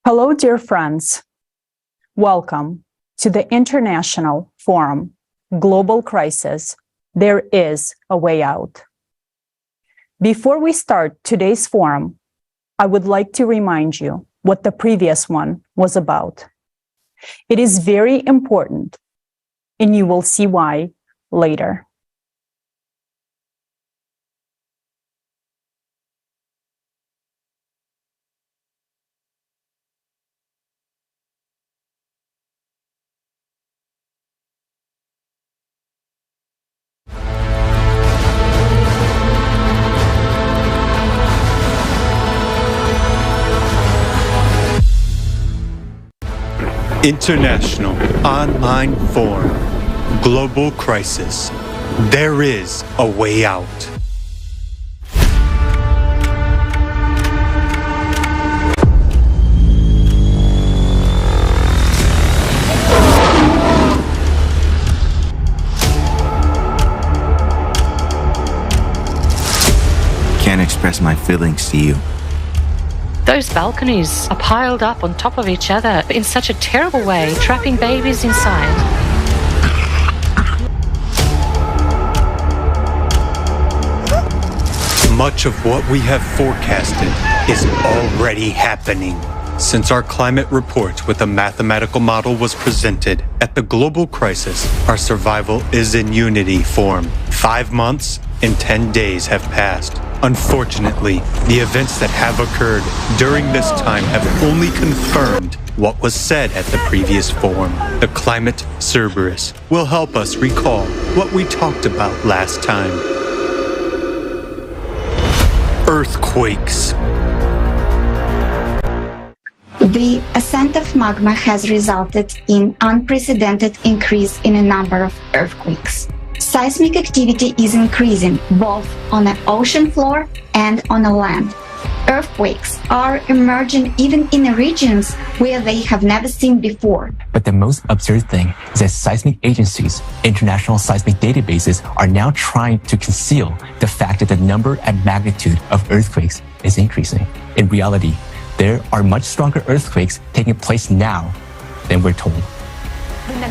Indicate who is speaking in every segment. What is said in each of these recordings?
Speaker 1: Hello, dear friends. Welcome to the International Forum, Global Crisis, There is a Way Out. Before we start today's forum, I would like to remind you what the previous one was about. It is very important, and you will see why later.
Speaker 2: International Online Forum, Global Crisis. There is a way out.
Speaker 3: Can't express my feelings to you.
Speaker 4: Those balconies are piled up on top of each other in such a terrible way, trapping babies inside.
Speaker 2: Much of what we have forecasted is already happening. Since our climate report with a mathematical model was presented at the global crisis, our survival is in unity form. 5 months and 10 days have passed. Unfortunately, the events that have occurred during this time have only confirmed what was said at the previous forum. The climate Cerberus will help us recall what we talked about last time. Earthquakes.
Speaker 5: The ascent of magma has resulted in unprecedented increase in a number of earthquakes. Seismic activity is increasing both on the ocean floor and on the land. Earthquakes are emerging even in regions where they have never seen before.
Speaker 6: But the most absurd thing is that seismic agencies, international seismic databases, are now trying to conceal the fact that the number and magnitude of earthquakes is increasing. In reality, there are much stronger earthquakes taking place now than we're told.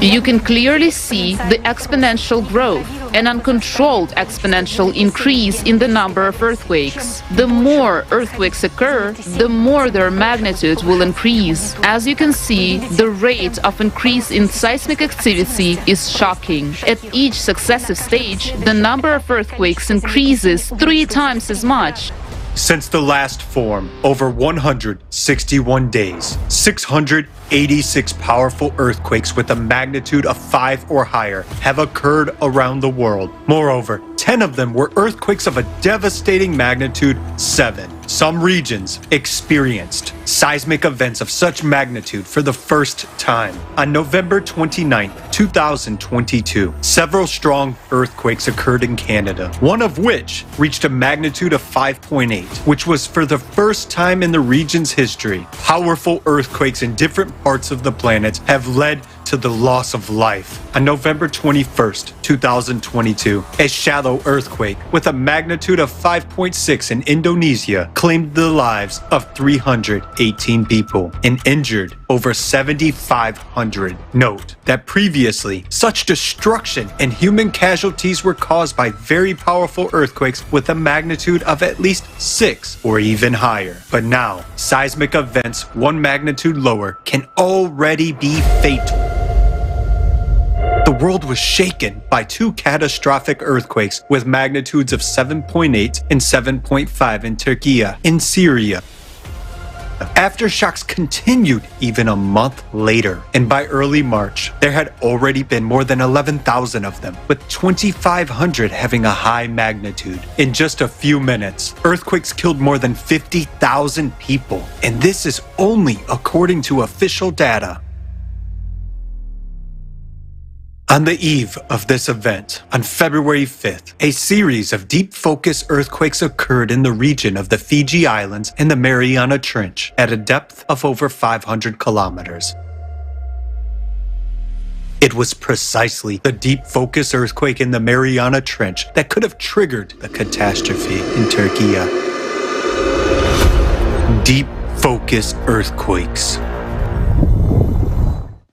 Speaker 7: You can clearly see the exponential growth, an uncontrolled exponential increase in the number of earthquakes. The more earthquakes occur, the more their magnitude will increase. As you can see, the rate of increase in seismic activity is shocking. At each successive stage, the number of earthquakes increases 3 times as much.
Speaker 2: Since the last forum, over 161 days, 686 powerful earthquakes with a magnitude of 5 or higher have occurred around the world. Moreover, 10 of them were earthquakes of a devastating magnitude 7. Some regions experienced seismic events of such magnitude for the first time. On November 29, 2022, several strong earthquakes occurred in Canada, one of which reached a magnitude of 5.8, which was for the first time in the region's history. Powerful earthquakes in different parts of the planet have led to the loss of life. On November 21st, 2022, a shallow earthquake with a magnitude of 5.6 in Indonesia claimed the lives of 318 people and injured over 7,500. Note that previously, such destruction and human casualties were caused by very powerful earthquakes with a magnitude of at least 6 or even higher. But now, seismic events 1 magnitude lower can already be fatal. The world was shaken by 2 catastrophic earthquakes with magnitudes of 7.8 and 7.5 in Turkey and Syria. Aftershocks continued even a month later, and by early March, there had already been more than 11,000 of them, with 2,500 having a high magnitude. In just a few minutes, earthquakes killed more than 50,000 people, and this is only according to official data. On the eve of this event, on February 5th, a series of deep focus earthquakes occurred in the region of the Fiji Islands and the Mariana Trench at a depth of over 500 kilometers. It was precisely the deep focus earthquake in the Mariana Trench that could have triggered the catastrophe in Turkey. Deep focused earthquakes.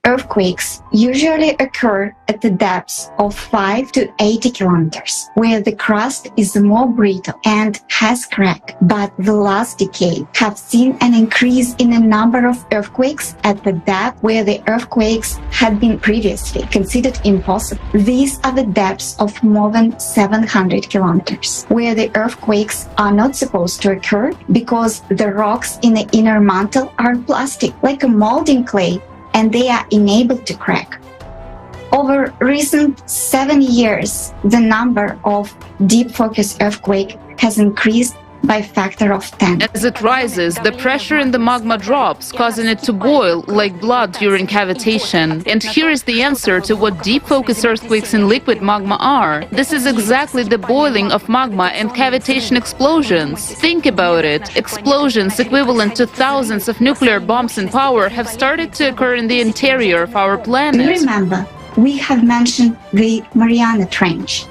Speaker 5: Earthquakes usually occur at the depths of 5 to 80 kilometers, where the crust is more brittle and has cracked. But the last decade have seen an increase in the number of earthquakes at the depth where the earthquakes had been previously considered impossible. These are the depths of more than 700 kilometers, where the earthquakes are not supposed to occur because the rocks in the inner mantle are plastic, like a molding clay, and they are enabled to crack. Over recent 7 years, the number of deep focus earthquake has increased by a factor of 10.
Speaker 7: As it rises, the pressure in the magma drops, causing it to boil like blood during cavitation. And here is the answer to what deep focus earthquakes in liquid magma are. This is exactly the boiling of magma and cavitation explosions. Think about it. Explosions equivalent to thousands of nuclear bombs in power have started to occur in the interior of our planet.
Speaker 5: Remember, we have mentioned the Mariana Trench.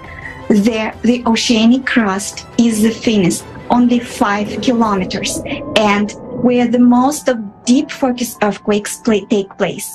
Speaker 5: There, the oceanic crust is the thinnest, only 5 kilometers, and where the most of deep focus earthquakes take place.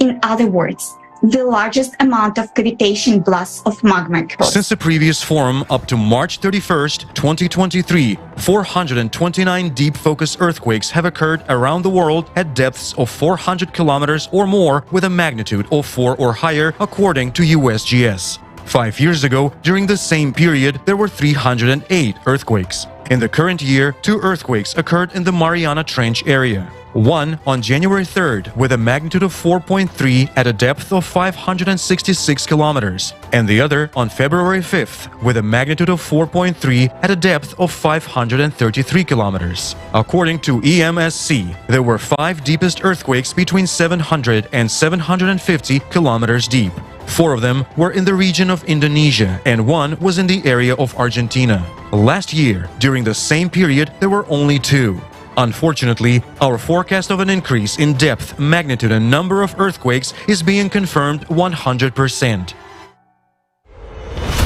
Speaker 5: In other words, the largest amount of cavitation blasts of magma occurs.
Speaker 8: Since the previous forum up to March 31st, 2023, 429 deep focus earthquakes have occurred around the world at depths of 400 kilometers or more with a magnitude of 4 or higher, according to USGS. 5 years ago, during the same period, there were 308 earthquakes. In the current year, 2 earthquakes occurred in the Mariana Trench area. One on January 3rd with a magnitude of 4.3 at a depth of 566 kilometers, and the other on February 5th with a magnitude of 4.3 at a depth of 533 kilometers. According to EMSC, there were 5 deepest earthquakes between 700 and 750 kilometers deep. 4 of them were in the region of Indonesia, and 1 was in the area of Argentina. Last year, during the same period, there were only 2. Unfortunately, our forecast of an increase in depth, magnitude, and number of earthquakes is being confirmed 100%.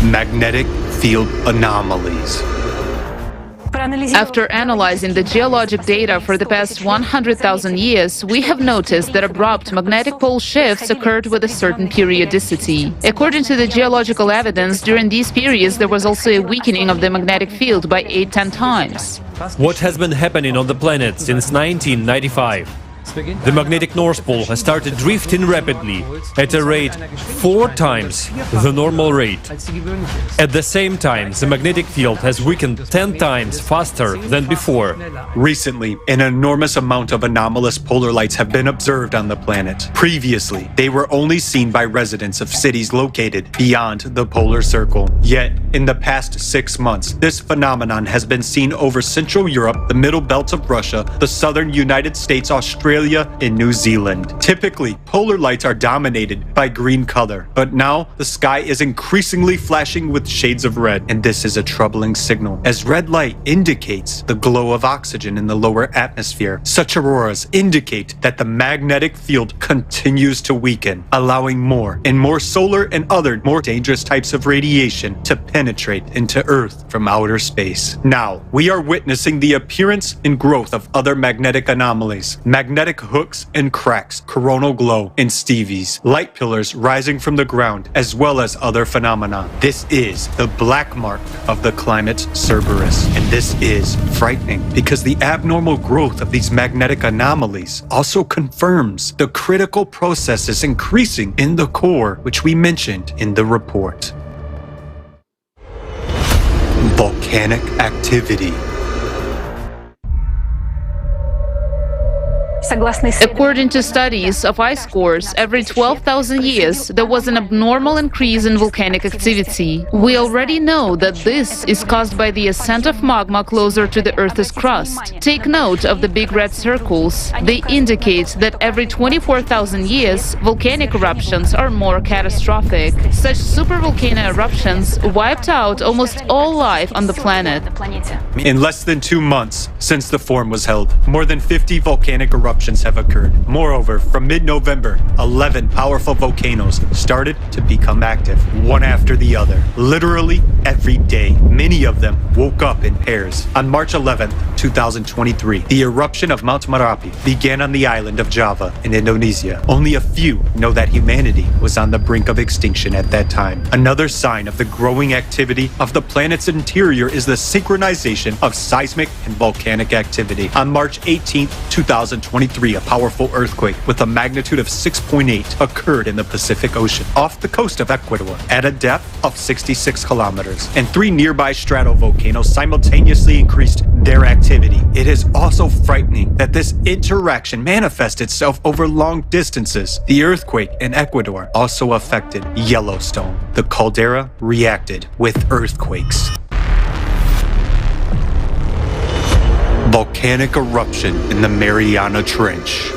Speaker 2: Magnetic field anomalies.
Speaker 7: After analyzing the geologic data for the past 100,000 years, we have noticed that abrupt magnetic pole shifts occurred with a certain periodicity. According to the geological evidence, during these periods there was also a weakening of the magnetic field by 8-10 times.
Speaker 9: What has been happening on the planet since 1995? The magnetic North Pole has started drifting rapidly at a rate 4 times the normal rate. At the same time, the magnetic field has weakened 10 times faster than before.
Speaker 2: Recently, an enormous amount of anomalous polar lights have been observed on the planet. Previously, they were only seen by residents of cities located beyond the polar circle. Yet, in the past 6 months, this phenomenon has been seen over Central Europe, the middle belt of Russia, the southern United States, Australia, and New Zealand. Typically, polar lights are dominated by green color, but now the sky is increasingly flashing with shades of red, and this is a troubling signal, as red light indicates the glow of oxygen in the lower atmosphere. Such auroras indicate that the magnetic field continues to weaken, allowing more and more solar and other more dangerous types of radiation to penetrate into Earth from outer space. Now, we are witnessing the appearance and growth of other magnetic anomalies. Magnetic hooks and cracks, coronal glow, and Stevies, light pillars rising from the ground, as well as other phenomena. This is the black mark of the climate Cerberus, and this is frightening because the abnormal growth of these magnetic anomalies also confirms the critical processes increasing in the core, which we mentioned in the report. Volcanic activity.
Speaker 7: According to studies of ice cores, every 12,000 years there was an abnormal increase in volcanic activity. We already know that this is caused by the ascent of magma closer to the Earth's crust. Take note of the big red circles. They indicate that every 24,000 years volcanic eruptions are more catastrophic. Such supervolcano eruptions wiped out almost all life on the planet.
Speaker 2: In less than 2 months since the forum was held, more than 50 volcanic eruptions eruptions have occurred. Moreover, from mid-November, 11 powerful volcanoes started to become active, one after the other. Literally every day, many of them woke up in pairs. On March 11, 2023, the eruption of Mount Merapi began on the island of Java in Indonesia. Only a few know that humanity was on the brink of extinction at that time. Another sign of the growing activity of the planet's interior is the synchronization of seismic and volcanic activity. On March 18, 2023, a powerful earthquake with a magnitude of 6.8 occurred in the Pacific Ocean, off the coast of Ecuador, at a depth of 66 kilometers, and 3 nearby stratovolcanoes simultaneously increased their activity. It is also frightening that this interaction manifests itself over long distances. The earthquake in Ecuador also affected Yellowstone. The caldera reacted with earthquakes. Volcanic eruption in the Mariana Trench.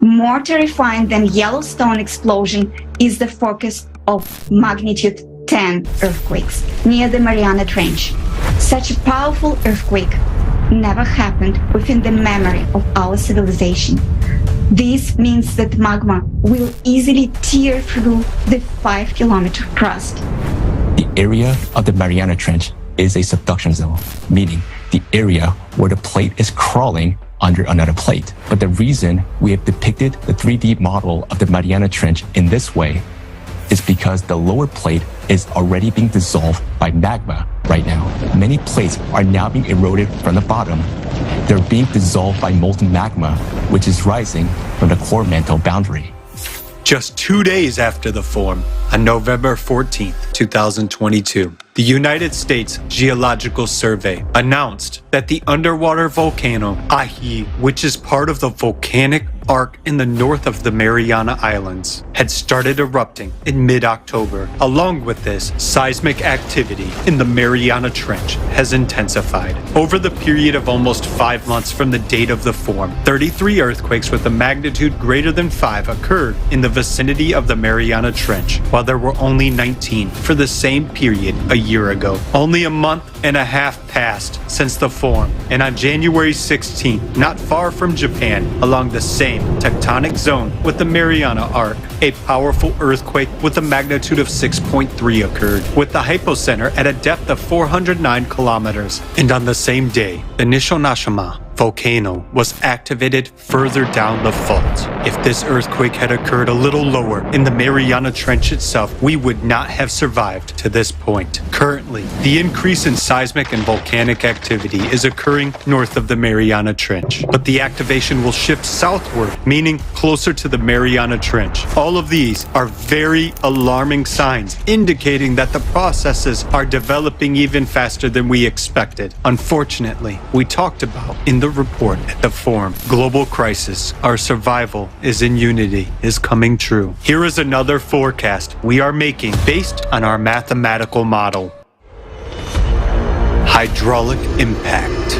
Speaker 5: More terrifying than Yellowstone explosion is the focus of magnitude 10 earthquakes near the Mariana Trench. Such a powerful earthquake never happened within the memory of our civilization. This means that magma will easily tear through the 5-kilometer crust.
Speaker 6: The area of the Mariana Trench is a subduction zone, meaning the area where the plate is crawling under another plate. But the reason we have depicted the 3D model of the Mariana Trench in this way is because the lower plate is already being dissolved by magma right now. Many plates are now being eroded from the bottom. They're being dissolved by molten magma, which is rising from the core mantle boundary.
Speaker 2: Just 2 days after the form, on November 14, 2022, the United States Geological Survey announced that the underwater volcano Ahi, which is part of the volcanic arc in the north of the Mariana Islands, had started erupting in mid-October. Along with this, seismic activity in the Mariana Trench has intensified. Over the period of almost 5 months from the date of the form, 33 earthquakes with a magnitude greater than 5 occurred in the vicinity of the Mariana Trench, while there were only 19 for the same period a year ago. Only a month and a half passed since the form, and on January 16th, not far from Japan, along the same tectonic zone with the Mariana Arc, a powerful earthquake with a magnitude of 6.3 occurred, with the hypocenter at a depth of 409 kilometers. And on the same day, the Nishonashima volcano was activated further down the fault. If this earthquake had occurred a little lower in the Mariana Trench itself, we would not have survived to this point. Currently, the increase in seismic and volcanic activity is occurring north of the Mariana Trench, but the activation will shift southward, meaning closer to the Mariana Trench. All of these are very alarming signs, indicating that the processes are developing even faster than we expected. Unfortunately, we talked about in the report at the forum, global crisis, our survival is in unity, is coming true. Here is another forecast we are making based on our mathematical model. Hydraulic impact.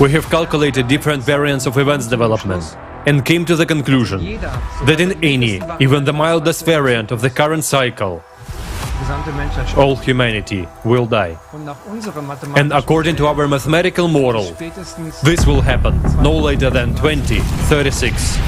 Speaker 9: We have calculated different variants of events development and came to the conclusion that in any, even the mildest variant of the current cycle, all humanity will die. And according to our mathematical model, this will happen no later than 2036.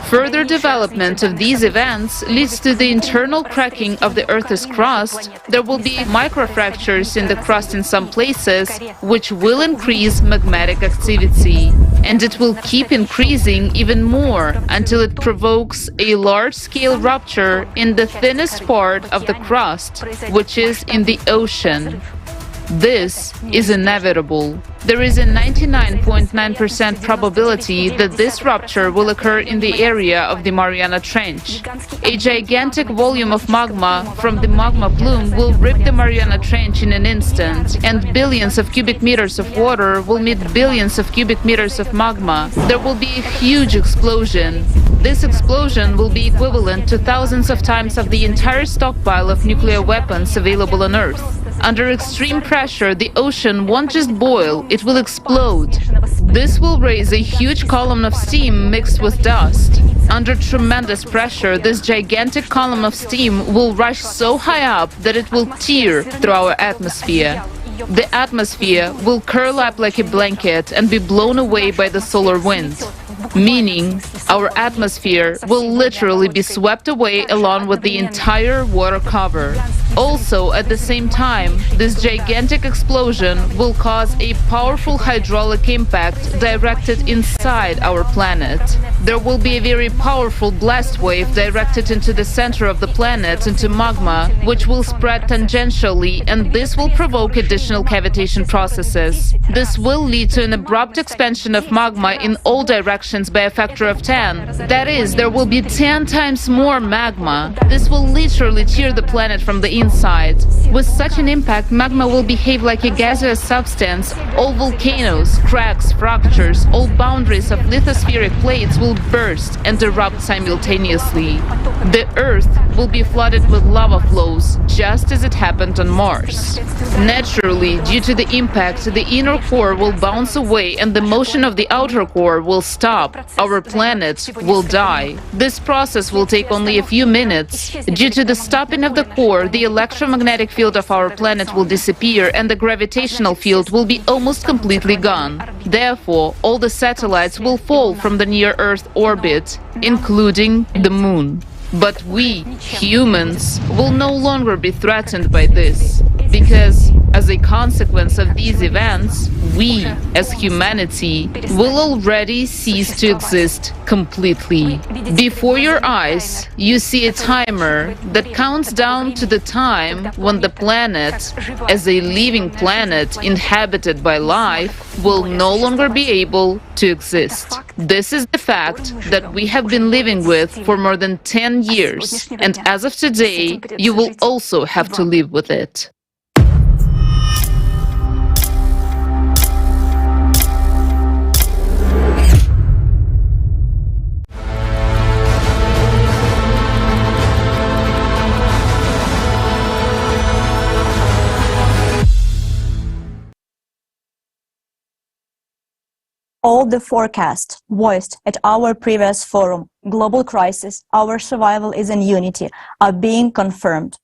Speaker 7: Further development of these events leads to the internal cracking of the Earth's crust. There will be microfractures in the crust in some places, which will increase magmatic activity. And it will keep increasing even more until it provokes a large-scale rupture in the thinnest part of the crust, which is in the ocean. This is inevitable. There is a 99.9% probability that this rupture will occur in the area of the Mariana Trench. A gigantic volume of magma from the magma plume will rip the Mariana Trench in an instant, and billions of cubic meters of water will meet billions of cubic meters of magma. There will be a huge explosion. This explosion will be equivalent to thousands of times of the entire stockpile of nuclear weapons available on Earth. Under extreme pressure, the ocean won't just boil, it will explode. This will raise a huge column of steam mixed with dust. Under tremendous pressure, this gigantic column of steam will rush so high up that it will tear through our atmosphere. the atmosphere will curl up like a blanket and be blown away by the solar wind, meaning our atmosphere will literally be swept away along with the entire water cover. Also, at the same time, this gigantic explosion will cause a powerful hydraulic impact directed inside our planet. There will be a very powerful blast wave directed into the center of the planet, into magma, which will spread tangentially, and this will provoke additional cavitation processes. This will lead to an abrupt expansion of magma in all directions by a factor of 10. That is, there will be 10 times more magma. This will literally tear the planet from the inside. With such an impact, magma will behave like a gaseous substance. All volcanoes, cracks, fractures, all boundaries of lithospheric plates will burst and erupt simultaneously. The Earth will be flooded with lava flows, just as it happened on Mars. Naturally, due to the impact, the inner core will bounce away and the motion of the outer core will stop. Our planet will die. This process will take only a few minutes. Due to the stopping of the core, the electromagnetic field of our planet will disappear and the gravitational field will be almost completely gone. Therefore, all the satellites will fall from the near-Earth orbit, including the Moon. But we, humans, will no longer be threatened by this, because as a consequence of these events, we, as humanity, will already cease to exist completely. Before your eyes, you see a timer that counts down to the time when the planet, as a living planet inhabited by life, will no longer be able to exist. This is the fact that we have been living with for more than 10 years, and as of today, you will also have to live with it.
Speaker 10: All the forecasts voiced at our previous forum, Global Crisis, Our Survival is in Unity, are being confirmed,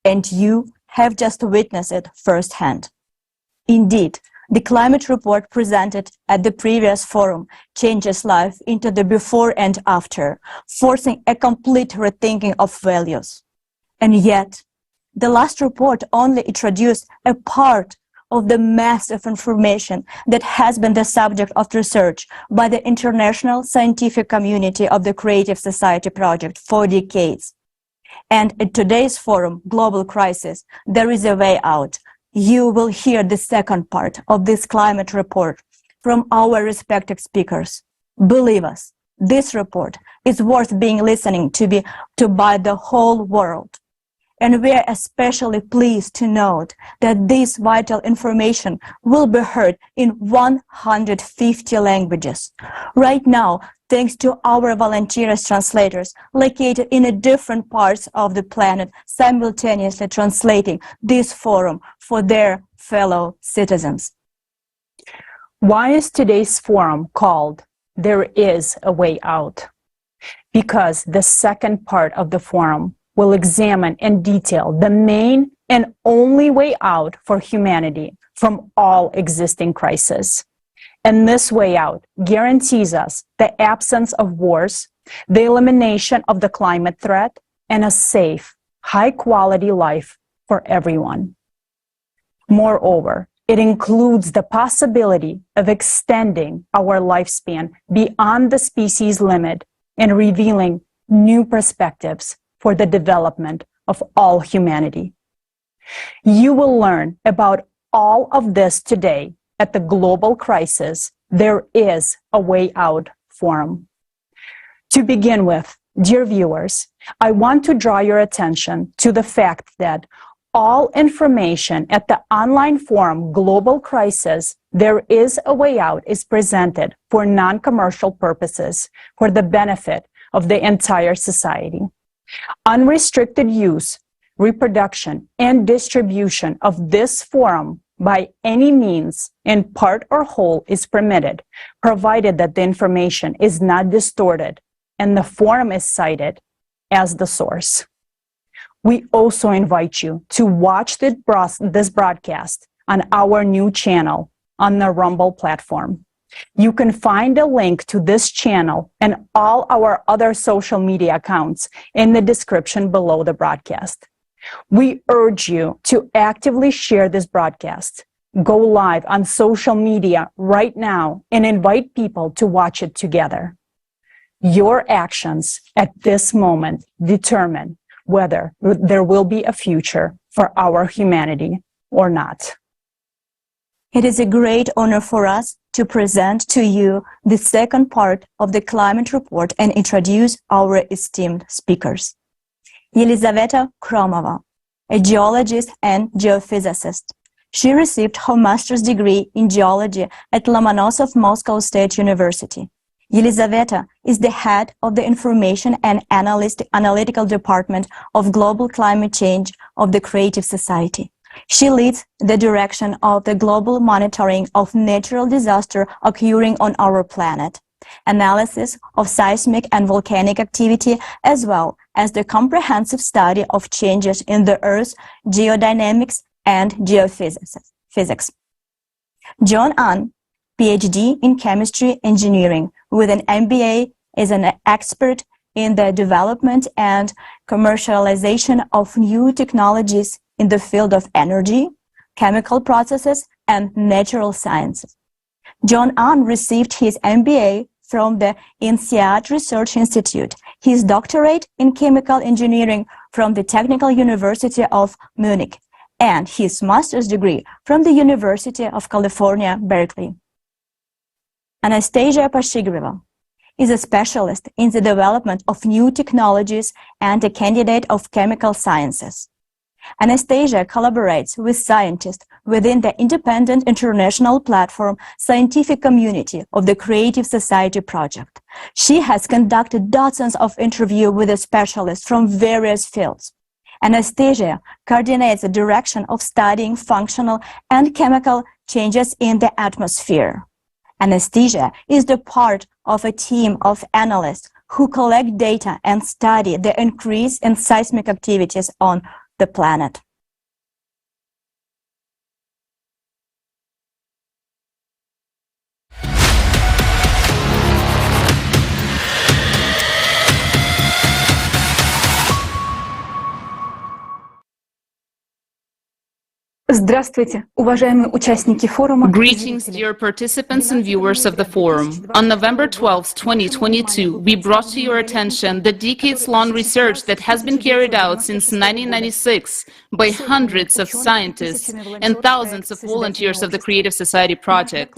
Speaker 10: and you have just witnessed it firsthand. Indeed, the climate report presented at the previous forum changes life into the before and after, forcing a complete rethinking of values. And yet, the last report only introduced a part of the massive information that has been the subject of research by the international scientific community of the Creative Society Project for decades. And at today's forum, Global Crisis, there is a way out. You will hear the second part of this climate report from our respected speakers. Believe us, this report is worth being listening to by the whole world. And we are especially pleased to note that this vital information will be heard in 150 languages. Right now, thanks to our volunteers translators located in different parts of the planet, simultaneously translating this forum for their fellow citizens.
Speaker 1: Why is today's forum called There is a Way Out? Because the second part of the forum will examine in detail the main and only way out for humanity from all existing crises. And this way out guarantees us the absence of wars, the elimination of the climate threat, and a safe, high-quality life for everyone. Moreover, it includes the possibility of extending our lifespan beyond the species limit and revealing new perspectives for the development of all humanity. You will learn about all of this today at the Global Crisis There is a Way Out forum. To begin with, dear viewers, I want to draw your attention to the fact that all information at the online forum Global Crisis There is a Way Out is presented for non-commercial purposes for the benefit of the entire society. Unrestricted use, reproduction, and distribution of this forum by any means, in part or whole, is permitted, provided that the information is not distorted and the forum is cited as the source. We also invite you to watch this broadcast on our new channel on the Rumble platform. You can find a link to this channel and all our other social media accounts in the description below the broadcast. We urge you to actively share this broadcast. Go live on social media right now and invite people to watch it together. Your actions at this moment determine whether there will be a future for our humanity or not.
Speaker 10: It is a great honor for us to present to you the second part of the climate report and introduce our esteemed speakers. Yelizaveta Kromova, a geologist and geophysicist. She received her master's degree in geology at Lomonosov Moscow State University. Yelizaveta is the head of the Information and Analytical Department of Global Climate Change of the Creative Society. She leads the direction of the global monitoring of natural disaster occurring on our planet, analysis of seismic and volcanic activity, as well as the comprehensive study of changes in the Earth's geodynamics and geophysics. John An, PhD in chemistry engineering with an MBA, is an expert in the development and commercialization of new technologies in the field of energy, chemical processes, and natural sciences. John An received his MBA from the INSEAD Research Institute, his doctorate in chemical engineering from the Technical University of Munich, and his master's degree from the University of California, Berkeley. Anastasia Pashigrieva is a specialist in the development of new technologies and a candidate of chemical sciences. Anastasia collaborates with scientists within the independent international platform Scientific Community of the Creative Society Project. She has conducted dozens of interviews with specialists from various fields. Anastasia coordinates the direction of studying functional and chemical changes in the atmosphere. Anastasia is the part of a team of analysts who collect data and study the increase in seismic activities on the planet.
Speaker 11: Здравствуйте, уважаемые участники форума.
Speaker 7: Greetings, dear participants and viewers of the forum. On November 12, 2022, we brought to your attention the decades-long research that has been carried out since 1996 by hundreds of scientists and thousands of volunteers of the Creative Society Project.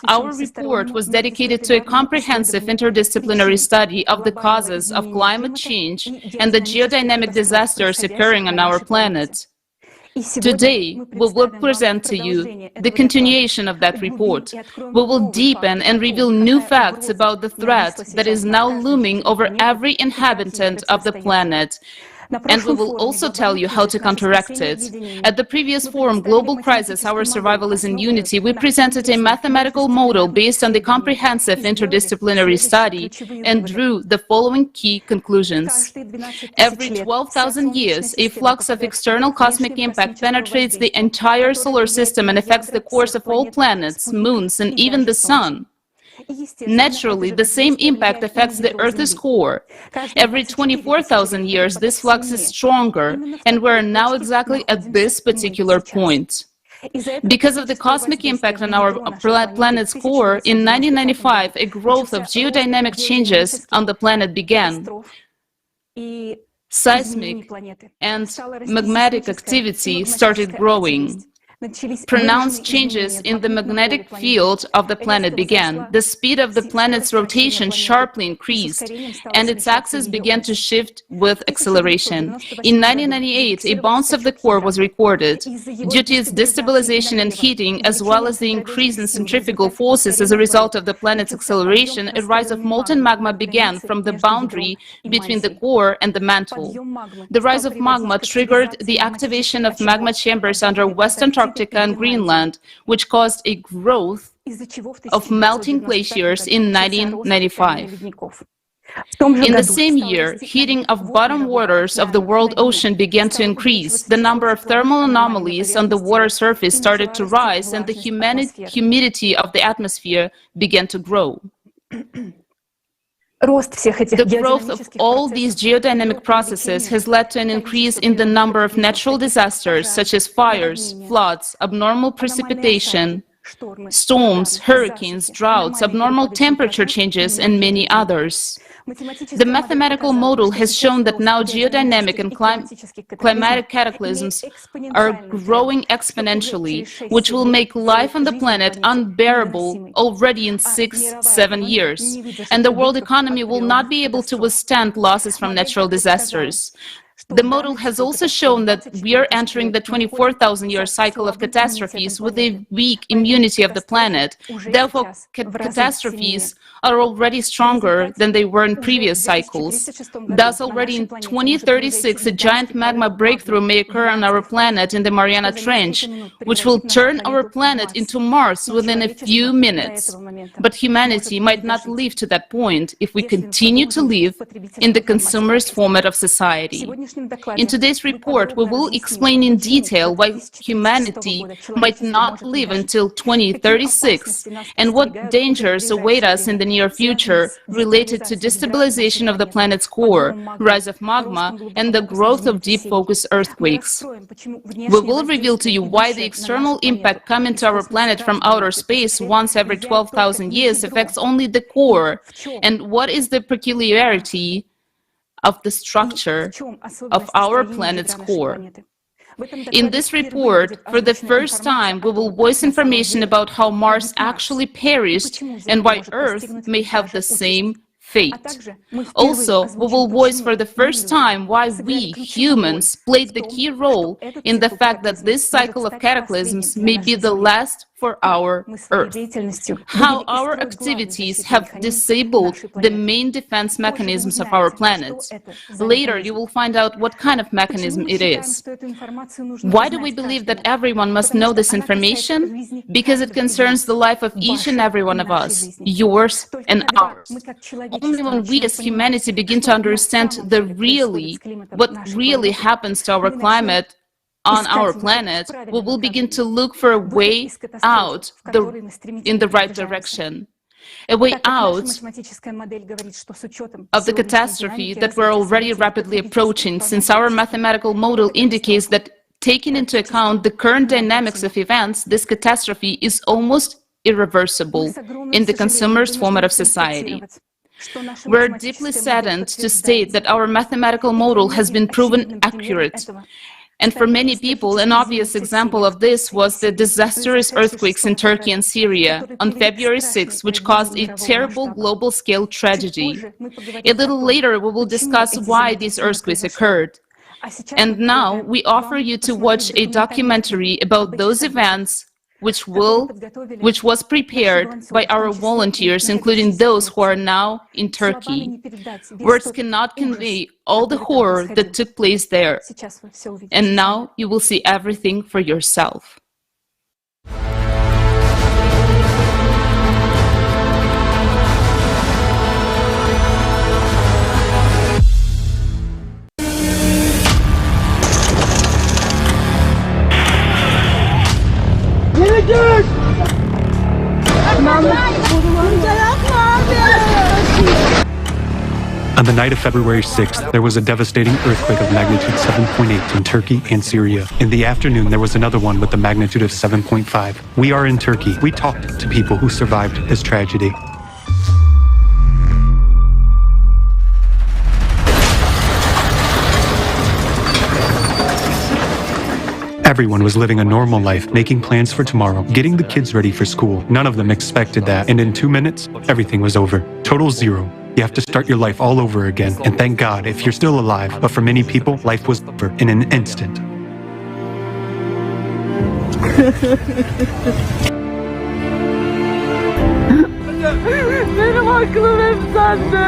Speaker 7: Our report was dedicated to a comprehensive interdisciplinary study of the causes of climate change and the geodynamic disasters occurring on our planet. Today, we will present to you the continuation of that report. We will deepen and reveal new facts about the threat that is now looming over every inhabitant of the planet. And we will also tell you how to counteract it. At the previous forum, Global Crisis, Our Survival is in Unity, we presented a mathematical model based on the comprehensive interdisciplinary study and drew the following key conclusions. Every 12,000 years, a flux of external cosmic impact penetrates the entire solar system and affects the course of all planets, moons, and even the Sun. Naturally, the same impact affects the Earth's core. Every 24,000 years, this flux is stronger, and we're now exactly at this particular point. Because of the cosmic impact on our planet's core, in 1995, a growth of geodynamic changes on the planet began. Seismic and magmatic activity started growing. Pronounced changes in the magnetic field of the planet began. The speed of the planet's rotation sharply increased, and its axis began to shift with acceleration. In 1998, a bounce of the core was recorded. Due to its destabilization and heating, as well as the increase in centrifugal forces as a result of the planet's acceleration, a rise of molten magma began from the boundary between the core and the mantle. The rise of magma triggered the activation of magma chambers under West Antarctica and Greenland, which caused a growth of melting glaciers in 1995.
Speaker 4: In the same year, heating of bottom waters of the world ocean began to increase. The number of thermal anomalies on the water surface started to rise, and the humidity of the atmosphere began to grow. The growth of all these geodynamic processes has led to an increase in the number of natural disasters, such as fires, floods, abnormal precipitation, storms, hurricanes, droughts, abnormal temperature changes, and many others. The mathematical model has shown that now geodynamic and climatic cataclysms are growing exponentially, which will make life on the planet unbearable already in 6-7 years, and the world economy will not be able to withstand losses from natural disasters. The model has also shown that we are entering the 24,000-year cycle of catastrophes with a weak immunity of the planet. Therefore, catastrophes are already stronger than they were in previous cycles. Thus, already in 2036, a giant magma breakthrough may occur on our planet in the Mariana Trench, which will turn our planet into Mars within a few minutes. But humanity might not live to that point if we continue to live in the consumerist format of society. In today's report, we will explain in detail why humanity might not live until 2036 and what dangers await us in the near future related to destabilization of the planet's core, rise of magma, and the growth of deep focus earthquakes. We will reveal to you why the external impact coming to our planet from outer space once every 12,000 years affects only the core, and what is the peculiarity of the structure of our planet's core. In this report, for the first time, we will voice information about how Mars actually perished and why Earth may have the same fate. Also, we will voice for the first time why we, humans, played the key role in the fact that this cycle of cataclysms may be the last for our Earth. How our activities have disabled the main defense mechanisms of our planet. Later, you will find out what kind of mechanism it is. Why do we believe that everyone must know this information? Because it concerns the life of each and every one of us, yours and ours. Only when we as humanity begin to understand what really happens to our climate on our planet, we will begin to look for a way out in the right direction. A way out of the catastrophe that we're already rapidly approaching, since our mathematical model indicates that taking into account the current dynamics of events, this catastrophe is almost irreversible in the consumerist format of society. We're deeply saddened to state that our mathematical model has been proven accurate. And for many people, an obvious example of this was the disastrous earthquakes in Turkey and Syria on February 6, which caused a terrible global-scale tragedy. A little later, we will discuss why these earthquakes occurred. And now, we offer you to watch a documentary about those events which was prepared by our volunteers, including those who are now in Turkey. Words cannot convey all the horror that took place there. And now you will see everything for yourself.
Speaker 2: On the night of February 6th, there was a devastating earthquake of magnitude 7.8 in Turkey and Syria. In the afternoon, there was another one with a magnitude of 7.5. We are in Turkey. We talked to people who survived this tragedy. Everyone was living a normal life, making plans for tomorrow, getting the kids ready for school. None of them expected that, and in 2 minutes, everything was over. Total zero. You have to start your life all over again, and thank God if you're still alive. But for many people, life was over in an instant.
Speaker 12: Benim aklım hep sende.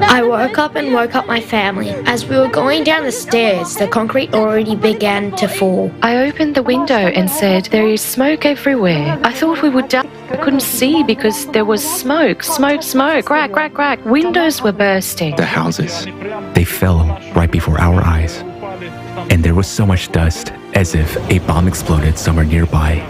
Speaker 12: I woke up and woke up my family. As we were going down the stairs, the concrete already began to fall.
Speaker 13: I opened the window and said, "There is smoke everywhere." I thought we would die. I couldn't see because there was smoke, crack, crack, crack. Windows were bursting.
Speaker 6: The houses, they fell right before our eyes. And there was so much dust, as if a bomb exploded somewhere nearby.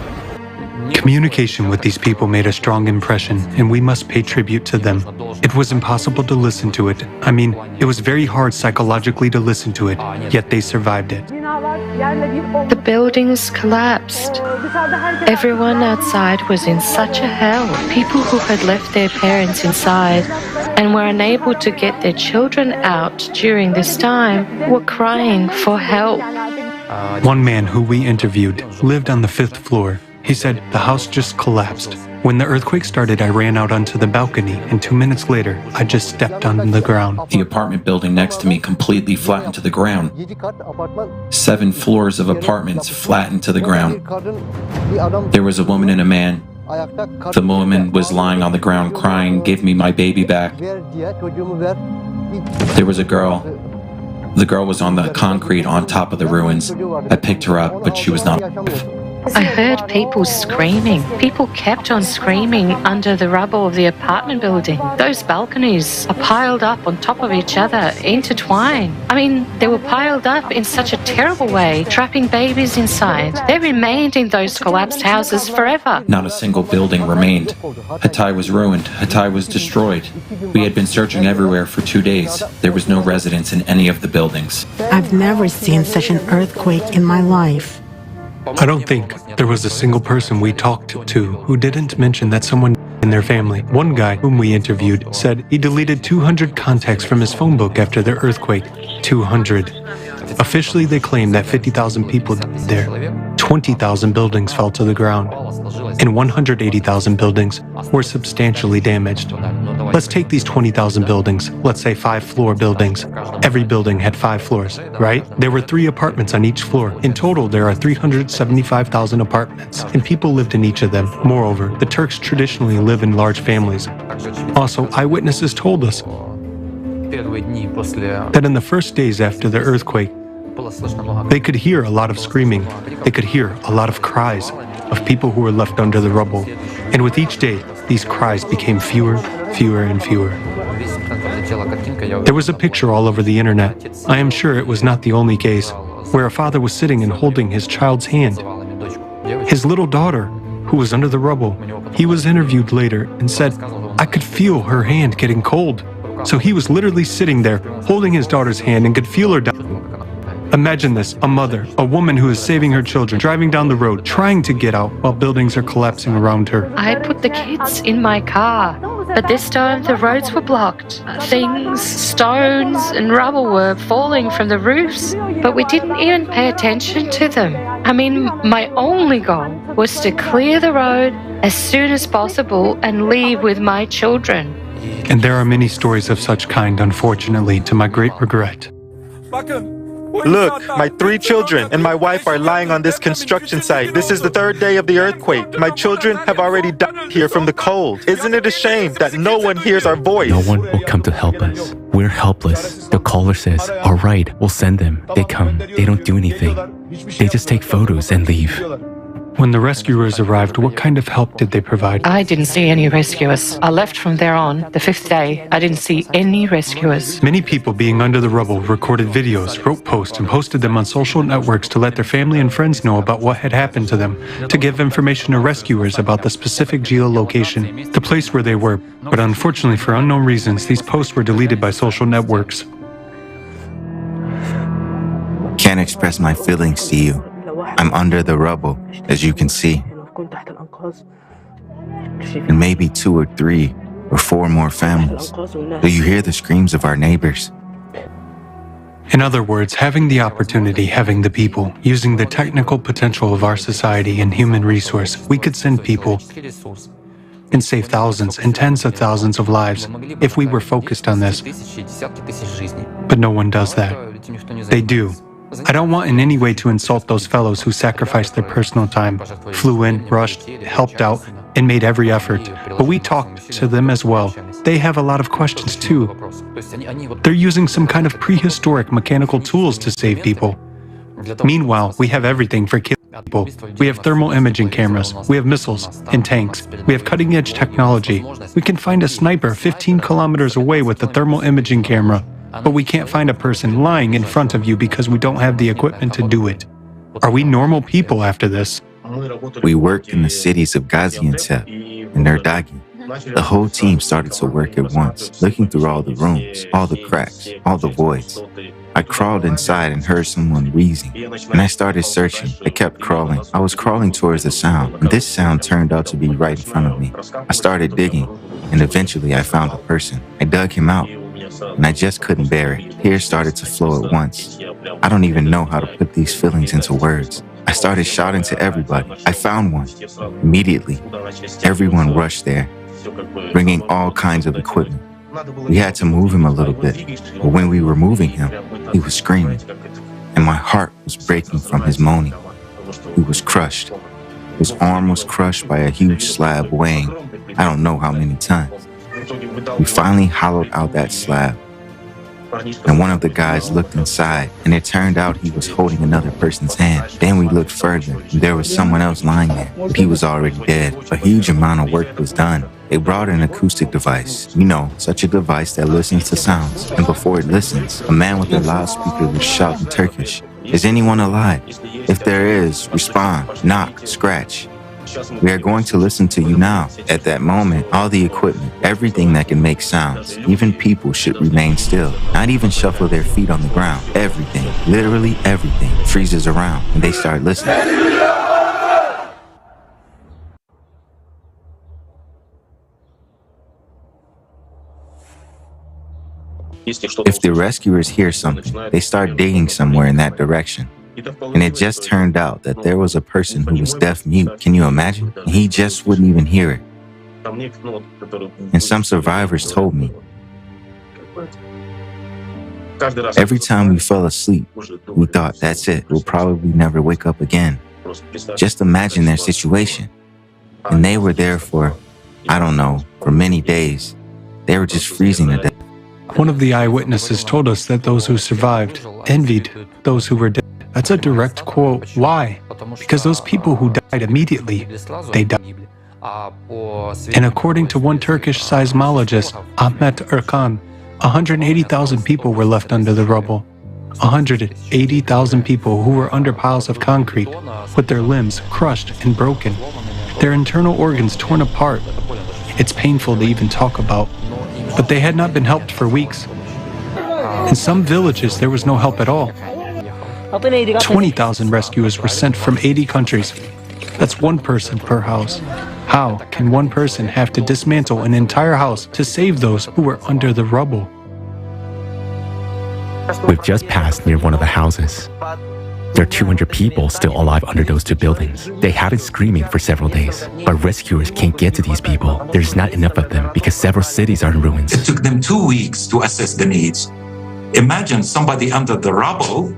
Speaker 2: Communication with these people made a strong impression, and we must pay tribute to them. It was impossible to listen to it. I mean, it was very hard psychologically to listen to it, yet they survived it.
Speaker 13: The buildings collapsed. Everyone outside was in such a hell. People who had left their parents inside and were unable to get their children out during this time were crying for help.
Speaker 2: One man who we interviewed lived on the 5th floor. He said the house just collapsed. When the earthquake started, I ran out onto the balcony, and 2 minutes later, I just stepped on the ground.
Speaker 14: The apartment building next to me completely flattened to the ground. 7 floors of apartments flattened to the ground. There was a woman and a man. The woman was lying on the ground crying, "Give me my baby back." There was a girl. The girl was on the concrete on top of the ruins. I picked her up, but she was not alive.
Speaker 13: I heard people screaming. People kept on screaming under the rubble of the apartment building. Those balconies are piled up on top of each other, intertwined. I mean, they were piled up in such a terrible way, trapping babies inside. They remained in those collapsed houses forever.
Speaker 14: Not a single building remained. Hatay was ruined. Hatay was destroyed. We had been searching everywhere for 2 days. There was no residents in any of the buildings.
Speaker 15: I've never seen such an earthquake in my life.
Speaker 2: I don't think there was a single person we talked to who didn't mention that someone in their family. One guy whom we interviewed said he deleted 200 contacts from his phone book after the earthquake. 200. Officially, they claim that 50,000 people died there. 20,000 buildings fell to the ground, and 180,000 buildings were substantially damaged. Let's take these 20,000 buildings, let's say 5-floor buildings. Every building had 5 floors, right? There were 3 apartments on each floor. In total, there are 375,000 apartments, and people lived in each of them. Moreover, the Turks traditionally live in large families. Also, eyewitnesses told us that in the first days after the earthquake, they could hear a lot of screaming. They could hear a lot of cries of people who were left under the rubble. And with each day, these cries became fewer, and fewer. There was a picture all over the internet. I am sure it was not the only case, where a father was sitting and holding his child's hand. His little daughter, who was under the rubble, he was interviewed later and said, "I could feel her hand getting cold." So he was literally sitting there, holding his daughter's hand and could feel her dying. Imagine this, a mother, a woman who is saving her children, driving down the road, trying to get out while buildings are collapsing around her.
Speaker 13: I put the kids in my car, but this time the roads were blocked. Things, stones and rubble were falling from the roofs, but we didn't even pay attention to them. I mean, my only goal was to clear the road as soon as possible and leave with my children.
Speaker 2: And there are many stories of such kind, unfortunately, to my great regret.
Speaker 16: Look, my 3 children and my wife are lying on this construction site. This is the 3rd day of the earthquake. My children have already died here from the cold. Isn't it a shame that no one hears our voice?
Speaker 6: No one will come to help us. We're helpless. The caller says, "All right, we'll send them." They come. They don't do anything. They just take photos and leave.
Speaker 2: When the rescuers arrived, what kind of help did they provide?
Speaker 13: I didn't see any rescuers. I left from there on. The 5th day, I didn't see any rescuers.
Speaker 2: Many people being under the rubble recorded videos, wrote posts, and posted them on social networks to let their family and friends know about what had happened to them, to give information to rescuers about the specific geolocation, the place where they were. But unfortunately, for unknown reasons, these posts were deleted by social networks.
Speaker 3: Can't express my feelings to you. I'm under the rubble, as you can see. And maybe 2 or 3 or 4 more families. Do you hear the screams of our neighbors?
Speaker 2: In other words, having the opportunity, having the people, using the technical potential of our society and human resource, we could send people and save thousands and tens of thousands of lives if we were focused on this. But no one does that. They do. I don't want in any way to insult those fellows who sacrificed their personal time, flew in, rushed, helped out, and made every effort, but we talked to them as well. They have a lot of questions too. They're using some kind of prehistoric mechanical tools to save people. Meanwhile, we have everything for killing people. We have thermal imaging cameras, we have missiles and tanks, we have cutting-edge technology. We can find a sniper 15 kilometers away with the thermal imaging camera, but we can't find a person lying in front of you because we don't have the equipment to do it. Are we normal people after this?
Speaker 3: We worked in the cities of Gaziantep and Erdagi. The whole team started to work at once, looking through all the rooms, all the cracks, all the voids. I crawled inside and heard someone wheezing, and I started searching. I kept crawling. I was crawling towards the sound, and this sound turned out to be right in front of me. I started digging, and eventually I found a person. I dug him out, and I just couldn't bear it. Tears started to flow at once. I don't even know how to put these feelings into words. I started shouting to everybody. I found one. Immediately, everyone rushed there, bringing all kinds of equipment. We had to move him a little bit, but when we were moving him, he was screaming, and my heart was breaking from his moaning. He was crushed. His arm was crushed by a huge slab weighing I don't know how many tons. We finally hollowed out that slab, and one of the guys looked inside, and it turned out he was holding another person's hand. Then we looked further, and there was someone else lying there, but he was already dead. A huge amount of work was done. They brought an acoustic device, such a device that listens to sounds, and before it listens, a man with a loudspeaker would shout in Turkish, "Is anyone alive? If there is, respond, knock, scratch. We are going to listen to you now." At that moment, all the equipment, everything that can make sounds, even people should remain still, not even shuffle their feet on the ground. Everything, literally everything, freezes around, and they start listening. If the rescuers hear something, they start digging somewhere in that direction. And it just turned out that there was a person who was deaf-mute. Can you imagine? And he just wouldn't even hear it. And some survivors told me, every time we fell asleep, we thought, that's it, we'll probably never wake up again. Just imagine their situation. And they were there for, I don't know, for many days. They were just freezing to death.
Speaker 2: One of the eyewitnesses told us that those who survived envied those who were dead. That's a direct quote. Why? Because those people who died immediately, they died. And according to one Turkish seismologist, Ahmet Erkan, 180,000 people were left under the rubble. 180,000 people who were under piles of concrete, with their limbs crushed and broken, their internal organs torn apart. It's painful to even talk about. But they had not been helped for weeks. In some villages, there was no help at all. 20,000 rescuers were sent from 80 countries. That's one person per house. How can one person have to dismantle an entire house to save those who were under the rubble?
Speaker 6: We've just passed near one of the houses. There are 200 people still alive under those two buildings. They have been screaming for several days, but rescuers can't get to these people. There's not enough of them because several cities are in ruins.
Speaker 17: It took them 2 weeks to assess the needs. Imagine somebody under the rubble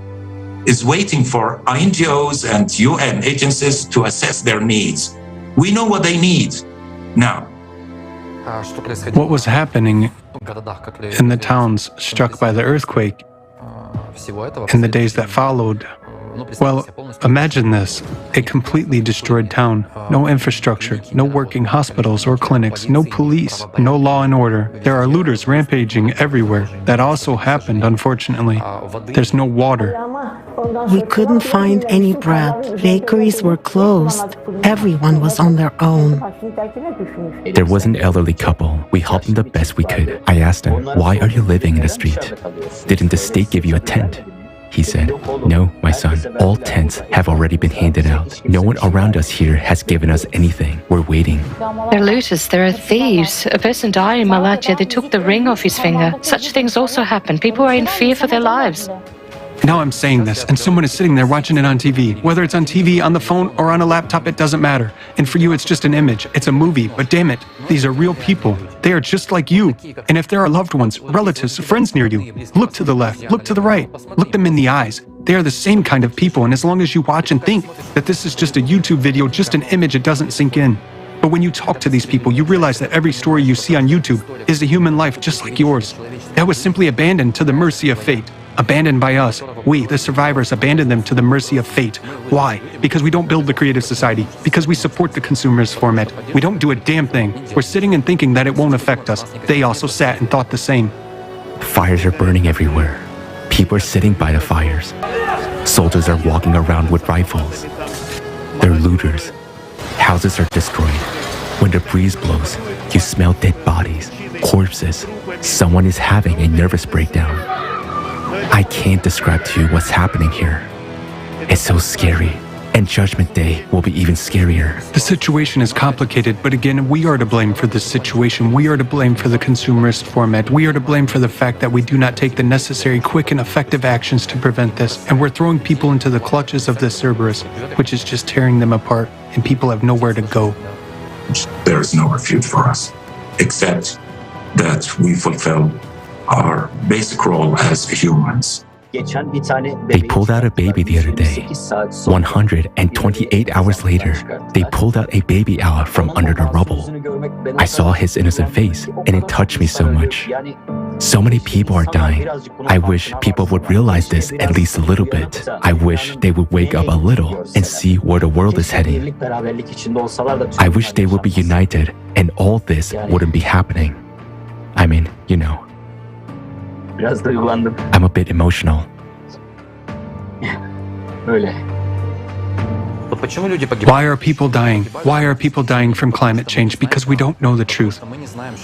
Speaker 17: is waiting for NGOs and UN agencies to assess their needs. We know what they need now.
Speaker 2: What was happening in the towns struck by the earthquake in the days that followed? Well, imagine this. A completely destroyed town. No infrastructure, no working hospitals or clinics, no police, no law and order. There are looters rampaging everywhere. That also happened, unfortunately. There's no water.
Speaker 15: We couldn't find any bread. Bakeries were closed. Everyone was on their own.
Speaker 6: There was an elderly couple. We helped them the best we could. I asked him, "Why are you living in the street? Didn't the state give you a tent?" He said, "No, my son, all tents have already been handed out. No one around us here has given us anything. We're waiting."
Speaker 13: They're looters, there are thieves. A person died in Malatya, they took the ring off his finger. Such things also happen. People are in fear for their lives.
Speaker 2: Now I'm saying this, and someone is sitting there watching it on TV. Whether it's on TV, on the phone, or on a laptop, it doesn't matter. And for you, it's just an image. It's a movie, but damn it, these are real people. They are just like you. And if there are loved ones, relatives, friends near you, look to the left, look to the right, look them in the eyes. They are the same kind of people, and as long as you watch and think that this is just a YouTube video, just an image, it doesn't sink in.
Speaker 18: But when you talk to these people, you realize that every story you see on YouTube is a human life just like yours. That was simply abandoned to the mercy of fate. Abandoned by us. We, the survivors, abandoned them to the mercy of fate. Why? Because we don't build the creative society. Because we support the consumerist format. We don't do a damn thing. We're sitting and thinking that it won't affect us. They also sat and thought the same.
Speaker 6: Fires are burning everywhere. People are sitting by the fires. Soldiers are walking around with rifles. They're looters. Houses are destroyed. When the breeze blows, you smell dead bodies, corpses. Someone is having a nervous breakdown. I can't describe to you what's happening here. It's so scary, and Judgment Day will be even scarier.
Speaker 18: The situation is complicated, but again, we are to blame for this situation. We are to blame for the consumerist format. We are to blame for the fact that we do not take the necessary, quick, and effective actions to prevent this. And we're throwing people into the clutches of this Cerberus, which is just tearing them apart, and people have nowhere to go.
Speaker 17: There is no refuge for us, except that we fulfill our basic role as humans.
Speaker 6: They pulled out a baby the other day. 128 hours later, they pulled out a baby owl from under the rubble. I saw his innocent face, and it touched me so much. So many people are dying. I wish people would realize this at least a little bit. I wish they would wake up a little and see where the world is heading. I wish they would be united, and all this wouldn't be happening. I mean, you know. I'm a bit emotional.
Speaker 18: Why are people dying? Why are people dying from climate change? Because we don't know the truth.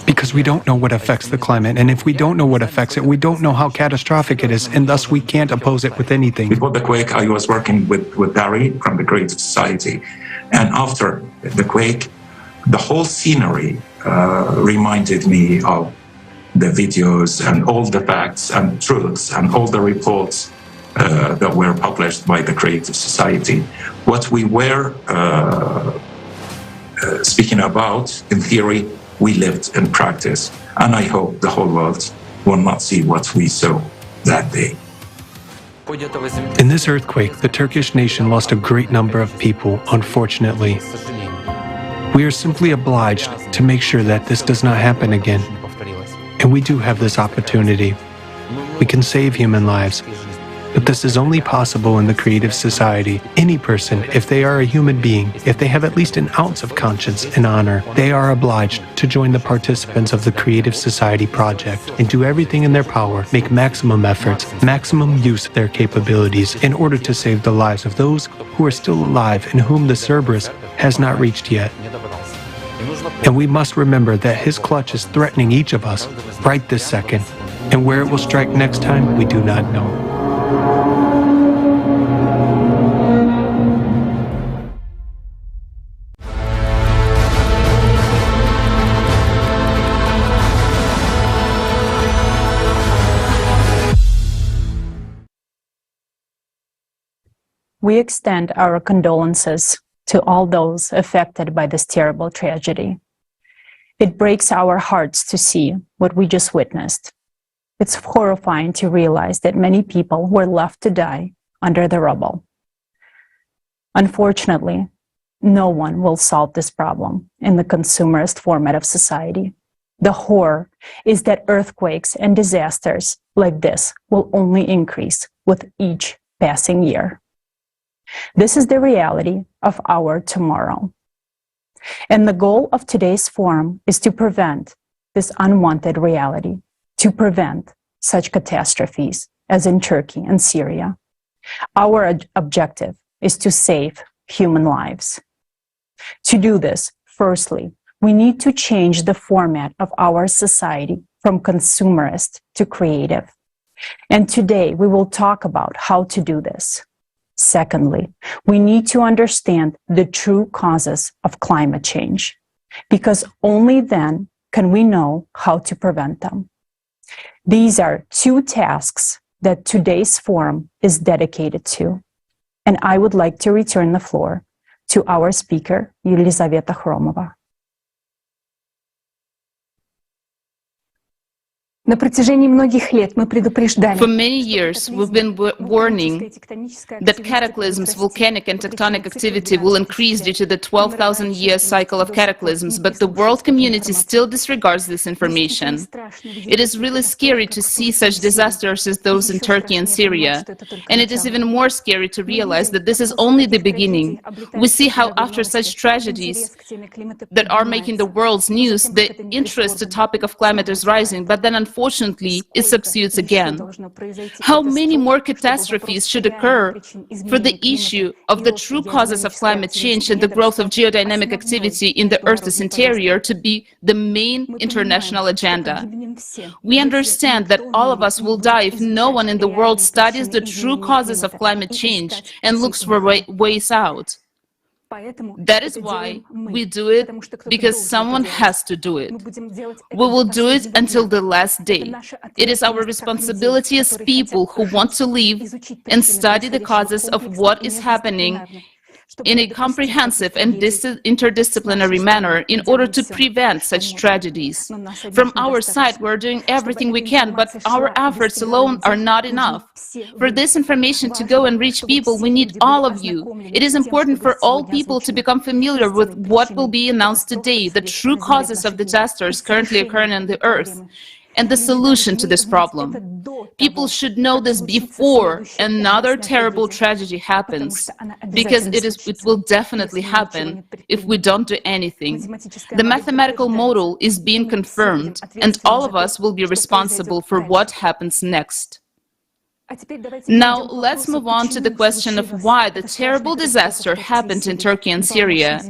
Speaker 18: Because we don't know what affects the climate. And if we don't know what affects it, we don't know how catastrophic it is. And thus we can't oppose it with anything.
Speaker 17: Before the quake, I was working with Barry from the Creative Society. And after the quake, the whole scenery reminded me of the videos and all the facts and truths and all the reports that were published by the Creative Society. What we were speaking about, in theory, we lived in practice. And I hope the whole world will not see what we saw that day.
Speaker 18: In this earthquake, the Turkish nation lost a great number of people, unfortunately. We are simply obliged to make sure that this does not happen again. And we do have this opportunity. We can save human lives. But this is only possible in the creative society. Any person, if they are a human being, if they have at least an ounce of conscience and honor, they are obliged to join the participants of the Creative Society project and do everything in their power, make maximum efforts, maximum use of their capabilities in order to save the lives of those who are still alive and whom the Cerberus has not reached yet. And we must remember that his clutch is threatening each of us right this second. And where it will strike next time, we do not know.
Speaker 1: We extend our condolences to all those affected by this terrible tragedy. It breaks our hearts to see what we just witnessed. It's horrifying to realize that many people were left to die under the rubble. Unfortunately, no one will solve this problem in the consumerist format of society. The horror is that earthquakes and disasters like this will only increase with each passing year. This is the reality of our tomorrow. And the goal of today's forum is to prevent this unwanted reality, to prevent such catastrophes as in Turkey and Syria. Our objective is to save human lives. To do this, firstly, we need to change the format of our society from consumerist to creative. And today we will talk about how to do this. Secondly, we need to understand the true causes of climate change, because only then can we know how to prevent them. These are two tasks that today's forum is dedicated to, and I would like to return the floor to our speaker, Yelizaveta Khromova.
Speaker 11: На протяжении многих лет мы предупреждали.
Speaker 4: For many years, we've been warning that cataclysms, volcanic and tectonic activity will increase due to the 12,000-year cycle of cataclysms, but the world community still disregards this information. It is really scary to see such disasters as those in Turkey and Syria, and it is even more scary to realize that this is only the beginning. We see how after such tragedies that are making the world's news, the interest to topic of climate is rising, but then unfortunately it subsides again. How many more catastrophes should occur for the issue of the true causes of climate change and the growth of geodynamic activity in the Earth's interior to be the main international agenda? We understand that all of us will die if no one in the world studies the true causes of climate change and looks for ways out. That is why we do it, because someone has to do it. We will do it until the last day. It is our responsibility as people who want to live and study the causes of what is happening in a comprehensive and interdisciplinary manner in order to prevent such tragedies. From our side, we're doing everything we can, but our efforts alone are not enough. For this information to go and reach people, we need all of you. It is important for all people to become familiar with what will be announced today, the true causes of disasters currently occurring on the Earth, and the solution to this problem. People should know this before another terrible tragedy happens, because it will definitely happen if we don't do anything. The mathematical model is being confirmed, and all of us will be responsible for what happens next. Now, let's move on to the question of why the terrible disaster happened in Turkey and Syria.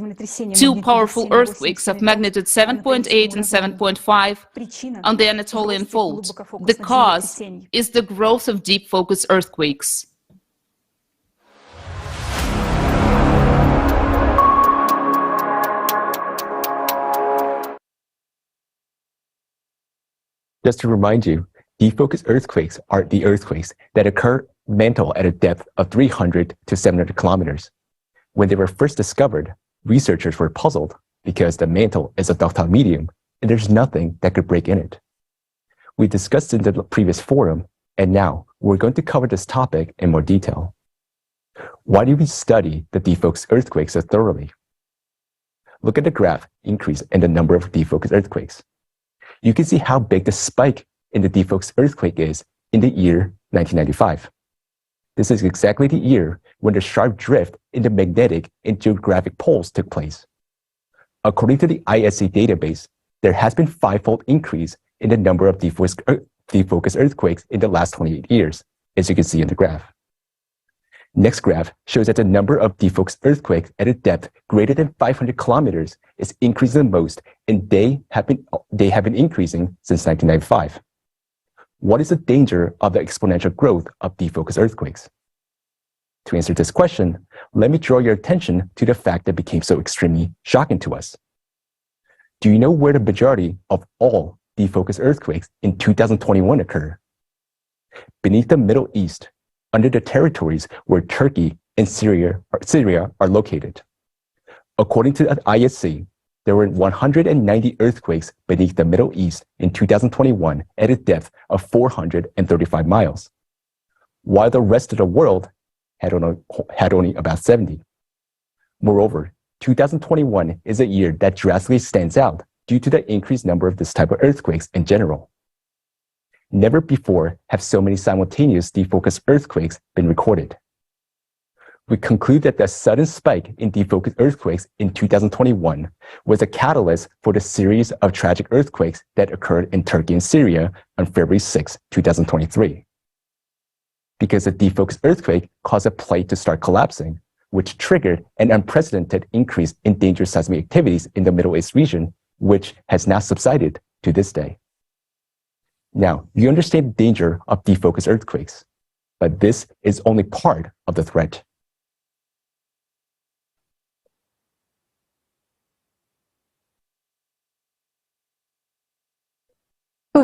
Speaker 4: Two powerful earthquakes of magnitude 7.8 and 7.5 on the Anatolian Fault. The cause is the growth of deep focus earthquakes.
Speaker 6: Just to remind you, deep focus earthquakes are the earthquakes that occur mantle at a depth of 300 to 700 kilometers. When they were first discovered, researchers were puzzled because the mantle is a ductile medium and there's nothing that could break in it. We discussed in the previous forum, and now we're going to cover this topic in more detail. Why do we study the deep focus earthquakes so thoroughly? Look at the graph increase in the number of deep focus earthquakes. You can see how big the spike in the deep focus earthquake is in the year 1995. This is exactly the year when the sharp drift in the magnetic and geographic poles took place. According to the ISC database, there has been fivefold increase in the number of deep focus earthquakes in the last 28 years, as you can see in the graph. Next graph shows that the number of deep focus earthquakes at a depth greater than 500 kilometers is increasing the most, and they have been increasing since 1995. What is the danger of the exponential growth of deep focus earthquakes? To answer this question, let me draw your attention to the fact that became so extremely shocking to us. Do you know where the majority of all deep focus earthquakes in 2021 occur? Beneath the Middle East, under the territories where Turkey and Syria are located. According to the ISC, there were 190 earthquakes beneath the Middle East in 2021 at a depth of 435 miles, while the rest of the world had only about 70. Moreover, 2021 is a year that drastically stands out due to the increased number of this type of earthquakes in general. Never before have so many simultaneous deep focus earthquakes been recorded. We conclude that the sudden spike in deep focus earthquakes in 2021 was a catalyst for the series of tragic earthquakes that occurred in Turkey and Syria on February 6, 2023. Because the deep focus earthquake caused a plate to start collapsing, which triggered an unprecedented increase in dangerous seismic activities in the Middle East region, which has now subsided to this day. Now, you understand the danger of deep focus earthquakes, but this is only part of the threat.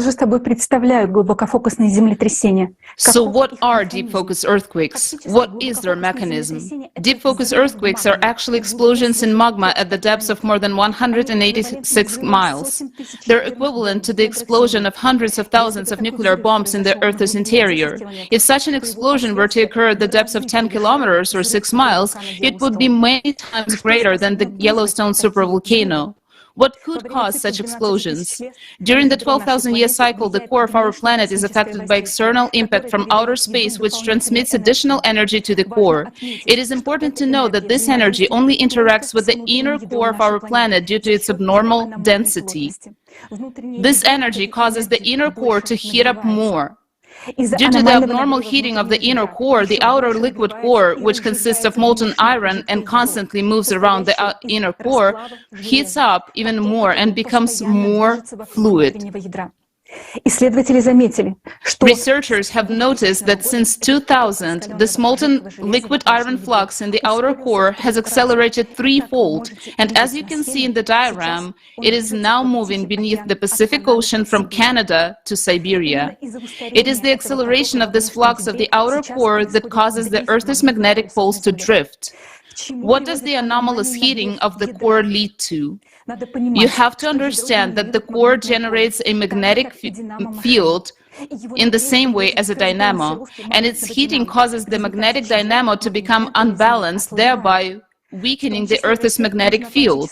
Speaker 11: же собой представляют глубокофокусные землетрясения?
Speaker 4: So what are deep focus earthquakes? What is their mechanism? Deep focus earthquakes are actually explosions in magma at the depths of more than 186 miles. They're equivalent to the explosion of hundreds of thousands of nuclear bombs in the Earth's interior. If such an explosion were to occur at the depths of 10 kilometers or 6 miles, it would be many times greater than the Yellowstone supervolcano. What could cause such explosions? During the 12,000-year cycle, the core of our planet is affected by external impact from outer space, which transmits additional energy to the core. It is important to know that this energy only interacts with the inner core of our planet due to its abnormal density. This energy causes the inner core to heat up more. Due to the abnormal heating of the inner core, the outer liquid core, which consists of molten iron and constantly moves around the inner core, heats up even more and becomes more fluid. Researchers have noticed that since 2000, this molten liquid iron flux in the outer core has accelerated threefold, and as you can see in the diagram, it is now moving beneath the Pacific Ocean from Canada to Siberia. It is the acceleration of this flux of the outer core that causes the Earth's magnetic poles to drift. What does the anomalous heating of the core lead to? You have to understand that the core generates a magnetic field in the same way as a dynamo, and its heating causes the magnetic dynamo to become unbalanced, thereby weakening the Earth's magnetic field.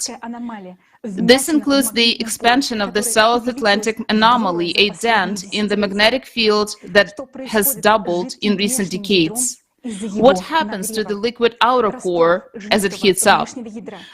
Speaker 4: This includes the expansion of the South Atlantic anomaly, a dent in the magnetic field that has doubled in recent decades. What happens to the liquid outer core as it heats up?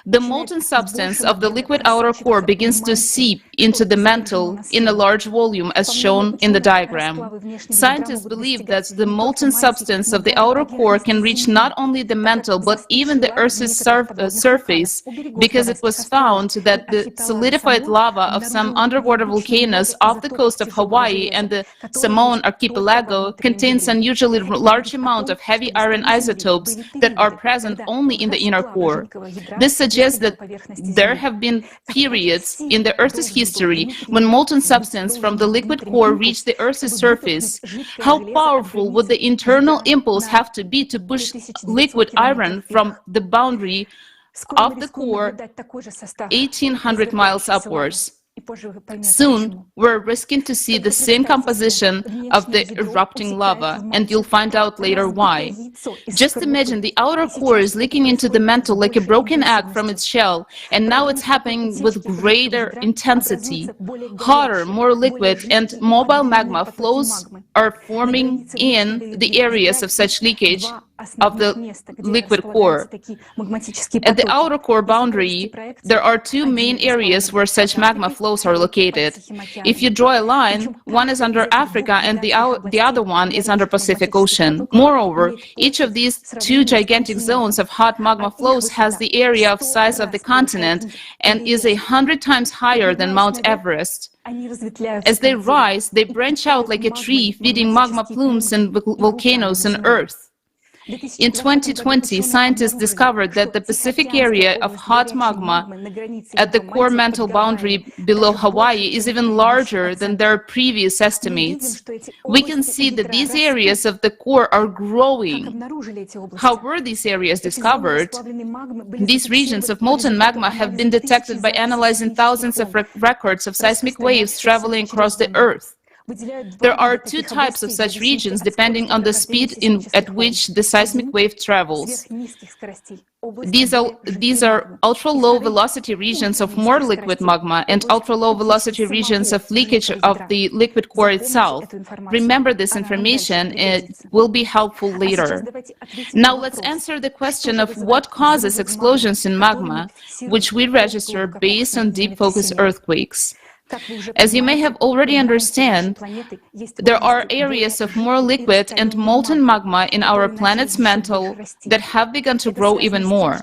Speaker 4: The molten substance of the liquid outer core begins to seep into the mantle in a large volume as shown in the diagram. Scientists believe that the molten substance of the outer core can reach not only the mantle but even the Earth's surface, because it was found that the solidified lava of some underwater volcanoes off the coast of Hawaii and the Samoan archipelago contains unusually large amount of heavy iron isotopes that are present only in the inner core. This suggests that there have been periods in the Earth's history when molten substance from the liquid core reached the Earth's surface. How powerful would the internal impulse have to be to push liquid iron from the boundary of the core 1,800 miles upwards? Soon, we're risking to see the same composition of the erupting lava, and you'll find out later why. Just imagine the outer core is leaking into the mantle like a broken egg from its shell, and now it's happening with greater intensity. Hotter, more liquid, and mobile magma flows are forming in the areas of such leakage of the liquid core. At the outer core boundary, there are two main areas where such magma flows are located. If you draw a line, one is under Africa and the other one is under Pacific Ocean. Moreover, each of these two gigantic zones of hot magma flows has the area of size of the continent and is 100 times higher than Mount Everest. As they rise, they branch out like a tree, feeding magma plumes and volcanoes on Earth. In 2020, scientists discovered that the Pacific area of hot magma at the core mantle boundary below Hawaii is even larger than their previous estimates. We can see that these areas of the core are growing. How were these areas discovered? These regions of molten magma have been detected by analyzing thousands of records of seismic waves traveling across the Earth. There are two types of such regions depending on the speed at which the seismic wave travels. These are ultra-low velocity regions of more liquid magma and ultra-low velocity regions of leakage of the liquid core itself. Remember this information, it will be helpful later. Now let's answer the question of what causes explosions in magma, which we register based on deep focus earthquakes. As you may have already understand, there are areas of more liquid and molten magma in our planet's mantle that have begun to grow even more.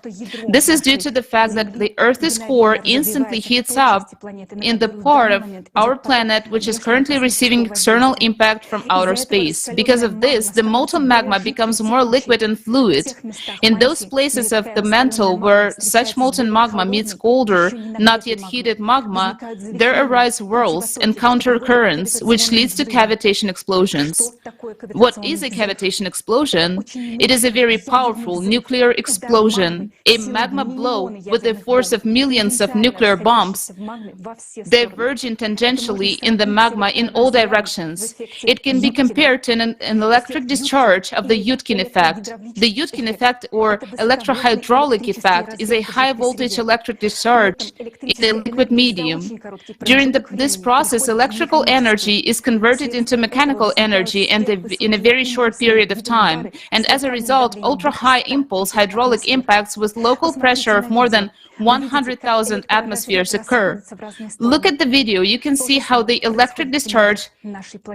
Speaker 4: This is due to the fact that the Earth's core instantly heats up in the part of our planet which is currently receiving external impact from outer space. Because of this, the molten magma becomes more liquid and fluid. In those places of the mantle where such molten magma meets colder, not yet heated magma, there arises arise whirls and counter-currents, which leads to cavitation explosions. What is a cavitation explosion? It is a very powerful nuclear explosion, a magma blow with the force of millions of nuclear bombs diverging tangentially in the magma in all directions. It can be compared to an electric discharge of the Yudkin effect. The Yudkin effect, or electrohydraulic effect, is a high-voltage electric discharge in a liquid medium. During this process, electrical energy is converted into mechanical energy in a very short period of time, and as a result, ultra-high impulse hydraulic impacts with local pressure of more than 100,000 atmospheres occur. Look at the video. You can see how the electric discharge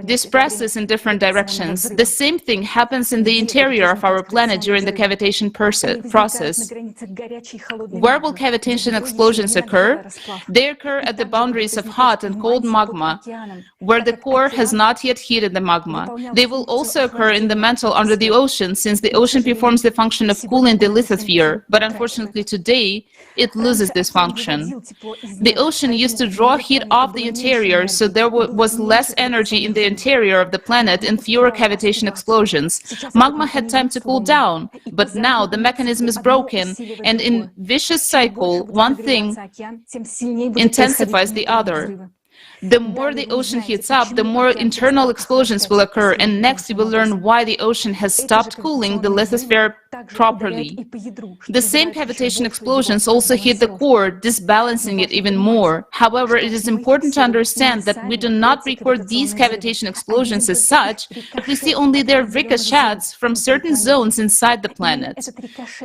Speaker 4: disperses in different directions. The same thing happens in the interior of our planet during the cavitation process. Where will cavitation explosions occur? They occur at the boundaries of hot and cold magma, where the core has not yet heated the magma. They will also occur in the mantle under the ocean, since the ocean performs the function of cooling the lithosphere, but unfortunately today, it loses this function. The ocean used to draw heat off the interior, so there was less energy in the interior of the planet and fewer cavitation explosions. Magma had time to cool down, but now the mechanism is broken, and in vicious cycle, one thing intensifies the other. The more the ocean heats up, the more internal explosions will occur, and next you will learn why the ocean has stopped cooling the lithosphere properly. The same cavitation explosions also hit the core, disbalancing it even more. However, it is important to understand that we do not record these cavitation explosions as such, but we see only their ricochets from certain zones inside the planet.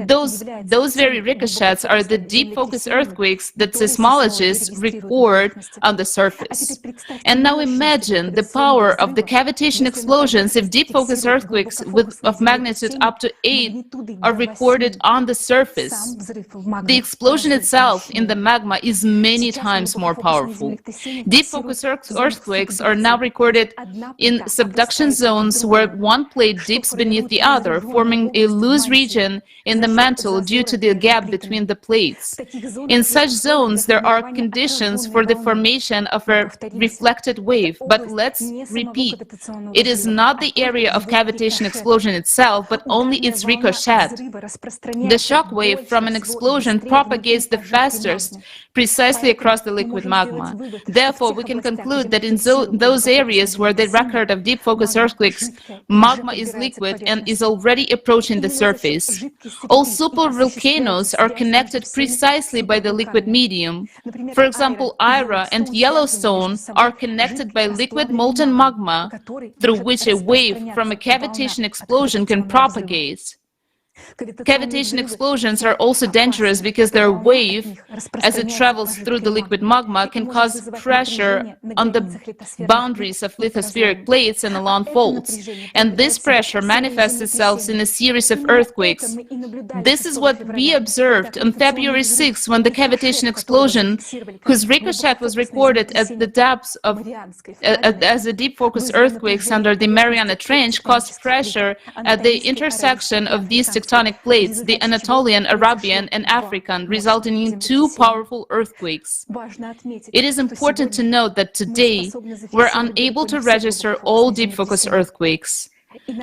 Speaker 4: Those very ricochets are the deep focus earthquakes that seismologists record on the surface. And now imagine the power of the cavitation explosions if deep focus earthquakes of magnitude up to 8 are recorded on the surface. The explosion itself in the magma is many times more powerful. Deep focus earthquakes are now recorded in subduction zones where one plate dips beneath the other, forming a loose region in the mantle due to the gap between the plates. In such zones, there are conditions for the formation of a reflected wave, but let's repeat, it is not the area of cavitation explosion itself, but only its ricochet. The shock wave from an explosion propagates the fastest precisely across the liquid magma. Therefore, we can conclude that in those areas where the record of deep focus earthquakes, magma is liquid and is already approaching the surface. All supervolcanoes are connected precisely by the liquid medium. For example, Ira and Yellowstone are connected by liquid molten magma, through which a wave from a cavitation explosion can propagate. Cavitation explosions are also dangerous because their wave, as it travels through the liquid magma, can cause pressure on the boundaries of lithospheric plates and along faults. And this pressure manifests itself in a series of earthquakes. This is what we observed on February 6, when the cavitation explosion, whose ricochet was recorded at the depths of as a deep focus earthquakes under the Mariana Trench, caused pressure at the intersection of these tectonic plates, the Anatolian, Arabian, and African, resulting in two powerful earthquakes. It is important to note that today we're unable to register all deep focus earthquakes.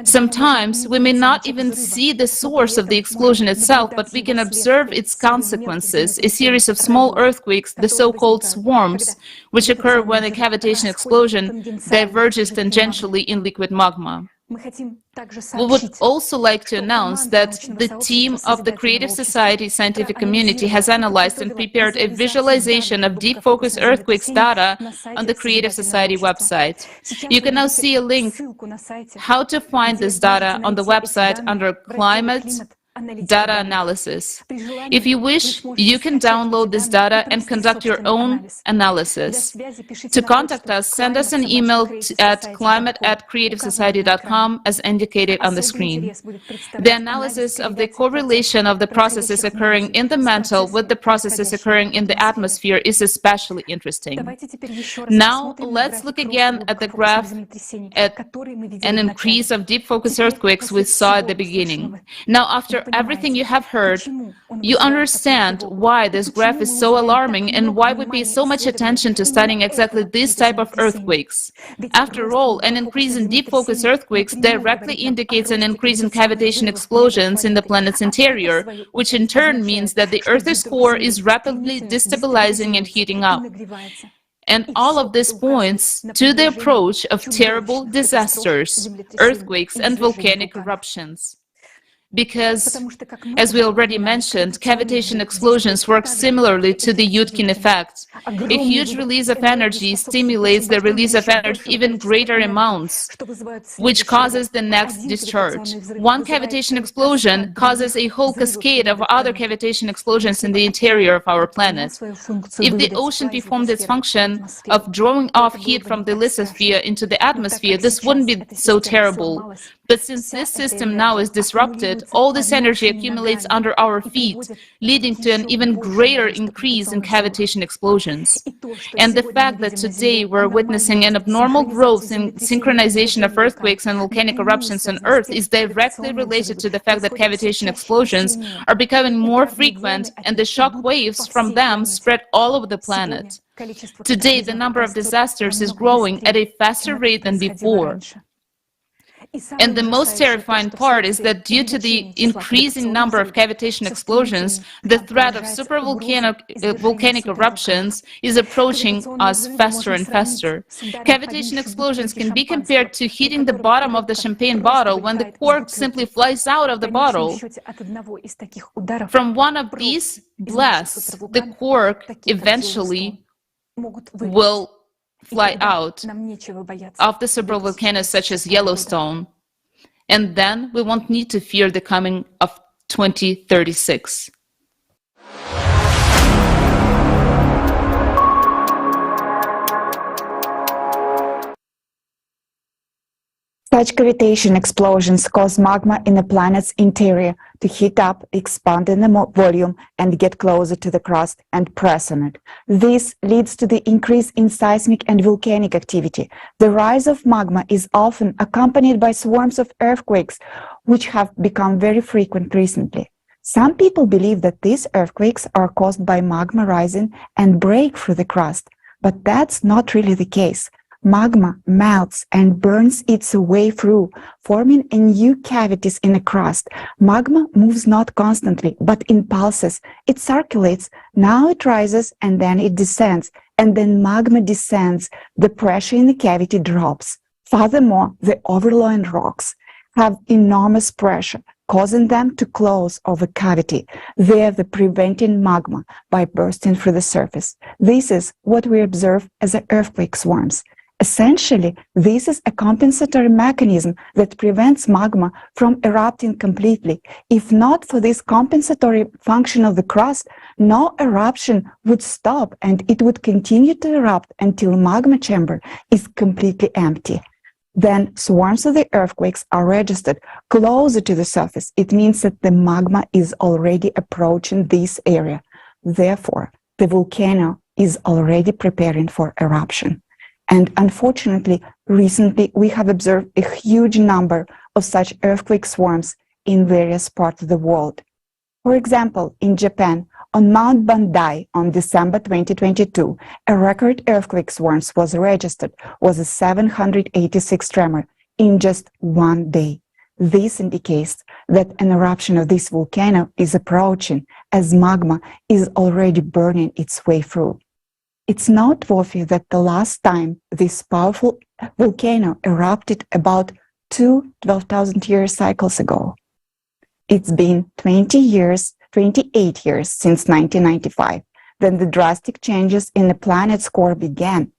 Speaker 4: Sometimes we may not even see the source of the explosion itself, but we can observe its consequences, a series of small earthquakes, the so-called swarms, which occur when a cavitation explosion diverges tangentially in liquid magma. We would also like to announce that the team of the Creative Society scientific community has analyzed and prepared a visualization of deep focus earthquakes data on the Creative Society website. You can now see a link how to find this data on the website under Climate Data Analysis. If you wish, you can download this data and conduct your own analysis. To contact us, send us an email at climate@creativesociety.com as indicated on the screen. The analysis of the correlation of the processes occurring in the mantle with the processes occurring in the atmosphere is especially interesting. Now, let's look again at the graph at an increase of deep focus earthquakes we saw at the beginning. Now, after everything you have heard, you understand why this graph is so alarming and why we pay so much attention to studying exactly this type of earthquakes. After all, an increase in deep focus earthquakes directly indicates an increase in cavitation explosions in the planet's interior, which in turn means that the Earth's core is rapidly destabilizing and heating up. And all of this points to the approach of terrible disasters, earthquakes, and volcanic eruptions. Because, as we already mentioned, cavitation explosions work similarly to the Yudkin effect. A huge release of energy stimulates the release of energy even greater amounts, which causes the next discharge. One cavitation explosion causes a whole cascade of other cavitation explosions in the interior of our planet. If the ocean performed its function of drawing off heat from the lithosphere into the atmosphere, this wouldn't be so terrible. But since this system now is disrupted, all this energy accumulates under our feet, leading to an even greater increase in cavitation explosions. And the fact that today we're witnessing an abnormal growth in synchronization of earthquakes and volcanic eruptions on Earth is directly related to the fact that cavitation explosions are becoming more frequent and the shock waves from them spread all over the planet. Today, the number of disasters is growing at a faster rate than before. And the most terrifying part is that due to the increasing number of cavitation explosions, the threat of volcanic eruptions is approaching us faster and faster. Cavitation explosions can be compared to hitting the bottom of the champagne bottle when the cork simply flies out of the bottle. From one of these blasts, the cork eventually will fly out of the several volcanoes such as Yellowstone, and then we won't need to fear the coming of 2036.
Speaker 1: Such cavitation explosions cause magma in the planet's interior to heat up, expand in the volume, and get closer to the crust and press on it. This leads to the increase in seismic and volcanic activity. The rise of magma is often accompanied by swarms of earthquakes, which have become very frequent recently. Some people believe that these earthquakes are caused by magma rising and break through the crust, but that's not really the case. Magma melts and burns its way through, forming new cavities in the crust. Magma moves not constantly, but in pulses. It circulates, now it rises, and then it descends. And then magma descends, the pressure in the cavity drops. Furthermore, the overlying rocks have enormous pressure, causing them to close over cavity, thereby preventing magma by bursting through the surface. This is what we observe as earthquake swarms. Essentially, this is a compensatory mechanism that prevents magma from erupting completely. If not for this compensatory function of the crust, no eruption would stop and it would continue to erupt until magma chamber is completely empty. Then swarms of the earthquakes are registered closer to the surface. It means that the magma is already approaching this area. Therefore, the volcano is already preparing for eruption. And unfortunately, recently we have observed a huge number of such earthquake swarms in various parts of the world. For example, in Japan, on Mount Bandai on December 2022, a record earthquake swarm was registered, was a 786 tremor in just one day. This indicates that an eruption of this volcano is approaching as magma is already burning its way through. It's noteworthy that the last time this powerful volcano erupted about 2 12,000-year cycles ago. It's been 28 years since 1995, when the drastic changes in the planet's core began,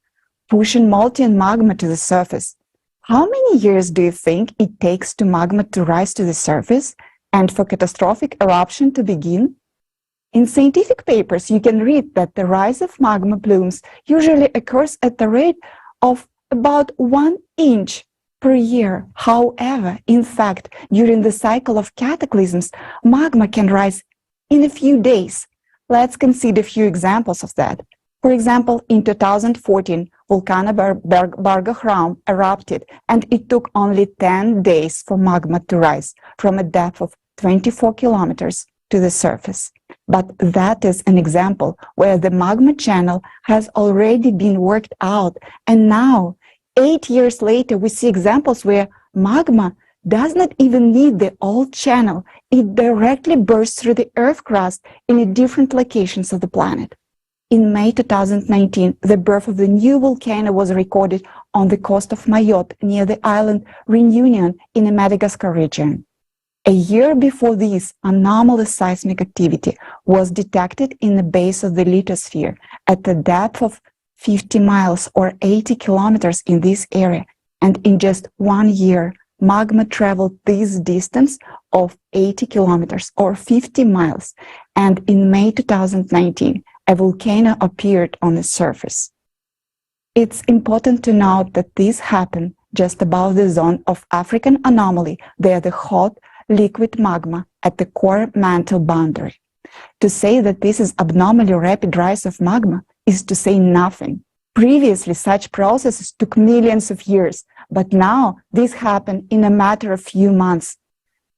Speaker 1: pushing molten magma to the surface. How many years do you think it takes to magma to rise to the surface and for catastrophic eruption to begin? In scientific papers, you can read that the rise of magma plumes usually occurs at the rate of about 1 inch per year. However, in fact, during the cycle of cataclysms, magma can rise in a few days. Let's consider a few examples of that. For example, in 2014, Volcano Bargahram erupted, and it took only 10 days for magma to rise from a depth of
Speaker 19: 24 kilometers to the surface. But that is an example where the magma channel has already been worked out. And now, 8 years later, we see examples where magma does not even need the old channel. It directly bursts through the Earth crust in different locations of the planet. In May 2019, the birth of the new volcano was recorded on the coast of Mayotte near the island Reunion in the Madagascar region. A year before this, anomalous seismic activity was detected in the base of the lithosphere at the depth of 50 miles or 80 kilometers in this area. And in just 1 year, magma traveled this distance of 80 kilometers or 50 miles. And in May 2019, a volcano appeared on the surface. It's important to note that this happened just above the zone of African anomaly, where the hot, liquid magma at the core mantle boundary. To say that this is abnormally rapid rise of magma is to say nothing. Previously, such processes took millions of years, but now this happened in a matter of few months.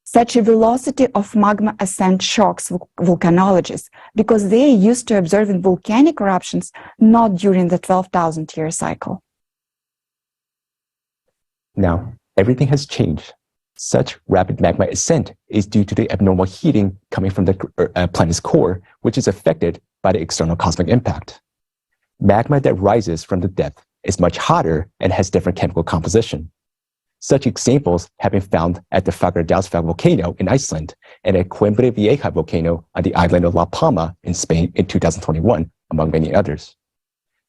Speaker 19: Such a velocity of magma ascent shocks volcanologists because they are used to observing volcanic eruptions not during the 12,000-year cycle.
Speaker 6: Now, everything has changed. Such rapid magma ascent is due to the abnormal heating coming from the planet's core, which is affected by the external cosmic impact. Magma that rises from the depth is much hotter and has different chemical composition. Such examples have been found at the Fagradalsfjall volcano in Iceland and at Coimbra Vieja volcano on the island of La Palma in Spain in 2021, among many others.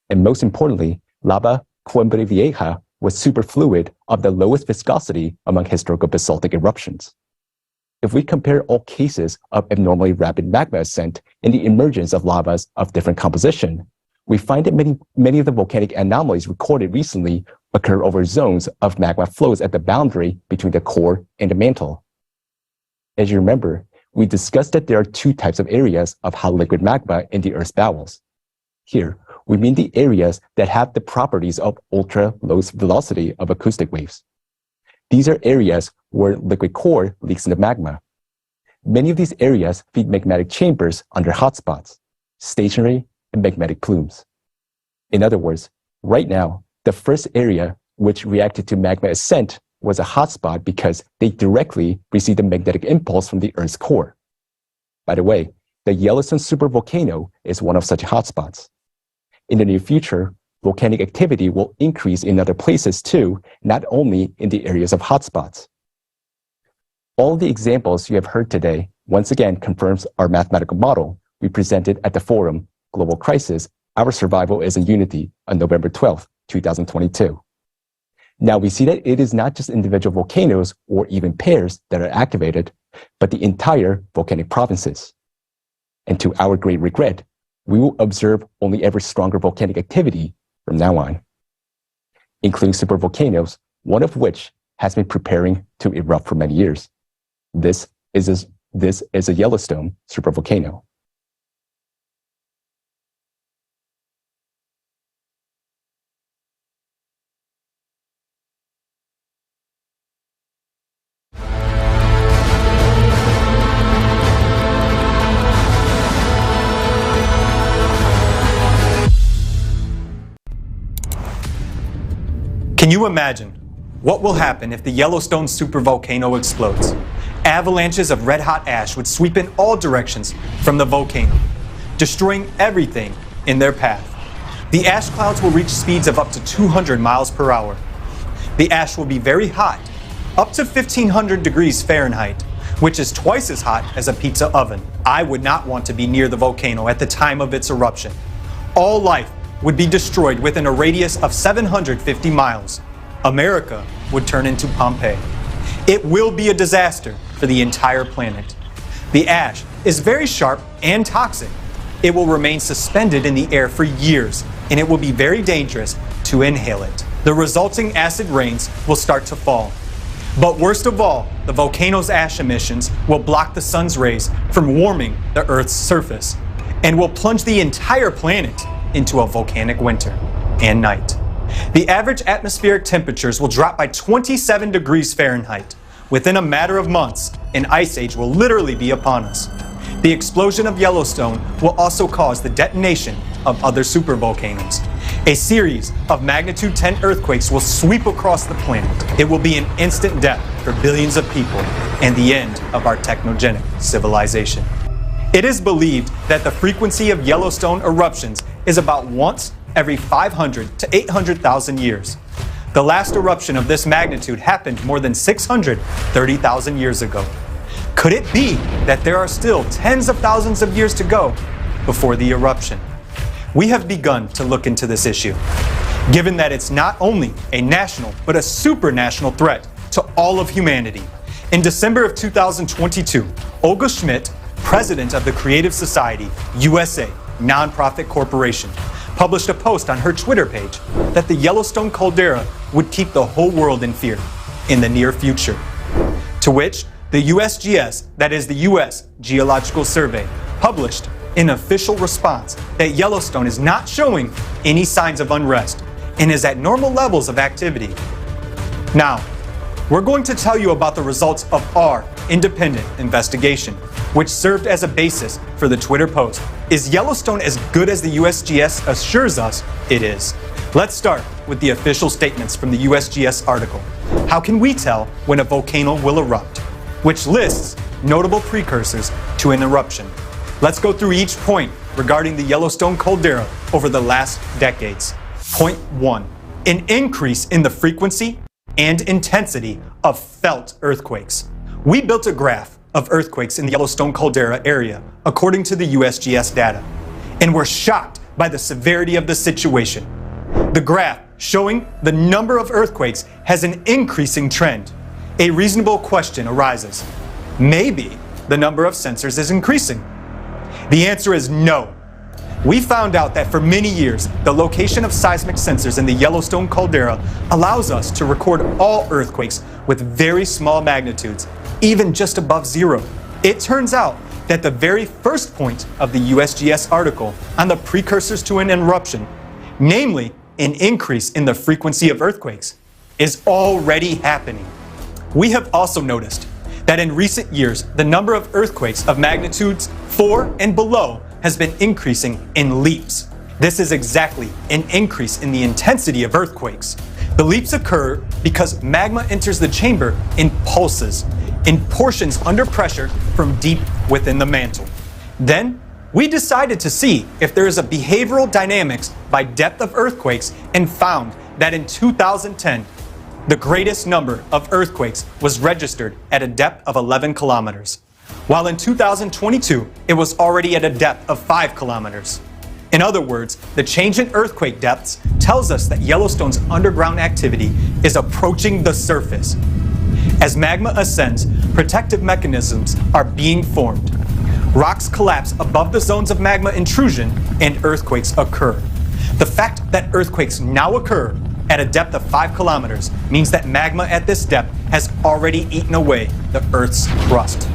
Speaker 6: And most importantly, lava Coimbra Vieja was superfluid of the lowest viscosity among historical basaltic eruptions. If we compare all cases of abnormally rapid magma ascent and the emergence of lavas of different composition, we find that many of the volcanic anomalies recorded recently occur over zones of magma flows at the boundary between the core and the mantle. As you remember, we discussed that there are two types of areas of hot liquid magma in the Earth's bowels. Here, we mean the areas that have the properties of ultra-low velocity of acoustic waves. These are areas where liquid core leaks into magma. Many of these areas feed magmatic chambers under hotspots, stationary and magmatic plumes. In other words, right now, the first area which reacted to magma ascent was a hotspot because they directly received a magnetic impulse from the Earth's core. By the way, the Yellowstone supervolcano is one of such hotspots. In the near future, volcanic activity will increase in other places too, not only in the areas of hotspots. All the examples you have heard today once again confirms our mathematical model we presented at the forum, Global Crisis, Our Survival is in Unity, on November 12th, 2022. Now we see that it is not just individual volcanoes or even pairs that are activated, but the entire volcanic provinces. And to our great regret, we will observe only ever stronger volcanic activity from now on, including supervolcanoes, one of which has been preparing to erupt for many years. This is a Yellowstone supervolcano.
Speaker 2: Can you imagine what will happen if the Yellowstone supervolcano explodes? Avalanches of red-hot ash would sweep in all directions from the volcano, destroying everything in their path. The ash clouds will reach speeds of up to 200 miles per hour. The ash will be very hot, up to 1,500 degrees Fahrenheit, which is twice as hot as a pizza oven. I would not want to be near the volcano at the time of its eruption. All life would be destroyed within a radius of 750 miles. America would turn into Pompeii. It will be a disaster for the entire planet. The ash is very sharp and toxic. It will remain suspended in the air for years, and it will be very dangerous to inhale it. The resulting acid rains will start to fall. But worst of all, the volcano's ash emissions will block the sun's rays from warming the Earth's surface and will plunge the entire planet into a volcanic winter and night. The average atmospheric temperatures will drop by 27 degrees Fahrenheit within a matter of months an ice age will literally be upon us. The explosion of Yellowstone will also cause the detonation of other supervolcanoes. A series of magnitude 10 earthquakes will sweep across the planet. It will be an instant death for billions of people and the end of our technogenic civilization. It is believed that the frequency of Yellowstone eruptions is about once every 500 to 800,000 years. The last eruption of this magnitude happened more than 630,000 years ago. Could it be that there are still tens of thousands of years to go before the eruption? We have begun to look into this issue, given that it's not only a national but a supranational threat to all of humanity. In December of 2022, Olga Schmidt, president of the Creative Society USA nonprofit corporation, published a post on her Twitter page that the Yellowstone caldera would keep the whole world in fear in the near future. To which the USGS, that is the U.S. Geological Survey, published an official response that Yellowstone is not showing any signs of unrest and is at normal levels of activity. Now, we're going to tell you about the results of our independent investigation, which served as a basis for the Twitter post. Is Yellowstone as good as the USGS assures us it is? Let's start with the official statements from the USGS article. How can we tell when a volcano will erupt? Which lists notable precursors to an eruption. Let's go through each point regarding the Yellowstone caldera over the last decades. Point 1. An increase in the frequency and intensity of felt earthquakes. We built a graph of earthquakes in the Yellowstone caldera area according to the USGS data, and we're shocked by the severity of the situation. The graph showing the number of earthquakes has an increasing trend. A reasonable question arises. Maybe the number of sensors is increasing. The answer is no. We found out that for many years, the location of seismic sensors in the Yellowstone caldera allows us to record all earthquakes with very small magnitudes, even just above zero. It turns out that the very first point of the USGS article on the precursors to an eruption, namely an increase in the frequency of earthquakes, is already happening. We have also noticed that in recent years, the number of earthquakes of magnitudes 4 and below has been increasing in leaps. This is exactly an increase in the intensity of earthquakes. The leaps occur because magma enters the chamber in pulses, in portions under pressure from deep within the mantle. Then, we decided to see if there is a behavioral dynamics by depth of earthquakes and found that in 2010, the greatest number of earthquakes was registered at a depth of 11 kilometers, while in 2022, it was already at a depth of 5 kilometers. In other words, the change in earthquake depths tells us that Yellowstone's underground activity is approaching the surface. As magma ascends, protective mechanisms are being formed. Rocks collapse above the zones of magma intrusion and earthquakes occur. The fact that earthquakes now occur at a depth of 5 kilometers means that magma at this depth has already eaten away the Earth's crust.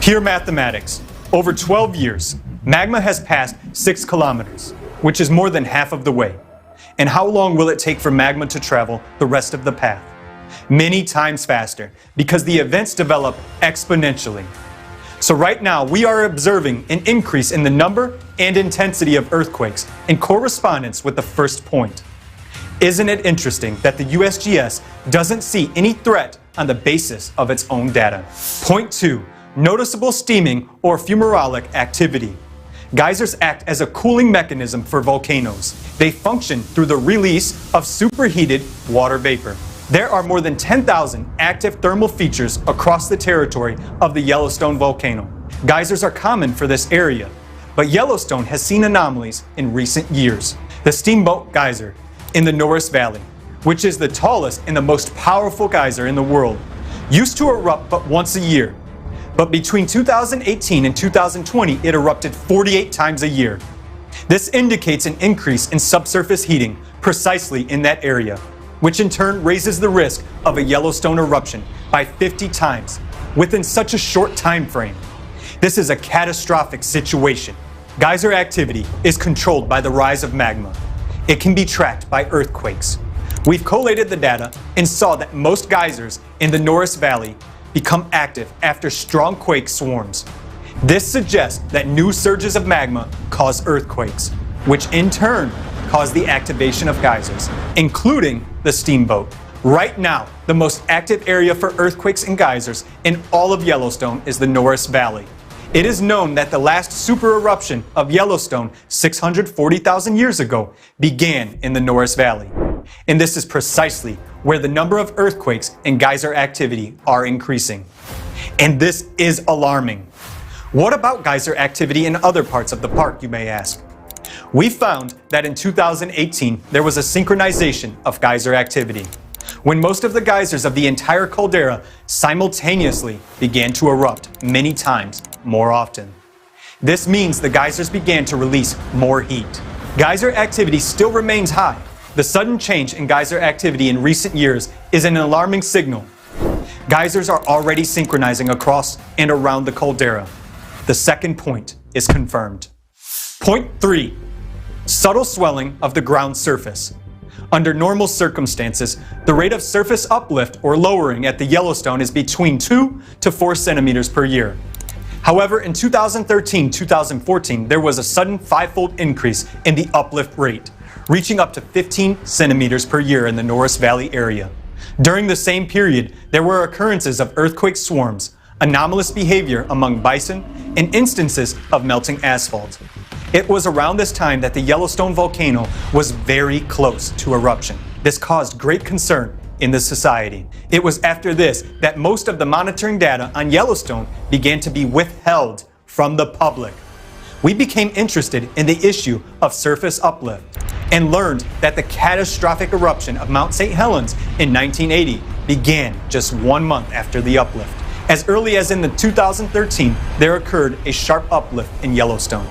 Speaker 2: Pure mathematics. Over 12 years, magma has passed 6 kilometers, which is more than half of the way. And how long will it take for magma to travel the rest of the path? Many times faster, because the events develop exponentially. So right now, we are observing an increase in the number and intensity of earthquakes in correspondence with the first point. Isn't it interesting that the USGS doesn't see any threat on the basis of its own data? Point 2. Noticeable steaming or fumarolic activity. Geysers act as a cooling mechanism for volcanoes. They function through the release of superheated water vapor. There are more than 10,000 active thermal features across the territory of the Yellowstone volcano. Geysers are common for this area, but Yellowstone has seen anomalies in recent years. The Steamboat Geyser in the Norris Valley, which is the tallest and the most powerful geyser in the world, used to erupt but once a year. But between 2018 and 2020, it erupted 48 times a year. This indicates an increase in subsurface heating precisely in that area, which in turn raises the risk of a Yellowstone eruption by 50 times within such a short time frame. This is a catastrophic situation. Geyser activity is controlled by the rise of magma. It can be tracked by earthquakes. We've collated the data and saw that most geysers in the Norris Valley become active after strong quake swarms. This suggests that new surges of magma cause earthquakes, which in turn cause the activation of geysers, including the steamboat. Right now, the most active area for earthquakes and geysers in all of Yellowstone is the Norris Valley. It is known that the last super eruption of Yellowstone 640,000 years ago began in the Norris Valley. And this is precisely where the number of earthquakes and geyser activity are increasing. And this is alarming. What about geyser activity in other parts of the park, you may ask? We found that in 2018, there was a synchronization of geyser activity, when most of the geysers of the entire caldera simultaneously began to erupt many times more often. This means the geysers began to release more heat. Geyser activity still remains high. The sudden change in geyser activity in recent years is an alarming signal. Geysers are already synchronizing across and around the caldera. The second point is confirmed. Point 3. Subtle swelling of the ground surface. Under normal circumstances, the rate of surface uplift or lowering at the Yellowstone is between 2 to 4 centimeters per year. However, in 2013-2014, there was a sudden 5-fold increase in the uplift rate, reaching up to 15 centimeters per year in the Norris Valley area. During the same period, there were occurrences of earthquake swarms, anomalous behavior among bison, and instances of melting asphalt. It was around this time that the Yellowstone volcano was very close to eruption. This caused great concern in the society. It was after this that most of the monitoring data on Yellowstone began to be withheld from the public. We became interested in the issue of surface uplift and learned that the catastrophic eruption of Mount St. Helens in 1980 began just 1 month after the uplift. As early as in 2013, there occurred a sharp uplift in Yellowstone.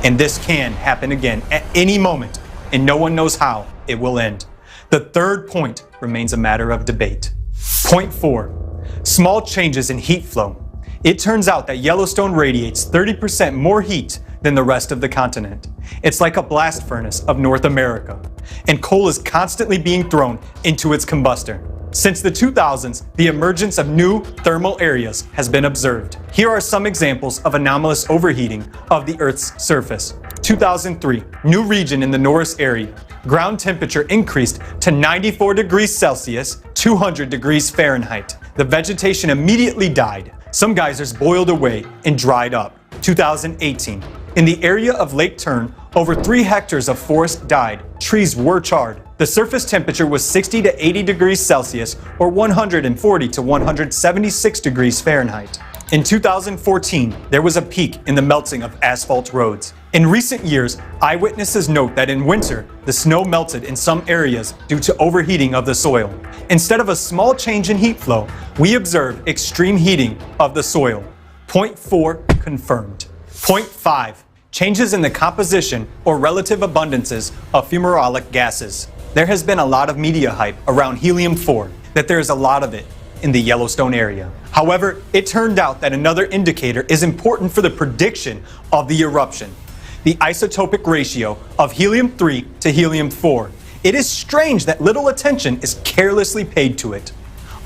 Speaker 2: And this can happen again at any moment, and no one knows how it will end. The third point remains a matter of debate. Point 4. Small changes in heat flow. It turns out that Yellowstone radiates 30% more heat than the rest of the continent. It's like a blast furnace of North America, and coal is constantly being thrown into its combustor. Since the 2000s, the emergence of new thermal areas has been observed. Here are some examples of anomalous overheating of the Earth's surface. 2003, new region in the Norris area. Ground temperature increased to 94 degrees Celsius, 200 degrees Fahrenheit. The vegetation immediately died. Some geysers boiled away and dried up. 2018, in the area of Lake Tern, over 3 hectares of forest died. Trees were charred. The surface temperature was 60 to 80 degrees Celsius or 140 to 176 degrees Fahrenheit. In 2014, there was a peak in the melting of asphalt roads. In recent years, eyewitnesses note that in winter, the snow melted in some areas due to overheating of the soil. Instead of a small change in heat flow, we observe extreme heating of the soil. Point 4 confirmed. Point 5. Changes in the composition or relative abundances of fumarolic gases. There has been a lot of media hype around helium-4, that there is a lot of it in the Yellowstone area. However, it turned out that another indicator is important for the prediction of the eruption: the isotopic ratio of helium-3 to helium-4. It is strange that little attention is carelessly paid to it,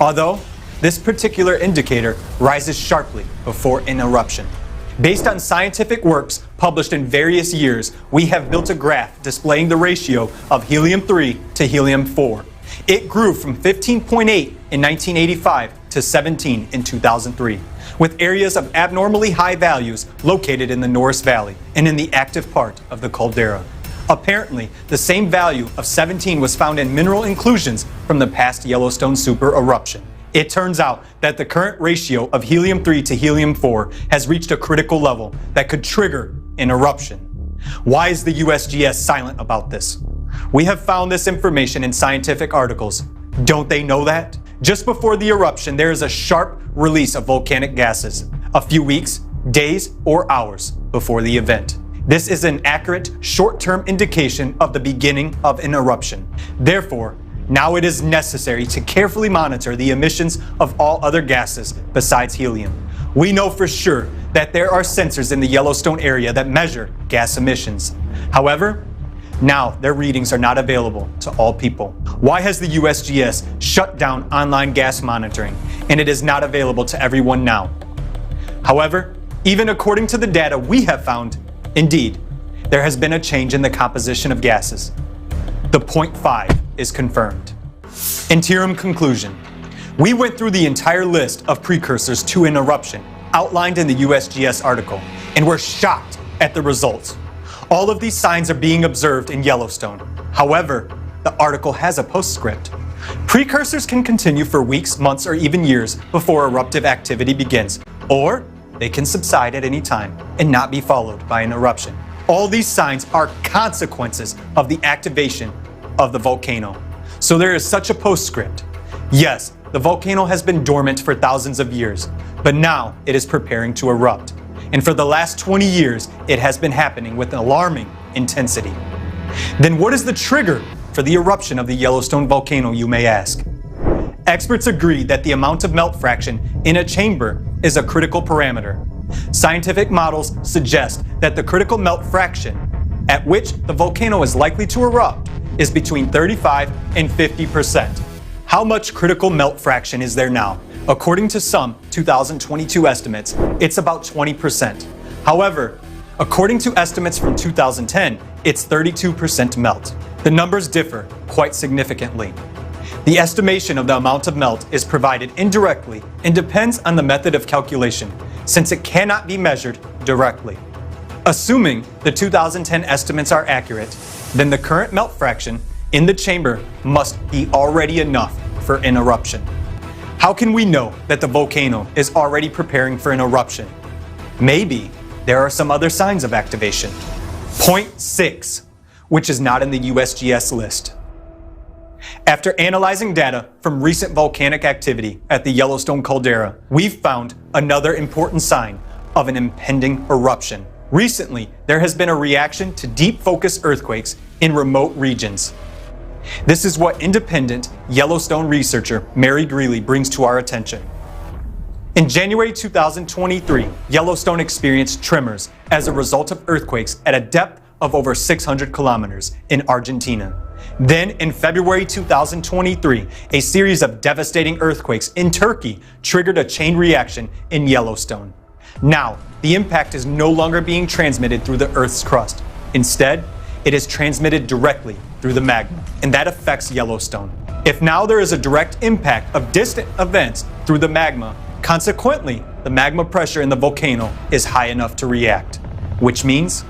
Speaker 2: although this particular indicator rises sharply before an eruption. Based on scientific works published in various years, we have built a graph displaying the ratio of helium-3 to helium-4. It grew from 15.8 in 1985 to 17 in 2003, with areas of abnormally high values located in the Norris Valley and in the active part of the caldera. Apparently, the same value of 17 was found in mineral inclusions from the past Yellowstone super eruption. It turns out that the current ratio of helium-3 to helium-4 has reached a critical level that could trigger an eruption. Why is the USGS silent about this? We have found this information in scientific articles. Don't they know that? Just before the eruption, there is a sharp release of volcanic gases, a few weeks, days, or hours before the event. This is an accurate, short-term indication of the beginning of an eruption. Therefore, now it is necessary to carefully monitor the emissions of all other gases besides helium. We know for sure that there are sensors in the Yellowstone area that measure gas emissions. However, now their readings are not available to all people. Why has the USGS shut down online gas monitoring and it is not available to everyone now. However, even according to the data we have found, indeed, there has been a change in the composition of gases. The 0.5 is confirmed. Interim conclusion. We went through the entire list of precursors to an eruption outlined in the USGS article, and were shocked at the results. All of these signs are being observed in Yellowstone. However, the article has a postscript. Precursors can continue for weeks, months, or even years before eruptive activity begins, or they can subside at any time and not be followed by an eruption. All these signs are consequences of the activation of the volcano. So there is such a postscript. Yes, the volcano has been dormant for thousands of years, but now it is preparing to erupt. And for the last 20 years, it has been happening with alarming intensity. Then what is the trigger for the eruption of the Yellowstone volcano, you may ask? Experts agree that the amount of melt fraction in a chamber is a critical parameter. Scientific models suggest that the critical melt fraction at which the volcano is likely to erupt is between 35 and 50%. How much critical melt fraction is there now? According to some 2022 estimates, it's about 20%. However, according to estimates from 2010, it's 32% melt. The numbers differ quite significantly. The estimation of the amount of melt is provided indirectly and depends on the method of calculation, since it cannot be measured directly. Assuming the 2010 estimates are accurate, then the current melt fraction in the chamber must be already enough for an eruption. How can we know that the volcano is already preparing for an eruption? Maybe there are some other signs of activation. 0.6, which is not in the USGS list. After analyzing data from recent volcanic activity at the Yellowstone caldera, we've found another important sign of an impending eruption. Recently, there has been a reaction to deep focus earthquakes in remote regions. This is what independent Yellowstone researcher Mary Greeley brings to our attention. In January 2023, Yellowstone experienced tremors as a result of earthquakes at a depth of over 600 kilometers in Argentina. Then, in February 2023, a series of devastating earthquakes in Turkey triggered a chain reaction in Yellowstone. Now, the impact is no longer being transmitted through the Earth's crust. Instead, it is transmitted directly through the magma, and that affects Yellowstone. If now there is a direct impact of distant events through the magma, consequently, the magma pressure in the volcano is high enough to react, which means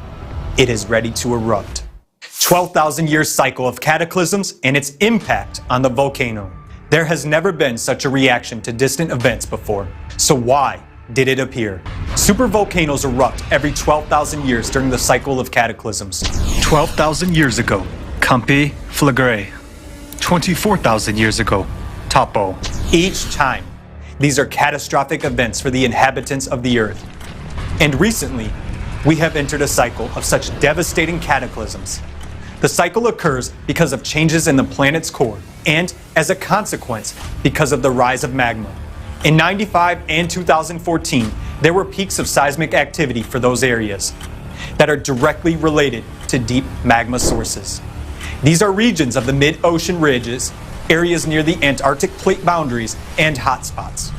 Speaker 2: it is ready to erupt. 12,000-year cycle of cataclysms and its impact on the volcano. There has never been such a reaction to distant events before. So why did it appear? Supervolcanoes erupt every 12,000 years during the cycle of cataclysms. 12,000 years ago, Campi Flagre. 24,000 years ago, Topo. Each time, these are catastrophic events for the inhabitants of the Earth. And recently, we have entered a cycle of such devastating cataclysms. The cycle occurs because of changes in the planet's core, and as a consequence, because of the rise of magma. In 95 and 2014, there were peaks of seismic activity for those areas that are directly related to deep magma sources. These are regions of the mid-ocean ridges, areas near the Antarctic plate boundaries, and hotspots.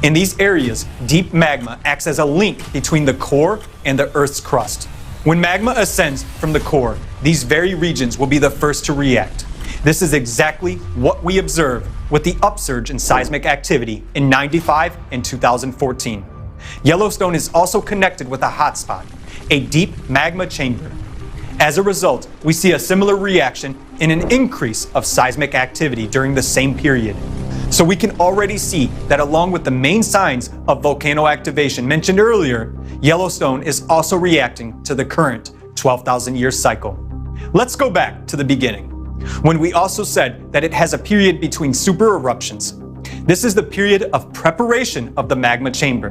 Speaker 2: In these areas, deep magma acts as a link between the core and the Earth's crust. When magma ascends from the core, these very regions will be the first to react. This is exactly what we observed with the upsurge in seismic activity in 95 and 2014. Yellowstone is also connected with a hotspot, a deep magma chamber. As a result, we see a similar reaction in an increase of seismic activity during the same period. So we can already see that along with the main signs of volcano activation mentioned earlier, Yellowstone is also reacting to the current 12,000-year cycle. Let's go back to the beginning, when we also said that it has a period between super eruptions. This is the period of preparation of the magma chamber.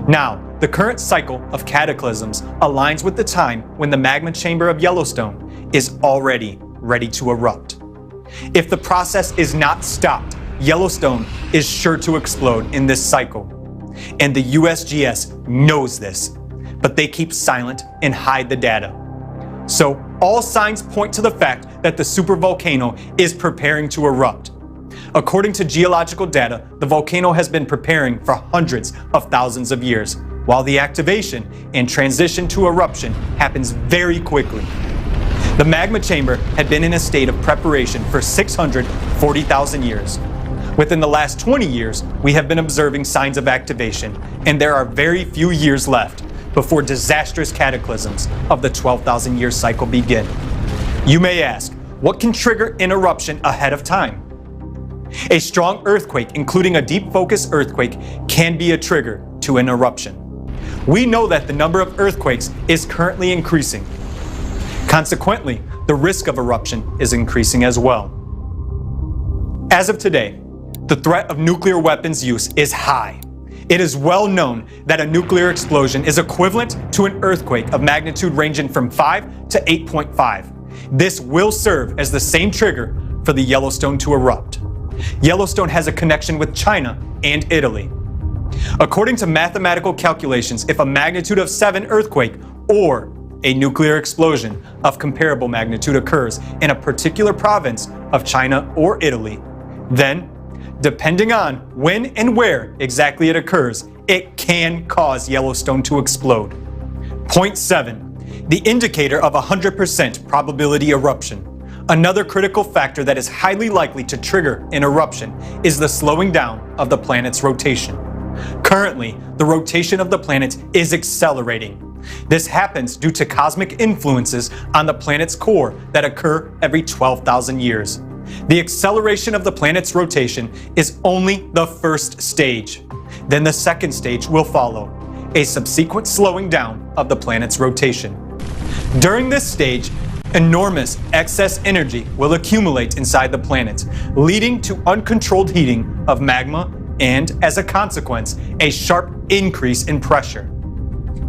Speaker 2: Now, the current cycle of cataclysms aligns with the time when the magma chamber of Yellowstone is already ready to erupt. If the process is not stopped, Yellowstone is sure to explode in this cycle. And the USGS knows this, but they keep silent and hide the data. So all signs point to the fact that the supervolcano is preparing to erupt. According to geological data, the volcano has been preparing for hundreds of thousands of years, while the activation and transition to eruption happens very quickly. The magma chamber had been in a state of preparation for 640,000 years. Within the last 20 years, we have been observing signs of activation, and there are very few years left before disastrous cataclysms of the 12,000-year cycle begin. You may ask, what can trigger an eruption ahead of time? A strong earthquake, including a deep focus earthquake, can be a trigger to an eruption. We know that the number of earthquakes is currently increasing. Consequently, the risk of eruption is increasing as well. As of today, the threat of nuclear weapons use is high. It is well known that a nuclear explosion is equivalent to an earthquake of magnitude ranging from 5 to 8.5. This will serve as the same trigger for the Yellowstone to erupt. Yellowstone has a connection with China and Italy. According to mathematical calculations, if a magnitude of 7 earthquake or a nuclear explosion of comparable magnitude occurs in a particular province of China or Italy, then, depending on when and where exactly it occurs, it can cause Yellowstone to explode. Point 7, the indicator of 100% probability eruption. Another critical factor that is highly likely to trigger an eruption is the slowing down of the planet's rotation. Currently, the rotation of the planet is accelerating. This happens due to cosmic influences on the planet's core that occur every 12,000 years. The acceleration of the planet's rotation is only the first stage. Then the second stage will follow, a subsequent slowing down of the planet's rotation. During this stage, enormous excess energy will accumulate inside the planet, leading to uncontrolled heating of magma and, as a consequence, a sharp increase in pressure.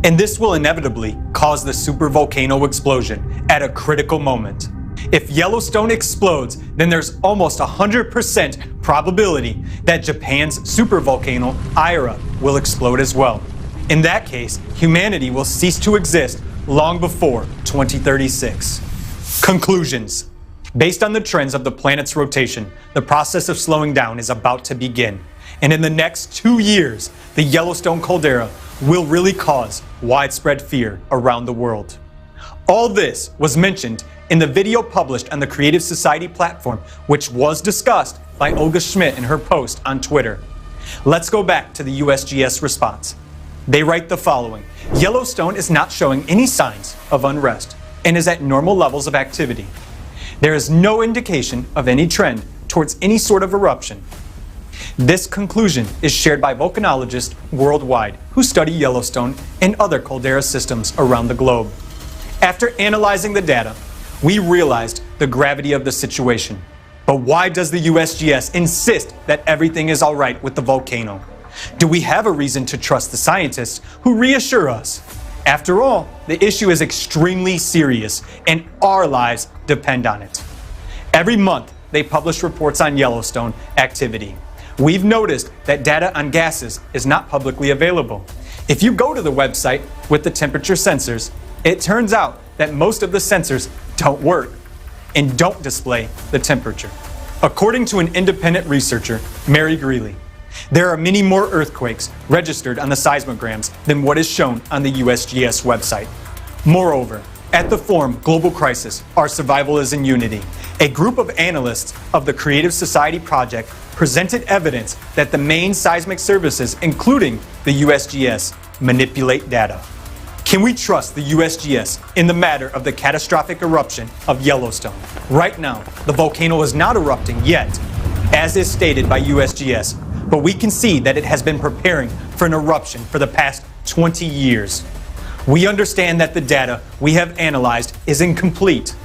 Speaker 2: And this will inevitably cause the supervolcano explosion at a critical moment. If Yellowstone explodes, then there's almost 100% probability that Japan's supervolcano Aira will explode as well. In that case, humanity will cease to exist long before 2036. Conclusions. Based on the trends of the planet's rotation, the process of slowing down is about to begin. And in the next 2 years, the Yellowstone caldera will really cause widespread fear around the world. All this was mentioned in the video published on the Creative Society platform, which was discussed by Olga Schmidt in her post on Twitter. Let's go back to the USGS response. They write the following: Yellowstone is not showing any signs of unrest and is at normal levels of activity. There is no indication of any trend towards any sort of eruption. This conclusion is shared by volcanologists worldwide who study Yellowstone and other caldera systems around the globe. After analyzing the data, we realized the gravity of the situation. But why does the USGS insist that everything is all right with the volcano? Do we have a reason to trust the scientists who reassure us? After all, the issue is extremely serious and our lives depend on it. Every month, they publish reports on Yellowstone activity. We've noticed that data on gases is not publicly available. If you go to the website with the temperature sensors, it turns out that most of the sensors don't work and don't display the temperature. According to an independent researcher, Mary Greeley, there are many more earthquakes registered on the seismograms than what is shown on the USGS website. Moreover, at the forum Global Crisis, Our Survival is in Unity, a group of analysts of the Creative Society project presented evidence that the main seismic services, including the USGS, manipulate data. Can we trust the USGS in the matter of the catastrophic eruption of Yellowstone? Right now, the volcano is not erupting yet, as is stated by USGS, but we can see that it has been preparing for an eruption for the past 20 years. We understand that the data we have analyzed is incomplete,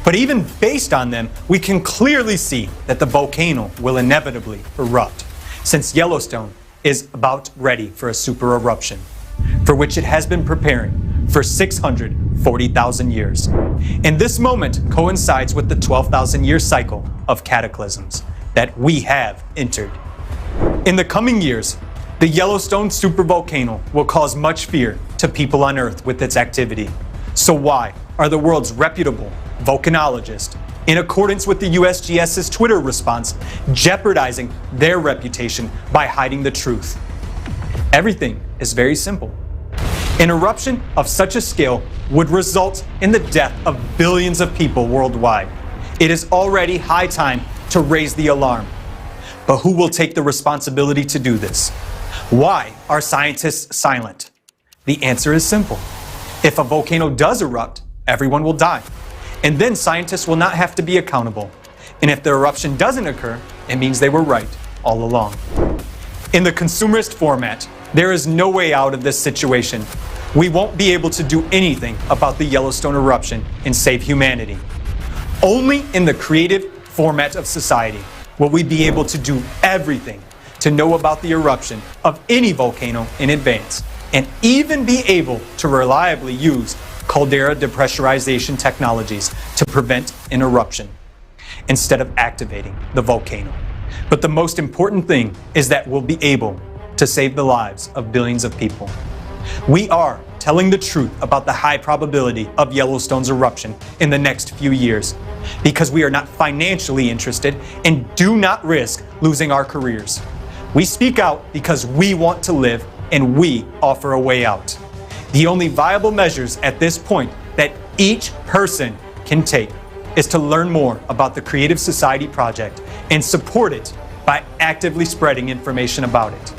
Speaker 2: but even based on them, we can clearly see that the volcano will inevitably erupt, since Yellowstone is about ready for a super eruption, for which it has been preparing for 640,000 years. And this moment coincides with the 12,000-year cycle of cataclysms that we have entered. In the coming years, the Yellowstone supervolcano will cause much fear to people on Earth with its activity. So why are the world's reputable volcanologists in accordance with the USGS's Twitter response, jeopardizing their reputation by hiding the truth. Everything is very simple. An eruption of such a scale would result in the death of billions of people worldwide. It is already high time to raise the alarm. But who will take the responsibility to do this? Why are scientists silent? The answer is simple. If a volcano does erupt, everyone will die. And then scientists will not have to be accountable. And if the eruption doesn't occur, it means they were right all along. In the consumerist format, there is no way out of this situation. We won't be able to do anything about the Yellowstone eruption and save humanity. Only in the creative format of society will we be able to do everything to know about the eruption of any volcano in advance, and even be able to reliably use caldera depressurization technologies to prevent an eruption instead of activating the volcano. But the most important thing is that we'll be able to save the lives of billions of people. We are telling the truth about the high probability of Yellowstone's eruption in the next few years because we are not financially interested and do not risk losing our careers. We speak out because we want to live and we offer a way out. The only viable measures at this point that each person can take is to learn more about the Creative Society Project and support it by actively spreading information about it.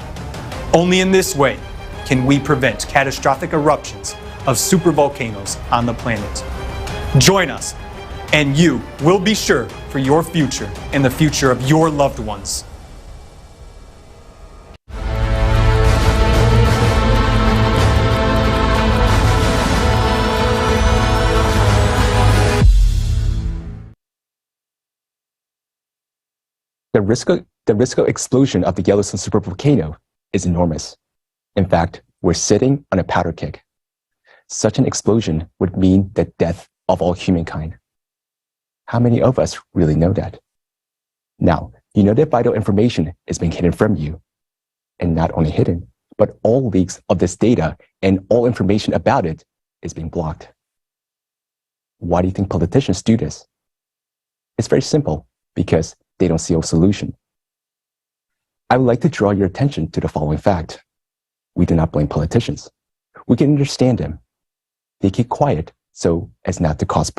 Speaker 2: Only in this way can we prevent catastrophic eruptions of supervolcanoes on the planet. Join us, and you will be sure for your future and the future of your loved ones.
Speaker 6: The risk of explosion of the Yellowstone supervolcano is enormous. In fact, we're sitting on a powder keg. Such an explosion would mean the death of all humankind. How many of us really know that? Now, you know that vital information is being hidden from you. And not only hidden, but all leaks of this data and all information about it is being blocked. Why do you think politicians do this? It's very simple, because they don't see a solution. I would like to draw your attention to the following fact. We do not blame politicians. We can understand them. They keep quiet so as not to cause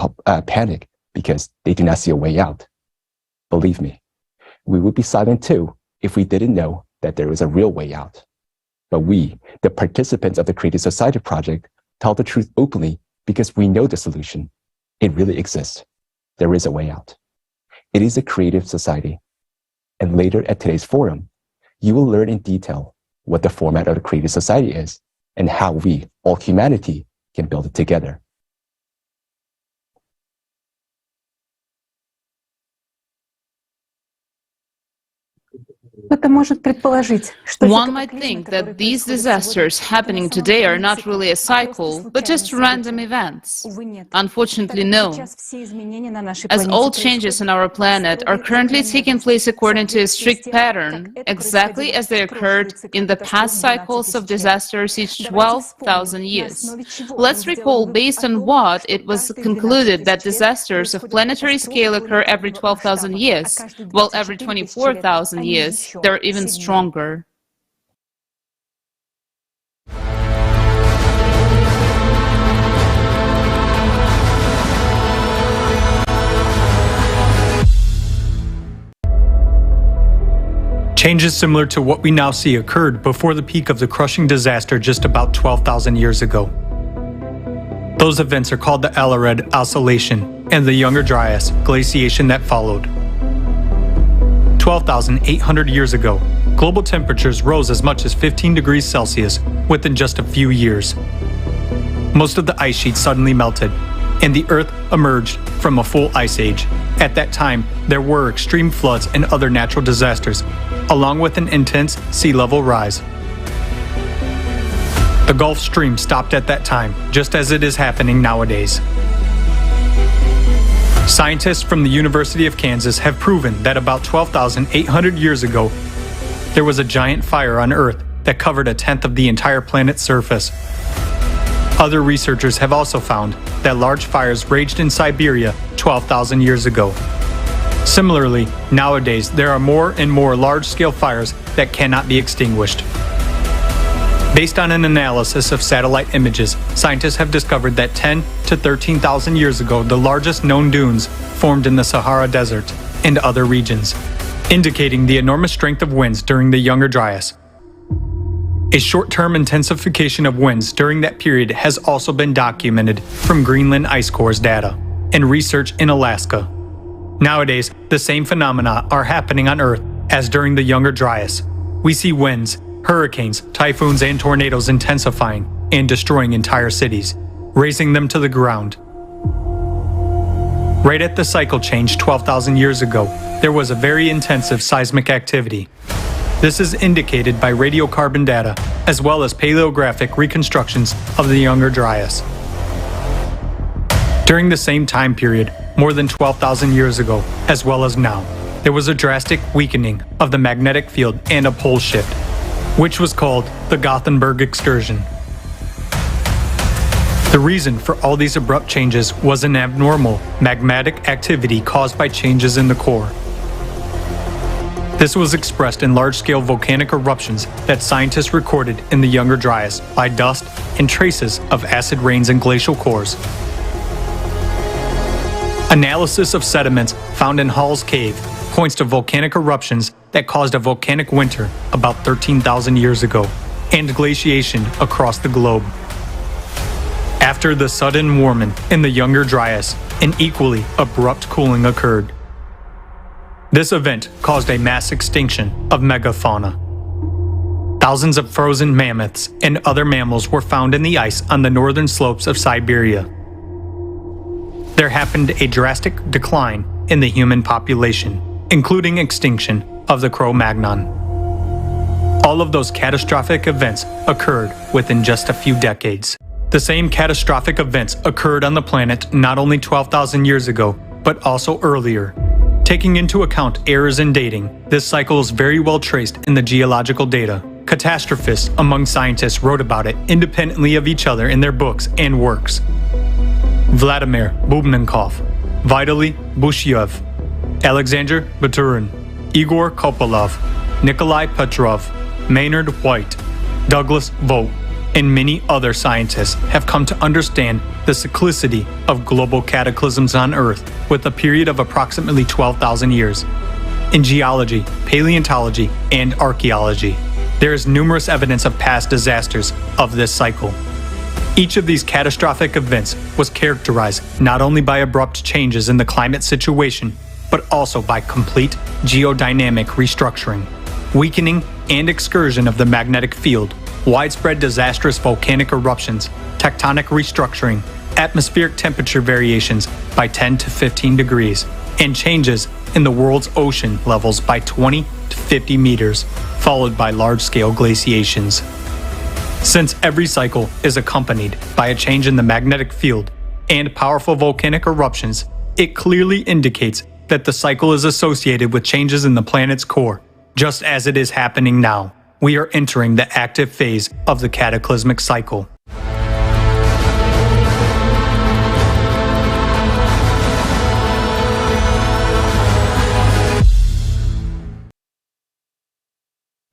Speaker 6: panic because they do not see a way out. Believe me, we would be silent too if we didn't know that there is a real way out. But we, the participants of the Creative Society Project, tell the truth openly because we know the solution. It really exists. There is a way out. It is a creative society. And later at today's forum, you will learn in detail what the format of the creative society is and how we, all humanity, can build it together.
Speaker 4: One might think that these disasters happening today are not really a cycle, but just random events. Unfortunately, no. As all changes on our planet are currently taking place according to a strict pattern, exactly as they occurred in the past cycles of disasters each 12,000 years. Let's recall based on what it was concluded that disasters of planetary scale occur every 12,000 years, while every 24,000 years they're even stronger.
Speaker 2: Changes similar to what we now see occurred before the peak of the crushing disaster just about 12,000 years ago. Those events are called the Alared Oscillation and the Younger Dryas glaciation that followed. 12,800 years ago, global temperatures rose as much as 15 degrees Celsius within just a few years. Most of the ice sheet suddenly melted, and the Earth emerged from a full ice age. At that time, there were extreme floods and other natural disasters, along with an intense sea level rise. The Gulf Stream stopped at that time, just as it is happening nowadays. Scientists from the University of Kansas have proven that about 12,800 years ago, there was a giant fire on Earth that covered 1/10 of the entire planet's surface. Other researchers have also found that large fires raged in Siberia 12,000 years ago. Similarly, nowadays there are more and more large-scale fires that cannot be extinguished. Based on an analysis of satellite images, scientists have discovered that 10 to 13,000 years ago, the largest known dunes formed in the Sahara Desert and other regions, indicating the enormous strength of winds during the Younger Dryas. A short-term intensification of winds during that period has also been documented from Greenland ice cores data and research in Alaska. Nowadays, the same phenomena are happening on Earth as during the Younger Dryas. We see winds, hurricanes, typhoons, and tornadoes intensifying and destroying entire cities, razing them to the ground. Right at the cycle change 12,000 years ago, there was a very intensive seismic activity. This is indicated by radiocarbon data, as well as paleographic reconstructions of the Younger Dryas. During the same time period, more than 12,000 years ago, as well as now, there was a drastic weakening of the magnetic field and a pole shift, which was called the Gothenburg excursion. The reason for all these abrupt changes was an abnormal magmatic activity caused by changes in the core. This was expressed in large-scale volcanic eruptions that scientists recorded in the Younger Dryas by dust and traces of acid rains and glacial cores. Analysis of sediments found in Hall's Cave points to volcanic eruptions that caused a volcanic winter about 13,000 years ago and glaciation across the globe. After the sudden warming in the Younger Dryas, an equally abrupt cooling occurred. This event caused a mass extinction of megafauna. Thousands of frozen mammoths and other mammals were found in the ice on the northern slopes of Siberia. There happened a drastic decline in the human population, including extinction of the Cro-Magnon. All of those catastrophic events occurred within just a few decades. The same catastrophic events occurred on the planet not only 12,000 years ago, but also earlier. Taking into account errors in dating, this cycle is very well traced in the geological data. Catastrophists among scientists wrote about it independently of each other in their books and works. Vladimir Bubnenkov, Vitaly Bushyev, Alexander Baturin, Igor Kopolov, Nikolai Petrov, Maynard White, Douglas Vogt, and many other scientists have come to understand the cyclicity of global cataclysms on Earth with a period of approximately 12,000 years. In geology, paleontology, and archaeology, there is numerous evidence of past disasters of this cycle. Each of these catastrophic events was characterized not only by abrupt changes in the climate situation, but also by complete geodynamic restructuring, weakening and excursion of the magnetic field, widespread disastrous volcanic eruptions, tectonic restructuring, atmospheric temperature variations by 10 to 15 degrees, and changes in the world's ocean levels by 20 to 50 meters, followed by large-scale glaciations. Since every cycle is accompanied by a change in the magnetic field and powerful volcanic eruptions, it clearly indicates that the cycle is associated with changes in the planet's core, just as it is happening now. We are entering the active phase of the cataclysmic cycle.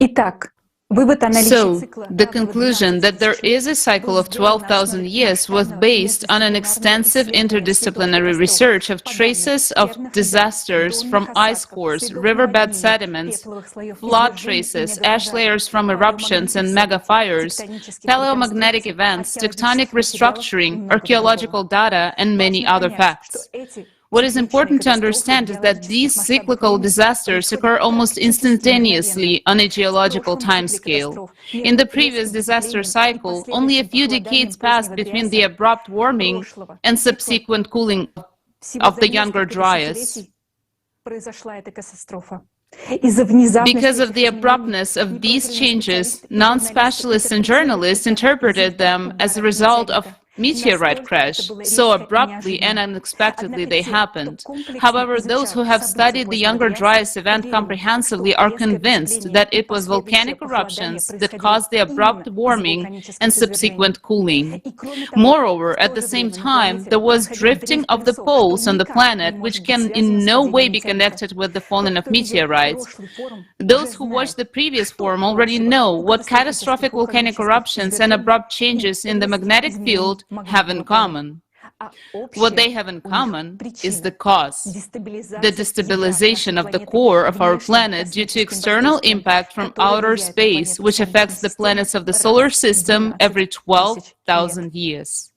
Speaker 11: Итак,
Speaker 4: So, the conclusion that there is a cycle of 12,000 years was based on an extensive interdisciplinary research of traces of disasters from ice cores, riverbed sediments, flood traces, ash layers from eruptions and megafires, paleomagnetic events, tectonic restructuring, archaeological data, and many other facts. What is important to understand is that these cyclical disasters occur almost instantaneously on a geological timescale. In the previous disaster cycle, only a few decades passed between the abrupt warming and subsequent cooling of the Younger Dryas. Because of the abruptness of these changes, non-specialists and journalists interpreted them as a result of meteorite crash. So abruptly and unexpectedly they happened. However, those who have studied the Younger Dryas event comprehensively are convinced that it was volcanic eruptions that caused the abrupt warming and subsequent cooling. Moreover, at the same time, there was drifting of the poles on the planet, which can in no way be connected with the falling of meteorites. Those who watched the previous forum already know what catastrophic volcanic eruptions and abrupt changes in the magnetic field have in common. What they have in common is the cause, the destabilization of the core of our planet due to external impact from outer space, which affects the planets of the solar system every 12,000 years.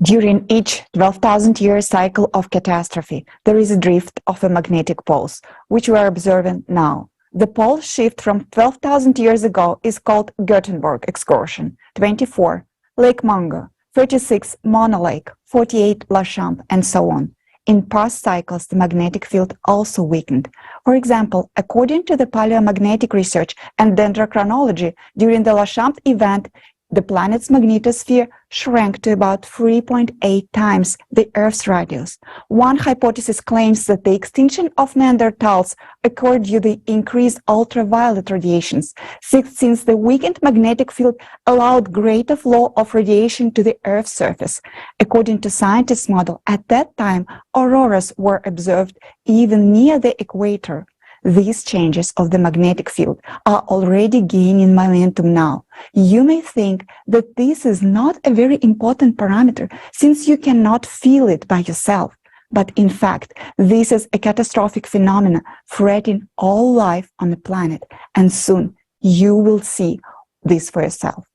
Speaker 19: During each 12,000-year cycle of catastrophe, there is a drift of the magnetic poles, which we are observing now. The pole shift from 12,000 years ago is called Gutenberg excursion, 24, Lake Mungo, 36, Mono Lake, 48, La Chambre, and so on. In past cycles, the magnetic field also weakened. For example, according to the paleomagnetic research and dendrochronology, during the La Chambre event, the planet's magnetosphere shrank to about 3.8 times the Earth's radius. One hypothesis claims that the extinction of Neanderthals occurred due to the increased ultraviolet radiations, since the weakened magnetic field allowed greater flow of radiation to the Earth's surface. According to scientists' model, at that time, auroras were observed even near the equator. These changes of the magnetic field are already gaining momentum now. You may think that this is not a very important parameter since you cannot feel it by yourself. But in fact, this is a catastrophic phenomenon threatening all life on the planet, and soon you will see this for yourself.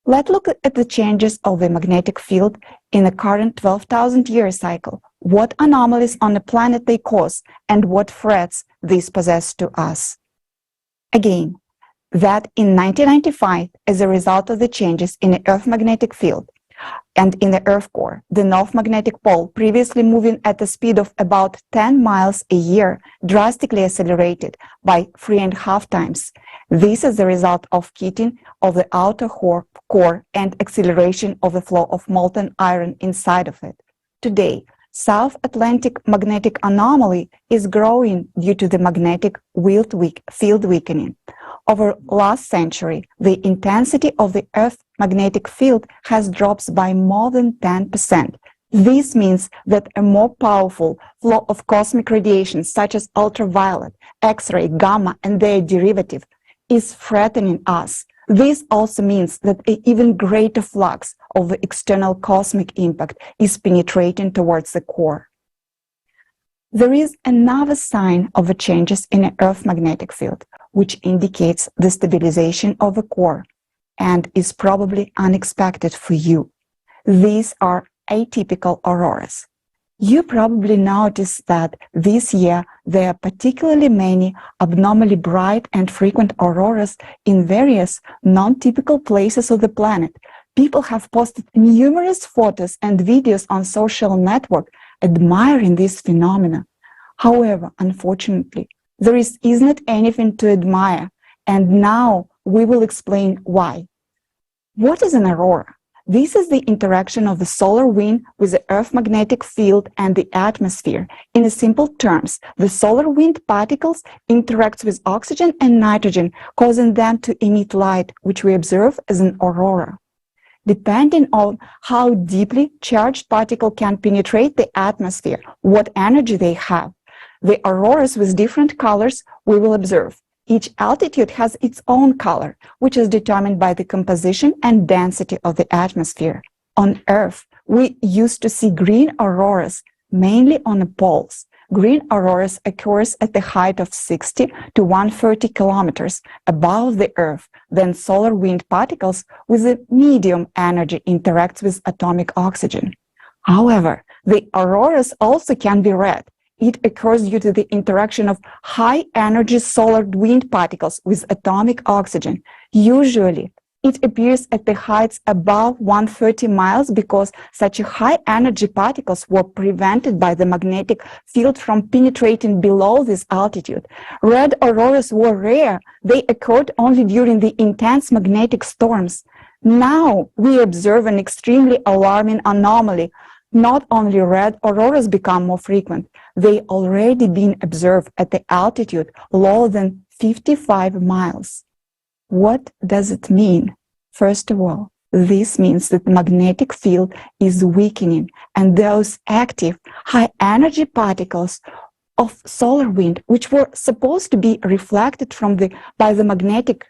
Speaker 19: Let's look at the changes of the magnetic field in the current 12,000-year cycle, what anomalies on the planet they cause, and what threats these possess to us. Again, that in 1995, as a result of the changes in the Earth magnetic field and in the Earth core, the North magnetic pole, previously moving at a speed of about 10 miles a year, drastically accelerated by 3.5 times. This is the result of heating of the outer core and acceleration of the flow of molten iron inside of it. Today, South Atlantic magnetic anomaly is growing due to the magnetic field weakening. Over last century, the intensity of the Earth magnetic field has dropped by more than 10%. This means that a more powerful flow of cosmic radiation, such as ultraviolet, X-ray, gamma, and their derivative, is threatening us. This also means that an even greater flux of the external cosmic impact is penetrating towards the core. There is another sign of the changes in the Earth magnetic field, which indicates the stabilization of the core and is probably unexpected for you. These are atypical auroras. You probably noticed that this year there are particularly many abnormally bright and frequent auroras in various non-typical places of the planet. People have posted numerous photos and videos on social networks admiring this phenomena. However, unfortunately, there isn't anything to admire, and now we will explain why. What is an aurora? This is the interaction of the solar wind with the Earth magnetic field and the atmosphere. In simple terms, the solar wind particles interact with oxygen and nitrogen, causing them to emit light, which we observe as an aurora. Depending on how deeply charged particles can penetrate the atmosphere, what energy they have, the auroras with different colors we will observe. Each altitude has its own color, which is determined by the composition and density of the atmosphere. On Earth, we used to see green auroras, mainly on the poles. Green auroras occurs at the height of 60 to 130 kilometers above the Earth. Then solar wind particles with a medium energy interact with atomic oxygen. However, the auroras also can be red. It occurs due to the interaction of high-energy solar wind particles with atomic oxygen. Usually, It appears at the heights above 130 miles because such high energy particles were prevented by the magnetic field from penetrating below this altitude. Red auroras were rare. They occurred only during the intense magnetic storms. Now we observe an extremely alarming anomaly. Not only red auroras become more frequent, they already been observed at the altitude lower than 55 miles. What does it mean? First of all, this means that the magnetic field is weakening, and those active high-energy particles of solar wind, which were supposed to be reflected by the magnetic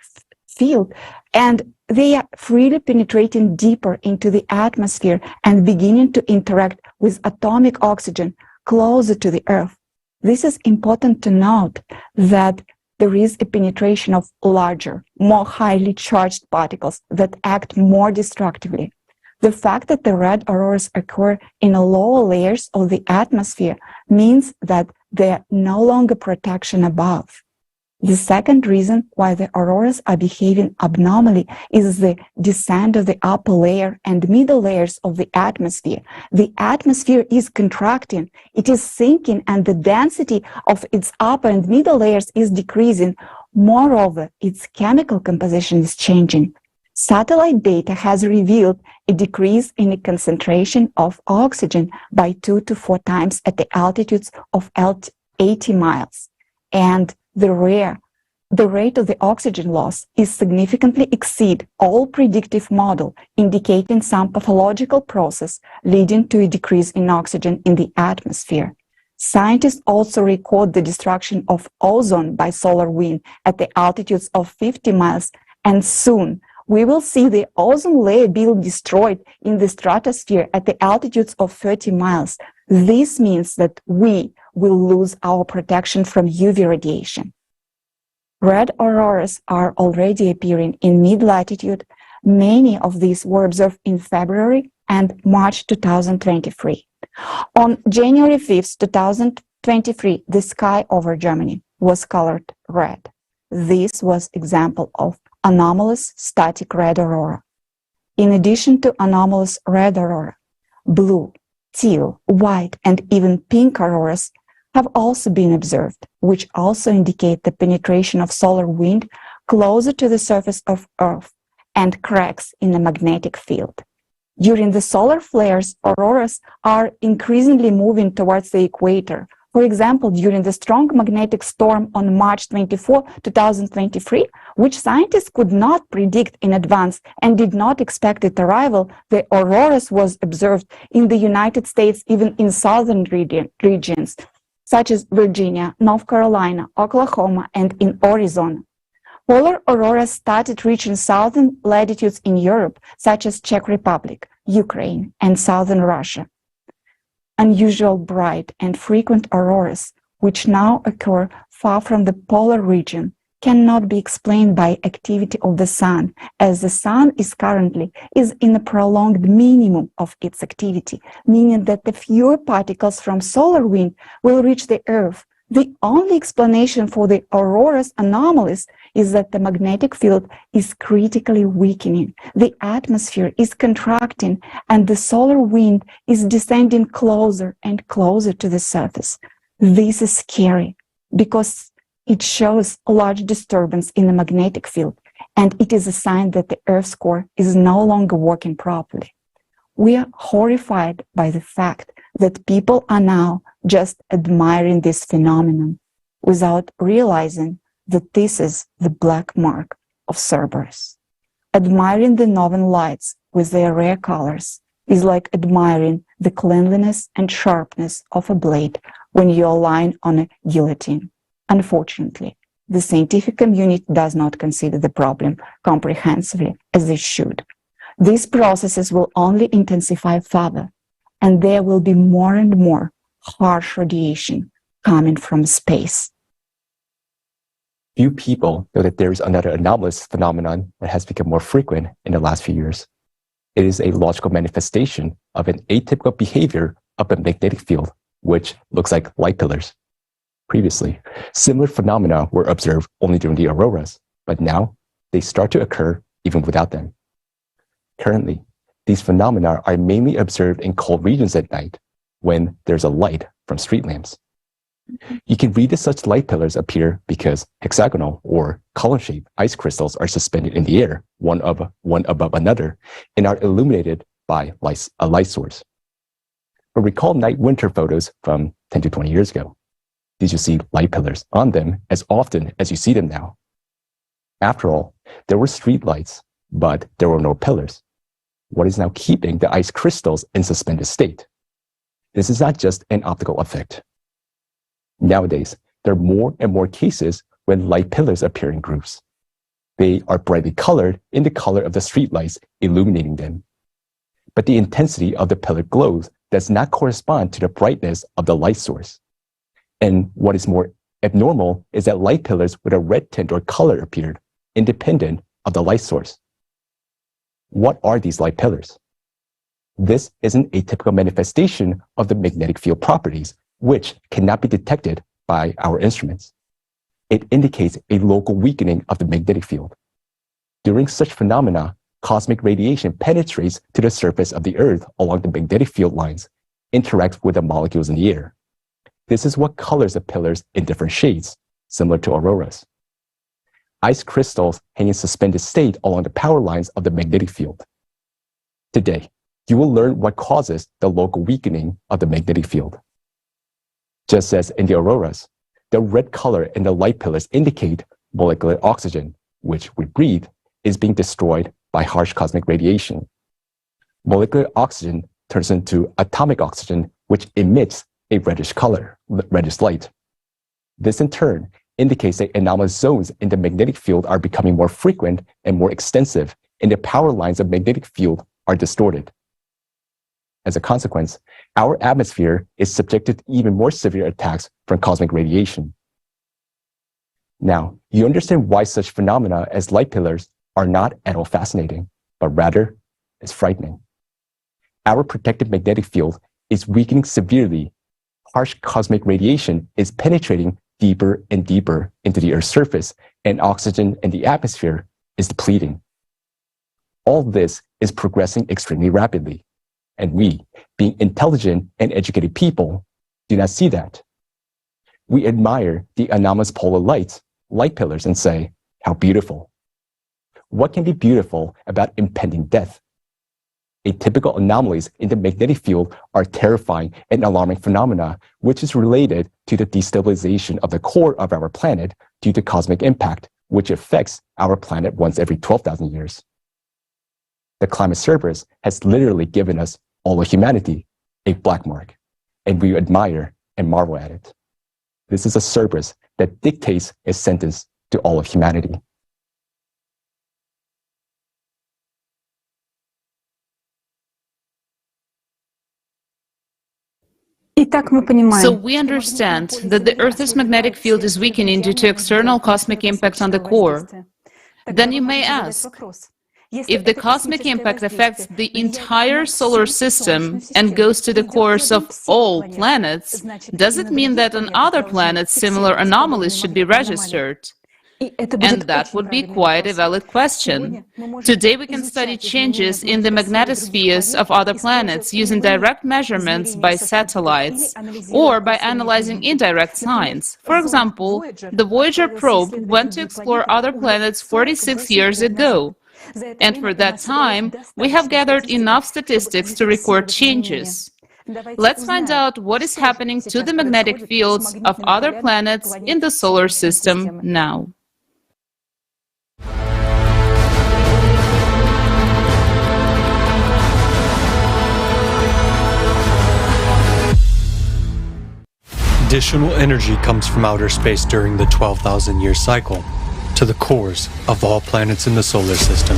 Speaker 19: field, and they are freely penetrating deeper into the atmosphere and beginning to interact with atomic oxygen closer to the Earth. This is important to note that there is a penetration of larger, more highly charged particles that act more destructively. The fact that the red auroras occur in the lower layers of the atmosphere means that there are no longer protection above. The second reason why the auroras are behaving abnormally is the descent of the upper layer and middle layers of the atmosphere. The atmosphere is contracting, it is sinking, and the density of its upper and middle layers is decreasing. Moreover, its chemical composition is changing. Satellite data has revealed a decrease in the concentration of oxygen by 2 to 4 times at the altitudes of 80 miles. And the rate of the oxygen loss is significantly exceed all predictive model, indicating some pathological process leading to a decrease in oxygen in the atmosphere. Scientists also record the destruction of ozone by solar wind at the altitudes of 50 miles, and soon we will see the ozone layer being destroyed in the stratosphere at the altitudes of 30 miles. This means that we will lose our protection from UV radiation. Red auroras are already appearing in mid-latitude. Many of these were observed in February and March 2023. On January 5th, 2023, the sky over Germany was colored red. This was an example of anomalous static red aurora. In addition to anomalous red aurora, blue, teal, white, and even pink auroras have also been observed, which also indicate the penetration of solar wind closer to the surface of Earth and cracks in the magnetic field. During the solar flares, auroras are increasingly moving towards the equator. For example, during the strong magnetic storm on March 24, 2023, which scientists could not predict in advance and did not expect its arrival, the auroras was observed in the United States, even in southern regions, such as Virginia, North Carolina, Oklahoma, and in Arizona. Polar auroras started reaching southern latitudes in Europe, such as Czech Republic, Ukraine, and southern Russia. Unusual bright and frequent auroras, which now occur far from the polar region, cannot be explained by activity of the sun, as the sun is currently in a prolonged minimum of its activity, meaning that the fewer particles from solar wind will reach the Earth. The only explanation for the aurora's anomalies is that the magnetic field is critically weakening, the atmosphere is contracting, and the solar wind is descending closer and closer to the surface. This is scary because it shows a large disturbance in the magnetic field, and it is a sign that the Earth's core is no longer working properly. We are horrified by the fact that people are now just admiring this phenomenon without realizing that this is the black mark of Cerberus. Admiring the northern lights with their rare colors is like admiring the cleanliness and sharpness of a blade when you are lying on a guillotine. Unfortunately, the scientific community does not consider the problem comprehensively as they should. These processes will only intensify further, and there will be more and more harsh radiation coming from space.
Speaker 6: Few people know that there is another anomalous phenomenon that has become more frequent in the last few years. It is a logical manifestation of an atypical behavior of a magnetic field, which looks like light pillars. Previously, similar phenomena were observed only during the auroras, but now they start to occur even without them. Currently, these phenomena are mainly observed in cold regions at night when there's a light from street lamps. You can read that such light pillars appear because hexagonal or column-shaped ice crystals are suspended in the air, one above another, and are illuminated by a light source. But recall night-winter photos from 10 to 20 years ago. Did you see light pillars on them as often as you see them now? After all, there were street lights, but there were no pillars. What is now keeping the ice crystals in suspended state? This is not just an optical effect. Nowadays, there are more and more cases when light pillars appear in groups. They are brightly colored in the color of the streetlights illuminating them. But the intensity of the pillar glows does not correspond to the brightness of the light source. And what is more abnormal is that light pillars with a red tint or color appeared, independent of the light source. What are these light pillars? This is an atypical manifestation of the magnetic field properties, which cannot be detected by our instruments. It indicates a local weakening of the magnetic field. During such phenomena, cosmic radiation penetrates to the surface of the Earth along the magnetic field lines, interacts with the molecules in the air. This is what colors the pillars in different shades, similar to auroras. Ice crystals hang in suspended state along the power lines of the magnetic field. Today, you will learn what causes the local weakening of the magnetic field. Just as in the auroras, the red color in the light pillars indicate molecular oxygen, which we breathe, is being destroyed by harsh cosmic radiation. Molecular oxygen turns into atomic oxygen, which emits a reddish color, reddish light. This in turn indicates that anomalous zones in the magnetic field are becoming more frequent and more extensive, and the power lines of magnetic field are distorted. As a consequence, our atmosphere is subjected to even more severe attacks from cosmic radiation. Now, you understand why such phenomena as light pillars are not at all fascinating, but rather is frightening. Our protective magnetic field is weakening severely. Harsh cosmic radiation is penetrating deeper and deeper into the Earth's surface, and oxygen in the atmosphere is depleting. All this is progressing extremely rapidly. And we, being intelligent and educated people, do not see that. We admire the anomalous polar light pillars, and say, how beautiful. What can be beautiful about impending death? Atypical anomalies in the magnetic field are terrifying and alarming phenomena, which is related to the destabilization of the core of our planet due to cosmic impact, which affects our planet once every 12,000 years. The climate Cerberus has literally given us, all of humanity, a black mark, and we admire and marvel at it. This is a Cerberus that dictates a sentence to all of humanity.
Speaker 4: So we understand that the Earth's magnetic field is weakening due to external cosmic impact on the core. Then you may ask, if the cosmic impact affects the entire solar system and goes to the cores of all planets, does it mean that on other planets similar anomalies should be registered? And that would be quite a valid question. Today we can study changes in the magnetospheres of other planets using direct measurements by satellites or by analyzing indirect signs. For example, the Voyager probe went to explore other planets 46 years ago. And for that time, we have gathered enough statistics to record changes. Let's find out what is happening to the magnetic fields of other planets in the solar system now.
Speaker 2: Additional energy comes from outer space during the 12,000-year cycle to the cores of all planets in the solar system.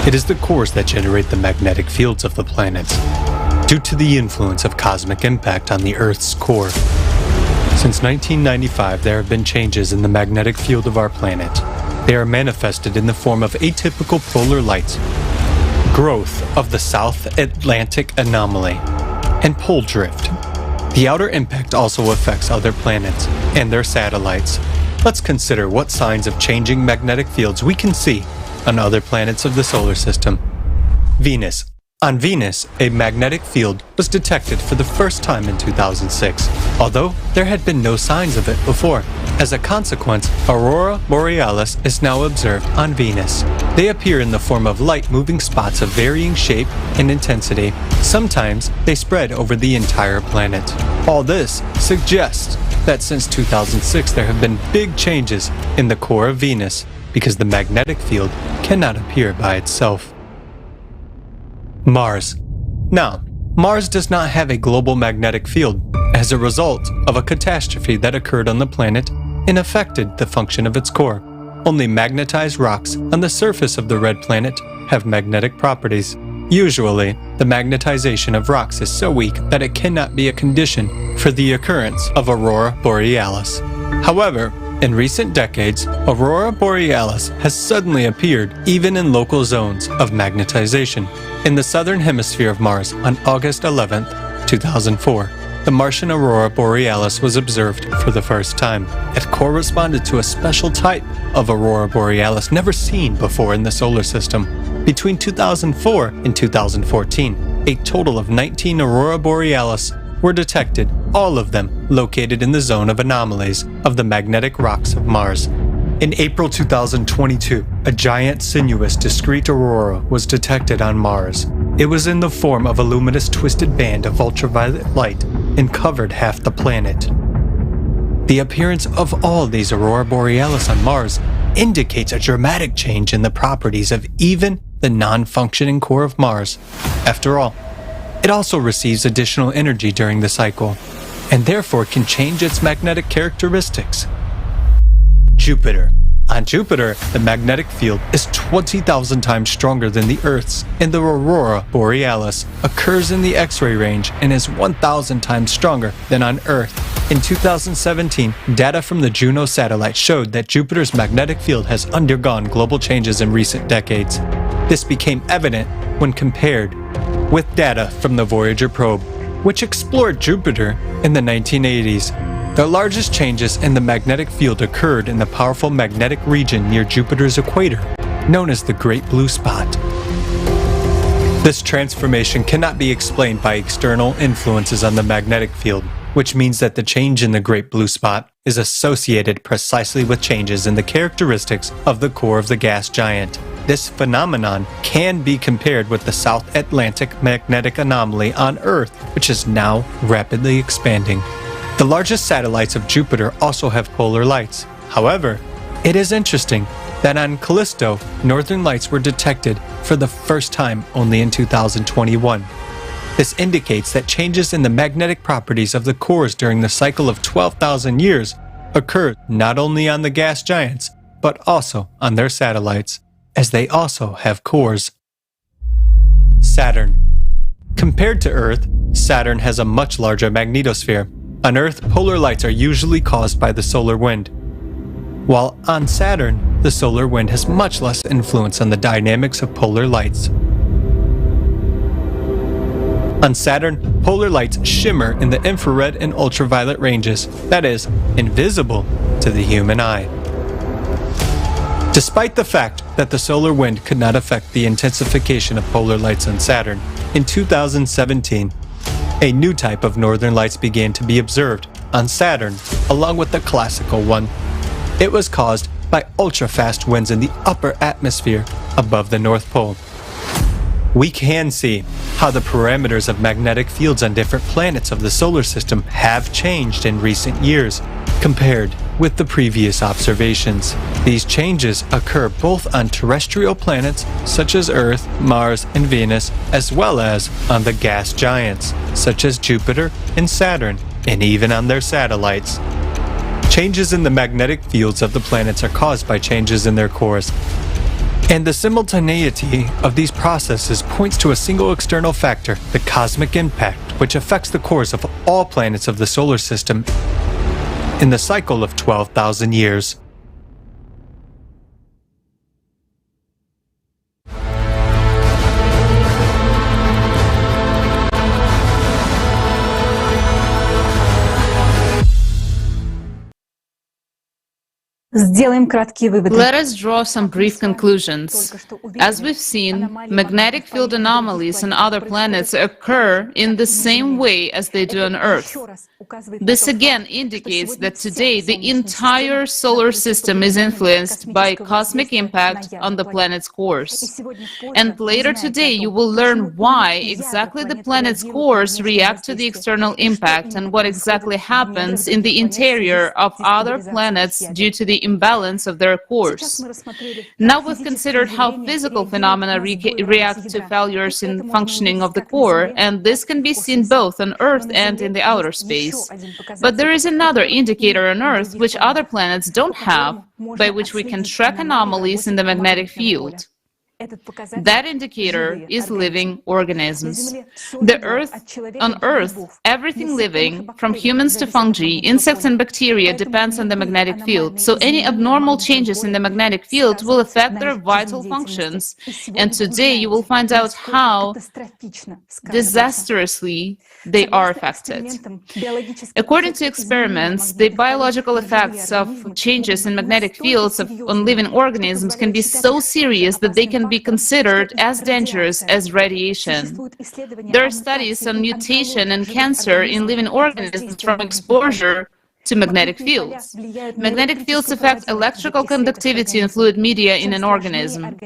Speaker 2: It is the cores that generate the magnetic fields of the planets, due to the influence of cosmic impact on the Earth's core. Since 1995, there have been changes in the magnetic field of our planet. They are manifested in the form of atypical polar light, growth of the South Atlantic anomaly, and pole drift. The outer impact also affects other planets and their satellites. Let's consider what signs of changing magnetic fields we can see on other planets of the solar system. Venus. On Venus, a magnetic field was detected for the first time in 2006, although there had been no signs of it before. As a consequence, aurora borealis is now observed on Venus. They appear in the form of light-moving spots of varying shape and intensity. Sometimes they spread over the entire planet. All this suggests that since 2006 there have been big changes in the core of Venus because the magnetic field cannot appear by itself. Mars. Now, Mars does not have a global magnetic field as a result of a catastrophe that occurred on the planet and affected the function of its core. Only magnetized rocks on the surface of the red planet have magnetic properties. Usually, the magnetization of rocks is so weak that it cannot be a condition for the occurrence of aurora borealis. However, in recent decades, aurora borealis has suddenly appeared even in local zones of magnetization. In the southern hemisphere of Mars on August 11, 2004, the Martian aurora borealis was observed for the first time. It corresponded to a special type of aurora borealis never seen before in the solar system. Between 2004 and 2014, a total of 19 aurora borealis were detected, all of them located in the zone of anomalies of the magnetic rocks of Mars. In April 2022, a giant sinuous discrete aurora was detected on Mars. It was in the form of a luminous twisted band of ultraviolet light and covered half the planet. The appearance of all these aurora borealis on Mars indicates a dramatic change in the properties of even the non-functioning core of Mars. After all, it also receives additional energy during the cycle, and therefore can change its magnetic characteristics. Jupiter. On Jupiter, the magnetic field is 20,000 times stronger than the Earth's, and the aurora borealis occurs in the X-ray range and is 1,000 times stronger than on Earth. In 2017, data from the Juno satellite showed that Jupiter's magnetic field has undergone global changes in recent decades. This became evident when compared with data from the Voyager probe, which explored Jupiter in the 1980s. The largest changes in the magnetic field occurred in the powerful magnetic region near Jupiter's equator, known as the Great Blue Spot. This transformation cannot be explained by external influences on the magnetic field, which means that the change in the Great Blue Spot is associated precisely with changes in the characteristics of the core of the gas giant. This phenomenon can be compared with the South Atlantic magnetic anomaly on Earth, which is now rapidly expanding. The largest satellites of Jupiter also have polar lights. However, it is interesting that on Callisto, northern lights were detected for the first time only in 2021. This indicates that changes in the magnetic properties of the cores during the cycle of 12,000 years occurred not only on the gas giants, but also on their satellites, as they also have cores. Saturn. Compared to Earth, Saturn has a much larger magnetosphere. On Earth, polar lights are usually caused by the solar wind, while on Saturn, the solar wind has much less influence on the dynamics of polar lights. On Saturn, polar lights shimmer in the infrared and ultraviolet ranges, that is, invisible to the human eye. Despite the fact that the solar wind could not affect the intensification of polar lights on Saturn, in 2017, a new type of northern lights began to be observed on Saturn, along with the classical one. It was caused by ultra-fast winds in the upper atmosphere above the North Pole. We can see how the parameters of magnetic fields on different planets of the solar system have changed in recent years compared with the previous observations. These changes occur both on terrestrial planets such as Earth, Mars, and Venus, as well as on the gas giants such as Jupiter and Saturn, and even on their satellites. Changes in the magnetic fields of the planets are caused by changes in their cores. And the simultaneity of these processes points to a single external factor, the cosmic impact, which affects the cores of all planets of the solar system in the cycle of 12,000 years.
Speaker 4: Let us draw some brief conclusions. As we've seen, magnetic field anomalies on other planets occur in the same way as they do on Earth. This again indicates that today the entire solar system is influenced by cosmic impact on the planet's course. And later today you will learn why exactly the planet's cores react to the external impact and what exactly happens in the interior of other planets due to the imbalance of their cores. Now we've considered how physical phenomena react to failures in functioning of the core, and this can be seen both on Earth and in the outer space. But there is another indicator on Earth which other planets don't have, by which we can track anomalies in the magnetic field. That indicator is living organisms. On Earth, everything living, from humans to fungi, insects and bacteria, depends on the magnetic field. So any abnormal changes in the magnetic field will affect their vital functions. And today you will find out how disastrously they are affected. According to experiments, the biological effects of changes in magnetic fields on living organisms can be so serious that they can be considered as dangerous as radiation. There are studies on mutation and cancer in living organisms from exposure to magnetic fields. Magnetic fields affect electrical conductivity and fluid media in an organism.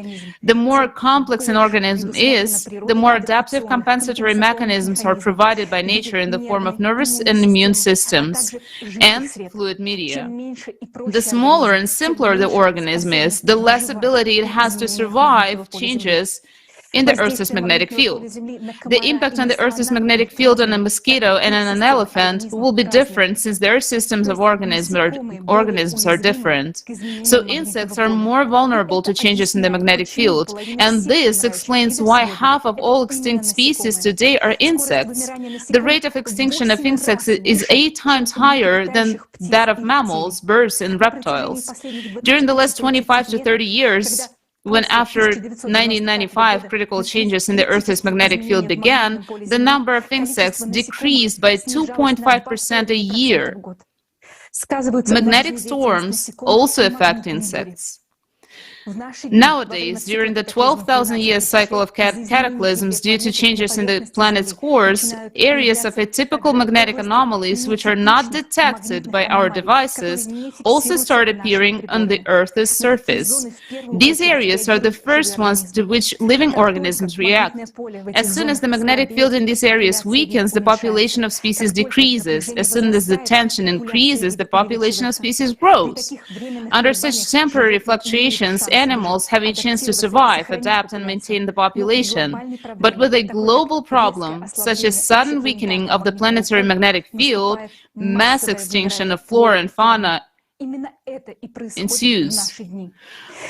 Speaker 4: The more complex an organism is, the more adaptive compensatory mechanisms are provided by nature in the form of nervous and immune systems and fluid media. The smaller and simpler the organism is, the less ability it has to survive changes in the Earth's magnetic field. The impact on the Earth's magnetic field on a mosquito and on an elephant will be different since their systems of organisms are different. So insects are more vulnerable to changes in the magnetic field, and this explains why half of all extinct species today are insects. The rate of extinction of insects is 8 times higher than that of mammals, birds, and reptiles. During the last 25 to 30 years, when after 1995 critical changes in the Earth's magnetic field began, the number of insects decreased by 2.5% a year. Magnetic storms also affect insects. Nowadays, during the 12,000-year cycle of cataclysms due to changes in the planet's cores, areas of atypical magnetic anomalies which are not detected by our devices also start appearing on the Earth's surface. These areas are the first ones to which living organisms react. As soon as the magnetic field in these areas weakens, the population of species decreases. As soon as the tension increases, the population of species grows. Under such temporary fluctuations, animals have a chance to survive, adapt, and maintain the population. But with a global problem, such as sudden weakening of the planetary magnetic field, mass extinction of flora and fauna ensues.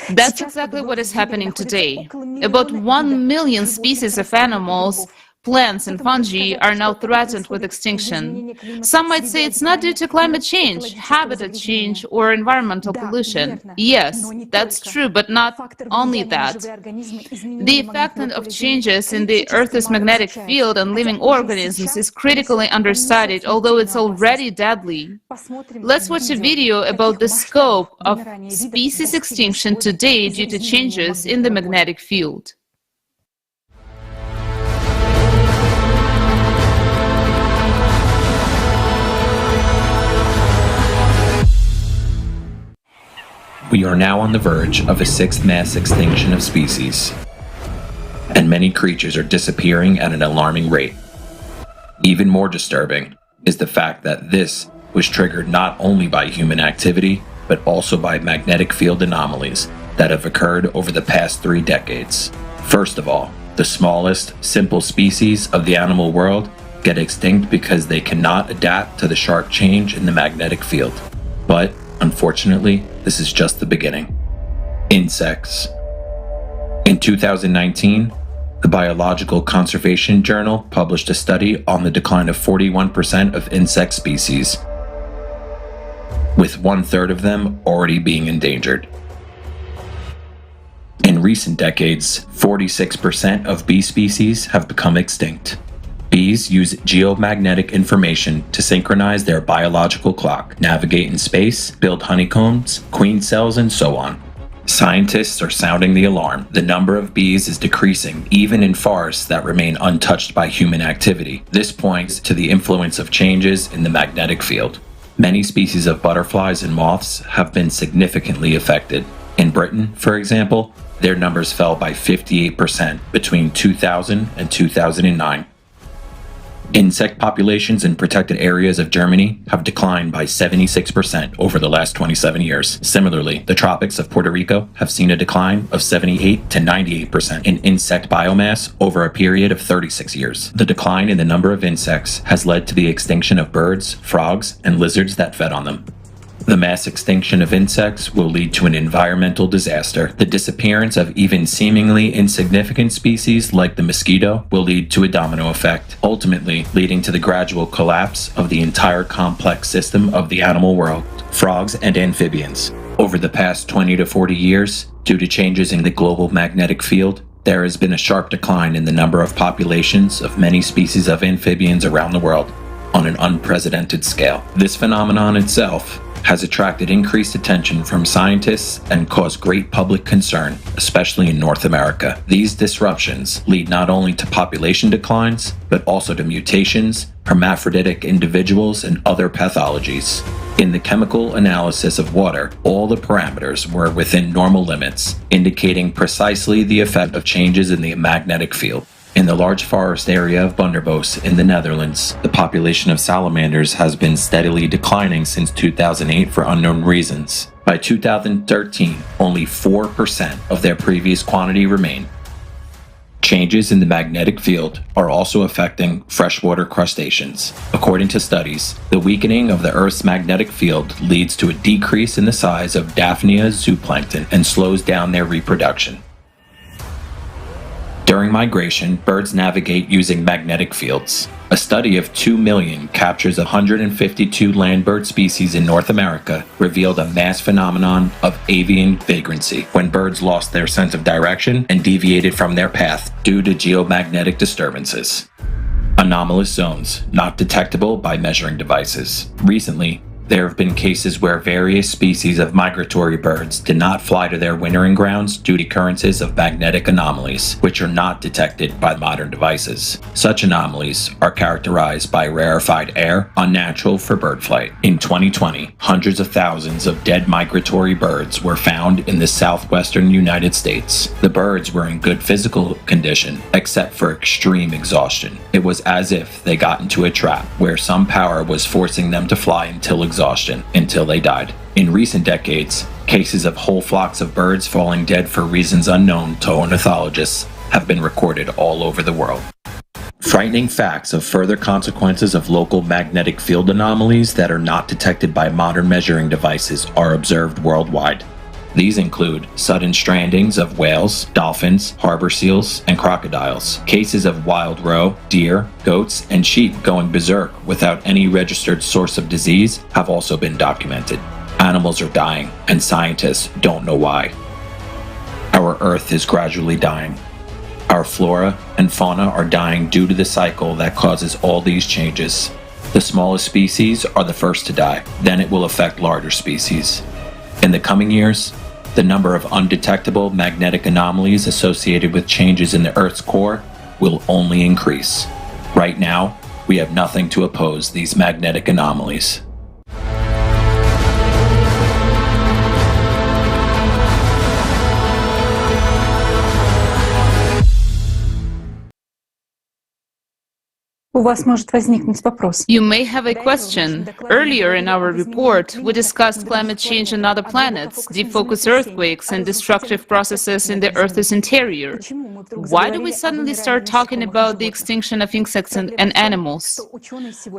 Speaker 4: That's exactly what is happening today. About 1 million species of animals, plants and fungi are now threatened with extinction. Some might say it's not due to climate change, habitat change, or environmental pollution. Yes, that's true, but not only that. The effect of changes in the Earth's magnetic field on living organisms is critically understudied, although it's already deadly. Let's watch a video about the scope of species extinction today due to changes in the magnetic field.
Speaker 14: We are now on the verge of a 6th mass extinction of species, and many creatures are disappearing at an alarming rate. Even more disturbing is the fact that this was triggered not only by human activity, but also by magnetic field anomalies that have occurred over the past 3 decades. First of all, the smallest, simple species of the animal world get extinct because they cannot adapt to the sharp change in the magnetic field. But unfortunately, this is just the beginning. Insects. In 2019, the Biological Conservation Journal published a study on the decline of 41% of insect species, with 1/3 of them already being endangered. In recent decades, 46% of bee species have become extinct. Bees use geomagnetic information to synchronize their biological clock, navigate in space, build honeycombs, queen cells, and so on. Scientists are sounding the alarm. The number of bees is decreasing, even in forests that remain untouched by human activity. This points to the influence of changes in the magnetic field. Many species of butterflies and moths have been significantly affected. In Britain, for example, their numbers fell by 58% between 2000 and 2009. Insect populations in protected areas of Germany have declined by 76% over the last 27 years. Similarly, the tropics of Puerto Rico have seen a decline of 78 to 98% in insect biomass over a period of 36 years. The decline in the number of insects has led to the extinction of birds, frogs, and lizards that fed on them. The mass extinction of insects will lead to an environmental disaster. The disappearance of even seemingly insignificant species like the mosquito will lead to a domino effect, ultimately leading to the gradual collapse of the entire complex system of the animal world, frogs and amphibians. Over the past 20 to 40 years, due to changes in the global magnetic field, there has been a sharp decline in the number of populations of many species of amphibians around the world on an unprecedented scale. This phenomenon itself has attracted increased attention from scientists and caused great public concern, especially in North America. These disruptions lead not only to population declines, but also to mutations, hermaphroditic individuals, and other pathologies. In the chemical analysis of water, all the parameters were within normal limits, indicating precisely the effect of changes in the magnetic field. In the large forest area of Bunderbos in the Netherlands, the population of salamanders has been steadily declining since 2008 for unknown reasons. By 2013, only 4% of their previous quantity remain. Changes in the magnetic field are also affecting freshwater crustaceans. According to studies, the weakening of the Earth's magnetic field leads to a decrease in the size of Daphnia zooplankton and slows down their reproduction. During migration, birds navigate using magnetic fields. A study of 2 million captures of 152 land bird species in North America revealed a mass phenomenon of avian vagrancy, when birds lost their sense of direction and deviated from their path due to geomagnetic disturbances. Anomalous zones, not detectable by measuring devices. Recently, there have been cases where various species of migratory birds did not fly to their wintering grounds due to occurrences of magnetic anomalies, which are not detected by modern devices. Such anomalies are characterized by rarefied air, unnatural for bird flight. In 2020, hundreds of thousands of dead migratory birds were found in the southwestern United States. The birds were in good physical condition, except for extreme exhaustion. It was as if they got into a trap where some power was forcing them to fly until they died. In recent decades, cases of whole flocks of birds falling dead for reasons unknown to ornithologists have been recorded all over the world. Frightening facts of further consequences of local magnetic field anomalies that are not detected by modern measuring devices are observed worldwide. These include sudden strandings of whales, dolphins, harbor seals, and crocodiles. Cases of wild roe, deer, goats, and sheep going berserk without any registered source of disease have also been documented. Animals are dying, and scientists don't know why. Our Earth is gradually dying. Our flora and fauna are dying due to the cycle that causes all these changes. The smallest species are the first to die, then it will affect larger species. In the coming years, the number of undetectable magnetic anomalies associated with changes in the Earth's core will only increase. Right now, we have nothing to oppose these magnetic anomalies.
Speaker 11: У вас может возникнуть вопрос.
Speaker 4: You may have a question. Earlier in our report, we discussed climate change on other planets, deep focus earthquakes, and destructive processes in the Earth's interior. Why do we suddenly start talking about the extinction of insects and animals?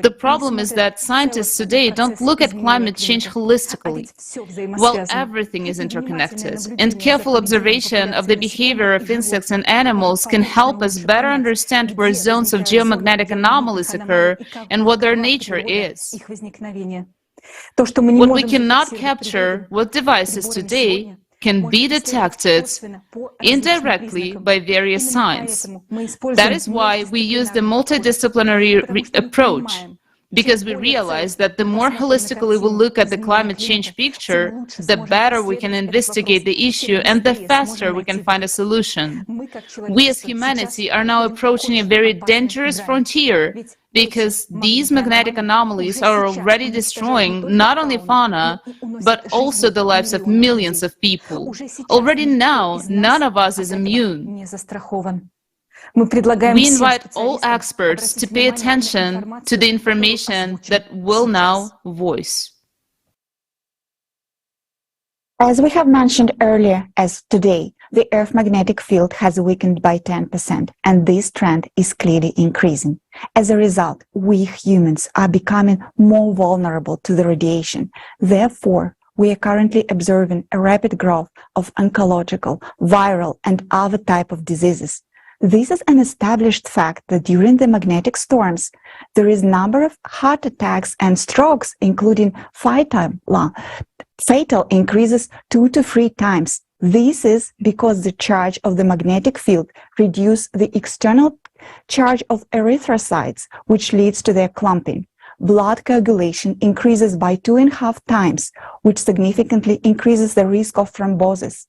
Speaker 4: The problem is that scientists today don't look at climate change holistically. Well, everything is interconnected, and careful observation of the behavior of insects and animals can help us better understand where zones of geomagnetic anomalies occur and what their nature is. What we cannot capture with devices today can be detected indirectly by various signs. That is why we use the multidisciplinary approach, because we realize that the more holistically we look at the climate change picture, the better we can investigate the issue and the faster we can find a solution. We as humanity are now approaching a very dangerous frontier, because these magnetic anomalies are already destroying not only fauna, but also the lives of millions of people. Already now, none of us is immune. We invite all experts to pay attention to the information that we'll now voice.
Speaker 19: As we have mentioned earlier, as today, the Earth's magnetic field has weakened by 10%, and this trend is clearly increasing. As a result, we humans are becoming more vulnerable to the radiation. Therefore, we are currently observing a rapid growth of oncological, viral, and other type of diseases. This is an established fact that during the magnetic storms, there is a number of heart attacks and strokes, including fatal increases 2 to 3 times. This is because the charge of the magnetic field reduces the external charge of erythrocytes, which leads to their clumping. Blood coagulation increases by 2.5 times, which significantly increases the risk of thrombosis.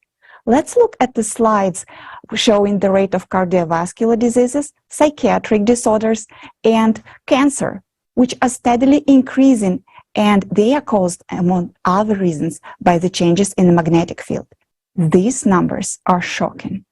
Speaker 19: Let's look at the slides showing the rate of cardiovascular diseases, psychiatric disorders, and cancer, which are steadily increasing, and they are caused, among other reasons, by the changes in the magnetic field. These numbers are shocking.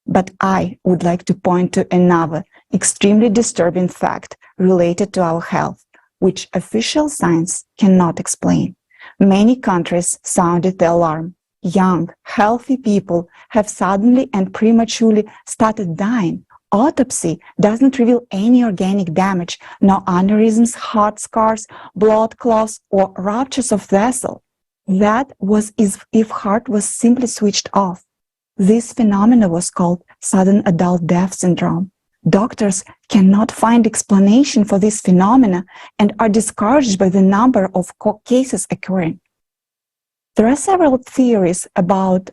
Speaker 19: But I would like to point to another extremely disturbing fact related to our health, which official science cannot explain. Many countries sounded the alarm. Young, healthy people have suddenly and prematurely started dying. Autopsy doesn't reveal any organic damage, no aneurysms, heart scars, blood clots, or ruptures of vessel. That was as if heart was simply switched off. This phenomenon was called sudden adult death syndrome. Doctors cannot find explanation for this phenomena and are discouraged by the number of cases occurring. There are several theories about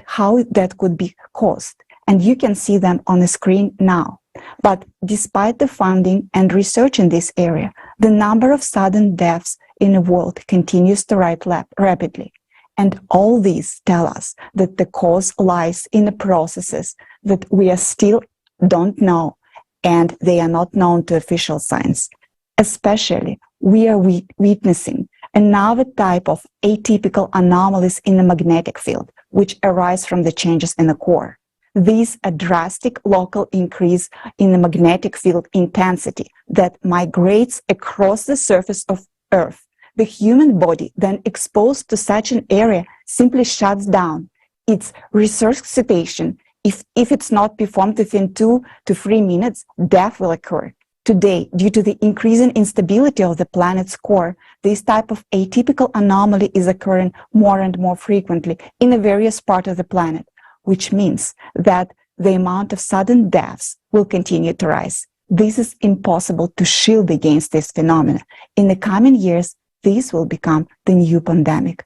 Speaker 19: how that could be caused, and you can see them on the screen now. But despite the funding and research in this area, the number of sudden deaths in the world continues to rise rapidly. And all these tell us that the cause lies in the processes that we are still don't know, and they are not known to official science. Especially, we are witnessing another type of atypical anomalies in the magnetic field, which arise from the changes in the core. These are drastic local increase in the magnetic field intensity that migrates across the surface of Earth. The human body, then exposed to such an area, simply shuts down. Its resuscitation, if it's not performed within 2 to 3 minutes, death will occur. Today, due to the increasing instability of the planet's core, this type of atypical anomaly is occurring more and more frequently in the various parts of the planet, which means that the amount of sudden deaths will continue to rise. This is impossible to shield against this phenomenon. In the coming years, this will become the new pandemic.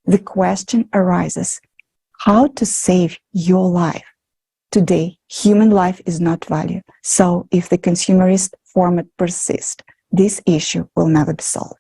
Speaker 19: The question arises, how to save your life? Today, human life is not valued. So if the consumerist format persists, this issue will never be solved.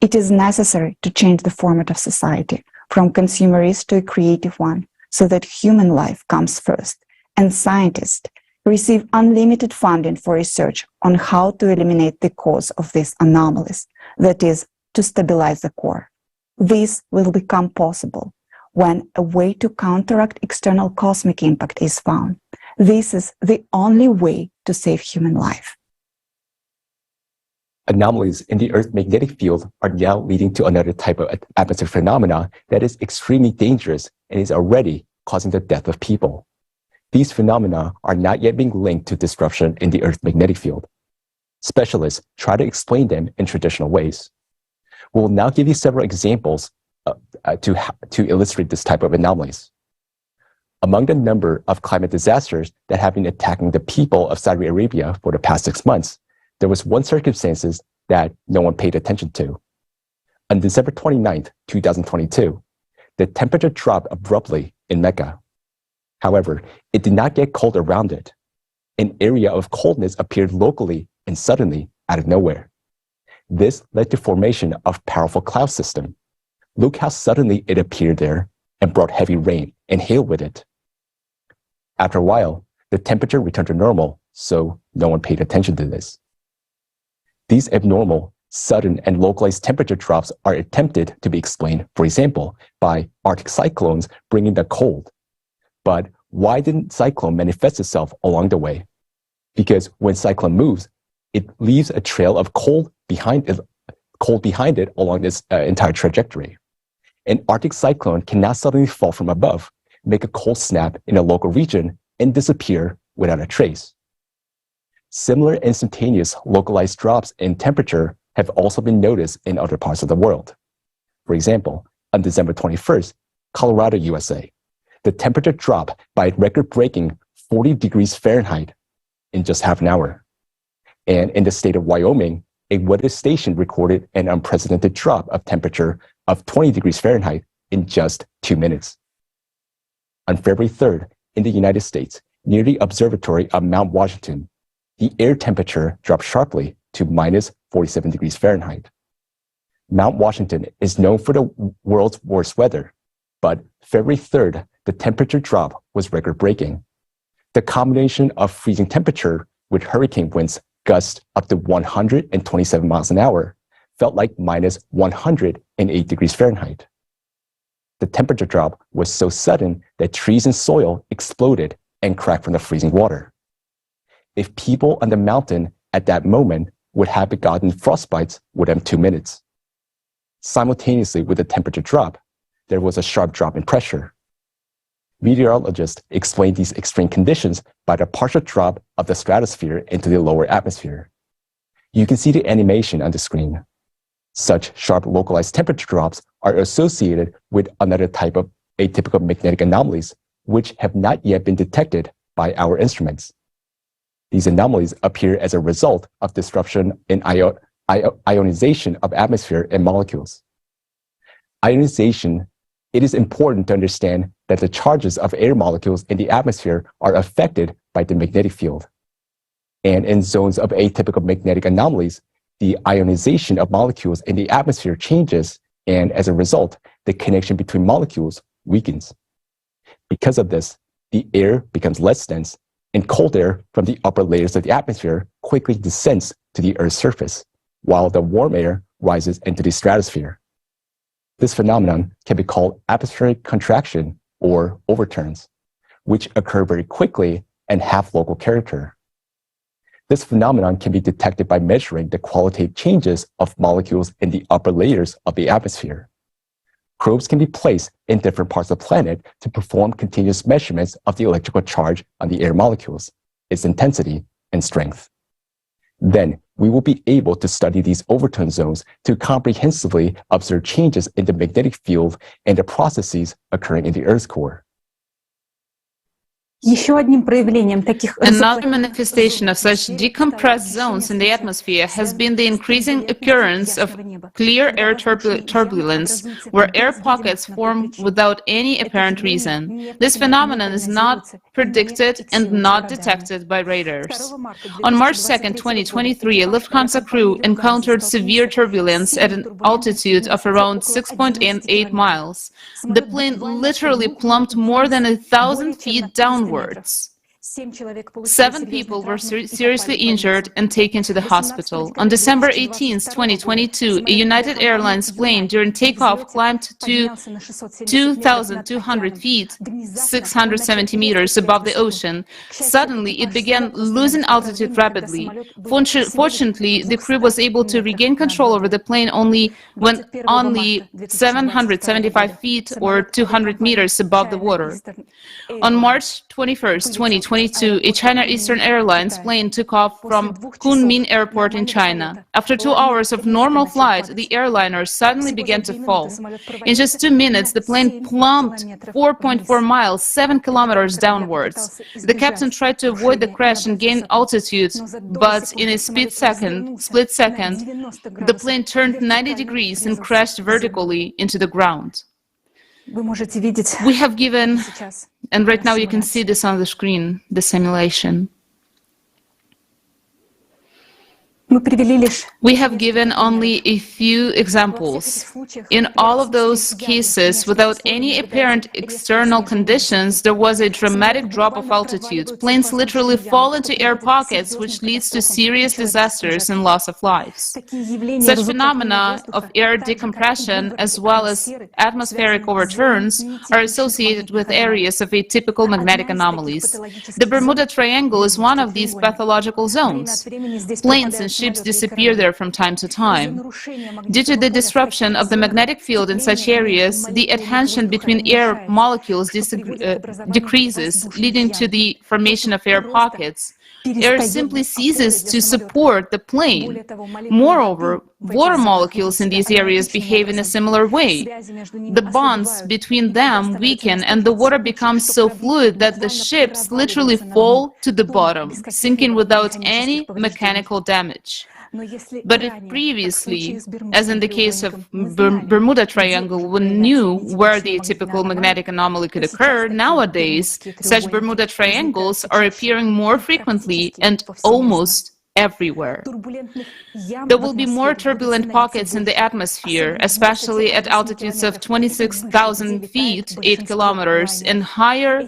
Speaker 19: It is necessary to change the format of society from consumerist to a creative one, so that human life comes first, and scientists receive unlimited funding for research on how to eliminate the cause of these anomalies, that is, to stabilize the core. This will become possible when a way to counteract external cosmic impact is found. This is the only way to save human life.
Speaker 6: Anomalies in the Earth's magnetic field are now leading to another type of atmospheric phenomena that is extremely dangerous and is already causing the death of people. These phenomena are not yet being linked to disruption in the Earth's magnetic field. Specialists try to explain them in traditional ways. We will now give you several examples to illustrate this type of anomalies. Among the number of climate disasters that have been attacking the people of Saudi Arabia for the past 6 months, there was one circumstance that no one paid attention to. On December 29th, 2022,
Speaker 20: the temperature dropped abruptly in Mecca. However, it did not get cold around it. An area of coldness appeared locally and suddenly out of nowhere. This led to formation of powerful cloud system. Look how suddenly it appeared there and brought heavy rain and hail with it. After a while, the temperature returned to normal, so no one paid attention to this. These abnormal, sudden, and localized temperature drops are attempted to be explained, for example, by Arctic cyclones bringing the cold. But why didn't cyclone manifest itself along the way? Because when cyclone moves, it leaves a trail of cold behind it along this entire trajectory. An Arctic cyclone cannot suddenly fall from above, make a cold snap in a local region, and disappear without a trace. Similar instantaneous localized drops in temperature have also been noticed in other parts of the world. For example, on December 21st, Colorado, USA, the temperature dropped by a record-breaking 40 degrees Fahrenheit in just half an hour. And in the state of Wyoming, a weather station recorded an unprecedented drop of temperature of 20 degrees Fahrenheit in just 2 minutes. On February 3rd, in the United States, near the observatory of Mount Washington, the air temperature dropped sharply to minus 47 degrees Fahrenheit. Mount Washington is known for the world's worst weather, but February 3rd, the temperature drop was record-breaking. The combination of freezing temperature with hurricane winds gust up to 127 miles an hour felt like minus 108 degrees Fahrenheit. The temperature drop was so sudden that trees and soil exploded and cracked from the freezing water. If people on the mountain at that moment would have gotten frostbites within 2 minutes. Simultaneously with the temperature drop, there was a sharp drop in pressure. Meteorologists explain these extreme conditions by the partial drop of the stratosphere into the lower atmosphere. You can see the animation on the screen. Such sharp localized temperature drops are associated with another type of atypical magnetic anomalies, which have not yet been detected by our instruments. These anomalies appear as a result of disruption in ionization of atmosphere and molecules. Ionization, it is important to understand that the charges of air molecules in the atmosphere are affected by the magnetic field. And in zones of atypical magnetic anomalies, the ionization of molecules in the atmosphere changes, and as a result, the connection between molecules weakens. Because of this, the air becomes less dense, and cold air from the upper layers of the atmosphere quickly descends to the Earth's surface, while the warm air rises into the stratosphere. This phenomenon can be called atmospheric contraction or overturns, which occur very quickly and have local character. This phenomenon can be detected by measuring the qualitative changes of molecules in the upper layers of the atmosphere. Probes can be placed in different parts of the planet to perform continuous measurements of the electrical charge on the air molecules, its intensity and strength. Then we will be able to study these overturn zones to comprehensively observe changes in the magnetic field and the processes occurring in the Earth's core.
Speaker 4: Another manifestation of such decompressed zones in the atmosphere has been the increasing occurrence of clear air turbulence, where air pockets form without any apparent reason. This phenomenon is not predicted and not detected by radars. On March 2, 2023, a Lufthansa crew encountered severe turbulence at an altitude of around 6.8 miles. The plane literally plumped more than 1,000 feet downwards. 7 people were seriously injured and taken to the hospital. On December 18, 2022, a United Airlines plane during takeoff climbed to 2,200 feet, 670 meters above the ocean. Suddenly, it began losing altitude rapidly. Fortunately, the crew was able to regain control over the plane only 775 feet or 200 meters above the water. On March 21, 2022, a China Eastern Airlines plane took off from Kunming Airport in China. After 2 hours of normal flight, the airliner suddenly began to fall. In just 2 minutes, the plane plumped 4.4 miles, 7 kilometers downwards. The captain tried to avoid the crash and gain altitude, but in a split second, the plane turned 90 degrees and crashed vertically into the ground. We have given, and right now you can see this on the screen, the simulation. We have given only a few examples. In all of those cases, without any apparent external conditions, there was a dramatic drop of altitude. Planes literally fall into air pockets, which leads to serious disasters and loss of lives. Such phenomena of air decompression, as well as atmospheric overturns, are associated with areas of atypical magnetic anomalies. The Bermuda Triangle is one of these pathological zones. Planes and ships disappear there from time to time. Due to the disruption of the magnetic field in such areas, the adhesion between air molecules decreases, leading to the formation of air pockets. Air simply ceases to support the plane. Moreover, water molecules in these areas behave in a similar way. The bonds between them weaken and the water becomes so fluid that the ships literally fall to the bottom, sinking without any mechanical damage. But if previously, as in the case of Bermuda Triangle, we knew where the atypical magnetic anomaly could occur, nowadays such Bermuda Triangles are appearing more frequently and almost everywhere. There will be more turbulent pockets in the atmosphere, especially at altitudes of 26,000 feet, 8 kilometers, and higher,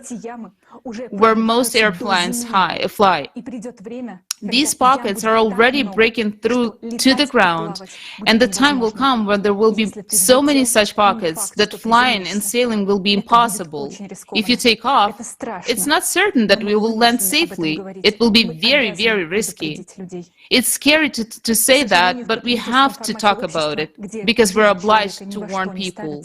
Speaker 4: where most airplanes fly. These pockets are already breaking through to the ground, and the time will come when there will be so many such pockets that flying and sailing will be impossible. If you take off, it's not certain that we will land safely. It will be very, very risky. It's scary to say that, but we have to talk about it, because we're obliged to warn people.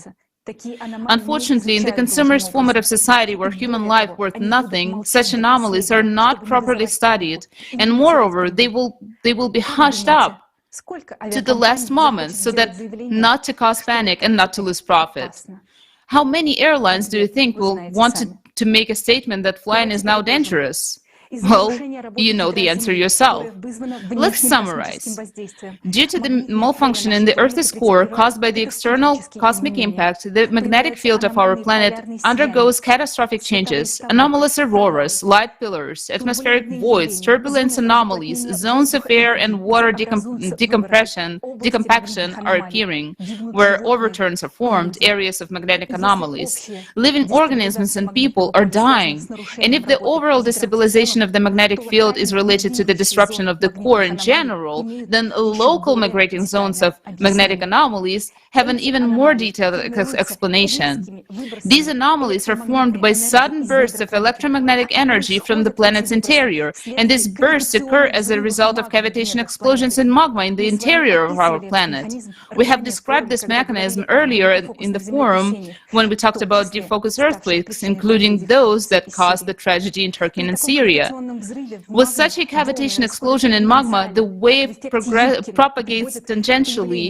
Speaker 4: Unfortunately, in the consumerist formative society where human life worth nothing, such anomalies are not properly studied, and moreover, they will be hushed up to the last moment so that not to cause panic and not to lose profit. How many airlines do you think will want to make a statement that flying is now dangerous? Well, you know the answer yourself. Let's summarize. Due to the malfunction in the Earth's core caused by the external cosmic impact, the magnetic field of our planet undergoes catastrophic changes. Anomalous auroras, light pillars, atmospheric voids, turbulence anomalies, zones of air and water decompaction are appearing, where overturns are formed, areas of magnetic anomalies. Living organisms and people are dying, and if the overall destabilization of the magnetic field is related to the disruption of the core in general, then local migrating zones of magnetic anomalies have an even more detailed explanation. These anomalies are formed by sudden bursts of electromagnetic energy from the planet's interior, and these bursts occur as a result of cavitation explosions in magma in the interior of our planet. We have described this mechanism earlier in the forum when we talked about deep-focus earthquakes, including those that caused the tragedy in Turkey and Syria. With such a cavitation explosion in magma, the wave propagates tangentially,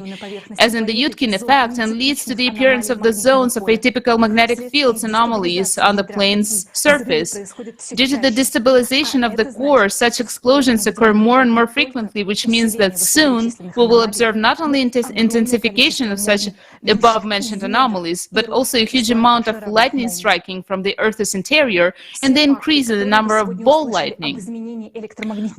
Speaker 4: as in the Yudkin effect, and leads to the appearance of the zones of atypical magnetic fields anomalies on the plane's surface. Due to the destabilization of the core, such explosions occur more and more frequently, which means that soon we will observe not only intensification of such above-mentioned anomalies, but also a huge amount of lightning striking from the Earth's interior and the increase in the number of ball lightning.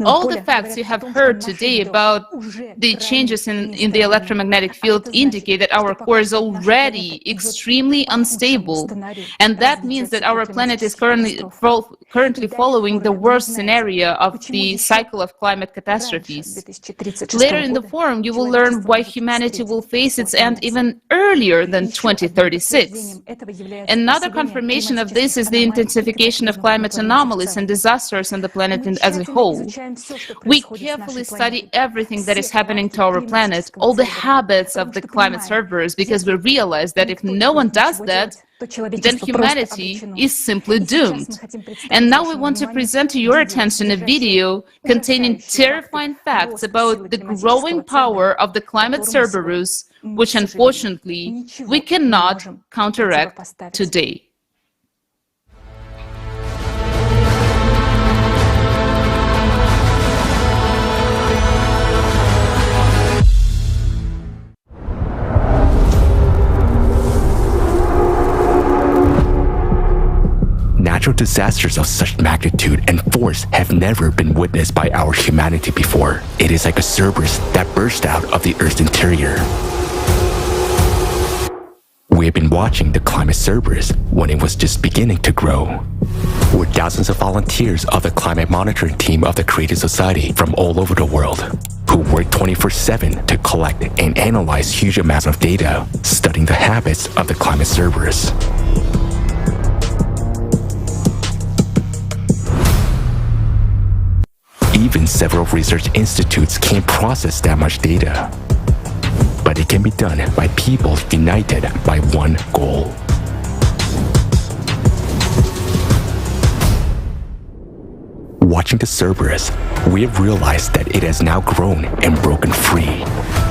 Speaker 4: All the facts you have heard today about the changes in the electromagnetic field indicate that our core is already extremely unstable, and that means that our planet is currently following the worst scenario of the cycle of climate catastrophes. Later in the forum, you will learn why humanity will face its end even earlier than 2036. Another confirmation of this is the intensification of climate anomalies and disasters on the planet as a whole. We carefully study everything that is happening to our planet, all the habits of the climate servers, because we realize that if no one does that, then humanity is simply doomed. And now we want to present to your attention a video containing terrifying facts about the growing power of the climate Cerberus, which unfortunately we cannot counteract today.
Speaker 6: disasters of such magnitude and force have never been witnessed by our humanity before. It is like a Cerberus that burst out of the Earth's interior. We have been watching the climate Cerberus when it was just beginning to grow. We're thousands of volunteers of the climate monitoring team of the Creative Society from all over the world, who work 24/7 to collect and analyze huge amounts of data, studying the habits of the climate Cerberus. Even several research institutes can't process that much data. But it can be done by people united by one goal. Watching the Cerberus, we have realized that it has now grown and broken free.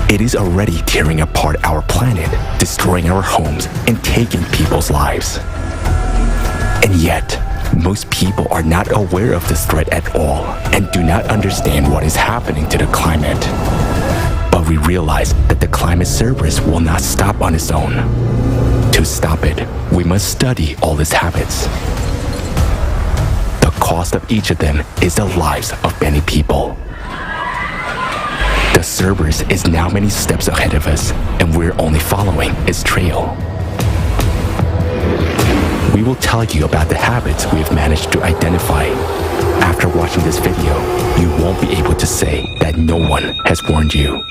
Speaker 6: It is already tearing apart our planet, destroying our homes, and taking people's lives. And yet, most people are not aware of this threat at all and do not understand what is happening to the climate. But we realize that the climate Cerberus will not stop on its own. To stop it, we must study all its habits. The cost of each of them is the lives of many people. The Cerberus is now many steps ahead of us, and we're only following its trail. We will tell you about the habits we have managed to identify. After watching this video, you won't be able to say that no one has warned you.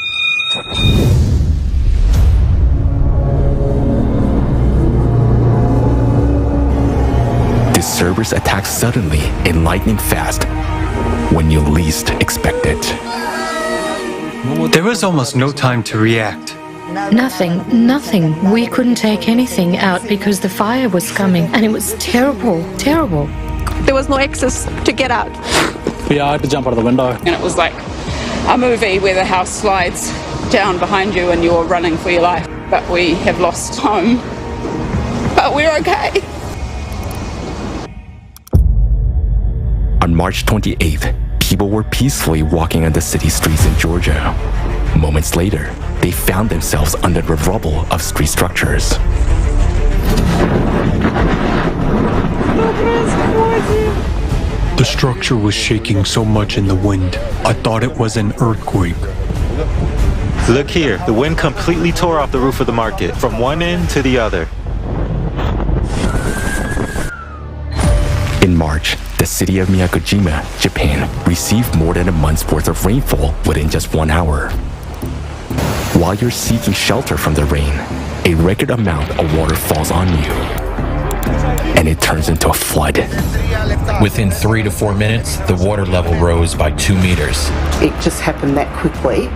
Speaker 6: The Cerberus attacks suddenly and lightning fast when you least expect it.
Speaker 18: There was almost no time to react.
Speaker 13: Nothing. We couldn't take anything out because the fire was coming and it was terrible.
Speaker 21: There was no access to get out.
Speaker 22: Yeah, I had to jump out of the window.
Speaker 23: And it was like a movie where the house slides down behind you and you're running for your life. But we have lost home. But we're okay.
Speaker 6: On March 28th, people were peacefully walking on the city streets in Georgia. Moments later, they found themselves under the rubble of street structures.
Speaker 18: The structure was shaking so much in the wind, I thought it was an earthquake.
Speaker 16: Look here, the wind completely tore off the roof of the market, from one end to the other.
Speaker 6: In March, the city of Miyakojima, Japan, received more than a month's worth of rainfall within just 1 hour. While you're seeking shelter from the rain, a record amount of water falls on you, and it turns into a flood.
Speaker 24: Within 3 to 4 minutes, the water level rose by 2 meters.
Speaker 25: It just happened that quickly.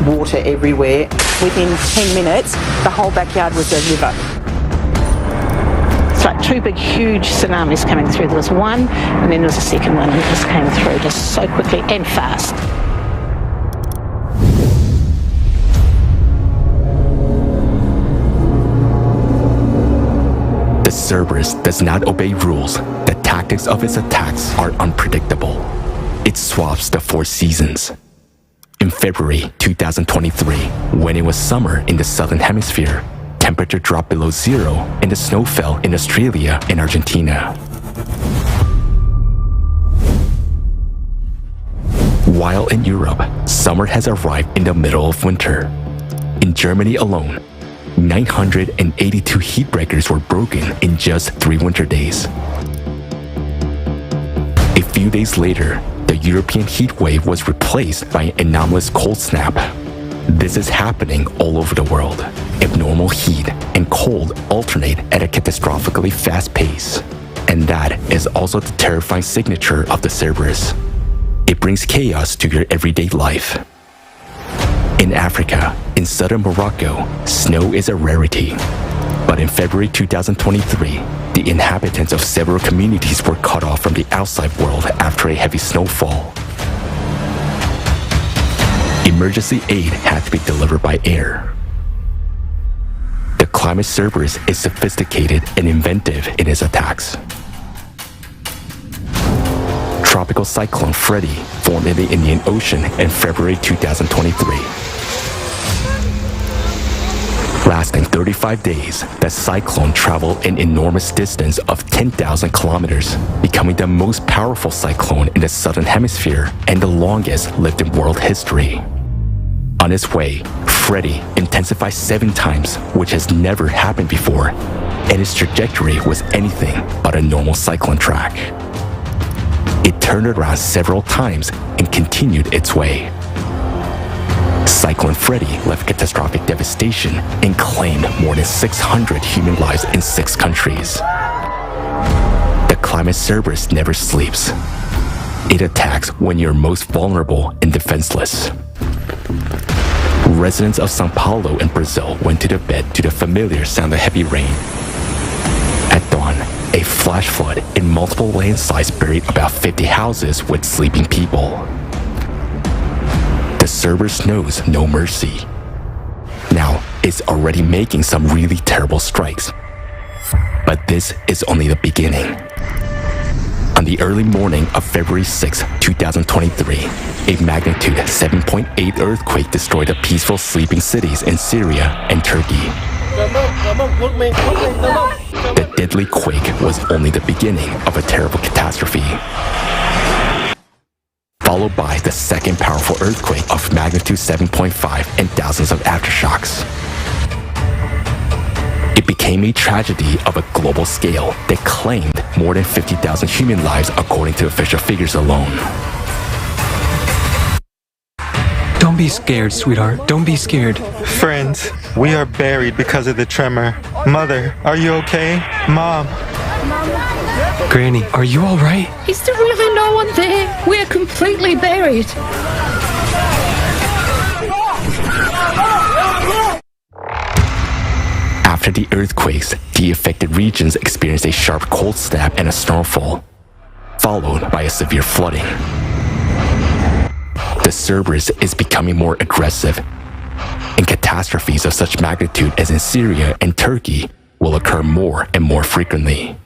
Speaker 25: Water everywhere.
Speaker 26: Within 10 minutes, the whole backyard was a river. It's like two big, huge tsunamis coming through. There was one, and then there was a second one, and it just came through just so quickly and fast.
Speaker 6: The Cerberus does not obey rules. The tactics of its attacks are unpredictable. It swaps the 4 seasons. In February 2023, when it was summer in the southern hemisphere, temperature dropped below 0 and the snow fell in Australia and Argentina. While in Europe, summer has arrived in the middle of winter. In Germany alone, 982 heat breakers were broken in just 3 winter days. A few days later, the European heat wave was replaced by an anomalous cold snap. This is happening all over the world. Abnormal heat and cold alternate at a catastrophically fast pace. And that is also the terrifying signature of the Cerberus. It brings chaos to your everyday life. In Africa, in southern Morocco, snow is a rarity. But in February 2023, the inhabitants of several communities were cut off from the outside world after a heavy snowfall. Emergency aid had to be delivered by air. The climate Cerberus is sophisticated and inventive in its attacks. Tropical cyclone Freddy formed in the Indian Ocean in February 2023. Lasting 35 days, the cyclone traveled an enormous distance of 10,000 kilometers, becoming the most powerful cyclone in the southern hemisphere and the longest lived in world history. On its way, Freddy intensified 7 times, which has never happened before, and its trajectory was anything but a normal cyclone track. It turned around several times and continued its way. Cyclone Freddy left catastrophic devastation and claimed more than 600 human lives in 6 countries. The climate Cerberus never sleeps. It attacks when you're most vulnerable and defenseless. Residents of São Paulo in Brazil went to bed to the familiar sound of heavy rain. At dawn, a flash flood and multiple landslides buried about 50 houses with sleeping people. The Cerberus knows no mercy. Now, it's already making some really terrible strikes. But this is only the beginning. On the early morning of February 6, 2023, a magnitude 7.8 earthquake destroyed the peaceful sleeping cities in Syria and Turkey. The deadly quake was only the beginning of a terrible catastrophe, followed by the second powerful earthquake of magnitude 7.5 and thousands of aftershocks. It became a tragedy of a global scale that claimed more than 50,000 human lives according to official figures alone.
Speaker 18: Don't be scared, sweetheart. Don't be scared.
Speaker 16: Friends, we are buried because of the tremor. Mother, are you okay? Mom.
Speaker 18: Granny, are you all right?
Speaker 13: Is there really no one there? We're completely buried.
Speaker 6: After the earthquakes, the affected regions experienced a sharp cold snap and a snowfall, followed by a severe flooding. The Cerberus is becoming more aggressive, and catastrophes of such magnitude as in Syria and Turkey will occur more and more frequently.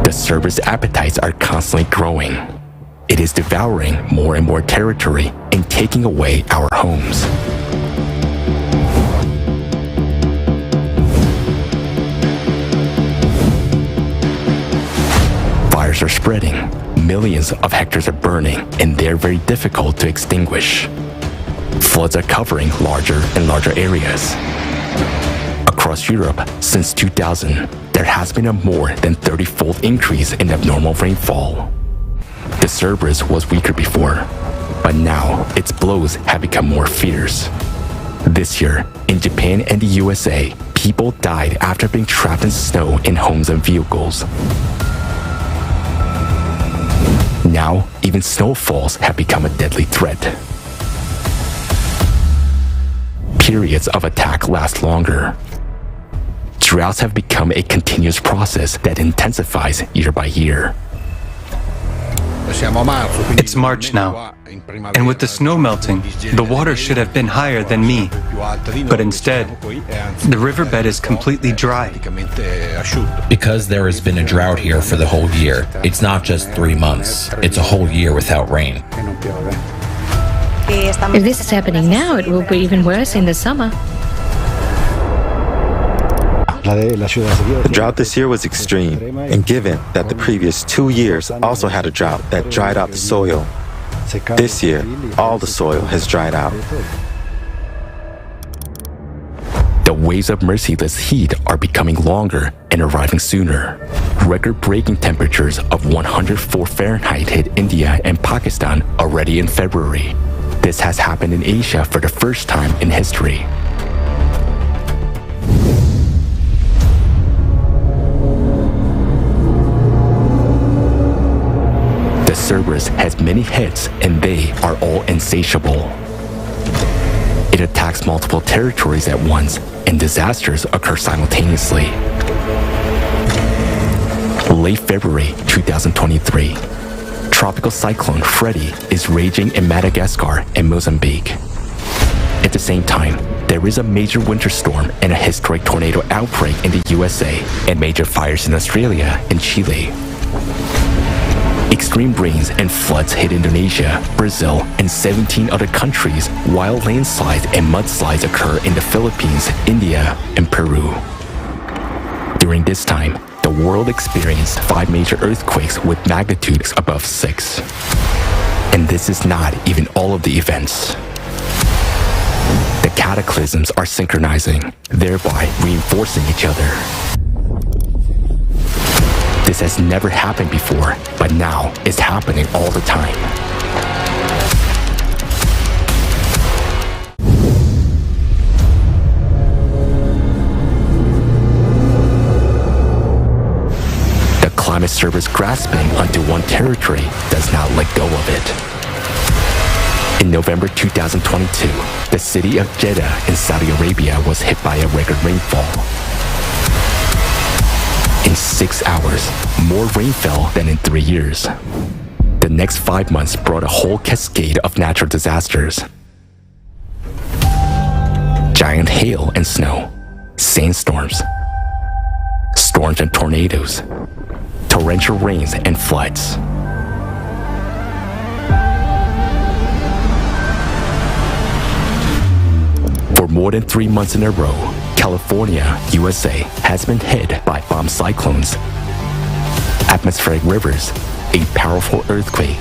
Speaker 6: The Cerberus appetites are constantly growing. It is devouring more and more territory and taking away our homes. Fires are spreading, millions of hectares are burning, and they're very difficult to extinguish. Floods are covering larger and larger areas. Across Europe, since 2000, there has been a more than 30-fold increase in abnormal rainfall. The Cerberus was weaker before, but now its blows have become more fierce. This year, in Japan and the USA, people died after being trapped in snow in homes and vehicles. Now, even snowfalls have become a deadly threat. Periods of attack last longer. Droughts have become a continuous process that intensifies year by year.
Speaker 18: It's March now, and with the snow melting, the water should have been higher than me. But instead, the riverbed is completely dry.
Speaker 24: Because there has been a drought here for the whole year. It's not just 3 months, it's a whole year without rain.
Speaker 13: If this is happening now, it will be even worse in the summer.
Speaker 16: The drought this year was extreme, and given that the previous 2 years also had a drought that dried out the soil, this year, all the soil has dried out.
Speaker 6: The waves of merciless heat are becoming longer and arriving sooner. Record-breaking temperatures of 104 Fahrenheit hit India and Pakistan already in February. This has happened in Asia for the first time in history. The Cerberus has many heads, and they are all insatiable. It attacks multiple territories at once, and disasters occur simultaneously. Late February 2023, Tropical Cyclone Freddy is raging in Madagascar and Mozambique. At the same time, there is a major winter storm and a historic tornado outbreak in the USA, and major fires in Australia and Chile. Extreme extreme rains and floods hit Indonesia, Brazil, and 17 other countries, while landslides and mudslides occur in the Philippines, India, and Peru. During this time, the world experienced 5 major earthquakes with magnitudes above 6. And this is not even all of the events. The cataclysms are synchronizing, thereby reinforcing each other. This has never happened before, but now it's happening all the time. The climate service grasping onto one territory does not let go of it. In November 2022, the city of Jeddah in Saudi Arabia was hit by a record rainfall. In 6 hours, more rain fell than in 3 years. The next 5 months brought a whole cascade of natural disasters. Giant hail and snow, sandstorms, storms and tornadoes, torrential rains and floods. For more than 3 months in a row, California, USA, has been hit by bomb cyclones, atmospheric rivers, a powerful earthquake,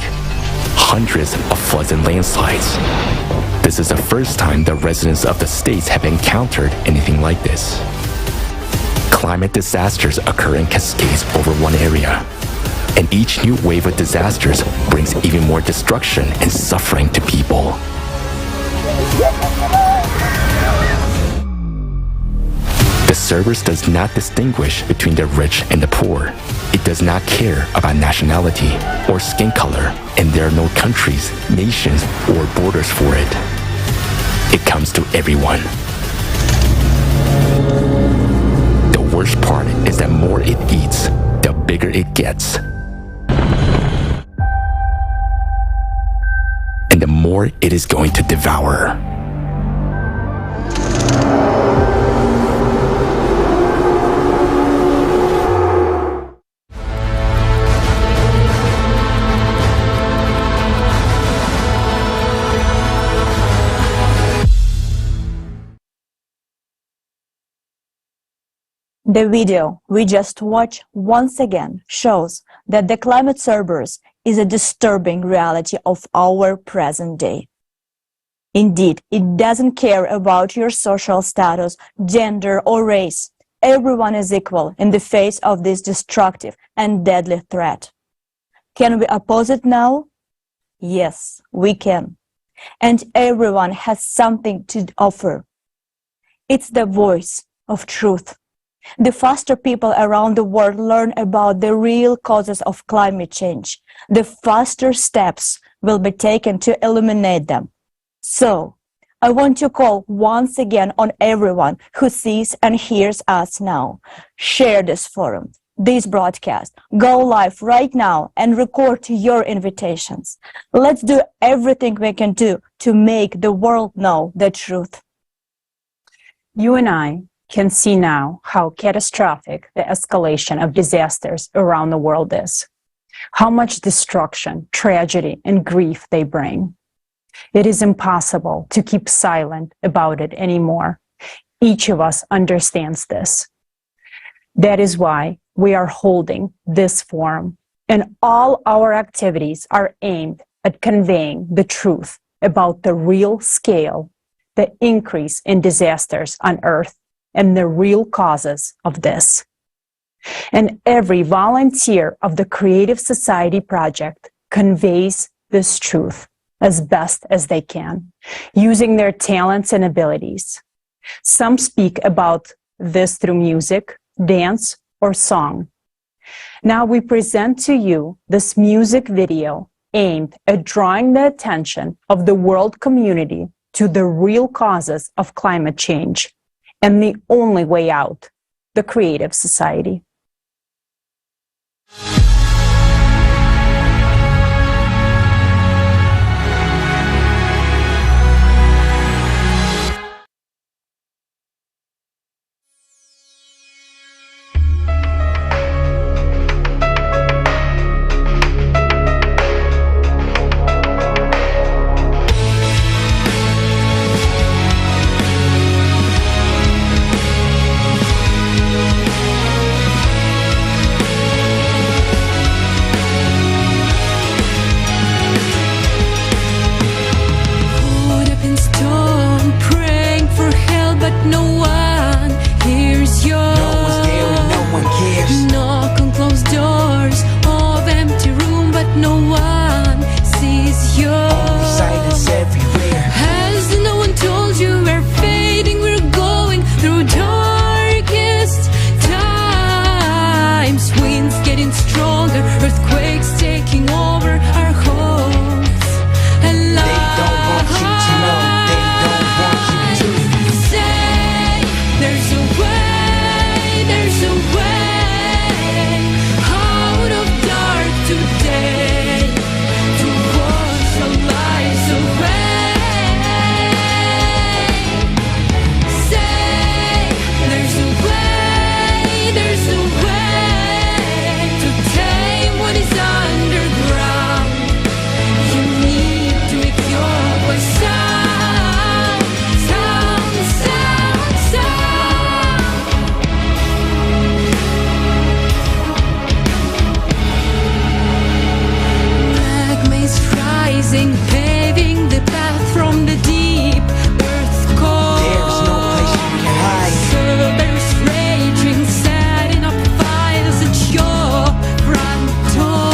Speaker 6: hundreds of floods and landslides. This is the first time the residents of the states have encountered anything like this. Climate disasters occur in cascades over one area, and each new wave of disasters brings even more destruction and suffering to people. The service does not distinguish between the rich and the poor. It does not care about nationality or skin color, and there are no countries, nations, or borders for it. It comes to everyone. The worst part is that the more it eats, the bigger it gets. And the more it is going to devour.
Speaker 1: The video we just watched once again shows that the climate Cerberus is a disturbing reality of our present day. Indeed, it doesn't care about your social status, gender, or race. Everyone is equal in the face of this destructive and deadly threat. Can we oppose it now? Yes, we can. And everyone has something to offer. It's the voice of truth. The faster people around the world learn about the real causes of climate change, the faster steps will be taken to eliminate them. So, I want to call once again on everyone who sees and hears us now. Share this forum, this broadcast. Go live right now and record your invitations. Let's do everything we can do to make the world know the truth. You and I can see now how catastrophic the escalation of disasters around the world is, how much destruction, tragedy, and grief they bring. It is impossible to keep silent about it anymore. Each of us understands this. That is why we are holding this forum, and all our activities are aimed at conveying the truth about the real scale, the increase in disasters on Earth, and the real causes of this. And every volunteer of the Creative Society Project conveys this truth as best as they can, using their talents and abilities. Some speak about this through music, dance, or song. Now we present to you this music video aimed at drawing the attention of the world community to the real causes of climate change and the only way out, the Creative Society.
Speaker 5: rising, paving the path from the deep earth core.
Speaker 7: There's no place you can hide.
Speaker 5: Servers raging, setting up fires at your front door.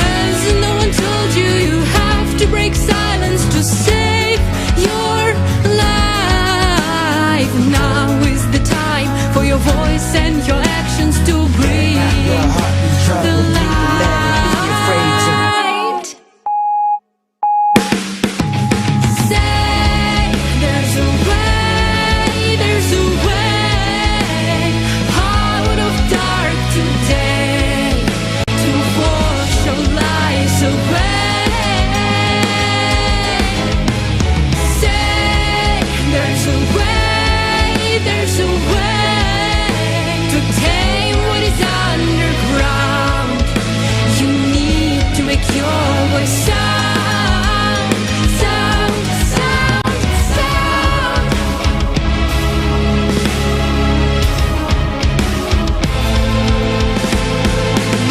Speaker 5: Has no one told you you have to break silence to save your life? Now is the time for your voice and your actions to bring the light. Say there's a way, there's a way out of dark today to wash your lies away. Say there's a way, there's a way to tame what is underground. You need to make your voice sound, sound, sound, sound.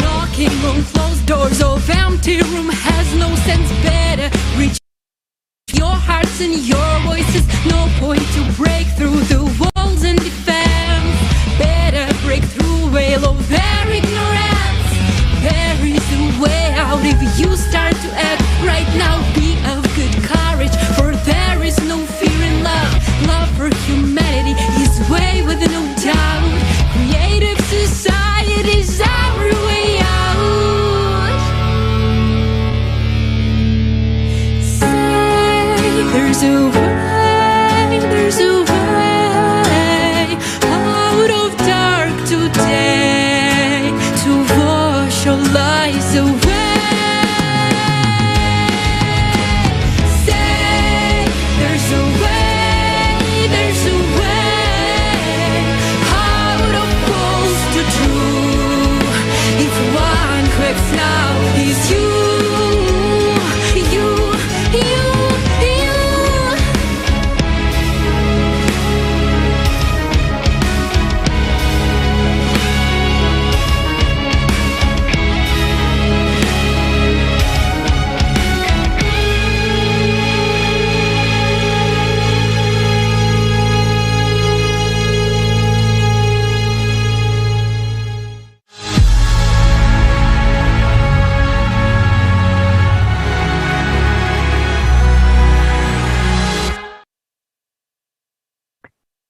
Speaker 5: Knocking on closed doors of empty room has no sense. Better reach your hearts and your voices. No point to break through the walls and defense. Better break through veil of their ignorance. There is a way out if you start to act right now. Be of good courage, for there is no fear in love. Love for humanity is way with no doubt. Creative society's our way out. Say there's a way, there's a way out of dark today to wash your lies away. Say there's a way, there's a way out of false to true. If one who acts now is you, you, you, you.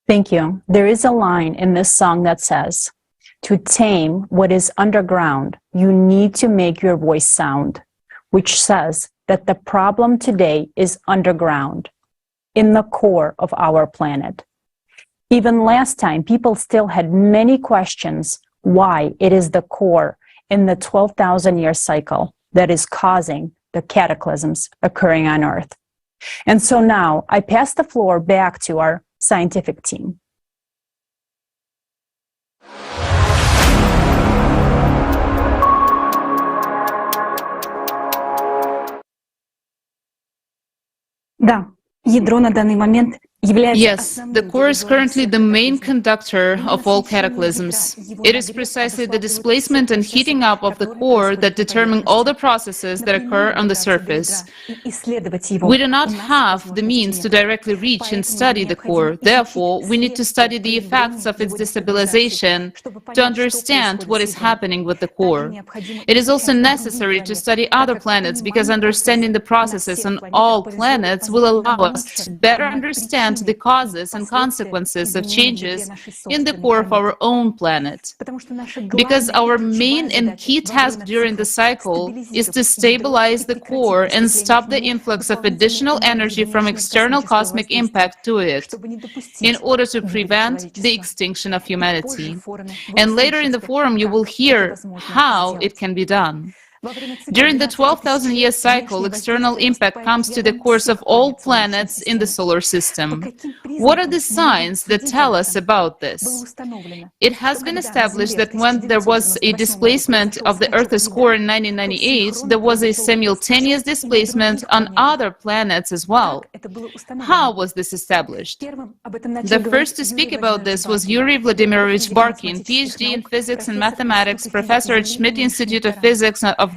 Speaker 1: Thank you. There is a line in this song that says, to tame what is underground, you need to make your voice sound, which says that the problem today is underground, in the core of our planet. Even last time, people still had many questions why it is the core in the 12,000-year cycle that is causing the cataclysms occurring on Earth. And so now I pass the floor back to our scientific team.
Speaker 11: Да, ядро на данный момент является...
Speaker 4: Yes, the core is currently the main conductor of all cataclysms. It is precisely the displacement and heating up of the core that determine all the processes that occur on the surface. We do not have the means to directly reach and study the core. Therefore, we need to study the effects of its destabilization to understand what is happening with the core. It is also necessary to study other planets because understanding the processes on all planets will allow us to better understand the causes and consequences of changes in the core of our own planet. Because our main and key task during the cycle is to stabilize the core and stop the influx of additional energy from external cosmic impact to it, in order to prevent the extinction of humanity. And later in the forum, you will hear how it can be done. During the 12,000-year cycle, external impact comes to the cores of all planets in the solar system. What are the signs that tell us about this? It has been established that when there was a displacement of the Earth's core in 1998, there was a simultaneous displacement on other planets as well. How was this established? The first to speak about this was Yuri Vladimirovich Barkin, PhD in physics and mathematics, professor at Schmidt Institute of Physics of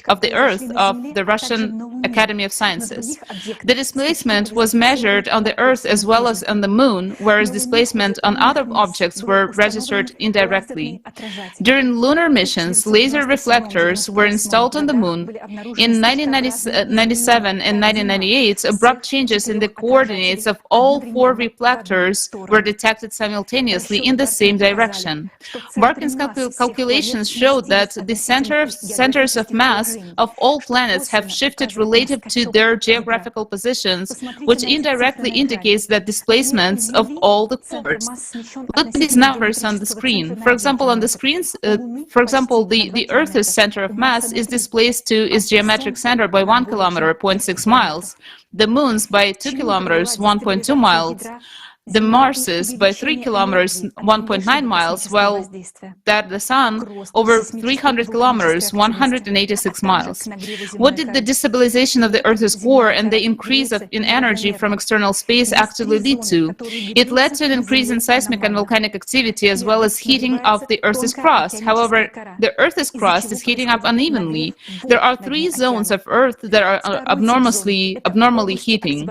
Speaker 4: of the Earth of the Russian Academy of Sciences. The displacement was measured on the Earth as well as on the Moon, whereas displacement on other objects were registered indirectly. During lunar missions, laser reflectors were installed on the Moon. In 1997 and 1998, abrupt changes in the coordinates of all 4 reflectors were detected simultaneously in the same direction. Barkin's calculations showed that the centers of mass of all planets have shifted relative to their geographical positions, which indirectly indicates that displacements of all the cores. Look at these numbers on the screen. For example, on the screens, the Earth's center of mass is displaced to its geometric center by 1 kilometer, 0.6 miles. The Moon's by 2 kilometers, 1.2 miles. The Mars's by 3 kilometers, 1.9 miles, while that the Sun over 300 kilometers, 186 miles. What did the destabilization of the Earth's core and the increase in energy from external space actually lead to? It led to an increase in seismic and volcanic activity as well as heating of the Earth's crust. However, the Earth's crust is heating up unevenly. There are 3 zones of Earth that are abnormally heating.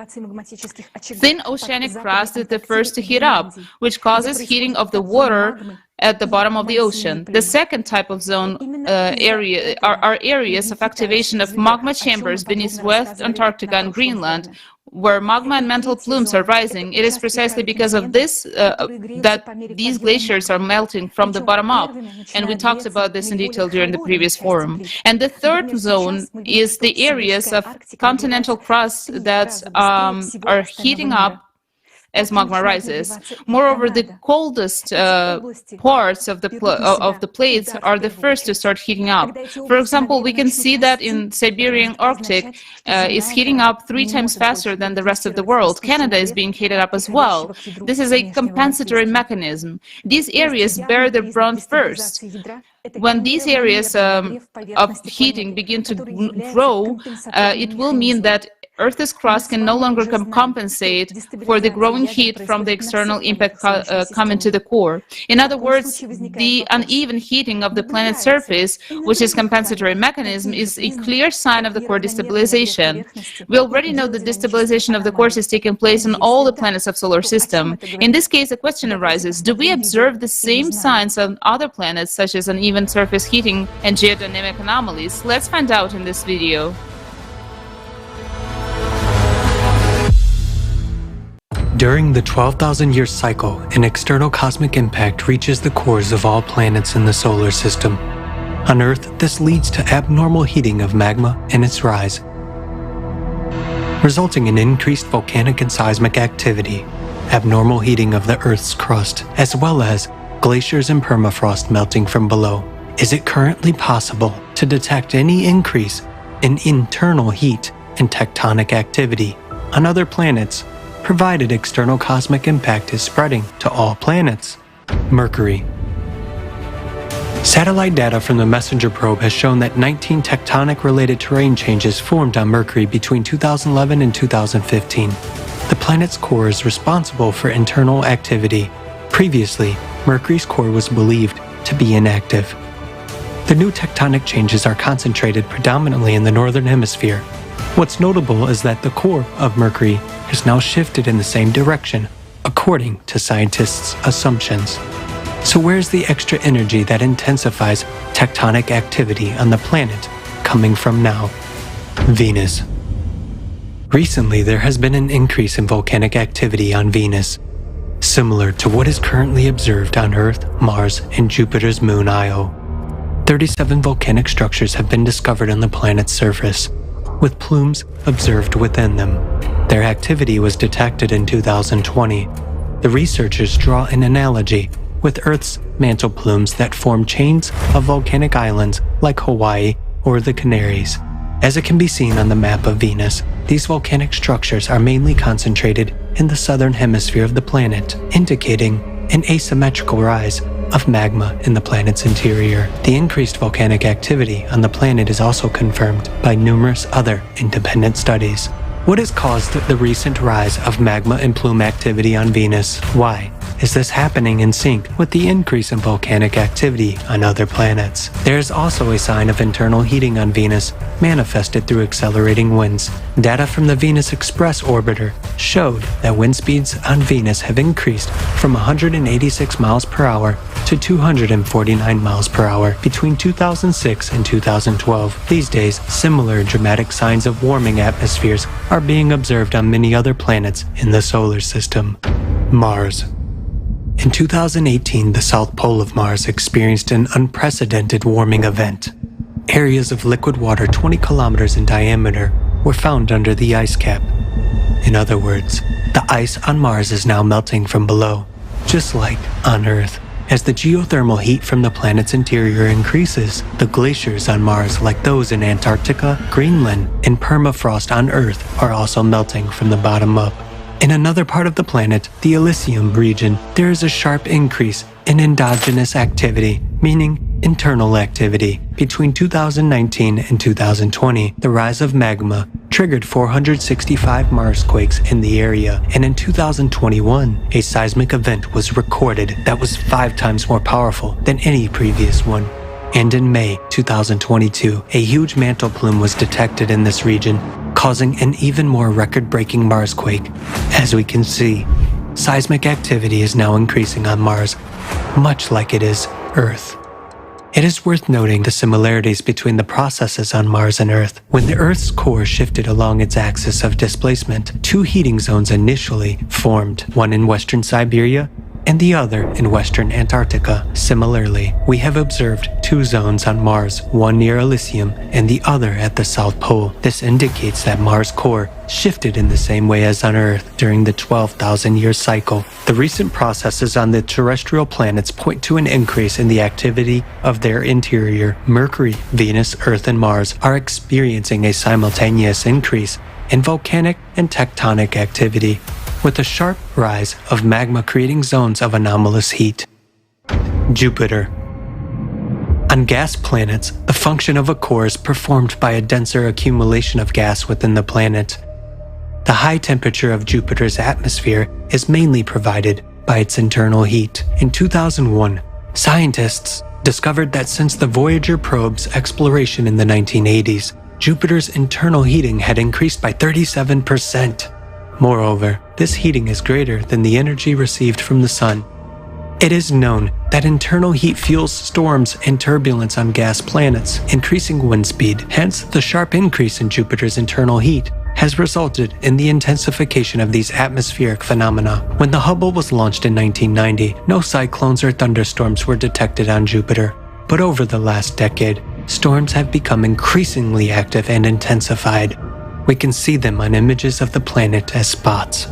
Speaker 4: Thin oceanic crust is the first to heat up, which causes heating of the water at the bottom of the ocean. The second type of zone are areas of activation of magma chambers beneath West Antarctica and Greenland, where magma and mantle plumes are rising. It is precisely because of this that these glaciers are melting from the bottom up, and we talked about this in detail during the previous forum. And the third zone is the areas of continental crust that are heating up as magma rises. Moreover, the coldest parts of the plates are the first to start heating up. For example, we can see that in Siberian Arctic is heating up 3 times faster than the rest of the world. Canada is being heated up as well. This is a compensatory mechanism. These areas bear the brunt first. When these areas of heating begin to grow, it will mean that Earth's crust can no longer compensate for the growing heat from the external impact coming to the core. In other words, the uneven heating of the planet's surface, which is a compensatory mechanism, is a clear sign of the core destabilization. We already know that destabilization of the core is taking place on all the planets of the solar system. In this case, the question arises, do we observe the same signs on other planets, such as uneven surface heating and geodynamic anomalies? Let's find out in this video.
Speaker 18: During the 12,000-year cycle, an external cosmic impact reaches the cores of all planets in the solar system. On Earth, this leads to abnormal heating of magma and its rise, resulting in increased volcanic and seismic activity, abnormal heating of the Earth's crust, as well as glaciers and permafrost melting from below. Is it currently possible to detect any increase in internal heat and tectonic activity on other planets, provided external cosmic impact is spreading to all planets? Mercury. Satellite data from the MESSENGER probe has shown that 19 tectonic-related terrain changes formed on Mercury between 2011 and 2015. The planet's core is responsible for internal activity. Previously, Mercury's core was believed to be inactive. The new tectonic changes are concentrated predominantly in the northern hemisphere. What's notable is that the core of Mercury has now shifted in the same direction, according to scientists' assumptions. So where's the extra energy that intensifies tectonic activity on the planet coming from now? Venus. Recently, there has been an increase in volcanic activity on Venus, similar to what is currently observed on Earth, Mars, and Jupiter's moon Io. 37 volcanic structures have been discovered on the planet's surface, with plumes observed within them. Their activity was detected in 2020. The researchers draw an analogy with Earth's mantle plumes that form chains of volcanic islands like Hawaii or the Canaries. As it can be seen on the map of Venus, these volcanic structures are mainly concentrated in the southern hemisphere of the planet, indicating an asymmetrical rise of magma in the planet's interior. The increased volcanic activity on the planet is also confirmed by numerous other independent studies. What has caused the recent rise of magma and plume activity on Venus? Why? is this happening in sync with the increase in volcanic activity on other planets? There is also a sign of internal heating on Venus, manifested through accelerating winds. Data from the Venus Express orbiter showed that wind speeds on Venus have increased from 186 miles per hour to 249 miles per hour between 2006 and 2012. These days, similar dramatic signs of warming atmospheres are being observed on many other planets in the solar system. Mars. In 2018, the south pole of Mars experienced an unprecedented warming event. Areas of liquid water 20 kilometers in diameter were found under the ice cap. In other words, the ice on Mars is now melting from below, just like on Earth. As the geothermal heat from the planet's interior increases, the glaciers on Mars, like those in Antarctica, Greenland, and permafrost on Earth, are also melting from the bottom up. In another part of the planet, the Elysium region, there is a sharp increase in endogenous activity, meaning internal activity. Between 2019 and 2020, the rise of magma triggered 465 Marsquakes in the area, and in 2021, a seismic event was recorded that was 5 times more powerful than any previous one. And in May 2022, a huge mantle plume was detected in this region, causing an even more record-breaking Marsquake. As we can see, seismic activity is now increasing on Mars, much like it is Earth. It is worth noting the similarities between the processes on Mars and Earth. When the Earth's core shifted along its axis of displacement, 2 heating zones initially formed, one in western Siberia and the other in western Antarctica. Similarly, we have observed 2 zones on Mars, one near Elysium and the other at the South Pole. This indicates that Mars' core shifted in the same way as on Earth during the 12,000-year cycle. The recent processes on the terrestrial planets point to an increase in the activity of their interior. Mercury, Venus, Earth, and Mars are experiencing a simultaneous increase in volcanic and tectonic activity, with a sharp rise of magma creating zones of anomalous heat. Jupiter. On gas planets, the function of a core is performed by a denser accumulation of gas within the planet. The high temperature of Jupiter's atmosphere is mainly provided by its internal heat. In 2001, scientists discovered that since the Voyager probe's exploration in the 1980s, Jupiter's internal heating had increased by 37%. Moreover, this heating is greater than the energy received from the sun. It is known that internal heat fuels storms and turbulence on gas planets, increasing wind speed. Hence, the sharp increase in Jupiter's internal heat has resulted in the intensification of these atmospheric phenomena. When the Hubble was launched in 1990, no cyclones or thunderstorms were detected on Jupiter. But over the last decade, storms have become increasingly active and intensified. We can see them on images of the planet as spots.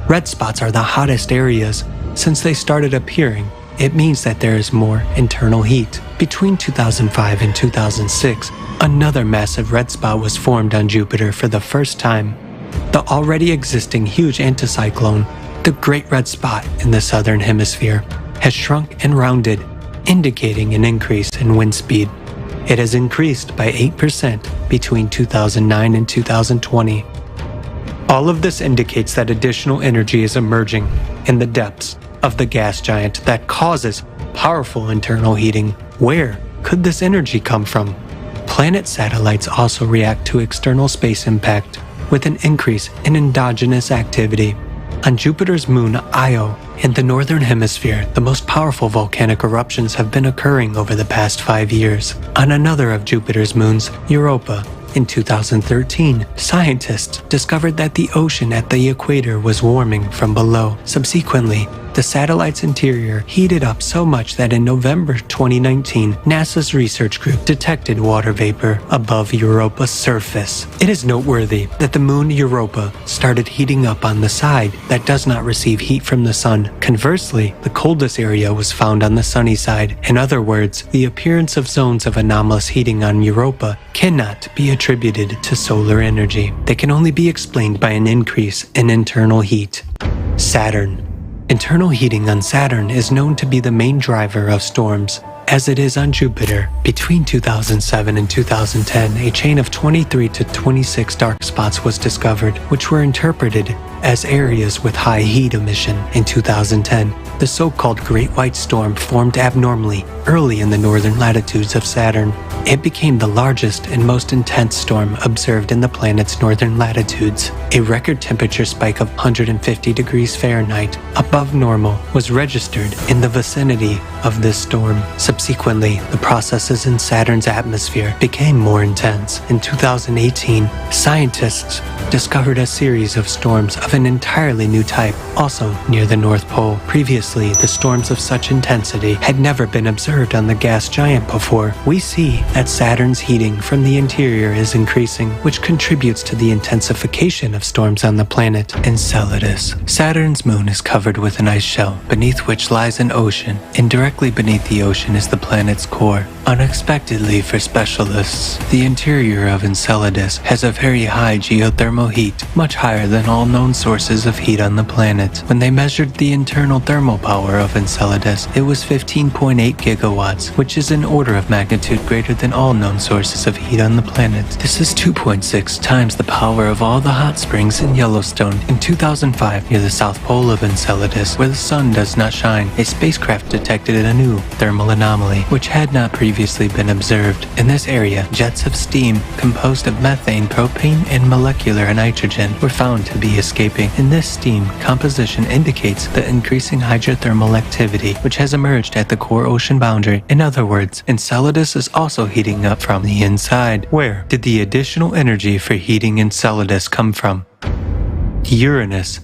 Speaker 18: Red spots are the hottest areas. Since they started appearing, it means that there is more internal heat. Between 2005 and 2006, another massive red spot was formed on Jupiter for the first time. The already existing huge anticyclone, the Great Red Spot in the southern hemisphere, has shrunk and rounded, indicating an increase in wind speed. It has increased by 8% between 2009 and 2020. All of this indicates that additional energy is emerging in the depths of the gas giant that causes powerful internal heating. Where could this energy come from? Planet satellites also react to external space impact with an increase in endogenous activity. On Jupiter's moon, Io, in the northern hemisphere, the most powerful volcanic eruptions have been occurring over the past 5 years. On another of Jupiter's moons, Europa, in 2013, scientists discovered that the ocean at the equator was warming from below. Subsequently, the satellite's interior heated up so much that in November 2019, NASA's research group detected water vapor above Europa's surface. It is noteworthy that the moon Europa started heating up on the side that does not receive heat from the sun. Conversely, the coldest area was found on the sunny side. In other words, the appearance of zones of anomalous heating on Europa cannot be attributed to solar energy. They can only be explained by an increase in internal heat. Saturn. Internal heating on Saturn is known to be the main driver of storms. as it is on Jupiter. Between 2007 and 2010, a chain of 23 to 26 dark spots was discovered, which were interpreted as areas with high heat emission. In 2010, the so-called Great White Storm formed abnormally early in the northern latitudes of Saturn. It became the largest and most intense storm observed in the planet's northern latitudes. A record temperature spike of 150 degrees Fahrenheit above normal was registered in the vicinity of this storm. Subsequently, the processes in Saturn's atmosphere became more intense. In 2018, scientists discovered a series of storms of an entirely new type, also near the North Pole. Previously, the storms of such intensity had never been observed on the gas giant before. We see that Saturn's heating from the interior is increasing, which contributes to the intensification of storms on the planet Enceladus. Saturn's moon is covered with an ice shell, beneath which lies an ocean, and directly beneath the ocean is the planet's core. Unexpectedly for specialists, the interior of Enceladus has a very high geothermal heat, much higher than all known sources of heat on the planet. When they measured the internal thermal power of Enceladus, it was 15.8 gigawatts, which is an order of magnitude greater than all known sources of heat on the planet. This is 2.6 times the power of all the hot springs in Yellowstone. In 2005, near the south pole of Enceladus, where the sun does not shine, a spacecraft detected a new thermal anomaly, which had not previously been observed. In this area, jets of steam composed of methane, propane, and molecular nitrogen were found to be escaping. In this steam, composition indicates the increasing hydrothermal activity which has emerged at the core ocean boundary. In other words, Enceladus is also heating up from the inside. Where did the additional energy for heating Enceladus come from? Uranus.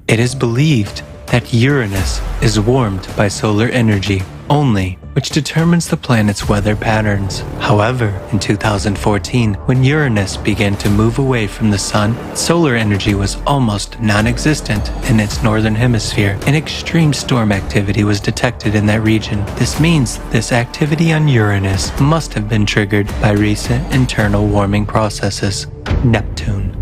Speaker 18: It is believed that Uranus is warmed by solar energy only, which determines the planet's weather patterns. However, in 2014, when Uranus began to move away from the sun, solar energy was almost non-existent in its northern hemisphere, and extreme storm activity was detected in that region. This means this activity on Uranus must have been triggered by recent internal warming processes. Neptune.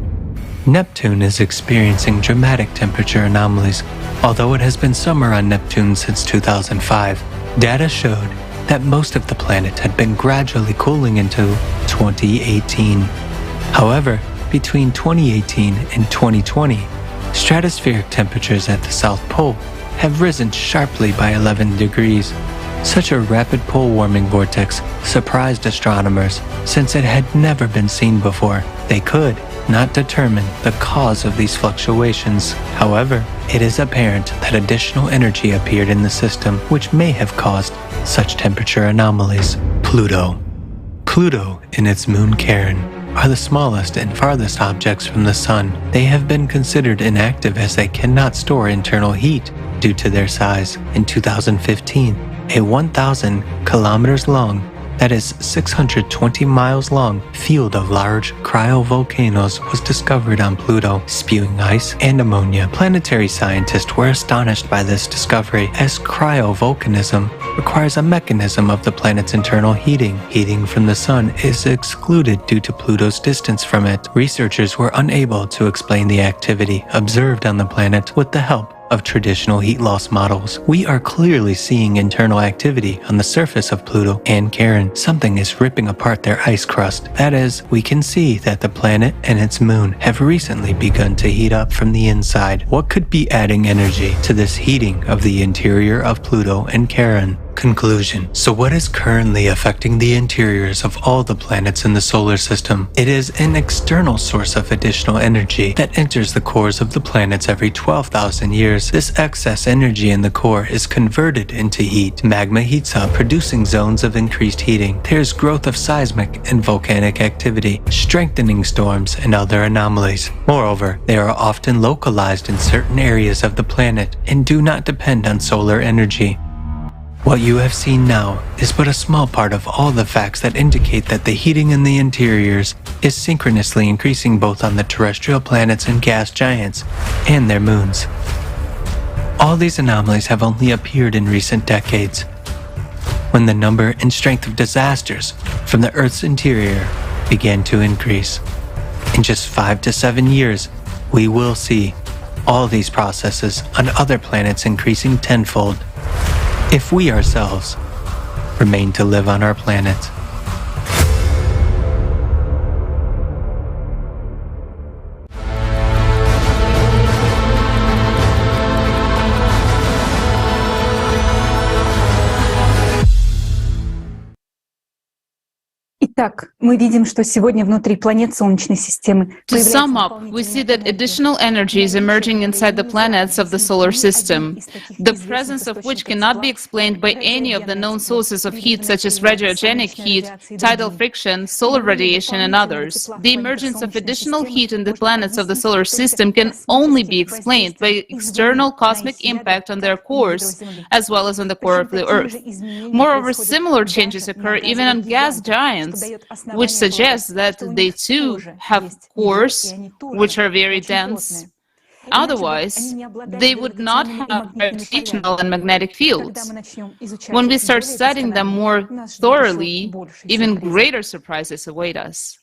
Speaker 18: Neptune is experiencing dramatic temperature anomalies. Although it has been summer on Neptune since 2005, data showed that most of the planet had been gradually cooling into 2018. However, between 2018 and 2020, stratospheric temperatures at the South Pole have risen sharply by 11 degrees. Such a rapid pole warming vortex surprised astronomers since it had never been seen before. They could not determine the cause of these fluctuations. However, it is apparent that additional energy appeared in the system which may have caused such temperature anomalies. Pluto. Pluto and its moon Charon are the smallest and farthest objects from the Sun. They have been considered inactive as they cannot store internal heat due to their size. In 2015, a 1,000 kilometers long, that is 620 miles long, field of large cryovolcanoes was discovered on Pluto, spewing ice and ammonia. Planetary scientists were astonished by this discovery, as cryovolcanism requires a mechanism of the planet's internal heating. Heating from the sun is excluded due to Pluto's distance from it. Researchers were unable to explain the activity observed on the planet with the help of traditional heat loss models. We are clearly seeing internal activity on the surface of Pluto and Charon. Something is ripping apart their ice crust. That is, we can see that the planet and its moon have recently begun to heat up from the inside. What could be adding energy to this heating of the interior of Pluto and Charon? Conclusion. So what is currently affecting the interiors of all the planets in the solar system? It is an external source of additional energy that enters the cores of the planets every 12,000 years. This excess energy in the core is converted into heat. Magma heats up, producing zones of increased heating. There's growth of seismic and volcanic activity, strengthening storms and other anomalies. Moreover, they are often localized in certain areas of the planet and do not depend on solar energy. What you have seen now is but a small part of all the facts that indicate that the heating in the interiors is synchronously increasing both on the terrestrial planets and gas giants and their moons. All these anomalies have only appeared in recent decades, when the number and strength of disasters from the Earth's interior began to increase. In just 5 to 7 years, we will see all these processes on other planets increasing tenfold. If we ourselves remain to live on our planet.
Speaker 11: Итак, мы видим, что сегодня внутри планет Солнечной системы
Speaker 4: To sum up, we see that additional energy is emerging inside the planets of the solar system, the presence of which cannot be explained by any of the known sources of heat such as radiogenic heat, tidal friction, solar radiation, and others. The emergence of additional heat in the planets of the solar system can only be explained by external cosmic impact on their cores, as well as on the core of the Earth. Moreover, similar changes occur even on gas giants, which suggests that they too have cores which are very dense. Otherwise, they would not have gravitational and magnetic fields. When we start studying them more thoroughly, even greater surprises await us.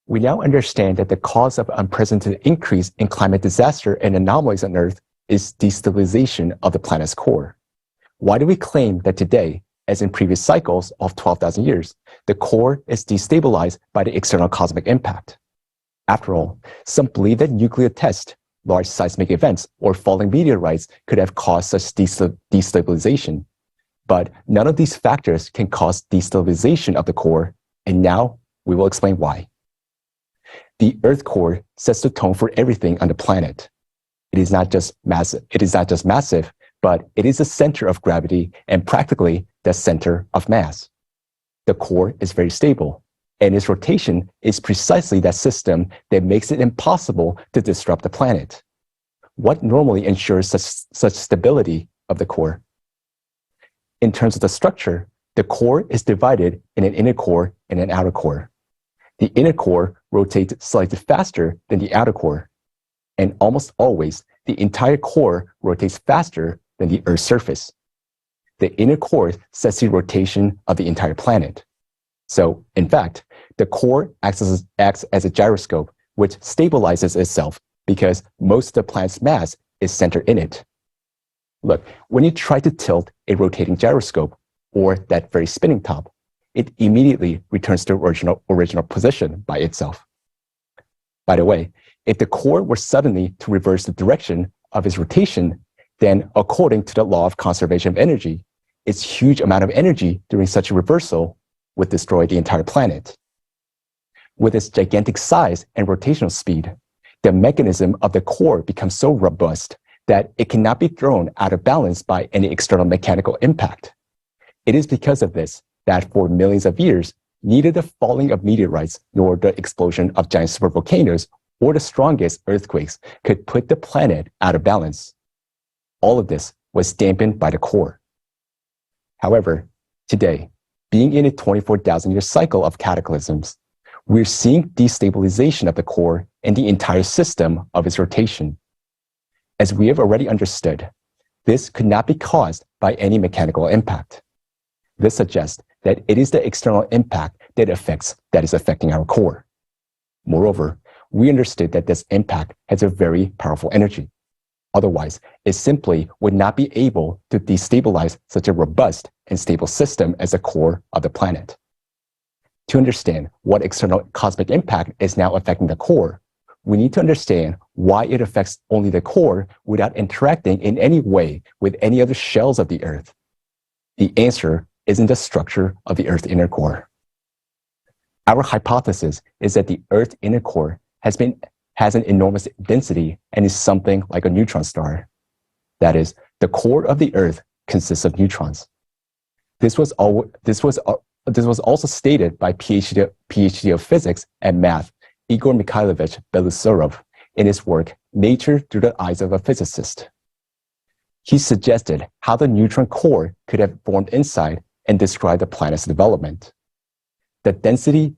Speaker 20: We now understand that the cause of unprecedented increase in climate disaster and anomalies on Earth is destabilization of the planet's core. Why do we claim that today, as in previous cycles of 12,000 years, the core is destabilized by the external cosmic impact? After all, some believe that nuclear tests, large seismic events, or falling meteorites could have caused such destabilization. But none of these factors can cause destabilization of the core, and now we will explain why. The Earth core sets the tone for everything on the planet. It is not just massive, but it is the center of gravity and practically the center of mass. The core is very stable, and its rotation is precisely that system that makes it impossible to disrupt the planet. What normally ensures such stability of the core? In terms of the structure, the core is divided in an inner core and an outer core. The inner core rotates slightly faster than the outer core, and almost always the entire core rotates faster than the Earth's surface. The inner core sets the rotation of the entire planet. So, in fact, the core acts as a gyroscope, which stabilizes itself because most of the planet's mass is centered in it. Look, when you try to tilt a rotating gyroscope, or that very spinning top, it immediately returns to original position by itself. By the way, if the core were suddenly to reverse the direction of its rotation, then according to the law of conservation of energy, its huge amount of energy during such a reversal would destroy the entire planet. With its gigantic size and rotational speed, the mechanism of the core becomes so robust that it cannot be thrown out of balance by any external mechanical impact. It is because of this that for millions of years, neither the falling of meteorites nor the explosion of giant supervolcanoes or the strongest earthquakes could put the planet out of balance. All of this was dampened by the core. However, today, being in a 24,000-year cycle of cataclysms, we're seeing destabilization of the core and the entire system of its rotation. As we have already understood, this could not be caused by any mechanical impact. This suggests that it is the external impact that is affecting our core. Moreover, we understood that this impact has a very powerful energy. Otherwise, it simply would not be able to destabilize such a robust and stable system as the core of the planet. To understand what external cosmic impact is now affecting the core, we need to understand why it affects only the core without interacting in any way with any other shells of the Earth. The answer is in the structure of the Earth's inner core. Our hypothesis is that the Earth's inner core has an enormous density and is something like a neutron star. That is, the core of the Earth consists of neutrons. This was also stated by PhD of physics and math Igor Mikhailovich Belousarov in his work Nature Through the Eyes of a Physicist. He suggested how the neutron core could have formed inside and described the planet's development. The density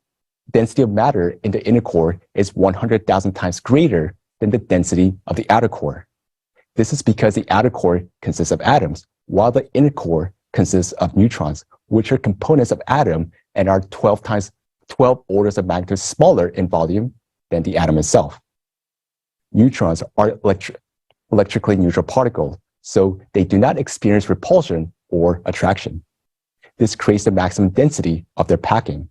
Speaker 20: of matter in the inner core is 100,000 times greater than the density of the outer core. This is because the outer core consists of atoms, while the inner core consists of neutrons, which are components of atom and are 12 orders of magnitude smaller in volume than the atom itself. Neutrons are electrically neutral particles, so they do not experience repulsion or attraction. This creates the maximum density of their packing.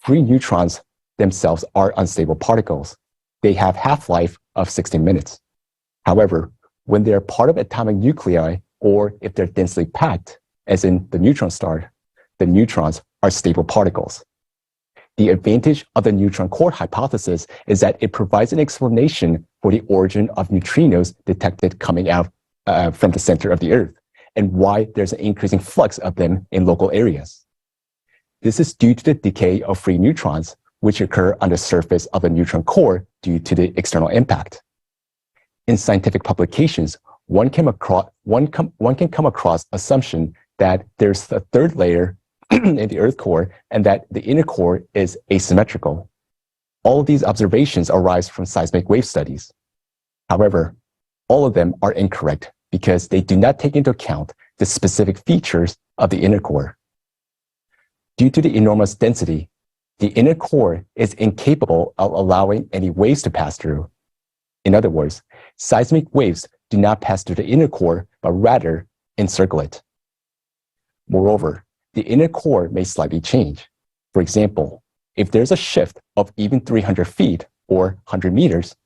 Speaker 20: Free neutrons themselves are unstable particles. They have half-life of 16 minutes. However, when they are part of atomic nuclei, or if they're densely packed, as in the neutron star, the neutrons are stable particles. The advantage of the neutron core hypothesis is that it provides an explanation for the origin of neutrinos detected coming out from the center of the Earth, and why there's an increasing flux of them in local areas. This is due to the decay of free neutrons, which occur on the surface of a neutron core due to the external impact. In scientific publications, one can come across assumption that there's a third layer in the Earth core and that the inner core is asymmetrical. All of these observations arise from seismic wave studies. However, all of them are incorrect because they do not take into account the specific features of the inner core. Due to the enormous density, the inner core is incapable of allowing any waves to pass through. In other words, seismic waves do not pass through the inner core, but rather encircle it. Moreover, the inner core may slightly change. For example, if there's a shift of even 300 feet or 100 meters,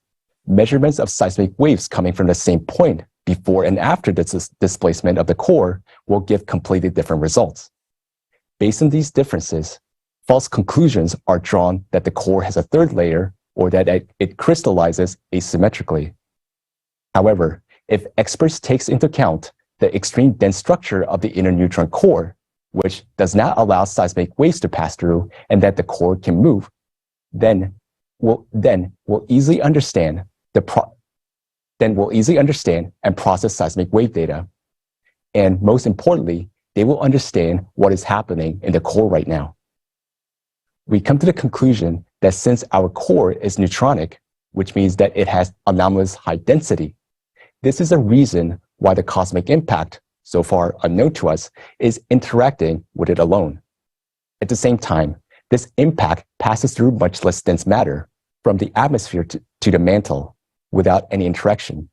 Speaker 20: measurements of seismic waves coming from the same point before and after the displacement of the core will give completely different results. Based on these differences, false conclusions are drawn that the core has a third layer or that it crystallizes asymmetrically. However, if experts take into account the extreme dense structure of the inner neutron core, which does not allow seismic waves to pass through and that the core can move, then we'll easily understand and process seismic wave data. And most importantly, they will understand what is happening in the core right now. We come to the conclusion that since our core is neutronic, which means that it has anomalous high density, this is a reason why the cosmic impact, so far unknown to us, is interacting with it alone. At the same time, this impact passes through much less dense matter from the atmosphere to the mantle without any interaction.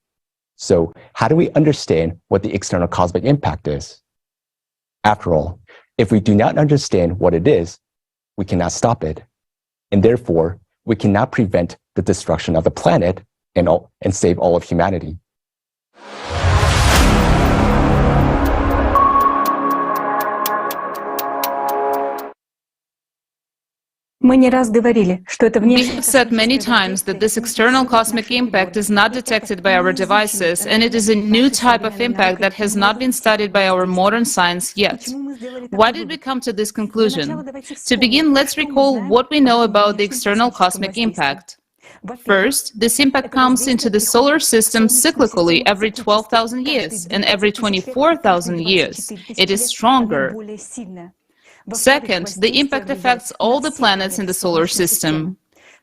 Speaker 20: So how do we understand what the external cosmic impact is? After all, if we do not understand what it is, we cannot stop it. And therefore, we cannot prevent the destruction of the planet and save all of humanity.
Speaker 4: We have said many times that this external cosmic impact is not detected by our devices, and it is a new type of impact that has not been studied by our modern science yet. Why did we come to this conclusion? To begin, let's recall what we know about the external cosmic impact. First, this impact comes into the solar system cyclically every 12,000 years, and every 24,000 years. It is stronger. Second, the impact affects all the planets in the solar system.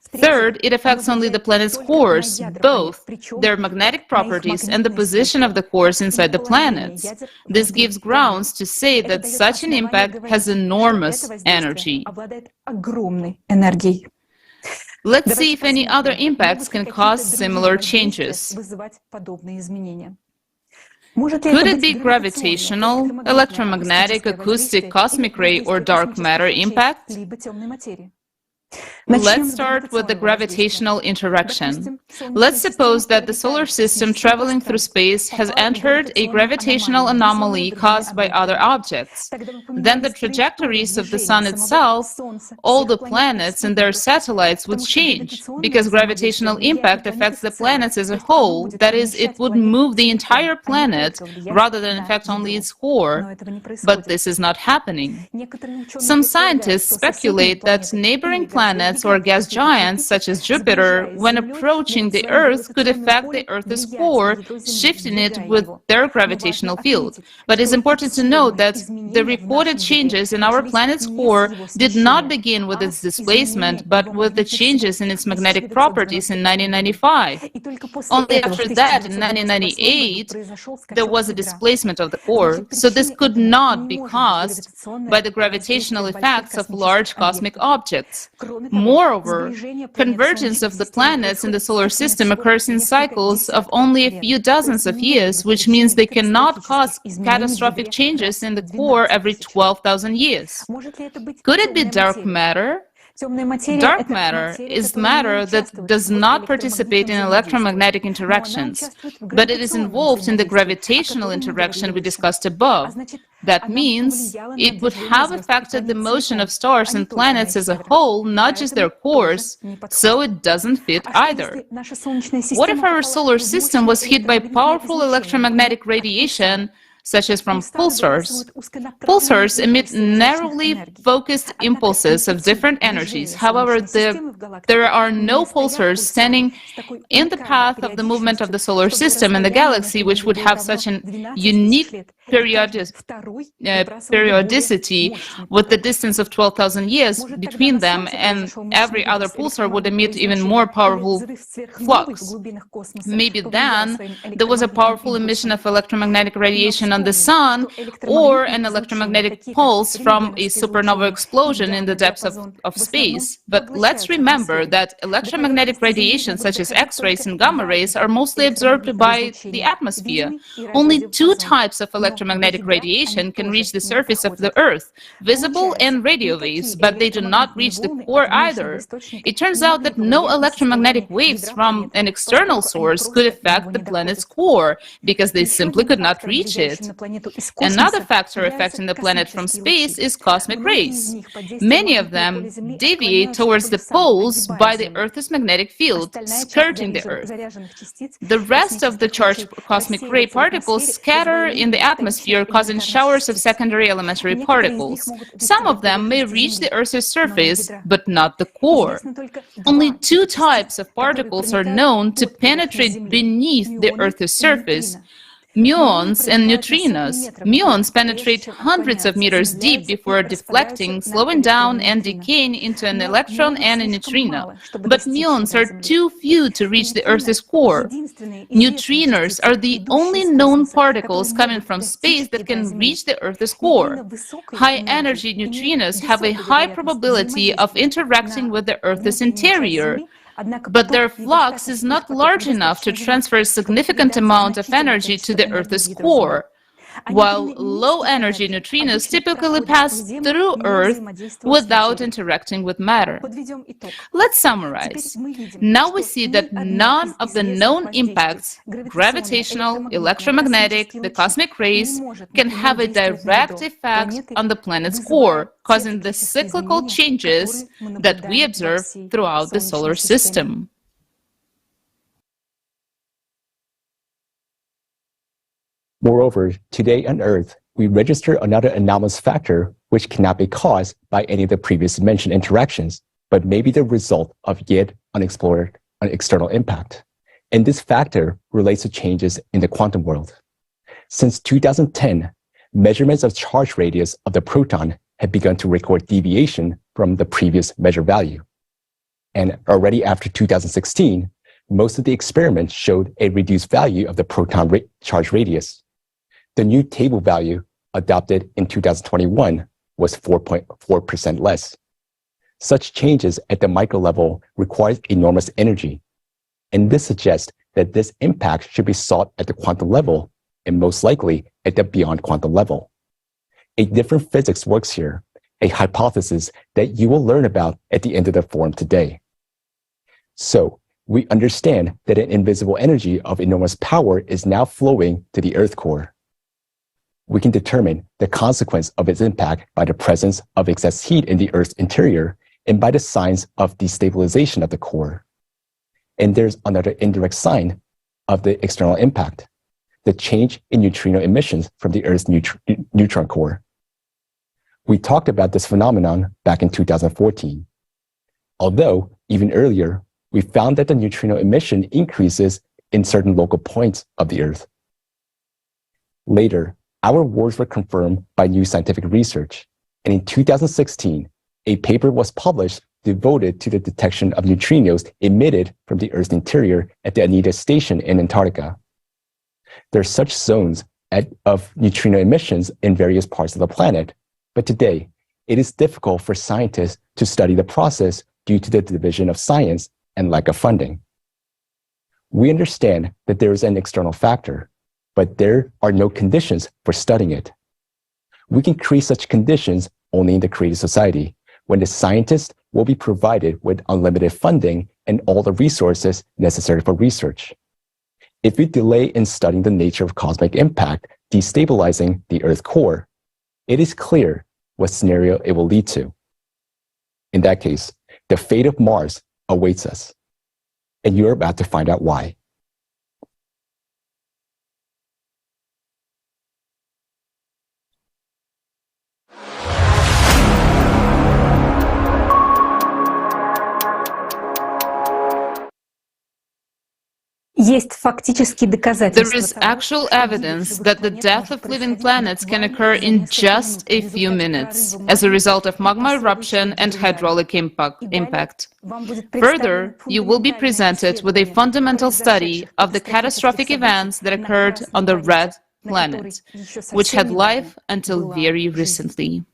Speaker 4: Third, it affects only the planet's cores, both their magnetic properties and the position of the cores inside the planets. This gives grounds to say that such an impact has enormous energy. Let's see if any other impacts can cause similar changes. Could it be gravitational, electromagnetic, acoustic, cosmic ray, or dark matter impact? Let's start with the gravitational interaction. Let's suppose that the solar system traveling through space has entered a gravitational anomaly caused by other objects. Then the trajectories of the Sun itself, all the planets and their satellites would change, because gravitational impact affects the planets as a whole. That is, it would move the entire planet rather than affect only its core. But this is not happening. Some scientists speculate that neighboring planets or gas giants such as Jupiter, when approaching the Earth, could affect the Earth's core, shifting it with their gravitational field. But it's important to note that the recorded changes in our planet's core did not begin with its displacement, but with the changes in its magnetic properties in 1995. Only after that, in 1998, there was a displacement of the core. So this could not be caused by the gravitational effects of large cosmic objects. Moreover, convergence of the planets in the solar system occurs in cycles of only a few dozens of years, which means they cannot cause catastrophic changes in the core every 12,000 years. Could it be dark matter? Dark matter is matter that does not participate in electromagnetic interactions, but it is involved in the gravitational interaction we discussed above. That means it would have affected the motion of stars and planets as a whole, not just their cores, so it doesn't fit either. What if our solar system was hit by powerful electromagnetic radiation, such as from pulsars? Pulsars emit narrowly focused impulses of different energies. However, there are no pulsars standing in the path of the movement of the solar system and the galaxy, which would have such an unique periodicity with the distance of 12,000 years between them, and every other pulsar would emit even more powerful flux. Maybe then there was a powerful emission of electromagnetic radiation on the sun, or an electromagnetic pulse from a supernova explosion in the depths of space. But let's remember that electromagnetic radiation, such as X-rays and gamma rays, are mostly absorbed by the atmosphere. Only two types of electromagnetic radiation can reach the surface of the Earth, visible and radio waves, but they do not reach the core either. It turns out that no electromagnetic waves from an external source could affect the planet's core, because they simply could not reach it. Another factor affecting the planet from space is cosmic rays. Many of them deviate towards the poles by the Earth's magnetic field, skirting the Earth. The rest of the charged cosmic ray particles scatter in the atmosphere, causing showers of secondary elementary particles. Some of them may reach the Earth's surface, but not the core. Only two types of particles are known to penetrate beneath the Earth's surface: muons and neutrinos. Muons penetrate hundreds of meters deep before deflecting, slowing down, and decaying into an electron and a neutrino. But muons are too few to reach the Earth's core. Neutrinos are the only known particles coming from space that can reach the Earth's core. High-energy neutrinos have a high probability of interacting with the Earth's interior, but their flux is not large enough to transfer a significant amount of energy to the Earth's core, while low-energy neutrinos typically pass through Earth without interacting with matter. Let's summarize. Now we see that none of the known impacts, gravitational, electromagnetic, the cosmic rays, can have a direct effect on the planet's core, causing the cyclical changes that we observe throughout the solar system.
Speaker 20: Moreover, today on Earth, we register another anomalous factor which cannot be caused by any of the previously mentioned interactions, but may be the result of yet unexplored external impact. And this factor relates to changes in the quantum world. Since 2010, measurements of charge radius of the proton have begun to record deviation from the previous measured value. And already after 2016, most of the experiments showed a reduced value of the proton charge radius. The new table value adopted in 2021 was 4.4% less. Such changes at the micro level require enormous energy, and this suggests that this impact should be sought at the quantum level, and most likely at the beyond quantum level. A different physics works here, a hypothesis that you will learn about at the end of the forum today. So, we understand that an invisible energy of enormous power is now flowing to the Earth core. We can determine the consequence of its impact by the presence of excess heat in the Earth's interior and by the signs of destabilization of the core. And there's another indirect sign of the external impact, the change in neutrino emissions from the Earth's neutron core. We talked about this phenomenon back in 2014. Although, even earlier, we found that the neutrino emission increases in certain local points of the Earth. Later, our words were confirmed by new scientific research, and in 2016, a paper was published devoted to the detection of neutrinos emitted from the Earth's interior at the Anita Station in Antarctica. There are such zones of neutrino emissions in various parts of the planet, but today, it is difficult for scientists to study the process due to the division of science and lack of funding. We understand that there is an external factor, but there are no conditions for studying it. We can create such conditions only in the creative society, when the scientists will be provided with unlimited funding and all the resources necessary for research. If we delay in studying the nature of cosmic impact destabilizing the Earth's core, it is clear what scenario it will lead to. In that case, the fate of Mars awaits us, and you're about to find out why.
Speaker 4: There is actual evidence that the death of living planets can occur in just a few minutes as a result of magma eruption and hydraulic impact. Further, you will be presented with a fundamental study of the catastrophic events that occurred on the red planet, which had life until very recently.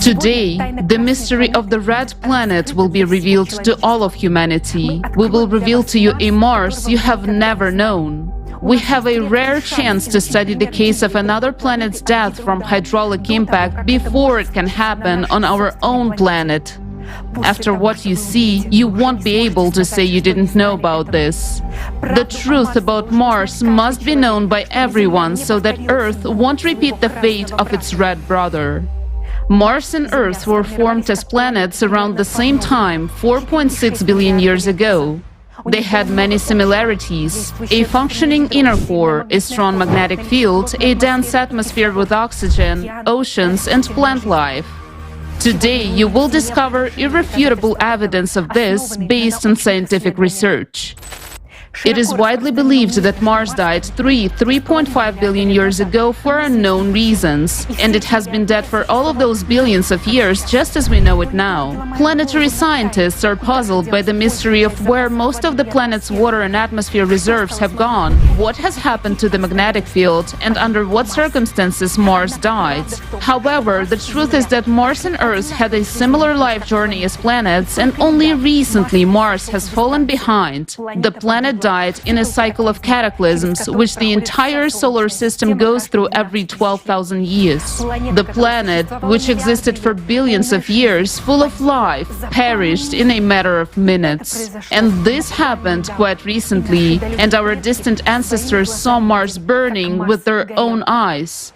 Speaker 4: Today, the mystery of the red planet will be revealed to all of humanity. We will reveal to you a Mars you have never known. We have a rare chance to study the case of another planet's death from hydraulic impact before it can happen on our own planet. After what you see, you won't be able to say you didn't know about this. The truth about Mars must be known by everyone so that Earth won't repeat the fate of its red brother. Mars and Earth were formed as planets around the same time, 4.6 billion years ago. They had many similarities: a functioning inner core, a strong magnetic field, a dense atmosphere with oxygen, oceans, and plant life. Today, you will discover irrefutable evidence of this based on scientific research. It is widely believed that Mars died 3.5 billion years ago for unknown reasons, and it has been dead for all of those billions of years just as we know it now. Planetary scientists are puzzled by the mystery of where most of the planet's water and atmosphere reserves have gone, what has happened to the magnetic field, and under what circumstances Mars died. However, the truth is that Mars and Earth had a similar life journey as planets, and only recently Mars has fallen behind. The planet died in a cycle of cataclysms, which the entire solar system goes through every 12,000 years. The planet, which existed for billions of years, full of life, perished in a matter of minutes. And this happened quite recently, and our distant ancestors saw Mars burning with their own eyes.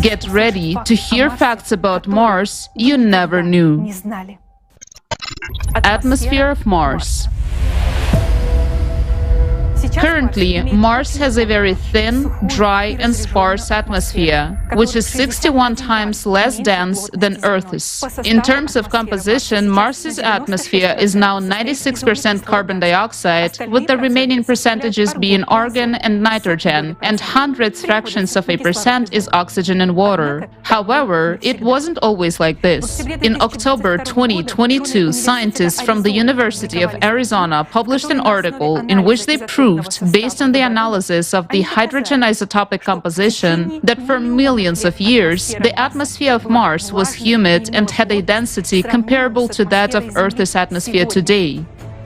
Speaker 4: Get ready to hear facts about Mars you never knew. Atmosphere of Mars. Currently, Mars has a very thin, dry, and sparse atmosphere, which is 61 times less dense than Earth's. In terms of composition, Mars's atmosphere is now 96% carbon dioxide, with the remaining percentages being argon and nitrogen, and hundredths fractions of a percent is oxygen and water. However, it wasn't always like this. In October 2022, scientists from the University of Arizona published an article in which they proved, based on the analysis of the hydrogen isotopic composition, that for millions of years, the atmosphere of Mars was humid and had a density comparable to that of Earth's atmosphere today.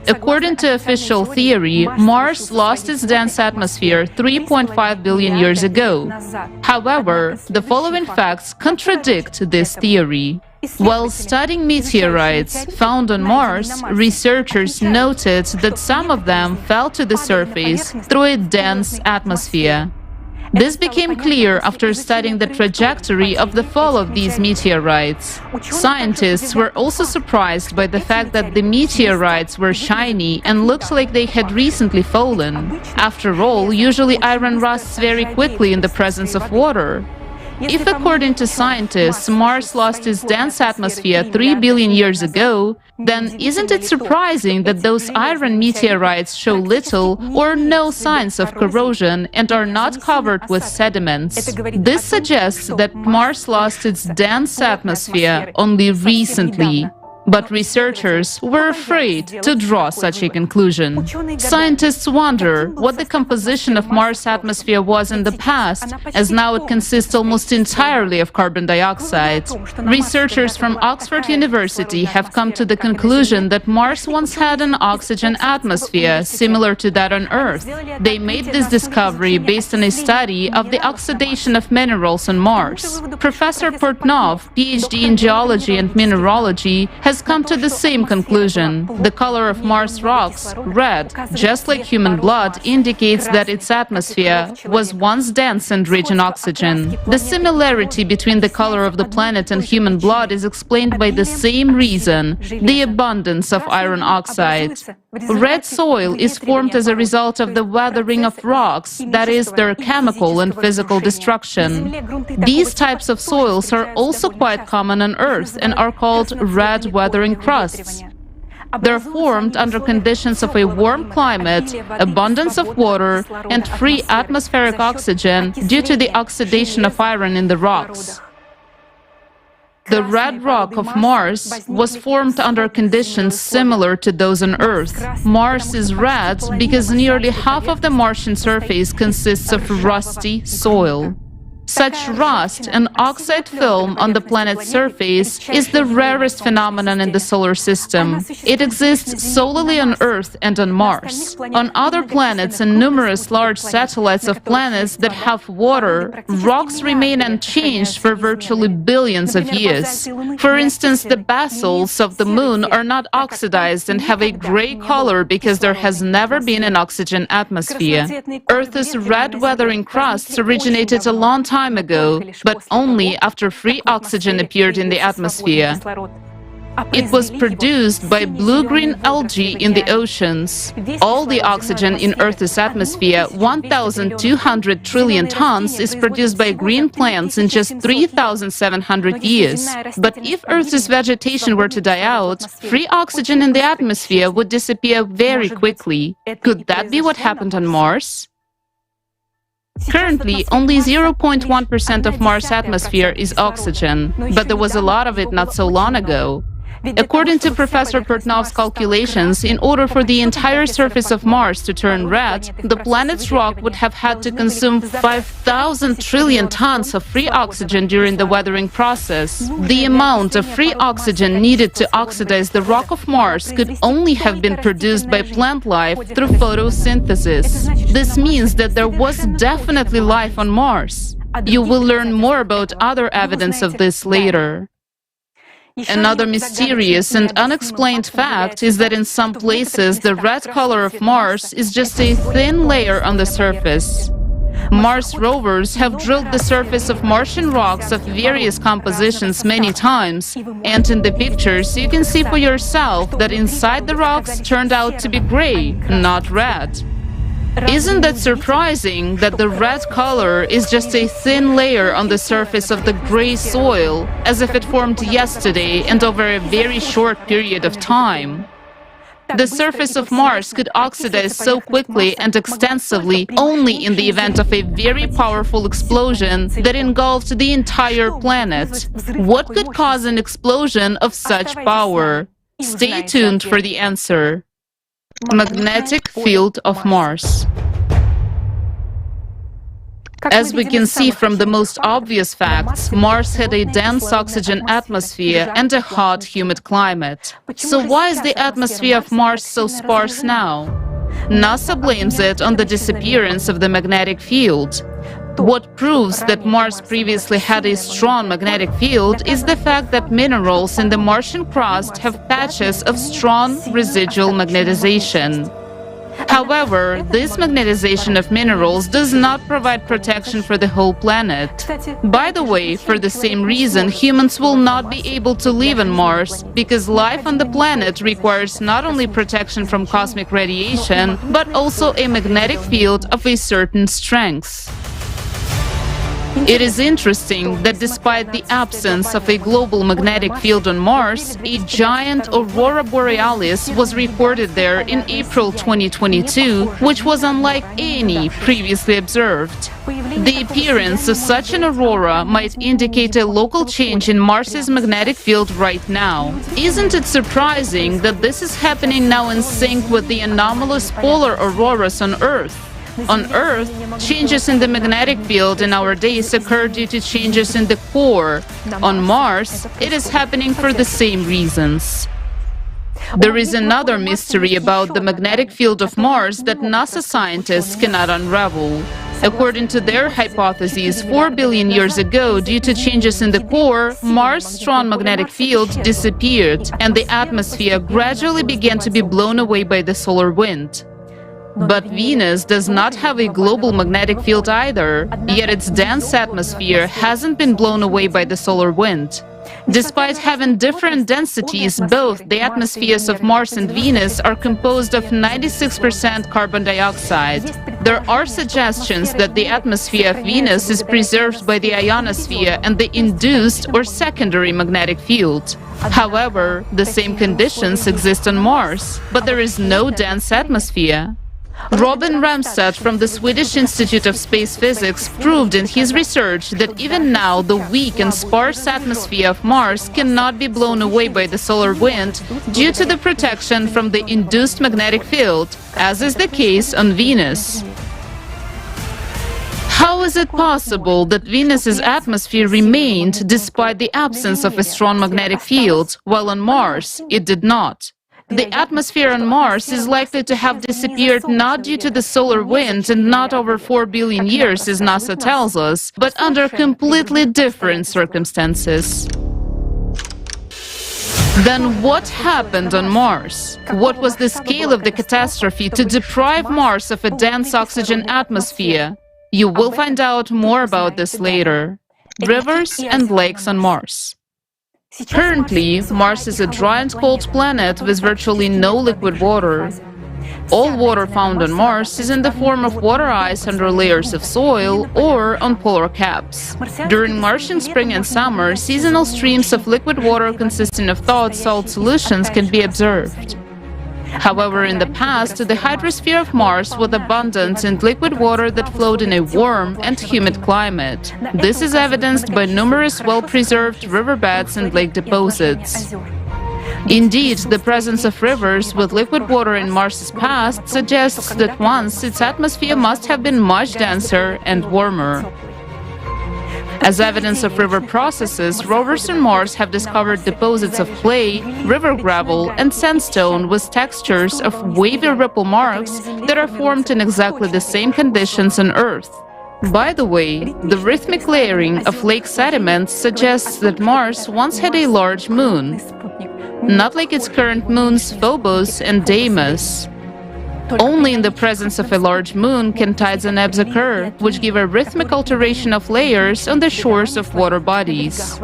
Speaker 4: According to official theory, Mars lost its dense atmosphere 3.5 billion years ago. However, the following facts contradict this theory. While studying meteorites found on Mars, researchers noted that some of them fell to the surface through a dense atmosphere. This became clear after studying the trajectory of the fall of these meteorites. Scientists were also surprised by the fact that the meteorites were shiny and looked like they had recently fallen. After all, usually iron rusts very quickly in the presence of water. If, according to scientists, Mars lost its dense atmosphere 3 billion years ago, then isn't it surprising that those iron meteorites show little or no signs of corrosion and are not covered with sediments? This suggests that Mars lost its dense atmosphere only recently. But researchers were afraid to draw such a conclusion. Scientists wonder what the composition of Mars' atmosphere was in the past, as now it consists almost entirely of carbon dioxide. Researchers from Oxford University have come to the conclusion that Mars once had an oxygen atmosphere similar to that on Earth. They made this discovery based on a study of the oxidation of minerals on Mars. Professor Portnov, PhD in geology and mineralogy, has come to the same conclusion. The color of Mars rocks, red, just like human blood, indicates that its atmosphere was once dense and rich in oxygen. The similarity between the color of the planet and human blood is explained by the same reason, the abundance of iron oxide. Red soil is formed as a result of the weathering of rocks, that is, their chemical and physical destruction. These types of soils are also quite common on Earth and are called red weathering crusts. They're formed under conditions of a warm climate, abundance of water, and free atmospheric oxygen due to the oxidation of iron in the rocks. The red rock of Mars was formed under conditions similar to those on Earth. Mars is red because nearly half of the Martian surface consists of rusty soil. Such rust, an oxide film on the planet's surface, is the rarest phenomenon in the solar system. It exists solely on Earth and on Mars. On other planets and numerous large satellites of planets that have water, rocks remain unchanged for virtually billions of years. For instance, the basalts of the Moon are not oxidized and have a gray color because there has never been an oxygen atmosphere. Earth's red weathering crusts originated a long time ago, but only after free oxygen appeared in the atmosphere. It was produced by blue-green algae in the oceans. All the oxygen in Earth's atmosphere, 1,200 trillion tons, is produced by green plants in just 3,700 years. But if Earth's vegetation were to die out, free oxygen in the atmosphere would disappear very quickly. Could that be what happened on Mars? Currently, only 0.1% of Mars' atmosphere is oxygen, but there was a lot of it not so long ago. According to Professor Portnov's calculations, in order for the entire surface of Mars to turn red, the planet's rock would have had to consume 5,000 trillion tons of free oxygen during the weathering process. The amount of free oxygen needed to oxidize the rock of Mars could only have been produced by plant life through photosynthesis. This means that there was definitely life on Mars. You will learn more about other evidence of this later. Another mysterious and unexplained fact is that in some places the red color of Mars is just a thin layer on the surface. Mars rovers have drilled the surface of Martian rocks of various compositions many times, and in the pictures you can see for yourself that inside the rocks turned out to be gray, not red. Isn't that surprising that the red color is just a thin layer on the surface of the gray soil, as if it formed yesterday and over a very short period of time? The surface of Mars could oxidize so quickly and extensively only in the event of a very powerful explosion that engulfed the entire planet. What could cause an explosion of such power? Stay tuned for the answer. Magnetic field of Mars. As we can see from the most obvious facts, Mars had a dense oxygen atmosphere and a hot, humid climate. So why is the atmosphere of Mars so sparse now? NASA blames it on the disappearance of the magnetic field. What proves that Mars previously had a strong magnetic field is the fact that minerals in the Martian crust have patches of strong residual magnetization. However, this magnetization of minerals does not provide protection for the whole planet. By the way, for the same reason, humans will not be able to live on Mars, because life on the planet requires not only protection from cosmic radiation, but also a magnetic field of a certain strength. It is interesting that despite the absence of a global magnetic field on Mars, a giant aurora borealis was recorded there in April 2022, which was unlike any previously observed. The appearance of such an aurora might indicate a local change in Mars's magnetic field right now. Isn't it surprising that this is happening now in sync with the anomalous polar auroras on Earth? On Earth, changes in the magnetic field in our days occur due to changes in the core. On Mars, it is happening for the same reasons. There is another mystery about the magnetic field of Mars that NASA scientists cannot unravel. According to their hypotheses, 4 billion years ago, due to changes in the core, Mars' strong magnetic field disappeared, and the atmosphere gradually began to be blown away by the solar wind. But Venus does not have a global magnetic field either, yet its dense atmosphere hasn't been blown away by the solar wind. Despite having different densities, both the atmospheres of Mars and Venus are composed of 96% carbon dioxide. There are suggestions that the atmosphere of Venus is preserved by the ionosphere and the induced or secondary magnetic field. However, the same conditions exist on Mars, but there is no dense atmosphere. Robin Ramstad from the Swedish Institute of Space Physics proved in his research that even now the weak and sparse atmosphere of Mars cannot be blown away by the solar wind due to the protection from the induced magnetic field, as is the case on Venus. How is it possible that Venus's atmosphere remained despite the absence of a strong magnetic field, while on Mars it did not? The atmosphere on Mars is likely to have disappeared not due to the solar wind and not over 4 billion years, as NASA tells us, but under completely different circumstances. Then what happened on Mars? What was the scale of the catastrophe to deprive Mars of a dense oxygen atmosphere? You will find out more about this later. Rivers and lakes on Mars. Currently, Mars is a dry and cold planet with virtually no liquid water. All water found on Mars is in the form of water ice under layers of soil or on polar caps. During Martian spring and summer, seasonal streams of liquid water consisting of thawed salt solutions can be observed. However, in the past, the hydrosphere of Mars was abundant in liquid water that flowed in a warm and humid climate. This is evidenced by numerous well-preserved riverbeds and lake deposits. Indeed, the presence of rivers with liquid water in Mars's past suggests that once its atmosphere must have been much denser and warmer. As evidence of river processes, rovers on Mars have discovered deposits of clay, river gravel, and sandstone with textures of wavy ripple marks that are formed in exactly the same conditions on Earth. By the way, the rhythmic layering of lake sediments suggests that Mars once had a large moon, not like its current moons Phobos and Deimos. Only in the presence of a large moon can tides and ebbs occur, which give a rhythmic alteration of layers on the shores of water bodies.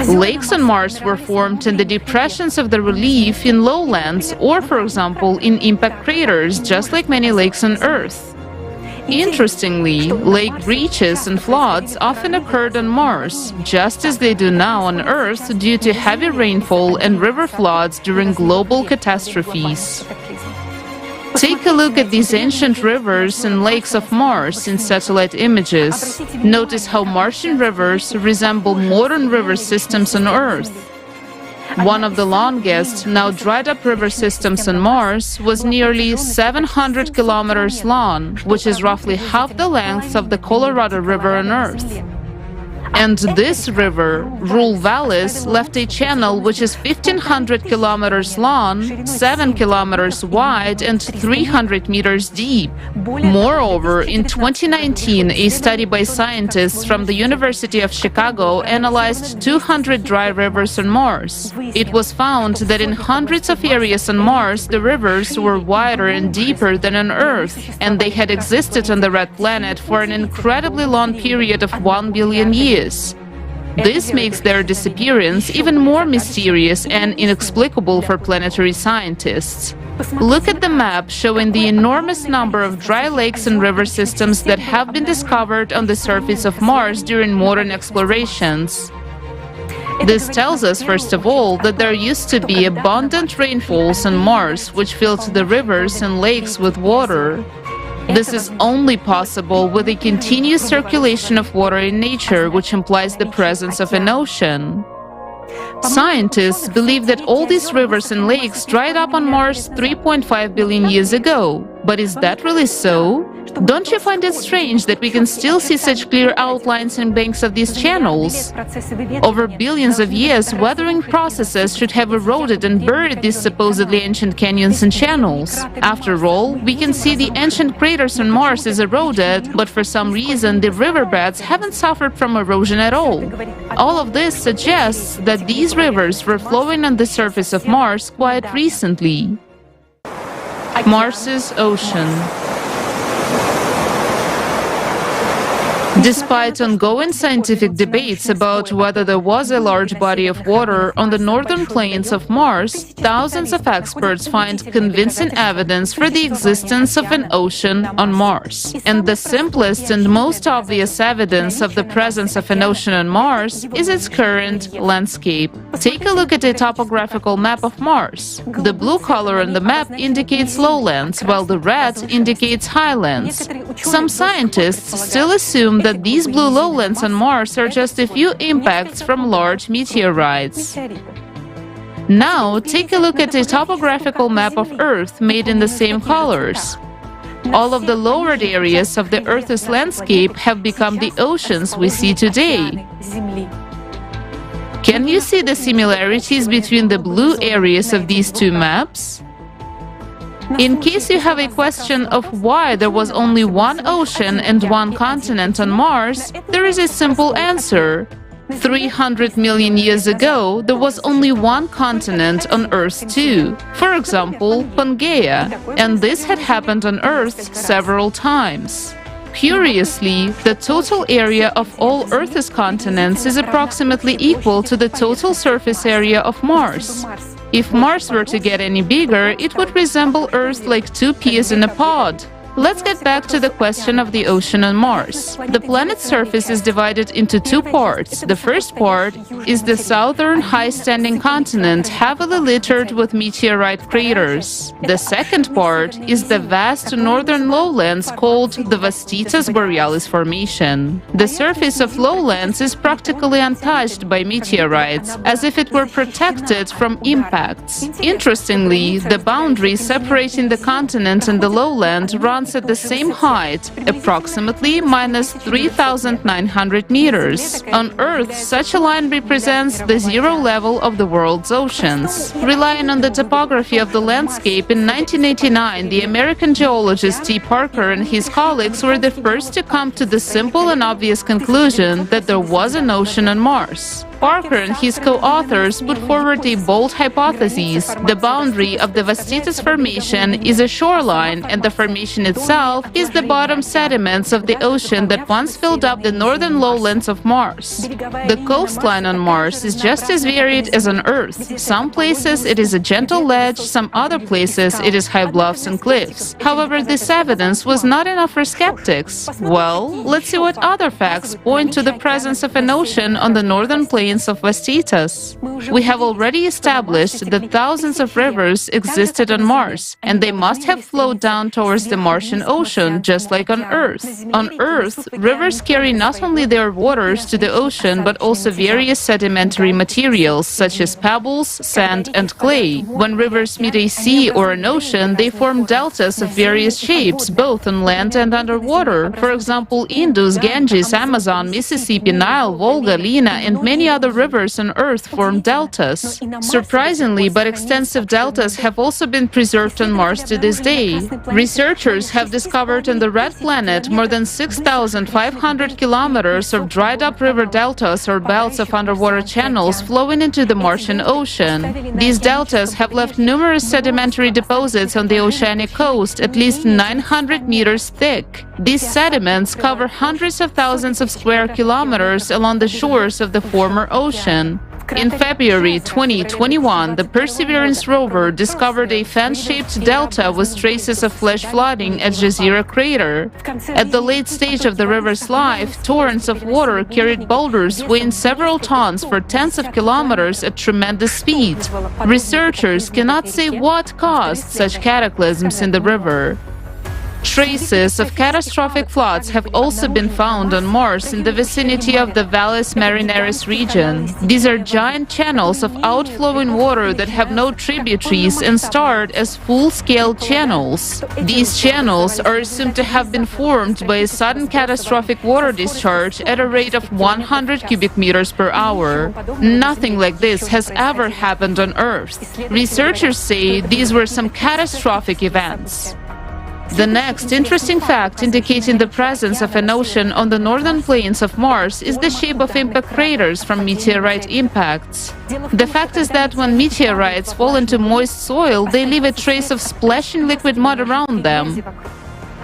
Speaker 4: Lakes on Mars were formed in the depressions of the relief in lowlands or, for example, in impact craters, just like many lakes on Earth. Interestingly, lake breaches and floods often occurred on Mars, just as they do now on Earth due to heavy rainfall and river floods during global catastrophes. Take a look at these ancient rivers and lakes of Mars in satellite images. Notice how Martian rivers resemble modern river systems on Earth. One of the longest, now dried-up river systems on Mars was nearly 700 kilometers long, which is roughly half the length of the Colorado River on Earth. And this river, Rule Vallis, left a channel which is 1,500 kilometers long, 7 kilometers wide, and 300 meters deep. Moreover, in 2019, a study by scientists from the University of Chicago analyzed 200 dry rivers on Mars. It was found that in hundreds of areas on Mars, the rivers were wider and deeper than on Earth, and they had existed on the red planet for an incredibly long period of 1 billion years. This makes their disappearance even more mysterious and inexplicable for planetary scientists. Look at the map showing the enormous number of dry lakes and river systems that have been discovered on the surface of Mars during modern explorations. This tells us, first of all, that there used to be abundant rainfalls on Mars, which filled the rivers and lakes with water. This is only possible with a continuous circulation of water in nature, which implies the presence of an ocean. Scientists believe that all these rivers and lakes dried up on Mars 3.5 billion years ago. But is that really so? Don't you find it strange that we can still see such clear outlines and banks of these channels? Over billions of years, weathering processes should have eroded and buried these supposedly ancient canyons and channels. After all, we can see the ancient craters on Mars is eroded, but for some reason the riverbeds haven't suffered from erosion at all. All of this suggests that these rivers were flowing on the surface of Mars quite recently. Mars's ocean. Despite ongoing scientific debates about whether there was a large body of water on the northern plains of Mars, thousands of experts find convincing evidence for the existence of an ocean on Mars. And the simplest and most obvious evidence of the presence of an ocean on Mars is its current landscape. Take a look at a topographical map of Mars. The blue color on the map indicates lowlands, while the red indicates highlands. Some scientists still assume that these blue lowlands on Mars are just a few impacts from large meteorites. Now, take a look at a topographical map of Earth made in the same colors. All of the lowered areas of the Earth's landscape have become the oceans we see today. Can you see the similarities between the blue areas of these two maps? In case you have a question of why there was only one ocean and one continent on Mars, there is a simple answer. 300 million years ago, there was only one continent on Earth too, for example, Pangaea, and this had happened on Earth several times. Curiously, the total area of all Earth's continents is approximately equal to the total surface area of Mars. If Mars were to get any bigger, it would resemble Earth like two peas in a pod. Let's get back to the question of the ocean on Mars. The planet's surface is divided into two parts. The first part is the southern high-standing continent, heavily littered with meteorite craters. The second part is the vast northern lowlands called the Vastitas Borealis Formation. The surface of lowlands is practically untouched by meteorites, as if it were protected from impacts. Interestingly, the boundary separating the continent and the lowland runs at the same height, approximately minus 3,900 meters. On Earth, such a line represents the zero level of the world's oceans. Relying on the topography of the landscape, in 1989, the American geologist T. Parker and his colleagues were the first to come to the simple and obvious conclusion that there was an ocean on Mars. Parker and his co-authors put forward a bold hypothesis. The boundary of the Vastitas Formation is a shoreline, and the formation itself is the bottom sediments of the ocean that once filled up the northern lowlands of Mars. The coastline on Mars is just as varied as on Earth. Some places it is a gentle ledge, some other places it is high bluffs and cliffs. However, this evidence was not enough for skeptics. Well, let's see what other facts point to the presence of an ocean on the northern plains of Vastitas. We have already established that thousands of rivers existed on Mars, and they must have flowed down towards the Martian Ocean, just like on Earth. On Earth, rivers carry not only their waters to the ocean, but also various sedimentary materials, such as pebbles, sand, and clay. When rivers meet a sea or an ocean, they form deltas of various shapes, both on land and underwater. For example, Indus, Ganges, Amazon, Mississippi, Nile, Volga, Lena, and many other rivers on Earth form deltas. Surprisingly, but extensive deltas have also been preserved on Mars to this day. Researchers have discovered on the Red Planet more than 6,500 kilometers of dried-up river deltas or belts of underwater channels flowing into the Martian Ocean. These deltas have left numerous sedimentary deposits on the oceanic coast, at least 900 meters thick. These sediments cover hundreds of thousands of square kilometers along the shores of the former ocean. In February 2021, the Perseverance rover discovered a fan-shaped delta with traces of flash flooding at Jazira crater. At the late stage of the river's life, torrents of water carried boulders weighing several tons for tens of kilometers at tremendous speed. Researchers cannot say what caused such cataclysms in the river. Traces of catastrophic floods have also been found on Mars in the vicinity of the Valles Marineris region. These are giant channels of outflowing water that have no tributaries and start as full-scale channels. These channels are assumed to have been formed by a sudden catastrophic water discharge at a rate of 100 cubic meters per hour. Nothing like this has ever happened on Earth. Researchers say these were some catastrophic events. The next interesting fact indicating the presence of an ocean on the northern plains of Mars is the shape of impact craters from meteorite impacts. The fact is that when meteorites fall into moist soil, they leave a trace of splashing liquid mud around them.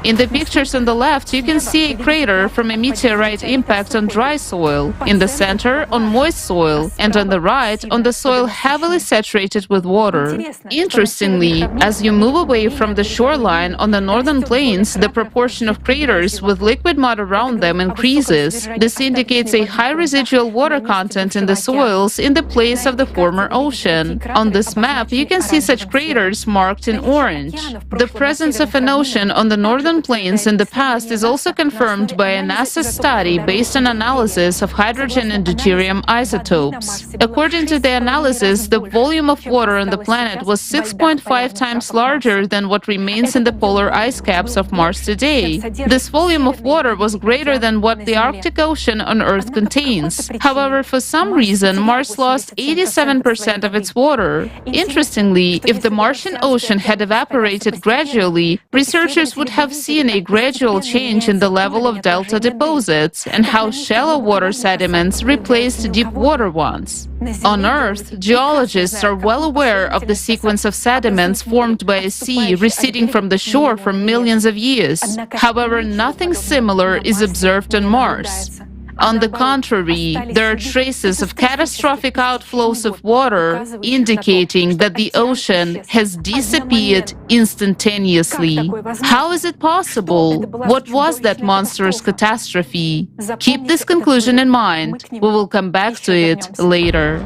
Speaker 4: In the pictures on the left, you can see a crater from a meteorite impact on dry soil, in the center on moist soil, and on the right on the soil heavily saturated with water. Interestingly, as you move away from the shoreline on the northern plains, the proportion of craters with liquid mud around them increases. This indicates a high residual water content in the soils in the place of the former ocean. On this map, you can see such craters marked in orange. The presence of an ocean on the northern plains in the past is also confirmed by a NASA study based on analysis of hydrogen and deuterium isotopes. According to the analysis, the volume of water on the planet was 6.5 times larger than what remains in the polar ice caps of Mars today. This volume of water was greater than what the Arctic Ocean on Earth contains. However, for some reason, Mars lost 87% of its water. Interestingly, if the Martian ocean had evaporated gradually, researchers would have seen a gradual change in the level of delta deposits and how shallow water sediments replaced deep water ones. On Earth, geologists are well aware of the sequence of sediments formed by a sea receding from the shore for millions of years. However, nothing similar is observed on Mars. On the contrary, there are traces of catastrophic outflows of water, indicating that the ocean has disappeared instantaneously. How is it possible? What was that monstrous catastrophe? Keep this conclusion in mind. We will come back to it later.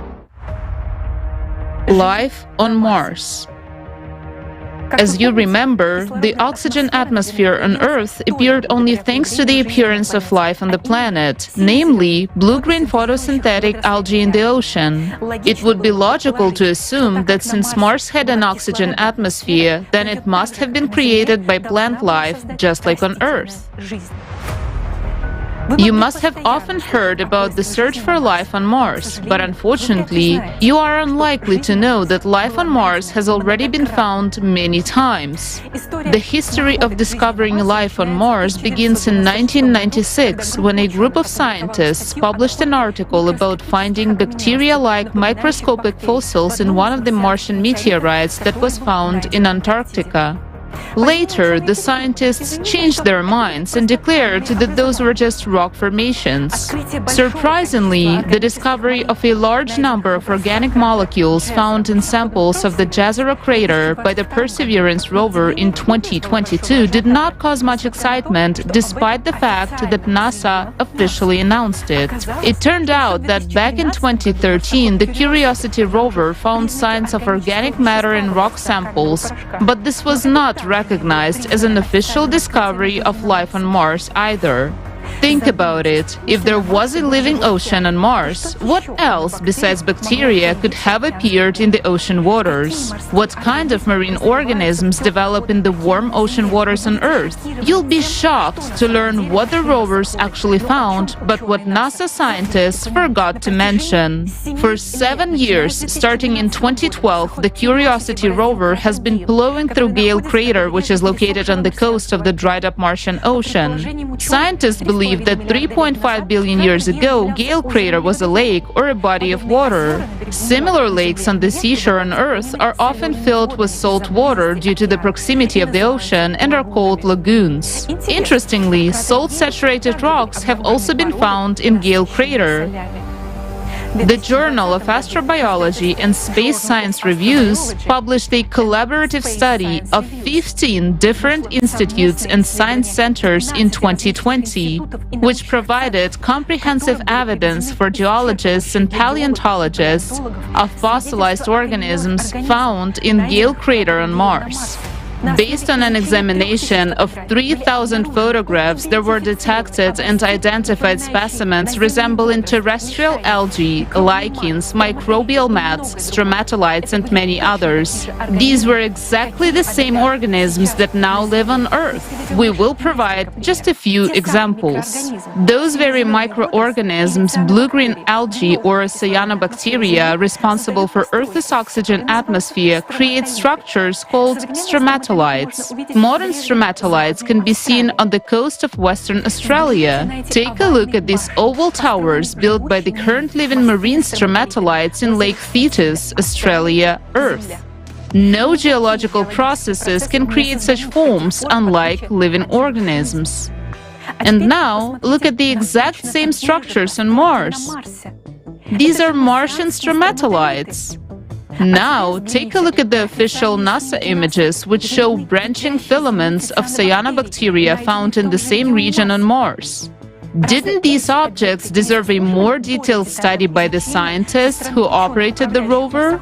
Speaker 4: Life on Mars. As you remember, the oxygen atmosphere on Earth appeared only thanks to the appearance of life on the planet, namely blue-green photosynthetic algae in the ocean. It would be logical to assume that since Mars had an oxygen atmosphere, then it must have been created by plant life, just like on Earth. You must have often heard about the search for life on Mars, but unfortunately, you are unlikely to know that life on Mars has already been found many times. The history of discovering life on Mars begins in 1996, when a group of scientists published an article about finding bacteria-like microscopic fossils in one of the Martian meteorites that was found in Antarctica. Later, the scientists changed their minds and declared that those were just rock formations. Surprisingly, the discovery of a large number of organic molecules found in samples of the Jazira crater by the Perseverance rover in 2022 did not cause much excitement, despite the fact that NASA officially announced it. It turned out that back in 2013, the Curiosity rover found signs of organic matter in rock samples, but this was not recognized as an official discovery of life on Mars either. Think about it. If there was a living ocean on Mars, what else besides bacteria could have appeared in the ocean waters? What kind of marine organisms develop in the warm ocean waters on Earth? You'll be shocked to learn what the rovers actually found, but what NASA scientists forgot to mention. For 7 years, starting in 2012, the Curiosity rover has been plowing through Gale crater, which is located on the coast of the dried-up Martian Ocean. Scientists believe believe that 3.5 billion years ago, Gale Crater was a lake or a body of water. Similar lakes on the seashore on Earth are often filled with salt water due to the proximity of the ocean and are called lagoons. Interestingly, salt-saturated rocks have also been found in Gale Crater. The Journal of Astrobiology and Space Science Reviews published a collaborative study of 15 different institutes and science centers in 2020, which provided comprehensive evidence for geologists and paleontologists of fossilized organisms found in Gale Crater on Mars. Based on an examination of 3,000 photographs, there were detected and identified specimens resembling terrestrial algae, lichens, microbial mats, stromatolites, and many others. These were exactly the same organisms that now live on Earth. We will provide just a few examples. Those very microorganisms, blue-green algae or cyanobacteria, responsible for Earth's oxygen atmosphere, create structures called stromatolites. Modern stromatolites can be seen on the coast of Western Australia. Take a look at these oval towers built by the current living marine stromatolites in Lake Thetis, Australia, Earth. No geological processes can create such forms, unlike living organisms. And now, look at the exact same structures on Mars. These are Martian stromatolites. Now, take a look at the official NASA images, which show branching filaments of cyanobacteria found in the same region on Mars. Didn't these objects deserve a more detailed study by the scientists who operated the rover?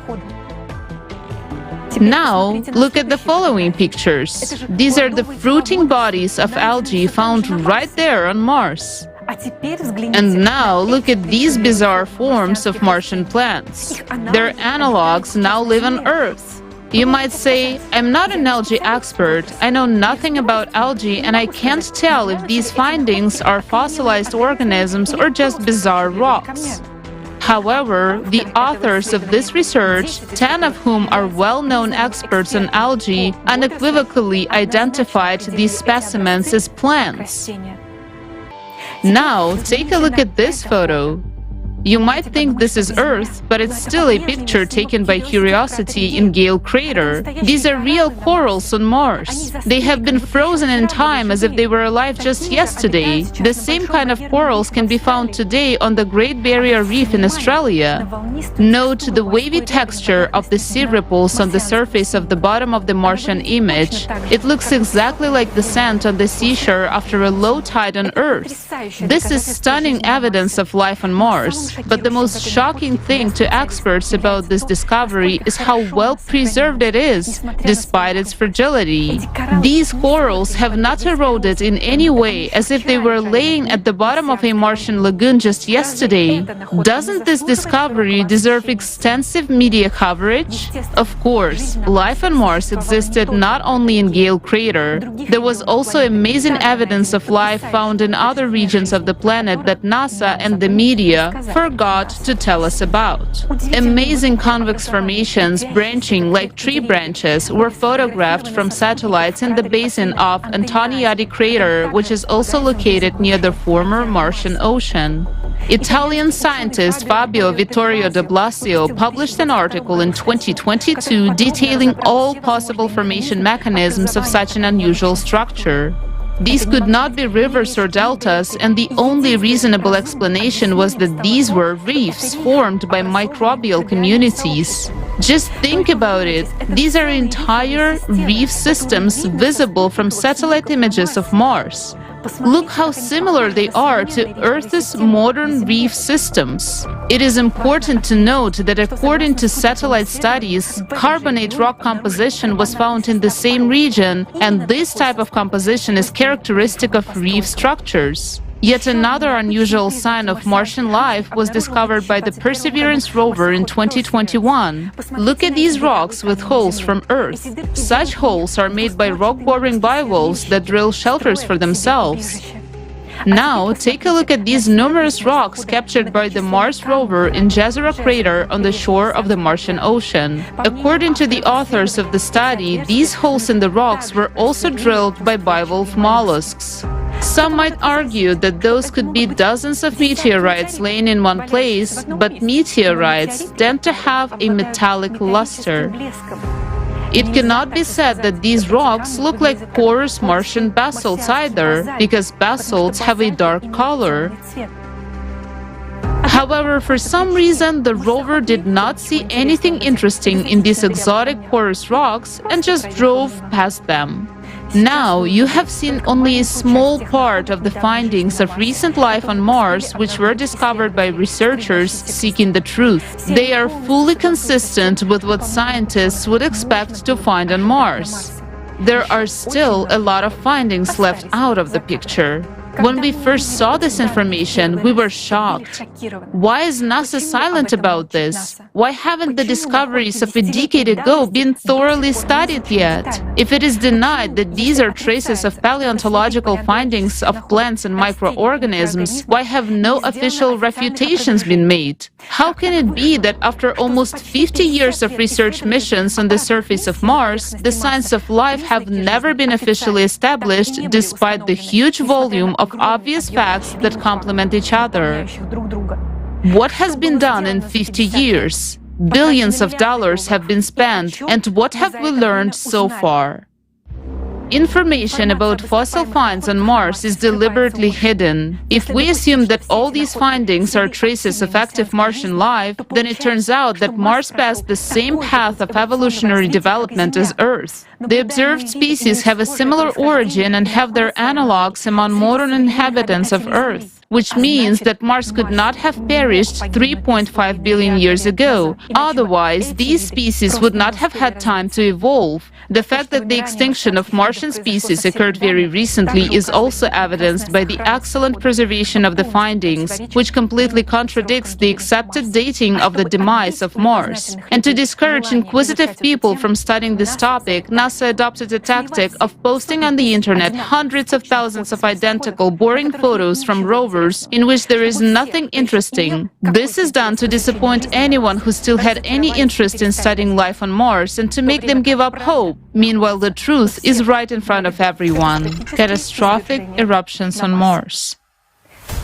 Speaker 4: Now, look at the following pictures. These are the fruiting bodies of algae found right there on Mars. And now look at these bizarre forms of Martian plants. Their analogs now live on Earth. You might say, I'm not an algae expert, I know nothing about algae, and I can't tell if these findings are fossilized organisms or just bizarre rocks. However, the authors of this research, 10 of whom are well-known experts on algae, unequivocally identified these specimens as plants. Now, take a look at this photo. You might think this is Earth, but it's still a picture taken by Curiosity in Gale Crater. These are real corals on Mars. They have been frozen in time as if they were alive just yesterday. The same kind of corals can be found today on the Great Barrier Reef in Australia. Note the wavy texture of the sea ripples on the surface of the bottom of the Martian image. It looks exactly like the sand on the seashore after a low tide on Earth. This is stunning evidence of life on Mars. But the most shocking thing to experts about this discovery is how well preserved it is, despite its fragility. These corals have not eroded in any way, as if they were laying at the bottom of a Martian lagoon just yesterday. Doesn't this discovery deserve extensive media coverage? Of course, life on Mars existed not only in Gale Crater. There was also amazing evidence of life found in other regions of the planet that NASA and the media forgot to tell us about. Amazing convex formations branching like tree branches were photographed from satellites in the basin of Antoniadi Crater, which is also located near the former Martian Ocean. Italian scientist Fabio Vittorio de Blasio published an article in 2022 detailing all possible formation mechanisms of such an unusual structure. These could not be rivers or deltas, and the only reasonable explanation was that these were reefs formed by microbial communities. Just think about it. These are entire reef systems visible from satellite images of Mars. Look how similar they are to Earth's modern reef systems. It is important to note that according to satellite studies, carbonate rock composition was found in the same region, and this type of composition is characteristic of reef structures. Yet another unusual sign of Martian life was discovered by the Perseverance rover in 2021. Look at these rocks with holes from Earth. Such holes are made by rock-boring bivalves that drill shelters for themselves. Now, take a look at these numerous rocks captured by the Mars rover in Jezero Crater on the shore of the Martian Ocean. According to the authors of the study, these holes in the rocks were also drilled by bivalve mollusks. Some might argue that those could be dozens of meteorites laying in one place, but meteorites tend to have a metallic luster. It cannot be said that these rocks look like porous Martian basalts either, because basalts have a dark color. However, for some reason, the rover did not see anything interesting in these exotic porous rocks and just drove past them. Now, you have seen only a small part of the findings of recent life on Mars, which were discovered by researchers seeking the truth. They are fully consistent with what scientists would expect to find on Mars. There are still a lot of findings left out of the picture. When we first saw this information, we were shocked. Why is NASA silent about this? Why haven't the discoveries of a decade ago been thoroughly studied yet? If it is denied that these are traces of paleontological findings of plants and microorganisms, why have no official refutations been made? How can it be that after almost 50 years of research missions on the surface of Mars, the signs of life have never been officially established despite the huge volume of obvious facts that complement each other? What has been done in 50 years? Billions of dollars have been spent, and what have we learned so far? Information about fossil finds on Mars is deliberately hidden. If we assume that all these findings are traces of active Martian life, then it turns out that Mars passed the same path of evolutionary development as Earth. The observed species have a similar origin and have their analogues among modern inhabitants of Earth, which means that Mars could not have perished 3.5 billion years ago. Otherwise, these species would not have had time to evolve. The fact that the extinction of Martian species occurred very recently is also evidenced by the excellent preservation of the findings, which completely contradicts the accepted dating of the demise of Mars. And to discourage inquisitive people from studying this topic, NASA adopted a tactic of posting on the internet hundreds of thousands of identical, boring photos from rovers in which there is nothing interesting. This is done to disappoint anyone who still had any interest in studying life on Mars and to make them give up hope. Meanwhile, the truth is right in front of everyone. Catastrophic eruptions on Mars.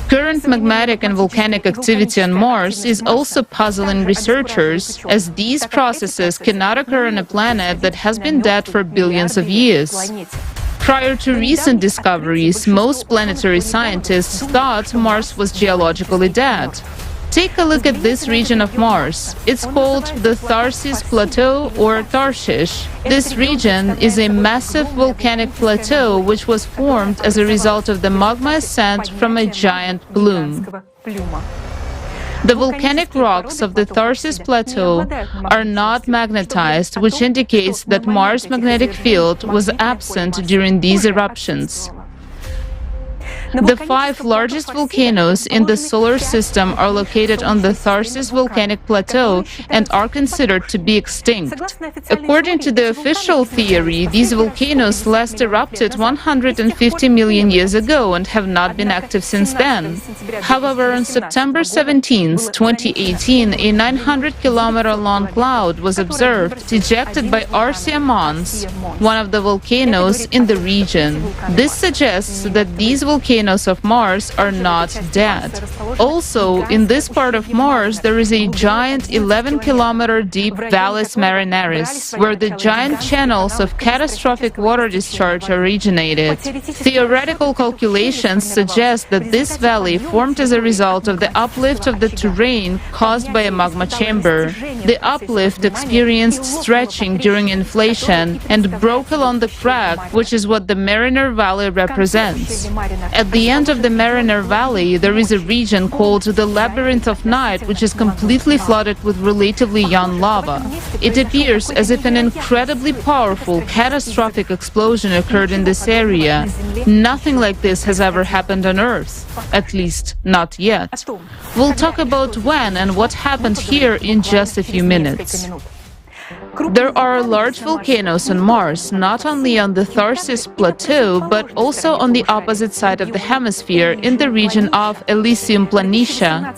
Speaker 4: Current magmatic and volcanic activity on Mars is also puzzling researchers, as these processes cannot occur on a planet that has been dead for billions of years. Prior to recent discoveries, most planetary scientists thought Mars was geologically dead. Take a look at this region of Mars. It's called the Tharsis Plateau or Tarshish. This region is a massive volcanic plateau which was formed as a result of the magma ascent from a giant plume. The volcanic rocks of the Tharsis Plateau are not magnetized, which indicates that Mars' magnetic field was absent during these eruptions. The 5 largest volcanoes in the solar system are located on the Tharsis volcanic plateau and are considered to be extinct. According to the official theory, these volcanoes last erupted 150 million years ago and have not been active since then. However, on September 17, 2018, a 900-kilometer-long cloud was observed, ejected by Arsia Mons, one of the volcanoes in the region. This suggests that these volcanoes of Mars are not dead. Also, in this part of Mars, there is a giant 11-kilometer deep Valles Marineris, where the giant channels of catastrophic water discharge originated. Theoretical calculations suggest that this valley formed as a result of the uplift of the terrain caused by a magma chamber. The uplift experienced stretching during inflation and broke along the crack, which is what the Mariner Valley represents. At the end of the Mariner Valley, there is a region called the Labyrinth of Night, which is completely flooded with relatively young lava. It appears as if an incredibly powerful, catastrophic explosion occurred in this area. Nothing like this has ever happened on Earth, at least not yet. We'll talk about when and what happened here in just a few minutes. There are large volcanoes on Mars, not only on the Tharsis Plateau, but also on the opposite side of the hemisphere, in the region of Elysium Planitia.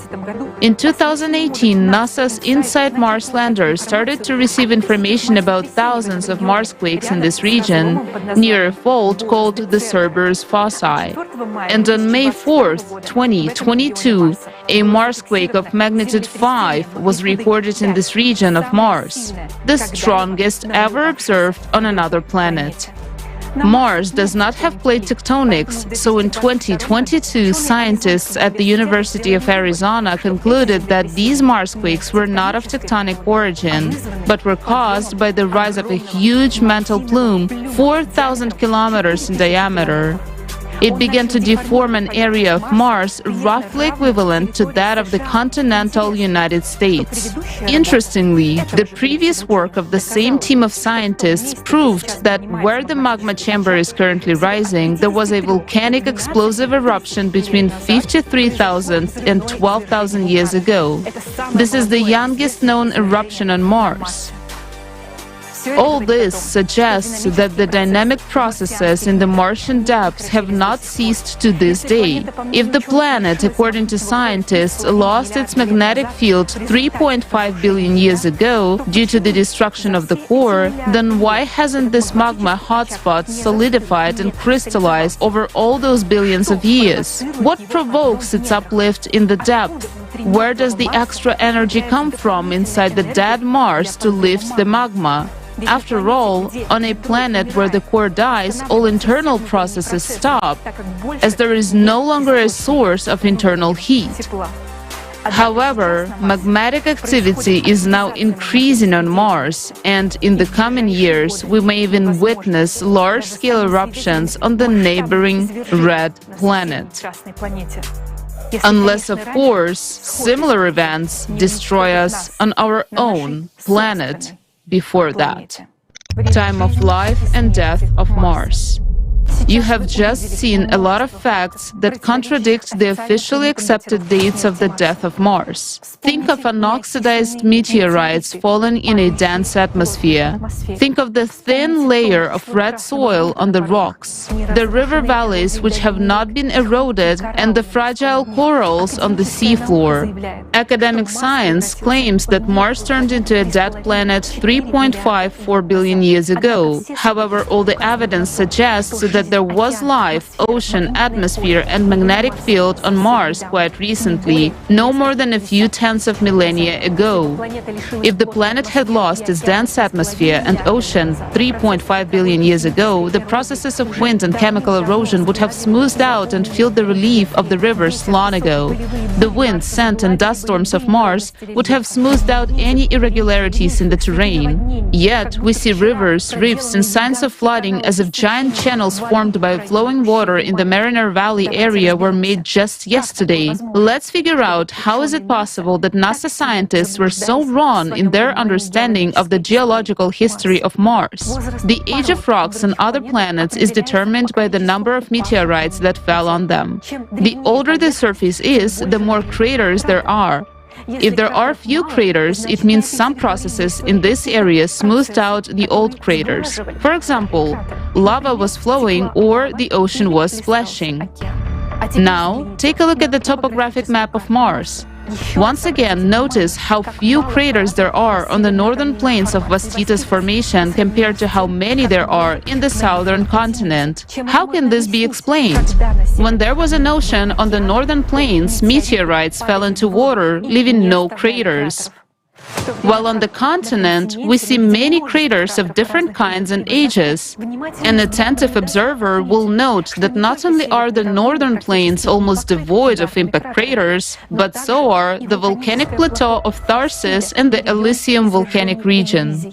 Speaker 4: In 2018, NASA's InSight Mars lander started to receive information about thousands of Marsquakes in this region, near a fault called the Cerberus fossae. And on May 4th, 2022, a Marsquake of magnitude 5 was recorded in this region of Mars, the strongest ever observed on another planet. Mars does not have plate tectonics, so in 2022, scientists at the University of Arizona concluded that these Marsquakes were not of tectonic origin, but were caused by the rise of a huge mantle plume 4,000 kilometers in diameter. It began to deform an area of Mars roughly equivalent to that of the continental United States. Interestingly, the previous work of the same team of scientists proved that where the magma chamber is currently rising, there was a volcanic explosive eruption between 53,000 and 12,000 years ago. This is the youngest known eruption on Mars. All this suggests that the dynamic processes in the Martian depths have not ceased to this day. If the planet, according to scientists, lost its magnetic field 3.5 billion years ago due to the destruction of the core, then why hasn't this magma hotspot solidified and crystallized over all those billions of years? What provokes its uplift in the depth? Where does the extra energy come from inside the dead Mars to lift the magma? After all, on a planet where the core dies, all internal processes stop, as there is no longer a source of internal heat. However, magmatic activity is now increasing on Mars, and in the coming years, we may even witness large-scale eruptions on the neighboring red planet. Unless, of course, similar events destroy us on our own planet before that. Time of life and death of Mars. You have just seen a lot of facts that contradict the officially accepted dates of the death of Mars. Think of unoxidized meteorites falling in a dense atmosphere. Think of the thin layer of red soil on the rocks, the river valleys which have not been eroded, and the fragile corals on the seafloor. Academic science claims that Mars turned into a dead planet 3.54 billion years ago. However, all the evidence suggests that there was life, ocean, atmosphere, and magnetic field on Mars quite recently, no more than a few tenths of millennia ago. If the planet had lost its dense atmosphere and ocean 3.5 billion years ago, the processes of wind and chemical erosion would have smoothed out and filled the relief of the rivers long ago. The wind, sand, and dust storms of Mars would have smoothed out any irregularities in the terrain. Yet, we see rivers, rifts, and signs of flooding as if giant channels formed by flowing water in the Mariner Valley area were made just yesterday. Let's figure out how is it possible that NASA scientists were so wrong in their understanding of the geological history of Mars. The age of rocks on other planets is determined by the number of meteorites that fell on them. The older the surface is, the more craters there are. If there are few craters, it means some processes in this area smoothed out the old craters. For example, lava was flowing or the ocean was splashing. Now, take a look at the topographic map of Mars. Once again, notice how few craters there are on the northern plains of Vastitas Formation compared to how many there are in the southern continent. How can this be explained? When there was an ocean on the northern plains, meteorites fell into water, leaving no craters. While on the continent, we see many craters of different kinds and ages. An attentive observer will note that not only are the northern plains almost devoid of impact craters, but so are the volcanic plateau of Tharsis and the Elysium volcanic region.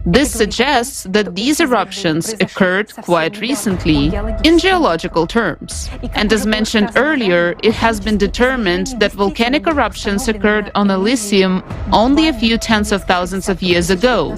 Speaker 4: This suggests that these eruptions occurred quite recently, in geological terms. And as mentioned earlier, it has been determined that volcanic eruptions occurred on Elysium only a few tens of thousands of years ago.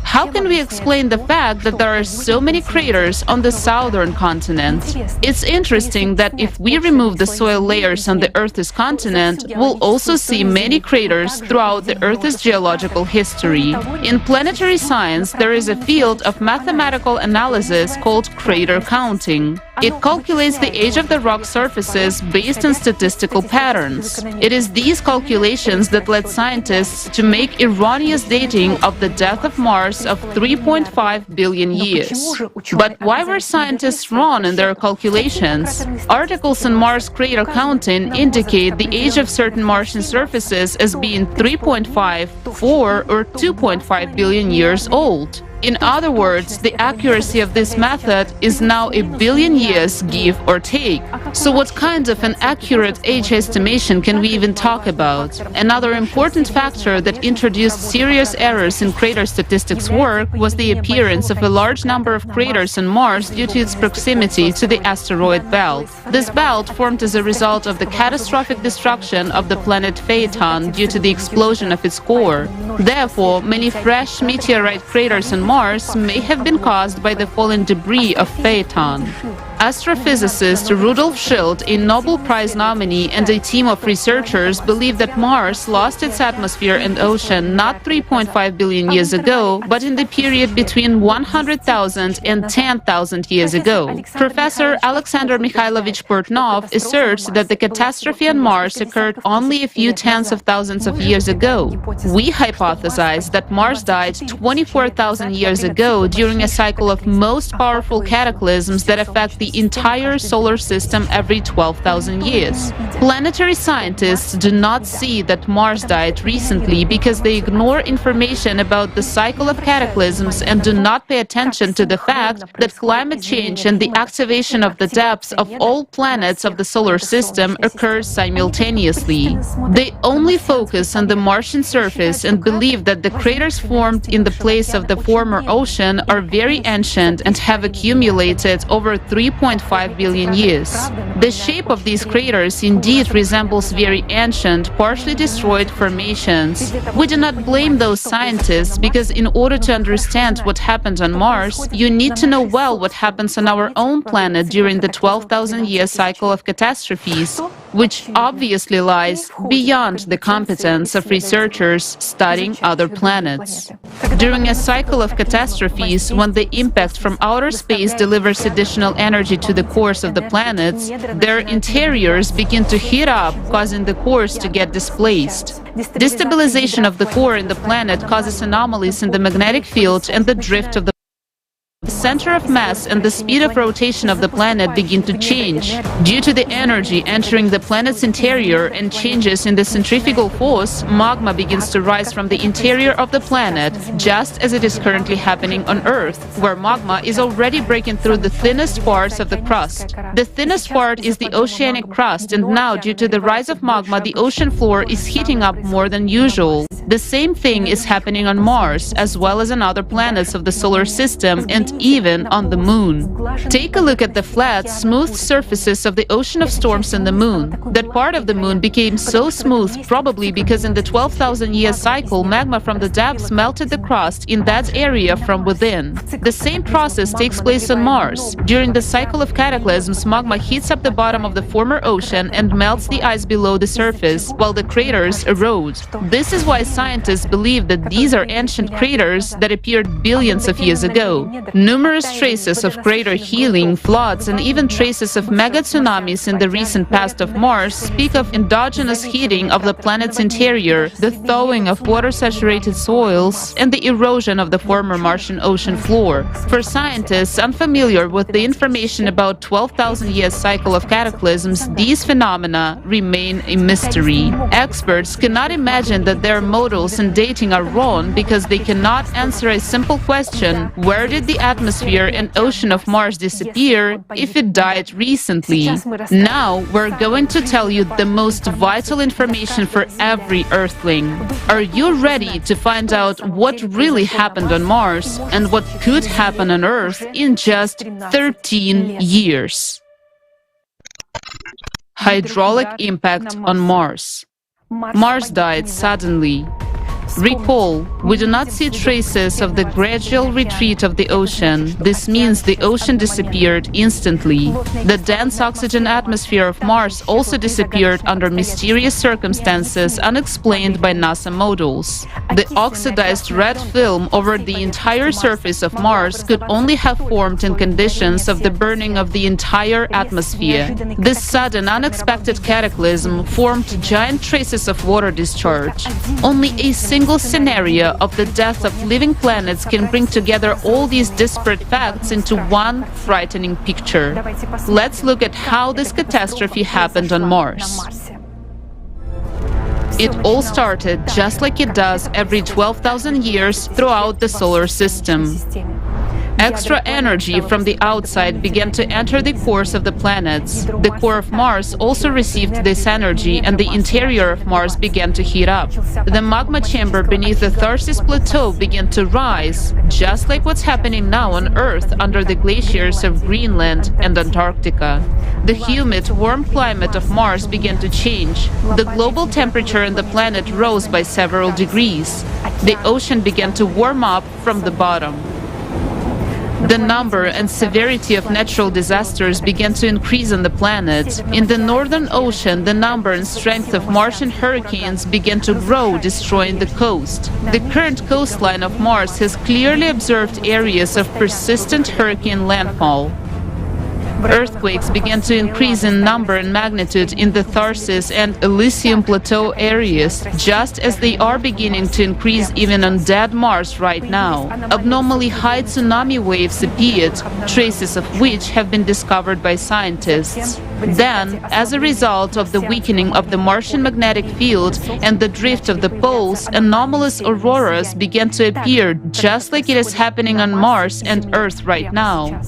Speaker 4: How can we explain the fact that there are so many craters on the southern continent? It's interesting that if we remove the soil layers on the Earth's continent, we'll also see many craters throughout the Earth's geological history. In planetary science, there is a field of mathematical analysis called crater counting. It calculates the age of the rock surfaces based on statistical patterns. It is these calculations that led scientists to make erroneous dating of the death of Mars of 3.5 billion years. But why were scientists wrong in their calculations? Articles on Mars crater counting indicate the age of certain Martian surfaces as being 3.5, 4, or 2.5 billion years old. In other words, the accuracy of this method is now a billion years, give or take. So what kind of an accurate age estimation can we even talk about? Another important factor that introduced serious errors in crater statistics work was the appearance of a large number of craters on Mars due to its proximity to the asteroid belt. This belt formed as a result of the catastrophic destruction of the planet Phaeton due to the explosion of its core. Therefore, many fresh meteorite craters on Mars may have been caused by the fallen debris of Phaeton. Astrophysicist Rudolf Schultz, a Nobel Prize nominee, and a team of researchers believe that Mars lost its atmosphere and ocean not 3.5 billion years ago, but in the period between 100,000 and 10,000 years ago. Professor Alexander Mikhailovich Portnov asserts that the catastrophe on Mars occurred only a few tens of thousands of years ago. We hypothesize that Mars died 24,000 years ago during a cycle of most powerful cataclysms that affect the entire solar system every 12,000 years. Planetary scientists do not see that Mars died recently because they ignore information about the cycle of cataclysms and do not pay attention to the fact that climate change and the activation of the depths of all planets of the solar system occurs simultaneously. They only focus on the Martian surface and believe that the craters formed in the place of the former ocean are very ancient and have accumulated over 3.5 billion years. The shape of these craters indeed resembles very ancient, partially destroyed formations. We do not blame those scientists because in order to understand what happened on Mars, you need to know well what happens on our own planet during the 12,000-year cycle of catastrophes, which obviously lies beyond the competence of researchers studying other planets. During a cycle of catastrophes, when the impact from outer space delivers additional energy to the cores of the planets, their interiors begin to heat up, causing the cores to get displaced. Destabilization of the core in the planet causes anomalies in the magnetic field and the drift of the center of mass and the speed of rotation of the planet begin to change. Due to the energy entering the planet's interior and changes in the centrifugal force, magma begins to rise from the interior of the planet, just as it is currently happening on Earth, where magma is already breaking through the thinnest parts of the crust. The thinnest part is the oceanic crust, and now, due to the rise of magma, the ocean floor is heating up more than usual. The same thing is happening on Mars, as well as on other planets of the solar system, and even on the Moon. Take a look at the flat, smooth surfaces of the ocean of storms on the Moon. That part of the Moon became so smooth probably because in the 12,000-year cycle, magma from the depths melted the crust in that area from within. The same process takes place on Mars. During the cycle of cataclysms, magma heats up the bottom of the former ocean and melts the ice below the surface, while the craters erode. This is why scientists believe that these are ancient craters that appeared billions of years ago. Numerous traces of crater healing, floods, and even traces of mega tsunamis in the recent past of Mars speak of endogenous heating of the planet's interior, the thawing of water-saturated soils, and the erosion of the former Martian ocean floor. For scientists unfamiliar with the information about 12,000-year cycle of cataclysms, these phenomena remain a mystery. Experts cannot imagine that their models and dating are wrong because they cannot answer a simple question: where did the atmosphere and ocean of Mars disappear if it died recently? Now we're going to tell you the most vital information for every Earthling. Are you ready to find out what really happened on Mars and what could happen on Earth in just 13 years? Hydraulic impact on Mars. Mars died suddenly. Recall, we do not see traces of the gradual retreat of the ocean. This means the ocean disappeared instantly. The dense oxygen atmosphere of Mars also disappeared under mysterious circumstances unexplained by NASA models. The oxidized red film over the entire surface of Mars could only have formed in conditions of the burning of the entire atmosphere. This sudden, unexpected cataclysm formed giant traces of water discharge. Only a single scenario of the death of living planets can bring together all these disparate facts into one frightening picture. Let's look at how this catastrophe happened on Mars. It all started just like it does every 12,000 years throughout the solar system. Extra energy from the outside began to enter the cores of the planets. The core of Mars also received this energy, and the interior of Mars began to heat up. The magma chamber beneath the Tharsis Plateau began to rise, just like what's happening now on Earth under the glaciers of Greenland and Antarctica. The humid, warm climate of Mars began to change. The global temperature on the planet rose by several degrees. The ocean began to warm up from the bottom. The number and severity of natural disasters began to increase on the planet. In the Northern Ocean, the number and strength of Martian hurricanes began to grow, destroying the coast. The current coastline of Mars has clearly observed areas of persistent hurricane landfall. Earthquakes began to increase in number and magnitude in the Tharsis and Elysium Plateau areas, just as they are beginning to increase even on dead Mars right now. Abnormally high tsunami waves appeared, traces of which have been discovered by scientists. Then, as a result of the weakening of the Martian magnetic field and the drift of the poles, anomalous auroras began to appear, just like it is happening on Mars and Earth right now.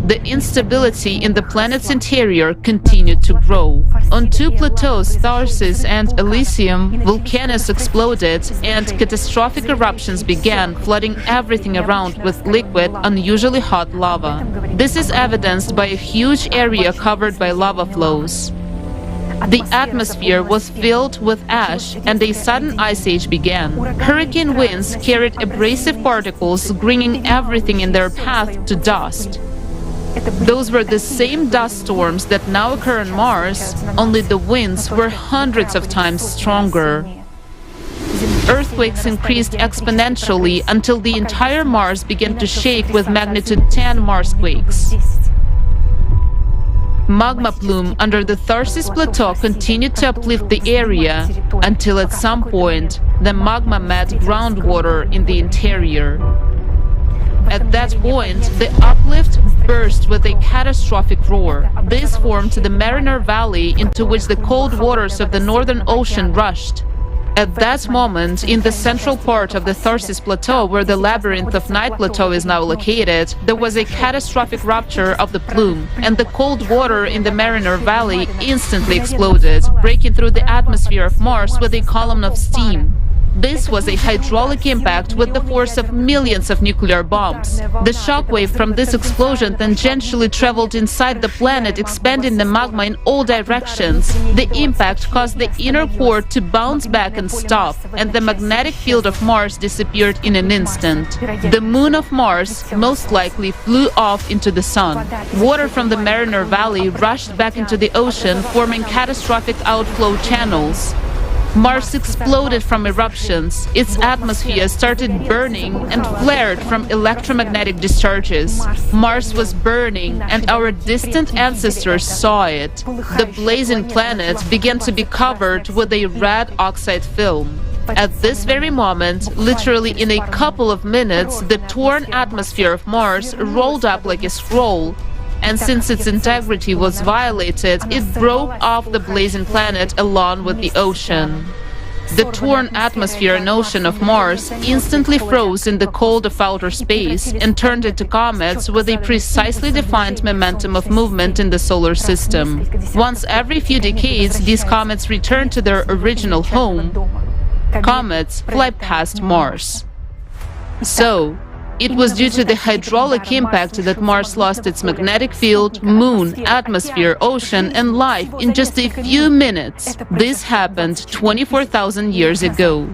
Speaker 4: The instability in the planet's interior continued to grow. On two plateaus, Tharsis and Elysium, volcanoes exploded and catastrophic eruptions began, flooding everything around with liquid, unusually hot lava. This is evidenced by a huge area covered by lava flows. The atmosphere was filled with ash, and a sudden ice age began. Hurricane winds carried abrasive particles, bringing everything in their path to dust. Those were the same dust storms that now occur on Mars, only the winds were hundreds of times stronger. Earthquakes increased exponentially until the entire Mars began to shake with magnitude 10 Marsquakes. Magma plume under the Tharsis Plateau continued to uplift the area until at some point the magma met groundwater in the interior. At that point, the uplift burst with a catastrophic roar. This formed the Mariner Valley, into which the cold waters of the Northern Ocean rushed. At that moment, in the central part of the Tharsis Plateau, where the labyrinth of Night Plateau is now located, there was a catastrophic rupture of the plume, and the cold water in the Mariner Valley instantly exploded, breaking through the atmosphere of Mars with a column of steam. This was a hydraulic impact with the force of millions of nuclear bombs. The shockwave from this explosion tangentially traveled inside the planet, expanding the magma in all directions. The impact caused the inner core to bounce back and stop, and the magnetic field of Mars disappeared in an instant. The moon of Mars most likely flew off into the sun. Water from the Mariner Valley rushed back into the ocean, forming catastrophic outflow channels. Mars exploded from eruptions, its atmosphere started burning and flared from electromagnetic discharges. Mars was burning, and our distant ancestors saw it. The blazing planet began to be covered with a red oxide film. At this very moment, literally in a couple of minutes, the torn atmosphere of Mars rolled up like a scroll, and since its integrity was violated, it broke off the blazing planet along with the ocean. The torn atmosphere and ocean of Mars instantly froze in the cold of outer space and turned into comets with a precisely defined momentum of movement in the solar system. Once every few decades, these comets return to their original home. Comets fly past Mars. So, it was due to the hydraulic impact that Mars lost its magnetic field, moon, atmosphere, ocean, and life in just a few minutes. This happened 24,000 years ago.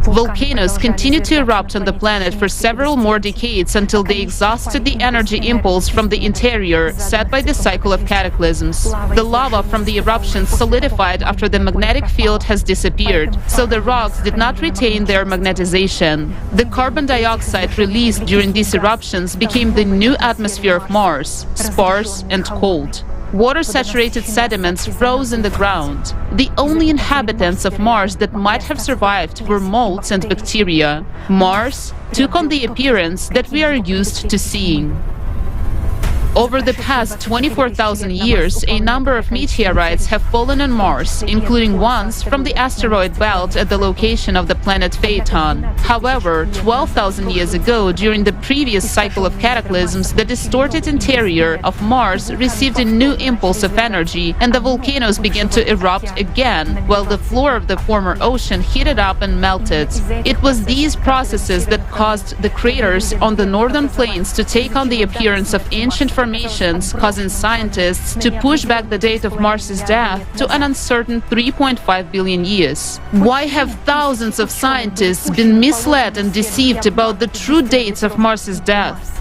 Speaker 4: Volcanoes continued to erupt on the planet for several more decades until they exhausted the energy impulse from the interior set by the cycle of cataclysms. The lava from the eruptions solidified after the magnetic field has disappeared, so the rocks did not retain their magnetization. The carbon dioxide released during these eruptions became the new atmosphere of Mars, sparse and cold. Water-saturated sediments froze in the ground. The only inhabitants of Mars that might have survived were molds and bacteria. Mars took on the appearance that we are used to seeing. Over the past 24,000 years, a number of meteorites have fallen on Mars, including ones from the asteroid belt at the location of the planet Phaeton. However, 12,000 years ago, during the previous cycle of cataclysms, the distorted interior of Mars received a new impulse of energy, and the volcanoes began to erupt again, while the floor of the former ocean heated up and melted. It was these processes that caused the craters on the northern plains to take on the appearance of ancient formations, causing scientists to push back the date of Mars's death to an uncertain 3.5 billion years. Why have thousands of scientists been misled and deceived about the true dates of Mars's death?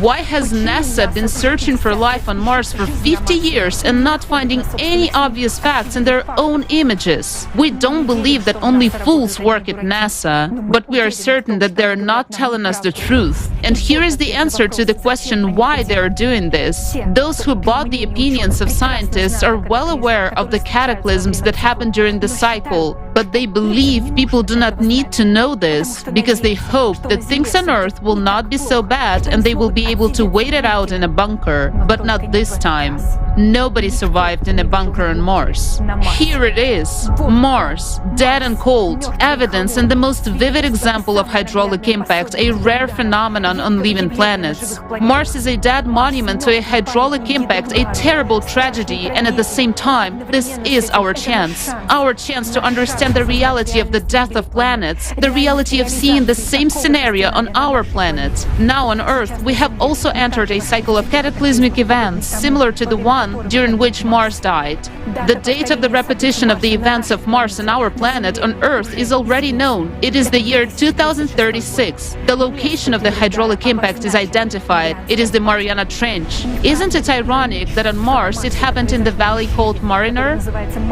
Speaker 4: Why has NASA been searching for life on Mars for 50 years and not finding any obvious facts in their own images? We don't believe that only fools work at NASA, but we are certain that they're not telling us the truth. And here is the answer to the question why they are doing this. Those who bought the opinions of scientists are well aware of the cataclysms that happened during the cycle, but they believe people do not need to know this because they hope that things on Earth will not be so bad and they will be able to wait it out in a bunker, but not this time. Nobody survived in a bunker on Mars. Here it is, Mars, dead and cold, evidence and the most vivid example of hydraulic impact, a rare phenomenon on living planets. Mars is a dead monument to a hydraulic impact, a terrible tragedy, and at the same time, this is our chance to understand the reality of the death of planets, the reality of seeing the same scenario on our planet. Now on Earth, we have also entered a cycle of cataclysmic events, similar to the one during which Mars died. The date of the repetition of the events of Mars and our planet on Earth is already known. It is the year 2036. The location of the hydraulic impact is identified. It is the Mariana Trench. Isn't it ironic that on Mars it happened in the valley called Mariner?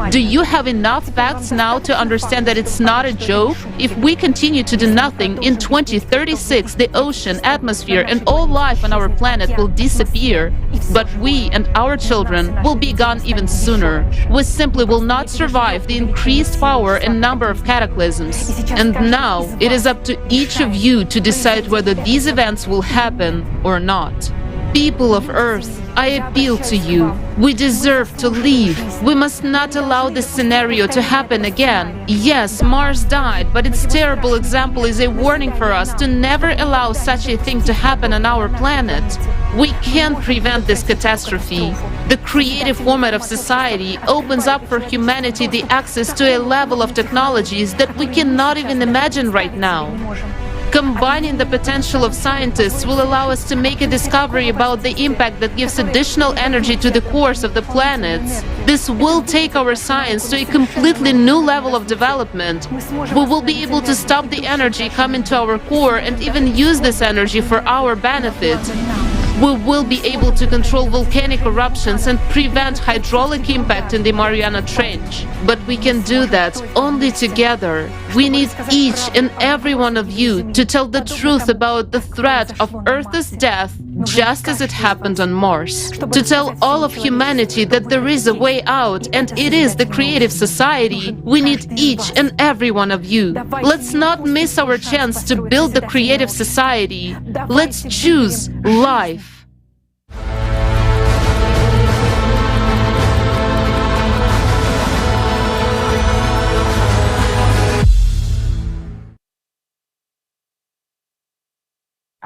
Speaker 4: Do you have enough facts now to understand that it's not a joke? If we continue to do nothing, in 2036 the ocean, atmosphere and all life on our planet will disappear. But we and our children will be gone even sooner. We simply will not survive the increased power and number of cataclysms. And now it is up to each of you to decide whether these events will happen or not. People of Earth, I appeal to you. We deserve to live. We must not allow this scenario to happen again. Yes, Mars died, but its terrible example is a warning for us to never allow such a thing to happen on our planet. We can't prevent this catastrophe. The creative format of society opens up for humanity the access to a level of technologies that we cannot even imagine right now. Combining the potential of scientists will allow us to make a discovery about the impact that gives additional energy to the cores of the planets. This will take our science to a completely new level of development. We will be able to stop the energy coming to our core and even use this energy for our benefit. We will be able to control volcanic eruptions and prevent hydraulic impact in the Mariana Trench. But we can do that only together. We need each and every one of you to tell the truth about the threat of Earth's death just as it happened on Mars. To tell all of humanity that there is a way out and it is the creative society. We need each and every one of you. Let's not miss our chance to build the creative society. Let's choose life.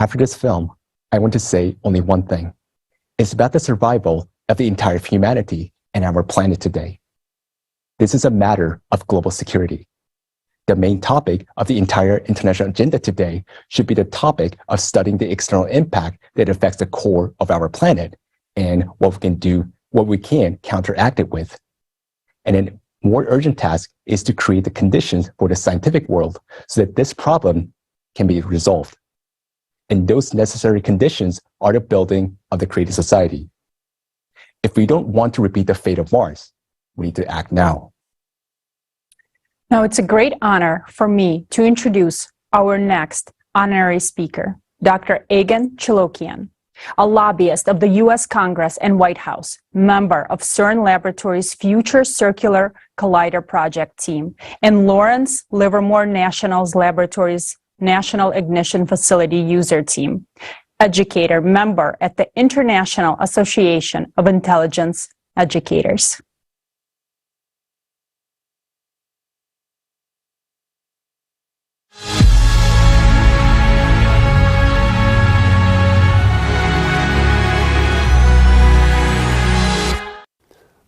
Speaker 20: After this film, I want to say only one thing. It's about the survival of the entire humanity and our planet today. This is a matter of global security. The main topic of the entire international agenda today should be the topic of studying the external impact that affects the core of our planet and what we can counteract it with. And More urgent task is to create the conditions for the scientific world so that this problem can be resolved. And those necessary conditions are the building of the creative society. If we don't want to repeat the fate of Mars, we need to act now.
Speaker 1: Now, it's a great honor for me to introduce our next honorary speaker, Dr. Egan Chilokian, a lobbyist of the U.S. Congress and White House, member of CERN Laboratories' Future Circular Collider Project team, and Lawrence Livermore National's Laboratories National Ignition Facility User Team, educator, member at the International Association of Intelligence Educators.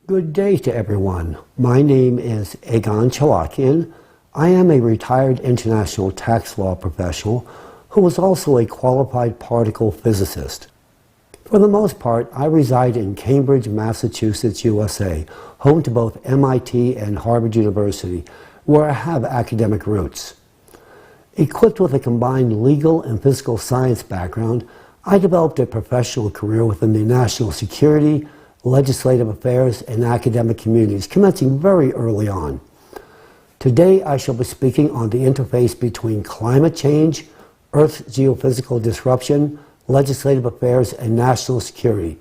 Speaker 3: Good day to everyone. My name is Egan Chilokian. I am a retired international tax law professional who was also a qualified particle physicist. For the most part, I reside in Cambridge, Massachusetts, USA, home to both MIT and Harvard University, where I have academic roots. Equipped with a combined legal and physical science background, I developed a professional career within the national security, legislative affairs, and academic communities, commencing very early on. Today, I shall be speaking on the interface between climate change, Earth's geophysical disruption, legislative affairs, and national security.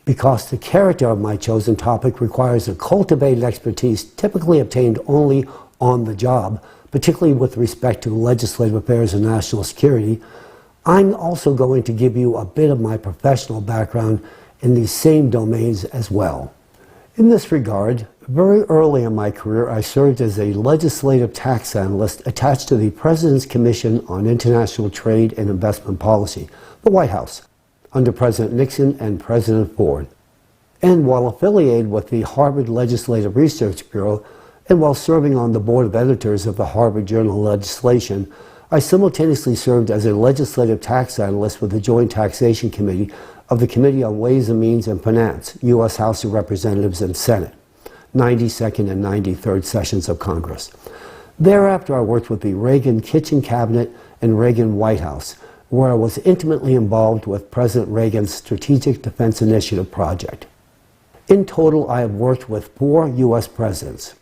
Speaker 3: Because the character of my chosen topic requires a cultivated expertise typically obtained only on the job, particularly with respect to legislative affairs and national security, I'm also going to give you a bit of my professional background in these same domains as well. In this regard, very early in my career, I served as a legislative tax analyst attached to the President's Commission on International Trade and Investment Policy, the White House, under President Nixon and President Ford. And while affiliated with the Harvard Legislative Research Bureau, and while serving on the board of editors of the Harvard Journal of Legislation, I simultaneously served as a legislative tax analyst with the Joint Taxation Committee of the Committee on Ways and Means and Finance, U.S. House of Representatives and Senate, 92nd and 93rd sessions of Congress. Thereafter, I worked with the Reagan Kitchen Cabinet and Reagan White House, where I was intimately involved with President Reagan's Strategic Defense Initiative project. In total, I have worked with 4 U.S. presidents.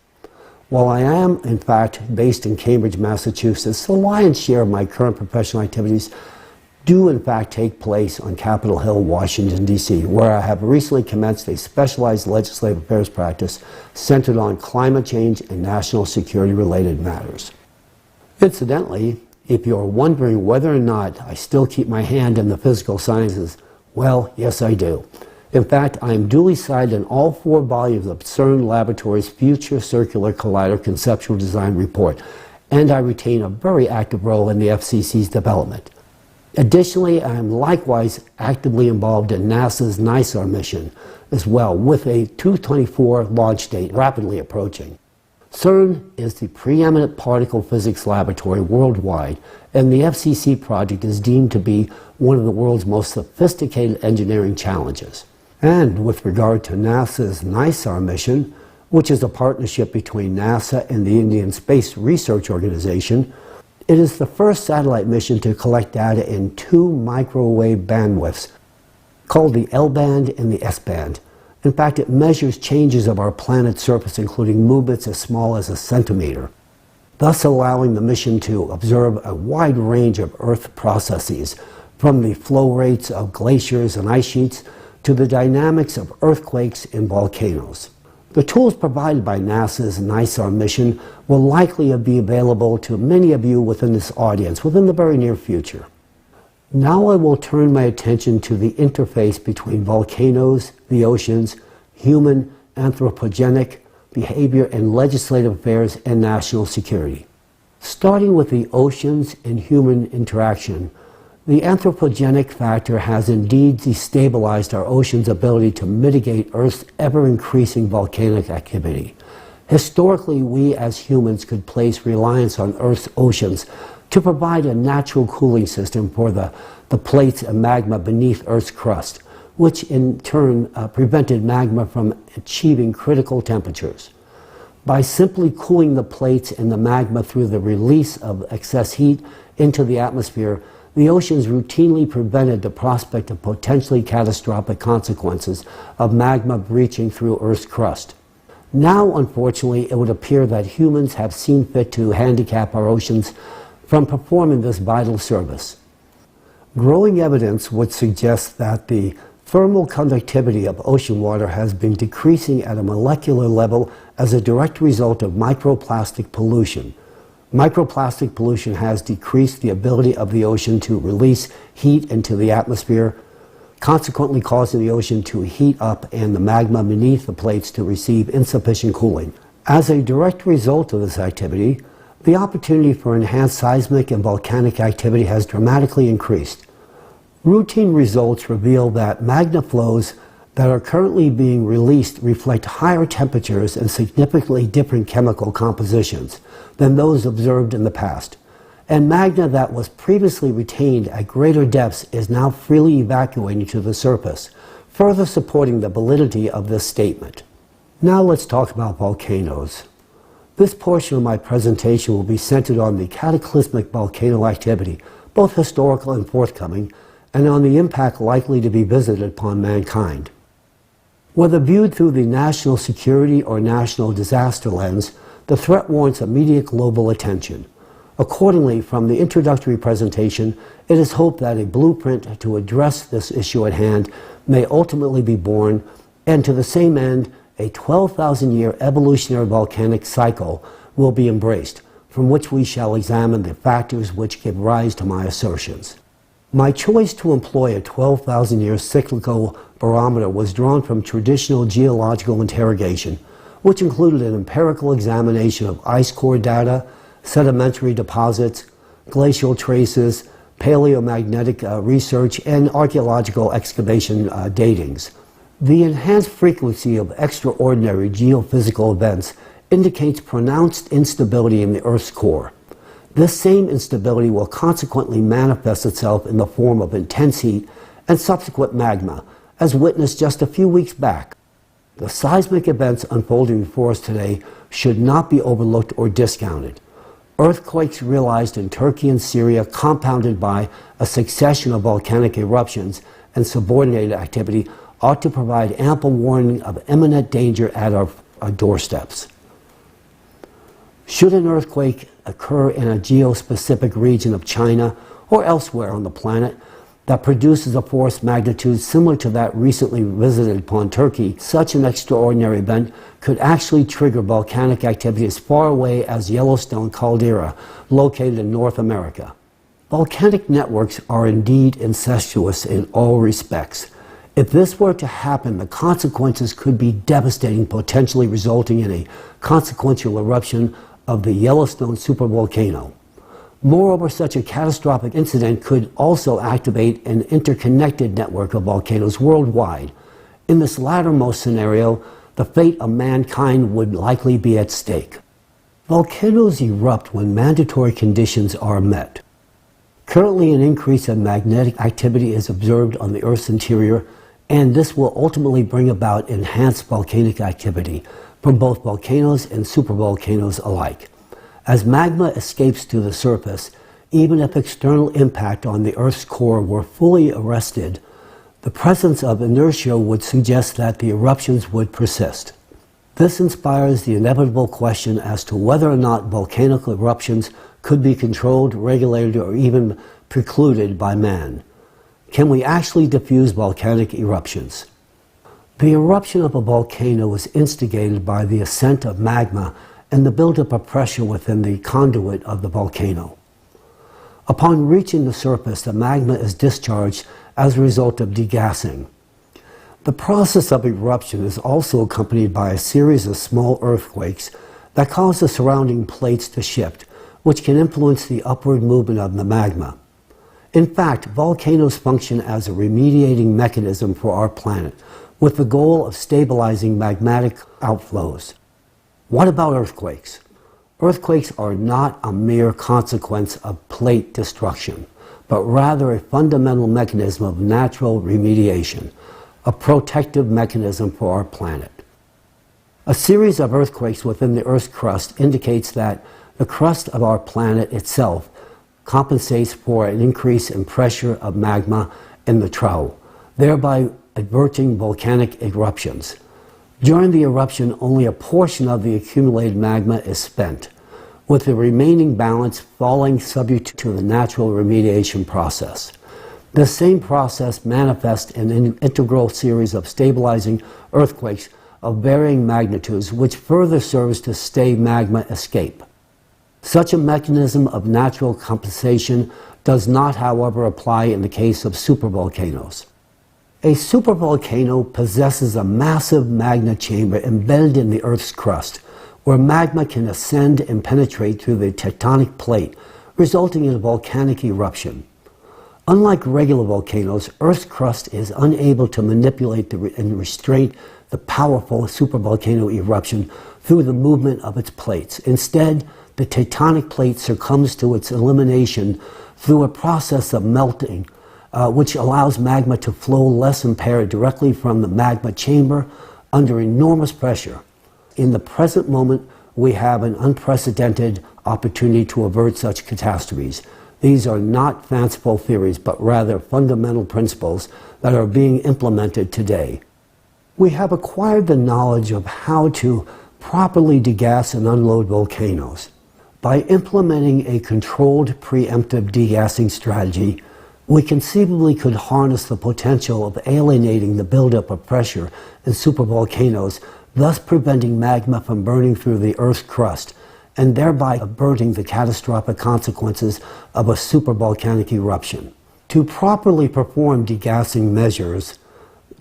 Speaker 3: While I am, in fact, based in Cambridge, Massachusetts, the lion's share of my current professional activities do in fact take place on Capitol Hill, Washington, D.C., where I have recently commenced a specialized legislative affairs practice centered on climate change and national security-related matters. Incidentally, if you're wondering whether or not I still keep my hand in the physical sciences, well, yes, I do. In fact, I am duly cited in all 4 volumes of CERN Laboratories' Future Circular Collider Conceptual Design Report, and I retain a very active role in the FCC's development. Additionally, I am likewise actively involved in NASA's NISAR mission as well, with a 2024 launch date rapidly approaching. CERN is the preeminent particle physics laboratory worldwide, and the FCC project is deemed to be one of the world's most sophisticated engineering challenges. And with regard to NASA's NISAR mission, which is a partnership between NASA and the Indian Space Research Organization, it is the first satellite mission to collect data in 2 microwave bandwidths, called the L-band and the S-band. In fact, it measures changes of our planet's surface, including movements as small as a centimeter, thus allowing the mission to observe a wide range of Earth processes, from the flow rates of glaciers and ice sheets to the dynamics of earthquakes and volcanoes. The tools provided by NASA's NISAR mission will likely be available to many of you within this audience within the very near future. Now I will turn my attention to the interface between volcanoes, the oceans, human anthropogenic behavior, and legislative affairs and national security. Starting with the oceans and human interaction, the anthropogenic factor has indeed destabilized our ocean's ability to mitigate Earth's ever-increasing volcanic activity. Historically, we as humans could place reliance on Earth's oceans to provide a natural cooling system for the plates and magma beneath Earth's crust, which in turn prevented magma from achieving critical temperatures. By simply cooling the plates and the magma through the release of excess heat into the atmosphere, the oceans routinely prevented the prospect of potentially catastrophic consequences of magma breaching through Earth's crust. Now, unfortunately, it would appear that humans have seen fit to handicap our oceans from performing this vital service. Growing evidence would suggest that the thermal conductivity of ocean water has been decreasing at a molecular level as a direct result of microplastic pollution. Microplastic pollution has decreased the ability of the ocean to release heat into the atmosphere, consequently causing the ocean to heat up and the magma beneath the plates to receive insufficient cooling. As a direct result of this activity, the opportunity for enhanced seismic and volcanic activity has dramatically increased. Routine results reveal that magma flows that are currently being released reflect higher temperatures and significantly different chemical compositions than those observed in the past. And magma that was previously retained at greater depths is now freely evacuating to the surface, further supporting the validity of this statement. Now let's talk about volcanoes. This portion of my presentation will be centered on the cataclysmic volcano activity, both historical and forthcoming, and on the impact likely to be visited upon mankind. Whether viewed through the national security or national disaster lens, the threat warrants immediate global attention. Accordingly, from the introductory presentation, it is hoped that a blueprint to address this issue at hand may ultimately be born, and to the same end, a 12,000-year evolutionary volcanic cycle will be embraced, from which we shall examine the factors which give rise to my assertions. My choice to employ a 12,000-year cyclical barometer was drawn from traditional geological interrogation, which included an empirical examination of ice core data, sedimentary deposits, glacial traces, paleomagnetic research, and archaeological excavation datings. The enhanced frequency of extraordinary geophysical events indicates pronounced instability in the Earth's core. This same instability will consequently manifest itself in the form of intense heat and subsequent magma, as witnessed just a few weeks back. The seismic events unfolding before us today should not be overlooked or discounted. Earthquakes realized in Turkey and Syria, compounded by a succession of volcanic eruptions and subordinated activity, ought to provide ample warning of imminent danger at our doorsteps. Should an earthquake occur in a geospecific region of China or elsewhere on the planet that produces a force magnitude similar to that recently visited upon Turkey, such an extraordinary event could actually trigger volcanic activity as far away as Yellowstone caldera, located in North America. Volcanic networks are indeed incestuous in all respects. If this were to happen, the consequences could be devastating, potentially resulting in a consequential eruption of the Yellowstone supervolcano. Moreover, such a catastrophic incident could also activate an interconnected network of volcanoes worldwide. In this lattermost scenario, the fate of mankind would likely be at stake. Volcanoes erupt when mandatory conditions are met. Currently, an increase in magnetic activity is observed on the Earth's interior, and this will ultimately bring about enhanced volcanic activity from both volcanoes and supervolcanoes alike. As magma escapes to the surface, even if external impact on the Earth's core were fully arrested, the presence of inertia would suggest that the eruptions would persist. This inspires the inevitable question as to whether or not volcanic eruptions could be controlled, regulated, or even precluded by man. Can we actually diffuse volcanic eruptions? The eruption of a volcano is instigated by the ascent of magma and the buildup of pressure within the conduit of the volcano. Upon reaching the surface, the magma is discharged as a result of degassing. The process of eruption is also accompanied by a series of small earthquakes that cause the surrounding plates to shift, which can influence the upward movement of the magma. In fact, volcanoes function as a remediating mechanism for our planet, with the goal of stabilizing magmatic outflows. What about earthquakes? Earthquakes are not a mere consequence of plate destruction, but rather a fundamental mechanism of natural remediation, a protective mechanism for our planet. A series of earthquakes within the Earth's crust indicates that the crust of our planet itself compensates for an increase in pressure of magma in the trowel, thereby averting volcanic eruptions. During the eruption, only a portion of the accumulated magma is spent, with the remaining balance falling subject to the natural remediation process. The same process manifests in an integral series of stabilizing earthquakes of varying magnitudes, which further serves to stay magma escape. Such a mechanism of natural compensation does not, however, apply in the case of supervolcanoes. A supervolcano possesses a massive magma chamber embedded in the Earth's crust, where magma can ascend and penetrate through the tectonic plate, resulting in a volcanic eruption. Unlike regular volcanoes, Earth's crust is unable to manipulate and restrain the powerful supervolcano eruption through the movement of its plates. Instead, the tectonic plate succumbs to its elimination through a process of melting, which allows magma to flow less impaired directly from the magma chamber under enormous pressure. In the present moment, we have an unprecedented opportunity to avert such catastrophes. These are not fanciful theories, but rather fundamental principles that are being implemented today. We have acquired the knowledge of how to properly degas and unload volcanoes. By implementing a controlled preemptive degassing strategy, we conceivably could harness the potential of alienating the buildup of pressure in supervolcanoes, thus preventing magma from burning through the Earth's crust, and thereby averting the catastrophic consequences of a supervolcanic eruption. To properly perform degassing measures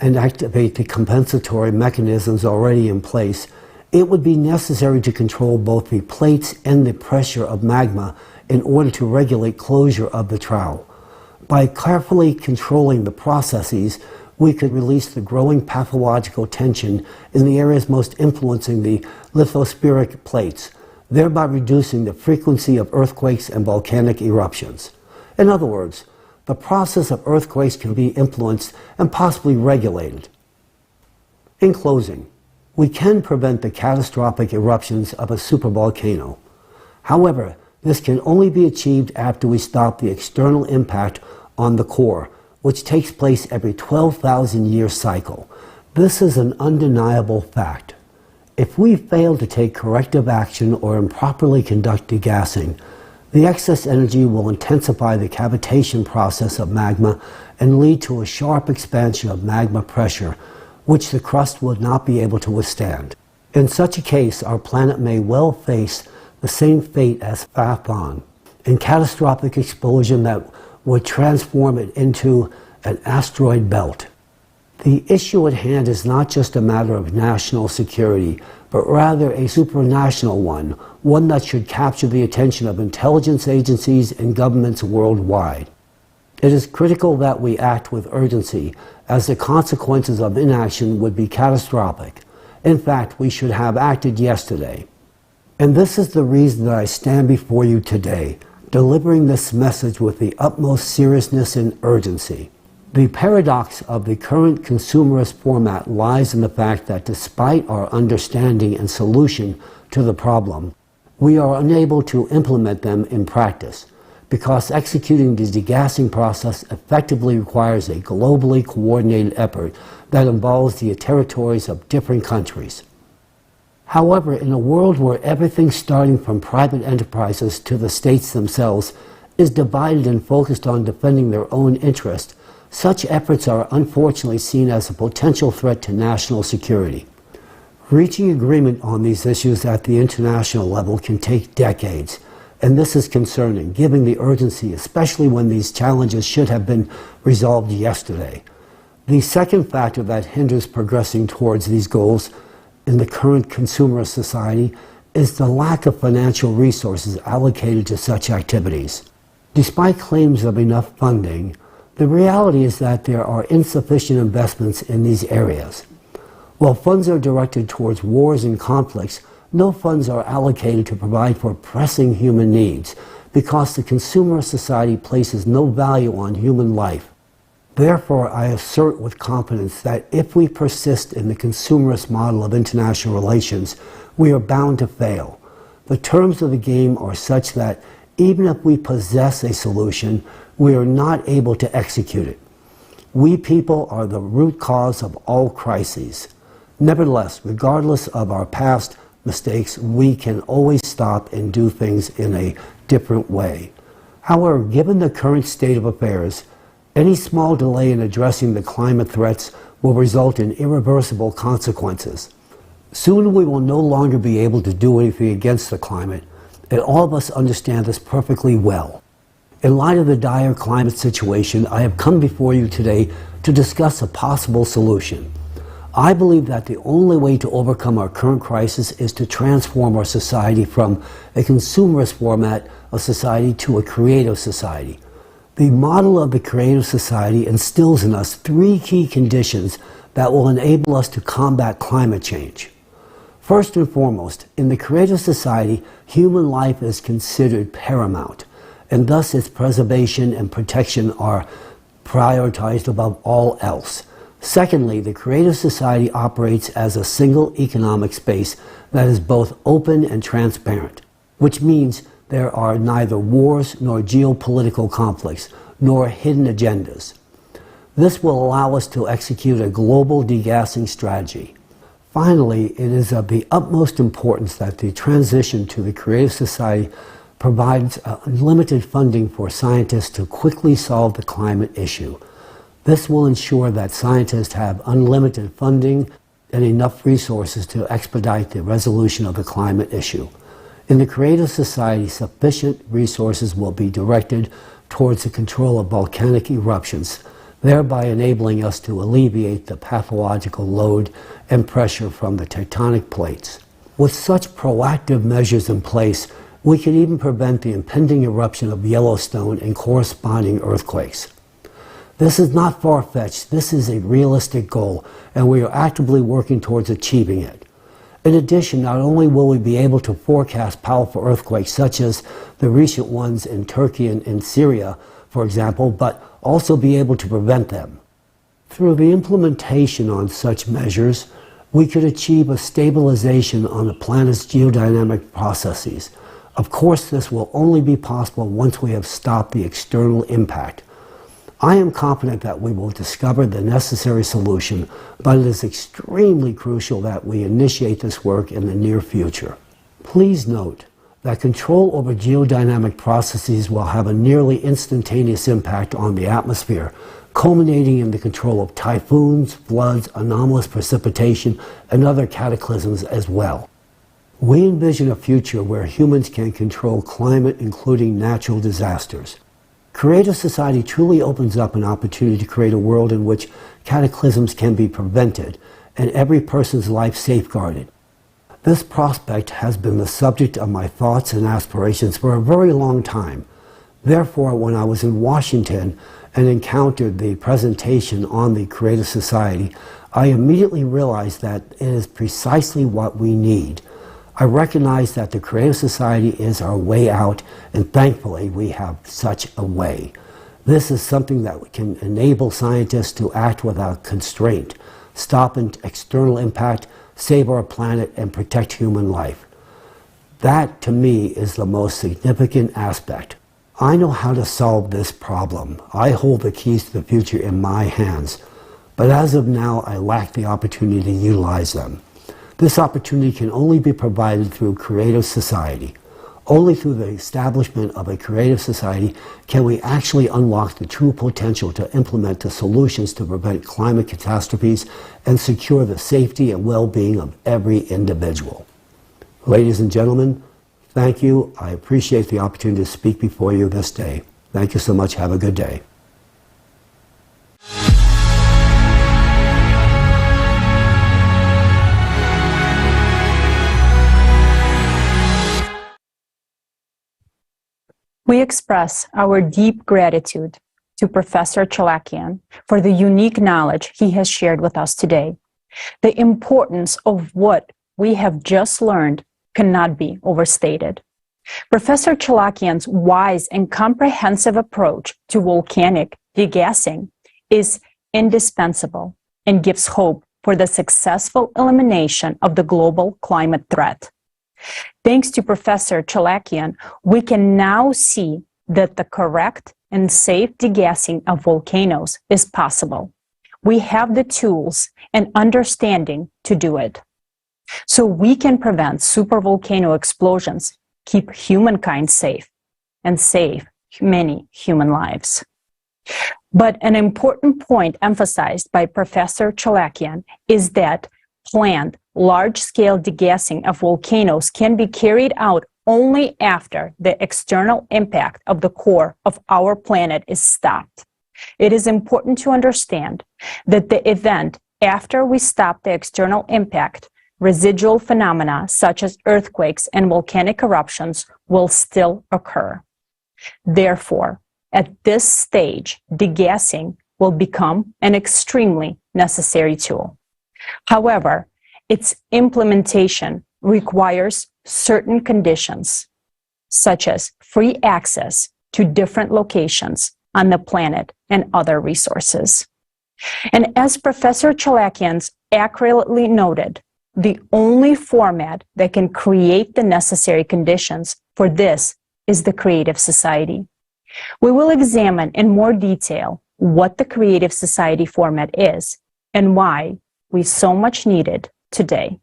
Speaker 3: and activate the compensatory mechanisms already in place, it would be necessary to control both the plates and the pressure of magma in order to regulate closure of the trowel. By carefully controlling the processes, we could release the growing pathological tension in the areas most influencing the lithospheric plates, thereby reducing the frequency of earthquakes and volcanic eruptions. In other words, the process of earthquakes can be influenced and possibly regulated. In closing, we can prevent the catastrophic eruptions of a supervolcano. However, this can only be achieved after we stop the external impact on the core, which takes place every 12,000-year cycle. This is an undeniable fact. If we fail to take corrective action or improperly conduct degassing, the excess energy will intensify the cavitation process of magma and lead to a sharp expansion of magma pressure, which the crust will not be able to withstand. In such a case, our planet may well face the same fate as Phaethon, in catastrophic explosion that would transform it into an asteroid belt. The issue at hand is not just a matter of national security, but rather a supranational one that should capture the attention of intelligence agencies and governments worldwide. It is critical that we act with urgency, as the consequences of inaction would be catastrophic. In fact, we should have acted yesterday. And this is the reason that I stand before you today, delivering this message with the utmost seriousness and urgency. The paradox of the current consumerist format lies in the fact that despite our understanding and solution to the problem, we are unable to implement them in practice, because executing the degassing process effectively requires a globally coordinated effort that involves the territories of different countries. However, in a world where everything starting from private enterprises to the states themselves is divided and focused on defending their own interest, such efforts are unfortunately seen as a potential threat to national security. Reaching agreement on these issues at the international level can take decades, and this is concerning, given the urgency, especially when these challenges should have been resolved yesterday. The second factor that hinders progressing towards these goals in the current consumerist society is the lack of financial resources allocated to such activities. Despite claims of enough funding, the reality is that there are insufficient investments in these areas. While funds are directed towards wars and conflicts, no funds are allocated to provide for pressing human needs, because the consumerist society places no value on human life. Therefore, I assert with confidence that if we persist in the consumerist model of international relations, we are bound to fail. The terms of the game are such that even if we possess a solution, we are not able to execute it. We people are the root cause of all crises. Nevertheless, regardless of our past mistakes, we can always stop and do things in a different way. However, given the current state of affairs, any small delay in addressing the climate threats will result in irreversible consequences. Soon we will no longer be able to do anything against the climate, and all of us understand this perfectly well. In light of the dire climate situation, I have come before you today to discuss a possible solution. I believe that the only way to overcome our current crisis is to transform our society from a consumerist format of society to a creative society. The model of the creative society instills in us three key conditions that will enable us to combat climate change. First and foremost, in the creative society, human life is considered paramount, and thus its preservation and protection are prioritized above all else. Secondly, the creative society operates as a single economic space that is both open and transparent, which means there are neither wars nor geopolitical conflicts, nor hidden agendas. This will allow us to execute a global degassing strategy. Finally, it is of the utmost importance that the transition to the creative society provides unlimited funding for scientists to quickly solve the climate issue. This will ensure that scientists have unlimited funding and enough resources to expedite the resolution of the climate issue. In the creative society, sufficient resources will be directed towards the control of volcanic eruptions, thereby enabling us to alleviate the pathological load and pressure from the tectonic plates. With such proactive measures in place, we can even prevent the impending eruption of Yellowstone and corresponding earthquakes. This is not far-fetched. This is a realistic goal, and we are actively working towards achieving it. In addition, not only will we be able to forecast powerful earthquakes such as the recent ones in Turkey and in Syria, for example, but also be able to prevent them. Through the implementation on such measures, we could achieve a stabilization on the planet's geodynamic processes. Of course, this will only be possible once we have stopped the external impact. I am confident that we will discover the necessary solution, but it is extremely crucial that we initiate this work in the near future. Please note that control over geodynamic processes will have a nearly instantaneous impact on the atmosphere, culminating in the control of typhoons, floods, anomalous precipitation, and other cataclysms as well. We envision a future where humans can control climate, including natural disasters. Creative society truly opens up an opportunity to create a world in which cataclysms can be prevented and every person's life safeguarded. This prospect has been the subject of my thoughts and aspirations for a very long time. Therefore, when I was in Washington and encountered the presentation on the Creative Society, I immediately realized that it is precisely what we need. I recognize that the Creative Society is our way out, and thankfully we have such a way. This is something that can enable scientists to act without constraint, stop external impact, save our planet, and protect human life. That, to me, is the most significant aspect. I know how to solve this problem. I hold the keys to the future in my hands. But as of now, I lack the opportunity to utilize them. This opportunity can only be provided through creative society. Only through the establishment of a creative society can we actually unlock the true potential to implement the solutions to prevent climate catastrophes and secure the safety and well-being of every individual. Ladies and gentlemen, thank you. I appreciate the opportunity to speak before you this day. Thank you so much. Have a good day.
Speaker 1: We express our deep gratitude to Professor Chalakian for the unique knowledge he has shared with us today. The importance of what we have just learned cannot be overstated. Professor Chalakian's wise and comprehensive approach to volcanic degassing is indispensable and gives hope for the successful elimination of the global climate threat. Thanks to Professor Chalakian, we can now see that the correct and safe degassing of volcanoes is possible. We have the tools and understanding to do it. So we can prevent supervolcano explosions, keep humankind safe, and save many human lives. But an important point emphasized by Professor Chalakian is that planned large-scale degassing of volcanoes can be carried out only after the external impact of the core of our planet is stopped. It is important to understand that the event after we stop the external impact, residual phenomena such as earthquakes and volcanic eruptions will still occur. Therefore, at this stage, degassing will become an extremely necessary tool. However, its implementation requires certain conditions, such as free access to different locations on the planet and other resources. And as Professor Chalakian accurately noted, the only format that can create the necessary conditions for this is the creative society. We will examine in more detail what the creative society format is and why we so much need it today.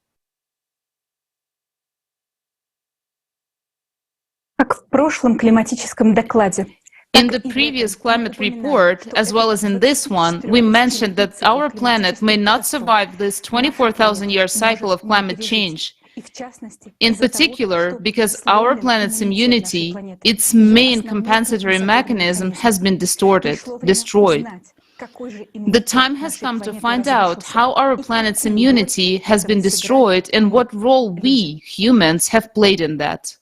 Speaker 11: Как в прошлом климатическом докладе.
Speaker 4: In the previous climate report, as well as in this one, we mentioned that our planet may not survive this 24,000-year cycle of climate change. In particular, because our planet's immunity, its main compensatory mechanism, has been distorted, destroyed. The time has come to find out how our planet's immunity has been destroyed and what role we, humans, have played in that.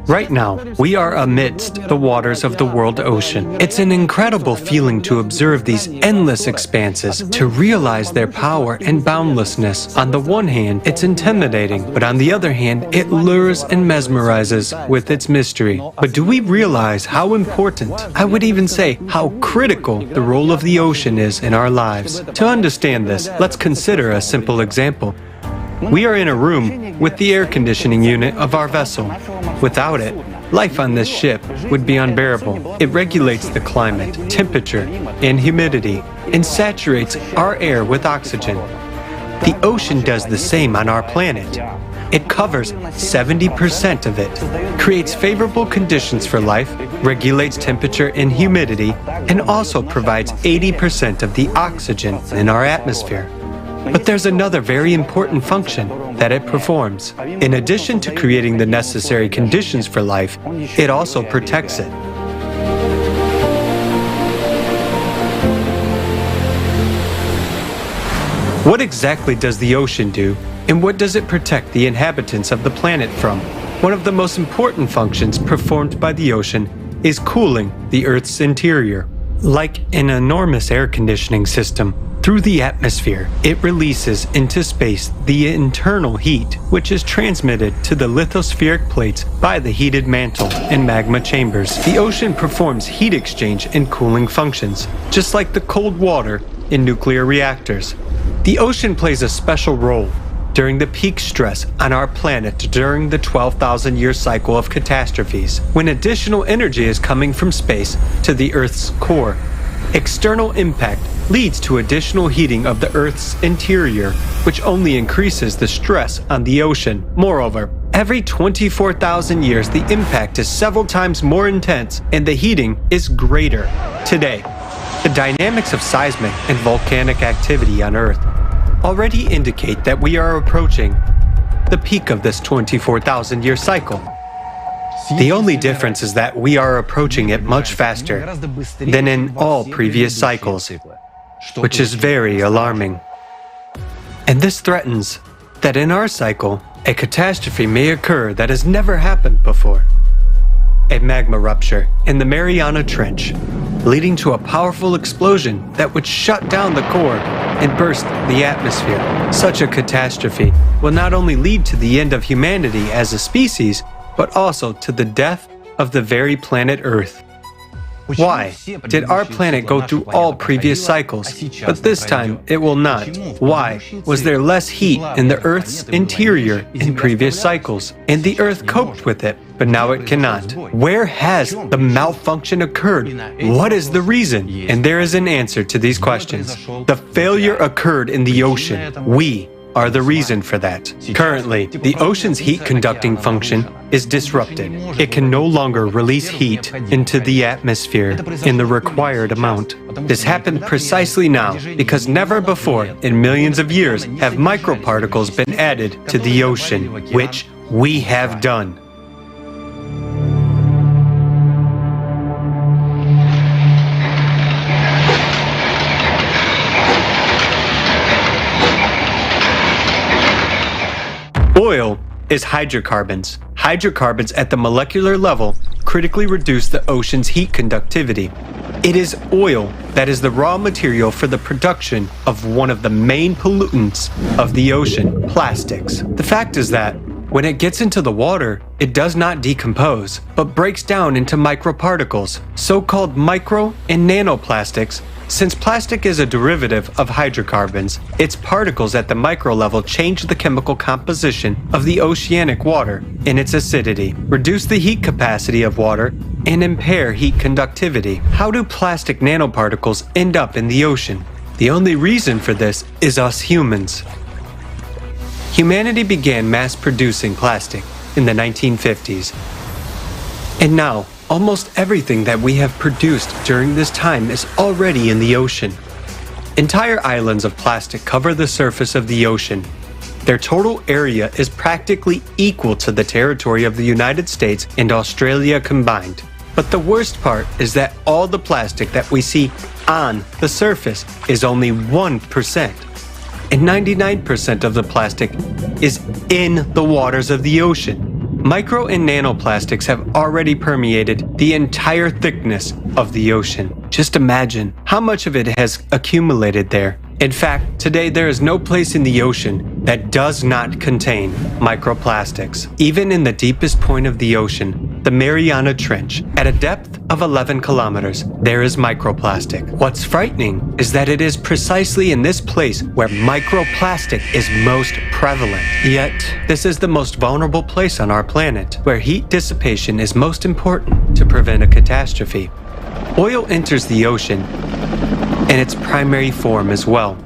Speaker 18: Right now, we are amidst the waters of the world ocean. It's an incredible feeling to observe these endless expanses, to realize their power and boundlessness. On the one hand, it's intimidating, but on the other hand, it lures and mesmerizes with its mystery. But do we realize how important, I would even say how critical, the role of the ocean is in our lives? To understand this, let's consider a simple example. We are in a room with the air conditioning unit of our vessel. Without it, life on this ship would be unbearable. It regulates the climate, temperature, and humidity, and saturates our air with oxygen. The ocean does the same on our planet. It covers 70% of it, creates favorable conditions for life, regulates temperature and humidity, and also provides 80% of the oxygen in our atmosphere. But there's another very important function that it performs. In addition to creating the necessary conditions for life, it also protects it. What exactly does the ocean do, and what does it protect the inhabitants of the planet from? One of the most important functions performed by the ocean is cooling the Earth's interior. Like an enormous air conditioning system, through the atmosphere, it releases into space the internal heat, which is transmitted to the lithospheric plates by the heated mantle and magma chambers. The ocean performs heat exchange and cooling functions, just like the cold water in nuclear reactors. The ocean plays a special role during the peak stress on our planet during the 12,000-year cycle of catastrophes, when additional energy is coming from space to the Earth's core. External impact leads to additional heating of the Earth's interior, which only increases the stress on the ocean. Moreover, every 24,000 years, the impact is several times more intense and the heating is greater. Today, the dynamics of seismic and volcanic activity on Earth already indicate that we are approaching the peak of this 24,000-year cycle. The only difference is that we are approaching it much faster than in all previous cycles, which is very alarming. And this threatens that in our cycle, a catastrophe may occur that has never happened before. A magma rupture in the Mariana Trench, leading to a powerful explosion that would shut down the core and burst the atmosphere. Such a catastrophe will not only lead to the end of humanity as a species, but also to the death of the very planet Earth. Why did our planet go through all previous cycles, but this time it will not? Why was there less heat in the Earth's interior in previous cycles, and the Earth coped with it, but now it cannot? Where has the malfunction occurred? What is the reason? And there is an answer to these questions. The failure occurred in the ocean. We are the reason for that. Currently, the ocean's heat conducting function is disrupted. It can no longer release heat into the atmosphere in the required amount. This happened precisely now because never before in millions of years have microparticles been added to the ocean, which we have done. Oil is hydrocarbons. Hydrocarbons at the molecular level critically reduce the ocean's heat conductivity. It is oil that is the raw material for the production of one of the main pollutants of the ocean, plastics. The fact is that when it gets into the water, it does not decompose, but breaks down into microparticles, so-called micro and nanoplastics. Since plastic is a derivative of hydrocarbons, its particles at the micro level change the chemical composition of the oceanic water and its acidity, reduce the heat capacity of water, and impair heat conductivity. How do plastic nanoparticles end up in the ocean? The only reason for this is us humans. Humanity began mass-producing plastic in the 1950s. And now, almost everything that we have produced during this time is already in the ocean. Entire islands of plastic cover the surface of the ocean. Their total area is practically equal to the territory of the United States and Australia combined. But the worst part is that all the plastic that we see on the surface is only 1%. And 99% of the plastic is in the waters of the ocean. Micro and nanoplastics have already permeated the entire thickness of the ocean. Just imagine how much of it has accumulated there. In fact, today there is no place in the ocean that does not contain microplastics. Even in the deepest point of the ocean, the Mariana Trench, at a depth of 11 kilometers, there is microplastic. What's frightening is that it is precisely in this place where microplastic is most prevalent. Yet, this is the most vulnerable place on our planet, where heat dissipation is most important to prevent a catastrophe. Oil enters the ocean in its primary form as well.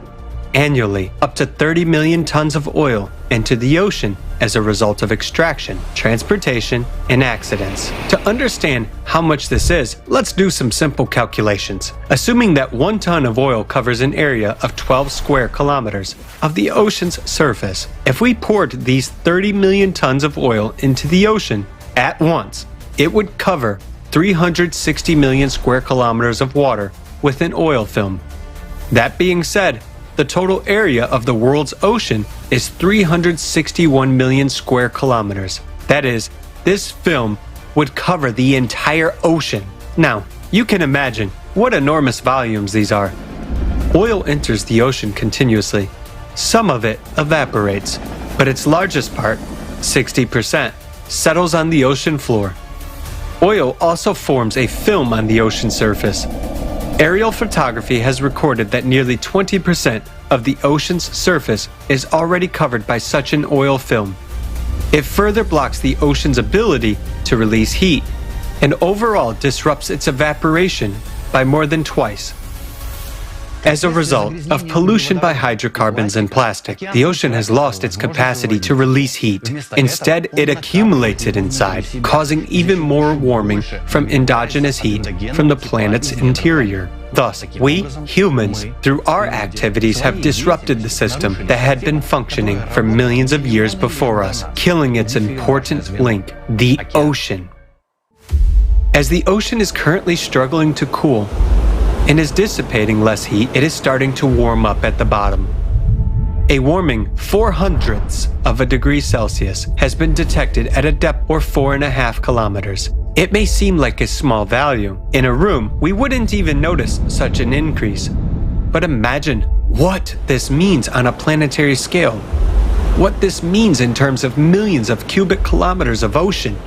Speaker 18: Annually, up to 30 million tons of oil enter the ocean as a result of extraction, transportation, and accidents. To understand how much this is, let's do some simple calculations. Assuming that 1 ton of oil covers an area of 12 square kilometers of the ocean's surface, if we poured these 30 million tons of oil into the ocean at once, it would cover 360 million square kilometers of water with an oil film. That being said, the total area of the world's ocean is 361 million square kilometers. That is, this film would cover the entire ocean. Now, you can imagine what enormous volumes these are. Oil enters the ocean continuously. Some of it evaporates, but its largest part, 60%, settles on the ocean floor. Oil also forms a film on the ocean surface. Aerial photography has recorded that nearly 20% of the ocean's surface is already covered by such an oil film. It further blocks the ocean's ability to release heat and overall disrupts its evaporation by more than twice. As a result of pollution by hydrocarbons and plastic, the ocean has lost its capacity to release heat. Instead, it accumulates it inside, causing even more warming from endogenous heat from the planet's interior. Thus, we, humans, through our activities have disrupted the system that had been functioning for millions of years before us, killing its important link, the ocean. As the ocean is currently struggling to cool, and is dissipating less heat, it is starting to warm up at the bottom. A warming 0.04 of a degree Celsius has been detected at a depth of 4.5 kilometers. It may seem like a small value. In a room, we wouldn't even notice such an increase. But imagine what this means on a planetary scale. What this means in terms of millions of cubic kilometers of ocean.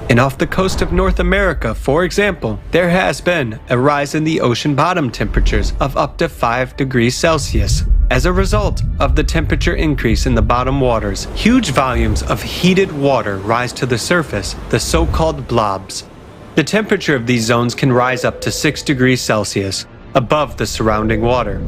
Speaker 18: And off the coast of North America, for example, there has been a rise in the ocean bottom temperatures of up to 5 degrees Celsius. As a result of the temperature increase in the bottom waters, huge volumes of heated water rise to the surface, the so-called blobs. The temperature of these zones can rise up to 6 degrees Celsius above the surrounding water.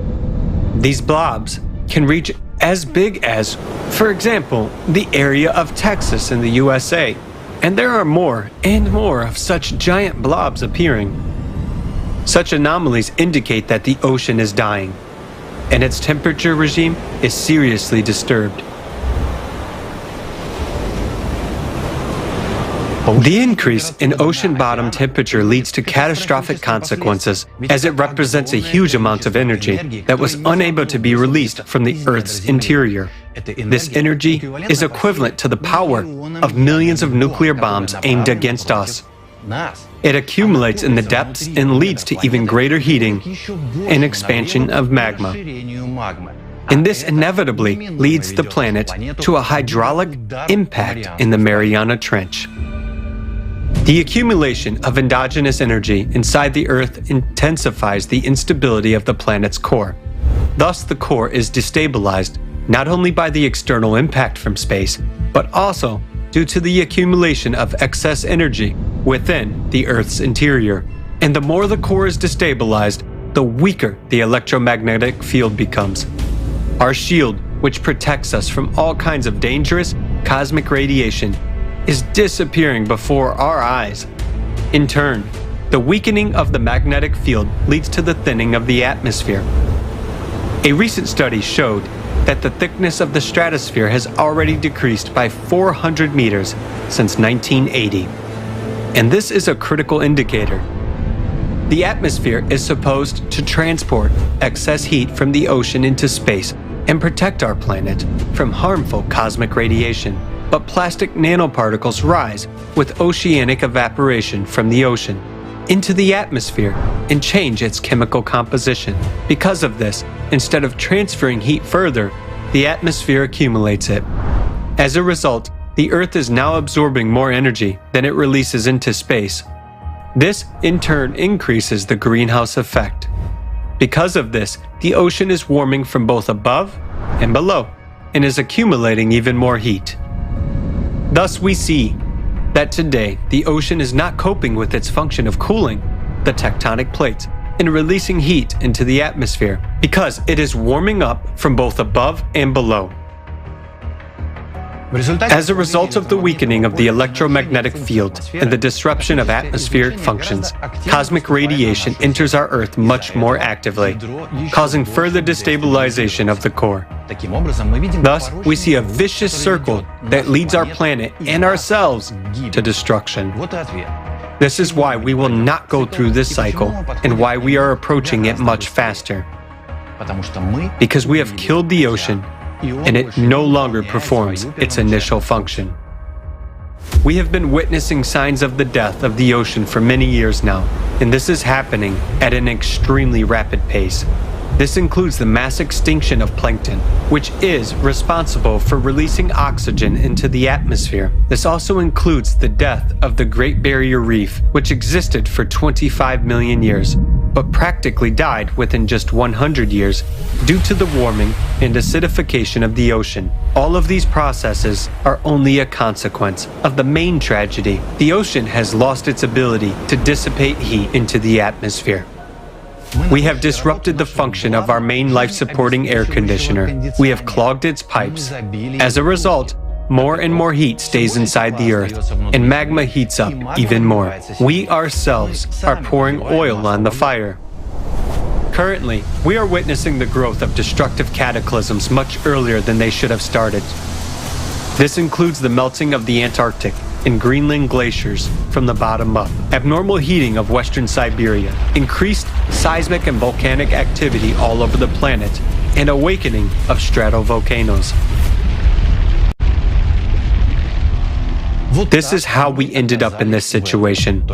Speaker 18: These blobs can reach as big as, for example, the area of Texas in the USA. And there are more and more of such giant blobs appearing. Such anomalies indicate that the ocean is dying, and its temperature regime is seriously disturbed. The increase in ocean bottom temperature leads to catastrophic consequences, as it represents a huge amount of energy that was unable to be released from the Earth's interior. This energy is equivalent to the power of millions of nuclear bombs aimed against us. It accumulates in the depths and leads to even greater heating and expansion of magma. And this inevitably leads the planet to a hydraulic impact in the Mariana Trench. The accumulation of endogenous energy inside the Earth intensifies the instability of the planet's core. Thus, the core is destabilized not only by the external impact from space, but also due to the accumulation of excess energy within the Earth's interior. And the more the core is destabilized, the weaker the electromagnetic field becomes. Our shield, which protects us from all kinds of dangerous cosmic radiation, is disappearing before our eyes. In turn, the weakening of the magnetic field leads to the thinning of the atmosphere. A recent study showed that the thickness of the stratosphere has already decreased by 400 meters since 1980. And this is a critical indicator. The atmosphere is supposed to transport excess heat from the ocean into space and protect our planet from harmful cosmic radiation. But plastic nanoparticles rise with oceanic evaporation from the ocean into the atmosphere and change its chemical composition. Because of this, instead of transferring heat further, the atmosphere accumulates it. As a result, the Earth is now absorbing more energy than it releases into space. This, in turn, increases the greenhouse effect. Because of this, the ocean is warming from both above and below, and is accumulating even more heat. Thus, we see that today the ocean is not coping with its function of cooling the tectonic plates and releasing heat into the atmosphere because it is warming up from both above and below. As a result of the weakening of the electromagnetic field and the disruption of atmospheric functions, cosmic radiation enters our Earth much more actively, causing further destabilization of the core. Thus, we see a vicious circle that leads our planet and ourselves to destruction. This is why we will not go through this cycle and why we are approaching it much faster. Because we have killed the ocean and it no longer performs its initial function. We have been witnessing signs of the death of the ocean for many years now, and this is happening at an extremely rapid pace. This includes the mass extinction of plankton, which is responsible for releasing oxygen into the atmosphere. This also includes the death of the Great Barrier Reef, which existed for 25 million years, but practically died within just 100 years due to the warming and acidification of the ocean. All of these processes are only a consequence of the main tragedy. The ocean has lost its ability to dissipate heat into the atmosphere. We have disrupted the function of our main life-supporting air conditioner. We have clogged its pipes. As a result, more and more heat stays inside the Earth, and magma heats up even more. We ourselves are pouring oil on the fire. Currently, we are witnessing the growth of destructive cataclysms much earlier than they should have started. This includes the melting of the Antarctic and Greenland glaciers from the bottom up, abnormal heating of Western Siberia, increased seismic and volcanic activity all over the planet, and awakening of stratovolcanoes. This is how we ended up in this situation.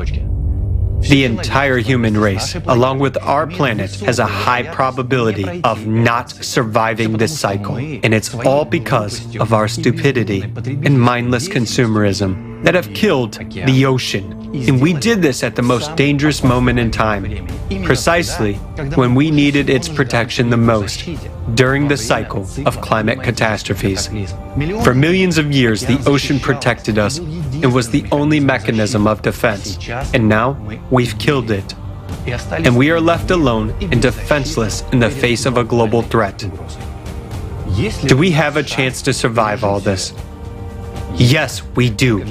Speaker 2: The entire human race, along with our planet, has a high probability of not surviving this cycle. And it's all because of our stupidity and mindless consumerism that have killed the ocean. And we did this at the most dangerous moment in time, precisely when we needed its protection the most, during the cycle of climate catastrophes. For millions of years, the ocean protected us and was the only mechanism of defense. And now, we've killed it. And we are left alone and defenseless in the face of a global threat. Do we have a chance to survive all this? Yes, we do.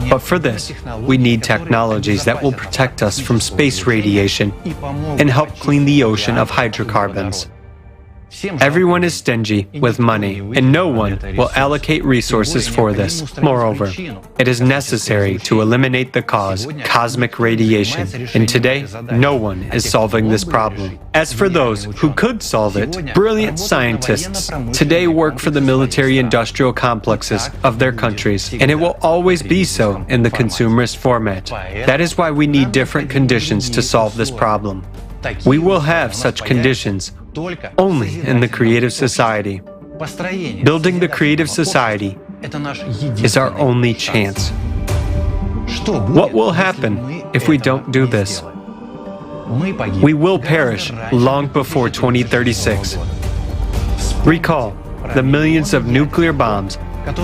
Speaker 2: But for this, we need technologies that will protect us from space radiation and help clean the ocean of hydrocarbons. Everyone is stingy with money, and no one will allocate resources for this. Moreover, it is necessary to eliminate the cause, cosmic radiation, and today, no one is solving this problem. As for those who could solve it, brilliant scientists today work for the military-industrial complexes of their countries, and it will always be so in the consumerist format. That is why we need different conditions to solve this problem. We will have such conditions only in the creative society. Building the creative society is our only chance. What will happen if we don't do this? We will perish long before 2036. Recall the millions of nuclear bombs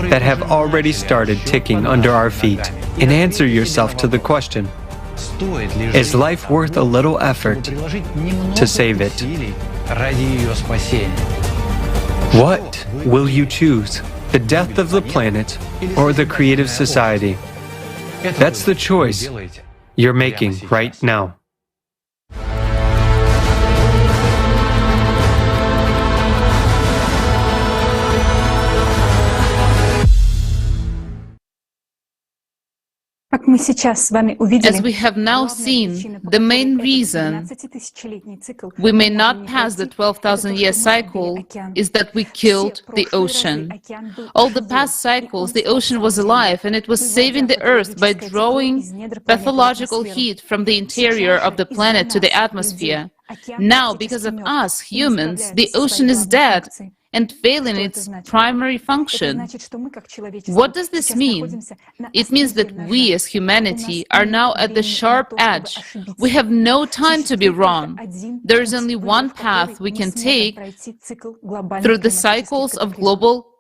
Speaker 2: that have already started ticking under our feet, and answer yourself to the question: is life worth a little effort to save it? What will you choose? The death of the planet or the creative society? That's the choice you're making right now.
Speaker 4: As we have now seen, the main reason we may not pass the 12,000-year cycle is that we killed the ocean. All the past cycles, the ocean was alive, and it was saving the Earth by drawing pathological heat from the interior of the planet to the atmosphere. Now, because of us, humans, the ocean is dead and failing its primary function. What does this mean? It means that we as humanity are now at the sharp edge. We have no time to be wrong. There is only one path we can take through the cycles of global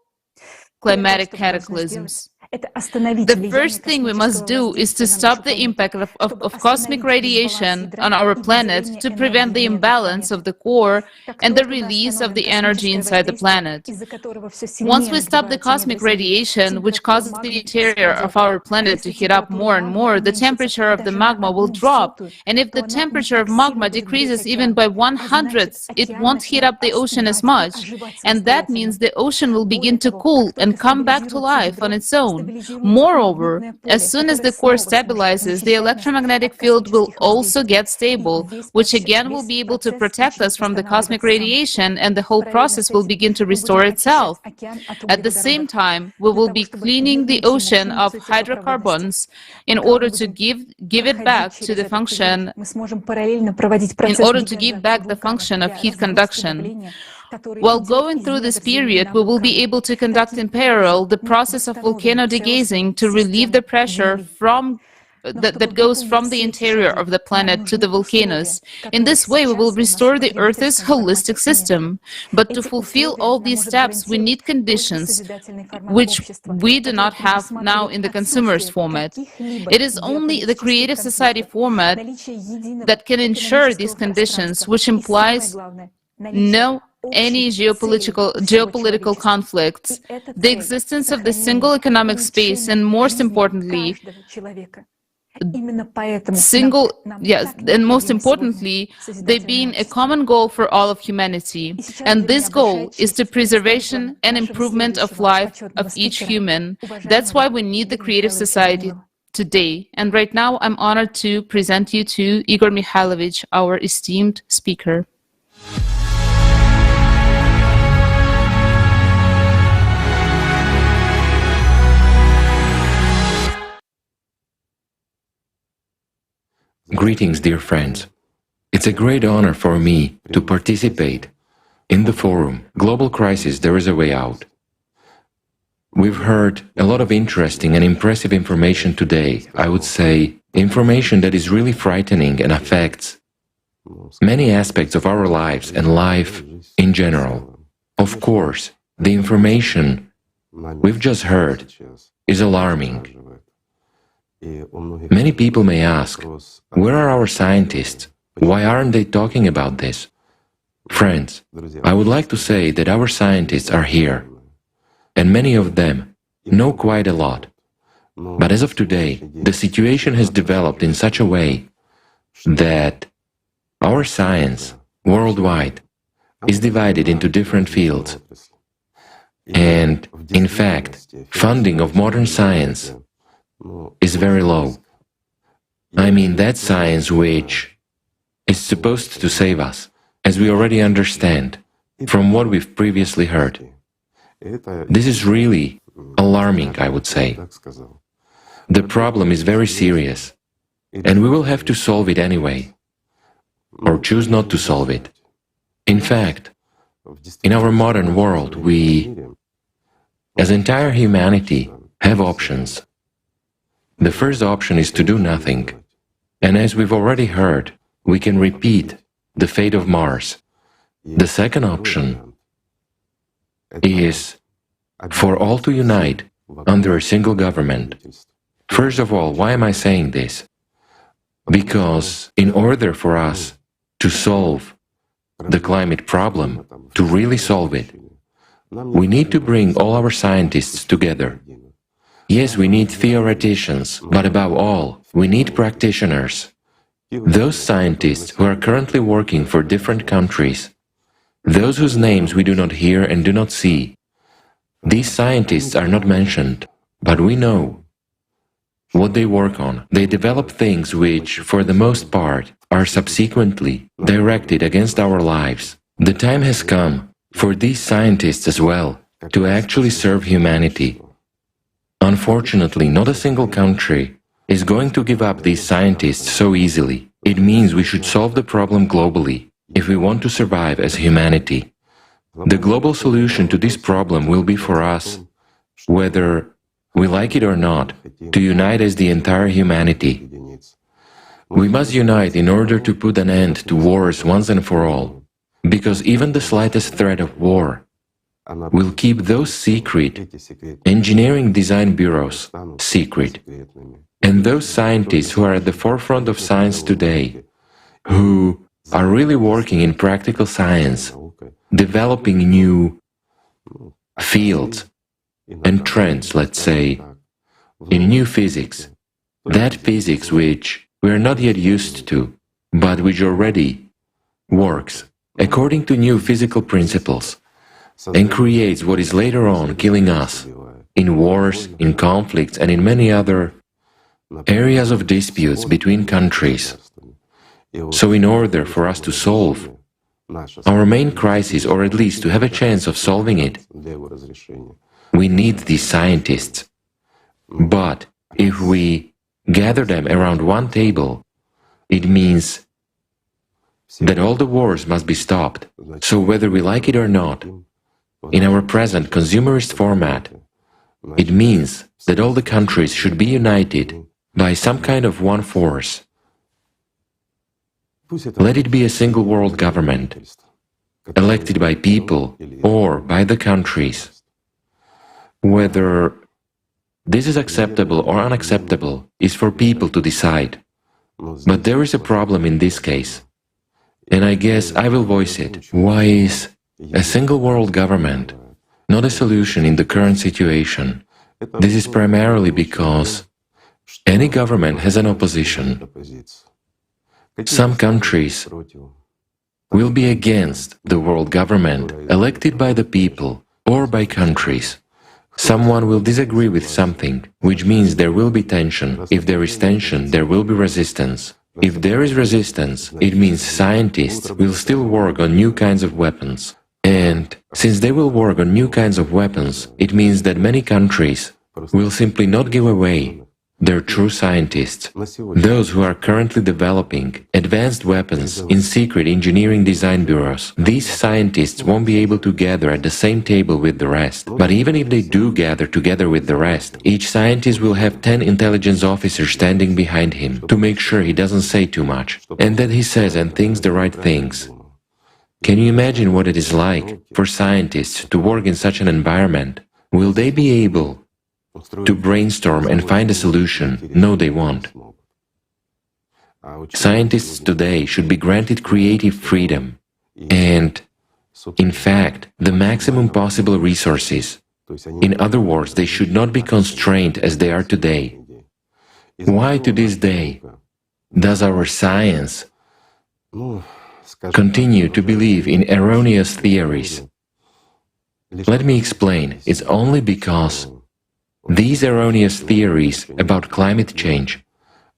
Speaker 4: climatic cataclysms. The first thing we must do is to stop the impact of cosmic radiation on our planet to prevent the imbalance of the core and the release of the energy inside the planet. Once we stop the cosmic radiation, which causes the interior of our planet to heat up more and more, the temperature of the magma will drop. And if the temperature of magma decreases even by 1/100th, it won't heat up the ocean as much. And that means the ocean will begin to cool and come back to life on its own. Moreover, as soon as the core stabilizes, the electromagnetic field will also get stable, which again will be able to protect us from the cosmic radiation, and the whole process will begin to restore itself. At the same time, we will be cleaning the ocean of hydrocarbons in order to give it back to the function, of heat conduction. While going through this period, we will be able to conduct in parallel the process of volcano degazing to relieve the pressure that goes from the interior of the planet to the volcanoes. In this way, we will restore the Earth's holistic system. But to fulfill all these steps, we need conditions which we do not have now in the consumerist format. It is only the creative society format that can ensure these conditions, which implies no any geopolitical conflicts, the existence of the single economic space, and most importantly, there being a common goal for all of humanity. And this goal is the preservation and improvement of life of each human. That's why we need the creative society today. And right now, I'm honored to present you to Igor Mikhailovich, our esteemed speaker.
Speaker 8: Greetings, dear friends. It's a great honor for me to participate in the forum, Global Crisis, There is a Way Out. We've heard a lot of interesting and impressive information today. I would say information that is really frightening and affects many aspects of our lives and life in general. Of course, the information we've just heard is alarming. Many people may ask, where are our scientists? Why aren't they talking about this? Friends, I would like to say that our scientists are here, and many of them know quite a lot. But as of today, the situation has developed in such a way that our science, worldwide, is divided into different fields. And, in fact, funding of modern science is very low. I mean that science which is supposed to save us, as we already understand from what we've previously heard. This is really alarming, I would say. The problem is very serious, and we will have to solve it anyway, or choose not to solve it. In fact, in our modern world, we, as entire humanity, have options. The first option is to do nothing, and as we've already heard, we can repeat the fate of Mars. The second option is for all to unite under a single government. First of all, why am I saying this? Because in order for us to solve the climate problem, to really solve it, we need to bring all our scientists together. Yes, we need theoreticians, but above all, we need practitioners. Those scientists who are currently working for different countries, those whose names we do not hear and do not see. These scientists are not mentioned, but we know what they work on. They develop things which, for the most part, are subsequently directed against our lives. The time has come for these scientists as well to actually serve humanity. Unfortunately, not a single country is going to give up these scientists so easily. It means we should solve the problem globally if we want to survive as humanity. The global solution to this problem will be for us, whether we like it or not, to unite as the entire humanity. We must unite in order to put an end to wars once and for all, because even the slightest threat of war will keep those secret engineering design bureaus secret. And those scientists who are at the forefront of science today, who are really working in practical science, developing new fields and trends, let's say, in new physics, that physics which we are not yet used to, but which already works according to new physical principles, and creates what is later on killing us in wars, in conflicts, and in many other areas of disputes between countries. So in order for us to solve our main crisis, or at least to have a chance of solving it, we need these scientists. But if we gather them around one table, it means that all the wars must be stopped. So whether we like it or not, in our present consumerist format, it means that all the countries should be united by some kind of one force. Let it be a single world government, elected by people or by the countries. Whether this is acceptable or unacceptable is for people to decide. But there is a problem in this case, and I guess I will voice it. Why is a single world government not a solution in the current situation? This is primarily because any government has an opposition. Some countries will be against the world government elected by the people or by countries. Someone will disagree with something, which means there will be tension. If there is tension, there will be resistance. If there is resistance, it means scientists will still work on new kinds of weapons. And since they will work on new kinds of weapons, it means that many countries will simply not give away They're true scientists, those who are currently developing advanced weapons in secret engineering design bureaus. These scientists won't be able to gather at the same table with the rest. But even if they do gather together with the rest, each scientist will have 10 intelligence officers standing behind him to make sure he doesn't say too much, and that he says and thinks the right things. Can you imagine what it is like for scientists to work in such an environment? Will they be able to brainstorm and find a solution? No, they won't. Scientists today should be granted creative freedom and, in fact, the maximum possible resources. In other words, they should not be constrained as they are today. Why to this day does our science continue to believe in erroneous theories? Let me explain. It's only because these erroneous theories about climate change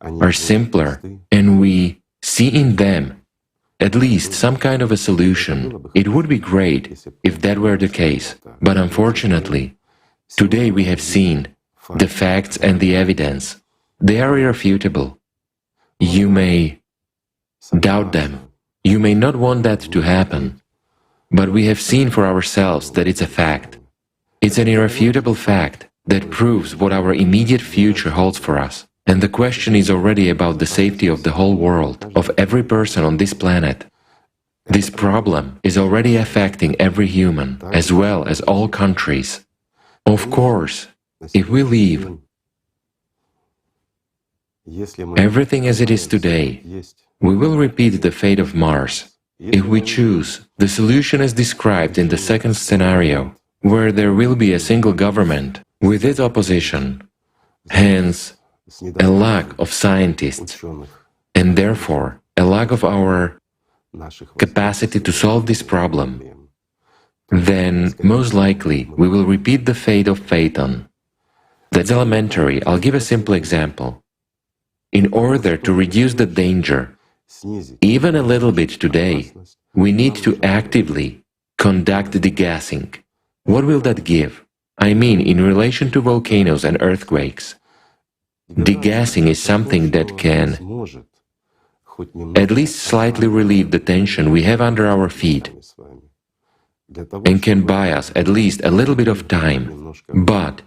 Speaker 8: are simpler, and we see in them at least some kind of a solution. It would be great if that were the case, but unfortunately, today we have seen the facts and the evidence. They are irrefutable. You may doubt them. You may not want that to happen, but we have seen for ourselves that it's a fact. It's an irrefutable fact that proves what our immediate future holds for us. And the question is already about the safety of the whole world, of every person on this planet. This problem is already affecting every human, as well as all countries. Of course, if we leave everything as it is today, we will repeat the fate of Mars. If we choose the solution as described in the second scenario, where there will be a single government with its opposition, hence a lack of scientists, and therefore a lack of our capacity to solve this problem, then most likely we will repeat the fate of Phaeton. That's elementary. I'll give a simple example. In order to reduce the danger, even a little bit today, we need to actively conduct degassing. What will that give? I mean, in relation to volcanoes and earthquakes. Degassing is something that can at least slightly relieve the tension we have under our feet and can buy us at least a little bit of time. But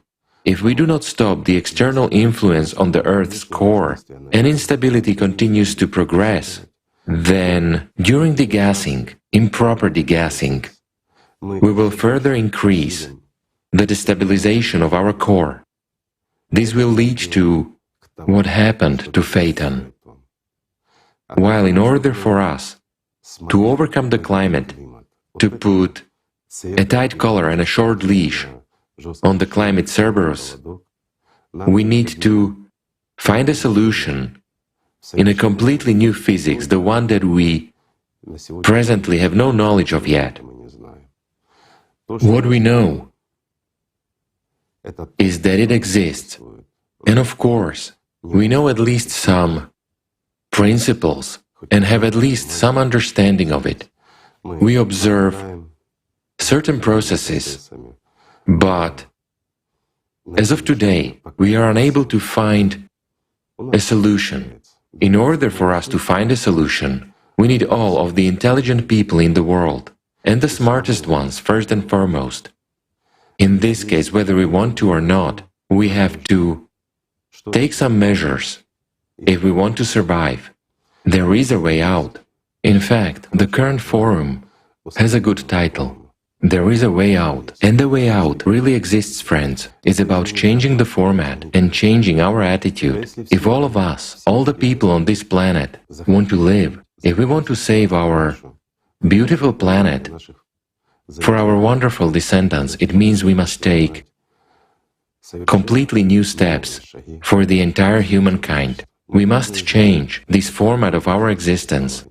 Speaker 8: if we do not stop the external influence on the Earth's core and instability continues to progress, then during degassing, improper degassing, we will further increase the destabilization of our core. This will lead to what happened to Phaeton. While in order for us to overcome the climate, to put a tight collar and a short leash on the climate Cerberus, we need to find a solution in a completely new physics, the one that we presently have no knowledge of yet. What we know is that it exists, and of course, we know at least some principles and have at least some understanding of it. We observe certain processes, but as of today, we are unable to find a solution. In order for us to find a solution, we need all of the intelligent people in the world, and the smartest ones first and foremost. In this case, whether we want to or not, we have to take some measures if we want to survive. There is a way out. In fact, the current forum has a good title. There is a way out. And the way out really exists, friends. It's about changing the format and changing our attitude. If all of us, all the people on this planet, want to live, if we want to save our beautiful planet for our wonderful descendants, it means we must take completely new steps for the entire humankind. We must change this format of our existence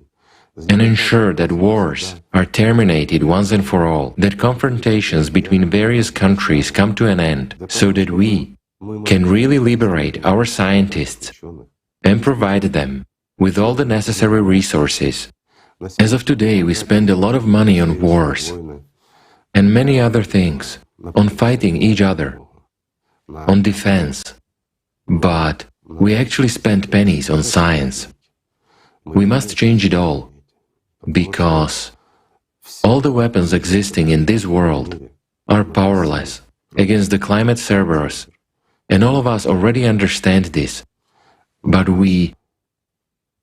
Speaker 8: and ensure that wars are terminated once and for all, that confrontations between various countries come to an end, so that we can really liberate our scientists and provide them with all the necessary resources. As of today, we spend a lot of money on wars and many other things, on fighting each other, on defense. But We actually spend pennies on science. We must change it all, because all the weapons existing in this world are powerless against the climate Cerberus, and all of us already understand this, but we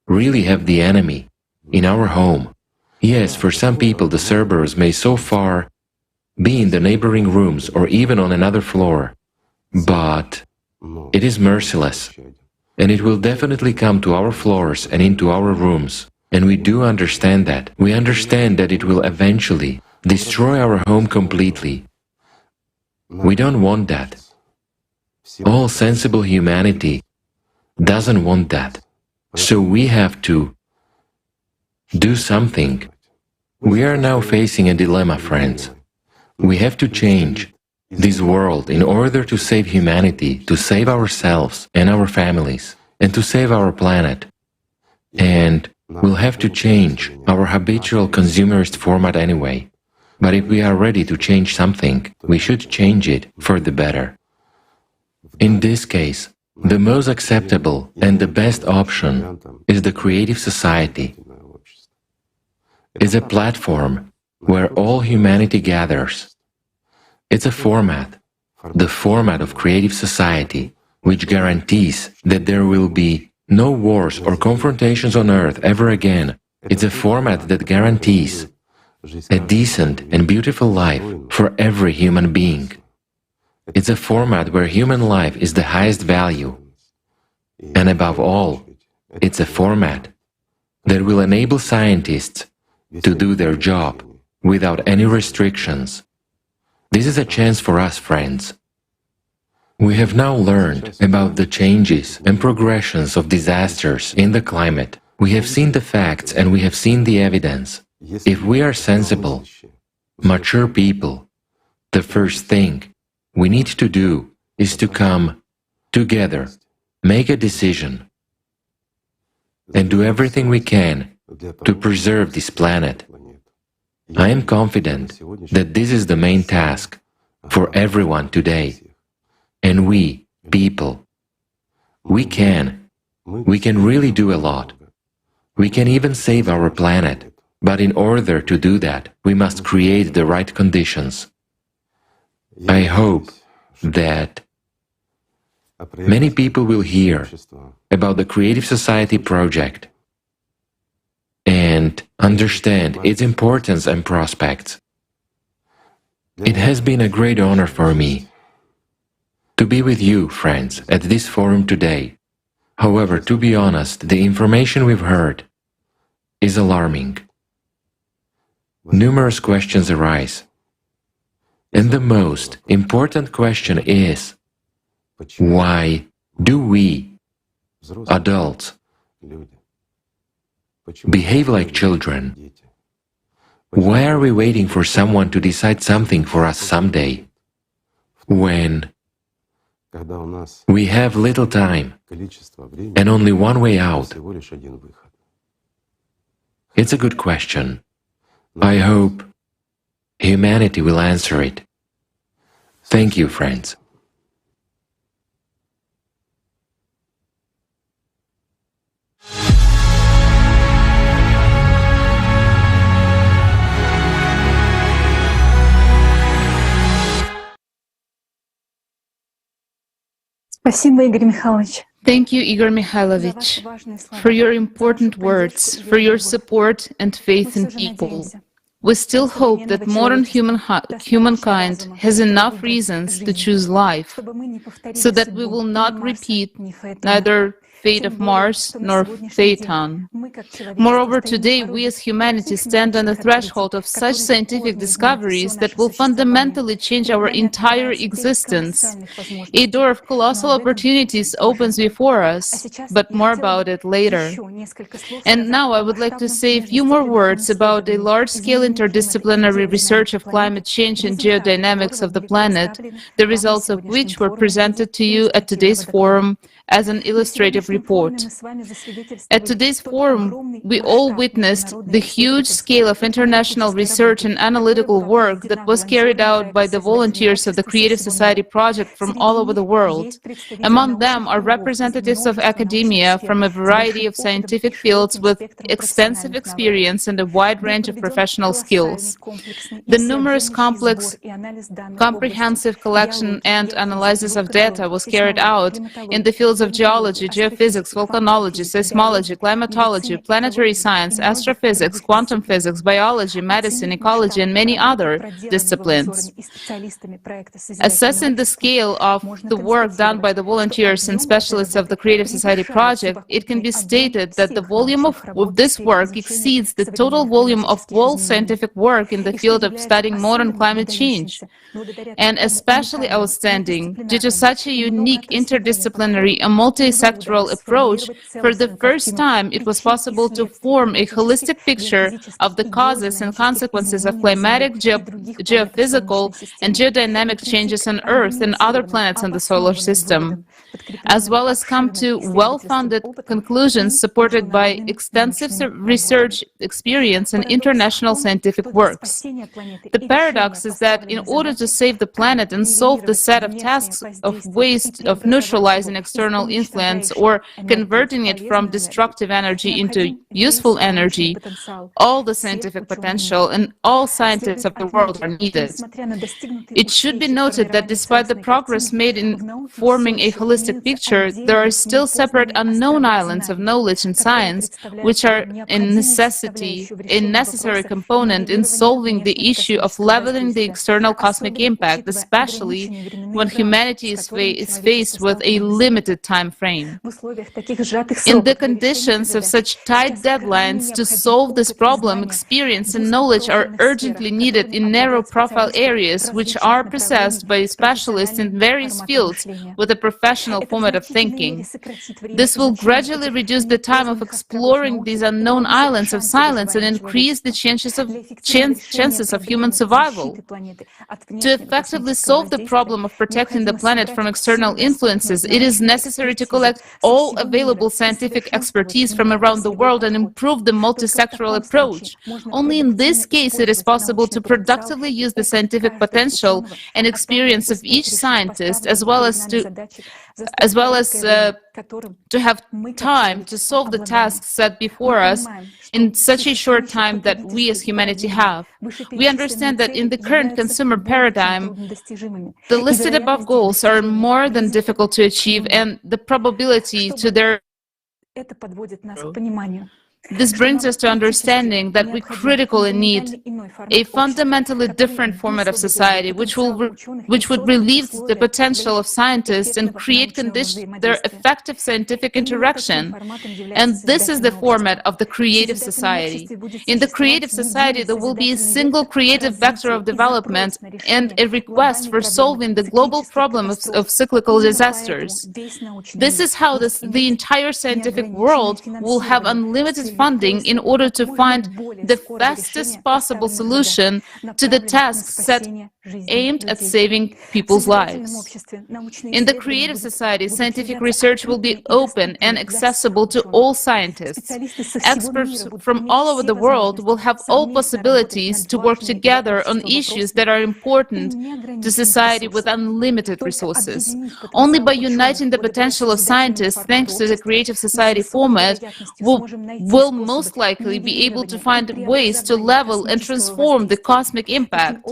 Speaker 8: really have the enemy in our home. Yes, for some people the Cerberus may so far be in the neighboring rooms or even on another floor, but it is merciless, and it will definitely come to our floors and into our rooms. And we do understand that. We understand that it will eventually destroy our home completely. We don't want that. All sensible humanity doesn't want that. So we have to do something. We are now facing a dilemma, friends. We have to change this world in order to save humanity, to save ourselves and our families, and to save our planet. And we'll have to change our habitual consumerist format anyway. But if we are ready to change something, we should change it for the better. In this case, the most acceptable and the best option is the creative society. It's a platform where all humanity gathers. It's a format, the format of creative society, which guarantees that there will be no wars or confrontations on Earth ever again. It's a format that guarantees a decent and beautiful life for every human being. It's a format where human life is the highest value. And above all, it's a format that will enable scientists to do their job without any restrictions. This is a chance for us, friends. We have now learned about the changes and progressions of disasters in the climate. We have seen the facts and we have seen the evidence. If we are sensible, mature people, the first thing we need to do is to come together, make a decision, and do everything we can to preserve this planet. I am confident that this is the main task for everyone today. And we, people, we can really do a lot. We can even save our planet. But in order to do that, we must create the right conditions. I hope that many people will hear about the Creative Society project and understand its importance and prospects. It has been a great honor for me to be with you, friends, at this forum today. However, to be honest, the information we've heard is alarming. Numerous questions arise. And the most important question is, why do we, adults, behave like children? Why are we waiting for someone to decide something for us someday, when we have little time and only one way out? It's a good question. I hope humanity will answer it. Thank you, friends.
Speaker 11: Спасибо, Игорь Михайлович.
Speaker 4: Thank you, Igor Mikhailovich, for your important words, for your support and faith in people. We still hope that modern humankind has enough reasons to choose life, so that we will not repeat neither fate of Mars nor Phaeton. Moreover, today we as humanity stand on the threshold of such scientific discoveries that will fundamentally change our entire existence. A door of colossal opportunities opens before us, but more about it later. And now I would like to say a few more words about a large-scale interdisciplinary research of climate change and geodynamics of the planet, the results of which were presented to you at today's forum as an illustrative report. At today's forum, we all witnessed the huge scale of international research and analytical work that was carried out by the volunteers of the Creative Society project from all over the world. Among them are representatives of academia from a variety of scientific fields with extensive experience and a wide range of professional skills. The numerous complex, comprehensive collection and analysis of data was carried out in the fields of geology, geophysics, volcanology, seismology, climatology, planetary science, astrophysics, quantum physics, biology, medicine, ecology, and many other disciplines. Assessing the scale of the work done by the volunteers and specialists of the Creative Society project, it can be stated that the volume of this work exceeds the total volume of all scientific work in the field of studying modern climate change. And especially outstanding, due to such a unique interdisciplinary and multi-sectoral approach, for the first time it was possible to form a holistic picture of the causes and consequences of climatic, geophysical, and geodynamic changes on Earth and other planets in the solar system, as well as come to well-founded conclusions supported by extensive research experience and international scientific works. The paradox is that in order to save the planet and solve the set of tasks of waste of neutralizing external influence or converting it from destructive energy into useful energy, all the scientific potential and all scientists of the world are needed. It should be noted that despite the progress made in forming a holistic picture, there are still separate unknown islands of knowledge and science, which are a necessary component in solving the issue of leveling the external cosmic impact, especially when humanity is faced with a limited time frame. In the conditions of such tight deadlines, to solve this problem, experience and knowledge are urgently needed in narrow-profile areas which are possessed by specialists in various fields with a professional format of thinking. This will gradually reduce the time of exploring these unknown islands of silence and increase the chances of human survival. To effectively solve the problem of protecting the planet from external influences, it is necessary to collect all available scientific expertise from around the world and improve the multi-sectoral approach. Only in this case it is possible to productively use the scientific potential and experience of each scientist, as well as to have time to solve the tasks set before us in such a short time that we as humanity have. We understand that in the current consumer paradigm, the listed above goals are more than difficult to achieve, and the probability to their This brings us to understanding that we critically need a fundamentally different format of society which would relieve the potential of scientists and create conditions for their effective scientific interaction. And this is the format of the creative society. In the creative society, there will be a single creative vector of development and a request for solving the global problem of cyclical disasters. This is how the entire scientific world will have unlimited funding in order to find the fastest possible solution to the tasks set aimed at saving people's lives. In the creative society, scientific research will be open and accessible to all scientists. Experts from all over the world will have all possibilities to work together on issues that are important to society with unlimited resources. Only by uniting the potential of scientists, thanks to the creative society format, will most likely be able to find ways to level and transform the cosmic impact.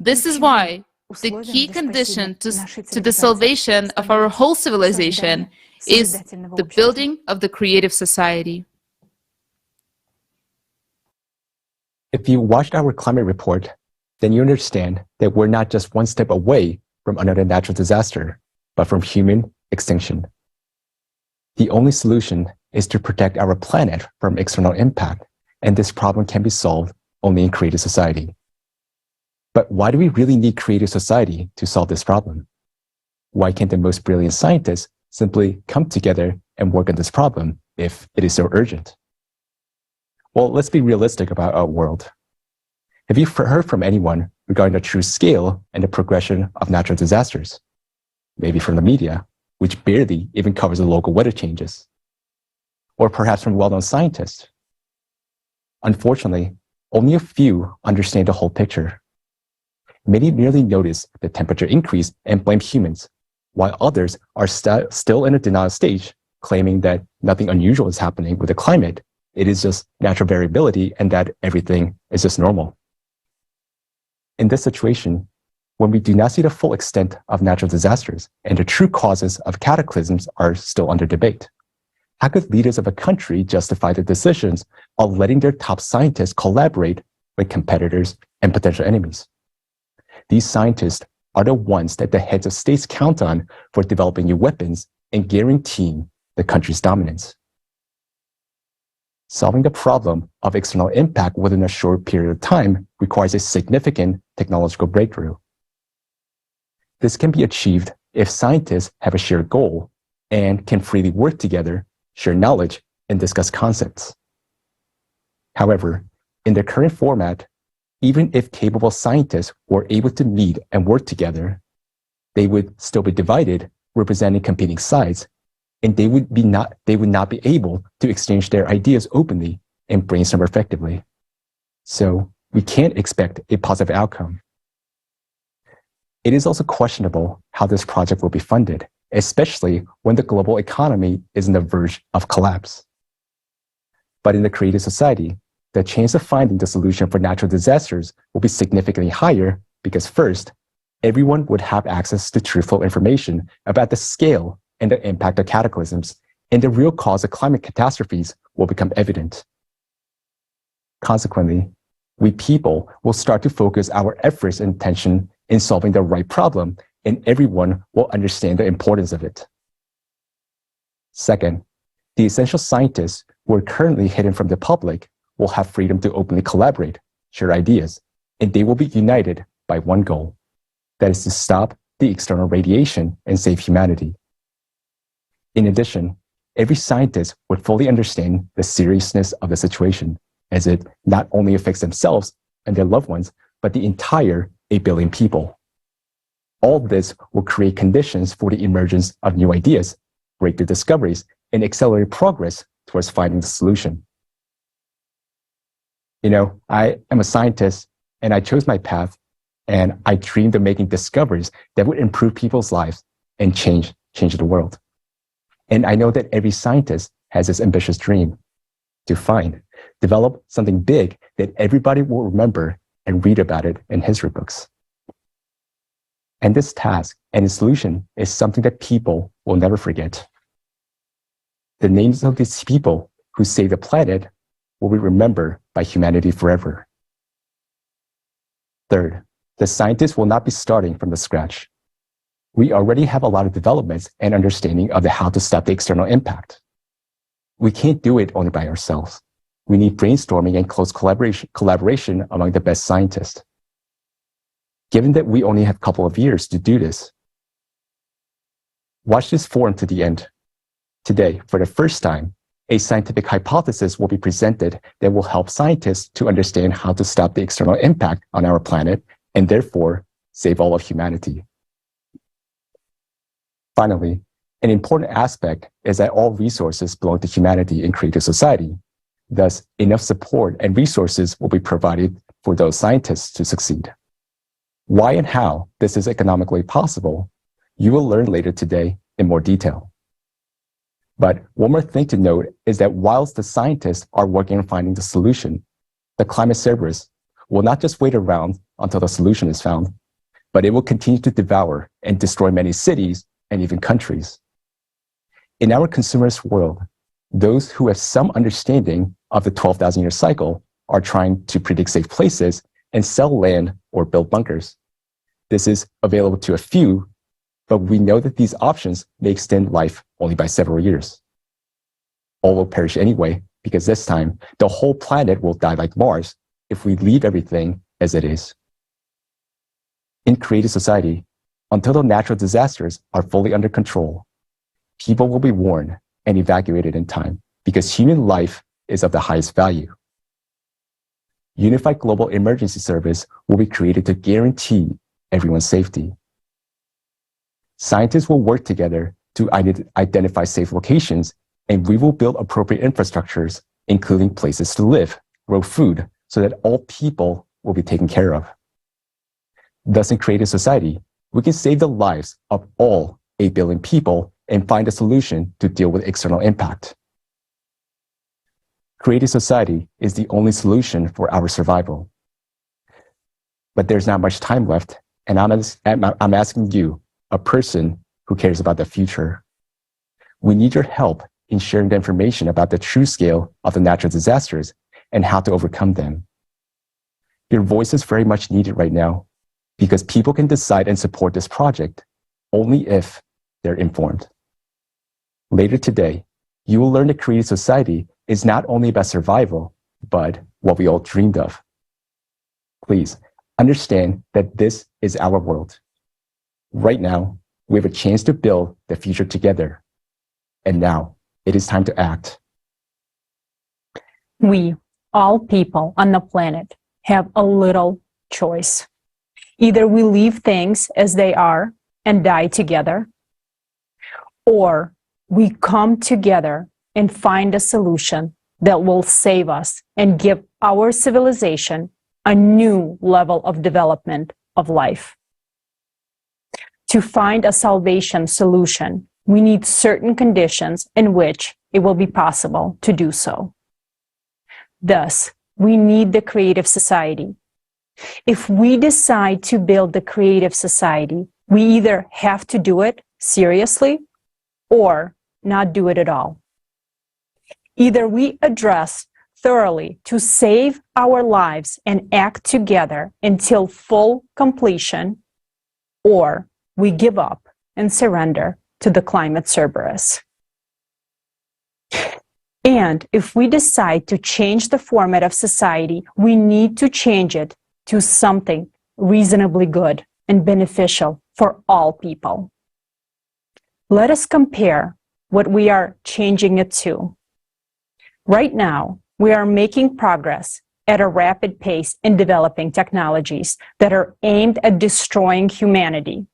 Speaker 4: This is why the key condition to the salvation of our whole civilization is the building of the creative society.
Speaker 20: If you watched our climate report, then you understand that we're not just one step away from another natural disaster, but from human extinction. The only solution is to protect our planet from external impact, and this problem can be solved only in creative society. But why do we really need creative society to solve this problem? Why can't the most brilliant scientists simply come together and work on this problem if it is so urgent? Well, let's be realistic about our world. Have you heard from anyone regarding the true scale and the progression of natural disasters? Maybe from the media, which barely even covers the local weather changes. or perhaps from well-known scientists? Unfortunately, only a few understand the whole picture. Many merely notice the temperature increase and blame humans, while others are still in a denial stage, claiming that nothing unusual is happening with the climate. It is just natural variability and that everything is just normal. In this situation, when we do not see the full extent of natural disasters and the true causes of cataclysms are still under debate, how could leaders of a country justify the decisions of letting their top scientists collaborate with competitors and potential enemies? These scientists are the ones that the heads of states count on for developing new weapons and guaranteeing the country's dominance. Solving the problem of external impact within a short period of time requires a significant technological breakthrough. This can be achieved if scientists have a shared goal and can freely work together, share knowledge, and discuss concepts. However, in the current format, even if capable scientists were able to meet and work together, they would still be divided, representing competing sides, and they would not be able to exchange their ideas openly and brainstorm effectively. So we can't expect a positive outcome. It is also questionable how this project will be funded, especially when the global economy is on the verge of collapse. But in the creative society, the chance of finding the solution for natural disasters will be significantly higher because first, everyone would have access to truthful information about the scale and the impact of cataclysms, and the real cause of climate catastrophes will become evident. Consequently, we people will start to focus our efforts and attention in solving the right problem, and everyone will understand the importance of it. Second, the essential scientists who are currently hidden from the public will have freedom to openly collaborate, share ideas, and they will be united by one goal, that is to stop the external radiation and save humanity. In addition, every scientist would fully understand the seriousness of the situation, as it not only affects themselves and their loved ones, but the entire 8 billion people. All this will create conditions for the emergence of new ideas, breakthrough discoveries, and accelerate progress towards finding the solution. You know, I am a scientist and I chose my path and I dreamed of making discoveries that would improve people's lives and change the world. And I know that every scientist has this ambitious dream to develop something big that everybody will remember and read about it in history books. And this task and its solution is something that people will never forget. The names of these people who saved the planet will be remembered by humanity forever. Third, the scientists will not be starting from the scratch. We already have a lot of developments and understanding of how to stop the external impact. We can't do it only by ourselves. We need brainstorming and close collaboration among the best scientists. Given that we only have a couple of years to do this, watch this forum to the end. Today, for the first time, a scientific hypothesis will be presented that will help scientists to understand how to stop the external impact on our planet and therefore save all of humanity. Finally, an important aspect is that all resources belong to humanity in creative society. Thus, enough support and resources will be provided for those scientists to succeed. Why and how this is economically possible, you will learn later today in more detail. But one more thing to note is that whilst the scientists are working on finding the solution, the climate Cerberus will not just wait around until the solution is found, but it will continue to devour and destroy many cities and even countries. In our consumerist world, those who have some understanding of the 12,000-year cycle are trying to predict safe places and sell land or build bunkers. This is available to a few, but we know that these options may extend life only by several years. All will perish anyway, because this time, the whole planet will die like Mars if we leave everything as it is. In creative society, until the natural disasters are fully under control, people will be warned and evacuated in time because human life is of the highest value. Unified Global Emergency Service will be created to guarantee everyone's safety. Scientists will work together to identify safe locations and we will build appropriate infrastructures, including places to live, grow food, so that all people will be taken care of. Thus, in creative society, we can save the lives of all 8 billion people and find a solution to deal with external impact. Creative society is the only solution for our survival. But there's not much time left, and I'm asking you, a person who cares about the future. We need your help in sharing the information about the true scale of the natural disasters and how to overcome them. Your voice is very much needed right now because people can decide and support this project only if they're informed. Later today, you will learn that creative society is not only about survival, but what we all dreamed of. Please understand that this is our world. Right now, we have a chance to build the future together. And now, it is time to act.
Speaker 1: We, all people on the planet, have a little choice. Either we leave things as they are and die together, or we come together and find a solution that will save us and give our civilization a new level of development of life. To find a salvation solution, we need certain conditions in which it will be possible to do so. Thus, we need the creative society. If we decide to build the creative society, we either have to do it seriously or not do it at all. Either we address thoroughly to save our lives and act together until full completion, or we give up and surrender to the climate Cerberus. And if we decide to change the format of society, we need to change it to something reasonably good and beneficial for all people. Let us compare what we are changing it to. Right now, we are making progress at a rapid pace in developing technologies that are aimed at destroying humanity.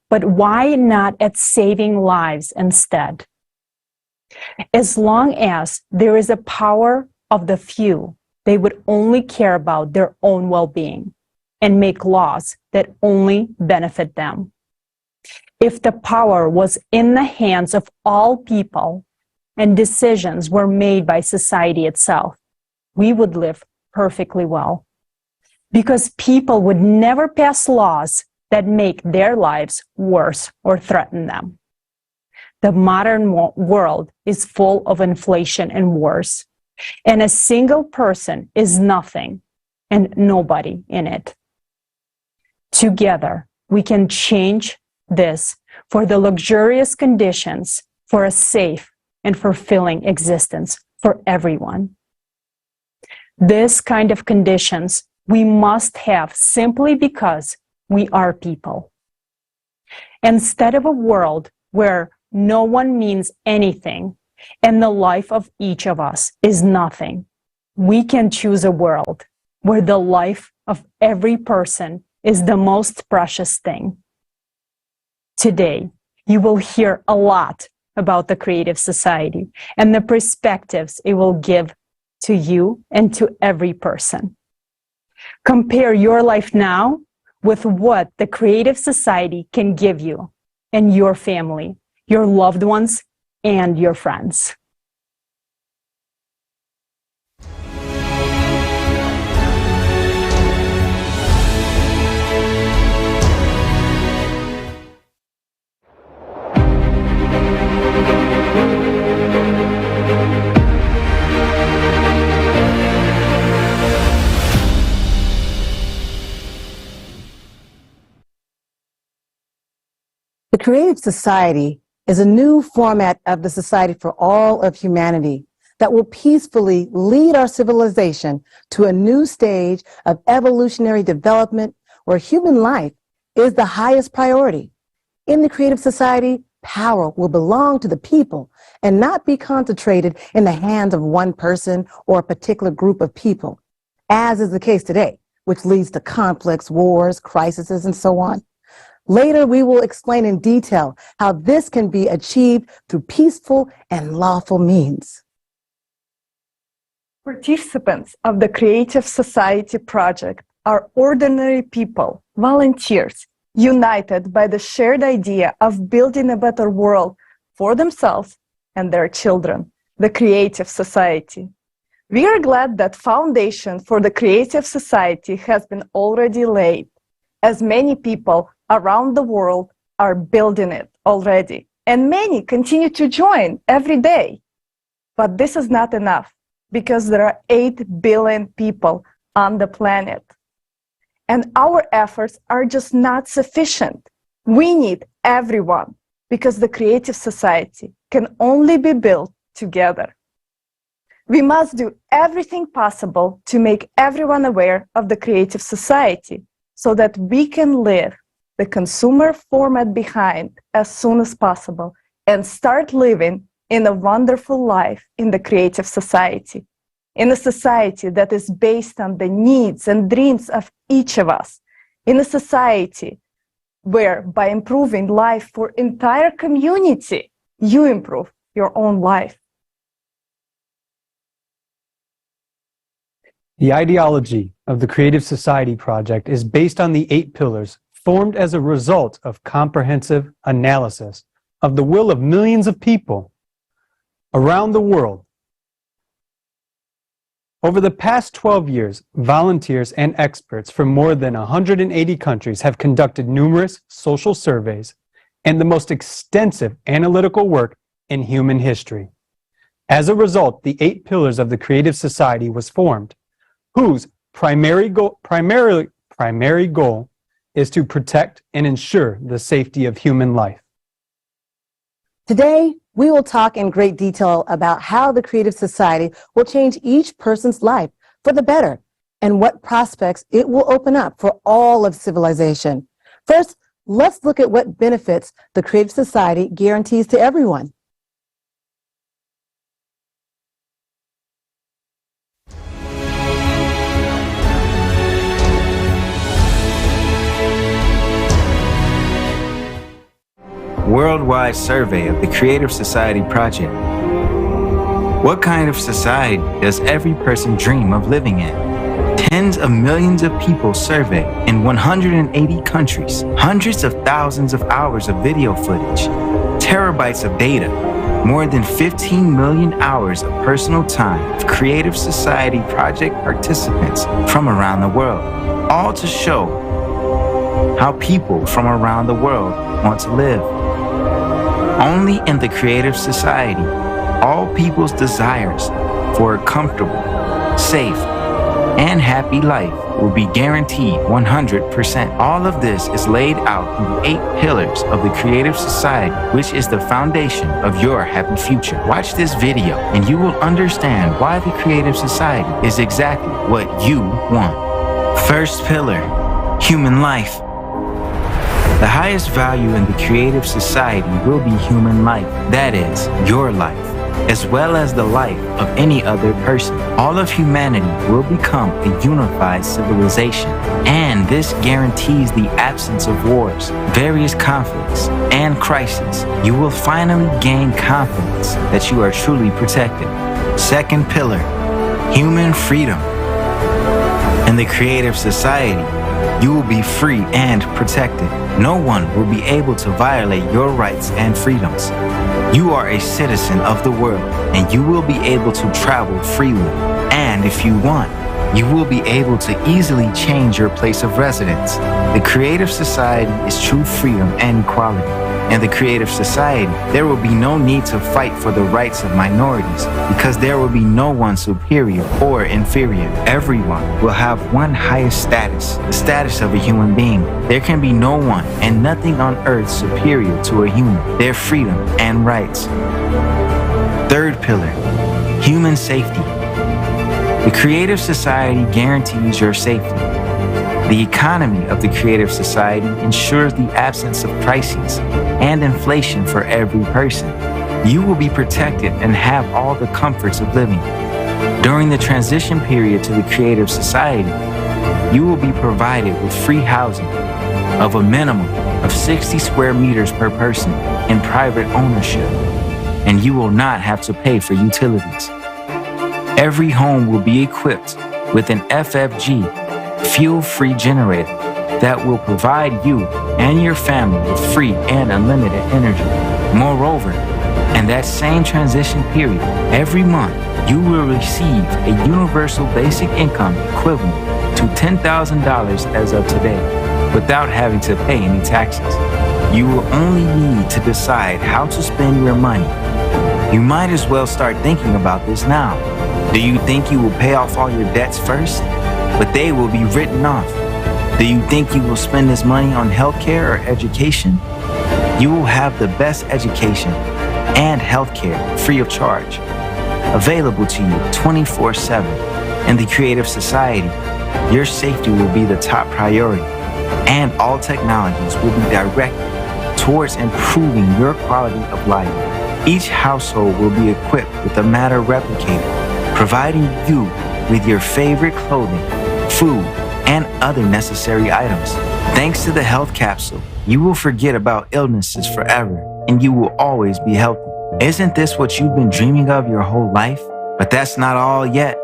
Speaker 1: But why not at saving lives instead? As long as there is a power of the few, they would only care about their own well-being and make laws that only benefit them. If the power was in the hands of all people and decisions were made by society itself, we would live perfectly well. Because people would never pass laws that make their lives worse or threaten them. The modern world is full of inflation and wars, and a single person is nothing and nobody in it. Together, we can change this for the luxurious conditions for a safe and fulfilling existence for everyone. This kind of conditions we must have simply because we are people. Instead of a world where no one means anything and the life of each of us is nothing, we can choose a world where the life of every person is the most precious thing. Today, you will hear a lot about the creative society and the perspectives it will give to you and to every person. Compare your life now with what the creative society can give you and your family, your loved ones, and your friends.
Speaker 9: The creative society is a new format of the society for all of humanity that will peacefully lead our civilization to a new stage of evolutionary development where human life is the highest priority. In the creative society, power will belong to the people and not be concentrated in the hands of one person or a particular group of people, as is the case today, which leads to conflicts, wars, crises, and so on. Later, we will explain in detail how this can be achieved through peaceful and lawful means.
Speaker 11: Participants of the Creative Society project are ordinary people, volunteers, united by the shared idea of building a better world for themselves and their children, the Creative Society. We are glad that foundation for the Creative Society has been already laid, as many people around the world are building it already, and many continue to join every day. But this is not enough, because there are 8 billion people on the planet. And our efforts are just not sufficient. We need everyone, because the Creative Society can only be built together. We must do everything possible to make everyone aware of the Creative Society so that we can leave the consumer format behind as soon as possible and start living in a wonderful life in the Creative Society, in a society that is based on the needs and dreams of each of us, in a society where by improving life for entire community, you improve your own life.
Speaker 18: The ideology of the Creative Society project is based on the 8 pillars formed as a result of comprehensive analysis of the will of millions of people around the world. Over the past 12 years, volunteers and experts from more than 180 countries have conducted numerous social surveys and the most extensive analytical work in human history. As a result, the 8 pillars of the Creative Society was formed, whose primary goal is to protect and ensure the safety of human life.
Speaker 9: Today, we will talk in great detail about how the Creative Society will change each person's life for the better and what prospects it will open up for all of civilization. First, let's look at what benefits the Creative Society guarantees to everyone.
Speaker 10: Worldwide survey of the Creative Society project. What kind of society does every person dream of living in? Tens of millions of people surveyed in 180 countries, hundreds of thousands of hours of video footage, terabytes of data, more than 15 million hours of personal time of Creative Society project participants from around the world, all to show how people from around the world want to live. Only in the Creative Society, all people's desires for a comfortable, safe, and happy life will be guaranteed 100%. All of this is laid out in the 8 pillars of the Creative Society, which is the foundation of your happy future. Watch this video and you will understand why the Creative Society is exactly what you want. First pillar, human life. The highest value in the Creative Society will be human life, that is, your life, as well as the life of any other person. All of humanity will become a unified civilization, and this guarantees the absence of wars, various conflicts, and crises. You will finally gain confidence that you are truly protected. Second pillar, human freedom. In the Creative Society, you will be free and protected. No one will be able to violate your rights and freedoms. You are a citizen of the world, and you will be able to travel freely. And if you want, you will be able to easily change your place of residence. The Creative Society is true freedom and equality. In the Creative Society, there will be no need to fight for the rights of minorities because there will be no one superior or inferior. Everyone will have one highest status, the status of a human being. There can be no one and nothing on earth superior to a human, their freedom and rights. Third pillar, human safety. The Creative Society guarantees your safety. The economy of the Creative Society ensures the absence of crises and inflation for every person. You will be protected and have all the comforts of living. During the transition period to the Creative Society, you will be provided with free housing, of a minimum of 60 square meters per person in private ownership, and you will not have to pay for utilities. Every home will be equipped with an FFG, fuel-free generator that will provide you and your family with free and unlimited energy. Moreover, in that same transition period, every month you will receive a universal basic income equivalent to $10,000 as of today, without having to pay any taxes. You will only need to decide how to spend your money. You might as well start thinking about this now. Do you think you will pay off all your debts first? But they will be written off. Do you think you will spend this money on healthcare or education? You will have the best education and healthcare free of charge, available to you 24/7. In the Creative Society, your safety will be the top priority, and all technologies will be directed towards improving your quality of life. Each household will be equipped with a matter replicator, providing you with your favorite clothing, food, and other necessary items. Thanks to the health capsule, you will forget about illnesses forever, and you will always be healthy. Isn't this what you've been dreaming of your whole life? But that's not all yet.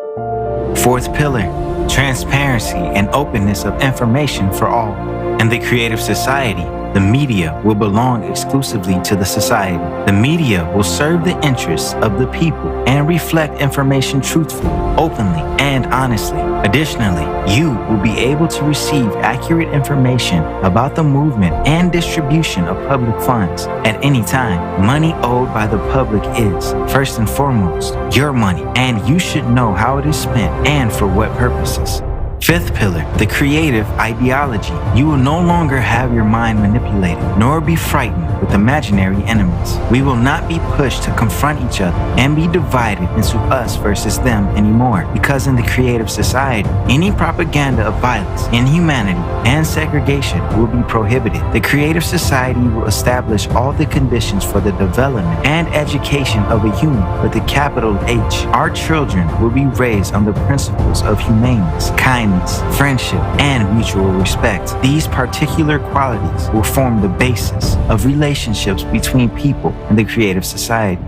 Speaker 10: Fourth pillar, transparency and openness of information for all. In the Creative Society, the media will belong exclusively to the society. The media will serve the interests of the people and reflect information truthfully, openly, and honestly. Additionally, you will be able to receive accurate information about the movement and distribution of public funds at any time. Money owed by the public is, first and foremost, your money, and you should know how it is spent and for what purposes. Fifth pillar, the creative ideology. You will no longer have your mind manipulated, nor be frightened with imaginary enemies. We will not be pushed to confront each other and be divided into us versus them anymore, because in the Creative Society, any propaganda of violence, inhumanity, and segregation will be prohibited. The Creative Society will establish all the conditions for the development and education of a human with a capital H. Our children will be raised on the principles of humaneness, kindness, friendship, and mutual respect. These particular qualities will form the basis of relationships between people in the Creative Society.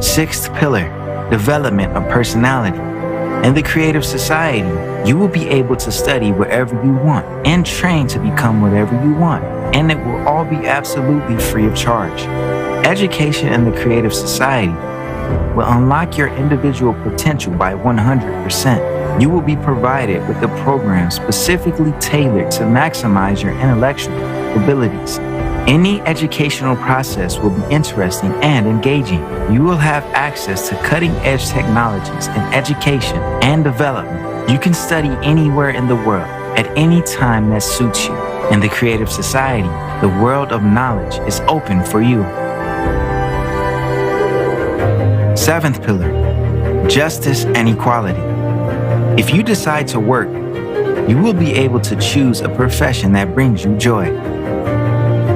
Speaker 10: Sixth pillar, development of personality. In the Creative Society, you will be able to study wherever you want and train to become whatever you want, and it will all be absolutely free of charge. Education in the Creative Society will unlock your individual potential by 100%. You will be provided with a program specifically tailored to maximize your intellectual abilities. Any educational process will be interesting and engaging. You will have access to cutting-edge technologies in education and development. You can study anywhere in the world at any time that suits you. In the Creative Society, the world of knowledge is open for you. Seventh pillar, justice and equality. If you decide to work, you will be able to choose a profession that brings you joy.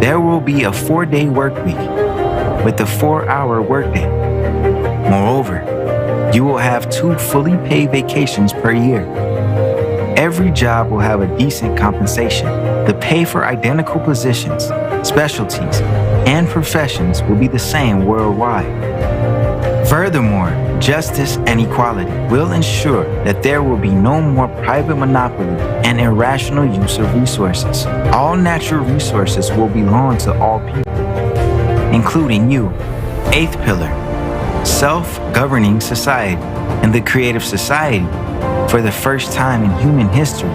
Speaker 10: There will be a 4-day work week with a 4-hour workday. Moreover, you will have 2 fully paid vacations per year. Every job will have a decent compensation. The pay for identical positions, specialties, and professions will be the same worldwide. Furthermore, justice and equality will ensure that there will be no more private monopoly and irrational use of resources. All natural resources will belong to all people, including you. Eighth pillar, self-governing society. In the Creative Society, for the first time in human history,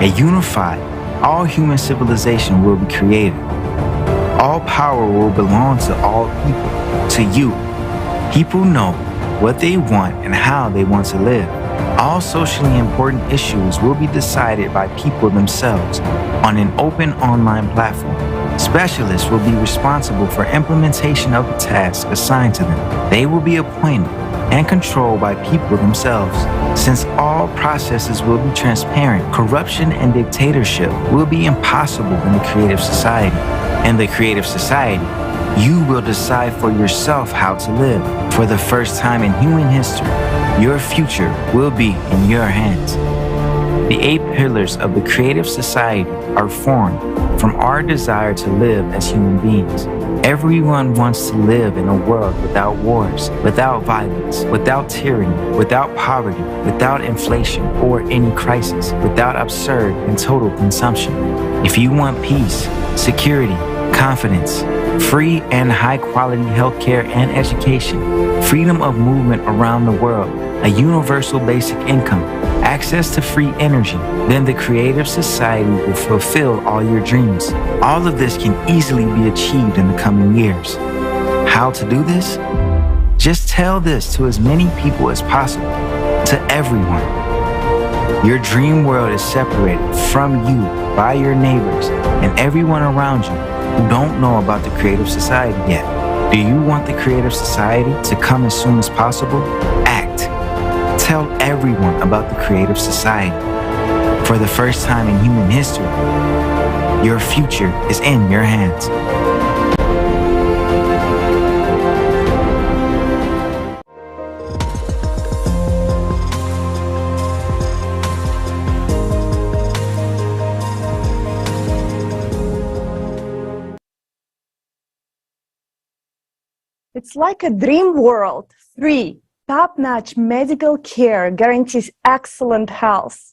Speaker 10: a unified, all-human civilization will be created. All power will belong to all people, to you. People know what they want and how they want to live. All socially important issues will be decided by people themselves on an open online platform. Specialists will be responsible for implementation of the tasks assigned to them. They will be appointed and controlled by people themselves. Since all processes will be transparent, corruption and dictatorship will be impossible in the Creative Society. In the Creative Society, you will decide for yourself how to live. For the first time in human history, your future will be in your hands. The 8 pillars of the Creative Society are formed from our desire to live as human beings. Everyone wants to live in a world without wars, without violence, without tyranny, without poverty, without inflation or any crisis, without absurd and total consumption. If you want peace, security, confidence, free and high-quality healthcare and education, freedom of movement around the world, a universal basic income, access to free energy, then the Creative Society will fulfill all your dreams. All of this can easily be achieved in the coming years. How to do this? Just tell this to as many people as possible, to everyone. Your dream world is separated from you by your neighbors and everyone around you who don't know about the Creative Society yet. Do you want the Creative Society to come as soon as possible? Act. Tell everyone about the Creative Society. For the first time in human history, your future is in your hands.
Speaker 11: It's like a dream world. Free, top-notch medical care guarantees excellent health.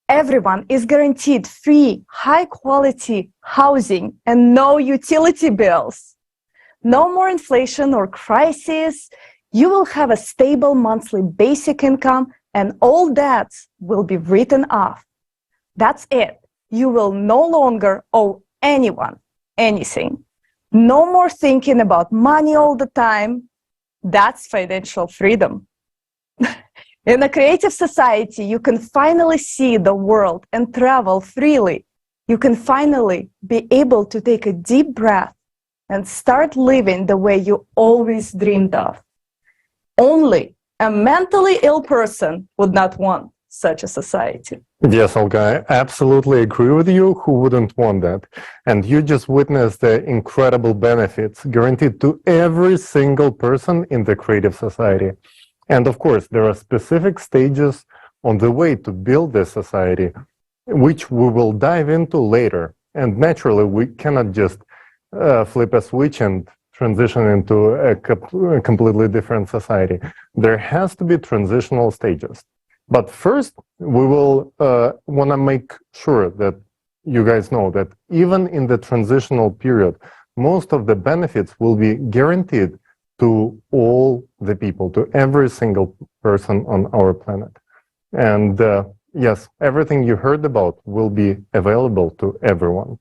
Speaker 11: Everyone is guaranteed free, high-quality housing and no utility bills. No more inflation or crisis. You will have a stable monthly basic income and all debts will be written off. That's it. You will no longer owe anyone anything. No more thinking about money all the time. That's financial freedom. In a Creative Society, you can finally see the world and travel freely. You can finally be able to take a deep breath and start living the way you always dreamed of. Only a mentally ill person would not want such a society.
Speaker 16: Yes, Olga, I absolutely agree with you. Who wouldn't want that? And you just witnessed the incredible benefits guaranteed to every single person in the Creative Society. And of course, there are specific stages on the way to build this society, which we will dive into later. And naturally, we cannot just flip a switch and transition into a completely different society. There has to be transitional stages. But first, we will want to make sure that you guys know that even in the transitional period, most of the benefits will be guaranteed to all the people, to every single person on our planet. And yes, everything you heard about will be available to everyone.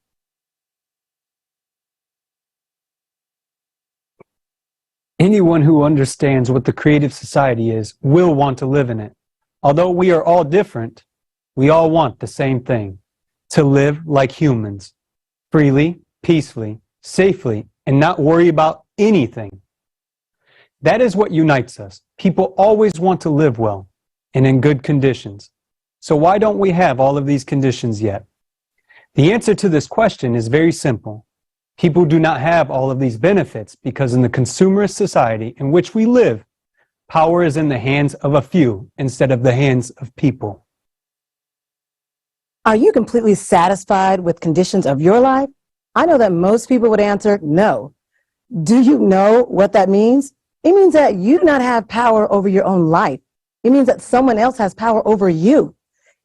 Speaker 18: Anyone who understands what the Creative Society is will want to live in it. Although we are all different, we all want the same thing: to live like humans, freely, peacefully, safely, and not worry about anything. That is what unites us. People always want to live well and in good conditions. So why don't we have all of these conditions yet? The answer to this question is very simple. People do not have all of these benefits because in the consumerist society in which we live, power is in the hands of a few instead of the hands of people.
Speaker 9: Are you completely satisfied with conditions of your life? I know that most people would answer no. Do you know what that means? It means that you do not have power over your own life. It means that someone else has power over you.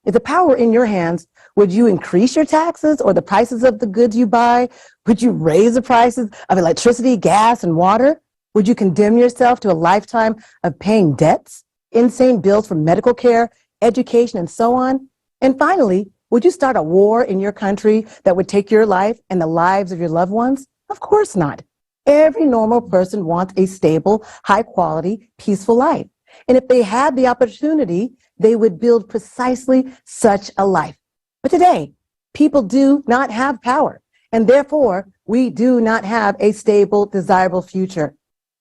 Speaker 9: If the power were in your hands, would you increase your taxes or the prices of the goods you buy? Would you raise the prices of electricity, gas, and water? Would you condemn yourself to a lifetime of paying debts, insane bills for medical care, education, and so on? And finally, would you start a war in your country that would take your life and the lives of your loved ones? Of course not. Every normal person wants a stable, high-quality, peaceful life. And if they had the opportunity, they would build precisely such a life. But today, people do not have power, and therefore, we do not have a stable, desirable future.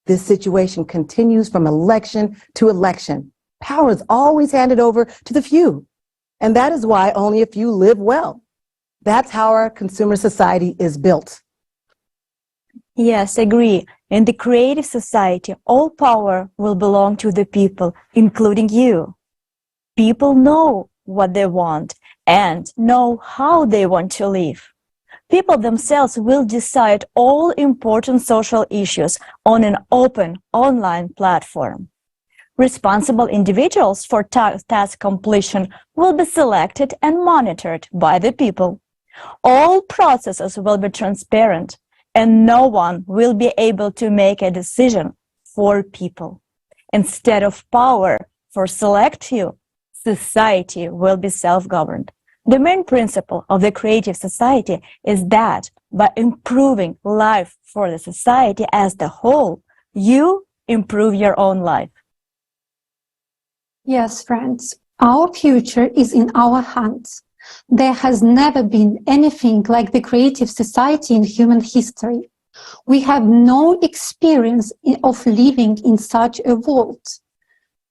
Speaker 9: This situation continues from election to election. Power is always handed over to the few, and that is why only a few live well. That's how our consumer society is built.
Speaker 12: Yes, agree. In the Creative Society, all power will belong to the people, including you. People know what they want and know how they want to live. People themselves will decide all important social issues on an open online platform. Responsible individuals for task completion will be selected and monitored by the people. All processes will be transparent, and no one will be able to make a decision for people. Instead of power for select few, society will be self-governed. The main principle of the creative society is that by improving life for the society as the whole, you improve your own life.
Speaker 14: Yes, friends, our future is in our hands. There has never been anything like the creative society in human history. We have no experience of living in such a world,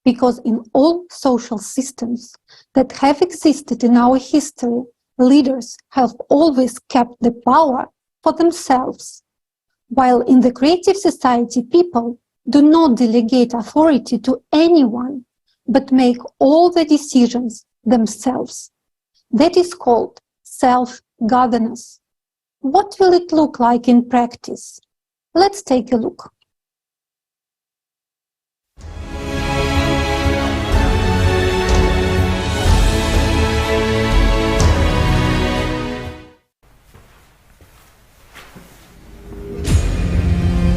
Speaker 14: because in all social systems that have existed in our history, leaders have always kept the power for themselves, while in the creative society, people do not delegate authority to anyone, but make all the decisions themselves. That is called self-governance. What will it look like in practice? Let's take a look.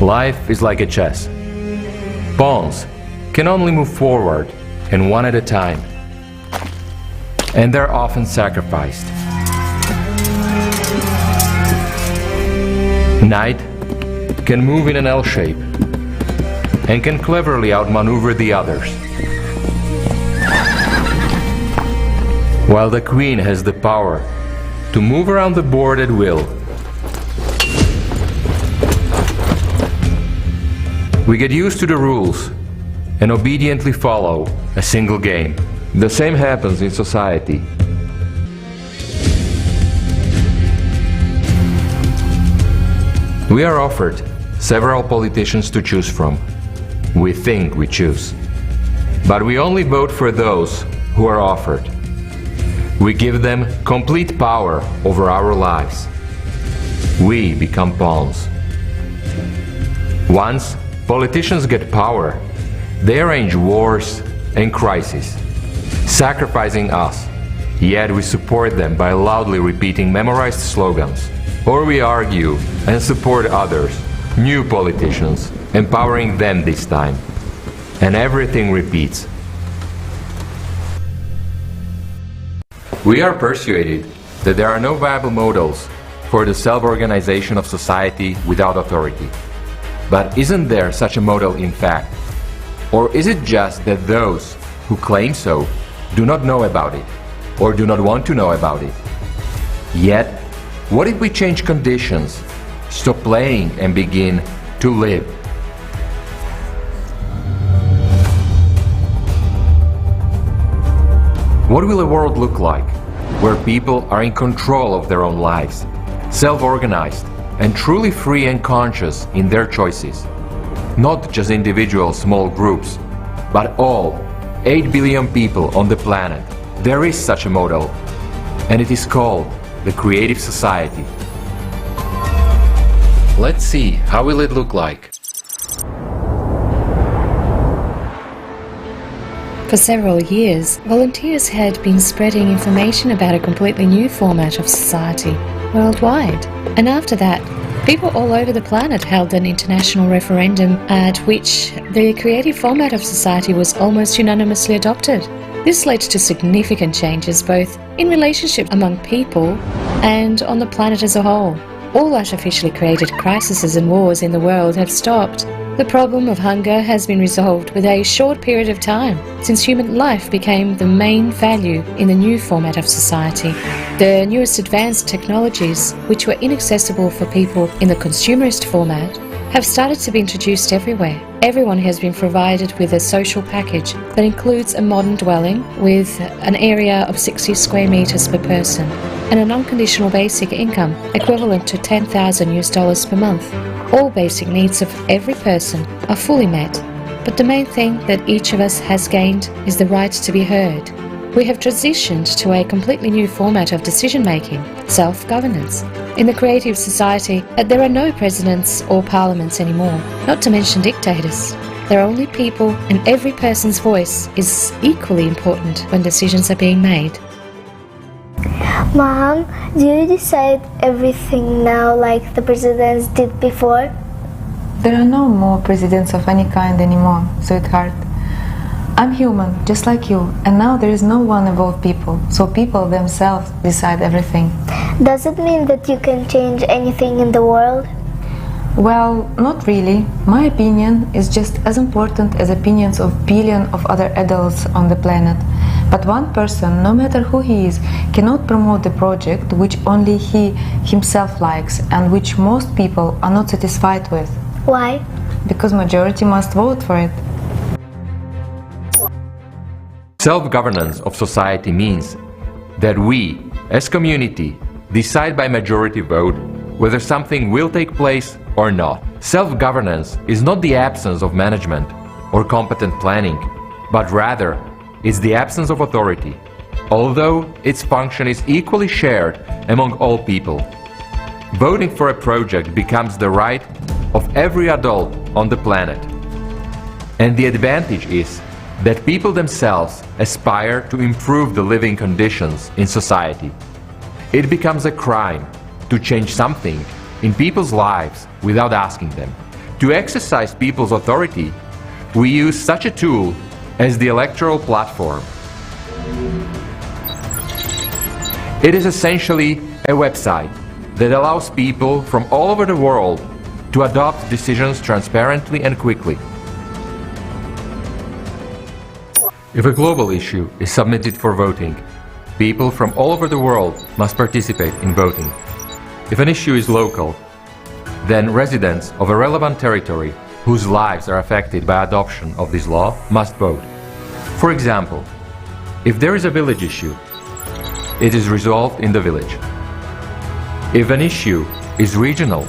Speaker 8: Life is like a chess. Pawns can only move forward, and one at a time. And they're often sacrificed. Knight can move in an L shape and can cleverly outmaneuver the others. While the queen has the power to move around the board at will. We get used to the rules and obediently follow a single game. The same happens in society. We are offered several politicians to choose from. We think we choose. But we only vote for those who are offered. We give them complete power over our lives. We become pawns. Once politicians get power, they arrange wars and crises, sacrificing us, yet we support them by loudly repeating memorized slogans. Or we argue and support others, new politicians, empowering them this time. And everything repeats. We are persuaded that there are no viable models for the self-organization of society without authority. But isn't there such a model in fact? Or is it just that those who claim so do not know about it, or do not want to know about it? Yet, what if we change conditions, stop playing and begin to live? What will a world look like where people are in control of their own lives, self-organized, and truly free and conscious in their choices? Not just individual small groups, but all 8 billion people on the planet. There is such a model, and it is called the Creative Society. Let's see, how will it look like?
Speaker 13: For several years, volunteers had been spreading information about a completely new format of society worldwide. And after that, people all over the planet held an international referendum at which the creative format of society was almost unanimously adopted. This led to significant changes both in relationship among people and on the planet as a whole. All artificially created crises and wars in the world have stopped. The problem of hunger has been resolved with a short period of time, since human life became the main value in the new format of society. The newest advanced technologies, which were inaccessible for people in the consumerist format, have started to be introduced everywhere. Everyone has been provided with a social package that includes a modern dwelling with an area of 60 square meters per person and an unconditional basic income equivalent to $10,000 per month. All basic needs of every person are fully met, but the main thing that each of us has gained is the right to be heard. We have transitioned to a completely new format of decision-making, self-governance. In the creative society, there are no presidents or parliaments anymore, not to mention dictators. There are only people, and every person's voice is equally important when decisions are being made.
Speaker 15: Mom, do you decide everything now like the presidents did before?
Speaker 17: There are no more presidents of any kind anymore, sweetheart. I'm human, just like you, and now there is no one above people, so people themselves decide everything.
Speaker 15: Does it mean that you can change anything in the world?
Speaker 17: Well, not really. My opinion is just as important as opinions of billions of other adults on the planet. But one person, no matter who he is, cannot promote the project which only he himself likes and which most people are not satisfied with.
Speaker 15: Why?
Speaker 17: Because majority must vote for it.
Speaker 8: Self-governance of society means that we, as community, decide by majority vote whether something will take place or not. Self-governance is not the absence of management or competent planning, but rather it's the absence of authority, although its function is equally shared among all people. Voting for a project becomes the right of every adult on the planet. And the advantage is that people themselves aspire to improve the living conditions in society. It becomes a crime to change something in people's lives without asking them. To exercise people's authority, we use such a tool as the electoral platform. It is essentially a website that allows people from all over the world to adopt decisions transparently and quickly. If a global issue is submitted for voting, people from all over the world must participate in voting. If an issue is local, then residents of a relevant territory whose lives are affected by adoption of this law must vote. For example, if there is a village issue, it is resolved in the village. If an issue is regional,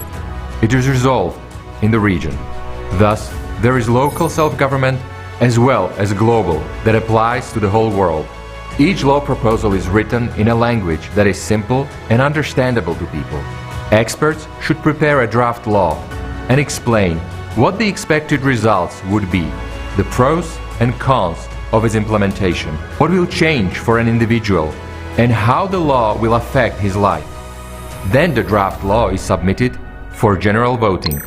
Speaker 8: it is resolved in the region. Thus, there is local self-government as well as global that applies to the whole world. Each law proposal is written in a language that is simple and understandable to people. Experts should prepare a draft law and explain what the expected results would be, the pros and cons of its implementation, what will change for an individual, and how the law will affect his life. Then the draft law is submitted for general voting.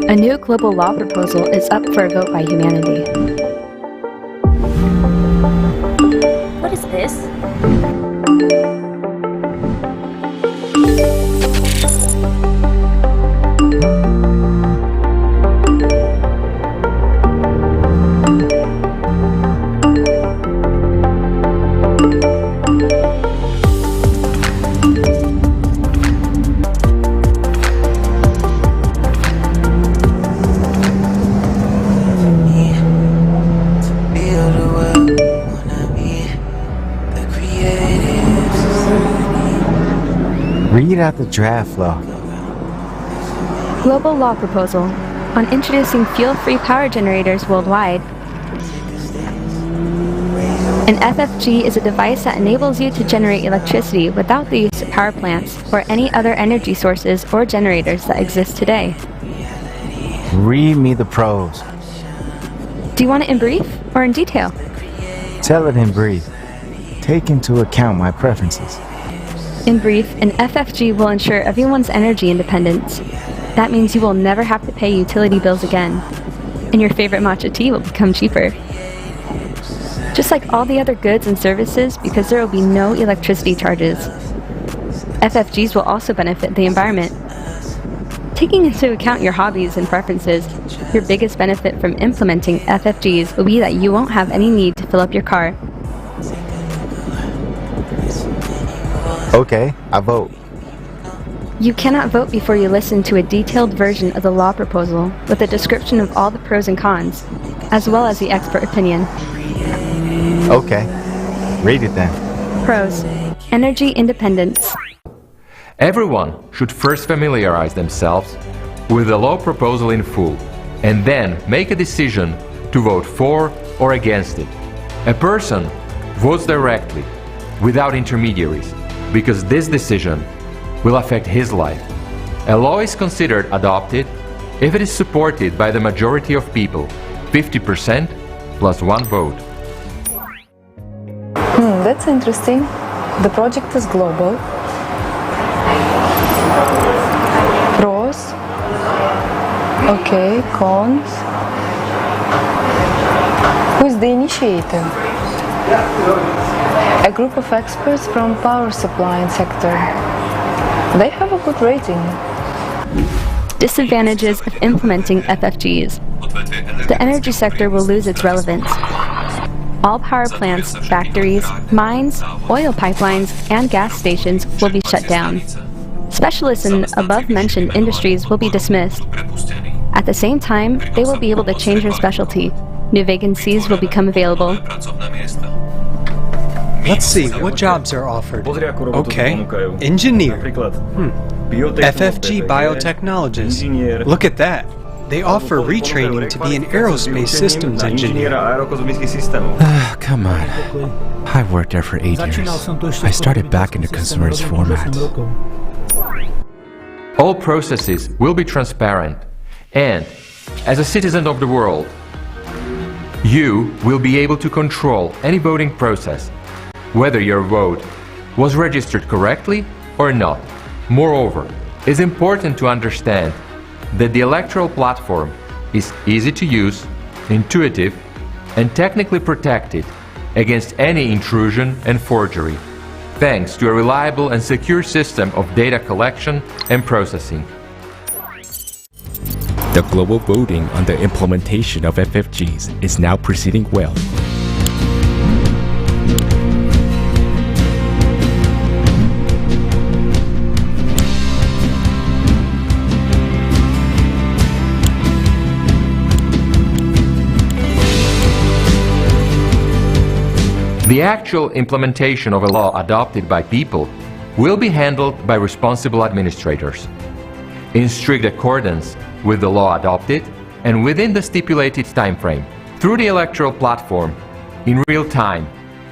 Speaker 19: A new global law proposal is up for a vote by humanity.
Speaker 12: What is this?
Speaker 10: Read out the draft law.
Speaker 19: Global law proposal on introducing fuel-free power generators worldwide. An FFG is a device that enables you to generate electricity without the use of power plants or any other energy sources or generators that exist today.
Speaker 10: Read me the pros.
Speaker 19: Do you want it in brief or in detail?
Speaker 10: Tell it in brief. Take into account my preferences.
Speaker 19: In brief, an FFG will ensure everyone's energy independence. That means you will never have to pay utility bills again, and your favorite matcha tea will become cheaper. Just like all the other goods and services, because there will be no electricity charges. FFGs will also benefit the environment. Taking into account your hobbies and preferences, your biggest benefit from implementing FFGs will be that you won't have any need to fill up your car.
Speaker 10: Okay, I vote.
Speaker 19: You cannot vote before you listen to a detailed version of the law proposal with a description of all the pros and cons, as well as the expert opinion.
Speaker 10: Okay, read it then.
Speaker 19: Pros: energy independence.
Speaker 8: Everyone should first familiarize themselves with the law proposal in full, and then make a decision to vote for or against it. A person votes directly, without intermediaries, because this decision will affect his life. A law is considered adopted if it is supported by the majority of people, 50% plus one vote.
Speaker 17: That's interesting. The project is global. Pros. Okay, cons. Who is the initiator? A group of experts from power supply sector. They have a good rating.
Speaker 19: Disadvantages of implementing FFGs. The energy sector will lose its relevance. All power plants, factories, mines, oil pipelines, and gas stations will be shut down. Specialists in above-mentioned industries will be dismissed. At the same time, they will be able to change their specialty. New vacancies will become available.
Speaker 18: Let's see, what jobs are offered? Okay, engineer. FFG biotechnologist. Look at that. They offer retraining to be an aerospace systems engineer.
Speaker 21: Come on. I worked there for 8 years. I started back in the consumerist format.
Speaker 8: All processes will be transparent, and as a citizen of the world, you will be able to control any voting process, whether your vote was registered correctly or not. Moreover, it's important to understand that the electoral platform is easy to use, intuitive, and technically protected against any intrusion and forgery, thanks to a reliable and secure system of data collection and processing.
Speaker 6: The global voting on the implementation of FFGs is now proceeding well.
Speaker 8: The actual implementation of a law adopted by people will be handled by responsible administrators, in strict accordance with the law adopted and within the stipulated time frame. Through the electoral platform, in real time,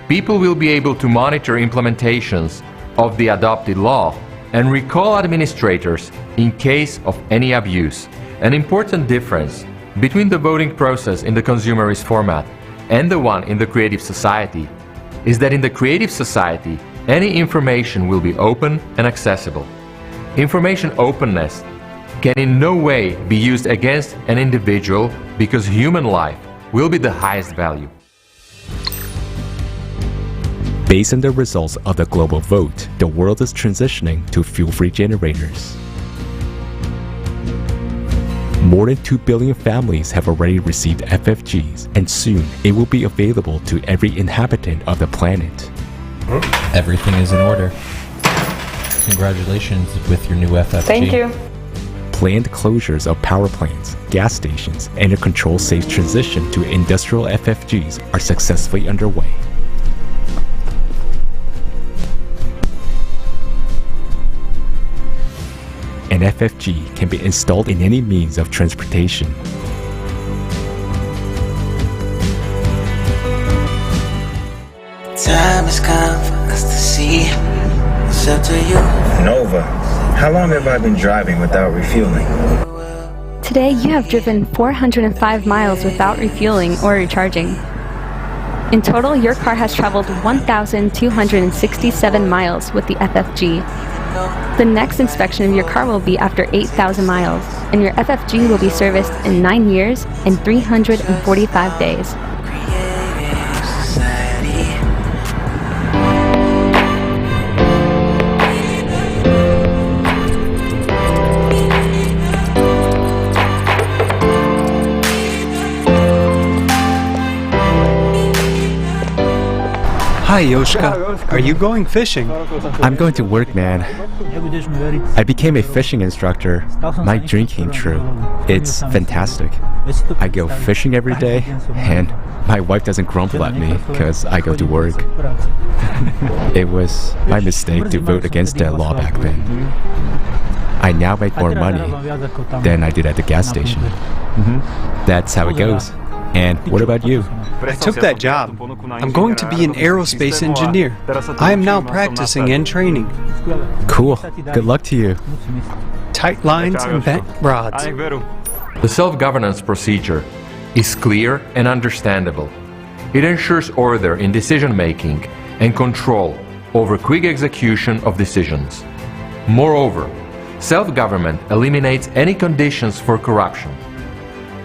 Speaker 8: people will be able to monitor implementations of the adopted law and recall administrators in case of any abuse. An important difference between the voting process in the consumerist format and the one in the creative society is that in the creative society, any information will be open and accessible. Information openness can in no way be used against an individual because human life will be the highest value.
Speaker 6: Based on the results of the global vote, the world is transitioning to fuel-free generators. More than 2 billion families have already received FFGs, and soon it will be available to every inhabitant of the planet.
Speaker 22: Everything is in order. Congratulations with your new FFG.
Speaker 17: Thank you.
Speaker 6: Planned closures of power plants, gas stations, and a control-safe transition to industrial FFGs are successfully underway. An FFG can be installed in any means of transportation.
Speaker 7: Time has come for us to see. It's up to you.
Speaker 10: Nova, how long have I been driving without refueling?
Speaker 19: Today, you have driven 405 miles without refueling or recharging. In total, your car has traveled 1,267 miles with the FFG. The next inspection of your car will be after 8,000 miles, and your FFG will be serviced in 9 years and 345 days.
Speaker 18: Hi, Yoshka. Are you going fishing?
Speaker 21: I'm going to work, man. I became a fishing instructor. My dream came true. It's fantastic. I go fishing every day, and my wife doesn't grumble at me because I go to work. It was my mistake to vote against that law back then. I now make more money than I did at the gas station. That's how it goes. And what about you?
Speaker 18: I took that job. I'm going to be an aerospace engineer. I am now practicing and training.
Speaker 21: Cool. Good luck to you.
Speaker 18: Tight lines and bent rods.
Speaker 8: The self-governance procedure is clear and understandable. It ensures order in decision-making and control over quick execution of decisions. Moreover, self-government eliminates any conditions for corruption.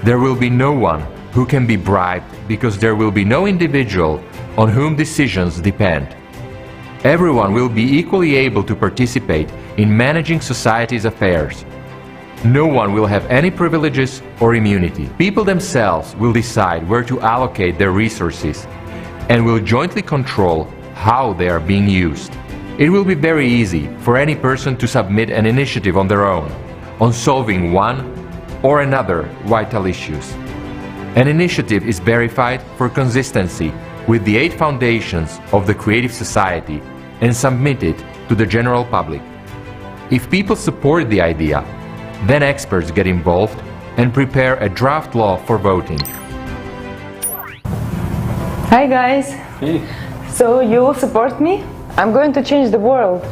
Speaker 8: There will be no one who can be bribed because there will be no individual on whom decisions depend. Everyone will be equally able to participate in managing society's affairs. No one will have any privileges or immunity. People themselves will decide where to allocate their resources and will jointly control how they are being used. It will be very easy for any person to submit an initiative on their own on solving one or another vital issues. An initiative is verified for consistency with the 8 foundations of the creative society and submitted to the general public. If people support the idea, then experts get involved and prepare a draft law for voting.
Speaker 17: Hi guys!
Speaker 3: Hey.
Speaker 17: So you will support me? I'm going to change the world.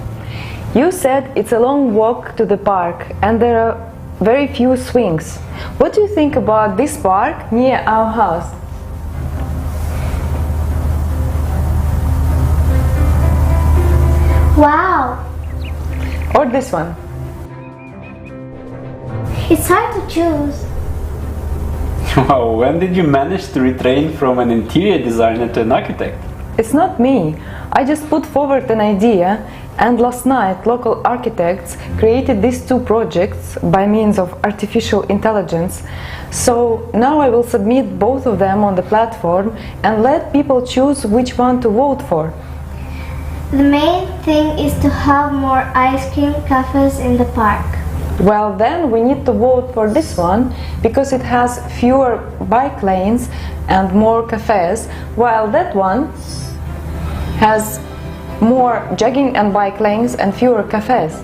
Speaker 17: You said it's a long walk to the park and there are very few swings. What do you think about this park near our house?
Speaker 15: Wow!
Speaker 17: Or this one?
Speaker 15: It's hard to choose.
Speaker 3: Wow, when did you manage to retrain from an interior designer to an architect?
Speaker 17: It's not me. I just put forward an idea and last night local architects created these 2 projects by means of artificial intelligence. So now I will submit both of them on the platform and let people choose which one to vote for.
Speaker 15: The main thing is to have more ice cream cafes in the park.
Speaker 17: Well, then we need to vote for this one because it has fewer bike lanes and more cafes, while that one has more jogging and bike lanes and fewer cafes.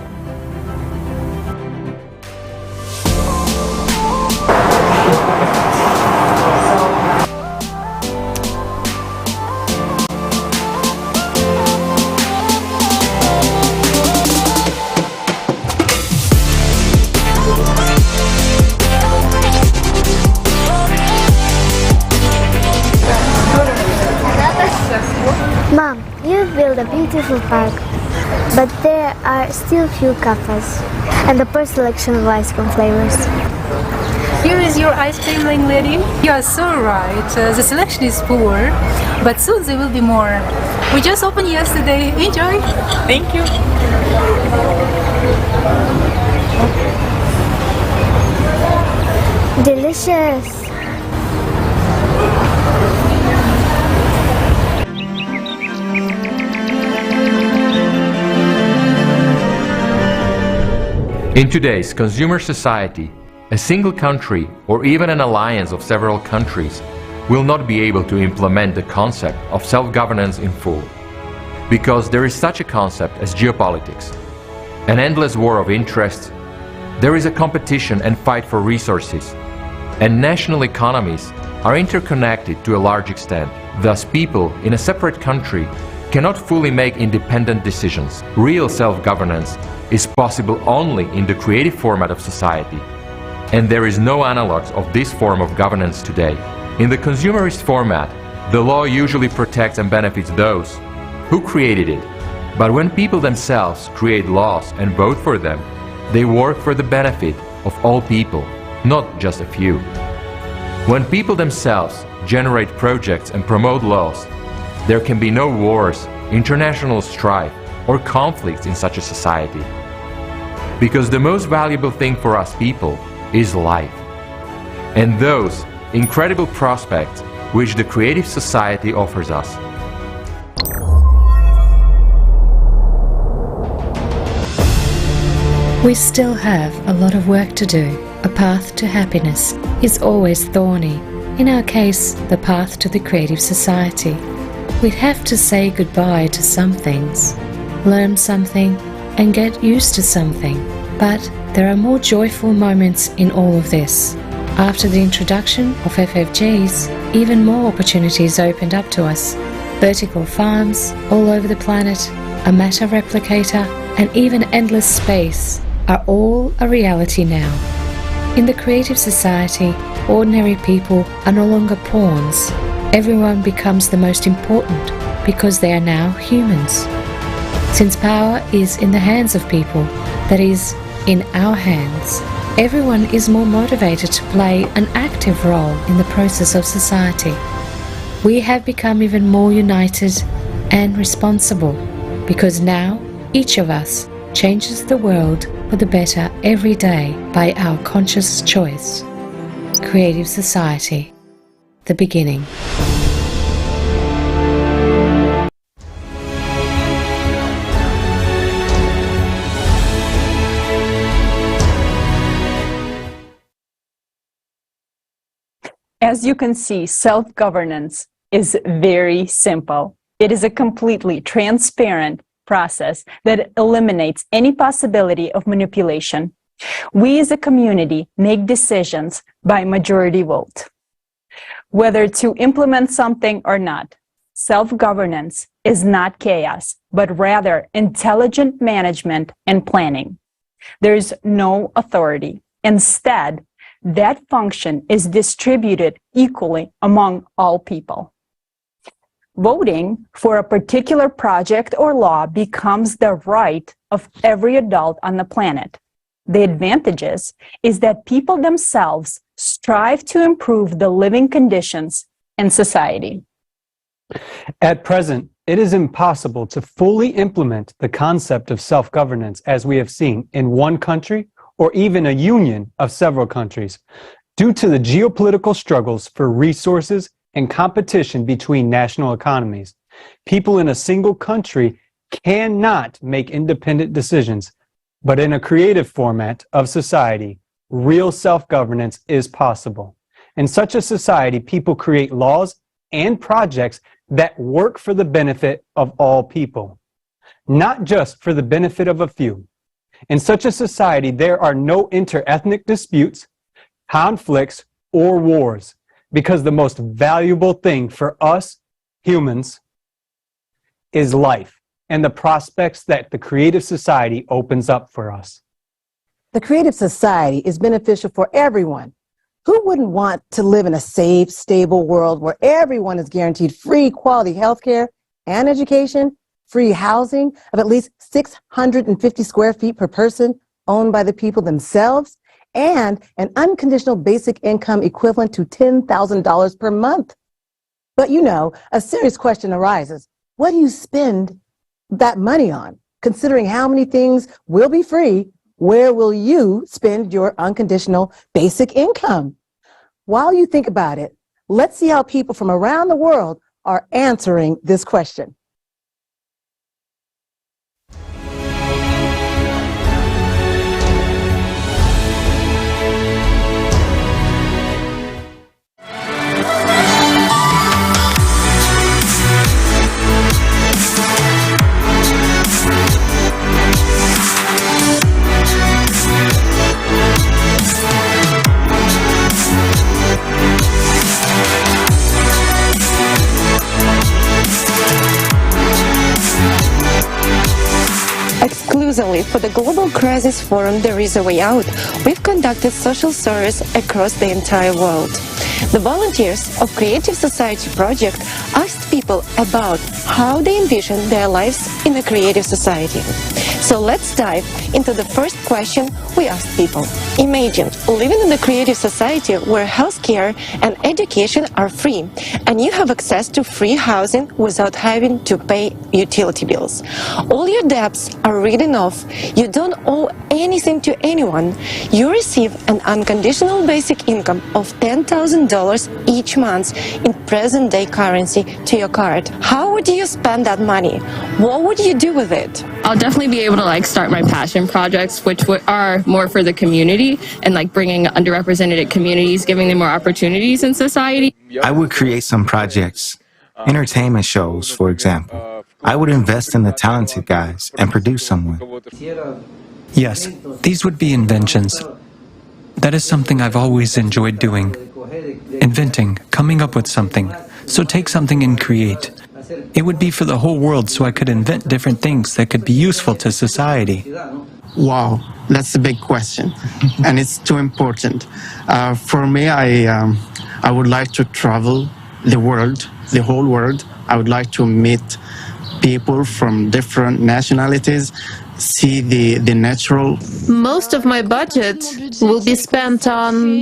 Speaker 15: Mom, you've built a beautiful park, but there are still few cafes and a poor selection of ice cream flavors.
Speaker 5: Here is your ice cream, young lady. You are so right. The selection is poor, but soon there will be more. We just opened yesterday. Enjoy. Thank you.
Speaker 15: Delicious.
Speaker 8: In today's consumer society, a single country or even an alliance of several countries will not be able to implement the concept of self-governance in full, because there is such a concept as geopolitics, an endless war of interests. There is a competition and fight for resources, and national economies are interconnected to a large extent. Thus, people in a separate country cannot fully make independent decisions. Real self-governance is possible only in the creative format of society, and there is no analogue of this form of governance today. In the consumerist format, the law usually protects and benefits those who created it, but when people themselves create laws and vote for them, they work for the benefit of all people, not just a few. When people themselves generate projects and promote laws, there can be no wars, international strife, or conflicts in such a society. Because the most valuable thing for us people is life, and those incredible prospects which the creative society offers us.
Speaker 23: We still have a lot of work to do. A path to happiness is always thorny. In our case, the path to the creative society. We'd have to say goodbye to some things, learn something, and get used to something. But there are more joyful moments in all of this. After the introduction of FFGs, even more opportunities opened up to us. Vertical farms all over the planet, a matter replicator, and even endless space are all a reality now. In the creative society, ordinary people are no longer pawns. Everyone becomes the most important because they are now humans. Since power is in the hands of people, that is, in our hands, everyone is more motivated to play an active role in the process of society. We have become even more united and responsible because now each of us changes the world for the better every day by our conscious choice. Creative Society, the beginning.
Speaker 1: As you can see, self-governance is very simple. It is a completely transparent process that eliminates any possibility of manipulation. We as a community make decisions by majority vote. Whether to implement something or not, self-governance is not chaos, but rather intelligent management and planning. There is no authority. Instead, that function is distributed equally among all people. Voting for a particular project or law becomes the right of every adult on the planet. The advantages is that people themselves strive to improve the living conditions in society.
Speaker 2: At present, it is impossible to fully implement the concept of self-governance as we have seen in one country or even a union of several countries, due to the geopolitical struggles for resources and competition between national economies. People in a single country cannot make independent decisions, but in a creative format of society, real self-governance is possible. In such a society, people create laws and projects that work for the benefit of all people, not just for the benefit of a few. In such a society, there are no inter-ethnic disputes, conflicts, or wars, because the most valuable thing for us humans is life and the prospects that the creative society opens up for us.
Speaker 9: The creative society is beneficial for everyone. Who wouldn't want to live in a safe, stable world where everyone is guaranteed free, quality health care and education, free housing of at least 650 square feet per person owned by the people themselves, and an unconditional basic income equivalent to $10,000 per month? But you know, a serious question arises. What do you spend that money on? Considering how many things will be free, where will you spend your unconditional basic income? While you think about it, let's see how people from around the world are answering this question.
Speaker 4: Exclusively for the Global Crisis Forum There Is a Way Out, we've conducted social service across the entire world. The volunteers of Creative Society Project asked people about how they envision their lives in a creative society. So let's dive into the first question we asked people. Imagine living in a creative society where healthcare and education are free, and you have access to free housing without having to pay utility bills. All your debts are written off. You don't owe anything to anyone. You receive an unconditional basic income of $10,000 each month in present-day currency to your card. How would you spend that money? What would you do with it?
Speaker 20: I'll definitely be able to start my passion projects, which are more for the community and bringing underrepresented communities, giving them more opportunities in society.
Speaker 10: I would create some projects, entertainment shows, for example. I would invest in the talented guys and produce someone.
Speaker 18: Yes, these would be inventions. That is something I've always enjoyed doing.
Speaker 11: inventing, coming up with something. So take something and create. It would be for the whole world, so I could invent different things that could be useful to society.
Speaker 14: Wow, that's a big question, and it's too important. For me, I would like to travel the world, the whole world. I would like to meet people from different nationalities, see the natural.
Speaker 16: Most of my budget will be spent on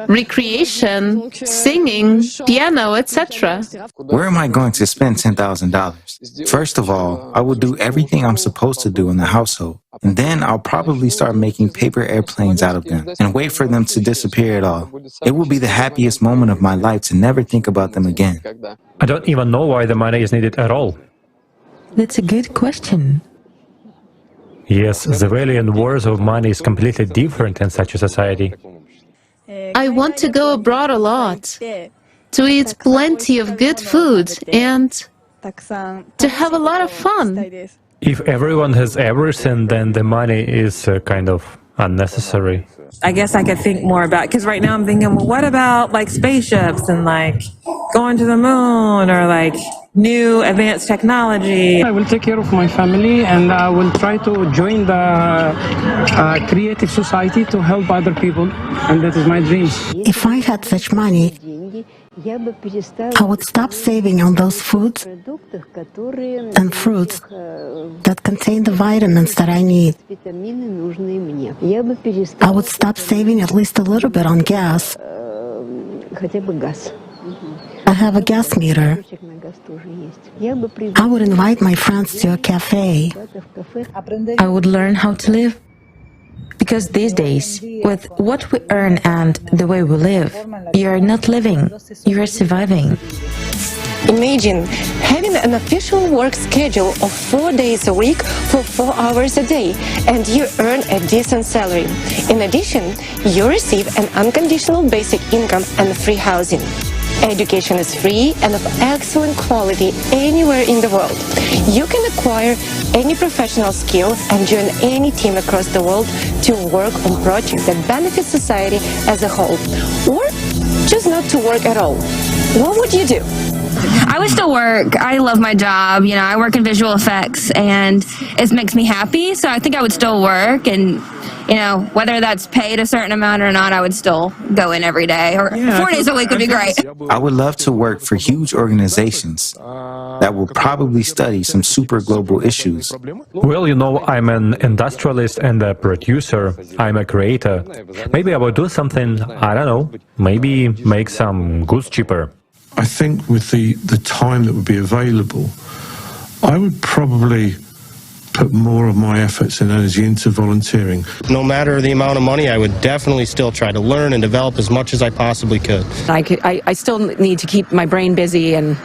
Speaker 16: recreation, singing, piano, etc.
Speaker 10: Where am I going to spend $10,000? First of all, I will do everything I'm supposed to do in the household. And then I'll probably start making paper airplanes out of them and wait for them to disappear at all. It will be the happiest moment of my life to never think about them again.
Speaker 24: I don't even know why the money is needed at all.
Speaker 25: That's a good question.
Speaker 24: Yes, the value and worth of money is completely different in such a society.
Speaker 16: I want to go abroad a lot, to eat plenty of good food, and to have a lot of fun.
Speaker 24: If everyone has everything, then the money is kind of unnecessary.
Speaker 26: I guess I could think more about, because right now I'm thinking, well, what about like spaceships and like going to the moon or like new advanced technology?
Speaker 27: I will take care of my family and I will try to join the creative society to help other people, and that is my dream.
Speaker 25: If I had such money, I would stop saving on those foods and fruits that contain the vitamins that I need. I would stop saving at least a little bit on gas. I have a gas meter. I would invite my friends to a cafe.
Speaker 28: I would learn how to live. Because these days, with what we earn and the way we live, you are not living, you are surviving.
Speaker 4: Imagine having an official work schedule of 4 days a week for 4 hours a day, and you earn a decent salary. In addition, you receive an unconditional basic income and free housing. Education is free and of excellent quality anywhere in the world. You can acquire any professional skill and join any team across the world to work on projects that benefit society as a whole, or just not to work at all. What would you do?
Speaker 29: I would still work. I love my job. You know, I work in visual effects and it makes me happy. So I think I would still work, and, you know, whether that's paid a certain amount or not, I would still go in every day, or 4 days a week would be great.
Speaker 10: I would love to work for huge organizations that will probably study some super global issues.
Speaker 24: Well, you know, I'm an industrialist and a producer. I'm a creator. Maybe I would do something, I don't know, maybe make some goods cheaper.
Speaker 30: I think with the time that would be available, I would probably put more of my efforts and energy into volunteering.
Speaker 31: No matter the amount of money, I would definitely still try to learn and develop as much as I possibly could.
Speaker 32: I still need to keep my brain busy and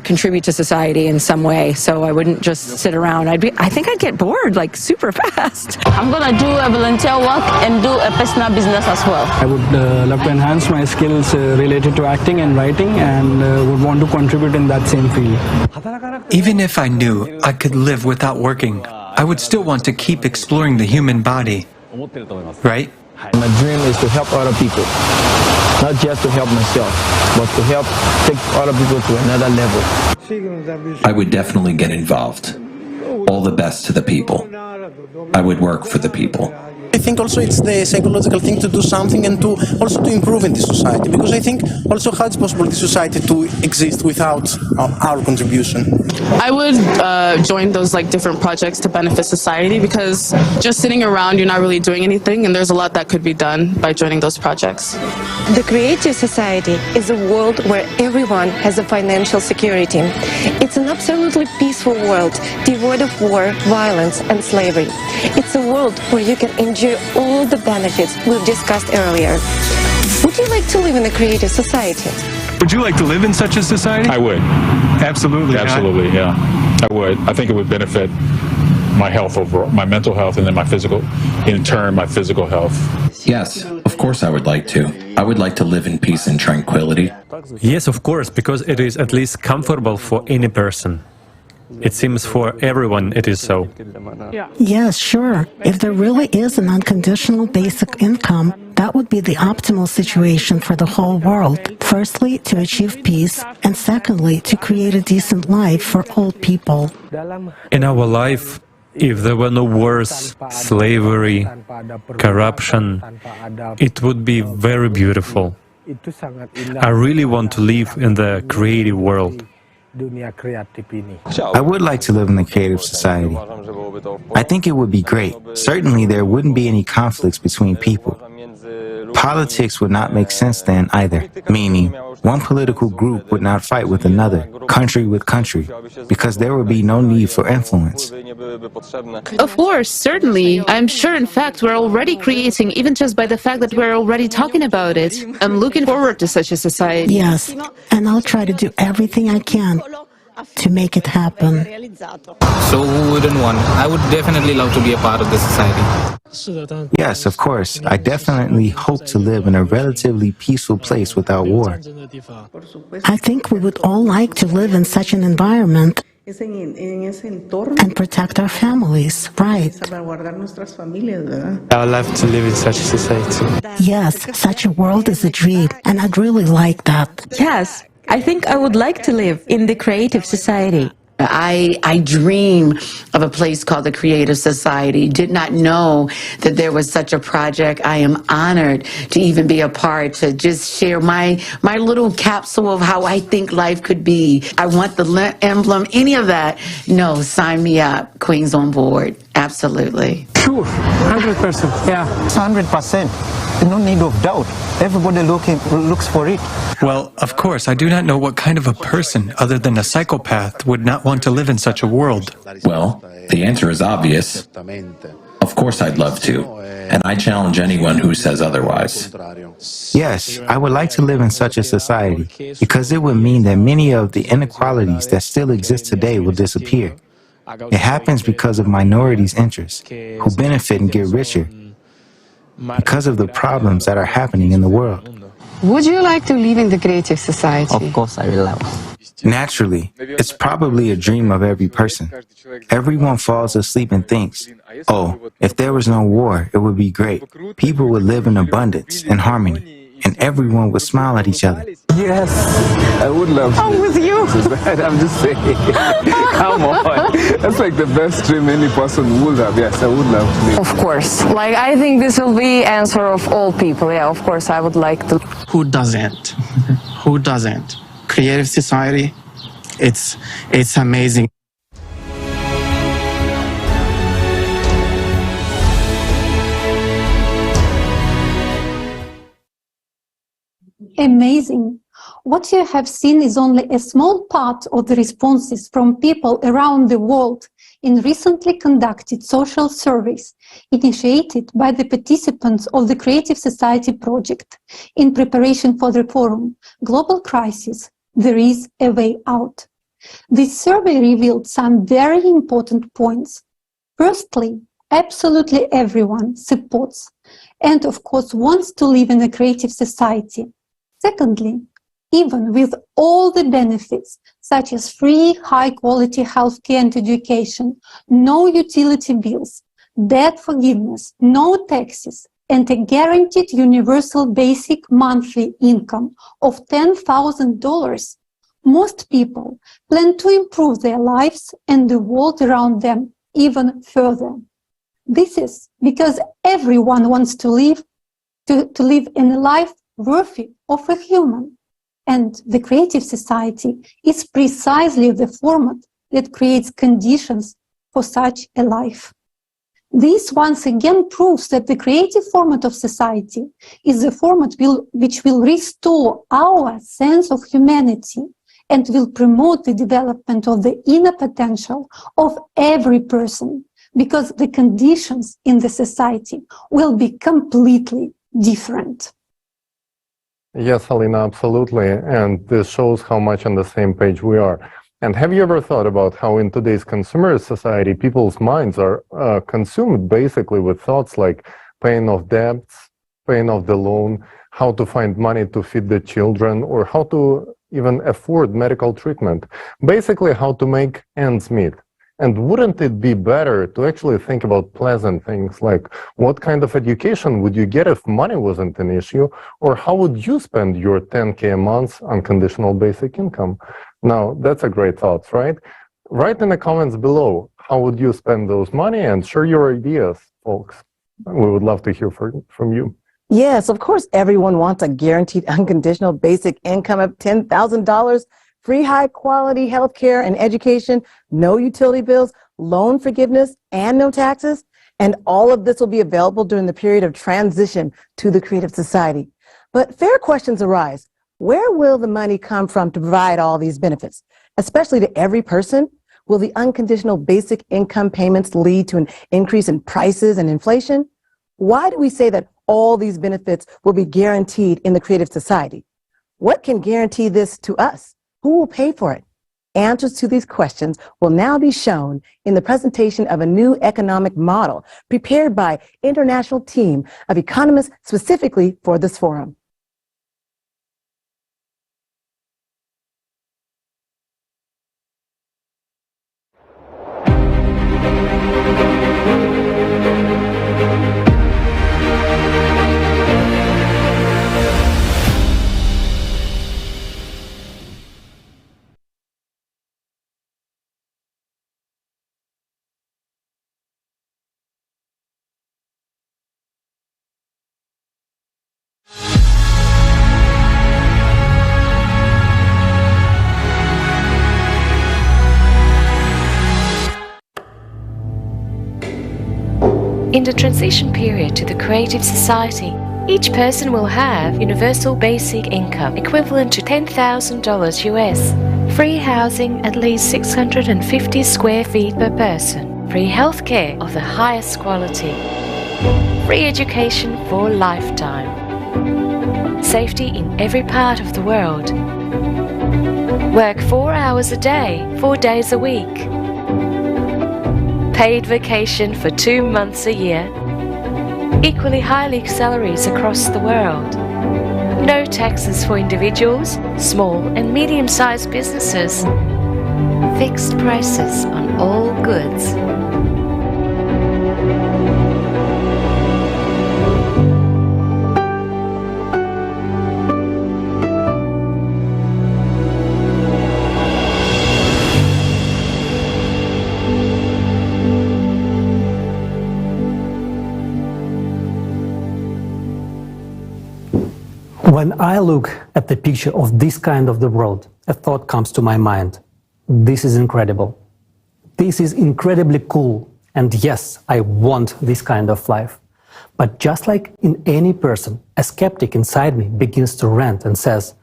Speaker 32: contribute to society in some way, so I wouldn't just sit around. I think I'd get bored like super fast.
Speaker 33: I'm gonna do a volunteer work and do a personal business as well.
Speaker 27: I would love to enhance my skills related to acting and writing, and would want to contribute in that same field.
Speaker 11: Even if I knew I could live without working, I would still want to keep exploring the human body, right?
Speaker 27: My dream is to help other people, not just to help myself, but to help take other people to another level.
Speaker 34: I would definitely get involved. All the best to the people. I would work for the people.
Speaker 35: I think also it's the psychological thing to do something and to also to improve in this society, because I think also how it's possible this society to exist without our contribution.
Speaker 36: I would join those like different projects to benefit society, because just sitting around you're not really doing anything, and there's a lot that could be done by joining those projects.
Speaker 4: The creative society is a world where everyone has a financial security. It's an absolutely peaceful world, devoid of war, violence, and slavery. It's a world where you can enjoy all the benefits we've discussed earlier. Would you like to live in a creative society?
Speaker 18: Would you like to live in such a society?
Speaker 37: I would.
Speaker 18: Absolutely.
Speaker 37: Absolutely, yeah. I would. I think it would benefit my health overall, my mental health, and then my physical, in turn, my physical health.
Speaker 34: Yes, of course I would like to. I would like to live in peace and tranquility.
Speaker 24: Yes, of course, because it is at least comfortable for any person. It seems for everyone it is so.
Speaker 25: Yes, sure. If there really is an unconditional basic income That would be the optimal situation for the whole world. Firstly, to achieve peace, and secondly, to create a decent life for all people.
Speaker 24: In our life, if there were no wars, slavery, corruption, it would be very beautiful. I really want to live in the creative world.
Speaker 10: I would like to live in a creative society. I think it would be great. Certainly there wouldn't be any conflicts between people. Politics would not make sense then either, meaning one political group would not fight with another, country with country, because there would be no need for influence.
Speaker 16: Of course, certainly. I'm sure, in fact, we're already creating, even just by the fact that we're already talking about it. I'm looking forward to such a society.
Speaker 25: Yes, and I'll try to do everything I can to make it happen.
Speaker 1: So who wouldn't want? I would definitely love to be a part of this society.
Speaker 10: Yes, of course. I definitely hope to live in a relatively peaceful place without war.
Speaker 25: I think we would all like to live in such an environment and protect our families, right?
Speaker 2: I would love to live in such a society.
Speaker 25: Yes, such a world is a dream, and I'd really like that.
Speaker 28: Yes, I think I would like to live in the creative society.
Speaker 3: I dream of a place called the Creative Society. Did not know that there was such a project. I am honored to even be a part, to just share my little capsule of how I think life could be. I want the emblem, any of that. No, sign me up. Queens on board. Absolutely.
Speaker 27: Sure, 100%. Yeah.
Speaker 5: 100%. No need of doubt. Everybody looks for it.
Speaker 11: Well, of course, I do not know what kind of a person, other than a psychopath, would not want to live in such a world.
Speaker 34: Well, the answer is obvious. Of course I'd love to, and I challenge anyone who says otherwise.
Speaker 10: Yes, I would like to live in such a society, because it would mean that many of the inequalities that still exist today will disappear. It happens because of minorities' interests, who benefit and get richer, because of the problems that are happening in the world.
Speaker 6: Would you like to live in the creative society?
Speaker 5: Of course I will love.
Speaker 10: Naturally, it's probably a dream of every person. Everyone falls asleep and thinks, oh, if there was no war, it would be great. People would live in abundance and harmony, and everyone would smile at each other.
Speaker 7: Yes, I would love to.
Speaker 6: I'm with you.
Speaker 7: I'm just saying. Come on. That's like the best dream any person would have. Yes, I would love to live.
Speaker 6: Of course. Like, I think this will be answer of all people. Yeah, of course, I would like to.
Speaker 14: Who doesn't? Who doesn't? Creative society, it's amazing.
Speaker 8: Amazing. What you have seen is only a small part of the responses from people around the world in recently conducted social surveys initiated by the participants of the Creative Society project in preparation for the forum Global Crisis, There is a Way Out. This survey revealed some very important points. Firstly, absolutely everyone supports and of course wants to live in a creative society. Secondly, even with all the benefits, such as free, high-quality healthcare and education, no utility bills, debt forgiveness, no taxes, and a guaranteed universal basic monthly income of $10,000, most people plan to improve their lives and the world around them even further. This is because everyone wants to live in a life worthy of a human. And the Creative Society is precisely the format that creates conditions for such a life. This once again proves that the creative format of society is the format which will restore our sense of humanity and will promote the development of the inner potential of every person, because the conditions in the society will be completely different.
Speaker 9: Yes, Alina, absolutely. And this shows how much on the same page we are. And have you ever thought about how in today's consumerist society, people's minds are consumed basically with thoughts like paying off debts, paying off the loan, how to find money to feed the children, or how to even afford medical treatment. Basically, how to make ends meet. And wouldn't it be better to actually think about pleasant things like what kind of education would you get if money wasn't an issue, or how would you spend your 10K a month on conditional basic income? Now, that's a great thought, right? Write in the comments below, how would you spend those money, and share your ideas, folks. We would love to hear from you.
Speaker 12: Yes, of course, everyone wants a guaranteed unconditional basic income of $10,000, free high-quality health care and education, no utility bills, loan forgiveness, and no taxes. And all of this will be available during the period of transition to the Creative Society. But fair questions arise. Where will the money come from to provide all these benefits, especially to every person? Will the unconditional basic income payments lead to an increase in prices and inflation? Why do we say that all these benefits will be guaranteed in the Creative Society? What can guarantee this to us? Who will pay for it? Answers to these questions will now be shown in the presentation of a new economic model prepared by an international team of economists specifically for this forum.
Speaker 13: In the transition period to the Creative Society, each person will have universal basic income equivalent to $10,000 US, free housing at least 650 square feet per person, free healthcare of the highest quality, free education for a lifetime, safety in every part of the world, work 4 hours a day, 4 days a week, paid vacation for 2 months a year, equally high salaries across the world, no taxes for individuals, small and medium-sized businesses, fixed prices on all goods.
Speaker 15: When I look at the picture of this kind of the world, a thought comes to my mind. This is incredible. This is incredibly cool. And yes, I want this kind of life. But just like in any person, a skeptic inside me begins to rant and says,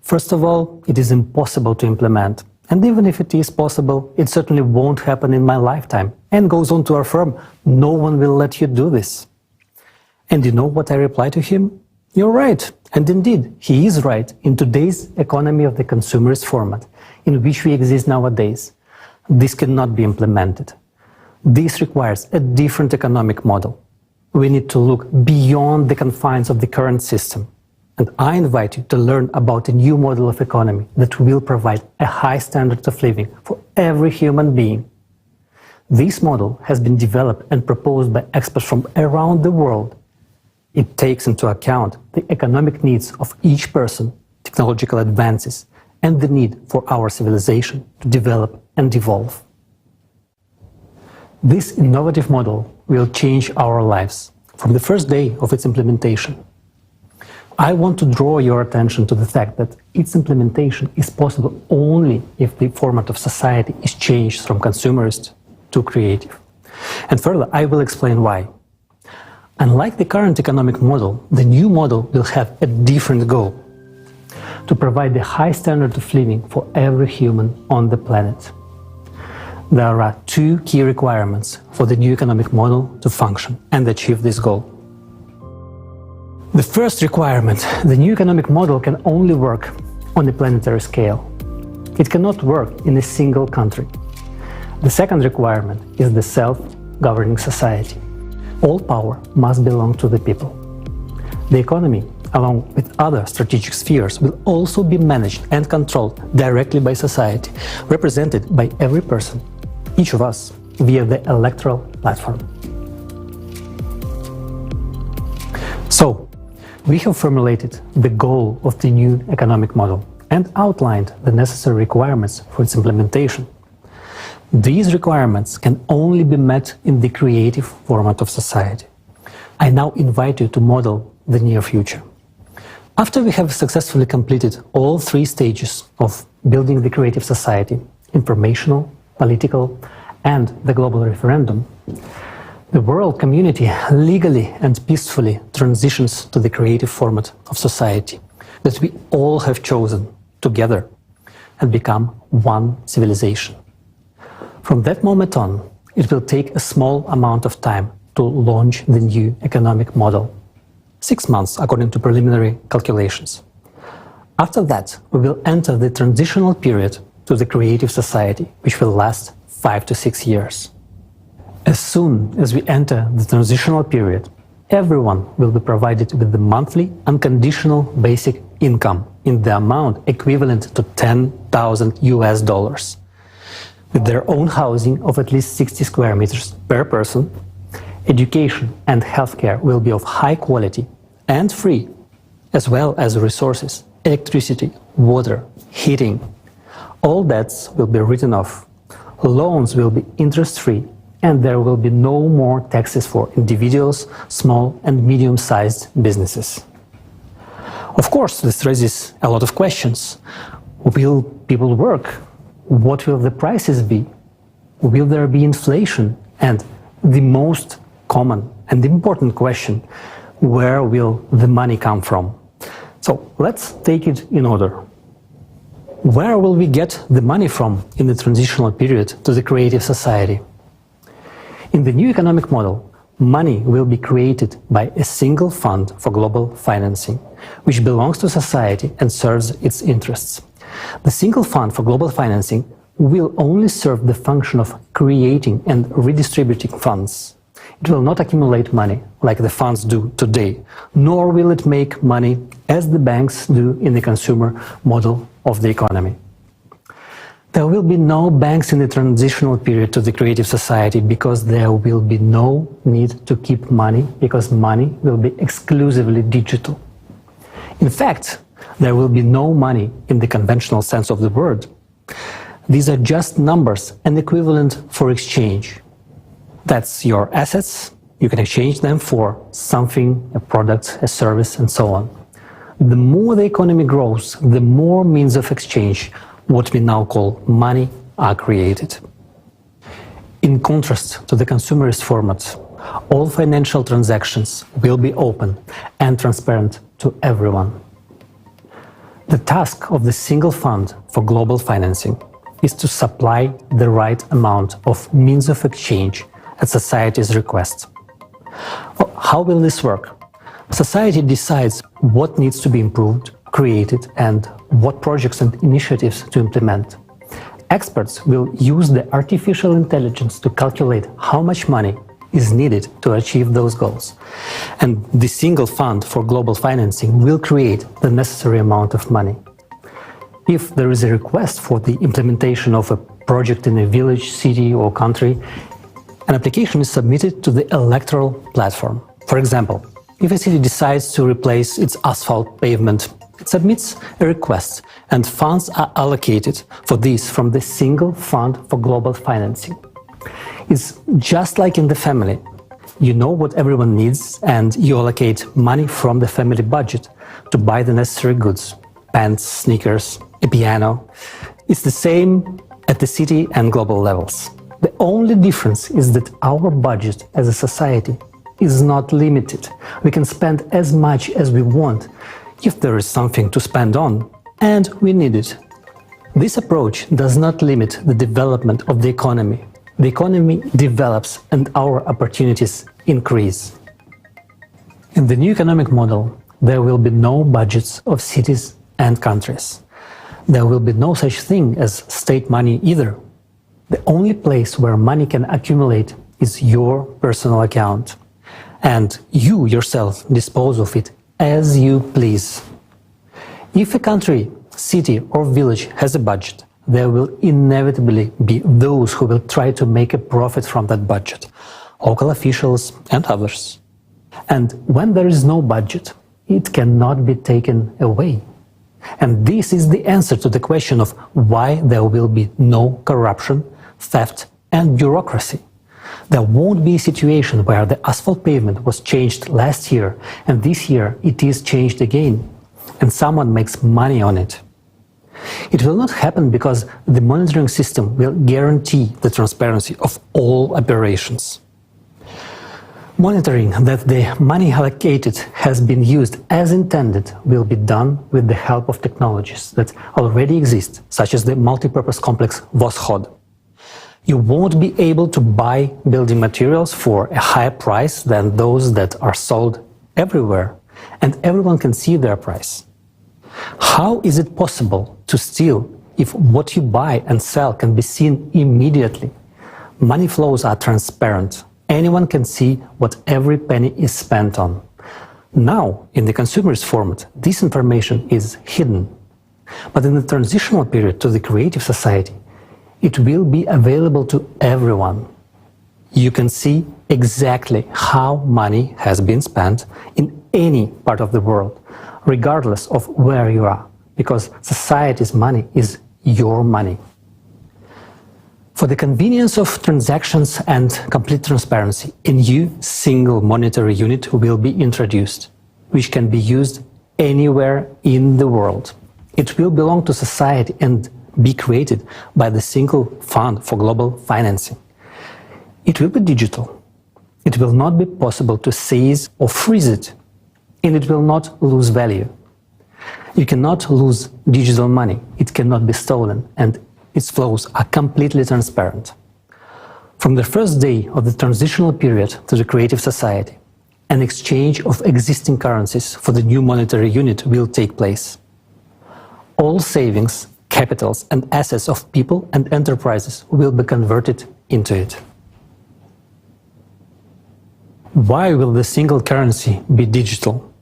Speaker 15: first of all, it is impossible to implement. And even if it is possible, it certainly won't happen in my lifetime. And goes on to affirm, no one will let you do this. And you know what I reply to him? You're right. And indeed, he is right in today's economy of the consumerist format in which we exist nowadays. This cannot be implemented. This requires a different economic model. We need to look beyond the confines of the current system. And I invite you to learn about a new model of economy that will provide a high standard of living for every human being. This model has been developed and proposed by experts from around the world. It takes into account the economic needs of each person, technological advances, and the need for our civilization to develop and evolve. This innovative model will change our lives from the first day of its implementation. I want to draw your attention to the fact that its implementation is possible only if the format of society is changed from consumerist to creative. And further, I will explain why. Unlike the current economic model, the new model will have a different goal: to provide a high standard of living for every human on the planet. There are two key requirements for the new economic model to function and achieve this goal. The first requirement: the new economic model can only work on a planetary scale. It cannot work in a single country. The second requirement is the self-governing society. All power must belong to the people. The economy, along with other strategic spheres, will also be managed and controlled directly by society, represented by every person, each of us, via the electoral platform. So, we have formulated the goal of the new economic model and outlined the necessary requirements for its implementation. These requirements can only be met in the creative format of society. I now invite you to model the near future. After we have successfully completed all three stages of building the creative society, informational, political, and the global referendum, the world community legally and peacefully transitions to the creative format of society that we all have chosen together and become one civilization. From that moment on, it will take a small amount of time to launch the new economic model. 6 months, according to preliminary calculations. After that, we will enter the transitional period to the creative society, which will last 5 to 6 years. As soon as we enter the transitional period, everyone will be provided with the monthly unconditional basic income in the amount equivalent to $10,000, with their own housing of at least 60 square meters per person. Education and healthcare will be of high quality and free, as well as resources, electricity, water, heating. All debts will be written off. Loans will be interest-free, and there will be no more taxes for individuals, small and medium-sized businesses. Of course, this raises a lot of questions. Will people work? What will the prices be? Will there be inflation? And the most common and important question, where will the money come from? So let's take it in order. Where will we get the money from in the transitional period to the creative society? In the new economic model, money will be created by a single fund for global financing, which belongs to society and serves its interests. The single fund for global financing will only serve the function of creating and redistributing funds. It will not accumulate money like the funds do today, nor will it make money as the banks do in the consumer model of the economy. There will be no banks in the transitional period to the creative society because there will be no need to keep money, because money will be exclusively digital. In fact, there will be no money in the conventional sense of the word. These are just numbers and equivalent for exchange. That's your assets. You can exchange them for something, a product, a service, and so on. The more the economy grows, the more means of exchange, what we now call money, are created. In contrast to the consumerist format, all financial transactions will be open and transparent to everyone. The task of the single fund for global financing is to supply the right amount of means of exchange at society's request. Well, how will this work? Society decides what needs to be improved, created, and what projects and initiatives to implement. Experts will use the artificial intelligence to calculate how much money is needed to achieve those goals. And the single fund for global financing will create the necessary amount of money. If there is a request for the implementation of a project in a village, city, or country, an application is submitted to the electoral platform. For example, if a city decides to replace its asphalt pavement, it submits a request, and funds are allocated for this from the single fund for global financing. It's just like in the family. You know what everyone needs, and you allocate money from the family budget to buy the necessary goods, pants, sneakers, a piano. It's the same at the city and global levels. The only difference is that our budget as a society is not limited. We can spend as much as we want if there is something to spend on, and we need it. This approach does not limit the development of the economy. The economy develops and our opportunities increase. In the new economic model, there will be no budgets of cities and countries. There will be no such thing as state money either. The only place where money can accumulate is your personal account, and you yourself dispose of it as you please. If a country, city or village has a budget, there will inevitably be those who will try to make a profit from that budget, local officials and others. And when there is no budget, it cannot be taken away. And this is the answer to the question of why there will be no corruption, theft, and bureaucracy. There won't be a situation where the asphalt pavement was changed last year and this year it is changed again, and someone makes money on it. It will not happen because the monitoring system will guarantee the transparency of all operations. Monitoring that the money allocated has been used as intended will be done with the help of technologies that already exist, such as the multipurpose complex Voskhod. You won't be able to buy building materials for a higher price than those that are sold everywhere, and everyone can see their price. How is it possible to steal if what you buy and sell can be seen immediately? Money flows are transparent. Anyone can see what every penny is spent on. Now, in the consumer's format, this information is hidden. But in the transitional period to the creative society, it will be available to everyone. You can see exactly how money has been spent in any part of the world, regardless of where you are, because society's money is your money. For the convenience of transactions and complete transparency, a new single monetary unit will be introduced, which can be used anywhere in the world. It will belong to society and be created by the single fund for global financing. It will be digital. It will not be possible to seize or freeze it, and it will not lose value. You cannot lose digital money. It cannot be stolen, and its flows are completely transparent. From the first day of the transitional period to the creative society, an exchange of existing currencies for the new monetary unit will take place. All savings, capitals, and assets of people and enterprises will be converted into it. Why will the single currency be digital?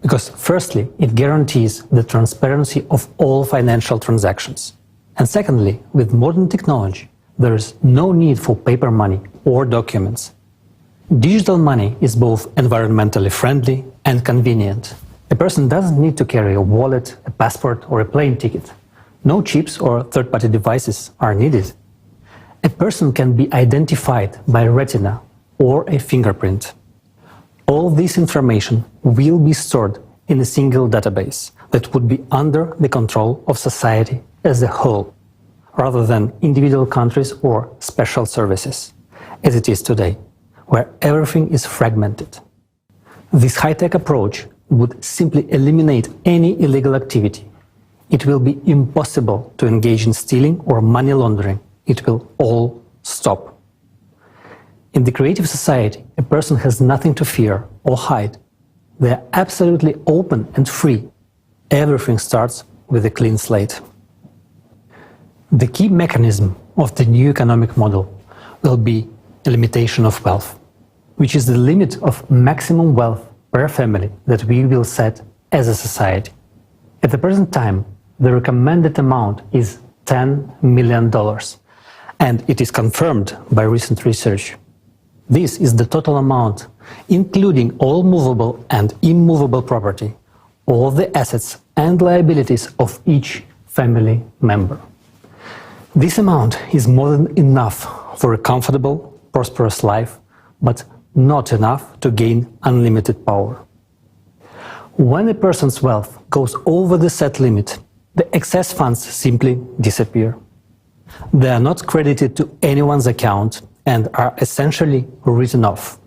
Speaker 15: Because firstly, it guarantees the transparency of all financial transactions. And secondly, with modern technology, there is no need for paper money or documents. Digital money is both environmentally friendly and convenient. A person doesn't need to carry a wallet, a passport, or a plane ticket. No chips or third-party devices are needed. A person can be identified by retina or a fingerprint. All this information will be stored in a single database that would be under the control of society as a whole, rather than individual countries or special services, as it is today, where everything is fragmented. This high-tech approach would simply eliminate any illegal activity. It will be impossible to engage in stealing or money laundering. It will all stop. In the creative society, a person has nothing to fear or hide. They are absolutely open and free. Everything starts with a clean slate. The key mechanism of the new economic model will be a limitation of wealth, which is the limit of maximum wealth per family that we will set as a society. At the present time, the recommended amount is $10 million, and it is confirmed by recent research. This is the total amount, including all movable and immovable property, all the assets and liabilities of each family member. This amount is more than enough for a comfortable, prosperous life, but not enough to gain unlimited power. When a person's wealth goes over the set limit, the excess funds simply disappear. They are not credited to anyone's account and are essentially written off.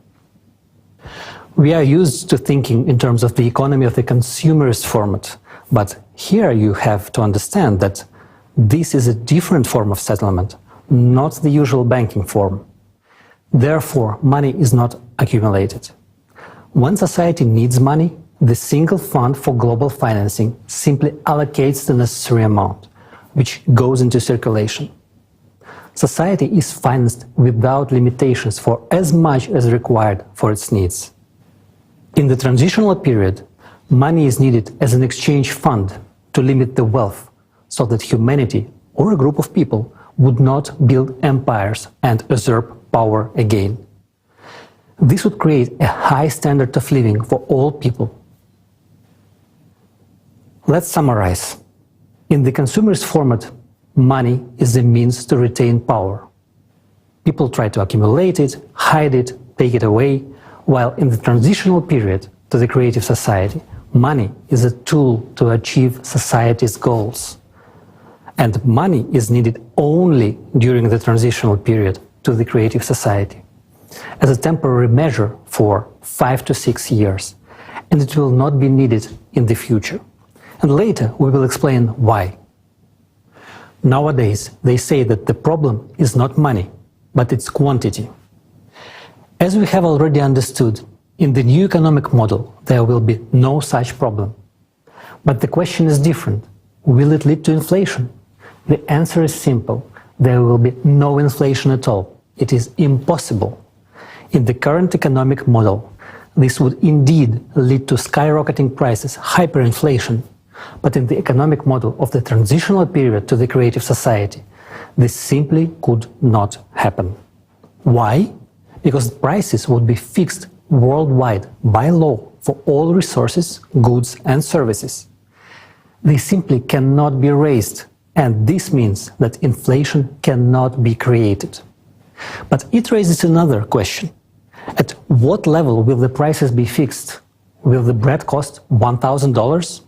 Speaker 15: We are used to thinking in terms of the economy of the consumerist format, but here you have to understand that this is a different form of settlement, not the usual banking form. Therefore, money is not accumulated. When society needs money, the single fund for global financing simply allocates the necessary amount, which goes into circulation. Society is financed without limitations for as much as required for its needs. In the transitional period, money is needed as an exchange fund to limit the wealth so that humanity or a group of people would not build empires and usurp power again. This would create a high standard of living for all people. Let's summarize. In the consumerist format, money is a means to retain power. People try to accumulate it, hide it, take it away, while in the transitional period to the creative society, money is a tool to achieve society's goals. And money is needed only during the transitional period to the creative society, as a temporary measure for 5 to 6 years, and it will not be needed in the future. And later we will explain why. Nowadays, they say that the problem is not money, but its quantity. As we have already understood, in the new economic model, there will be no such problem. But the question is different. Will it lead to inflation? The answer is simple. There will be no inflation at all. It is impossible. In the current economic model, this would indeed lead to skyrocketing prices, hyperinflation. But in the economic model of the transitional period to the creative society, this simply could not happen. Why? Because prices would be fixed worldwide by law for all resources, goods and services. They simply cannot be raised, and this means that inflation cannot be created. But it raises another question. At what level will the prices be fixed? Will the bread cost $1,000?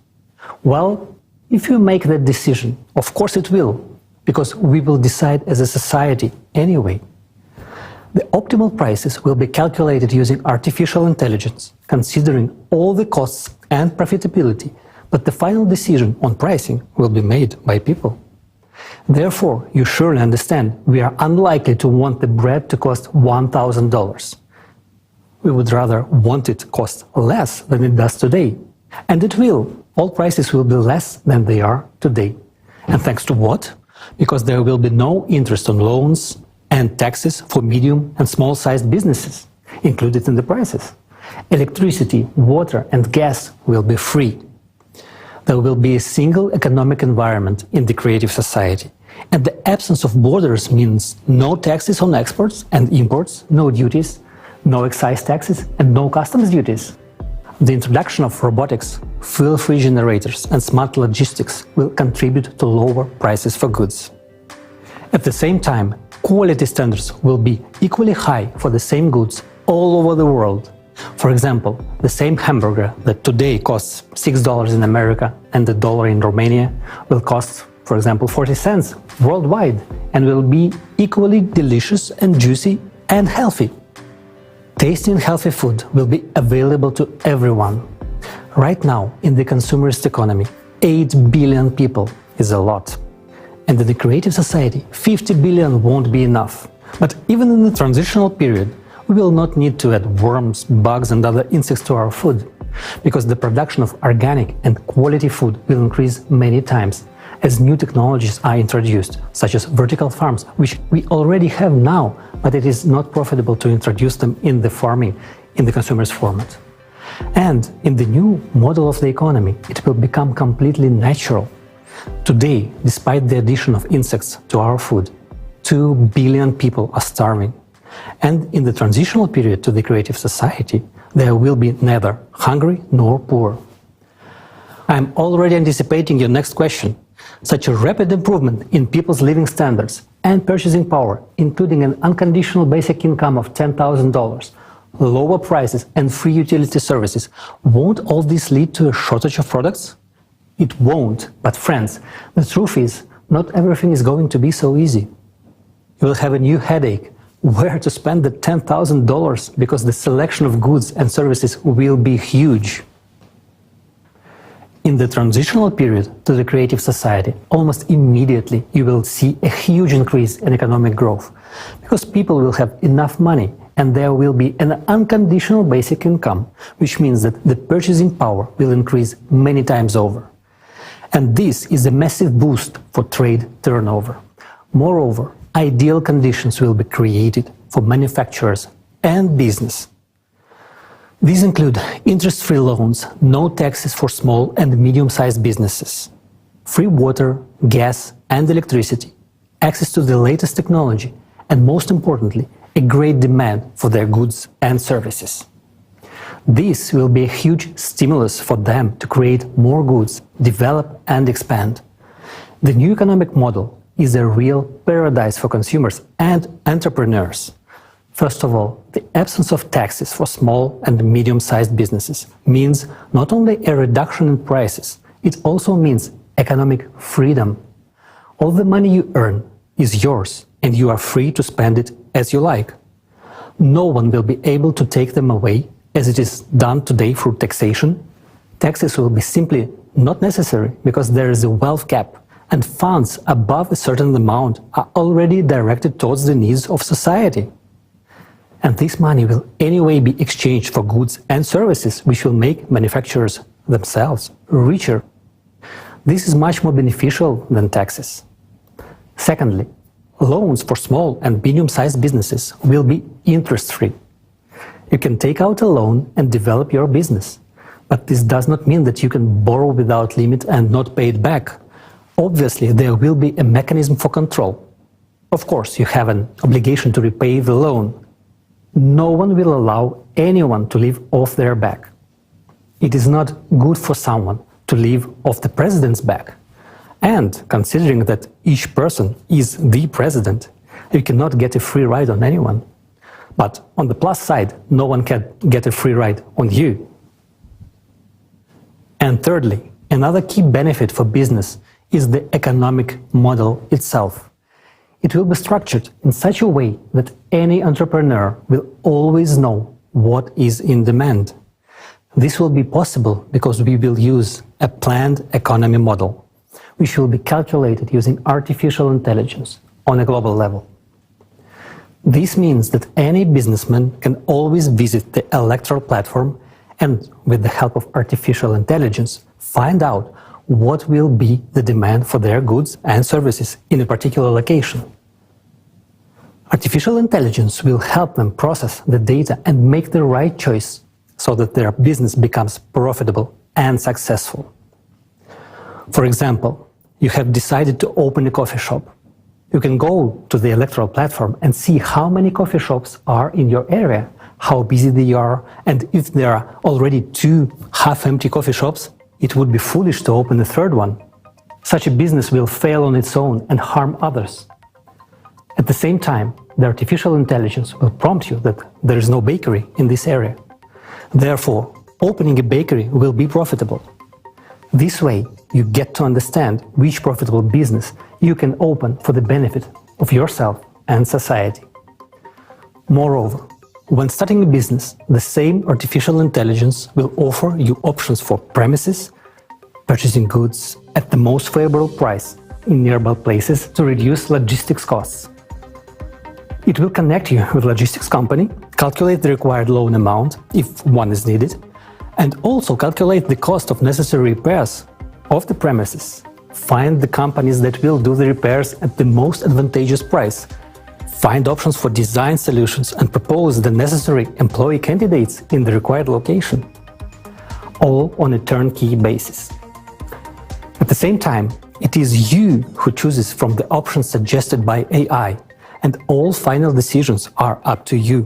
Speaker 15: Well, if you make that decision, of course it will, because we will decide as a society anyway. The optimal prices will be calculated using artificial intelligence, considering all the costs and profitability, but the final decision on pricing will be made by people. Therefore, you surely understand we are unlikely to want the bread to cost $1,000. We would rather want it to cost less than it does today. And it will. All prices will be less than they are today. And thanks to what? Because there will be no interest on loans and taxes for medium and small-sized businesses included in the prices. Electricity, water and gas will be free. There will be a single economic environment in the creative society. And the absence of borders means no taxes on exports and imports, no duties, no excise taxes and no customs duties. The introduction of robotics, fuel-free generators and smart logistics will contribute to lower prices for goods. At the same time, quality standards will be equally high for the same goods all over the world. For example, the same hamburger that today costs $6 in America and $1 in Romania will cost, for example, 40 cents worldwide and will be equally delicious and juicy and healthy. Tasty and healthy food will be available to everyone. Right now, in the consumerist economy, 8 billion people is a lot. And in the creative society, 50 billion won't be enough. But even in the transitional period, we will not need to add worms, bugs and other insects to our food, because the production of organic and quality food will increase many times as new technologies are introduced, such as vertical farms, which we already have now, but it is not profitable to introduce them in the farming in the consumer's format. And in the new model of the economy, it will become completely natural. Today, despite the addition of insects to our food, 2 billion people are starving. And in the transitional period to the creative society, there will be neither hungry nor poor. I am already anticipating your next question. Such a rapid improvement in people's living standards and purchasing power, including an unconditional basic income of $10,000, lower prices and free utility services, won't all this lead to a shortage of products? It won't, but friends, the truth is, not everything is going to be so easy. You will have a new headache. Where to spend the $10,000 because the selection of goods and services will be huge. In the transitional period to the creative society, almost immediately you will see a huge increase in economic growth, because people will have enough money and there will be an unconditional basic income, which means that the purchasing power will increase many times over. And this is a massive boost for trade turnover. Moreover, ideal conditions will be created for manufacturers and business. These include interest-free loans, no taxes for small and medium-sized businesses, free water, gas and electricity, access to the latest technology, and most importantly, a great demand for their goods and services. This will be a huge stimulus for them to create more goods, develop and expand. The new economic model is a real paradise for consumers and entrepreneurs. First of all, the absence of taxes for small and medium-sized businesses means not only a reduction in prices, it also means economic freedom. All the money you earn is yours and you are free to spend it as you like. No one will be able to take them away as it is done today through taxation. Taxes will be simply not necessary because there is a wealth cap and funds above a certain amount are already directed towards the needs of society. And this money will anyway be exchanged for goods and services which will make manufacturers themselves richer. This is much more beneficial than taxes. Secondly, loans for small and medium-sized businesses will be interest-free. You can take out a loan and develop your business, but this does not mean that you can borrow without limit and not pay it back. Obviously, there will be a mechanism for control. Of course, you have an obligation to repay the loan. No one will allow anyone to live off their back. It is not good for someone to live off the president's back. And considering that each person is the president, you cannot get a free ride on anyone. But on the plus side, no one can get a free ride on you. And thirdly, another key benefit for business is the economic model itself. It will be structured in such a way that any entrepreneur will always know what is in demand. This will be possible because we will use a planned economy model, which will be calculated using artificial intelligence on a global level. This means that any businessman can always visit the electoral platform and, with the help of artificial intelligence, find out what will be the demand for their goods and services in a particular location. Artificial intelligence will help them process the data and make the right choice so that their business becomes profitable and successful. For example, you have decided to open a coffee shop. You can go to the electoral platform and see how many coffee shops are in your area, how busy they are, and if there are already 2 half-empty coffee shops, it would be foolish to open a third one. Such a business will fail on its own and harm others. At the same time, the artificial intelligence will prompt you that there is no bakery in this area. Therefore, opening a bakery will be profitable. This way, you get to understand which profitable business you can open for the benefit of yourself and society. Moreover, when starting a business, the same artificial intelligence will offer you options for premises, purchasing goods at the most favorable price in nearby places to reduce logistics costs. It will connect you with a logistics company, calculate the required loan amount, if one is needed, and also calculate the cost of necessary repairs of the premises. Find the companies that will do the repairs at the most advantageous price. Find options for design solutions and propose the necessary employee candidates in the required location. All on a turnkey basis. At the same time, it is you who chooses from the options suggested by AI, and all final decisions are up to you.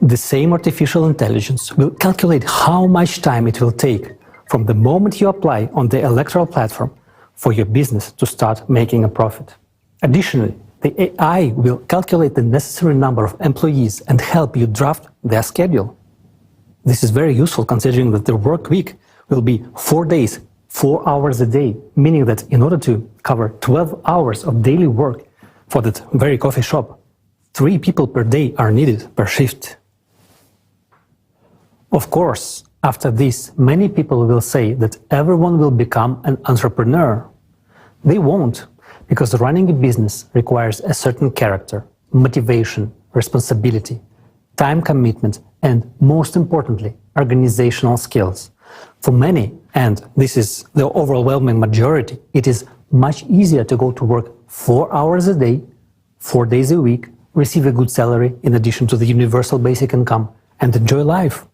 Speaker 15: The same artificial intelligence will calculate how much time it will take from the moment you apply on the electoral platform for your business to start making a profit. Additionally, the AI will calculate the necessary number of employees and help you draft their schedule. This is very useful considering that the work week will be 4 days, 4 hours a day, meaning that in order to cover 12 hours of daily work for that very coffee shop, 3 people per day are needed per shift. Of course, after this, many people will say that everyone will become an entrepreneur. They won't, because running a business requires a certain character, motivation, responsibility, time commitment, and most importantly, organizational skills. For many, and this is the overwhelming majority, it is much easier to go to work 4 hours a day, 4 days a week, receive a good salary in addition to the universal basic income, and enjoy life.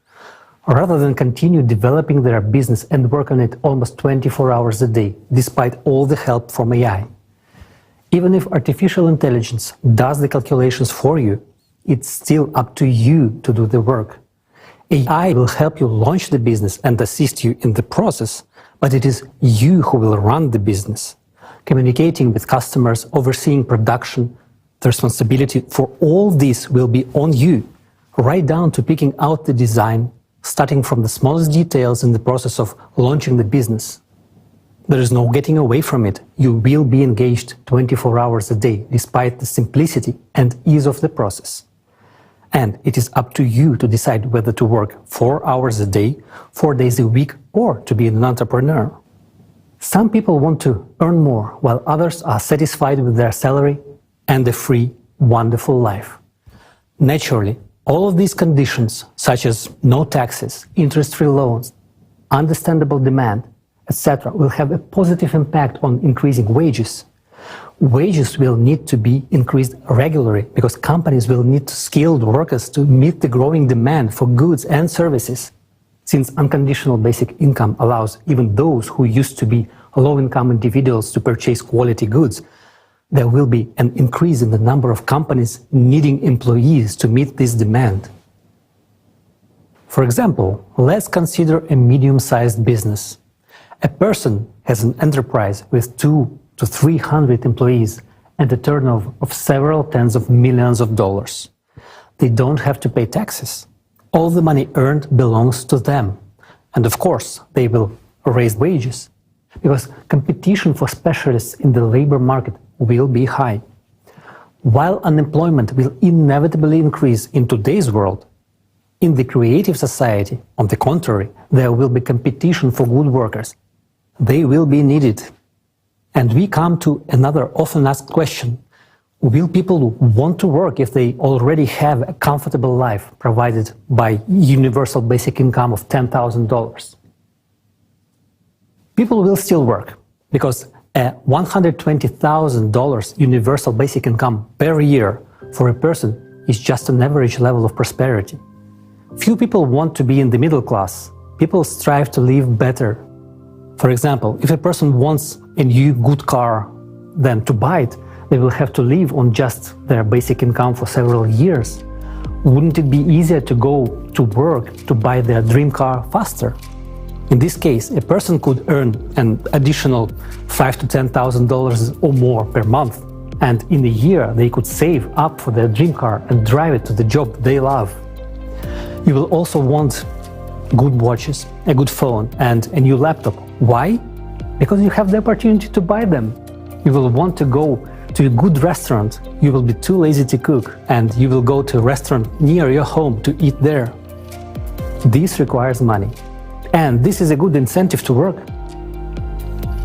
Speaker 15: rather than continue developing their business and work on it almost 24 hours a day, despite all the help from AI. Even if artificial intelligence does the calculations for you, it's still up to you to do the work. AI will help you launch the business and assist you in the process, but it is you who will run the business. Communicating with customers, overseeing production, the responsibility for all this will be on you, right down to picking out the design, starting from the smallest details in the process of launching the business. There is no getting away from it. You will be engaged 24 hours a day, despite the simplicity and ease of the process. And it is up to you to decide whether to work 4 hours a day, 4 days a week, or to be an entrepreneur. Some people want to earn more, while others are satisfied with their salary and a free, wonderful life. Naturally, all of these conditions, such as no taxes, interest-free loans, understandable demand, etc., will have a positive impact on increasing wages. Wages will need to be increased regularly because companies will need skilled workers to meet the growing demand for goods and services. Since unconditional basic income allows even those who used to be low-income individuals to purchase quality goods, there will be an increase in the number of companies needing employees to meet this demand. For example, let's consider a medium-sized business. A person has an enterprise with 200 to 300 employees and a turnover of several tens of millions of dollars. They don't have to pay taxes. All the money earned belongs to them. And of course, they will raise wages, because competition for specialists in the labor market will be high. While unemployment will inevitably increase in today's world, in the creative society, on the contrary, there will be competition for good workers. They will be needed. And we come to another often asked question. Will people want to work if they already have a comfortable life provided by universal basic income of $10,000? People will still work because a $120,000 universal basic income per year for a person is just an average level of prosperity. Few people want to be in the middle class. People strive to live better. For example, if a person wants a new good car, then to buy it, they will have to live on just their basic income for several years. Wouldn't it be easier to go to work to buy their dream car faster? In this case, a person could earn an additional $5,000 to $10,000 or more per month, and in a year they could save up for their dream car and drive it to the job they love. You will also want good watches, a good phone, and a new laptop. Why? Because you have the opportunity to buy them. You will want to go to a good restaurant. You will be too lazy to cook, and you will go to a restaurant near your home to eat there. This requires money. And this is a good incentive to work.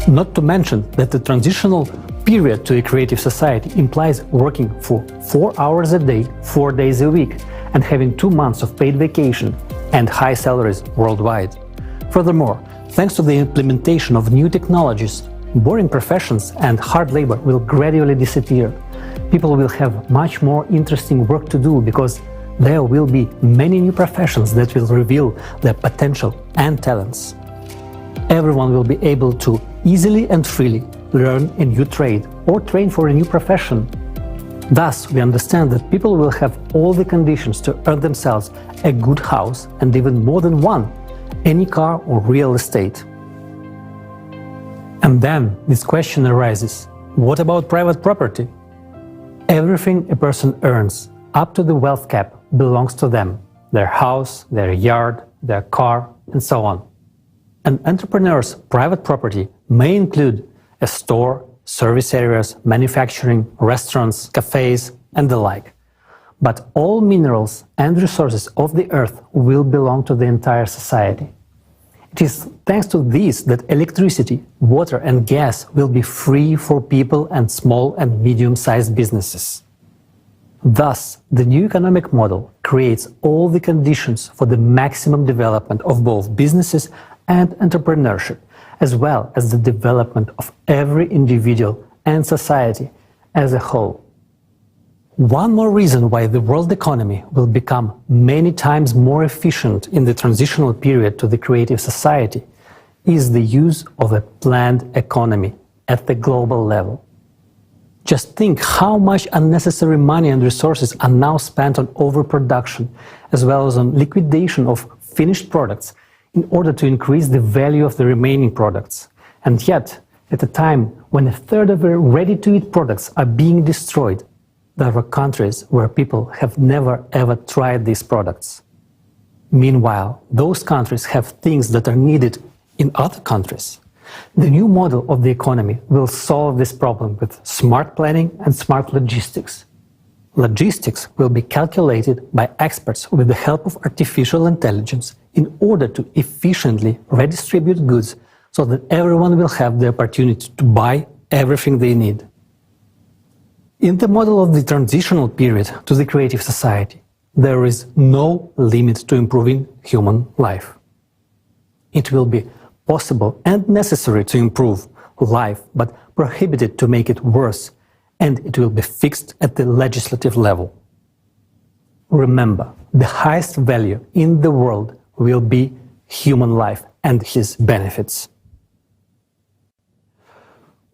Speaker 15: Not to mention that the transitional period to a creative society implies working for 4 hours a day, 4 days a week, and having 2 months of paid vacation and high salaries worldwide. Furthermore, thanks to the implementation of new technologies, boring professions and hard labor will gradually disappear. People will have much more interesting work to do because there will be many new professions that will reveal their potential and talents. Everyone will be able to easily and freely learn a new trade or train for a new profession. Thus, we understand that people will have all the conditions to earn themselves a good house and even more than one, any car or real estate. And then this question arises, what about private property? Everything a person earns, up to the wealth cap, belongs to them, their house, their yard, their car, and so on. An entrepreneur's private property may include a store, service areas, manufacturing, restaurants, cafes, and the like. But all minerals and resources of the earth will belong to the entire society. It is thanks to this that electricity, water, and gas will be free for people and small and medium-sized businesses. Thus, the new economic model creates all the conditions for the maximum development of both businesses and entrepreneurship, as well as the development of every individual and society as a whole. One more reason why the world economy will become many times more efficient in the transitional period to the creative society is the use of a planned economy at the global level. Just think how much unnecessary money and resources are now spent on overproduction, as well as on liquidation of finished products in order to increase the value of the remaining products. And yet, at a time when a third of the ready-to-eat products are being destroyed, there are countries where people have never ever tried these products. Meanwhile, those countries have things that are needed in other countries. The new model of the economy will solve this problem with smart planning and smart logistics. Logistics will be calculated by experts with the help of artificial intelligence in order to efficiently redistribute goods so that everyone will have the opportunity to buy everything they need. In the model of the transitional period to the creative society, there is no limit to improving human life. It will be possible and necessary to improve life, but prohibited to make it worse, and it will be fixed at the legislative level. Remember, the highest value in the world will be human life and his benefits.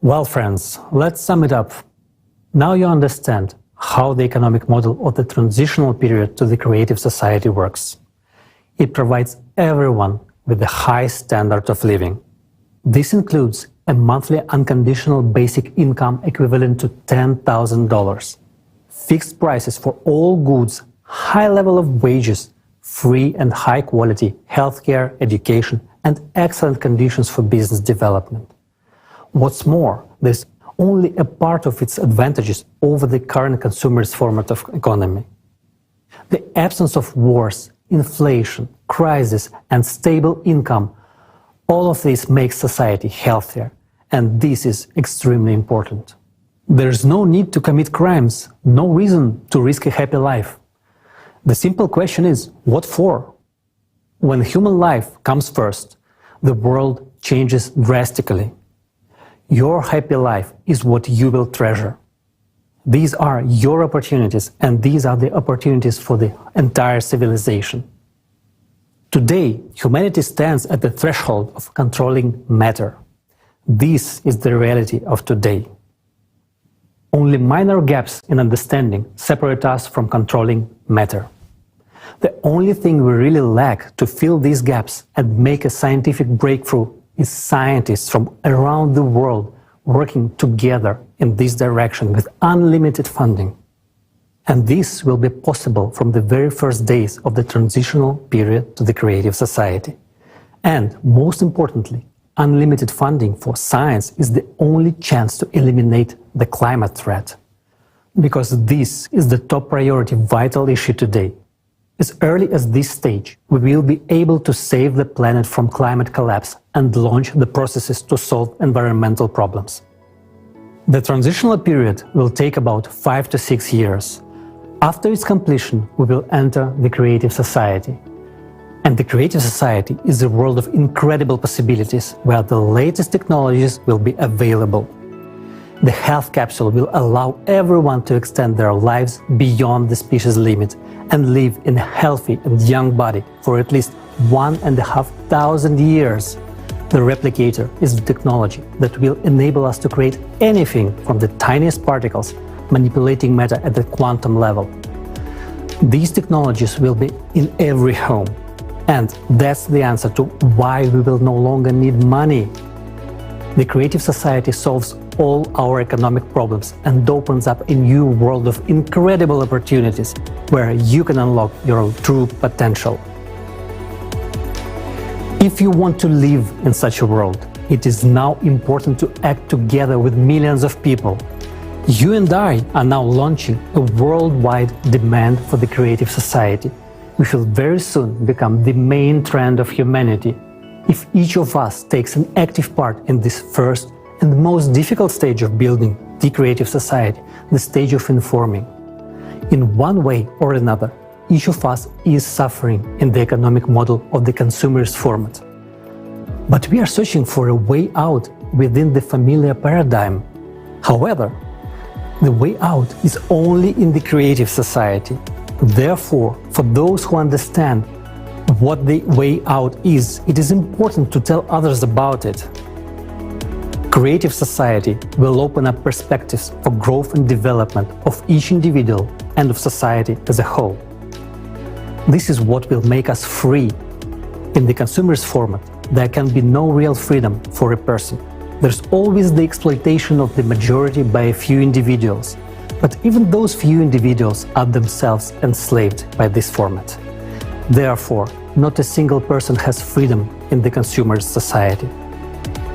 Speaker 15: Well, friends, let's sum it up. Now you understand how the economic model of the transitional period to the creative society works. It provides everyone with a high standard of living. This includes a monthly unconditional basic income equivalent to $10,000, fixed prices for all goods, high level of wages, free and high quality healthcare, education, and excellent conditions for business development. What's more, there's only a part of its advantages over the current consumerist format of economy. The absence of wars, inflation, crisis, and stable income, all of this makes society healthier, and this is extremely important. There's no need to commit crimes, no reason to risk a happy life. The simple question is, what for? When human life comes first, the world changes drastically. Your happy life is what you will treasure. These are your opportunities, and these are the opportunities for the entire civilization. Today, humanity stands at the threshold of controlling matter. This is the reality of today. Only minor gaps in understanding separate us from controlling matter. The only thing we really lack to fill these gaps and make a scientific breakthrough is scientists from around the world working together in this direction with unlimited funding. And this will be possible from the very first days of the transitional period to the creative society. And most importantly, unlimited funding for science is the only chance to eliminate the climate threat. Because this is the top priority vital issue today. As early as this stage, we will be able to save the planet from climate collapse and launch the processes to solve environmental problems. The transitional period will take about 5 to 6 years. After its completion, we will enter the creative society. And the creative society is a world of incredible possibilities where the latest technologies will be available. The health capsule will allow everyone to extend their lives beyond the species limit and live in a healthy and young body for at least 1,500 years. The replicator is the technology that will enable us to create anything from the tiniest particles, manipulating matter at the quantum level. These technologies will be in every home. And that's the answer to why we will no longer need money. The creative society solves all our economic problems and opens up a new world of incredible opportunities where you can unlock your true potential. If you want to live in such a world, it is now important to act together with millions of people. You and I are now launching a worldwide demand for the creative society, which will very soon become the main trend of humanity. If each of us takes an active part in this first and most difficult stage of building the creative society, the stage of informing. In one way or another, each of us is suffering in the economic model of the consumerist format. But we are searching for a way out within the familiar paradigm. However, The way out is only in the creative society. Therefore, for those who understand what the way out is, it is important to tell others about it. Creative society will open up perspectives for growth and development of each individual and of society as a whole. This is what will make us free. In the consumerist format, there can be no real freedom for a person. There's always the exploitation of the majority by a few individuals. But even those few individuals are themselves enslaved by this format. Therefore, not a single person has freedom in the consumerist society.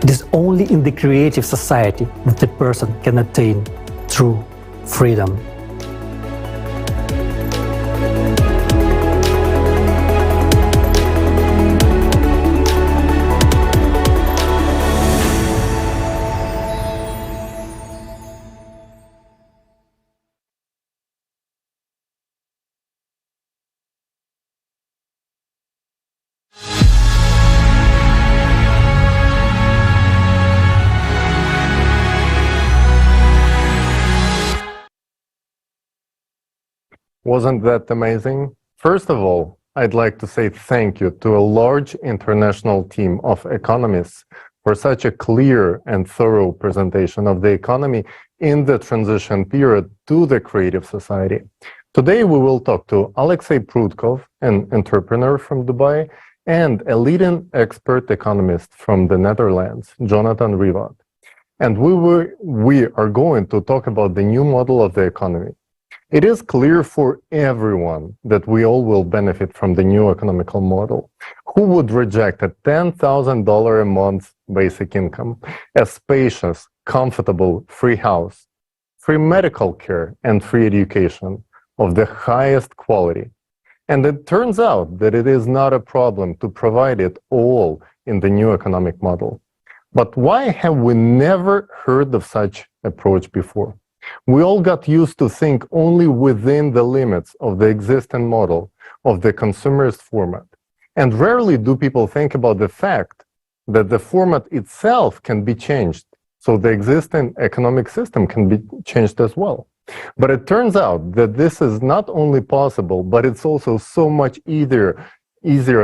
Speaker 15: It is only in the creative society that a person can attain true freedom.
Speaker 9: Wasn't that amazing? First of all, I'd like to say thank you to a large international team of economists for such a clear and thorough presentation of the economy in the transition period to the creative society. Today we will talk to Alexei Prudkov, an entrepreneur from Dubai, and a leading expert economist from the Netherlands, Jonathan Rivat. And we are going to talk about the new model of the economy. It is clear for everyone that we all will benefit from the new economical model. Who would reject a $10,000 a month basic income, a spacious, comfortable, free house, free medical care, and free education of the highest quality? And it turns out that it is not a problem to provide it all in the new economic model. But why have we never heard of such approach before? We all got used to think only within the limits of the existing model of the consumerist format. And rarely do people think about the fact that the format itself can be changed, so the existing economic system can be changed as well. But it turns out that this is not only possible, but it's also so much easier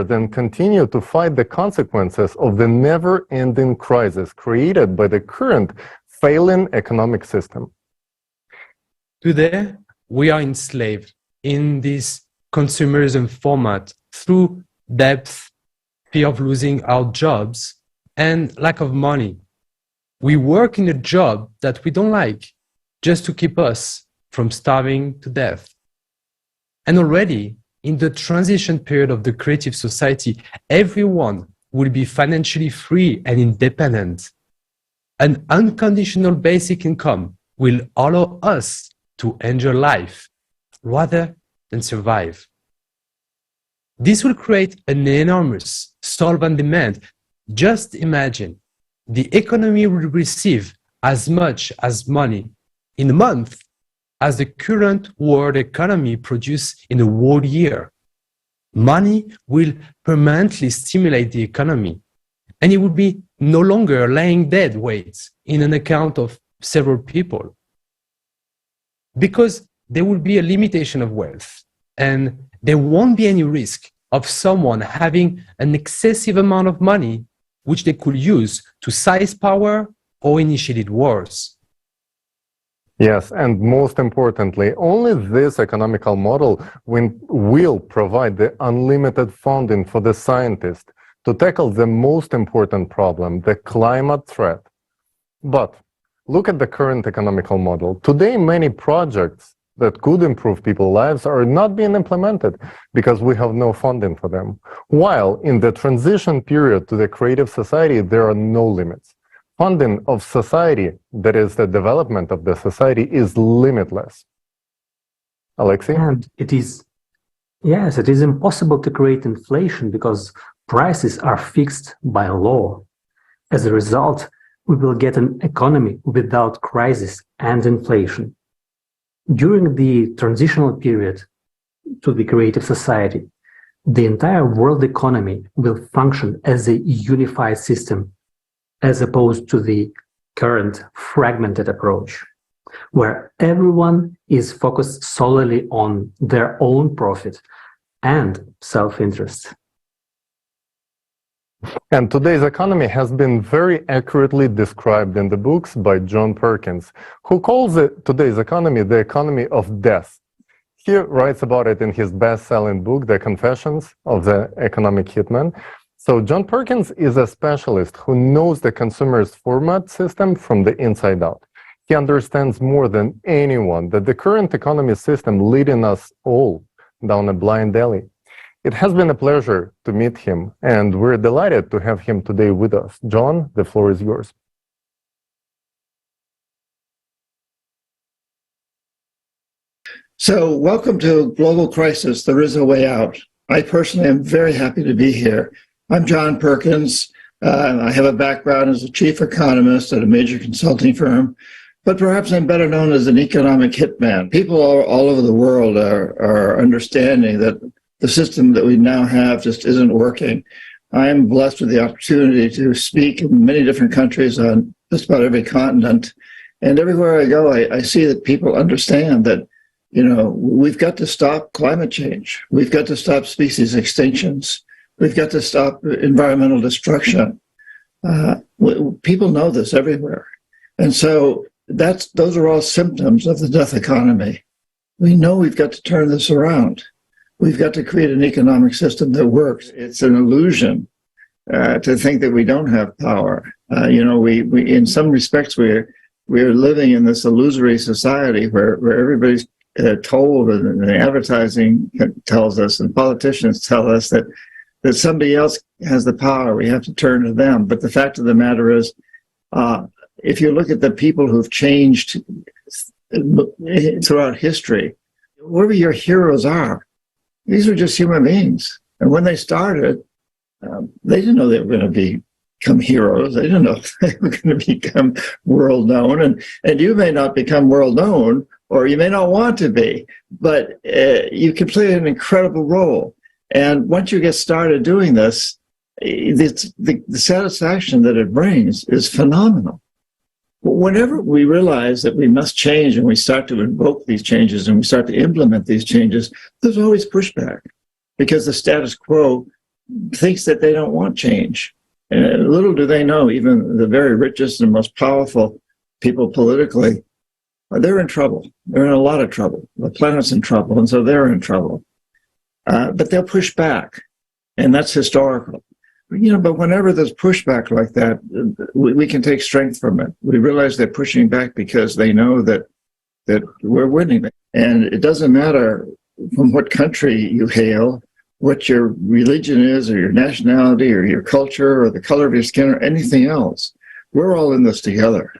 Speaker 9: than continue to fight the consequences of the never-ending crisis created by the current failing economic system.
Speaker 4: Today, we are enslaved in this consumerism format through debt, fear of losing our jobs, and lack of money. We work in a job that we don't like just to keep us from starving to death. And already, in the transition period of the creative society, everyone will be financially free and independent. An unconditional basic income will allow us to enjoy life rather than survive. This will create an enormous supply and demand. Just imagine, the economy will receive as much as money in a month as the current world economy produces in a whole year. Money will permanently stimulate the economy, and it will be no longer laying dead weight in an account of several people. Because there will be a limitation of wealth, and there won't be any risk of someone having an excessive amount of money which they could use to seize power or initiate wars.
Speaker 9: Yes, and most importantly, only this economical model will provide the unlimited funding for the scientists to tackle the most important problem, the climate threat. But look at the current economical model. Today, many projects that could improve people's lives are not being implemented because we have no funding for them. While in the transition period to the creative society, there are no limits. Funding of society, that is the development of the society, is limitless. Alexei?
Speaker 15: And it is impossible to create inflation because prices are fixed by law. As a result, we will get an economy without crisis and inflation. During the transitional period to the creative society, the entire world economy will function as a unified system, as opposed to the current fragmented approach. where everyone is focused solely on their own profit and self-interest.
Speaker 9: And today's economy has been very accurately described in the books by John Perkins, who calls today's economy the economy of death. He writes about it in his best-selling book, The Confessions of the Economic Hitman. So John Perkins is a specialist who knows the consumer's format system from the inside out. He understands more than anyone that the current economy system leading us all down a blind alley. It has been a pleasure to meet him, and we're delighted to have him today with us. John, the floor is yours.
Speaker 17: So, welcome to Global Crisis, There Is a Way Out. I personally am very happy to be here. I'm John Perkins. I have a background as a chief economist at a major consulting firm, but perhaps I'm better known as an economic hitman. People all over the world are understanding that the system that we now have just isn't working. I am blessed with the opportunity to speak in many different countries on just about every continent. And everywhere I go, I see that people understand that, you know, we've got to stop climate change. We've got to stop species extinctions. We've got to stop environmental destruction. People know this everywhere. And so those are all symptoms of the death economy. We know we've got to turn this around. We've got to create an economic system that works. It's an illusion to think that we don't have power. You know, we in some respects we're living in this illusory society where everybody's told, and the advertising tells us, and politicians tell us that somebody else has the power. We have to turn to them. But the fact of the matter is, if you look at the people who've changed throughout history, whoever your heroes are, these are just human beings. And when they started, they didn't know they were going to become heroes. They didn't know they were going to become world known. And you may not become world known, or you may not want to be, but you can play an incredible role. And once you get started doing this, the satisfaction that it brings is phenomenal. Whenever we realize that we must change and we start to invoke these changes and we start to implement these changes, there's always pushback because the status quo thinks that they don't want change. And little do they know, even the very richest and most powerful people politically, they're in trouble. They're in a lot of trouble. The planet's in trouble, and so they're in trouble. But they'll push back, and that's historical. You know, but whenever there's pushback like that, we can take strength from it. We realize they're pushing back because they know that we're winning. And it doesn't matter from what country you hail, what your religion is, or your nationality, or your culture, or the color of your skin, or anything else. We're all in this together.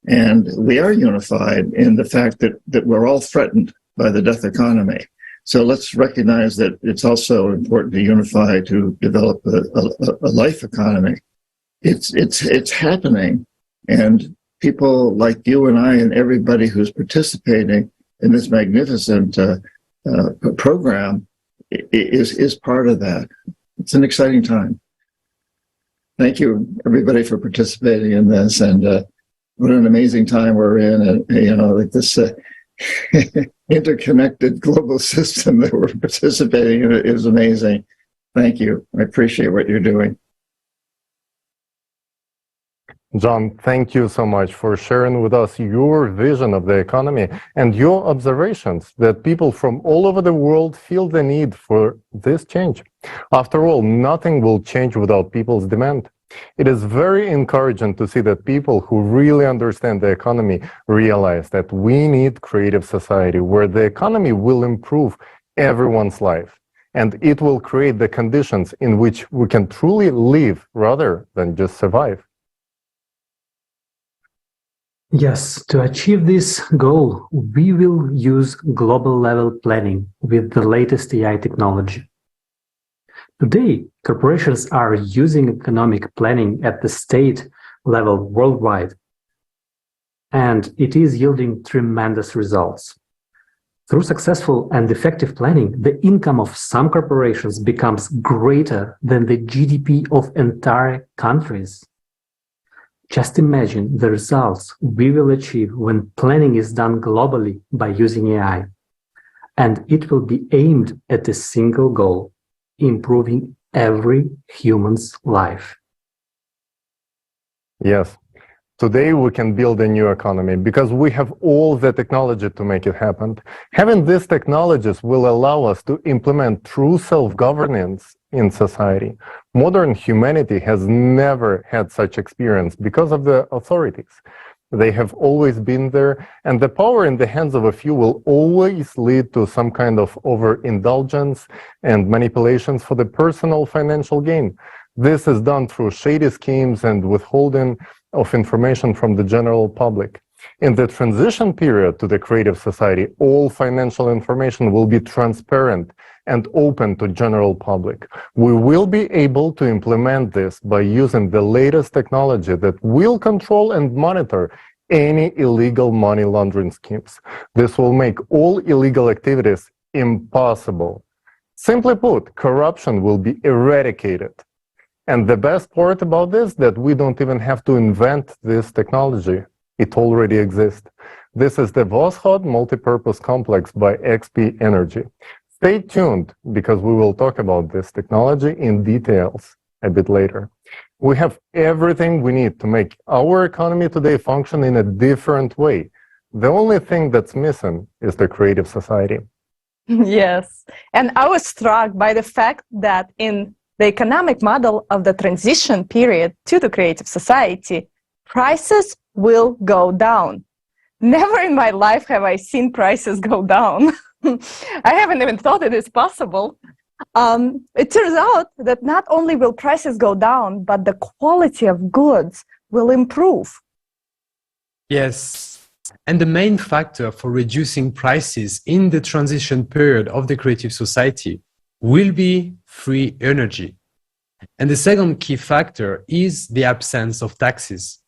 Speaker 17: And we are unified in the fact that we're all threatened by the death economy. So let's recognize that it's also important to unify to develop a life economy. It's happening, and people like you and I and everybody who's participating in this magnificent program is part of that. It's an exciting time. Thank you, everybody, for participating in this, and what an amazing time we're in, and you know, like this. Interconnected global system that we're participating in is amazing. Thank you. I appreciate what you're doing.
Speaker 9: John, thank you so much for sharing with us your vision of the economy and your observations that people from all over the world feel the need for this change. After all, nothing will change without people's demand. It is very encouraging to see that people who really understand the economy realize that we need creative society where the economy will improve everyone's life, and it will create the conditions in which we can truly live rather than just survive.
Speaker 15: Yes, to achieve this goal, we will use global level planning with the latest AI technology. Today, corporations are using economic planning at the state level worldwide, and it is yielding tremendous results. Through successful and effective planning, the income of some corporations becomes greater than the GDP of entire countries. Just imagine the results we will achieve when planning is done globally by using AI. And it will be aimed at a single goal, improving every human's life.
Speaker 9: Yes. Today we can build a new economy because we have all the technology to make it happen. Having these technologies will allow us to implement true self-governance in society. Modern humanity has never had such experience because of the authorities. They have always been there, and the power in the hands of a few will always lead to some kind of overindulgence and manipulations for the personal financial gain. This is done through shady schemes and withholding of information from the general public. In the transition period to the creative society, all financial information will be transparent and open to general public. We will be able to implement this by using the latest technology that will control and monitor any illegal money laundering schemes. This will make all illegal activities impossible. Simply put, corruption will be eradicated. And the best part about this, that we don't even have to invent this technology. It already exists. This is the Voskhod Multipurpose Complex by XP Energy. Stay tuned, because we will talk about this technology in details a bit later. We have everything we need to make our economy today function in a different way. The only thing that's missing is the creative society.
Speaker 6: Yes, and I was struck by the fact that in the economic model of the transition period to the creative society, prices will go down. Never in my life have I seen prices go down. I haven't even thought it is possible. It turns out that not only will prices go down, but the quality of goods will improve.
Speaker 4: Yes, and the main factor for reducing prices in the transition period of the creative society will be free energy. And the second key factor is the absence of taxes.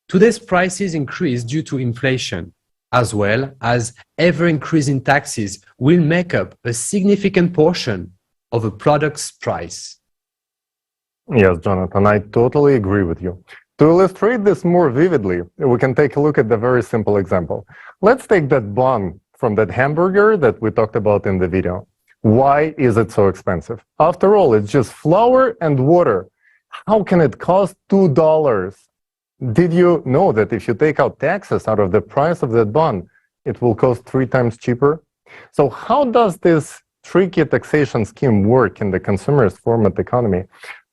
Speaker 4: Today's prices increase due to inflation, as well as ever-increasing taxes will make up a significant portion of a product's price.
Speaker 9: Yes, Jonathan, I totally agree with you. To illustrate this more vividly, we can take a look at the very simple example. Let's take that bun from that hamburger that we talked about in the video. Why is it so expensive? After all, it's just flour and water. How can it cost $2? Did you know that if you take out taxes out of the price of that bun, it will cost 3 times cheaper? So how does this tricky taxation scheme work in the consumerist format economy?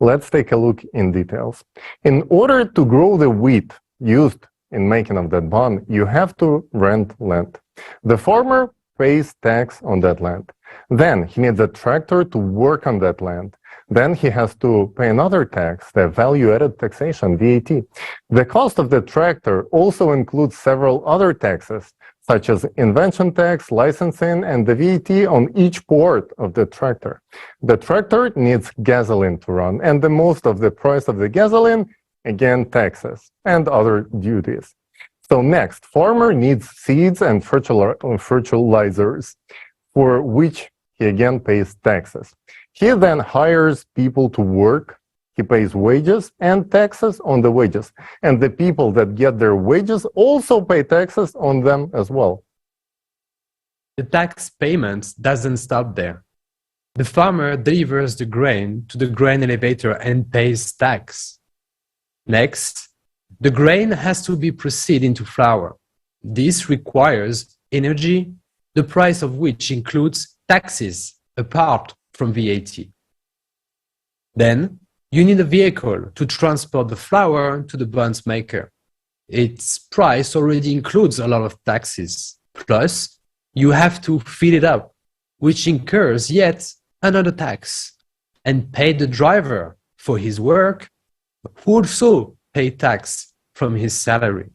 Speaker 9: Let's take a look in details. In order to grow the wheat used in making of that bun, you have to rent land. The farmer pays tax on that land. Then he needs a tractor to work on that land. Then he has to pay another tax, the value-added taxation, VAT. The cost of the tractor also includes several other taxes, such as invention tax, licensing, and the VAT on each part of the tractor. The tractor needs gasoline to run, and the most of the price of the gasoline, again, taxes and other duties. So next, farmer needs seeds and fertilizers, for which he again pays taxes. He then hires people to work. He pays wages and taxes on the wages. And the people that get their wages also pay taxes on them as well.
Speaker 4: The tax payment doesn't stop there. The farmer delivers the grain to the grain elevator and pays tax. Next, the grain has to be processed into flour. This requires energy, the price of which includes taxes apart from VAT. Then, you need a vehicle to transport the flour to the buns maker. Its price already includes a lot of taxes. Plus, you have to fill it up, which incurs yet another tax, and pay the driver for his work, who also pay tax from his salary.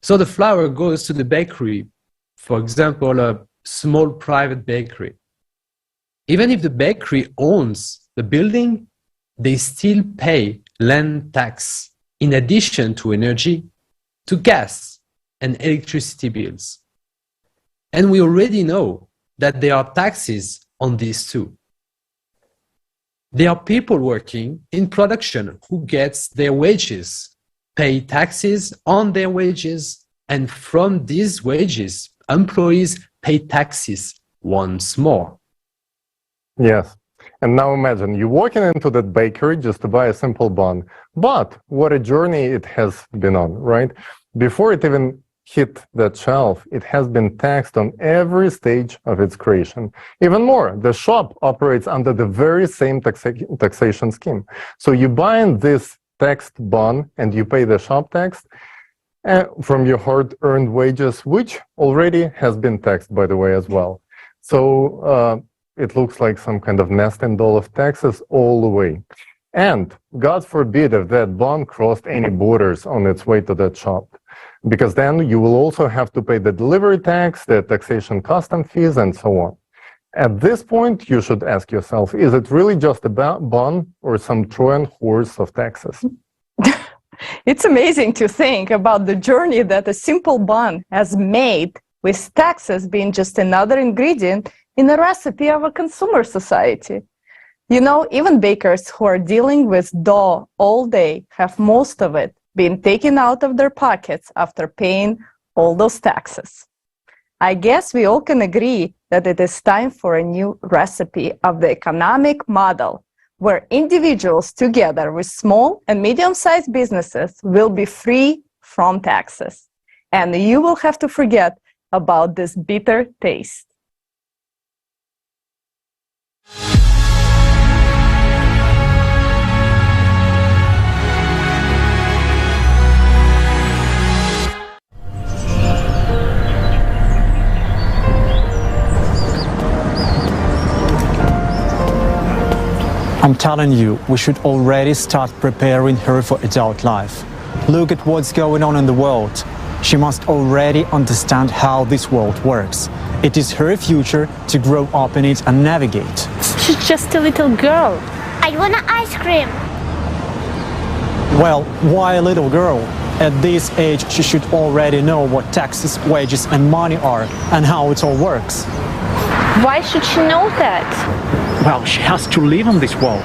Speaker 4: So the flour goes to the bakery, for example, a small private bakery. Even if the bakery owns the building, they still pay land tax in addition to energy, to gas and electricity bills. And we already know that there are taxes on these too. There are people working in production who gets their wages, pay taxes on their wages, and from these wages, employees pay taxes once more.
Speaker 9: Yes. And now imagine you walking into that bakery just to buy a simple bun. But what a journey it has been on, right? Before it even hit that shelf, it has been taxed on every stage of its creation. Even more, the shop operates under the very same taxation scheme. So you buy this taxed bun and you pay the shop tax from your hard-earned wages, which already has been taxed, by the way, as well. So it looks like some kind of nesting doll of taxes all the way. And God forbid if that bun crossed any borders on its way to that shop, because then you will also have to pay the delivery tax, the taxation custom fees, and so on. At this point, you should ask yourself, is it really just a bun or some Trojan horse of taxes?
Speaker 6: It's amazing to think about the journey that a simple bun has made, with taxes being just another ingredient in the recipe of a consumer society. You know, even bakers who are dealing with dough all day have most of it being taken out of their pockets after paying all those taxes. I guess we all can agree that it is time for a new recipe of the economic model where individuals together with small and medium-sized businesses will be free from taxes. And you will have to forget about this bitter taste.
Speaker 16: I'm telling you, we should already start preparing her for adult life. Look at what's going on in the world. She must already understand how this world works. It is her future to grow up in it and navigate. She's just a little girl.
Speaker 18: I want an ice cream.
Speaker 16: Well, why a little girl? At this age, she should already know what taxes, wages, and money are and how it all works. Why should she know that?
Speaker 19: Well, she has to live in this world.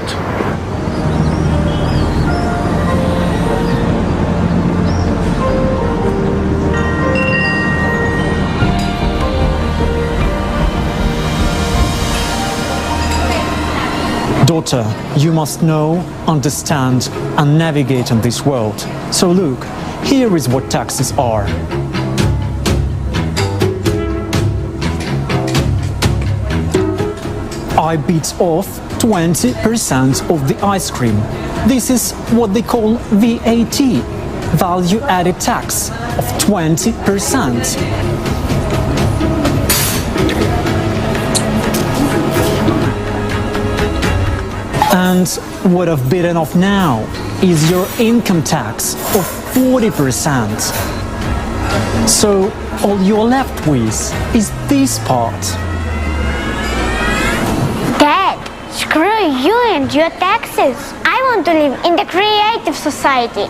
Speaker 16: Daughter, you must know, understand, and navigate in this world. So look, here is what taxes are. I bit off 20% of the ice cream. This is what they call VAT, value added tax of 20%. And what I've bitten off now is your income tax of 40%. So all you're left with is this part.
Speaker 18: Dad, screw you and your taxes. I want to live in the creative society.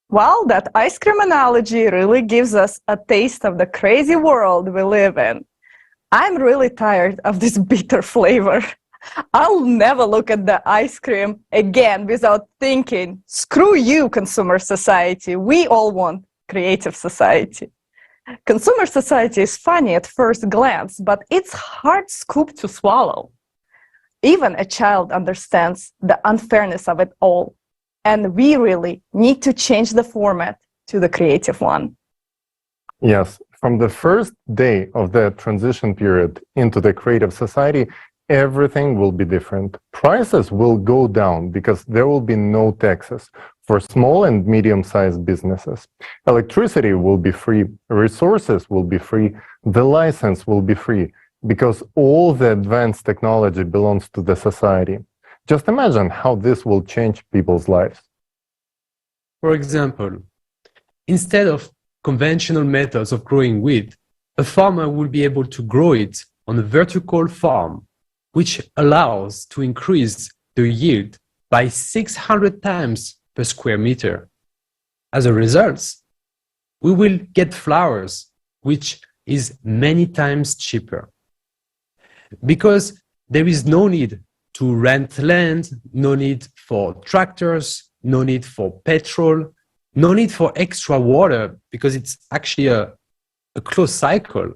Speaker 6: Well, that ice cream analogy really gives us a taste of the crazy world we live in. I'm really tired of this bitter flavor. I'll never look at the ice cream again without thinking, screw you, consumer society. We all want creative society. Consumer society is funny at first glance, but it's hard scoop to swallow. Even a child understands the unfairness of it all. And we really need to change the format to the creative one.
Speaker 9: Yes, from the first day of the transition period into the creative society, everything will be different. Prices will go down because there will be no taxes for small and medium-sized businesses. Electricity will be free, resources will be free, the license will be free, because all the advanced technology belongs to the society. Just imagine how this will change people's lives.
Speaker 4: For example, instead of conventional methods of growing wheat, a farmer will be able to grow it on a vertical farm which allows to increase the yield by 600 times per square meter. As a result, we will get flowers, which is many times cheaper. Because there is no need to rent land, no need for tractors, no need for petrol, no need for extra water, because it's actually a closed cycle.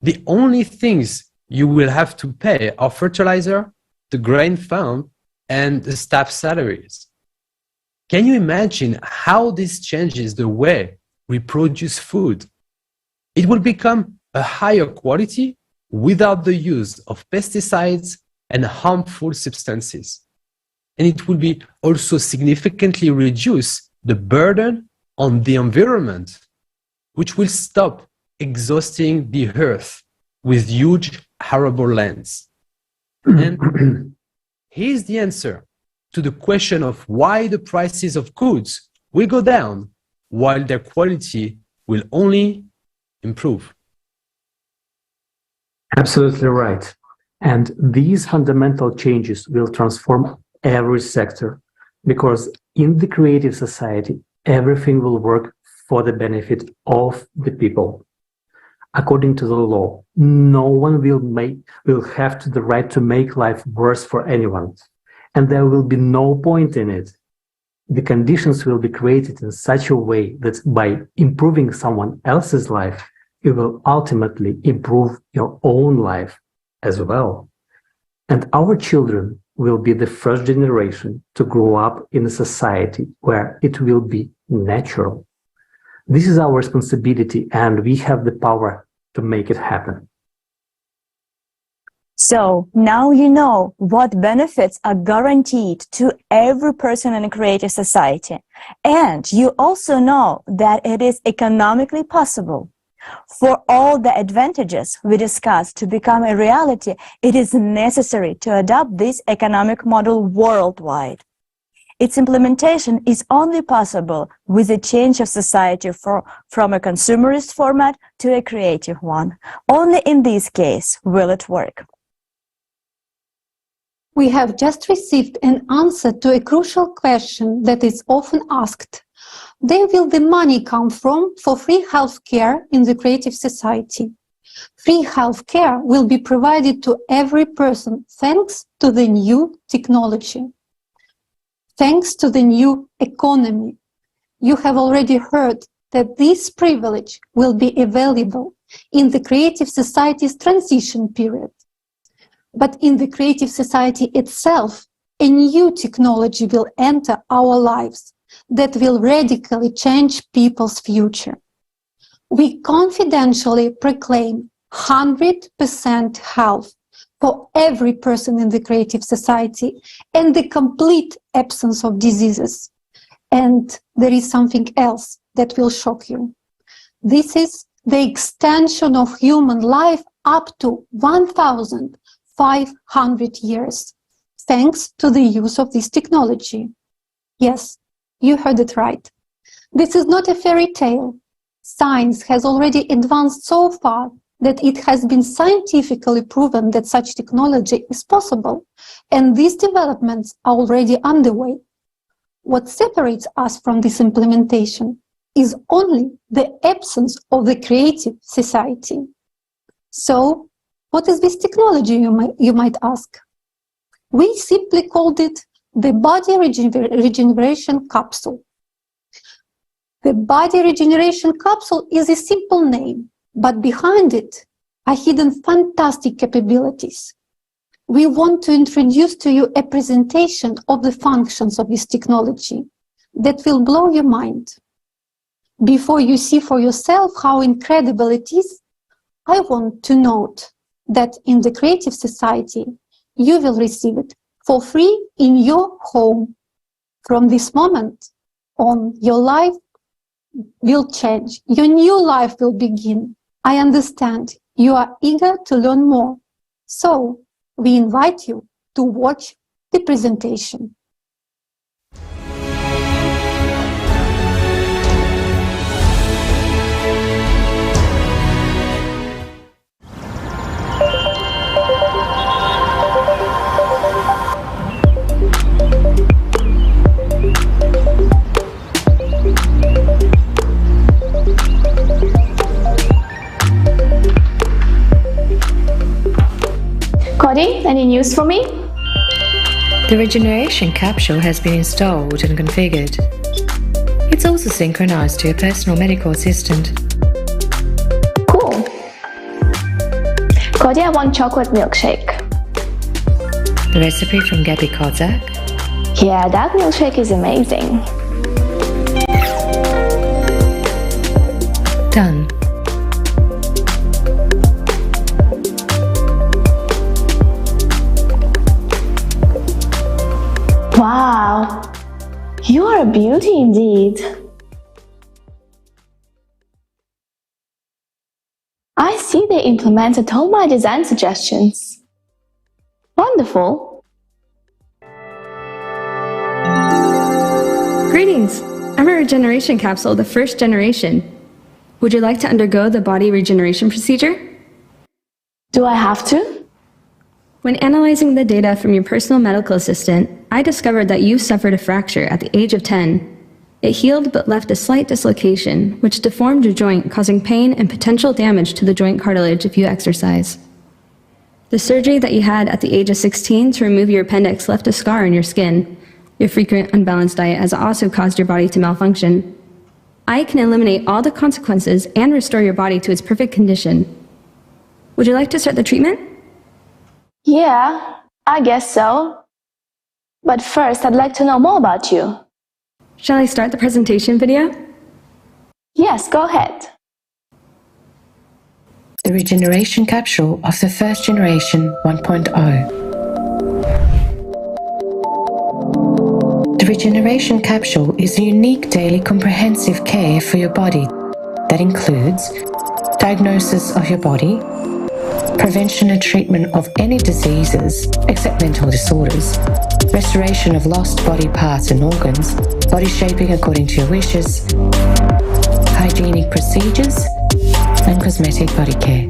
Speaker 4: The only things you will have to pay are fertilizer, the grain fund, and the staff salaries. Can you imagine how this changes the way we produce food? It will become a higher quality without the use of pesticides and harmful substances. And it will be also significantly reduce the burden on the environment, which will stop exhausting the earth with huge arable lands. And here's the answer to the question of why the prices of goods will go down while their quality will only improve.
Speaker 15: Absolutely right. And these fundamental changes will transform every sector, because in the creative society, everything will work for the benefit of the people. According to the law, no one will have the right to make life worse for anyone, and there will be no point in it. The conditions will be created in such a way that by improving someone else's life, you will ultimately improve your own life as well. And our children will be the first generation to grow up in a society where it will be natural. This is our responsibility, and we have the power to make it happen.
Speaker 6: So now you know what benefits are guaranteed to every person in a creative society. And you also know that it is economically possible. For all the advantages we discussed to become a reality, it is necessary to adopt this economic model worldwide. Its implementation is only possible with a change of society from a consumerist format to a creative one. Only in this case will it work.
Speaker 8: We have just received an answer to a crucial question that is often asked. Where will the money come from for free healthcare in the creative society? Free healthcare will be provided to every person thanks to the new technology, thanks to the new economy. You have already heard that this privilege will be available in the creative society's transition period. But in the creative society itself, a new technology will enter our lives that will radically change people's future. We confidentially proclaim 100% health for every person in the creative society and the complete absence of diseases. And there is something else that will shock you. This is the extension of human life up to 1,500 years, thanks to the use of this technology. Yes, you heard it right. This is not a fairy tale. Science has already advanced so far that it has been scientifically proven that such technology is possible, and these developments are already underway. What separates us from this implementation is only the absence of the creative society. So, what is this technology, you might ask? We simply called it the body regeneration capsule. The body regeneration capsule is a simple name, but behind it are hidden fantastic capabilities. We want to introduce to you a presentation of the functions of this technology that will blow your mind. Before you see for yourself how incredible it is, I want to note that in the creative society, you will receive it for free in your home. From this moment on, your life will change. Your new life will begin. I understand you are eager to learn more. So we invite you to watch the presentation.
Speaker 1: news for me?
Speaker 13: The regeneration capsule has been installed and configured. It's also synchronized to your personal medical assistant.
Speaker 1: Cool. Cody, I want chocolate milkshake.
Speaker 13: The recipe from Gabby Kozak.
Speaker 1: Yeah, that milkshake is amazing.
Speaker 13: Done.
Speaker 1: Wow, you are a beauty indeed. I see they implemented all my design suggestions. Wonderful.
Speaker 2: Greetings! I'm a regeneration capsule, the first generation. Would you like to undergo the body regeneration procedure?
Speaker 1: Do I have to?
Speaker 2: When analyzing the data from your personal medical assistant, I discovered that you suffered a fracture at the age of 10. It healed but left a slight dislocation, which deformed your joint, causing pain and potential damage to the joint cartilage if you exercise. The surgery that you had at the age of 16 to remove your appendix left a scar on your skin. Your frequent unbalanced diet has also caused your body to malfunction. I can eliminate all the consequences and restore your body to its perfect condition. Would you like to start the treatment?
Speaker 1: Yeah, I guess so. But first, I'd like to know more about you.
Speaker 2: Shall I start the presentation video?
Speaker 1: Yes, go ahead.
Speaker 13: The regeneration capsule of the first generation 1.0. The regeneration capsule is a unique daily comprehensive care for your body that includes diagnosis of your body, prevention and treatment of any diseases except mental disorders, restoration of lost body parts and organs, body shaping according to your wishes, hygienic procedures, and cosmetic body care.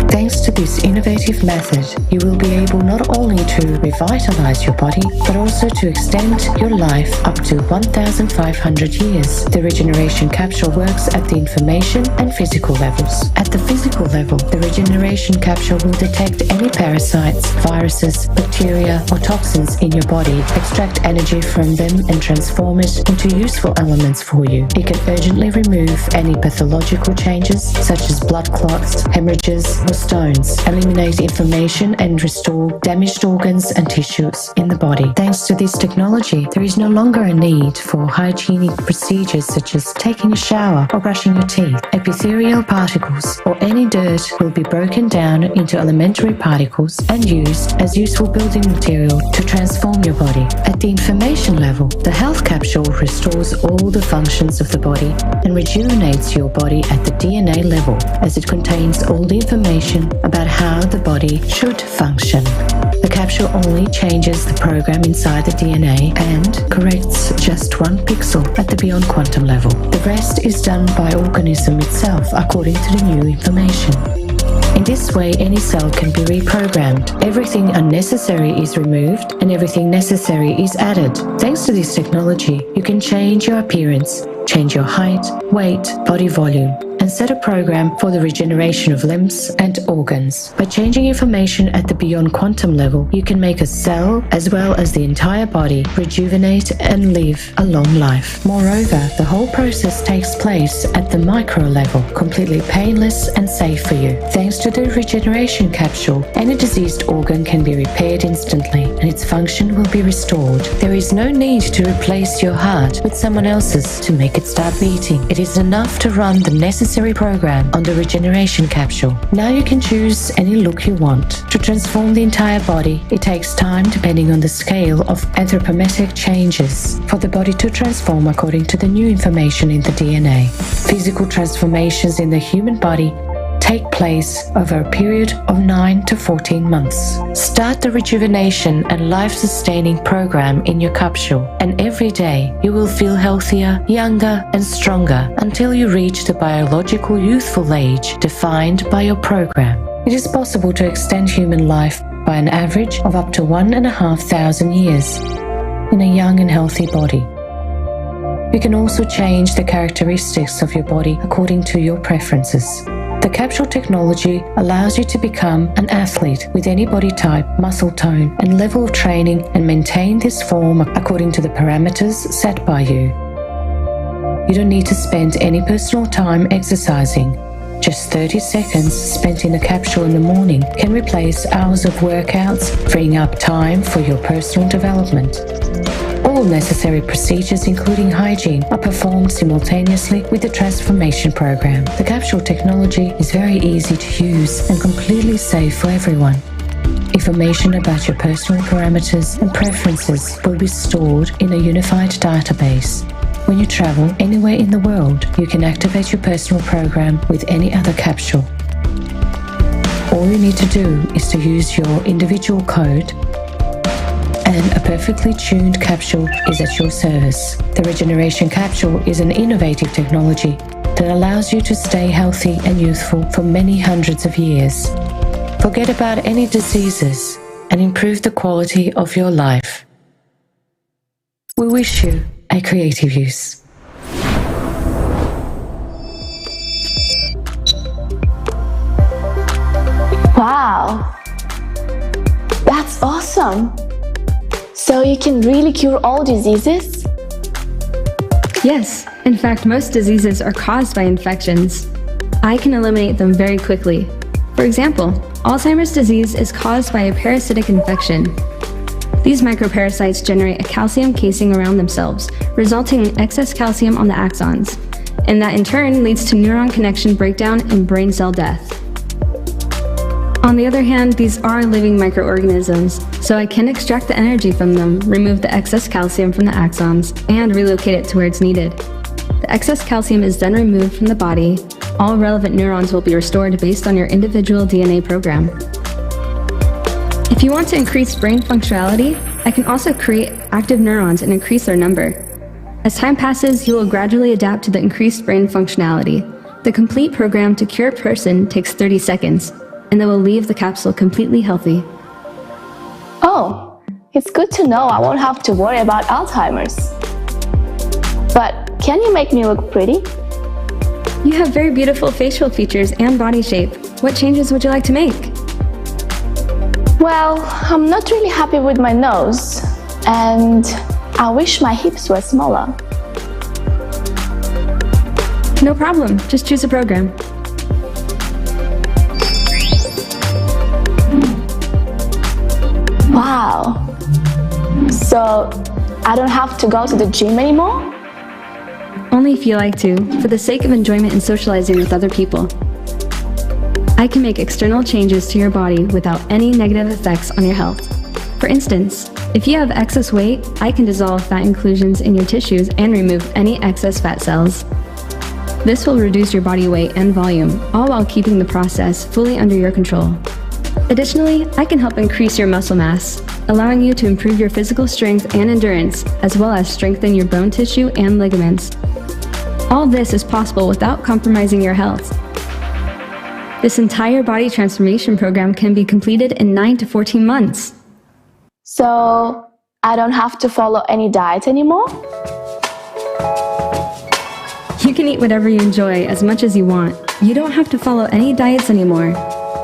Speaker 13: Thanks to this innovative method, you will be able not only to revitalize your body, but also to extend your life up to 1,500 years. The regeneration capsule works at the information and physical levels. At the physical level, the regeneration capsule will detect any parasites, viruses, bacteria, or toxins in your body, extract energy from them, and transform it into useful elements for you. It can urgently remove any pathological changes, such as blood clots, hemorrhages, or stones, eliminate inflammation and restore damaged organs and tissues in the body. Thanks to this technology, there is no longer a need for hygienic procedures such as taking a shower or brushing your teeth. Epithelial particles or any dirt will be broken down into elementary particles and used as useful building material to transform your body. At the information level, the health capsule restores all the functions of the body and rejuvenates your body at the DNA level, as it contains all the information about how the body should function. The capsule only changes the program inside the DNA and corrects just 1 pixel at the beyond quantum level. The rest is done by organism itself according to the new information. In this way, any cell can be reprogrammed. Everything unnecessary is removed and everything necessary is added. Thanks to this technology, you can change your appearance, change your height, weight, body volume, and set a program for the regeneration of limbs and organs. By changing information at the beyond quantum level, you can make a cell, as well as the entire body, rejuvenate and live a long life. Moreover, the whole process takes place at the micro level, completely painless and safe for you. Thanks to the regeneration capsule, any diseased organ can be repaired instantly, and its function will be restored. There is no need to replace your heart with someone else's to make it start beating. It is enough to run the necessary program on the regeneration capsule. Now you can choose any look you want. To transform the entire body, it takes time depending on the scale of anthropometric changes for the body to transform according to the new information in the DNA. Physical transformations in the human body take place over a period of 9 to 14 months. Start the rejuvenation and life-sustaining program in your capsule, and every day you will feel healthier, younger, and stronger until you reach the biological youthful age defined by your program. It is possible to extend human life by an average of up to 1,500 years in a young and healthy body. You can also change the characteristics of your body according to your preferences.
Speaker 3: The capsule technology allows you to become an athlete with any body type, muscle tone, and level of training and maintain this form according to the parameters set by you. You don't need to spend any personal time exercising. Just 30 seconds spent in a capsule in the morning can replace hours of workouts, freeing up time for your personal development. All necessary procedures, including hygiene, are performed simultaneously with the transformation program. The capsule technology is very easy to use and completely safe for everyone. Information about your personal parameters and preferences will be stored in a unified database. When you travel anywhere in the world, you can activate your personal program with any other capsule. All you need to do is to use your individual code, and a perfectly tuned capsule is at your service. The regeneration capsule is an innovative technology that allows you to stay healthy and youthful for many hundreds of years. Forget about any diseases and improve the quality of your life. We wish you a creative use.
Speaker 1: Wow, that's awesome. So you can really cure all diseases?
Speaker 2: Yes, in fact, most diseases are caused by infections. I can eliminate them very quickly. For example, Alzheimer's disease is caused by a parasitic infection. These microparasites generate a calcium casing around themselves, resulting in excess calcium on the axons, and that in turn leads to neuron connection breakdown and brain cell death. On the other hand, these are living microorganisms, so I can extract the energy from them, remove the excess calcium from the axons, and relocate it to where it's needed. The excess calcium is then removed from the body. All relevant neurons will be restored based on your individual DNA program. If you want to increase brain functionality, I can also create active neurons and increase their number. As time passes, you will gradually adapt to the increased brain functionality. The complete program to cure a person takes 30 seconds, and they will leave the capsule completely healthy.
Speaker 1: Oh, it's good to know I won't have to worry about Alzheimer's. But can you make me look pretty?
Speaker 2: You have very beautiful facial features and body shape. What changes would you like to make?
Speaker 1: Well, I'm not really happy with my nose, and I wish my hips were smaller.
Speaker 2: No problem, just choose a program.
Speaker 1: Wow. So I don't have to go to the gym anymore?
Speaker 2: Only if you like to, for the sake of enjoyment and socializing with other people. I can make external changes to your body without any negative effects on your health. For instance, if you have excess weight, I can dissolve fat inclusions in your tissues and remove any excess fat cells. This will reduce your body weight and volume, all while keeping the process fully under your control. Additionally, I can help increase your muscle mass, allowing you to improve your physical strength and endurance, as well as strengthen your bone tissue and ligaments. All this is possible without compromising your health. This entire body transformation program can be completed in 9 to 14 months.
Speaker 1: So I don't have to follow any diet anymore?
Speaker 2: You can eat whatever you enjoy as much as you want. You don't have to follow any diets anymore.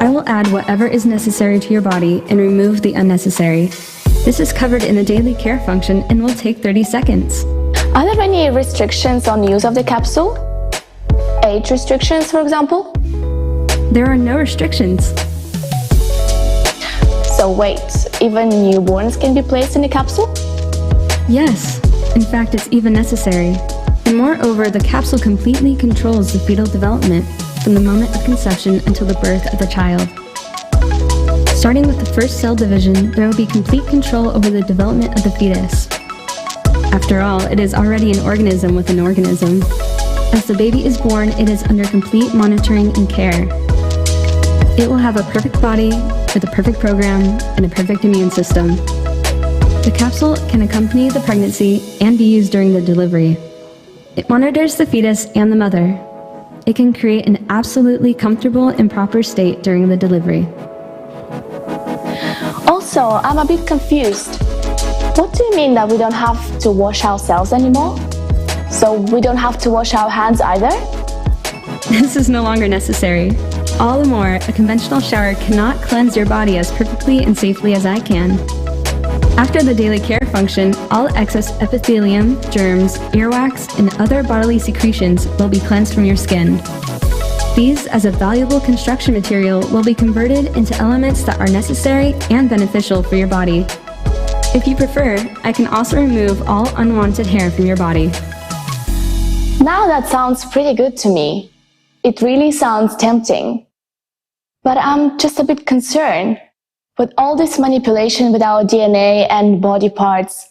Speaker 2: I will add whatever is necessary to your body and remove the unnecessary. This is covered in the daily care function and will take 30 seconds.
Speaker 1: Are there any restrictions on use of the capsule? Age restrictions, for example?
Speaker 2: There are no restrictions.
Speaker 1: So wait, even newborns can be placed in the capsule?
Speaker 2: Yes, in fact it's even necessary. And moreover, the capsule completely controls the fetal development from the moment of conception until the birth of the child. Starting with the first cell division, there will be complete control over the development of the fetus. After all, it is already an organism with an organism. As the baby is born, it is under complete monitoring and care. It will have a perfect body, with a perfect program, and a perfect immune system. The capsule can accompany the pregnancy and be used during the delivery. It monitors the fetus and the mother. It can create an absolutely comfortable and proper state during the delivery.
Speaker 1: Also, I'm a bit confused. What do you mean that we don't have to wash ourselves anymore? So we don't have to wash our hands either?
Speaker 2: This is no longer necessary. All the more, a conventional shower cannot cleanse your body as perfectly and safely as I can. After the daily care function, all excess epithelium, germs, earwax, and other bodily secretions will be cleansed from your skin. These, as a valuable construction material, will be converted into elements that are necessary and beneficial for your body. If you prefer, I can also remove all unwanted hair from your body.
Speaker 1: Now that sounds pretty good to me. It really sounds tempting. But I'm just a bit concerned. With all this manipulation with our DNA and body parts,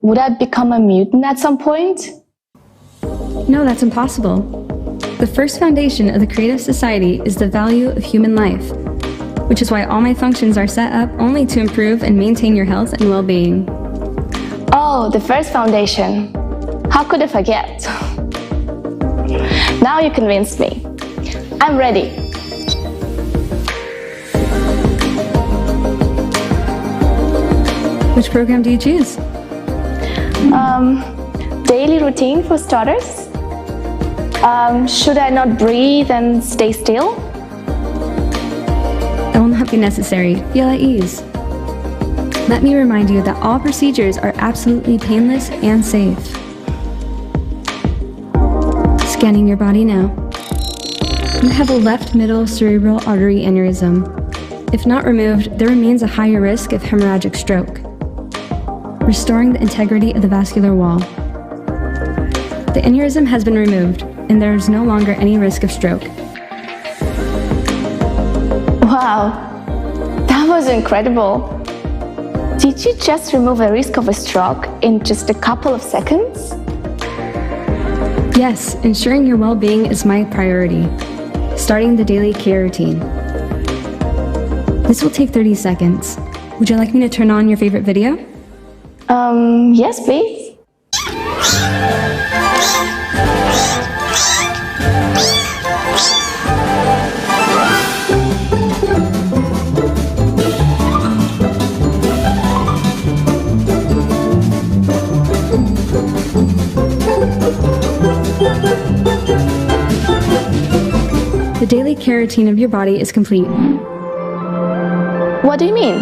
Speaker 1: would I become a mutant at some point?
Speaker 2: No, that's impossible. The first foundation of the Creative Society is the value of human life, which is why all my functions are set up only to improve and maintain your health and well-being.
Speaker 1: Oh, the first foundation. How could I forget? Now you convinced me. I'm ready.
Speaker 2: Which program do you choose?
Speaker 1: Daily routine for starters. Should I not breathe and stay still?
Speaker 2: That will not be necessary. Feel at ease. Let me remind you that all procedures are absolutely painless and safe. Scanning your body now. You have a left middle cerebral artery aneurysm. If not removed, there remains a higher risk of hemorrhagic stroke, restoring the integrity of the vascular wall. The aneurysm has been removed, and there is no longer any risk of stroke.
Speaker 1: Wow, that was incredible. Did you just remove a risk of a stroke in just a couple of seconds?
Speaker 2: Yes, ensuring your well-being is my priority. Starting the daily care routine. This will take 30 seconds. Would you like me to turn on your favorite video?
Speaker 1: Yes, please.
Speaker 2: The daily care routine of your body is complete.
Speaker 1: What do you mean?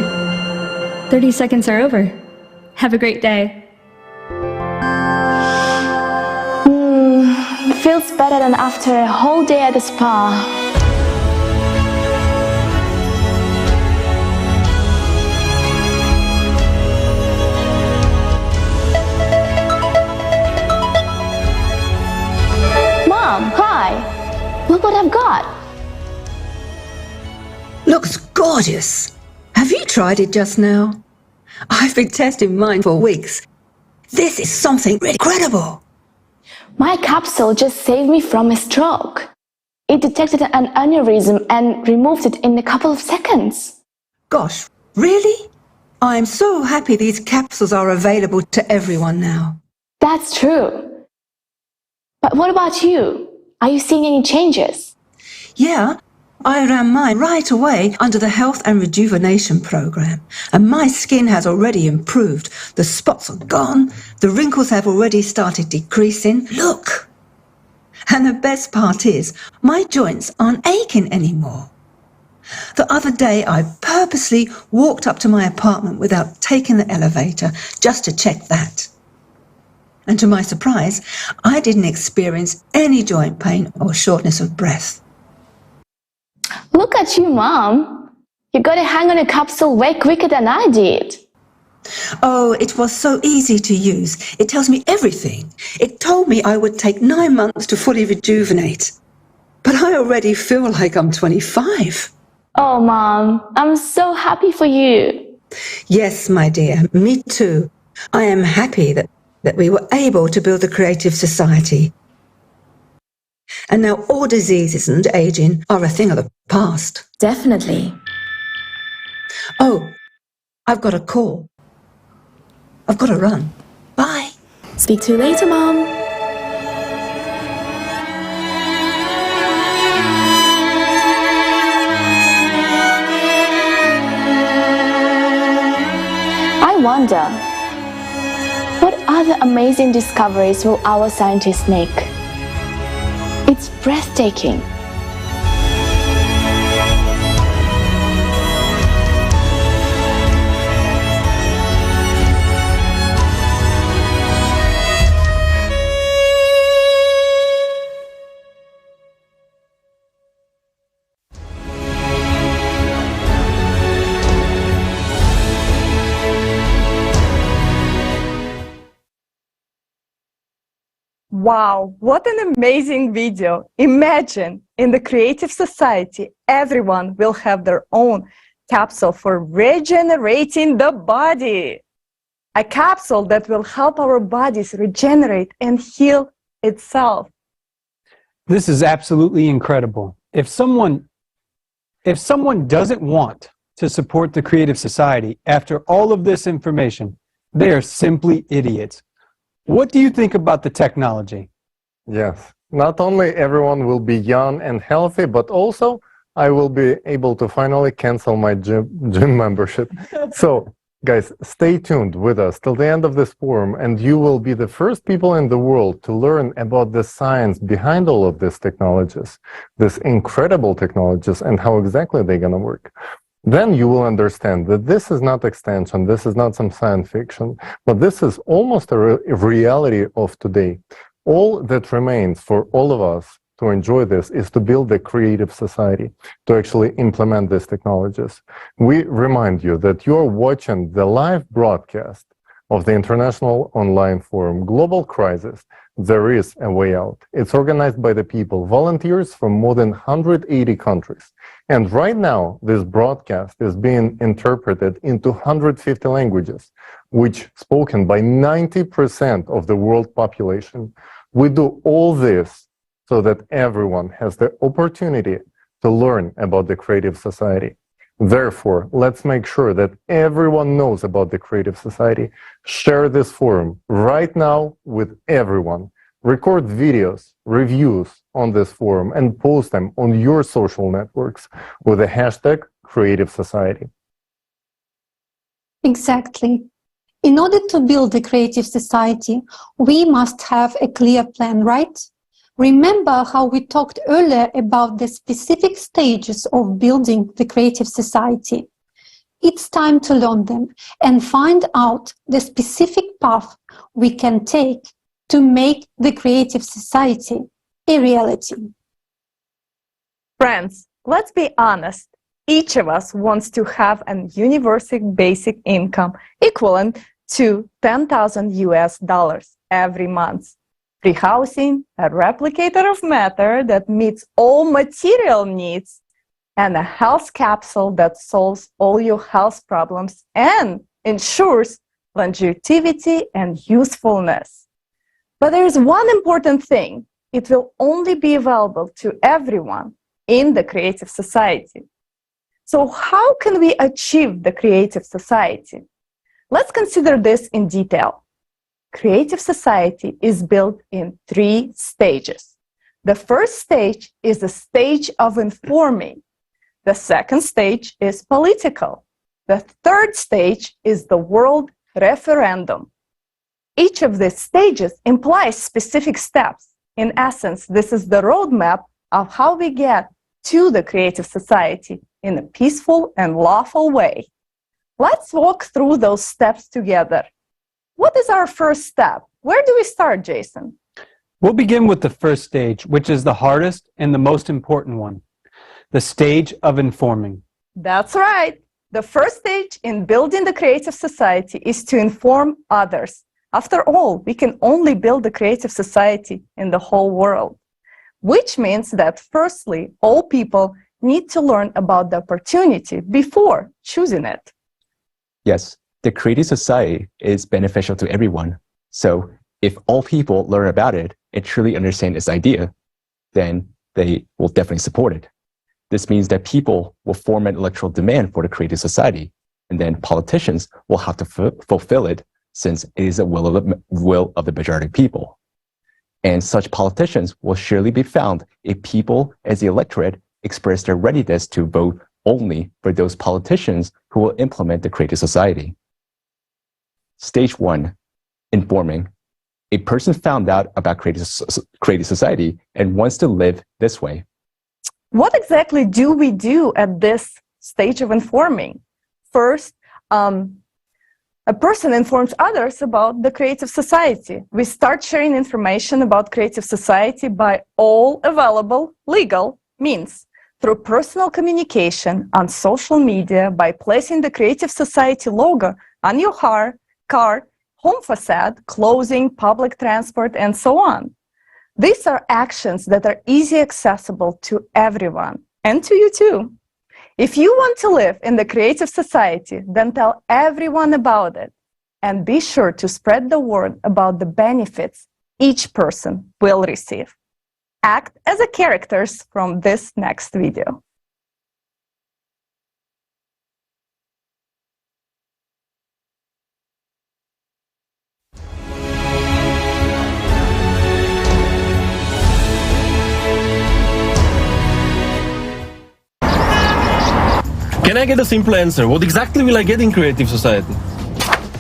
Speaker 2: 30 seconds are over. Have a great day.
Speaker 1: Feels better than after a whole day at the spa. Mom, hi! Look what I've got!
Speaker 20: Looks gorgeous. Have you tried it just now? I've been testing mine for weeks. This is something incredible.
Speaker 1: My capsule just saved me from a stroke. It detected an aneurysm and removed it in a couple of seconds.
Speaker 20: Gosh, really? I'm so happy these capsules are available to everyone now.
Speaker 1: That's true. But what about you? Are you seeing any changes?
Speaker 20: Yeah, I ran mine right away under the Health and Rejuvenation Program, and my skin has already improved. The spots are gone, the wrinkles have already started decreasing. Look! And the best part is, my joints aren't aching anymore. The other day, I purposely walked up to my apartment without taking the elevator just to check that. And to my surprise, I didn't experience any joint pain or shortness of breath.
Speaker 1: Look at you, Mom. You got a hang on a capsule way quicker than I did.
Speaker 20: Oh, it was so easy to use. It tells me everything. It told me I would take 9 months to fully rejuvenate. But I already feel like I'm 25.
Speaker 1: Oh, Mom, I'm so happy for you.
Speaker 20: Yes, my dear, me too. I am happy that we were able to build the Creative Society. And now all diseases and aging are a thing of the past.
Speaker 21: Definitely.
Speaker 20: Oh, I've got a call. I've got to run. Bye.
Speaker 21: Speak to you later, Mom.
Speaker 1: I wonder, what other amazing discoveries will our scientists make? It's breathtaking.
Speaker 6: Wow, what an amazing video. Imagine in the creative society, everyone will have their own capsule for regenerating the body. A capsule that will help our bodies regenerate and heal itself.
Speaker 16: This is absolutely incredible. If someone doesn't want to support the Creative Society after all of this information, they are simply idiots. What do you think about the technology?
Speaker 9: Yes, not only everyone will be young and healthy, but also I will be able to finally cancel my gym membership. So, guys, stay tuned with us till the end of this forum, and you will be the first people in the world to learn about the science behind all of these technologies, these incredible technologies, and how exactly they're going to work. Then you will understand that this is not extension, this is not some science fiction, but this is almost a reality of today. All that remains for all of us to enjoy this is to build a creative society, to actually implement these technologies. We remind you that you are watching the live broadcast of the International Online Forum Global Crisis. There is a way out. It's organized by the people, volunteers from more than 180 countries. And right now, this broadcast is being interpreted into 150 languages, which spoken by 90% of the world population. We do all this so that everyone has the opportunity to learn about the creative society. Therefore, let's make sure that everyone knows about the creative society. Share this forum right now with everyone. Record videos, reviews on this forum, and post them on your social networks with the hashtag Creative Society.
Speaker 8: Exactly. In order to build a creative society, we must have a clear plan, right? Remember how we talked earlier about the specific stages of building the creative society. It's time to learn them and find out the specific path we can take to make the creative society a reality.
Speaker 6: Friends, let's be honest. Each of us wants to have an universal basic income equivalent to $10,000 every month. Free housing, a replicator of matter that meets all material needs, and a health capsule that solves all your health problems and ensures longevity and usefulness. But there is one important thing. It will only be available to everyone in the creative society. So how can we achieve the creative society? Let's consider this in detail. Creative society is built in 3 stages. The first stage is the stage of informing. The second stage is political. The third stage is the world referendum. Each of these stages implies specific steps. In essence, this is the roadmap of how we get to the creative society in a peaceful and lawful way. Let's walk through those steps together. What is our first step? Where do we start, Jason?
Speaker 16: We'll begin with the first stage, which is the hardest and the most important one, the stage of informing.
Speaker 6: That's right. The first stage in building the creative society is to inform others. After all, we can only build the creative society in the whole world, which means that firstly, all people need to learn about the opportunity before choosing it.
Speaker 11: Yes, the creative society is beneficial to everyone. So if all people learn about it and truly understand its idea, then they will definitely support it. This means that people will form an electoral demand for the creative society, and then politicians will have to fulfill it, since it is the will of the majority of people. And such politicians will surely be found if people as the electorate express their readiness to vote only for those politicians who will implement the creative society. Stage 1, informing. A person found out about creative society and wants to live this way.
Speaker 6: What exactly do we do at this stage of informing? First, a person informs others about the creative society. We start sharing information about creative society by all available legal means, through personal communication, on social media, by placing the creative society logo on your car, home facade, clothing, public transport, and so on. These are actions that are easily accessible to everyone and to you too. If you want to live in the creative society, then tell everyone about it and be sure to spread the word about the benefits each person will receive. Act as the characters from this next video.
Speaker 5: Can I get a simple answer? What exactly will I get in Creative Society?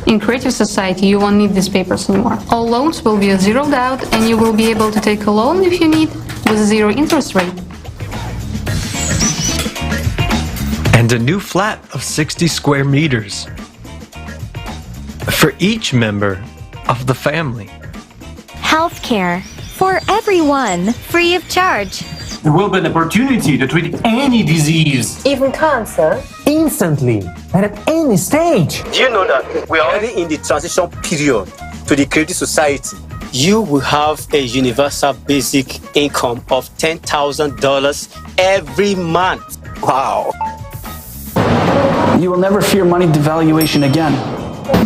Speaker 22: In Creative Society, you won't need these papers anymore. All loans will be zeroed out, and you will be able to take a loan if you need with a zero interest rate.
Speaker 5: And a new flat of 60 square meters for each member of the family.
Speaker 23: Healthcare for everyone, free of charge.
Speaker 24: There will be an opportunity to treat any disease,
Speaker 25: even cancer,
Speaker 24: instantly and at any stage.
Speaker 26: Do you know that we are already in the transition period to the Creative Society? You will have a universal basic income of $10,000 every month. Wow.
Speaker 27: You will never fear money devaluation again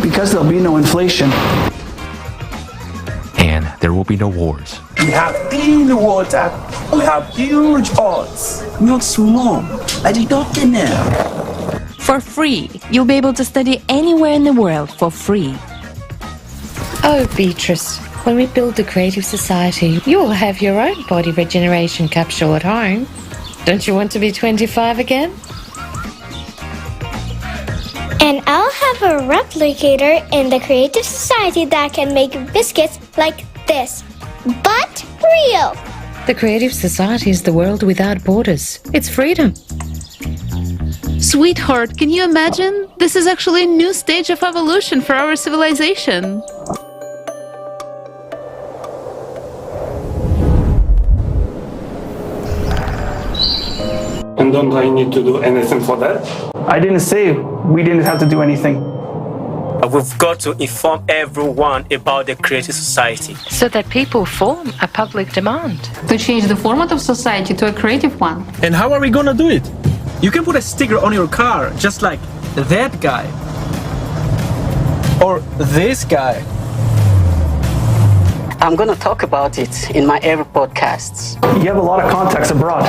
Speaker 27: because there'll be no inflation.
Speaker 28: And there will be no wars.
Speaker 24: We have clean water. We have huge odds.
Speaker 27: Not small. I did not know.
Speaker 29: For free. You'll be able to study anywhere in the world for free.
Speaker 13: Oh, Beatrice, when we build the Creative Society, you will have your own body regeneration capsule at home. Don't you want to be 25 again?
Speaker 18: And I'll have a replicator in the Creative Society that can make biscuits like this, but real.
Speaker 13: The Creative Society is the world without borders. It's freedom.
Speaker 30: Sweetheart, can you imagine? This is actually a new stage of evolution for our civilization.
Speaker 24: And don't I need to do anything for that?
Speaker 27: I didn't say we didn't have to do anything.
Speaker 26: We've got to inform everyone about the Creative Society,
Speaker 13: so that people form a public demand.
Speaker 22: To change the format of society to a creative one.
Speaker 5: And how are we gonna do it? You can put a sticker on your car, just like that guy. Or this guy.
Speaker 26: I'm gonna talk about it in my every podcasts.
Speaker 27: You have a lot of contacts abroad.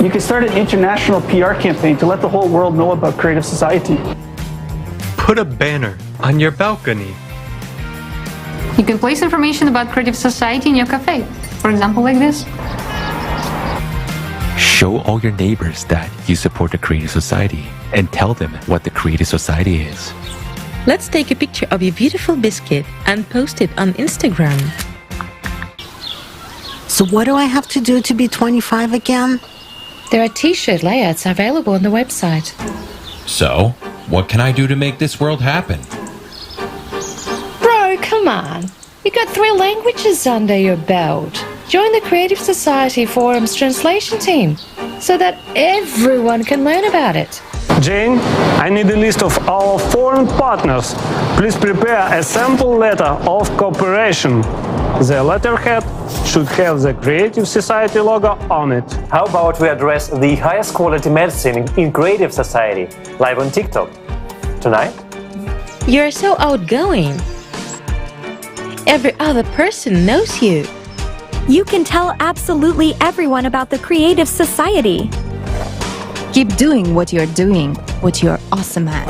Speaker 27: You can start an international PR campaign to let the whole world know about Creative Society.
Speaker 5: Put a banner on your balcony.
Speaker 22: You can place information about Creative Society in your cafe. For example, like this.
Speaker 28: Show all your neighbors that you support the Creative Society and tell them what the Creative Society is.
Speaker 29: Let's take a picture of your beautiful biscuit and post it on Instagram.
Speaker 31: So what do I have to do to be 25 again?
Speaker 13: There are t-shirt layouts available on the website.
Speaker 32: So, what can I do to make this world happen?
Speaker 13: Bro, come on. You got 3 languages under your belt. Join the Creative Society Forum's translation team so that everyone can learn about it.
Speaker 24: Jane, I need a list of our foreign partners. Please prepare a sample letter of cooperation. The letterhead should have the Creative Society logo on it.
Speaker 33: How about we address the highest quality medicine in Creative Society, live on TikTok? Tonight?
Speaker 29: You're so outgoing. Every other person knows you.
Speaker 23: You can tell absolutely everyone about the Creative Society.
Speaker 29: Keep doing what you're doing, what you're awesome at.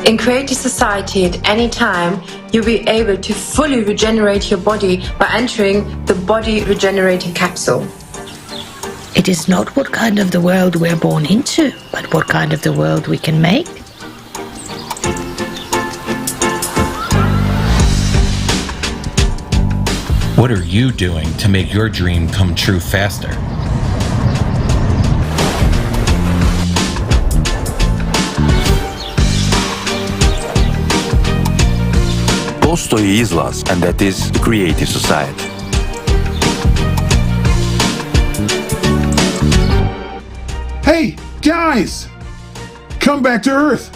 Speaker 34: In Creative Society, at any time, you'll be able to fully regenerate your body by entering the body regenerating capsule.
Speaker 35: It is not what kind of the world we're born into, but what kind of the world we can make.
Speaker 32: What are you doing to make your dream come true faster?
Speaker 36: Postoji izlaz, and that is the Creative Society.
Speaker 37: Hey, guys! Come back to Earth!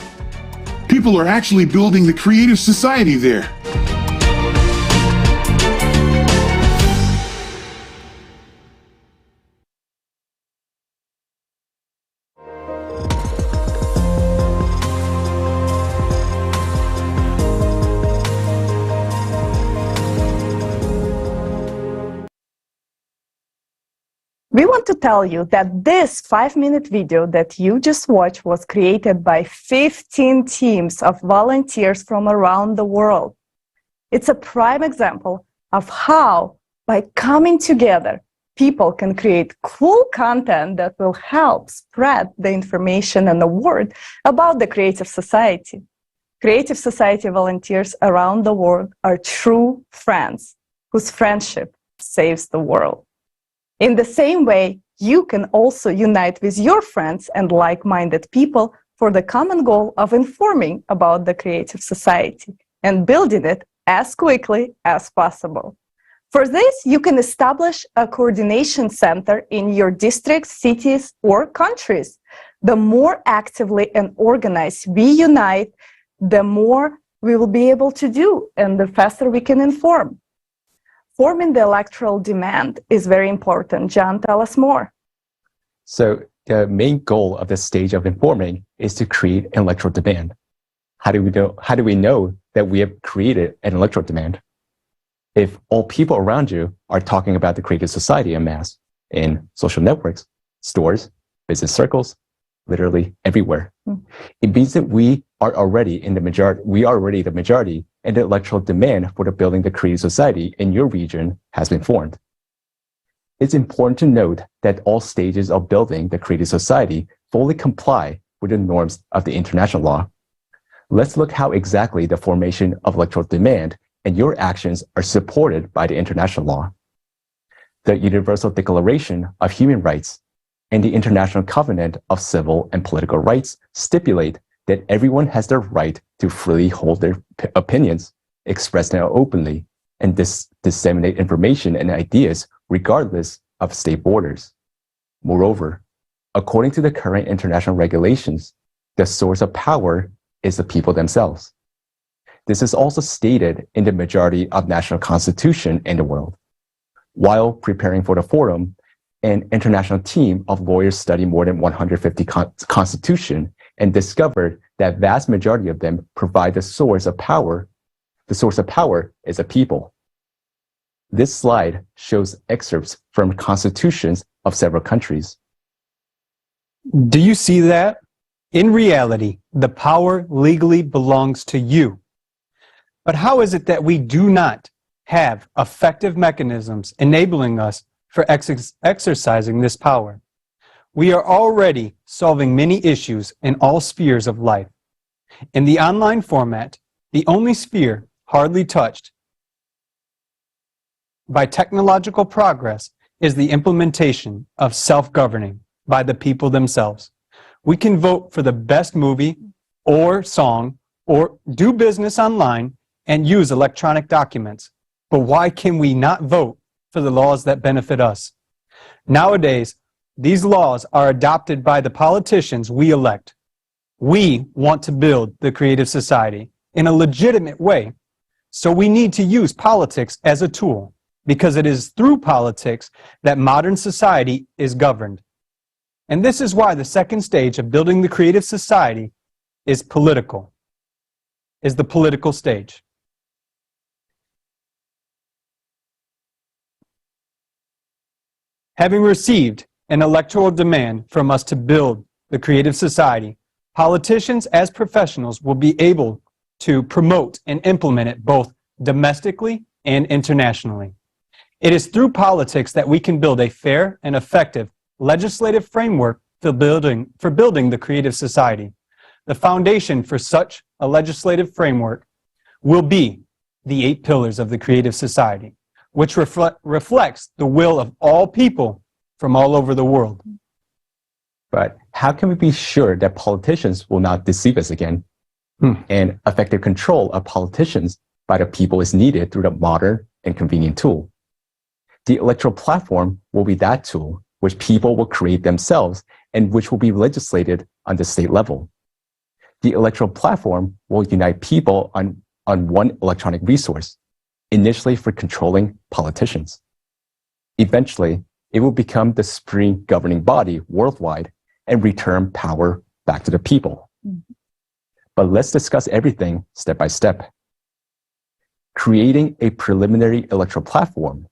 Speaker 1: People are actually building the creative society there.
Speaker 6: We want to tell you that this 5-minute video that you just watched was created by 15 teams of volunteers from around the world. It's a prime example of how, by coming together, people can create cool content that will help spread the information and the word about the Creative Society. Creative Society volunteers around the world are true friends whose friendship saves the world. In the same way, you can also unite with your friends and like-minded people for the common goal of informing about the Creative Society and building it as quickly as possible. For this, you can establish a coordination center in your districts, cities, or countries. The more actively and organized we unite, the more we will be able to do and the faster we can inform. Forming the electoral demand is very important. John, tell us more.
Speaker 11: So the main goal of this stage of informing is to create an electoral demand. How do we know that we have created an electoral demand? If all people around you are talking about the Creative Society en masse in social networks, stores, business circles, literally everywhere, it means that we are already the majority, and the electoral demand for the building the Creative Society in your region has been formed. It's important to note that all stages of building the Creative Society fully comply with the norms of the international law. Let's look how exactly the formation of electoral demand and your actions are supported by the international law. The Universal Declaration of Human Rights and the International Covenant of Civil and Political Rights stipulate that everyone has the right to freely hold their opinions, express them openly, and disseminate information and ideas regardless of state borders. Moreover, according to the current international regulations, the source of power is the people themselves. This is also stated in the majority of national constitution in the world. While preparing for the forum, an international team of lawyers studied more than 150 constitutions and discovered that vast majority of them provide the source of power. The source of power is a people. This slide shows excerpts from constitutions of several countries.
Speaker 2: Do you see that? In reality, the power legally belongs to you. But how is it that we do not have effective mechanisms enabling us for exercising this power? We are already solving many issues in all spheres of life. In the online format, the only sphere hardly touched by technological progress is the implementation of self-governing by the people themselves. We can vote for the best movie or song or do business online and use electronic documents. But why can we not vote for the laws that benefit us? Nowadays, these laws are adopted by the politicians we elect. We want to build the Creative Society in a legitimate way. So we need to use politics as a tool, because it is through politics that modern society is governed. And this is why the second stage of building the Creative Society is the political stage. Having received an electoral demand from us to build the Creative Society, politicians as professionals will be able to promote and implement it both domestically and internationally. It is through politics that we can build a fair and effective legislative framework for building the Creative Society. The foundation for such a legislative framework will be the 8 pillars of the Creative Society, which reflects the will of all people from all over the world.
Speaker 11: But how can we be sure that politicians will not deceive us again? And effective control of politicians by the people is needed through the modern and convenient tool. The electoral platform will be that tool which people will create themselves and which will be legislated on the state level. The electoral platform will unite people on one electronic resource, initially for controlling politicians. Eventually, it will become the supreme governing body worldwide and return power back to the people. But let's discuss everything step by step. Creating a preliminary electoral platform.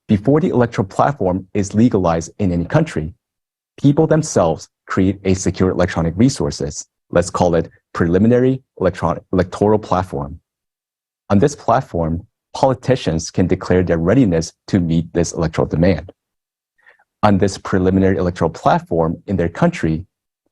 Speaker 11: Before the electoral platform is legalized in any country, people themselves create a secure electronic resources. Let's call it preliminary electoral platform. On this platform, politicians can declare their readiness to meet this electoral demand. On this preliminary electoral platform in their country,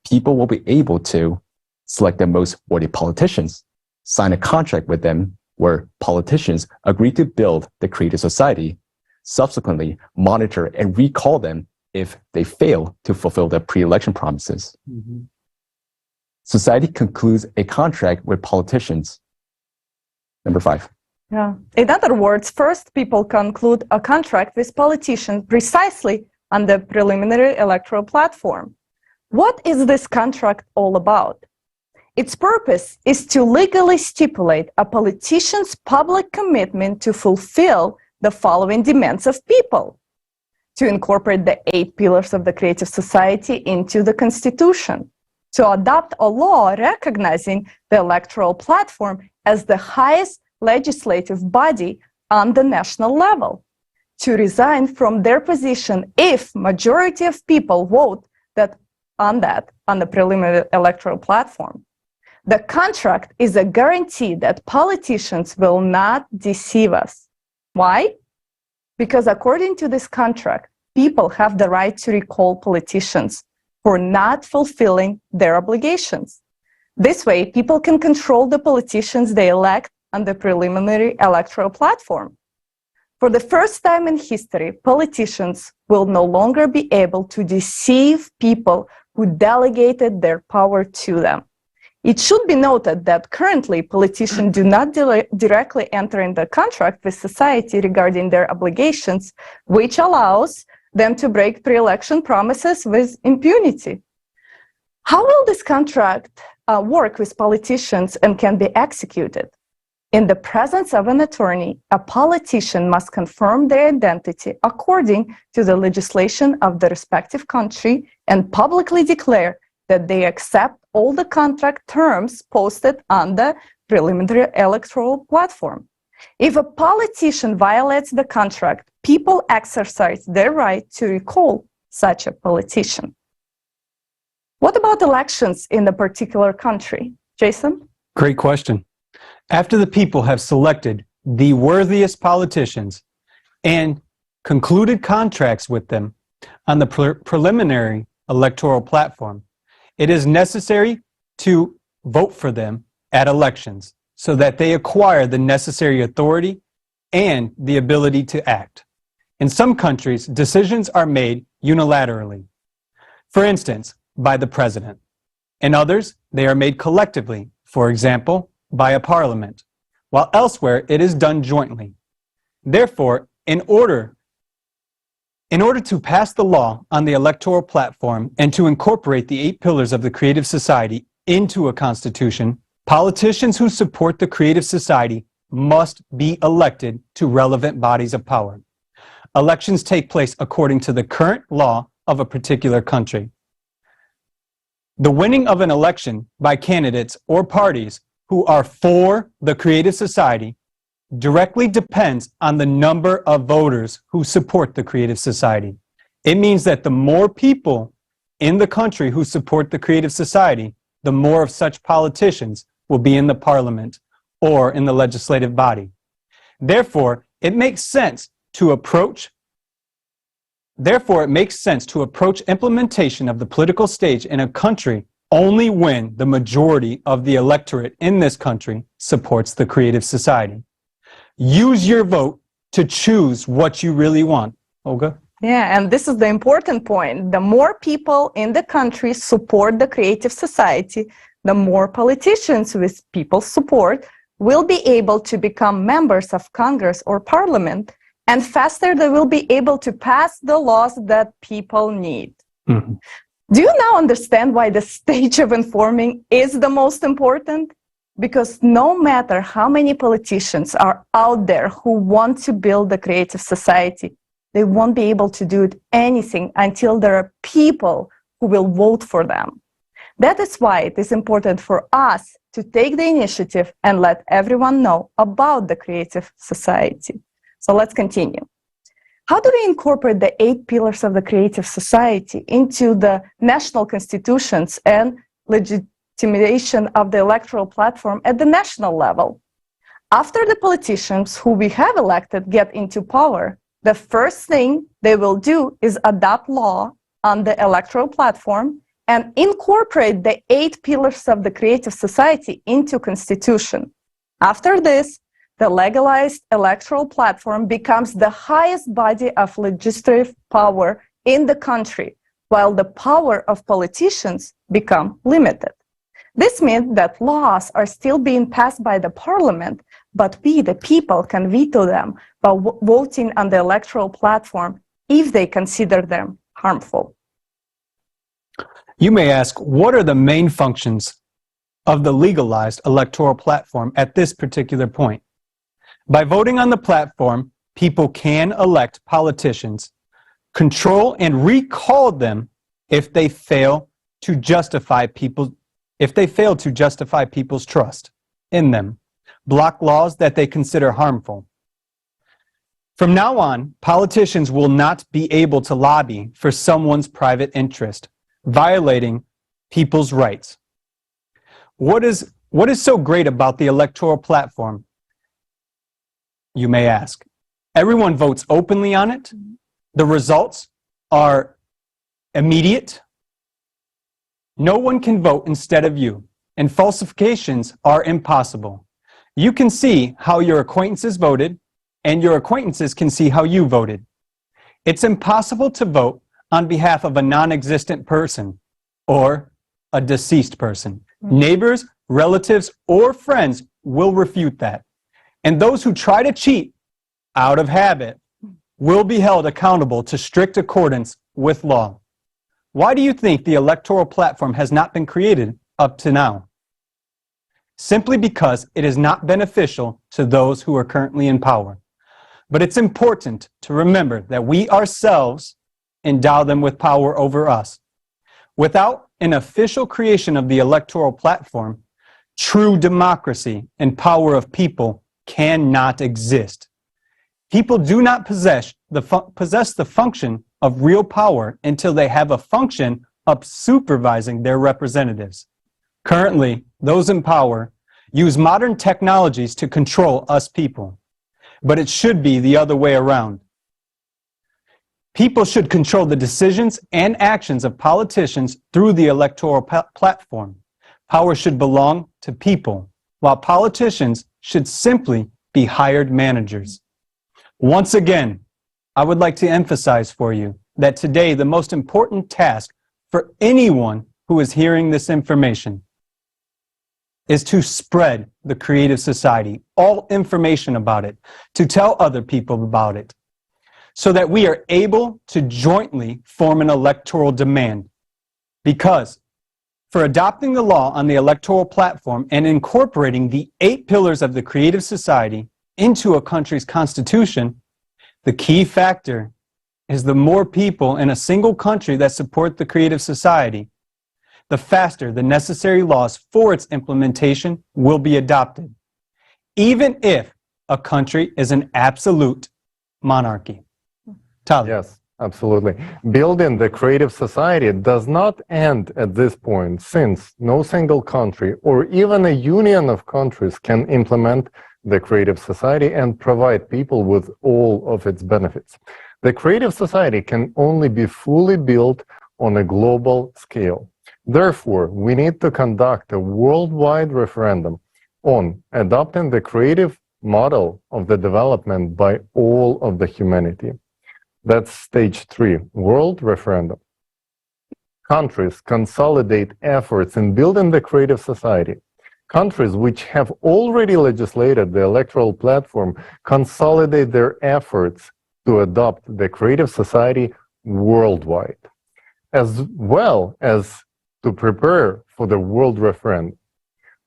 Speaker 11: people will be able to select the most worthy politicians, sign a contract with them where politicians agree to build the creative society, subsequently monitor and recall them if they fail to fulfill their pre-election promises. Society concludes a contract with politicians. Number 5.
Speaker 6: Yeah. In other words, first people conclude a contract with politicians precisely on the preliminary electoral platform. What is this contract all about? Its purpose is to legally stipulate a politician's public commitment to fulfill the following demands of people: to incorporate the 8 pillars of the creative society into the Constitution, to adopt a law recognizing the electoral platform as the highest legislative body on the national level, to resign from their position if majority of people vote on the preliminary electoral platform. The contract is a guarantee that politicians will not deceive us. Why? Because according to this contract, people have the right to recall politicians for not fulfilling their obligations. This way, people can control the politicians they elect on the preliminary electoral platform. For the first time in history, politicians will no longer be able to deceive people who delegated their power to them. It should be noted that currently politicians do not directly enter into contract with society regarding their obligations, which allows them to break pre-election promises with impunity. How will this contract work with politicians and can be executed? In the presence of an attorney, a politician must confirm their identity according to the legislation of the respective country and publicly declare that they accept all the contract terms posted on the preliminary electoral platform. If a politician violates the contract, people exercise their right to recall such a politician. What about elections in a particular country? Jason?
Speaker 2: Great question. After the people have selected the worthiest politicians and concluded contracts with them on the preliminary electoral platform, it is necessary to vote for them at elections so that they acquire the necessary authority and the ability to act. In some countries, decisions are made unilaterally. For instance, by the president. In others, they are made collectively, for example, by a parliament, while elsewhere it is done jointly. Therefore, in order to pass the law on the electoral platform and to incorporate the 8 pillars of the creative society into a constitution, politicians who support the creative society must be elected to relevant bodies of power. Elections take place according to the current law of a particular country. The winning of an election by candidates or parties who are for the creative society directly depends on the number of voters who support the creative society. It means that the more people in the country who support the creative society, the more of such politicians will be in the parliament or in the legislative body. Therefore, it makes sense to approach implementation of the political stage in a country only when the majority of the electorate in this country supports the creative society. Use your vote to choose what you really want. Olga?
Speaker 6: Yeah, and this is the important point. The more people in the country support the creative society, the more politicians with people's support will be able to become members of Congress or Parliament, and faster they will be able to pass the laws that people need. Do you now understand why the stage of informing is the most important? Because no matter how many politicians are out there who want to build a creative society, they won't be able to do anything until there are people who will vote for them. That is why it is important for us to take the initiative and let everyone know about the creative society. So let's continue. How do we incorporate the 8 pillars of the creative society into the national constitutions and legitimation of the electoral platform at the national level? After the politicians who we have elected get into power, the first thing they will do is adopt law on the electoral platform and incorporate the 8 pillars of the creative society into constitution. After this, the legalized electoral platform becomes the highest body of legislative power in the country, while the power of politicians become limited. This means that laws are still being passed by the parliament, but we, the people, can veto them by voting on the electoral platform if they consider them harmful.
Speaker 2: You may ask, what are the main functions of the legalized electoral platform at this particular point? By voting on the platform, people can elect politicians, control and recall them if they fail to justify people's trust in them, block laws that they consider harmful. From now on, politicians will not be able to lobby for someone's private interest, violating people's rights. What is so great about the electoral platform? You may ask. Everyone votes openly on it. The results are immediate. No one can vote instead of you, and falsifications are impossible. You can see how your acquaintances voted, and your acquaintances can see how you voted. It's impossible to vote on behalf of a non-existent person or a deceased person. Neighbors, relatives, or friends will refute that. And those who try to cheat out of habit will be held accountable to strict accordance with law. Why do you think the electoral platform has not been created up to now? Simply because it is not beneficial to those who are currently in power. But it's important to remember that we ourselves endow them with power over us. Without an official creation of the electoral platform, true democracy and power of people cannot exist. People do not possess the function of real power until they have a function of supervising their representatives. Currently, those in power use modern technologies to control us people, but it should be the other way around. People should control the decisions and actions of politicians through the electoral platform. Power should belong to people, while politicians should simply be hired managers. Once again, I would like to emphasize for you that today the most important task for anyone who is hearing this information is to spread the creative society, all information about it, to tell other people about it, so that we are able to jointly form an electoral demand. Because for adopting the law on the electoral platform and incorporating the 8 pillars of the creative society into a country's constitution, the key factor is the more people in a single country that support the creative society, the faster the necessary laws for its implementation will be adopted, even if a country is an absolute monarchy. Tyler.
Speaker 3: Yes, absolutely. Building the creative society does not end at this point, since no single country or even a union of countries can implement the creative society and provide people with all of its benefits. The creative society can only be fully built on a global scale. Therefore, we need to conduct a worldwide referendum on adopting the creative model of the development by all of the humanity. That's stage 3, world referendum. Countries consolidate efforts in building the creative society. Countries which have already legislated the electoral platform consolidate their efforts to adopt the creative society worldwide. as well as to prepare for the world referendum.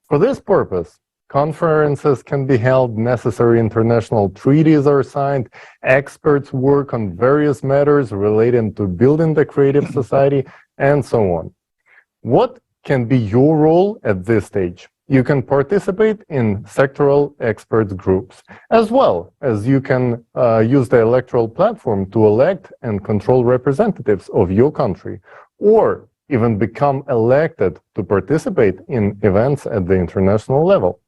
Speaker 3: For this purpose, conferences can be held, necessary international treaties are signed, experts work on various matters relating to building the creative society, and so on. What can be your role at this stage? You can participate in sectoral experts groups, as well as you can use the electoral platform to elect and control representatives of your country, or even become elected to participate in events at the international level.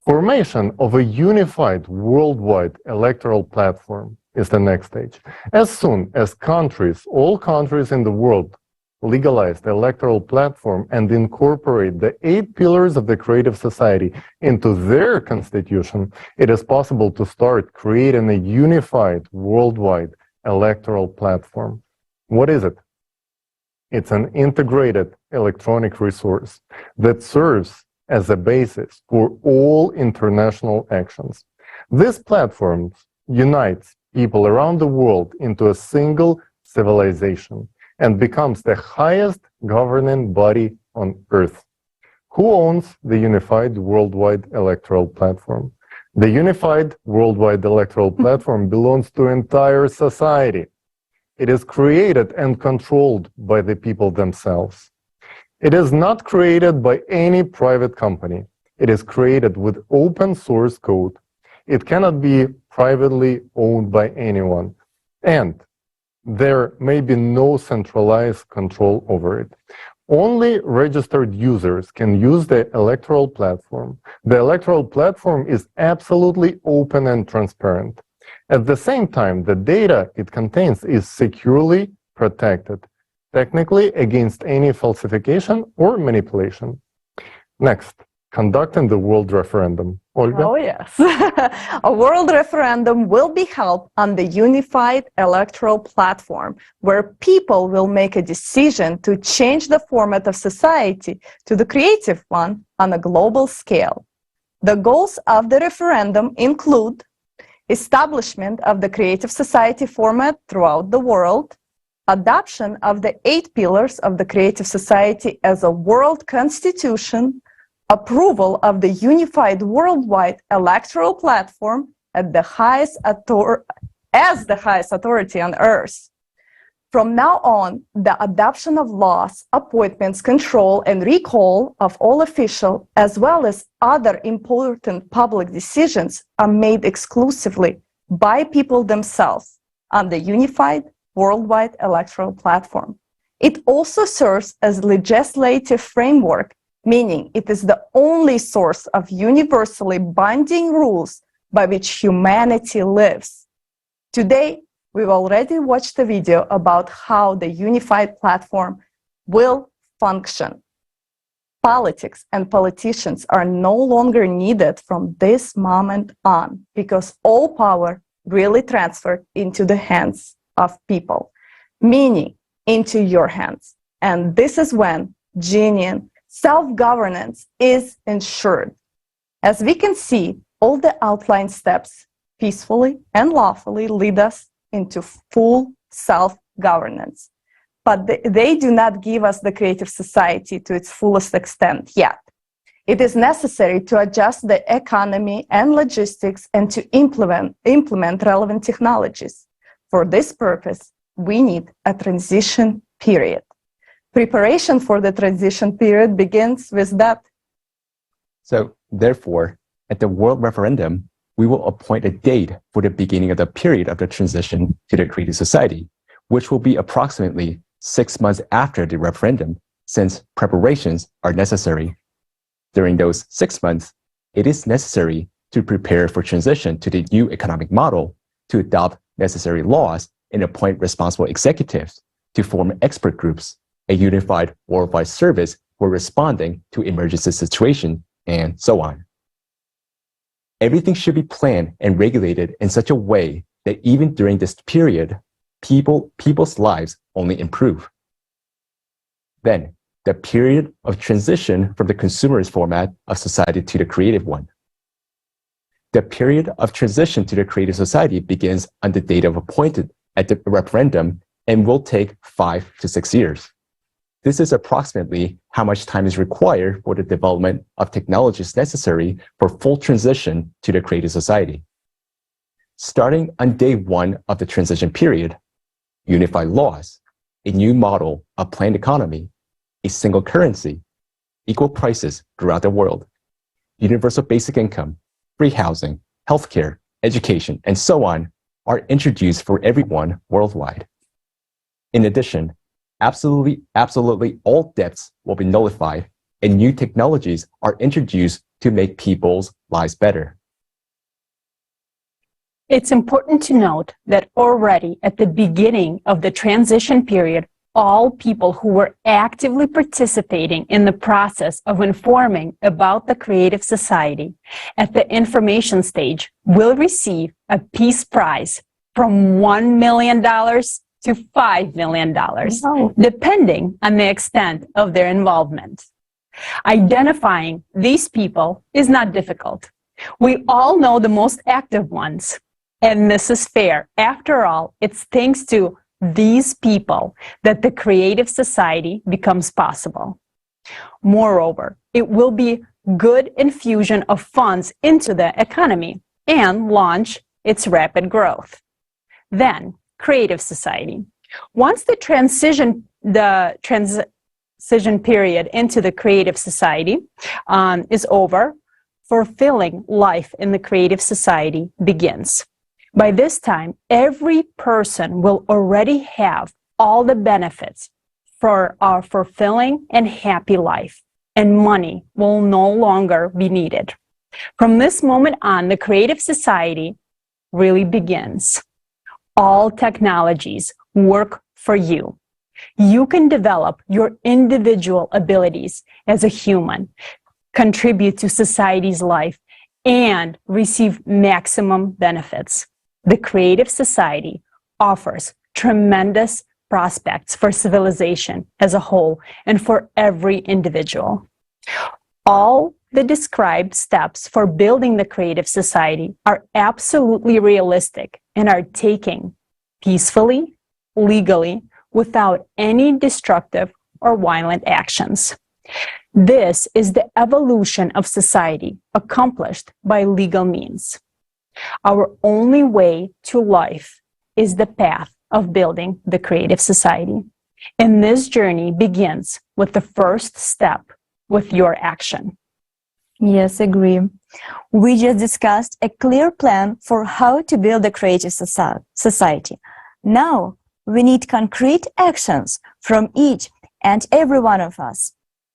Speaker 3: Formation of a unified worldwide electoral platform is the next stage. As soon as all countries in the world, legalize the electoral platform and incorporate the 8 pillars of the creative society into their constitution, it is possible to start creating a unified worldwide electoral platform. What is it? It's an integrated electronic resource that serves as a basis for all international actions. This platform unites people around the world into a single civilization and becomes the highest governing body on earth. Who owns the Unified Worldwide Electoral Platform? The Unified Worldwide Electoral Platform belongs to entire society. It is created and controlled by the people themselves. It is not created by any private company. It is created with open source code. It cannot be privately owned by anyone. And there may be no centralized control over it. Only registered users can use the electoral platform. The electoral platform is absolutely open and transparent. At the same time, the data it contains is securely protected, technically against any falsification or manipulation. Next, conducting the world referendum. Olga?
Speaker 6: Oh, yes. A world referendum will be held on the unified electoral platform, where people will make a decision to change the format of society to the creative one on a global scale. The goals of the referendum include establishment of the creative society format throughout the world, adoption of the 8 pillars of the creative society as a world constitution, approval of the unified worldwide electoral platform as the highest authority on earth. From now on, the adoption of laws, appointments, control, and recall of all officials, as well as other important public decisions, are made exclusively by people themselves on the unified worldwide electoral platform. It also serves as legislative framework, meaning it is the only source of universally binding rules by which humanity lives. Today, we've already watched a video about how the unified platform will function. Politics and politicians are no longer needed from this moment on, because all power really transferred into the hands of people, meaning into your hands. And this is when genuine self-governance is ensured. As we can see, all the outlined steps peacefully and lawfully lead us into full self-governance. But they do not give us the creative society to its fullest extent yet. It is necessary to adjust the economy and logistics and to implement relevant technologies. For this purpose, we need a transition period. Preparation for the transition period begins with that.
Speaker 11: So, therefore, at the World Referendum, we will appoint a date for the beginning of the period of the transition to the creative society, which will be approximately 6 months after the referendum, since preparations are necessary. During those 6 months, it is necessary to prepare for transition to the new economic model, to adopt necessary laws, and appoint responsible executives, to form expert groups, a unified worldwide service for responding to emergency situations, and so on. Everything should be planned and regulated in such a way that even during this period, people's lives only improve. Then, the period of transition from the consumerist format of society to the creative one. The period of transition to the creative society begins on the date of appointed at the referendum and will take 5 to 6 years. This is approximately how much time is required for the development of technologies necessary for full transition to the creative society. Starting on day 1 of the transition period, unified laws, a new model of planned economy, a single currency, equal prices throughout the world, universal basic income, free housing, healthcare, education, and so on are introduced for everyone worldwide. In addition, absolutely all debts will be nullified and new technologies are introduced to make people's lives better.
Speaker 4: It's important to note that already at the beginning of the transition period, all people who were actively participating in the process of informing about the creative society at the information stage will receive a peace prize from $1 million to $5 million, depending on the extent of their involvement. Identifying these people is not difficult. We all know the most active ones, and this is fair. After all, it's thanks to these people that the creative society becomes possible. Moreover, it will be good infusion of funds into the economy and launch its rapid growth. Then, creative society. Once the transition period into the creative society is over, fulfilling life in the creative society begins. By this time, every person will already have all the benefits for our fulfilling and happy life, and money will no longer be needed. From this moment on, the creative society really begins. All technologies work for you. You can develop your individual abilities as a human, contribute to society's life, and receive maximum benefits. The creative society offers tremendous prospects for civilization as a whole and for every individual. All the described steps for building the creative society are absolutely realistic and are taken peacefully, legally, without any destructive or violent actions. This is the evolution of society accomplished by legal means. Our only way to life is the path of building the creative society. And this journey begins with the first step, with your action.
Speaker 23: Yes, agree. We just discussed a clear plan for how to build a creative society. Now, we need concrete actions from each and every one of us.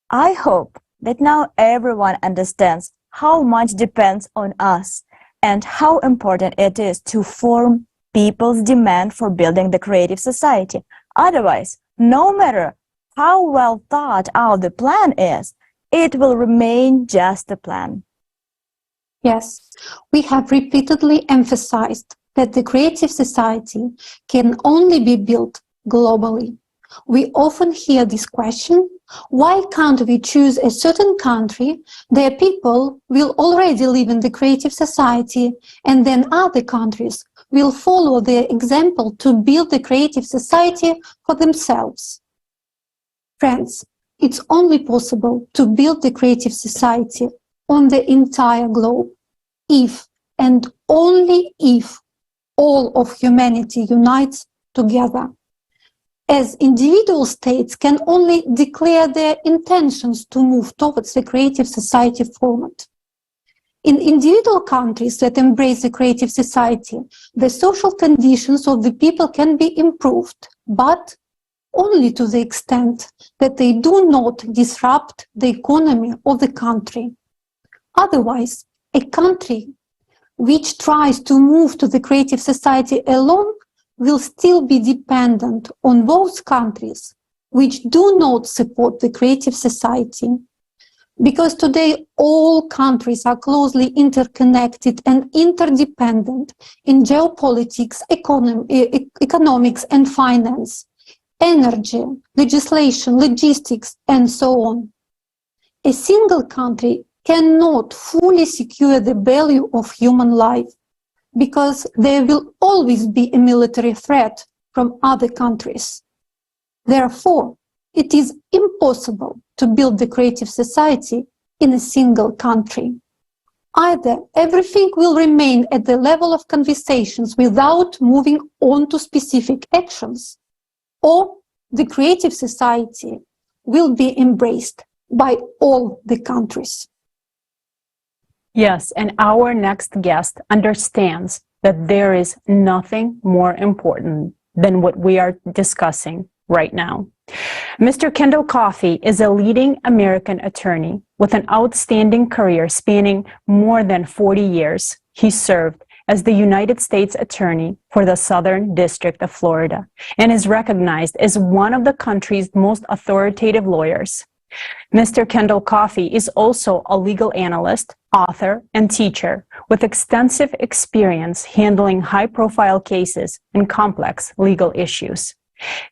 Speaker 23: I hope that now everyone understands how much depends on us and how important it is to form people's demand for building the creative society. Otherwise, no matter how well thought out the plan is, it will remain just a plan.
Speaker 22: Yes, we have repeatedly emphasized that the creative society can only be built globally. We often hear this question: why can't we choose a certain country? Their people will already live in the creative society, and then other countries will follow their example to build the creative society for themselves. Friends, it's only possible to build the creative society on the entire globe if, and only if, all of humanity unites together. As individual states can only declare their intentions to move towards the creative society format. In individual countries that embrace the creative society, the social conditions of the people can be improved, but only to the extent that they do not disrupt the economy of the country. Otherwise, a country which tries to move to the creative society alone will still be dependent on those countries which do not support the creative society. Because today all countries are closely interconnected and interdependent in geopolitics, economics and finance, energy, legislation, logistics, and so on. A single country cannot fully secure the value of human life, because there will always be a military threat from other countries. Therefore, it is impossible to build the creative society in a single country. Either everything will remain at the level of conversations without moving on to specific actions, or the creative society will be embraced by all the countries.
Speaker 4: Yes, and our next guest understands that there is nothing more important than what we are discussing right now. Mr. Kendall Coffey is a leading American attorney with an outstanding career spanning more than 40 years. He served as the United States Attorney for the Southern District of Florida and is recognized as one of the country's most authoritative lawyers. Mr. Kendall Coffey is also a legal analyst, author, and teacher with extensive experience handling high-profile cases and complex legal issues.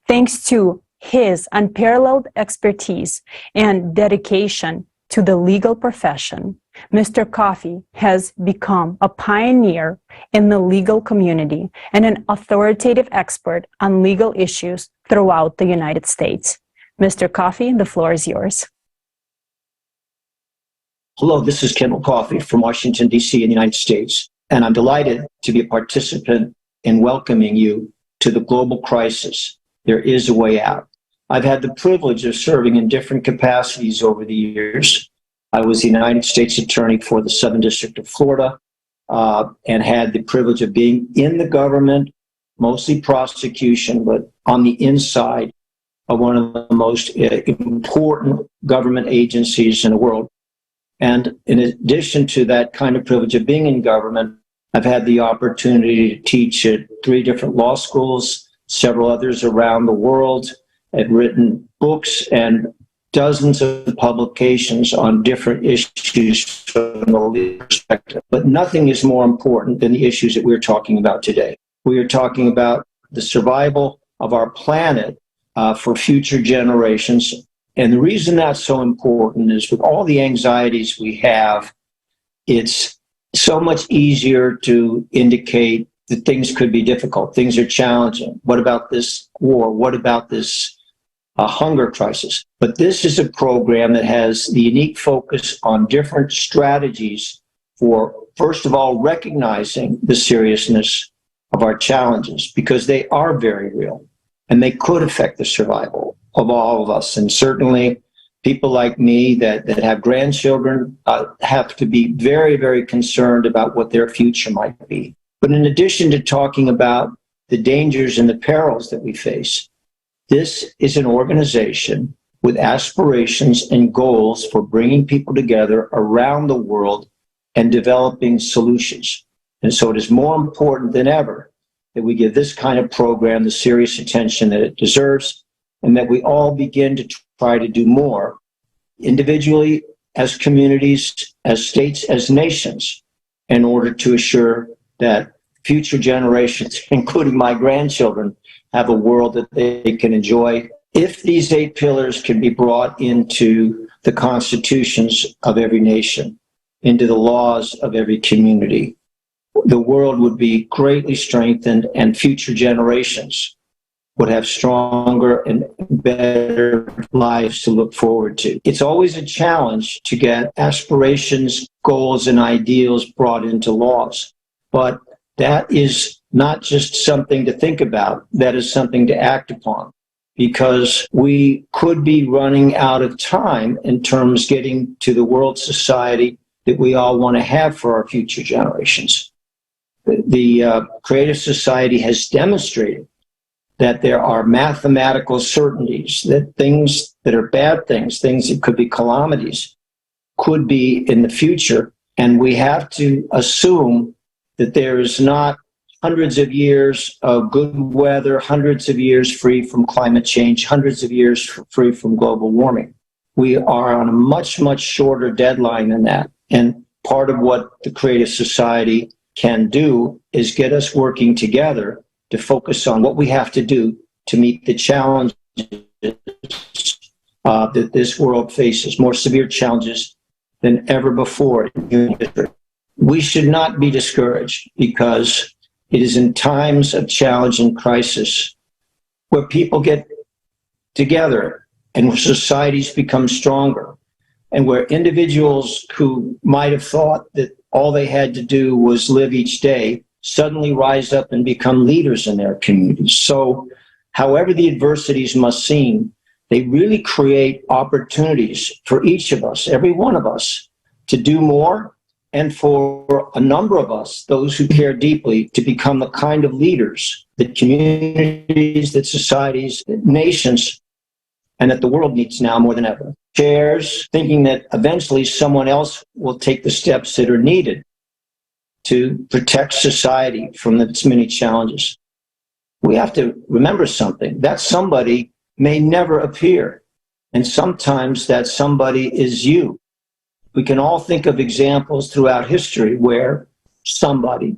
Speaker 4: Thanks to his unparalleled expertise and dedication to the legal profession, Mr. Coffey has become a pioneer in the legal community and an authoritative expert on legal issues throughout the United States. Mr. Coffey, the floor is yours.
Speaker 7: Hello, this is Kendall Coffey from Washington, D.C. in the United States, and I'm delighted to be a participant in welcoming you to the global crisis. There is a way out. I've had the privilege of serving in different capacities over the years. I was the United States Attorney for the Southern District of Florida and had the privilege of being in the government, mostly prosecution, but on the inside of one of the most important government agencies in the world. And in addition to that kind of privilege of being in government, I've had the opportunity to teach at 3 different law schools, several others around the world. I've written books and dozens of publications on different issues from the legal perspective. But nothing is more important than the issues that we're talking about today. We are talking about the survival of our planet for future generations. And the reason that's so important is with all the anxieties we have, it's so much easier to indicate that things could be difficult. Things are challenging. What about this war? What about this hunger crisis? But this is a program that has the unique focus on different strategies for, first of all, recognizing the seriousness of our challenges, because they are very real and they could affect the survival of all of us. And certainly people like me that have grandchildren have to be very, very concerned about what their future might be. But in addition to talking about the dangers and the perils that we face, this is an organization with aspirations and goals for bringing people together around the world and developing solutions. And so it is more important than ever that we give this kind of program the serious attention that it deserves, and that we all begin to try to do more individually, as communities, as states, as nations, in order to assure that future generations, including my grandchildren, have a world that they can enjoy. If these 8 pillars can be brought into the constitutions of every nation, into the laws of every community, the world would be greatly strengthened, and future generations would have stronger and better lives to look forward to. It's always a challenge to get aspirations, goals, and ideals brought into laws. But that is not just something to think about. That is something to act upon, because we could be running out of time in terms of getting to the world society that we all want to have for our future generations. The Creative Society has demonstrated that there are mathematical certainties, that things that are bad things that could be calamities, could be in the future. And we have to assume that there is not hundreds of years of good weather, hundreds of years free from climate change, hundreds of years free from global warming. We are on a much, much shorter deadline than that. And part of what the Creative Society can do is get us working together to focus on what we have to do to meet the challenges that this world faces, more severe challenges than ever before in human history. We should not be discouraged, because it is in times of challenge and crisis where people get together and where societies become stronger, and where individuals who might have thought that all they had to do was live each day suddenly rise up and become leaders in their communities. So however the adversities must seem, they really create opportunities for each of us, every one of us, to do more, and for a number of us, those who care deeply, to become the kind of leaders that communities, that societies, that nations, and that the world needs now more than ever. Shares thinking that eventually someone else will take the steps that are needed to protect society from its many challenges. We have to remember something. That somebody may never appear, and sometimes that somebody is you. We can all think of examples throughout history where somebody,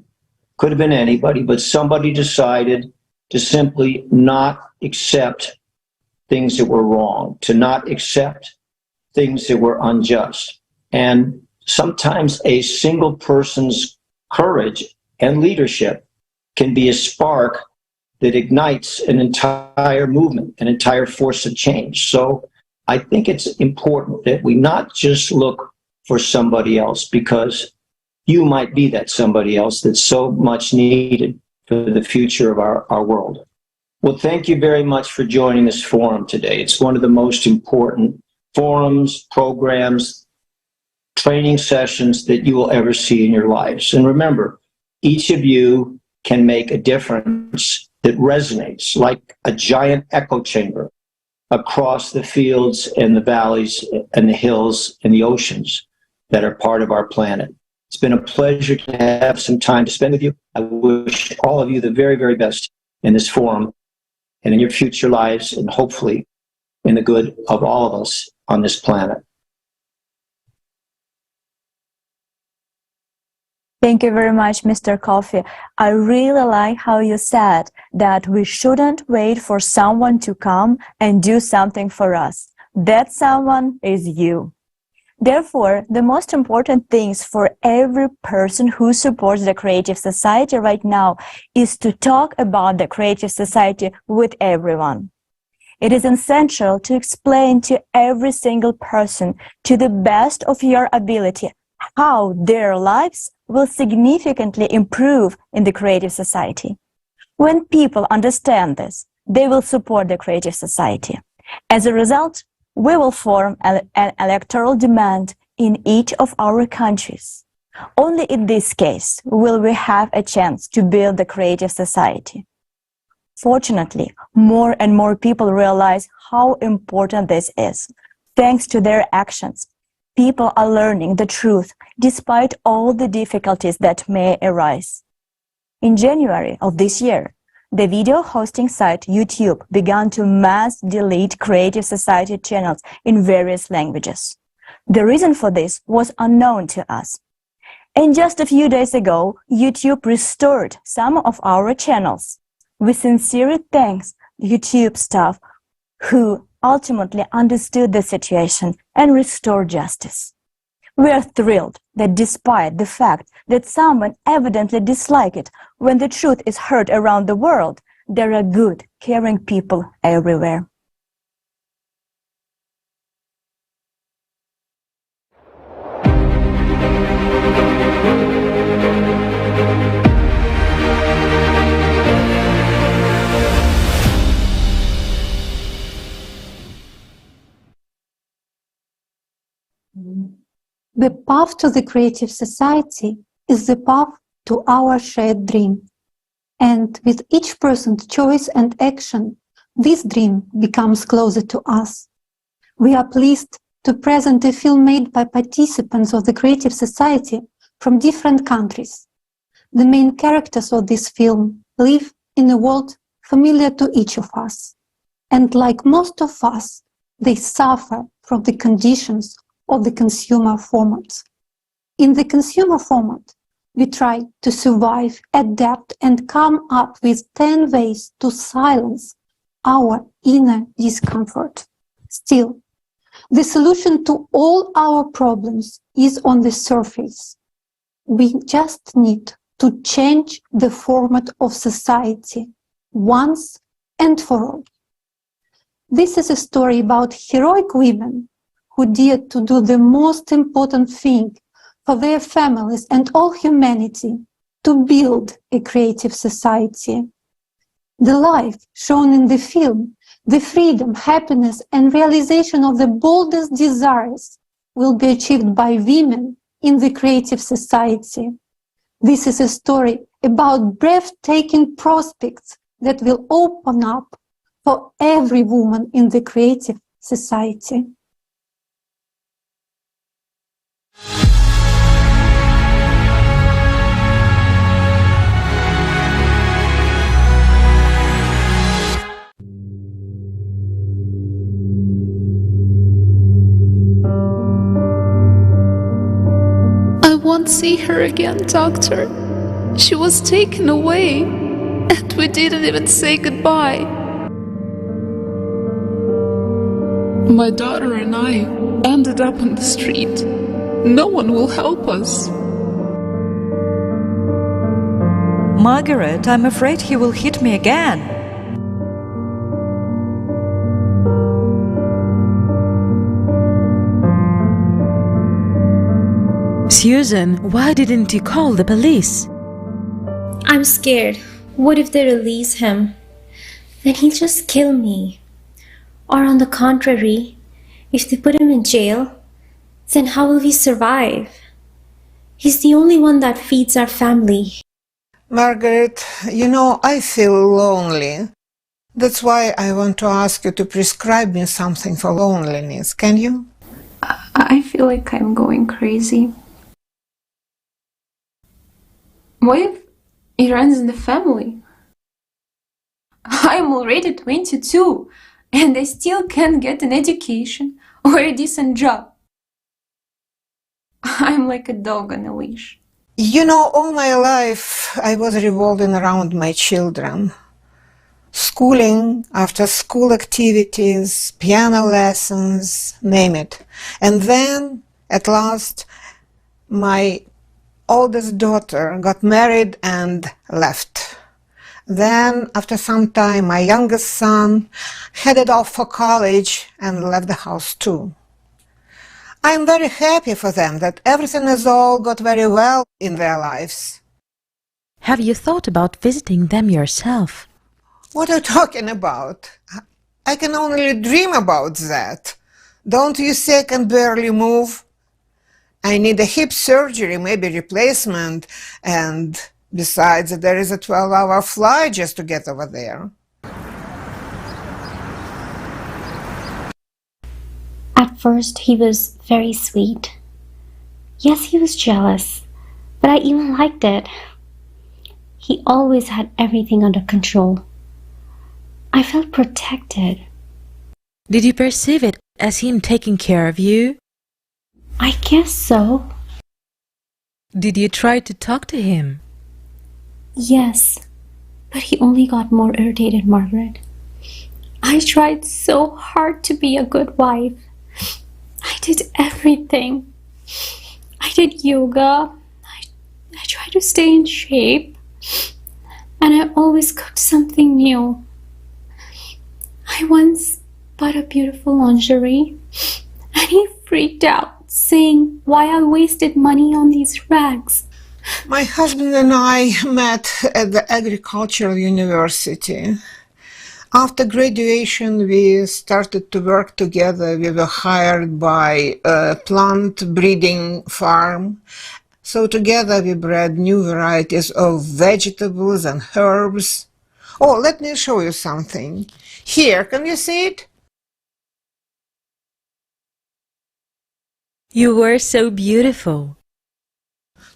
Speaker 7: could have been anybody, but somebody decided to simply not accept things that were wrong, to not accept things that were unjust. And sometimes a single person's courage and leadership can be a spark that ignites an entire movement, an entire force of change. So I think it's important that we not just look for somebody else, because you might be that somebody else that's so much needed for the future of our world. Well, thank you very much for joining this forum today. It's one of the most important forums, programs, training sessions that you will ever see in your lives. And remember, each of you can make a difference that resonates like a giant echo chamber across the fields and the valleys and the hills and the oceans that are part of our planet. It's been a pleasure to have some time to spend with you. I wish all of you the very, very best in this forum and in your future lives, and hopefully in the good of all of us on this planet.
Speaker 23: Thank you very much, Mr. Coffey. I really like how you said that we shouldn't wait for someone to come and do something for us. That someone is you. Therefore, the most important things for every person who supports the Creative Society right now is to talk about the Creative Society with everyone. It is essential to explain to every single person, to the best of your ability, how their lives will significantly improve in the Creative Society. When people understand this, they will support the Creative Society. As a result, we will form an electoral demand in each of our countries. Only in this case will we have a chance to build the Creative Society. Fortunately, more and more people realize how important this is. Thanks to their actions, people are learning the truth despite all the difficulties that may arise. In January of this year, the video hosting site YouTube began to mass delete Creative Society channels in various languages. The reason for this was unknown to us. And just a few days ago, YouTube restored some of our channels. We sincerely thank YouTube staff who ultimately understood the situation and restored justice. We are thrilled that despite the fact that someone evidently dislikes it, when the truth is heard around the world, there are good, caring people everywhere.
Speaker 22: The path to the Creative Society is the path to our shared dream. And with each person's choice and action, this dream becomes closer to us. We are pleased to present a film made by participants of the Creative Society from different countries. The main characters of this film live in a world familiar to each of us. And like most of us, they suffer from the conditions of the consumer format. In the consumer format, we try to survive, adapt, and come up with 10 ways to silence our inner discomfort. Still, the solution to all our problems is on the surface. We just need to change the format of society once and for all. This is a story about heroic women who dared to do the most important thing for their families and all humanity, to build a creative society. The life shown in the film, the freedom, happiness, and realization of the boldest desires will be achieved by women in the creative society. This is a story about breathtaking prospects that will open up for every woman in the creative society.
Speaker 8: I won't see her again, doctor. She was taken away, and we didn't even say goodbye. My daughter and I ended up on the street. No one will help us.
Speaker 9: Margaret, I'm afraid he will hit me again.
Speaker 29: Susan, why didn't you call the police?
Speaker 10: I'm scared. What if they release him? Then he'll just kill me. Or on the contrary, if they put him in jail, then how will we survive? He's the only one that feeds our family.
Speaker 12: Margaret, you know, I feel lonely. That's why I want to ask you to prescribe me something for loneliness. Can you?
Speaker 14: I feel like I'm going crazy. What if it runs in the family? I'm already 22 and I still can't get an education or a decent job. I'm like a dog on a leash.
Speaker 12: You know, all my life I was revolving around my children. Schooling, after school activities, piano lessons, name it. And then, at last, my oldest daughter got married and left. Then, after some time, my youngest son headed off for college and left the house too. I'm very happy for them that everything has all got very well in their lives.
Speaker 29: Have you thought about visiting them yourself?
Speaker 12: What are you talking about? I can only dream about that. Don't you see I can barely move? I need a hip surgery, maybe replacement, and besides, there is a 12-hour flight just to get over there.
Speaker 10: At first, he was very sweet. Yes, he was jealous, but I even liked it. He always had everything under control. I felt protected.
Speaker 29: Did you perceive it as him taking care of you?
Speaker 10: I guess so.
Speaker 29: Did you try to talk to him?
Speaker 10: Yes, but he only got more irritated, Margaret. I tried so hard to be a good wife. I did everything. I did yoga. I tried to stay in shape. And I always cooked something new. I once bought a beautiful lingerie, and he freaked out, saying why I wasted money on these rags.
Speaker 12: My husband and I met at the agricultural university. After graduation, we started to work together. We were hired by a plant breeding farm. So together we bred new varieties of vegetables and herbs. Oh, let me show you something. Here, can you see it?
Speaker 29: You were so beautiful.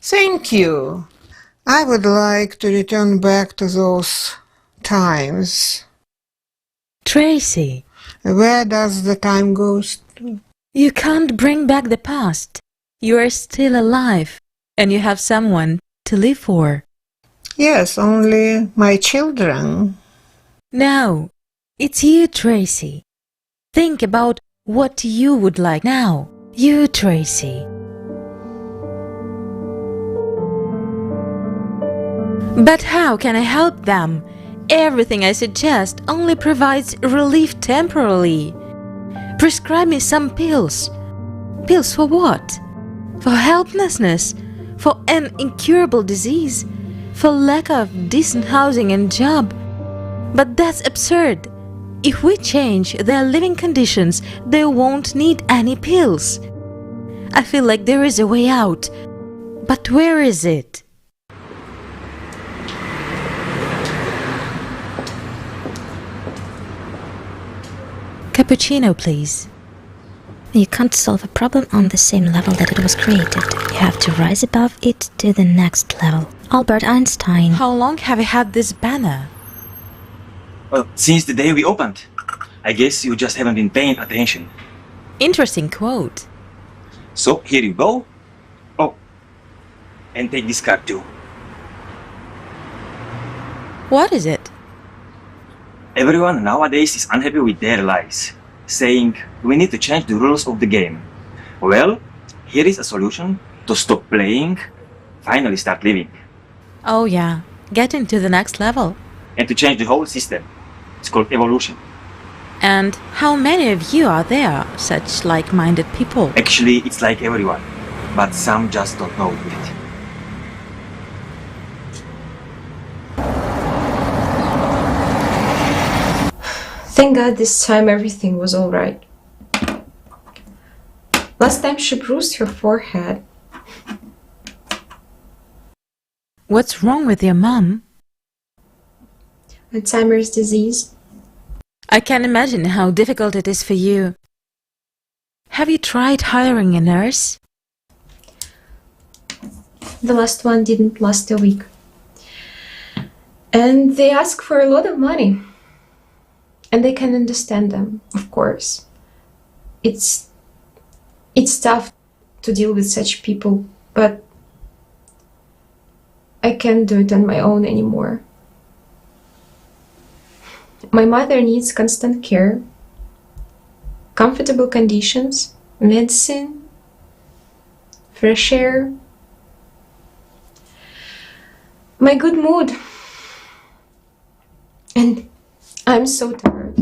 Speaker 12: Thank you. I would like to return back to those times.
Speaker 29: Tracy.
Speaker 12: Where does the time go to?
Speaker 29: You can't bring back the past. You are still alive, and you have someone to live for.
Speaker 12: Yes, only my children.
Speaker 29: No, it's you, Tracy. Think about what you would like now. You, Tracy. But how can I help them Everything I suggest only provides relief temporarily. Prescribe me some pills. Pills for what? For helplessness? For an incurable disease? For lack of decent housing and job? But that's absurd. If we change their living conditions, they won't need any pills. I feel like there is a way out. But where is it? Cappuccino, please.
Speaker 5: You can't solve a problem on the same level that it was created. You have to rise above it to the next level. Albert Einstein.
Speaker 29: How long have you had this banner?
Speaker 13: Well, since the day we opened. I guess you just haven't been paying attention.
Speaker 29: Interesting quote.
Speaker 13: So, here you go. Oh, and take this card too.
Speaker 29: What is it?
Speaker 13: Everyone nowadays is unhappy with their lives, saying we need to change the rules of the game. Well, here is a solution to stop playing, finally start living.
Speaker 29: Oh yeah, getting to the next level.
Speaker 13: And to change the whole system. It's called evolution.
Speaker 29: And how many of you are there, such like-minded people?
Speaker 13: Actually, it's like everyone, but some just don't know it.
Speaker 15: Thank God this time everything was alright. Last time she bruised her forehead.
Speaker 29: What's wrong with your mom?
Speaker 15: Alzheimer's disease.
Speaker 29: I can imagine how difficult it is for you. Have you tried hiring a nurse?
Speaker 15: The last one didn't last a week. And they ask for a lot of money. And they can understand them, of course. It's tough to deal with such people, but I can't do it on my own anymore. My mother needs constant care, comfortable conditions, medicine, fresh air, my good mood. And I'm so tired.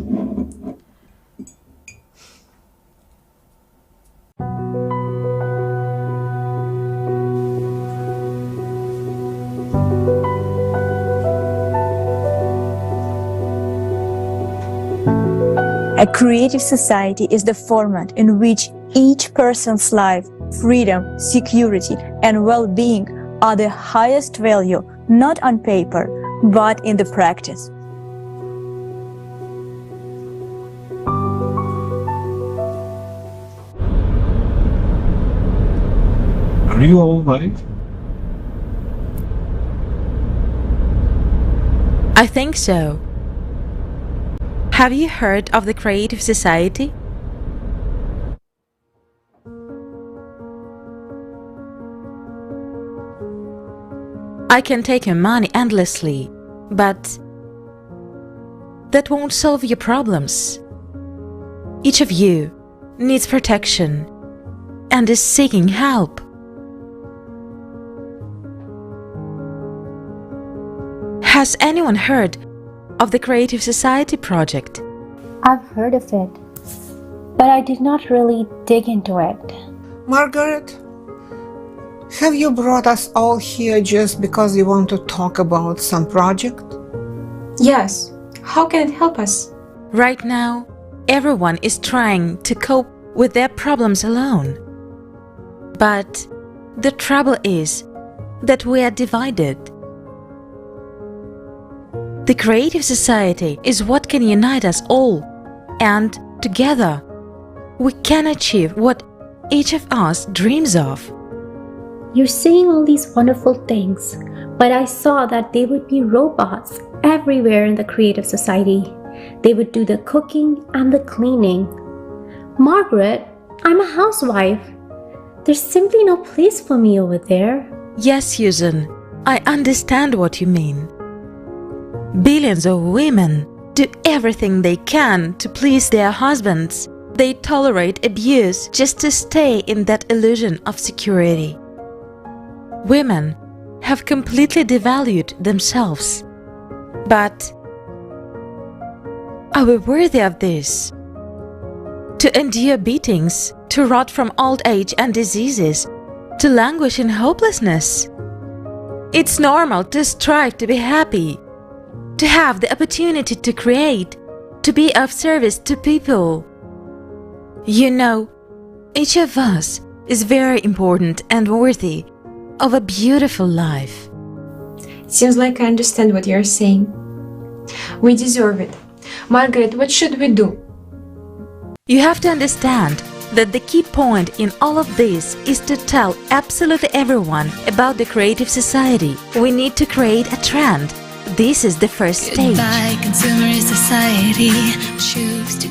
Speaker 23: A creative society is the format in which each person's life, freedom, security, and well-being are the highest value, not on paper, but in the practice.
Speaker 1: Are you all right?
Speaker 29: I think so. Have you heard of the Creative Society? I can take your money endlessly, but that won't solve your problems. Each of you needs protection and is seeking help. Has anyone heard of the Creative Society project?
Speaker 10: I've heard of it, but I did not really dig into it.
Speaker 12: Margaret, have you brought us all here just because you want to talk about some project?
Speaker 15: Yes. How can it help us?
Speaker 29: Right now, everyone is trying to cope with their problems alone. But the trouble is that we are divided. The Creative Society is what can unite us all, and together we can achieve what each of us dreams of.
Speaker 10: You're saying all these wonderful things, but I saw that there would be robots everywhere in the Creative Society. They would do the cooking and the cleaning. Margaret, I'm a housewife. There's simply no place for me over there.
Speaker 29: Yes, Susan, I understand what you mean. Billions of women do everything they can to please their husbands. They tolerate abuse just to stay in that illusion of security. Women have completely devalued themselves. But Are we worthy of this? To endure beatings, to rot from old age and diseases, to languish in hopelessness? It's normal to strive to be happy, to have the opportunity to create, to be of service to people. You know, each of us is very important and worthy of a beautiful life.
Speaker 15: Seems like I understand what you're saying. We deserve it. Margaret, what should we do?
Speaker 29: You have to understand that the key point in all of this is to tell absolutely everyone about the creative society. We need to create a trend. This is the first stage.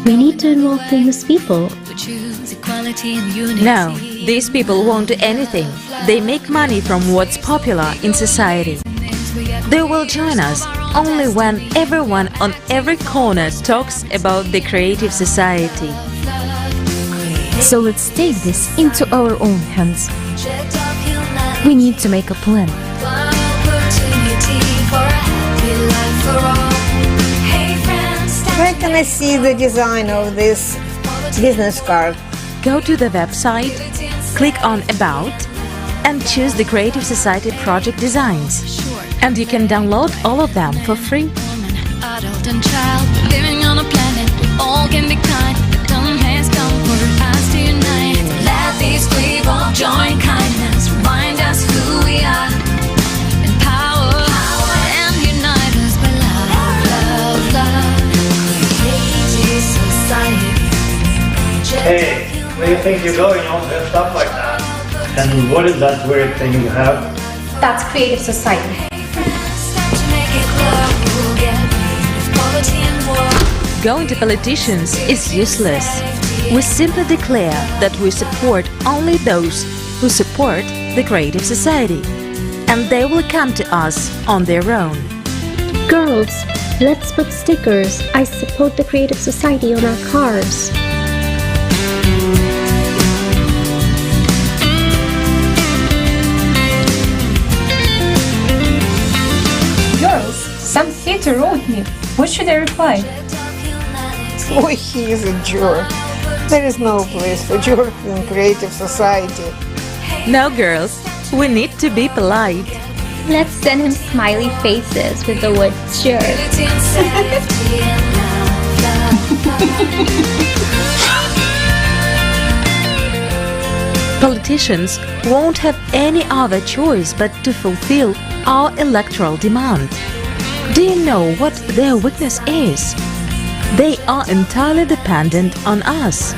Speaker 5: We need to involve famous people.
Speaker 29: No, these people won't do anything. They make money from what's popular in society. They will join us only when everyone on every corner talks about the creative society.
Speaker 16: So let's take this into our own hands. We need to make a plan.
Speaker 12: Where can I see the design of this business card?
Speaker 29: Go to the website, click on About, and choose the Creative Society project designs. And you can download all of them for free.
Speaker 17: Adult and child, living on a planet, we all can be kind. The time has come for us to unite. Let these people join kindness, remind us who we are. Empower and unite us by love, love, love. Creative society.
Speaker 18: Hey, where do you think you're going all dressed up like that? And what is that weird thing you have?
Speaker 15: That's creative society.
Speaker 29: Going to politicians is useless. We simply declare that we support only those who support the creative society, and they will come to us on their own.
Speaker 10: Girls, let's put stickers "I support the creative society" on our cars.
Speaker 15: Girls, some hater wrote me. What should I reply?
Speaker 12: Oh, he is a jerk. There is no place for jerk in creative society.
Speaker 29: Now, girls, we need to be polite.
Speaker 10: Let's send him smiley faces with the word jerk.
Speaker 29: Politicians won't have any other choice but to fulfill our electoral demand. Do you know what their weakness is? They are entirely dependent on us.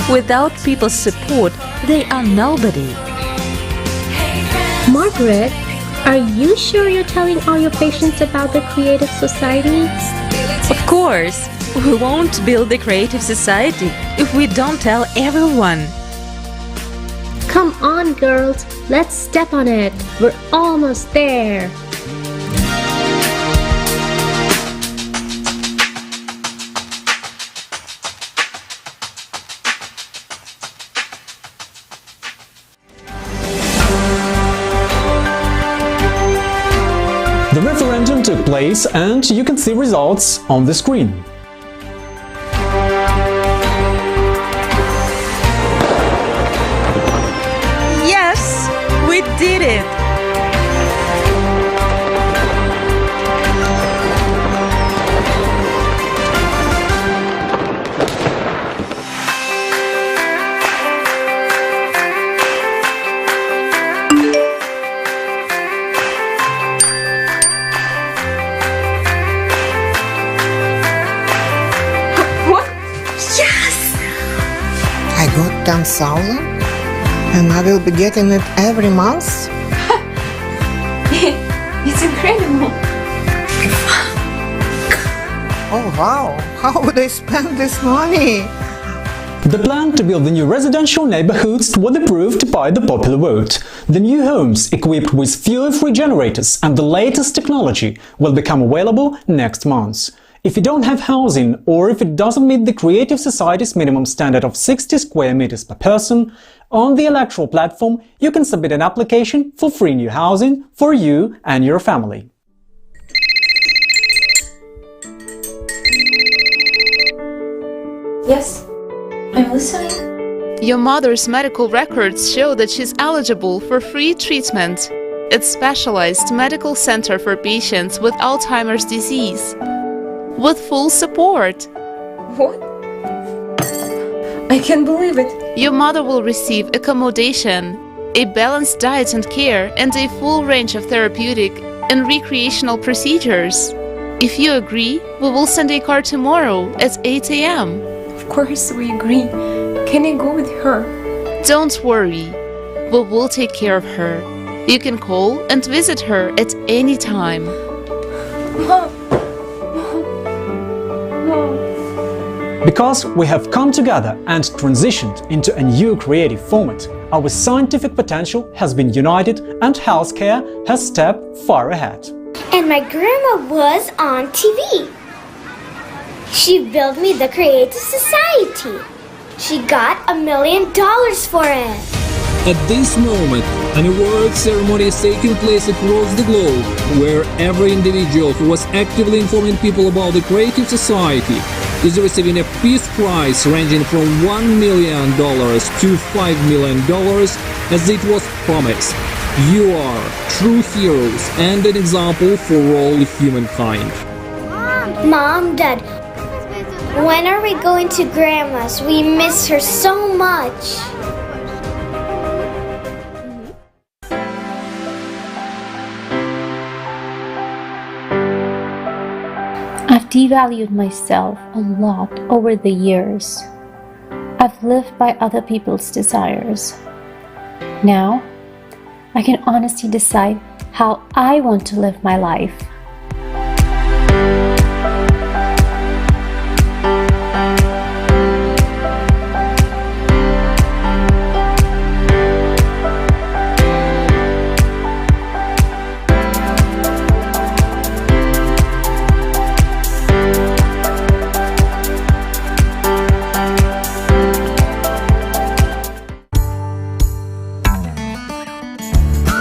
Speaker 29: Without people's support, they are nobody.
Speaker 10: Margaret, are you sure you're telling all your patients about the creative society?
Speaker 29: Of course, we won't build the creative society if we don't tell everyone.
Speaker 10: Come on, girls, let's step on it. We're almost there.
Speaker 2: The referendum took place and you can see results on the screen.
Speaker 29: Yes, we did it!
Speaker 12: I got 10,000 and I will be getting it every month?
Speaker 15: It's incredible.
Speaker 12: Oh wow, how would I spend this money?
Speaker 2: The plan to build the new residential neighborhoods was approved by the popular vote. The new homes, equipped with fuel-free generators and the latest technology, will become available next month. If you don't have housing, or if it doesn't meet the Creative Society's minimum standard of 60 square meters per person, on the electoral platform you can submit an application for free new housing for you and your family.
Speaker 15: Yes, I'm listening.
Speaker 8: Your mother's medical records show that she's eligible for free treatment. It's specialized medical center for patients with Alzheimer's disease. With full support.
Speaker 15: What? I can't believe it.
Speaker 8: Your mother will receive accommodation, a balanced diet and care, and a full range of therapeutic and recreational procedures. If you agree, we will send a car tomorrow at 8 a.m.
Speaker 15: Of course we agree. Can I go with her?
Speaker 8: Don't worry. We will take care of her. You can call and visit her at any time.
Speaker 15: Mom.
Speaker 2: Because we have come together and transitioned into a new creative format, our scientific potential has been united and healthcare has stepped far ahead.
Speaker 3: And my grandma was on TV. She built me the Creative Society. She got $1 million for it.
Speaker 19: At this moment, an award ceremony is taking place across the globe, where every individual who was actively informing people about the Creative Society is receiving a Peace Prize ranging from $1 million to $5 million, as it was promised. You are true heroes and an example for all humankind.
Speaker 3: Mom, Dad, when are we going to Grandma's? We miss her so much.
Speaker 10: I've devalued myself a lot over the years. I've lived by other people's desires. Now, I can honestly decide how I want to live my life.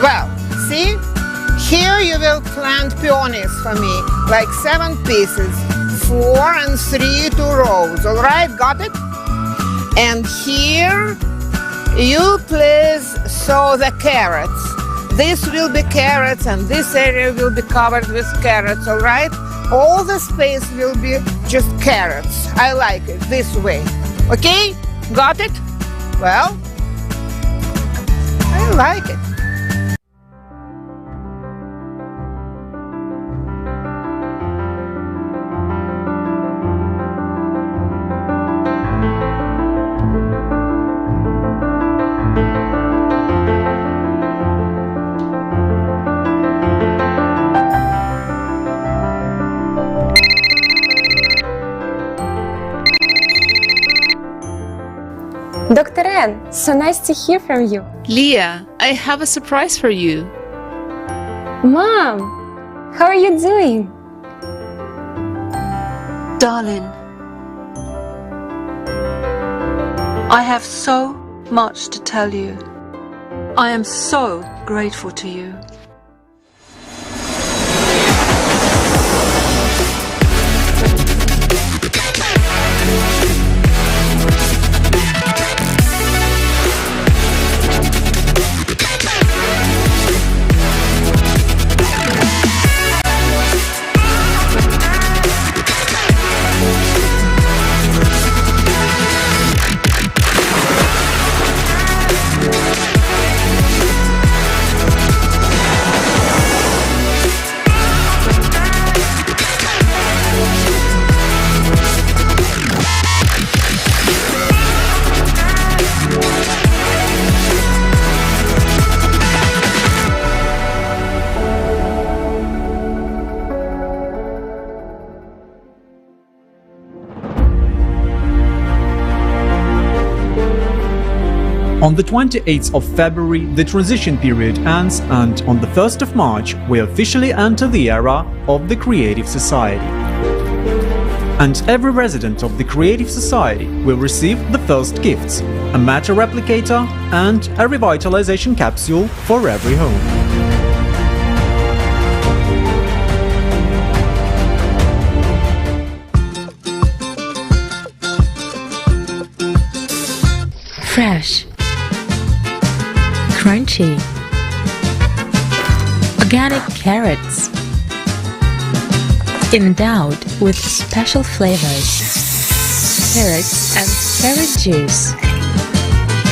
Speaker 12: Well, see? Here you will plant peonies for me, like 7 pieces, 4 and 3 2 rows, all right? Got it? And here you please sow the carrots. This will be carrots and this area will be covered with carrots, all right? All the space will be just carrots. I like it this way. Okay? Got it? Well, I like it.
Speaker 15: Dr. Ann, so nice to hear from you.
Speaker 8: Leah, I have a surprise for you.
Speaker 15: Mom, how are you doing?
Speaker 20: Darling, I have so much to tell you. I am so grateful to you.
Speaker 2: On the 28th of February, the transition period ends, and on the 1st of March, we officially enter the era of the Creative Society. And every resident of the Creative Society will receive the first gifts: a matter replicator and a revitalization capsule for every home.
Speaker 16: fresh, crunchy, organic carrots, endowed with special flavors, carrots and carrot juice.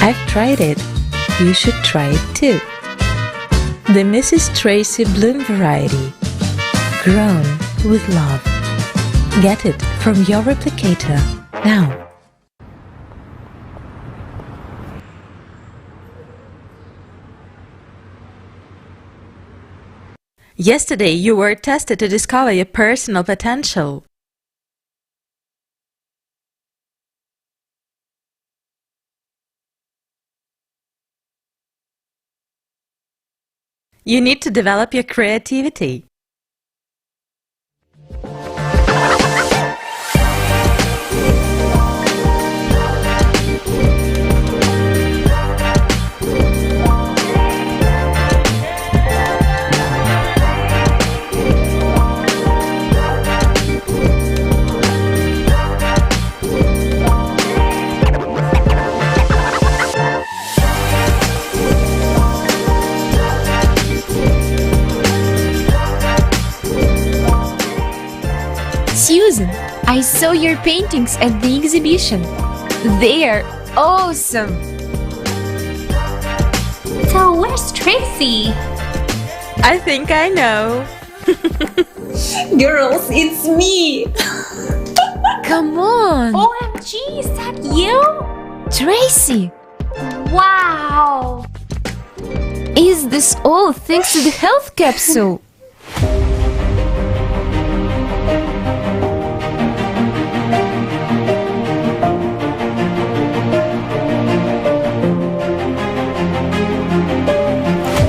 Speaker 16: I've tried it. You should try it too. The Mrs. Tracy Bloom variety, grown with love. Get it from your replicator now. Yesterday, you were tested to discover your personal potential. You need to develop your creativity.
Speaker 4: Susan, I saw your paintings at the exhibition. They are awesome!
Speaker 10: So where's Tracy?
Speaker 16: I think I know.
Speaker 10: Girls, it's me!
Speaker 4: Come on!
Speaker 10: OMG, is that you?
Speaker 4: Tracy!
Speaker 10: Wow!
Speaker 4: Is this all thanks to the health capsule?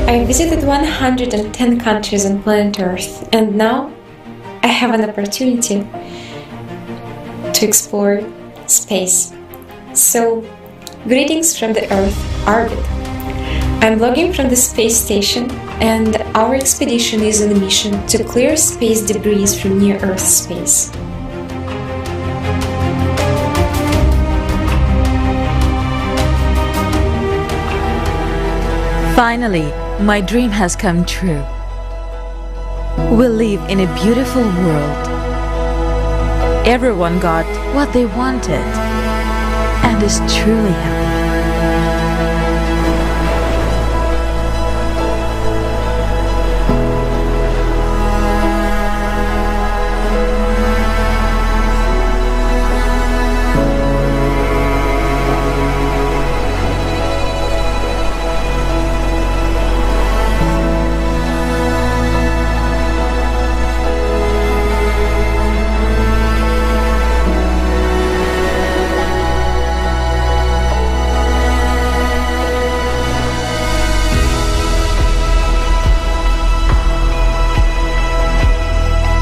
Speaker 15: I visited 110 countries on planet Earth, and now I have an opportunity to explore space. So, greetings from the Earth orbit. I'm logging from the space station, and our expedition is on a mission to clear space debris from near Earth space.
Speaker 16: Finally, my dream has come true. We live in a beautiful world. Everyone got what they wanted and is truly happy.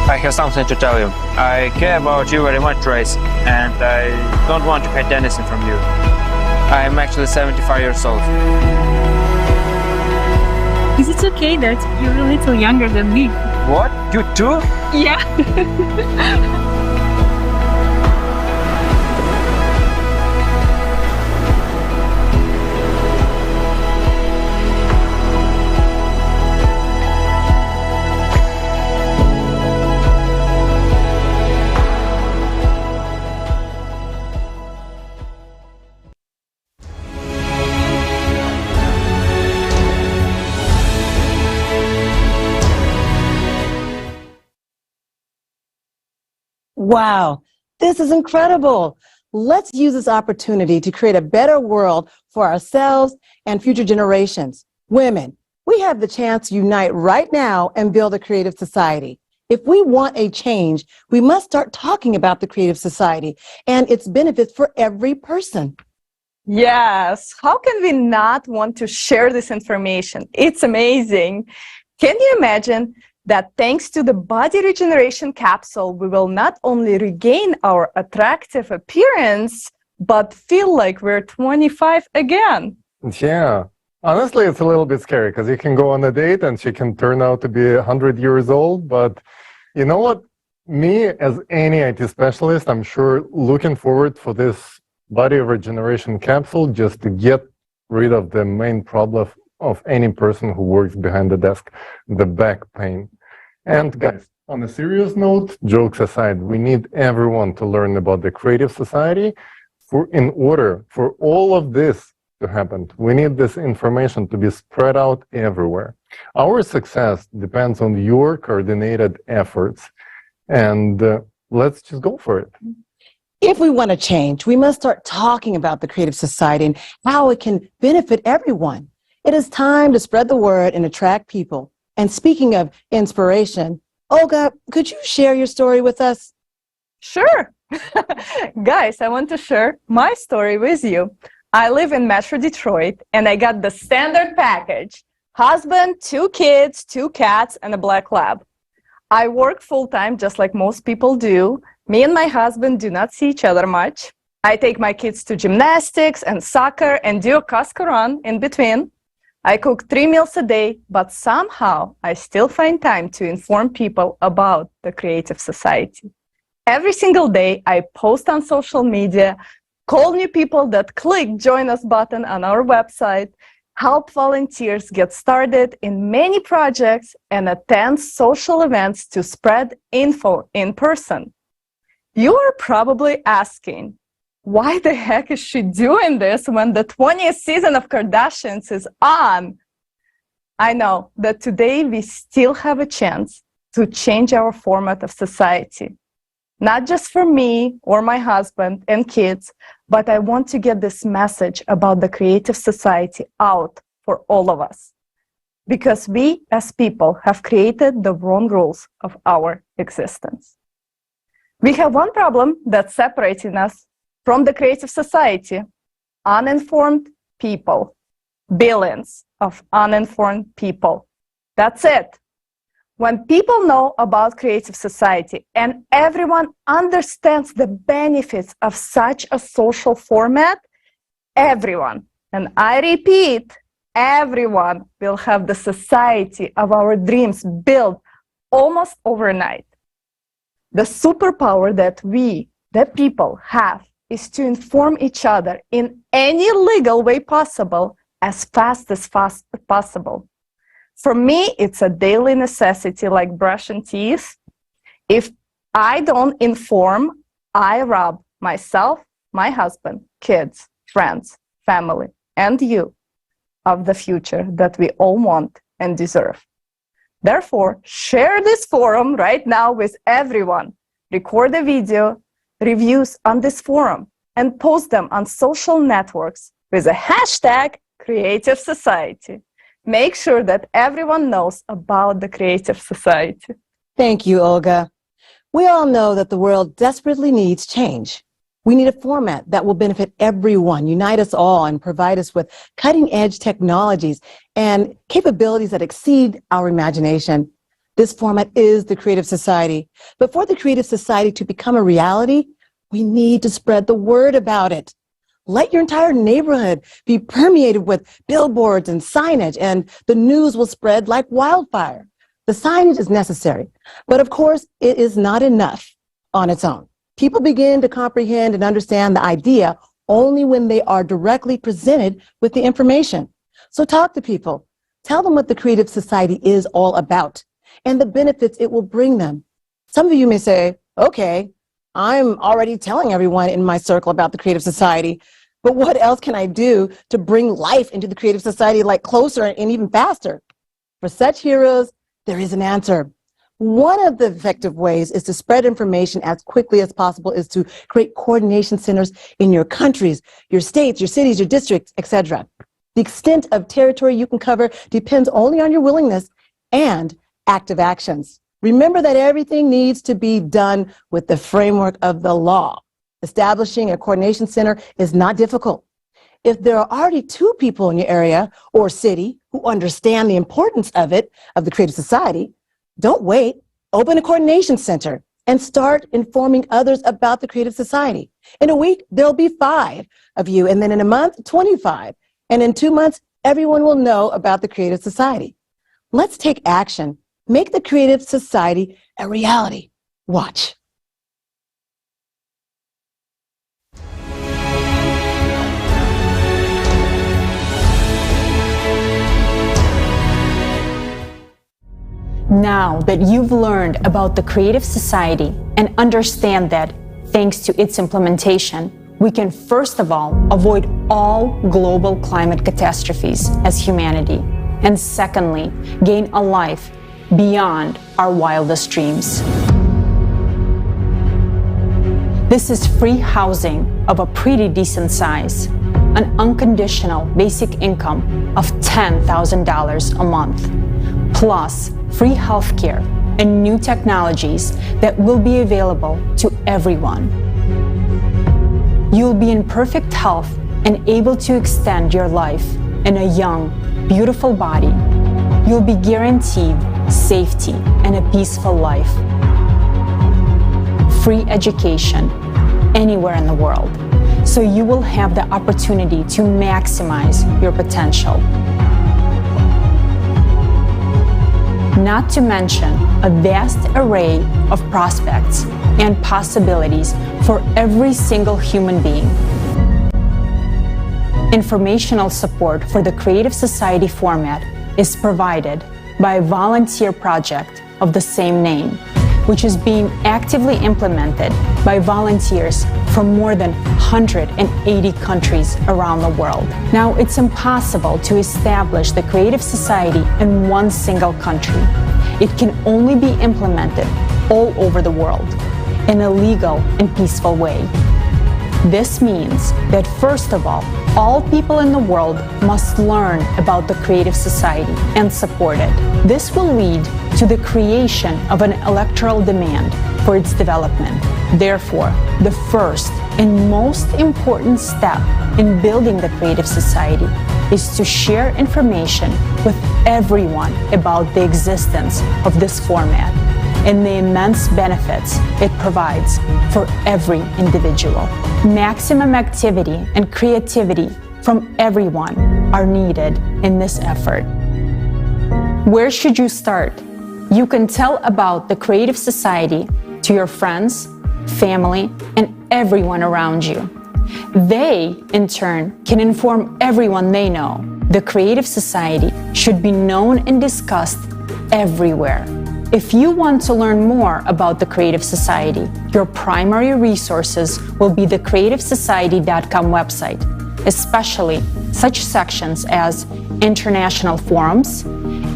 Speaker 6: I have something to tell you. I care about you very much, Trace, and I don't want to hide anything from you. I am actually 75 years old.
Speaker 11: Is it okay that you're a little younger than me?
Speaker 6: What? You too?
Speaker 11: Yeah.
Speaker 21: Wow, this is incredible. Let's use this opportunity to create a better world for ourselves and future generations. Women, we have the chance to unite right now and build a creative society. If we want a change, we must start talking about the creative society and its benefits for every person.
Speaker 23: Yes, how can we not want to share this information? It's amazing. Can you imagine that thanks to the body regeneration capsule, we will not only regain our attractive appearance, but feel like we're 25 again?
Speaker 24: Yeah. Honestly, it's a little bit scary because you can go on a date and she can turn out to be 100 years old. But you know what? Me, as any IT specialist, I'm sure looking forward for this body regeneration capsule just to get rid of the main problem of any person who works behind the desk, the back pain. And guys, on a serious note, jokes aside, we need everyone to learn about the Creative Society in order for all of this to happen. We need this information to be spread out everywhere. Our success depends on your coordinated efforts, and let's just go for it.
Speaker 21: If we want to change, we must start talking about the Creative Society and how it can benefit everyone. It is time to spread the word and attract people. And speaking of inspiration, Olga, could you share your story with us?
Speaker 23: Sure. Guys, I want to share my story with you. I live in Metro Detroit, and I got the standard package: husband, 2 kids, 2 cats, and a black lab. I work full-time, just like most people do. Me and my husband do not see each other much. I take my kids to gymnastics and soccer and do a Costco run in between. I cook 3 meals a day, but somehow I still find time to inform people about the Creative Society. Every single day, I post on social media, call new people that click Join Us button on our website, help volunteers get started in many projects, and attend social events to spread info in person. You are probably asking, why the heck is she doing this when the 20th season of Kardashians is on? I know that today we still have a chance to change our format of society. Not just for me or my husband and kids, but I want to get this message about the Creative Society out for all of us. Because we as people have created the wrong rules of our existence. We have one problem that's separating us from the Creative Society: uninformed people. Billions of uninformed people. That's it. When people know about Creative Society and everyone understands the benefits of such a social format, everyone, and I repeat, everyone will have the society of our dreams built almost overnight. The superpower that we, the people, have is to inform each other in any legal way possible as fast as possible. For me, it's a daily necessity like brushing teeth. If I don't inform, I rob myself, my husband, kids, friends, family, and you of the future that we all want and deserve. Therefore, share this forum right now with everyone. Record a video, reviews on this forum, and post them on social networks with a hashtag Creative Society. Make sure that everyone knows about the Creative Society.
Speaker 21: Thank you, Olga. We all know that the world desperately needs change. We need a format that will benefit everyone, unite us all, and provide us with cutting-edge technologies and capabilities that exceed our imagination. This format is the Creative Society. But for the Creative Society to become a reality, we need to spread the word about it. Let your entire neighborhood be permeated with billboards and signage, and the news will spread like wildfire. The signage is necessary, but of course, it is not enough on its own. People begin to comprehend and understand the idea only when they are directly presented with the information. So talk to people. Tell them what the Creative Society is all about and the benefits it will bring them. Some of you may say, okay, I'm already telling everyone in my circle about the Creative Society, but what else can I do to bring life into the Creative Society like closer and even faster? For such heroes, there is an answer. One of the effective ways is to spread information as quickly as possible is to create coordination centers in your countries, your states, your cities, your districts, etc. The extent of territory you can cover depends only on your willingness and active actions. Remember that everything needs to be done with the framework of the law. Establishing a coordination center is not difficult. If there are already 2 people in your area or city who understand the importance of it, of the Creative Society, don't wait. Open a coordination center and start informing others about the Creative Society. In a week, there'll be 5 of you, and then in a month, 25. And in 2 months, everyone will know about the Creative Society. Let's take action. Make the Creative Society a reality. Watch.
Speaker 7: Now that you've learned about the Creative Society and understand that, thanks to its implementation, we can first of all avoid all global climate catastrophes as humanity, and secondly, gain a life beyond our wildest dreams. This is free housing of a pretty decent size, an unconditional basic income of $10,000 a month, plus free healthcare and new technologies that will be available to everyone. You'll be in perfect health and able to extend your life in a young, beautiful body. You'll be guaranteed safety and a peaceful life. Free education anywhere in the world, so you will have the opportunity to maximize your potential. Not to mention a vast array of prospects and possibilities for every single human being. Informational support for the Creative Society format is provided by a volunteer project of the same name, which is being actively implemented by volunteers from more than 180 countries around the world. Now, it's impossible to establish the Creative Society in one single country. It can only be implemented all over the world in a legal and peaceful way. This means that, first of all people in the world must learn about the Creative Society and support it. This will lead to the creation of an electoral demand for its development. Therefore, the first and most important step in building the Creative Society is to share information with everyone about the existence of this format and the immense benefits it provides for every individual. Maximum activity and creativity from everyone are needed in this effort. Where should you start? You can tell about the Creative Society to your friends, family, and everyone around you. They, in turn, can inform everyone they know. The Creative Society should be known and discussed everywhere. If you want to learn more about the Creative Society, your primary resources will be the creativesociety.com website, especially such sections as international forums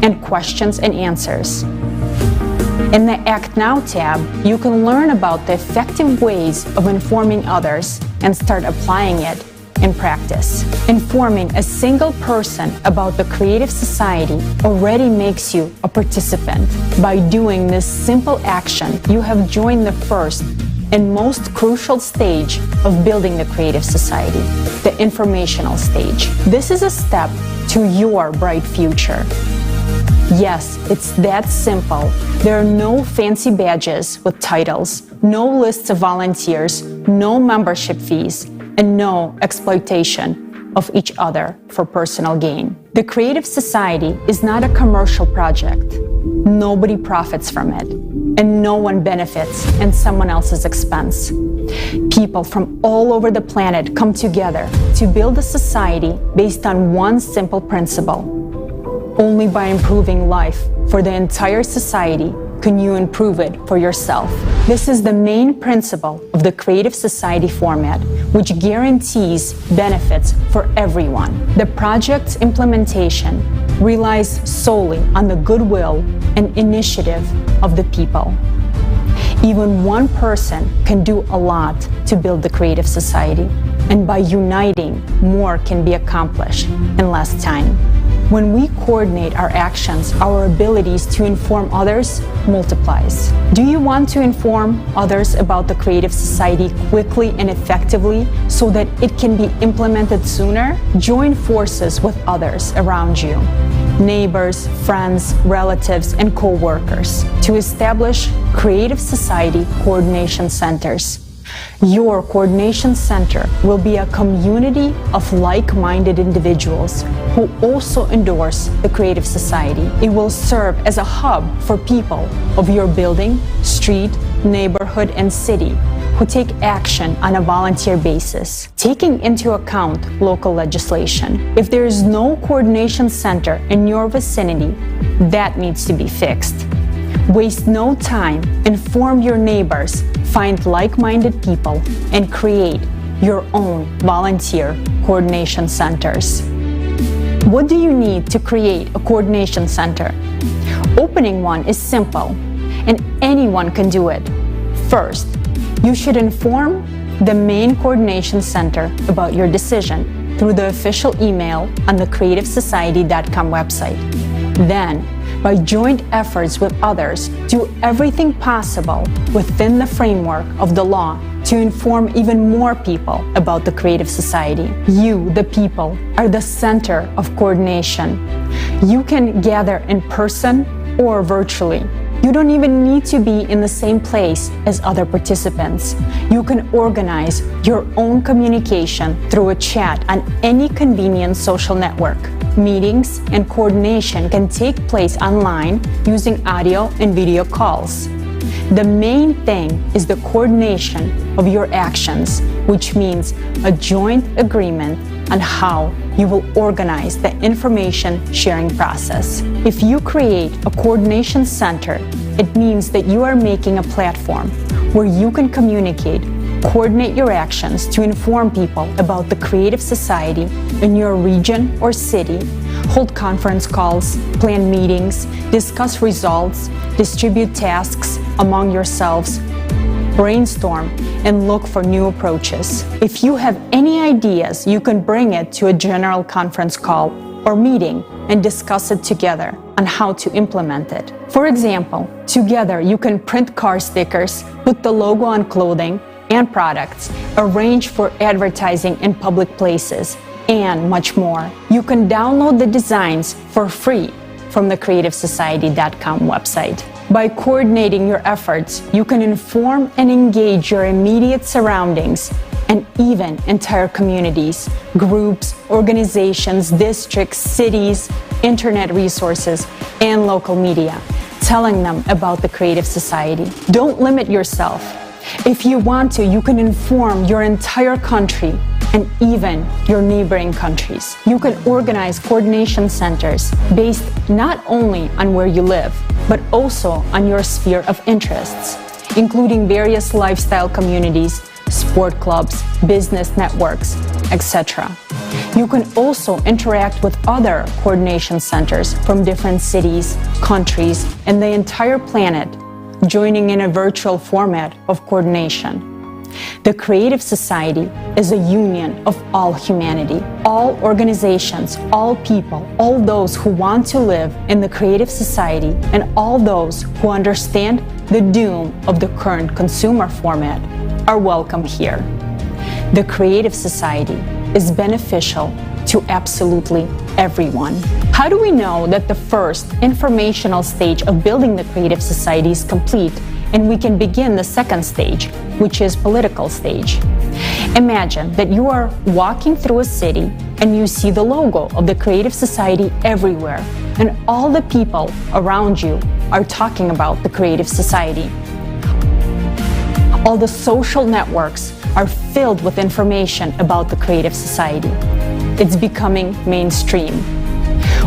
Speaker 7: and questions and answers. In the Act Now tab, you can learn about the effective ways of informing others and start applying it in practice. Informing a single person about the Creative Society already makes you a participant. By doing this simple action, you have joined the first and most crucial stage of building the Creative Society, the informational stage. This is a step to your bright future. Yes, it's that simple. There are no fancy badges with titles, no lists of volunteers, no membership fees, and no exploitation of each other for personal gain. The Creative Society is not a commercial project. Nobody profits from it, and no one benefits at someone else's expense. People from all over the planet come together to build a society based on one simple principle. Only by improving life for the entire society can you improve it for yourself. This is the main principle of the Creative Society format, which guarantees benefits for everyone. The project's implementation relies solely on the goodwill and initiative of the people. Even one person can do a lot to build the Creative Society, and by uniting, more can be accomplished in less time. When we coordinate our actions, our abilities to inform others multiplies. Do you want to inform others about the Creative Society quickly and effectively so that it can be implemented sooner? Join forces with others around you, neighbors, friends, relatives, and co-workers to establish Creative Society coordination centers. Your coordination center will be a community of like-minded individuals who also endorse the Creative Society. It will serve as a hub for people of your building, street, neighborhood, and city who take action on a volunteer basis, taking into account local legislation. If there is no coordination center in your vicinity, that needs to be fixed. Waste no time, inform your neighbors, find like-minded people, and create your own volunteer coordination centers. What do you need to create a coordination center? Opening one is simple, and anyone can do it. First, you should inform the main coordination center about your decision through the official email on the creativesociety.com website. Then, by joint efforts with others, do everything possible within the framework of the law to inform even more people about the Creative Society. You, the people, are the center of coordination. You can gather in person or virtually. You don't even need to be in the same place as other participants. You can organize your own communication through a chat on any convenient social network. Meetings and coordination can take place online using audio and video calls. The main thing is the coordination of your actions, which means a joint agreement on how you will organize the information sharing process. If you create a coordination center, it means that you are making a platform where you can communicate, coordinate your actions to inform people about the Creative Society in your region or city, hold conference calls, plan meetings, discuss results, distribute tasks among yourselves, brainstorm, and look for new approaches. If you have any ideas, you can bring it to a general conference call or meeting and discuss it together on how to implement it. For example, together you can print car stickers, put the logo on clothing and products, arrange for advertising in public places, and much more. You can download the designs for free from the creativesociety.com website. By coordinating your efforts, you can inform and engage your immediate surroundings and even entire communities, groups, organizations, districts, cities, internet resources, and local media, telling them about the Creative Society. Don't limit yourself. If you want to, you can inform your entire country and even your neighboring countries. You can organize coordination centers based not only on where you live, but also on your sphere of interests, including various lifestyle communities, sport clubs, business networks, etc. You can also interact with other coordination centers from different cities, countries, and the entire planet, joining in a virtual format of coordination. The Creative Society is a union of all humanity, all organizations, all people, all those who want to live in the Creative Society, and all those who understand the doom of the current consumer format are welcome here. The Creative Society is beneficial to absolutely everyone. How do we know that the first informational stage of building the Creative Society is complete and we can begin the second stage, which is political stage? Imagine that you are walking through a city and you see the logo of the Creative Society everywhere, and all the people around you are talking about the Creative Society. All the social networks are filled with information about the Creative Society. It's becoming mainstream.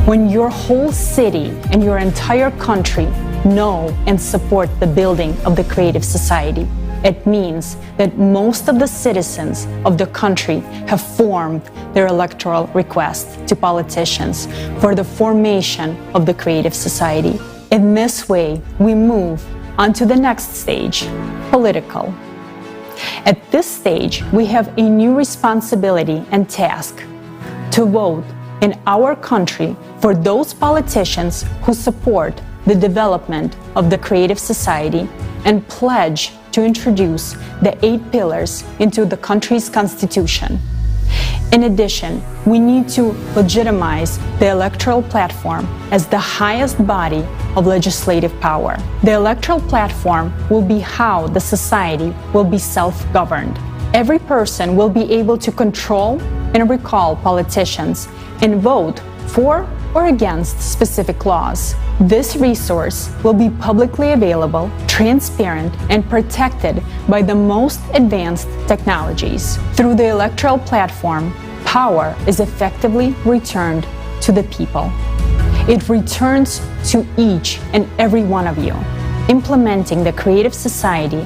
Speaker 7: When your whole city and your entire country know and support the building of the Creative Society, it means that most of the citizens of the country have formed their electoral request to politicians for the formation of the Creative Society. In this way, we move on to the next stage, political. At this stage, we have a new responsibility and task: to vote in our country for those politicians who support the development of the Creative Society and pledge to introduce the 8 pillars into the country's constitution. In addition, we need to legitimize the electoral platform as the highest body of legislative power. The electoral platform will be how the society will be self-governed. Every person will be able to control and recall politicians and vote for or against specific laws. This resource will be publicly available, transparent, and protected by the most advanced technologies. Through the electoral platform, power is effectively returned to the people. It returns to each and every one of you. Implementing the Creative Society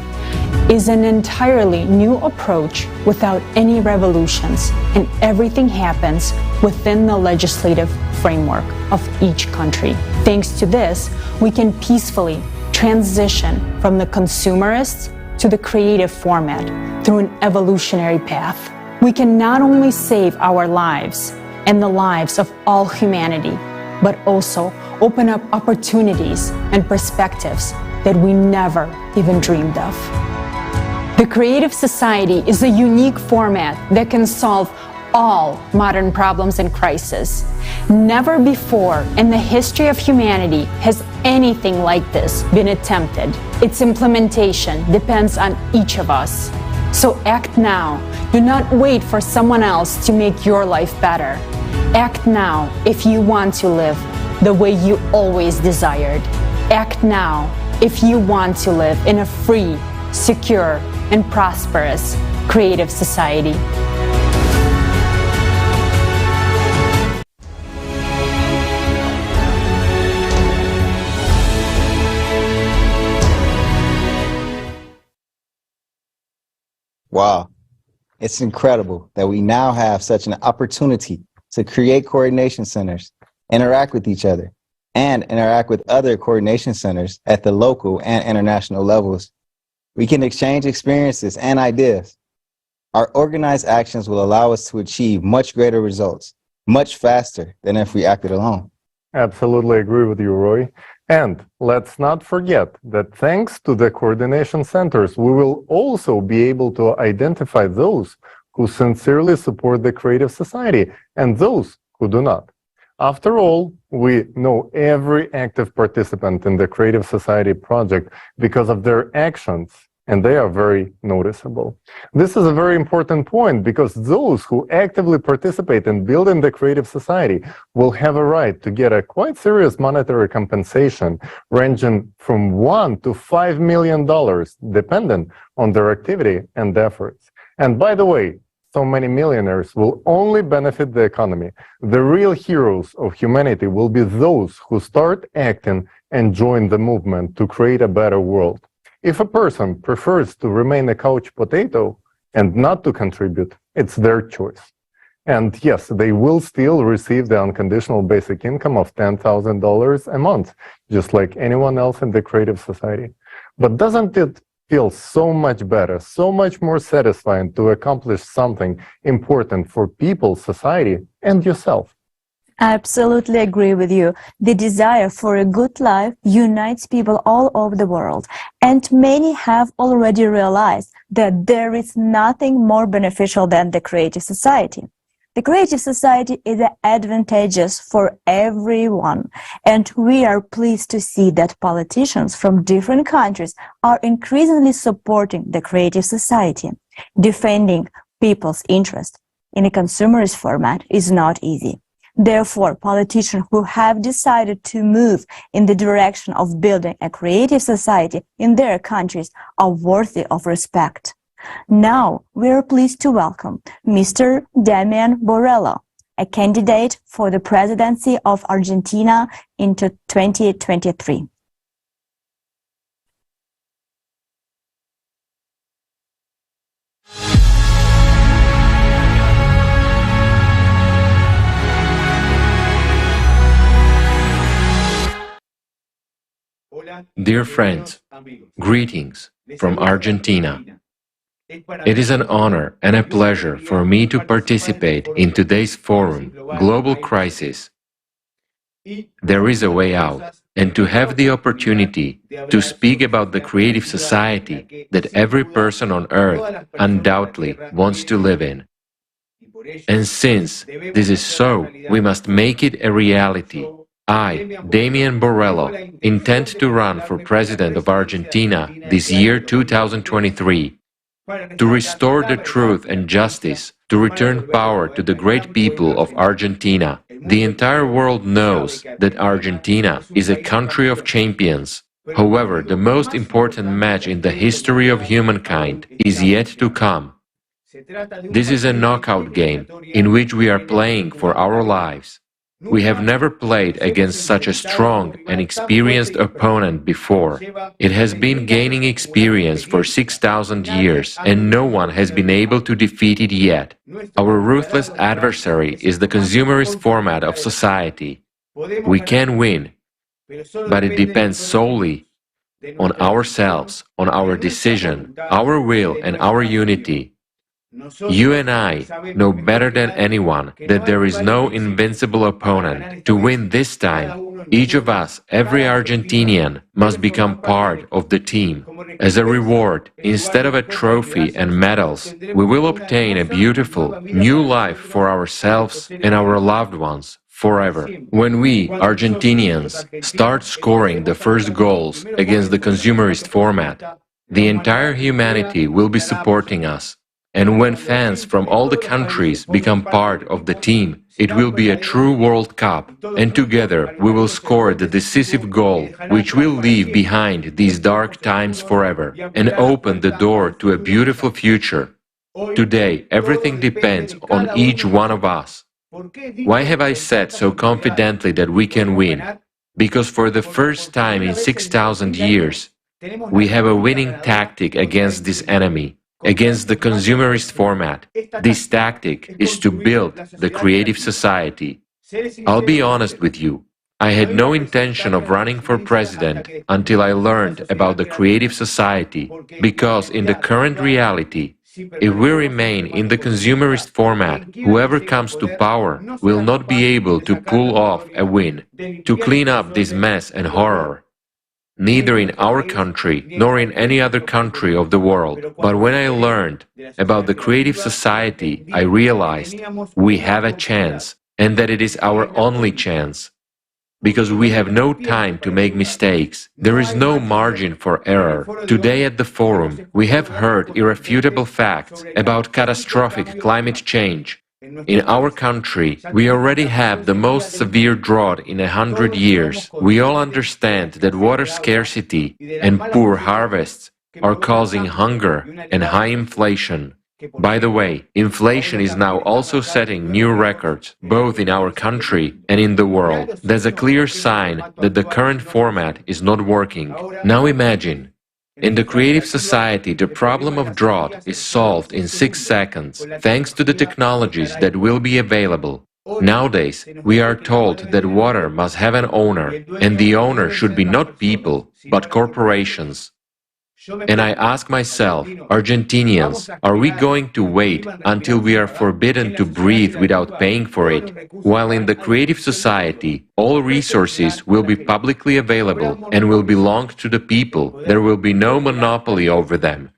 Speaker 7: is an entirely new approach without any revolutions, and everything happens within the legislative framework of each country. Thanks to this, we can peacefully transition from the consumerist to the creative format through an evolutionary path. We can not only save our lives and the lives of all humanity, but also open up opportunities and perspectives that we never even dreamed of. The Creative Society is a unique format that can solve all modern problems and crises. Never before in the history of humanity has anything like this been attempted. Its implementation depends on each of us. So act now. Do not wait for someone else to make your life better. Act now if you want to live the way you always desired. Act now if you want to live in a free, secure, and prosperous creative society.
Speaker 1: Wow, it's incredible that we now have such an opportunity to create coordination centers, interact with each other, and interact with other coordination centers at the local and international levels. We can exchange experiences and ideas. Our organized actions will allow us to achieve much greater results, much faster than if we acted alone.
Speaker 24: Absolutely agree with you, Roy. And let's not forget that thanks to the coordination centers, we will also be able to identify those who sincerely support the Creative Society and those who do not. After all, we know every active participant in the Creative Society project because of their actions, and they are very noticeable. This is a very important point because those who actively participate in building the Creative Society will have a right to get a quite serious monetary compensation ranging from $1 to $5 million, dependent on their activity and efforts. And by the way, so many millionaires will only benefit the economy. The real heroes of humanity will be those who start acting and join the movement to create a better world. If a person prefers to remain a couch potato and not to contribute, it's their choice. And yes, they will still receive the unconditional basic income of $10,000 a month, just like anyone else in the Creative Society. But doesn't it feel so much better, so much more satisfying to accomplish something important for people, society, and yourself?
Speaker 23: I absolutely agree with you. The desire for a good life unites people all over the world, and many have already realized that there is nothing more beneficial than the Creative Society. The Creative Society is advantageous for everyone, and we are pleased to see that politicians from different countries are increasingly supporting the Creative Society. Defending people's interests in a consumerist format is not easy. Therefore, politicians who have decided to move in the direction of building a creative society in their countries are worthy of respect. Now, we are pleased to welcome Mr. Damian Borrello, a candidate for the presidency of Argentina in 2023.
Speaker 9: Dear friends, greetings from Argentina. It is an honor and a pleasure for me to participate in today's forum, Global Crisis. There is a way out, and to have the opportunity to speak about the creative society that every person on earth undoubtedly wants to live in. And since this is so, we must make it a reality. I, Damian Borrello, intend to run for President of Argentina this year 2023, to restore the truth and justice, to return power to the great people of Argentina. The entire world knows that Argentina is a country of champions. However, the most important match in the history of humankind is yet to come. This is a knockout game in which we are playing for our lives. We have never played against such a strong and experienced opponent before. It has been gaining experience for 6,000 years, and no one has been able to defeat it yet. Our ruthless adversary is the consumerist format of society. We can win, but it depends solely on ourselves, on our decision, our will, and our unity. You and I know better than anyone that there is no invincible opponent. To win this time, each of us, every Argentinian, must become part of the team. As a reward, instead of a trophy and medals, we will obtain a beautiful, new life for ourselves and our loved ones forever. When we, Argentinians, start scoring the first goals against the consumerist format, the entire humanity will be supporting us. And when fans from all the countries become part of the team, it will be a true World Cup, and together we will score the decisive goal which will leave behind these dark times forever and open the door to a beautiful future. Today, everything depends on each one of us. Why have I said so confidently that we can win? Because for the first time in 6,000 years, we have a winning tactic against this enemy. Against the consumerist format. This tactic is to build the creative society. I'll be honest with you. I had no intention of running for president until I learned about the creative society, because in the current reality, if we remain in the consumerist format, whoever comes to power will not be able to pull off a win, to clean up this mess and horror. Neither in our country nor in any other country of the world. But when I learned about the creative society, I realized we have a chance, and that it is our only chance. Because we have no time to make mistakes. There is no margin for error. Today at the forum, we have heard irrefutable facts about catastrophic climate change. In our country, we already have the most severe drought in 100 years. We all understand that water scarcity and poor harvests are causing hunger and high inflation. By the way, inflation is now also setting new records, both in our country and in the world. That's a clear sign that the current format is not working. Now imagine, in the creative society, the problem of drought is solved in 6 seconds, thanks to the technologies that will be available. Nowadays, we are told that water must have an owner, and the owner should be not people, but corporations. And I ask myself, Argentinians, are we going to wait until we are forbidden to breathe without paying for it? While in the creative society, all resources will be publicly available and will belong to the people. There will be no monopoly over them.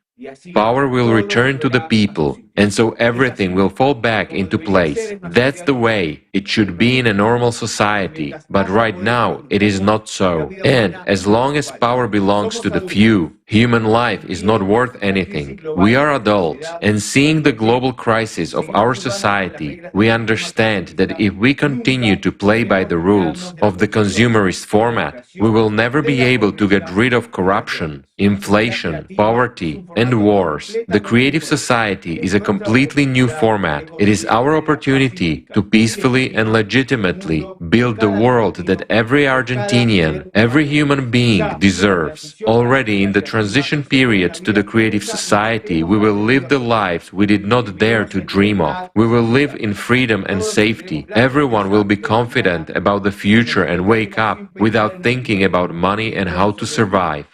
Speaker 9: Power will return to the people, and so everything will fall back into place. That's the way it should be in a normal society, but right now it is not so. And as long as power belongs to the few, human life is not worth anything. We are adults, and seeing the global crisis of our society, we understand that if we continue to play by the rules of the consumerist format, we will never be able to get rid of corruption, inflation, poverty, and wars. The creative society is a completely new format. It is our opportunity to peacefully and legitimately build the world that every Argentinian, every human being deserves. Already in the transition period to the creative society, we will live the lives we did not dare to dream of. We will live in freedom and safety. Everyone will be confident about the future and wake up without thinking about money and how to survive.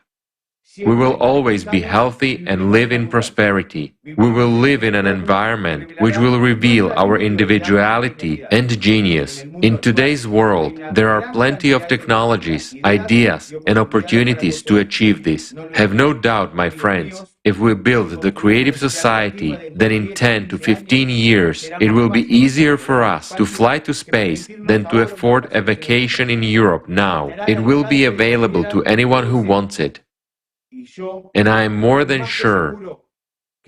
Speaker 9: We will always be healthy and live in prosperity. We will live in an environment which will reveal our individuality and genius. In today's world, there are plenty of technologies, ideas, and opportunities to achieve this. Have no doubt, my friends, if we build the creative society, then in 10 to 15 years, it will be easier for us to fly to space than to afford a vacation in Europe now. It will be available to anyone who wants it. And I am more than sure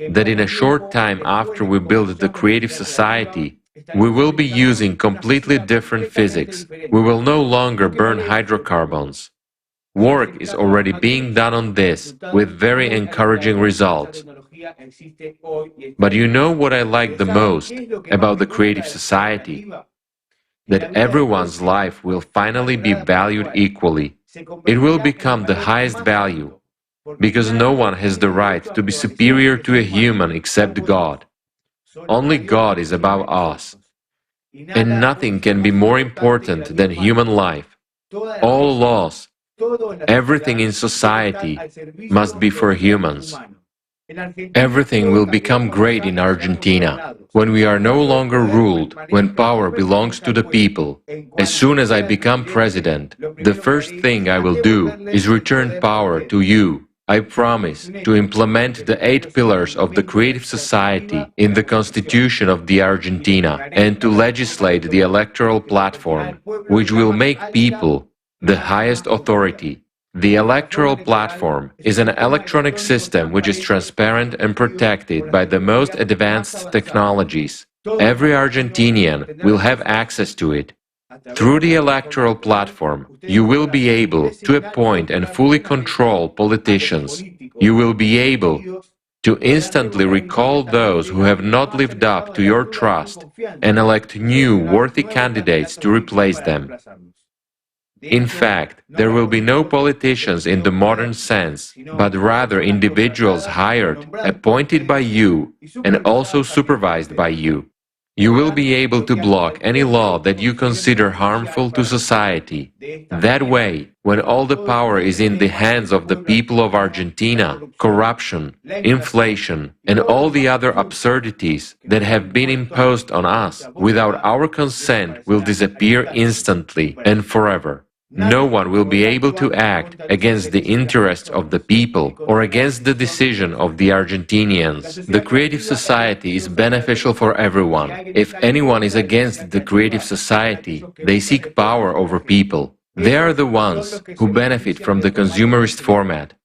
Speaker 9: that in a short time after we build the creative society, we will be using completely different physics. We will no longer burn hydrocarbons. Work is already being done on this with very encouraging results. But you know what I like the most about the creative society? that everyone's life will finally be valued equally. It will become the highest value, because no one has the right to be superior to a human except God. Only God is above us, and nothing can be more important than human life. All laws, everything in society must be for humans. Everything will become great in Argentina when we are no longer ruled, when power belongs to the people. As soon as I become president, the first thing I will do is return power to you. I promise to implement the 8 pillars of the creative society in the Constitution of the Argentina and to legislate the electoral platform, which will make people the highest authority. The electoral platform is an electronic system which is transparent and protected by the most advanced technologies. Every Argentinian will have access to it. Through the electoral platform, you will be able to appoint and fully control politicians. You will be able to instantly recall those who have not lived up to your trust and elect new worthy candidates to replace them. In fact, there will be no politicians in the modern sense, but rather individuals hired, appointed by you, and also supervised by you. You will be able to block any law that you consider harmful to society. That way, when all the power is in the hands of the people of Argentina, corruption, inflation, and all the other absurdities that have been imposed on us without our consent will disappear instantly and forever. No one will be able to act against the interests of the people or against the decision of the Argentinians. The creative society is beneficial for everyone. If anyone is against the creative society, they seek power over people. They are the ones who benefit from the consumerist format,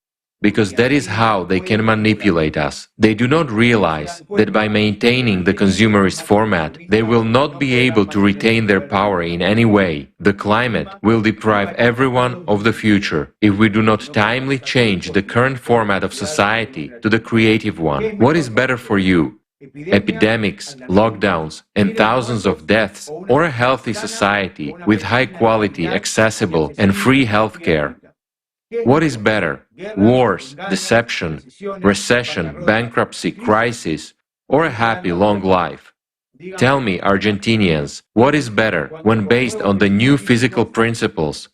Speaker 9: because that is how they can manipulate us. They do not realize that by maintaining the consumerist format, they will not be able to retain their power in any way. The climate will deprive everyone of the future if we do not timely change the current format of society to the creative one. What is better for you? Epidemics, lockdowns, and thousands of deaths, or a healthy society with high quality, accessible, and free healthcare? What is better? Wars, deception, recession, bankruptcy, crisis, or a happy long life? Tell me, Argentinians, what is better when based on the new physical principles?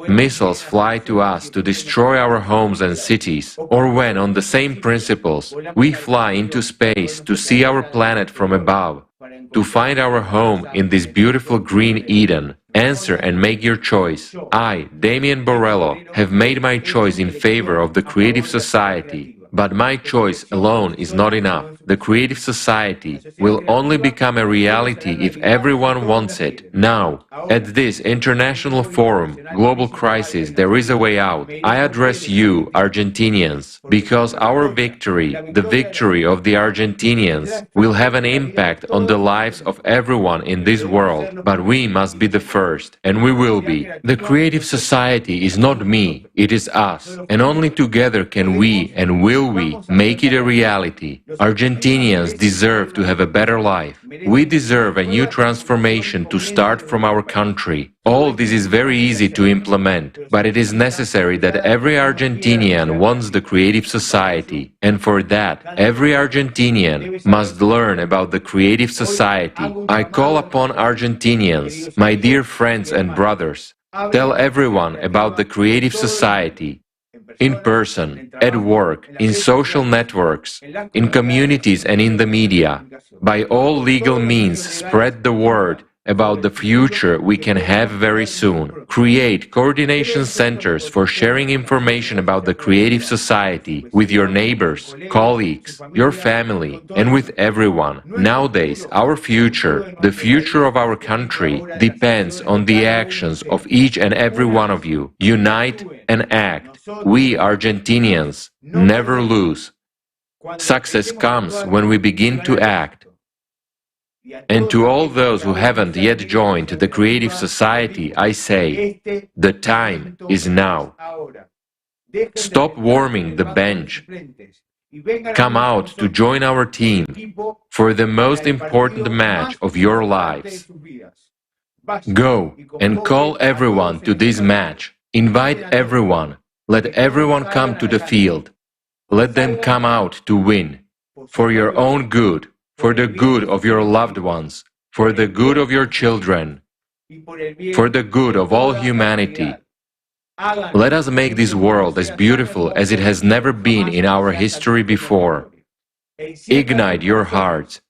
Speaker 9: Missiles fly to us to destroy our homes and cities, or when on the same principles we fly into space to see our planet from above, to find our home in this beautiful green Eden. Answer and make your choice. I, Damian Borrello, have made my choice in favor of the creative society. But my choice alone is not enough. The creative society will only become a reality if everyone wants it. Now, at this international forum, Global Crisis, there is a way out. I address you, Argentinians, because our victory, the victory of the Argentinians, will have an impact on the lives of everyone in this world. But we must be the first, and we will be. The creative society is not me, it is us, and only together can we and will we make it a reality. Argentinians deserve to have a better life. We deserve a new transformation to start from our country. All this is very easy to implement, but it is necessary that every Argentinian wants the creative society, and for that, every Argentinian must learn about the creative society. I call upon Argentinians, my dear friends and brothers, tell everyone about the creative society. In person, at work, in social networks, in communities and in the media. By all legal means, spread the word about the future we can have very soon. Create coordination centers for sharing information about the creative society with your neighbors, colleagues, your family, and with everyone. Nowadays, our future, the future of our country, depends on the actions of each and every one of you. Unite and act. We, Argentinians, never lose. Success comes when we begin to act. And to all those who haven't yet joined the creative society, I say, the time is now. Stop warming the bench. Come out to join our team for the most important match of your lives. Go and call everyone to this match. Invite everyone. Let everyone come to the field. Let them come out to win. For your own good, for the good of your loved ones, for the good of your children, for the good of all humanity. Let us make this world as beautiful as it has never been in our history before. Ignite your hearts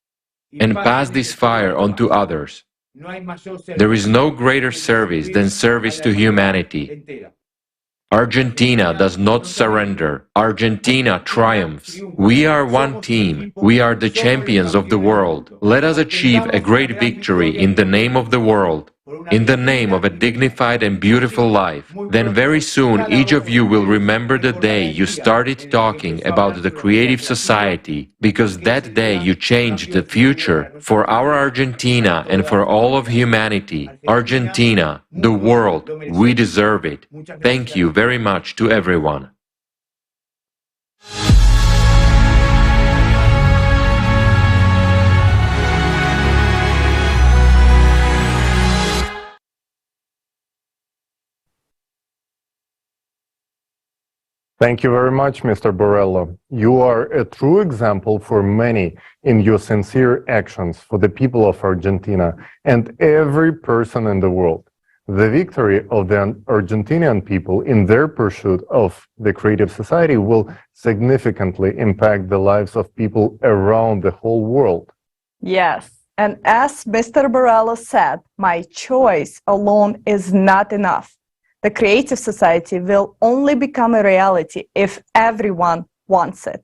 Speaker 9: and pass this fire on to others. There is no greater service than service to humanity. Argentina does not surrender. Argentina triumphs. We are one team. We are the champions of the world. Let us achieve a great victory in the name of the world, in the name of a dignified and beautiful life. Then very soon each of you will remember the day you started talking about the creative society, because that day you changed the future for our Argentina and for all of humanity. Argentina, the world, we deserve it. Thank you very much to everyone.
Speaker 24: Thank you very much, Mr. Borrello. You are a true example for many in your sincere actions for the people of Argentina and every person in the world. The victory of the Argentinian people in their pursuit of the creative society will significantly impact the lives of people around the whole world.
Speaker 5: Yes, and as Mr. Borrello said, my choice alone is not enough. The creative society will only become a reality if everyone wants it.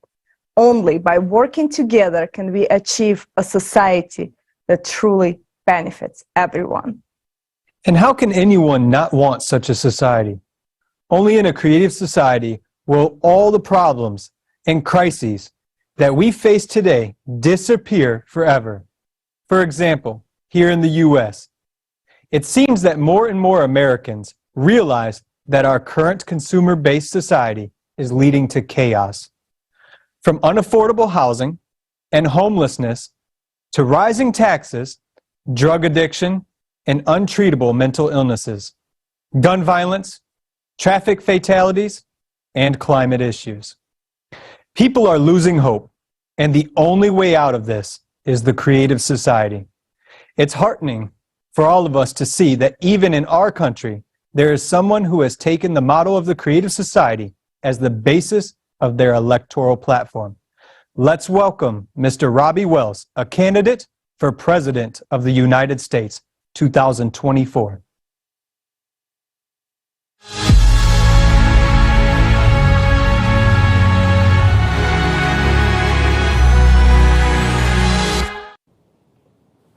Speaker 5: Only by working together can we achieve a society that truly benefits everyone.
Speaker 2: And how can anyone not want such a society? Only in a creative society will all the problems and crises that we face today disappear forever. For example, here in the U.S., it seems that more and more Americans realize that our current consumer-based society is leading to chaos. From unaffordable housing and homelessness to rising taxes, drug addiction, and untreatable mental illnesses, gun violence, traffic fatalities, and climate issues. People are losing hope, and the only way out of this is the creative society. It's heartening for all of us to see that even in our country, there is someone who has taken the model of the creative society as the basis of their electoral platform. Let's welcome Mr. Robbie Wells, a candidate for President of the United States, 2024.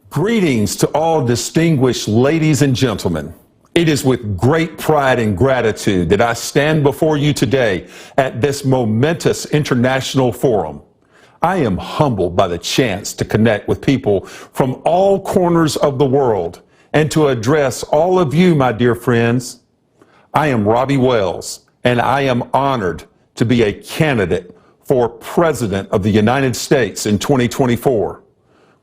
Speaker 13: Greetings to all distinguished ladies and gentlemen. It is with great pride and gratitude that I stand before you today at this momentous international forum. I am humbled by the chance to connect with people from all corners of the world and to address all of you, my dear friends. I am Robbie Wells, and I am honored to be a candidate for President of the United States in 2024.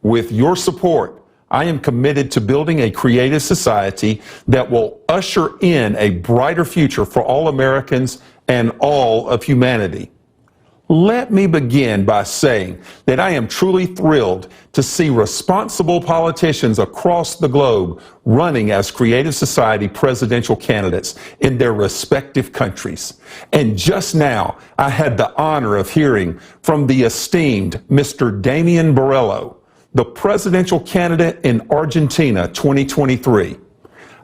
Speaker 13: With your support, I am committed to building a creative society that will usher in a brighter future for all Americans and all of humanity. Let me begin by saying that I am truly thrilled to see responsible politicians across the globe running as Creative Society presidential candidates in their respective countries. And just now, I had the honor of hearing from the esteemed Mr. Damian Borrello, the presidential candidate in Argentina 2023.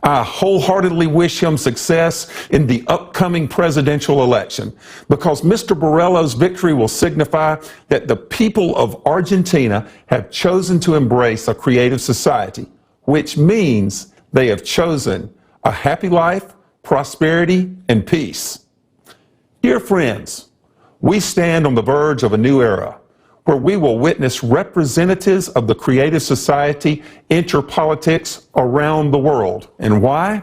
Speaker 13: I wholeheartedly wish him success in the upcoming presidential election because Mr. Borrello's victory will signify that the people of Argentina have chosen to embrace a creative society, which means they have chosen a happy life, prosperity, and peace. Dear friends, we stand on the verge of a new era where we will witness representatives of the creative society enter politics around the world. And why?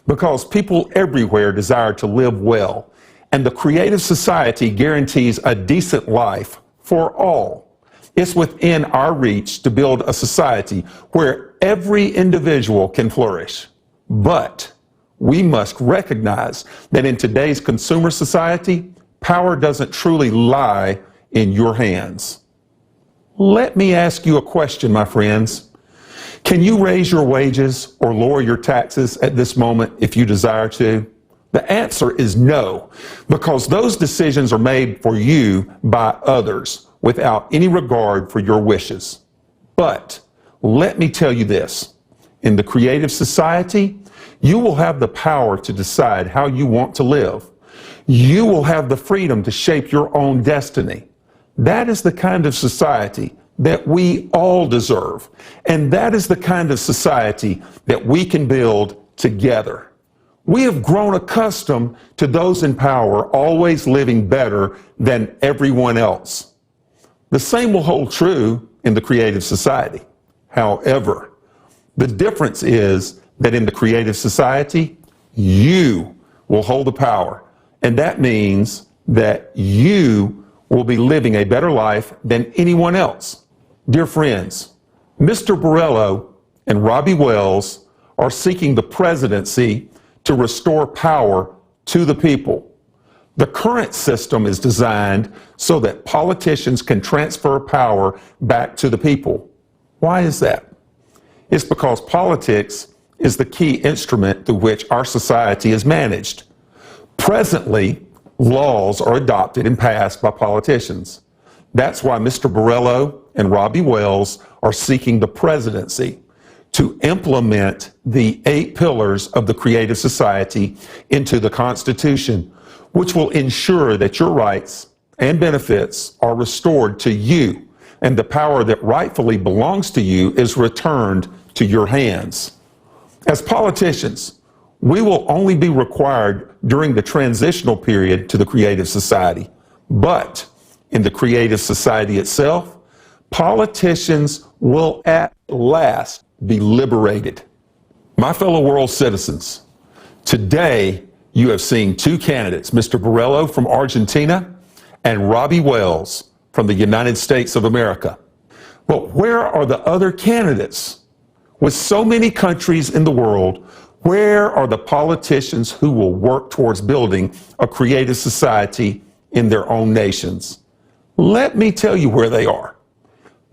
Speaker 13: Because people everywhere desire to live well, and the creative society guarantees a decent life for all. It's within our reach to build a society where every individual can flourish. But we must recognize that in today's consumer society, power doesn't truly lie in your hands. Let me ask you a question, my friends. Can you raise your wages or lower your taxes at this moment if you desire to? The answer is no, because those decisions are made for you by others without any regard for your wishes. But let me tell you this, in the creative society, you will have the power to decide how you want to live. You will have the freedom to shape your own destiny. That is the kind of society that we all deserve. And that is the kind of society that we can build together. We have grown accustomed to those in power always living better than everyone else. The same will hold true in the creative society. However, the difference is that in the creative society, you will hold the power. And that means that you will be living a better life than anyone else. Dear friends, Mr. Borrello and Robbie Wells are seeking the presidency to restore power to the people. The current system is designed so that politicians can transfer power back to the people. Why is that? It's because politics is the key instrument through which our society is managed. Presently, laws are adopted and passed by politicians. That's why Mr. Borrello and Robbie Wells are seeking the presidency to implement the 8 pillars of the creative society into the Constitution, which will ensure that your rights and benefits are restored to you, and the power that rightfully belongs to you is returned to your hands. As politicians, we will only be required during the transitional period to the creative society. But in the creative society itself, politicians will at last be liberated. My fellow world citizens, today you have seen 2 candidates, Mr. Borrello from Argentina and Robbie Wells from the United States of America. But where are the other candidates? With so many countries in the world, where are the politicians who will work towards building a creative society in their own nations? Let me tell you where they are.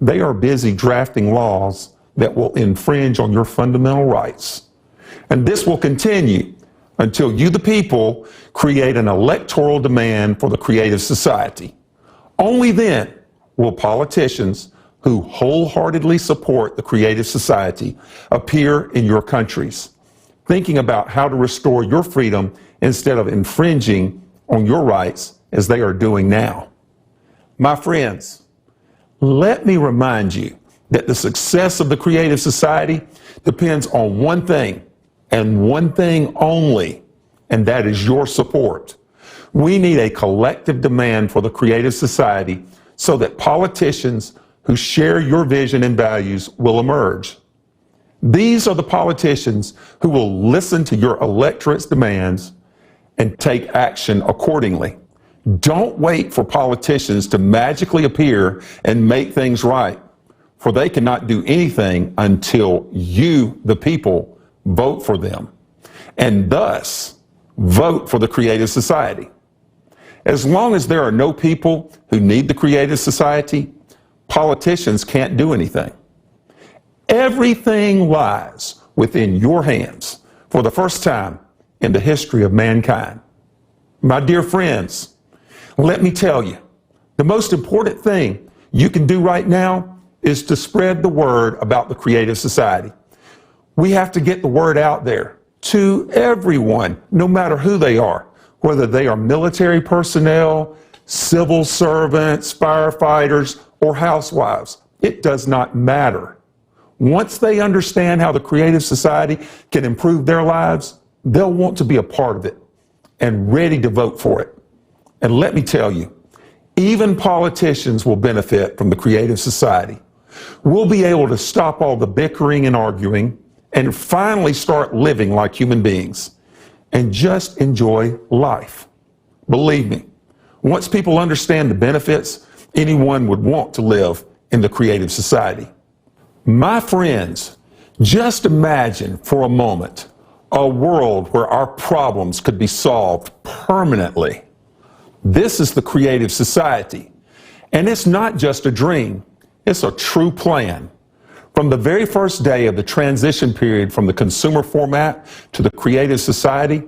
Speaker 13: They are busy drafting laws that will infringe on your fundamental rights. And this will continue until you, the people, create an electoral demand for the creative society. Only then will politicians who wholeheartedly support the creative society appear in your countries, thinking about how to restore your freedom instead of infringing on your rights as they are doing now. My friends, let me remind you that the success of the creative society depends on one thing and one thing only, and that is your support. We need a collective demand for the creative society so that politicians who share your vision and values will emerge. These are the politicians who will listen to your electorate's demands and take action accordingly. Don't wait for politicians to magically appear and make things right, for they cannot do anything until you, the people, vote for them, and thus vote for the creative society. As long as there are no people who need the creative society, politicians can't do anything. Everything lies within your hands for the first time in the history of mankind. My dear friends, let me tell you, the most important thing you can do right now is to spread the word about the creative society. We have to get the word out there to everyone, no matter who they are, whether they are military personnel, civil servants, firefighters, or housewives. It does not matter. Once they understand how the creative society can improve their lives, they'll want to be a part of it and ready to vote for it. And let me tell you, even politicians will benefit from the creative society. We'll be able to stop all the bickering and arguing and finally start living like human beings and just enjoy life. Believe me, once people understand the benefits, anyone would want to live in the creative society. My friends, just imagine for a moment a world where our problems could be solved permanently. This is the creative society. And it's not just a dream, it's a true plan. From the very first day of the transition period from the consumer format to the creative society,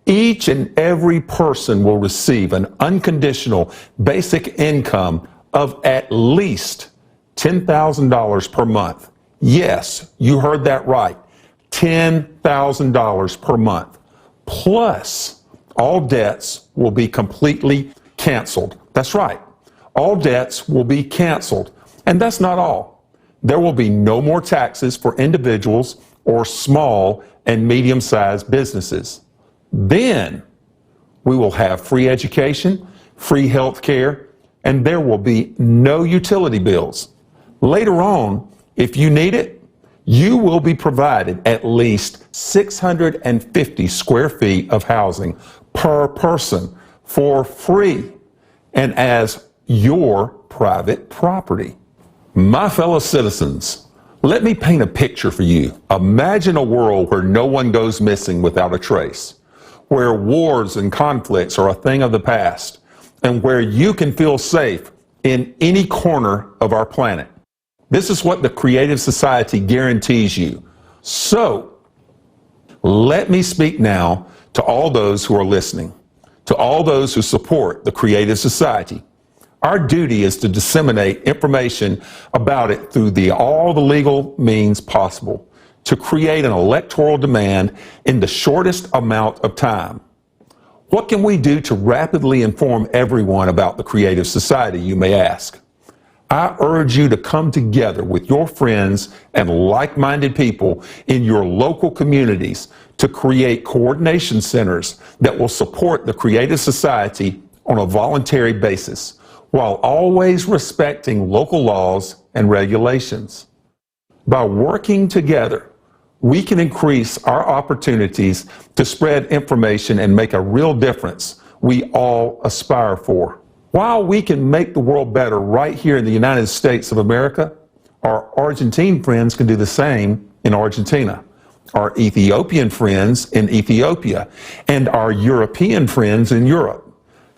Speaker 13: each and every person will receive an unconditional basic income of at least $10,000 per month. Yes, you heard that right. $10,000 per month. Plus, all debts will be completely canceled. That's right. All debts will be canceled. And that's not all. There will be no more taxes for individuals or small and medium-sized businesses. Then we will have free education, free health care, and there will be no utility bills. Later on, if you need it, you will be provided at least 650 square feet of housing per person for free and as your private property. My fellow citizens, let me paint a picture for you. Imagine a world where no one goes missing without a trace, where wars and conflicts are a thing of the past, and where you can feel safe in any corner of our planet. This is what the Creative Society guarantees you. So, let me speak now to all those who are listening, to all those who support the Creative Society. Our duty is to disseminate information about it through all the legal means possible, to create an electoral demand in the shortest amount of time. What can we do to rapidly inform everyone about the Creative Society, you may ask? I urge you to come together with your friends and like-minded people in your local communities to create coordination centers that will support the Creative Society on a voluntary basis, while always respecting local laws and regulations. By working together, we can increase our opportunities to spread information and make a real difference we all aspire for. While we can make the world better right here in the United States of America, our Argentine friends can do the same in Argentina, our Ethiopian friends in Ethiopia, and our European friends in Europe.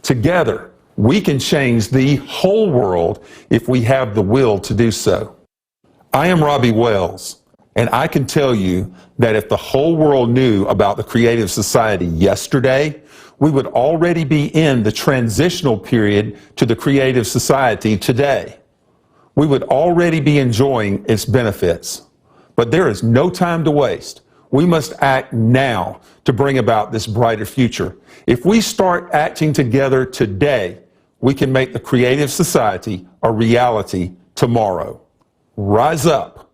Speaker 13: Together, we can change the whole world if we have the will to do so. I am Robbie Wells, and I can tell you that if the whole world knew about the Creative Society yesterday, we would already be in the transitional period to the Creative Society today. We would already be enjoying its benefits. But there is no time to waste. We must act now to bring about this brighter future. If we start acting together today, we can make the Creative Society a reality tomorrow. Rise up.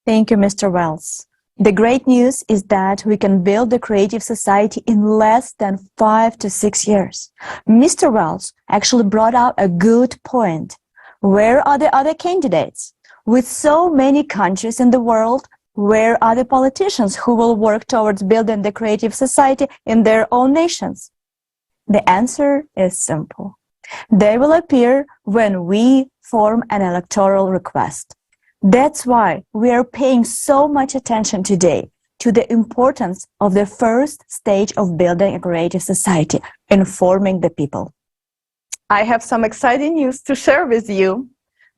Speaker 23: Thank you, Mr. Wells. The great news is that we can build the Creative Society in less than 5 to 6 years. Mr. Wells actually brought out a good point. Where are the other candidates? With so many countries in the world, where are the politicians who will work towards building the Creative Society in their own nations? The answer is simple. They will appear when we form an electoral request. That's why we are paying so much attention today to the importance of the first stage of building a creative society, informing the people.
Speaker 5: I have some exciting news to share with you.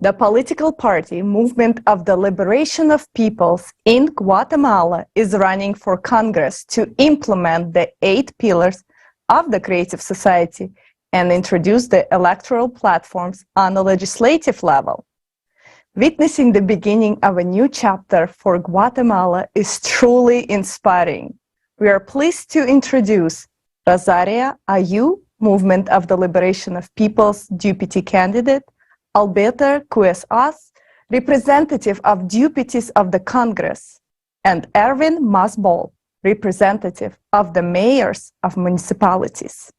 Speaker 5: The political party Movement of the Liberation of Peoples in Guatemala is running for Congress to implement the 8 pillars of the Creative Society and introduce the electoral platforms on the legislative level. Witnessing the beginning of a new chapter for Guatemala is truly inspiring. We are pleased to introduce Rosaria Ayu, Movement of the Liberation of Peoples Deputy Candidate, Alberto Cuesas, Representative of Deputies of the Congress, and Erwin Masbol, Representative of the Mayors of Municipalities.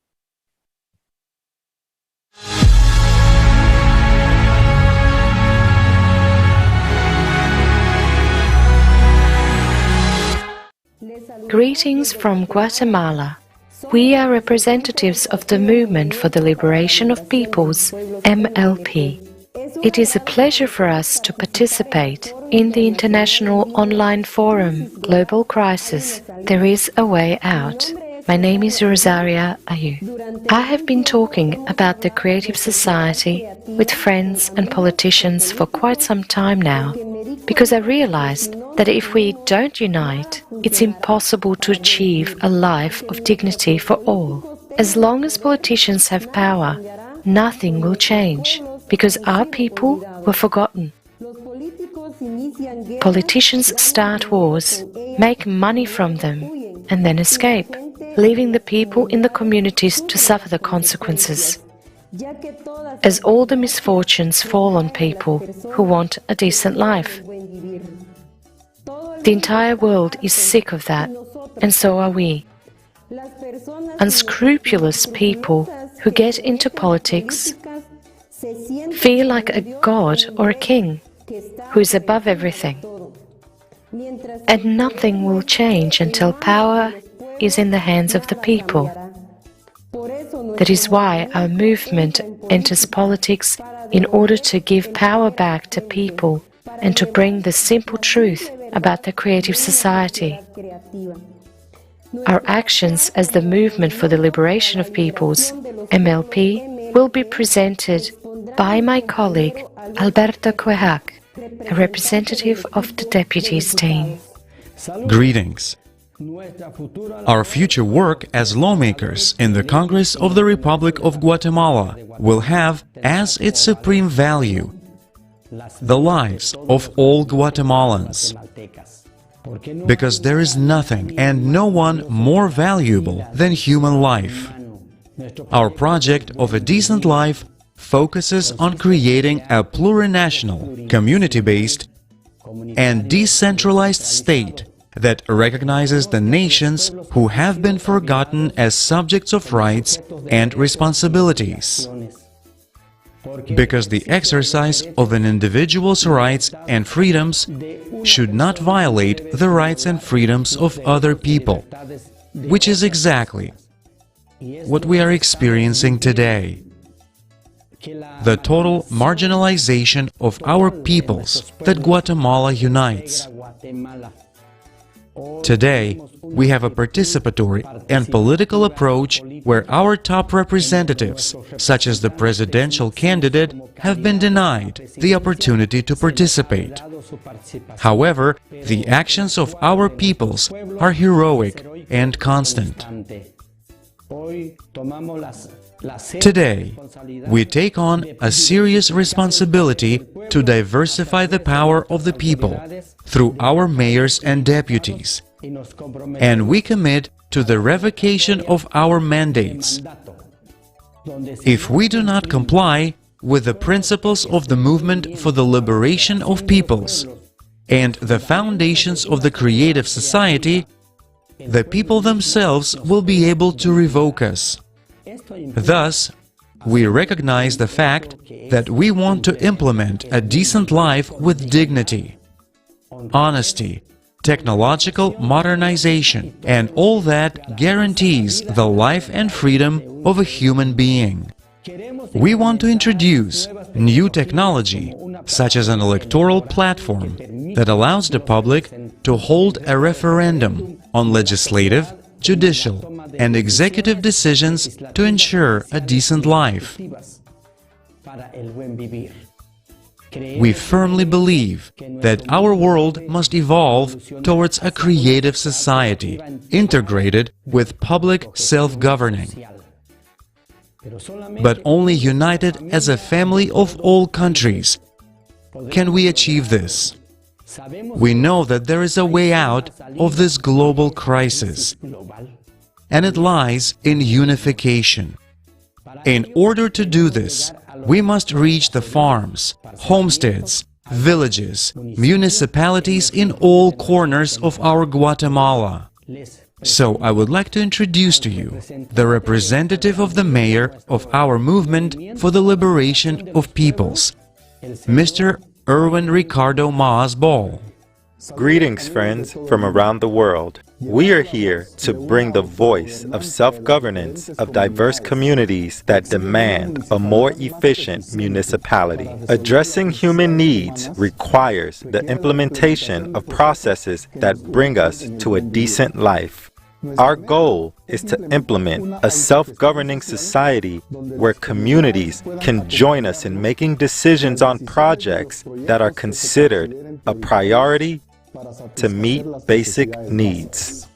Speaker 14: Greetings from Guatemala. We are representatives of the Movement for the Liberation of Peoples, MLP. It is a pleasure for us to participate in the international online forum, Global Crisis. There is a way out. My name is Rosaria Ayu. I have been talking about the creative society with friends and politicians for quite some time now, because I realized that if we don't unite, it's impossible to achieve a life of dignity for all. As long as politicians have power, nothing will change, because our people were forgotten. Politicians start wars, make money from them, and then escape, leaving the people in the communities to suffer the consequences. As all the misfortunes fall on people who want a decent life. The entire world is sick of that, and so are we. Unscrupulous people who get into politics feel like a god or a king who is above everything. And nothing will change until power is in the hands of the people. That is why our movement enters politics in order to give power back to people and to bring the simple truth about the creative society. Our actions as the Movement for the Liberation of Peoples, MLP, will be presented by my colleague Alberto Cuejac, a representative of the deputies team.
Speaker 17: Greetings. Our future work as lawmakers in the Congress of the Republic of Guatemala will have as its supreme value the lives of all Guatemalans, because there is nothing and no one more valuable than human life. Our project of a decent life focuses on creating a plurinational, community-based and decentralized state that recognizes the nations who have been forgotten as subjects of rights and responsibilities. Because the exercise of an individual's rights and freedoms should not violate the rights and freedoms of other people, which is exactly what we are experiencing today. The total marginalization of our peoples that Guatemala unites. Today, we have a participatory and political approach where our top representatives, such as the presidential candidate, have been denied the opportunity to participate. However, the actions of our peoples are heroic and constant. Today, we take on a serious responsibility to diversify the power of the people through our mayors and deputies, and we commit to the revocation of our mandates. If we do not comply with the principles of the Movement for the Liberation of Peoples and the foundations of the creative society, the people themselves will be able to revoke us. Thus, we recognize the fact that we want to implement a decent life with dignity, honesty, technological modernization, and all that guarantees the life and freedom of a human being. We want to introduce new technology, such as an electoral platform that allows the public to hold a referendum on legislative, judicial, and executive decisions to ensure a decent life. We firmly believe that our world must evolve towards a creative society, integrated with public self-governing. But only united as a family of all countries can we achieve this. We know that there is a way out of this global crisis, and it lies in unification. In order to do this, we must reach the farms, homesteads, villages, municipalities in all corners of our Guatemala. So I would like to introduce to you the representative of the mayor of our movement for the liberation of peoples, Mr. Erwin Ricardo Maas Ball.
Speaker 18: Greetings, friends, from around the world.
Speaker 3: We are here to bring the voice of self-governance of diverse communities that demand a more efficient municipality. Addressing human needs requires the implementation of processes that bring us to a decent life. Our goal is to implement a self-governing society where communities can join us in making decisions on projects that are considered a priority to meet basic needs.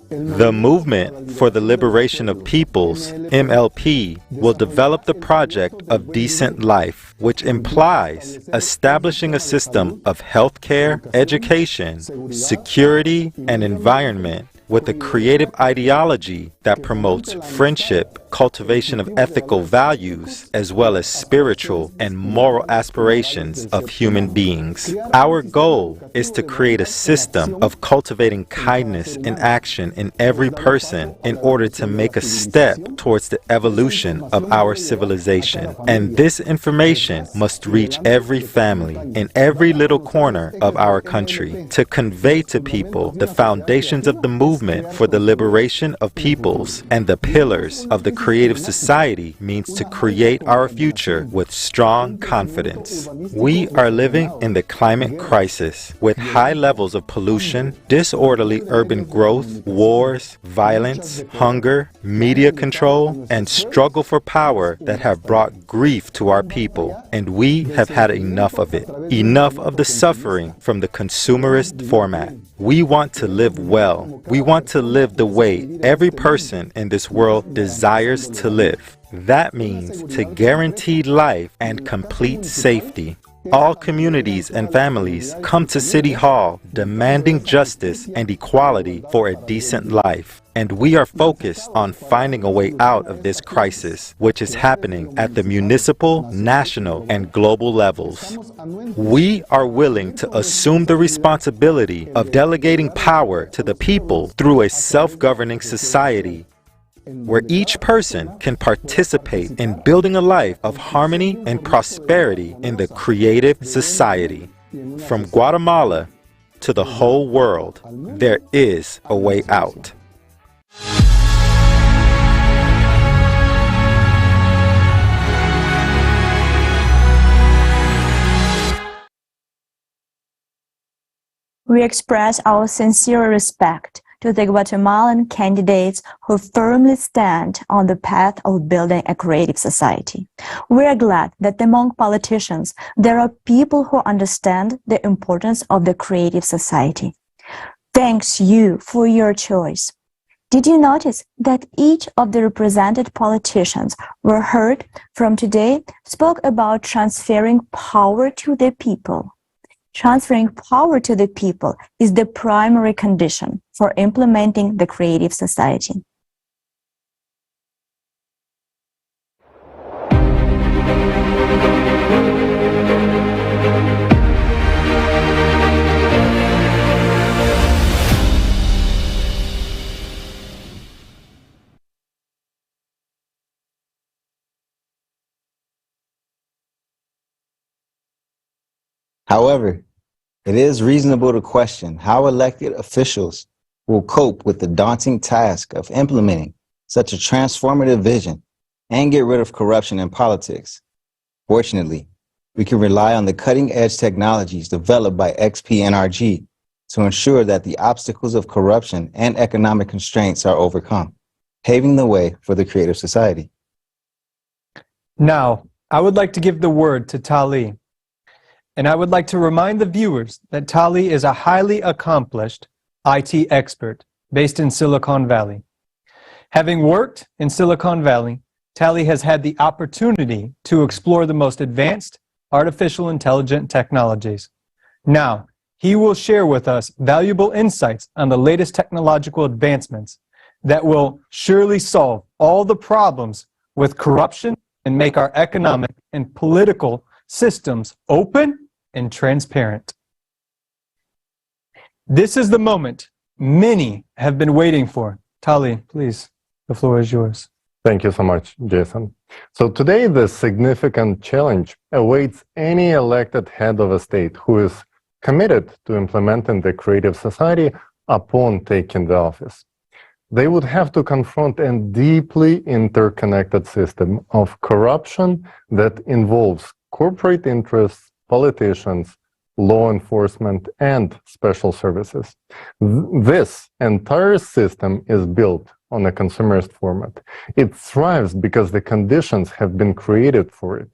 Speaker 3: The Movement for the Liberation of Peoples, MLP, will develop the project of decent life, which implies establishing a system of healthcare, education, security, and environment with a creative ideology that promotes friendship, cultivation of ethical values, as well as spiritual and moral aspirations of human beings. Our goal is to create a system of cultivating kindness in action in every person in order to make a step towards the evolution of our civilization. And this information must reach every family in every little corner of our country to convey to people the foundations of the movement for the liberation of peoples and the pillars of the creative society means to create our future with strong confidence. We are living in the climate crisis with high levels of pollution, disorderly urban growth, wars, violence, hunger, media control, and struggle for power that have brought grief to our people. And we have had enough of it. Enough of the suffering from the consumerist format. We want to live well. We want to live the way every person in this world desires to live. That means to guarantee life and complete safety. All communities and families come to City Hall demanding justice and equality for a decent life. And we are focused on finding a way out of this crisis, which is happening at the municipal, national, and global levels. We are willing to assume the responsibility of delegating power to the people through a self-governing society where each person can participate in building a life of harmony and prosperity in the creative society. From Guatemala to the whole world, there is a way out.
Speaker 23: We express our sincere respect to the Guatemalan candidates who firmly stand on the path of building a creative society. We are glad that among politicians there are people who understand the importance of the creative society. Thanks you for your choice. Did you notice that each of the represented politicians were heard from today spoke about transferring power to the people? Transferring power to the people is the primary condition for implementing the creative society.
Speaker 1: However, it is reasonable to question how elected officials will cope with the daunting task of implementing such a transformative vision and get rid of corruption in politics. Fortunately, we can rely on the cutting-edge technologies developed by XP-NRG to ensure that the obstacles of corruption and economic constraints are overcome, paving the way for the creative society.
Speaker 2: Now, I would like to give the word to Tali. And I would like to remind the viewers that Tali is a highly accomplished IT expert based in Silicon Valley. Having worked in Silicon Valley, Tali has had the opportunity to explore the most advanced artificial intelligence technologies. Now, he will share with us valuable insights on the latest technological advancements that will surely solve all the problems with corruption and make our economic and political systems open and transparent. This is the moment many have been waiting for. Tali, please, the floor is yours.
Speaker 24: Thank you so much, Jason. So today, the significant challenge awaits any elected head of a state who is committed to implementing the creative society upon taking the office. They would have to confront a deeply interconnected system of corruption that involves corporate interests, politicians, law enforcement, and special services. This entire system is built on a consumerist format. It thrives because the conditions have been created for it.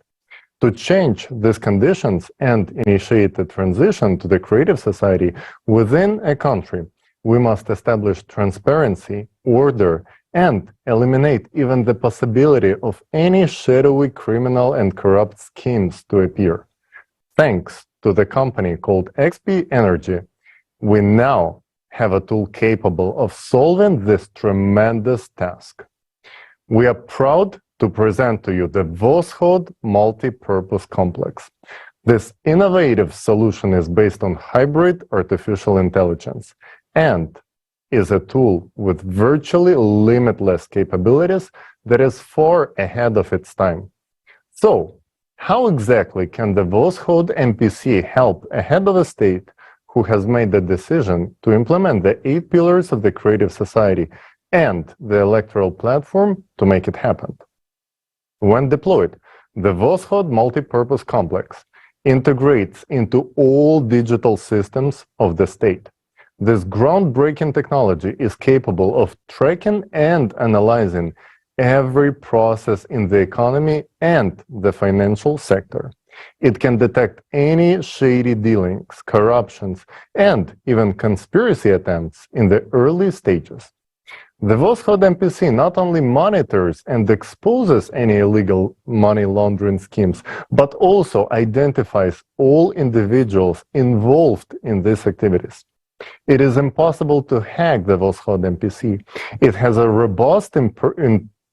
Speaker 24: To change these conditions and initiate the transition to the creative society within a country, we must establish transparency, order, and eliminate even the possibility of any shadowy criminal and corrupt schemes to appear. Thanks to the company called XP Energy, we now have a tool capable of solving this tremendous task. We are proud to present to you the Voskhod Multi-Purpose Complex. This innovative solution is based on hybrid artificial intelligence and is a tool with virtually limitless capabilities that is far ahead of its time. So, how exactly can the Voskhod MPC help a head of a state who has made the decision to implement the 8 pillars of the creative society and the electoral platform to make it happen? When deployed, the Voskhod Multi-Purpose Complex integrates into all digital systems of the state. This groundbreaking technology is capable of tracking and analyzing every process in the economy and the financial sector. It can detect any shady dealings, corruptions, and even conspiracy attempts in the early stages. The Voskhod MPC not only monitors and exposes any illegal money laundering schemes, but also identifies all individuals involved in these activities. It is impossible to hack the Voskhod MPC. It has a robust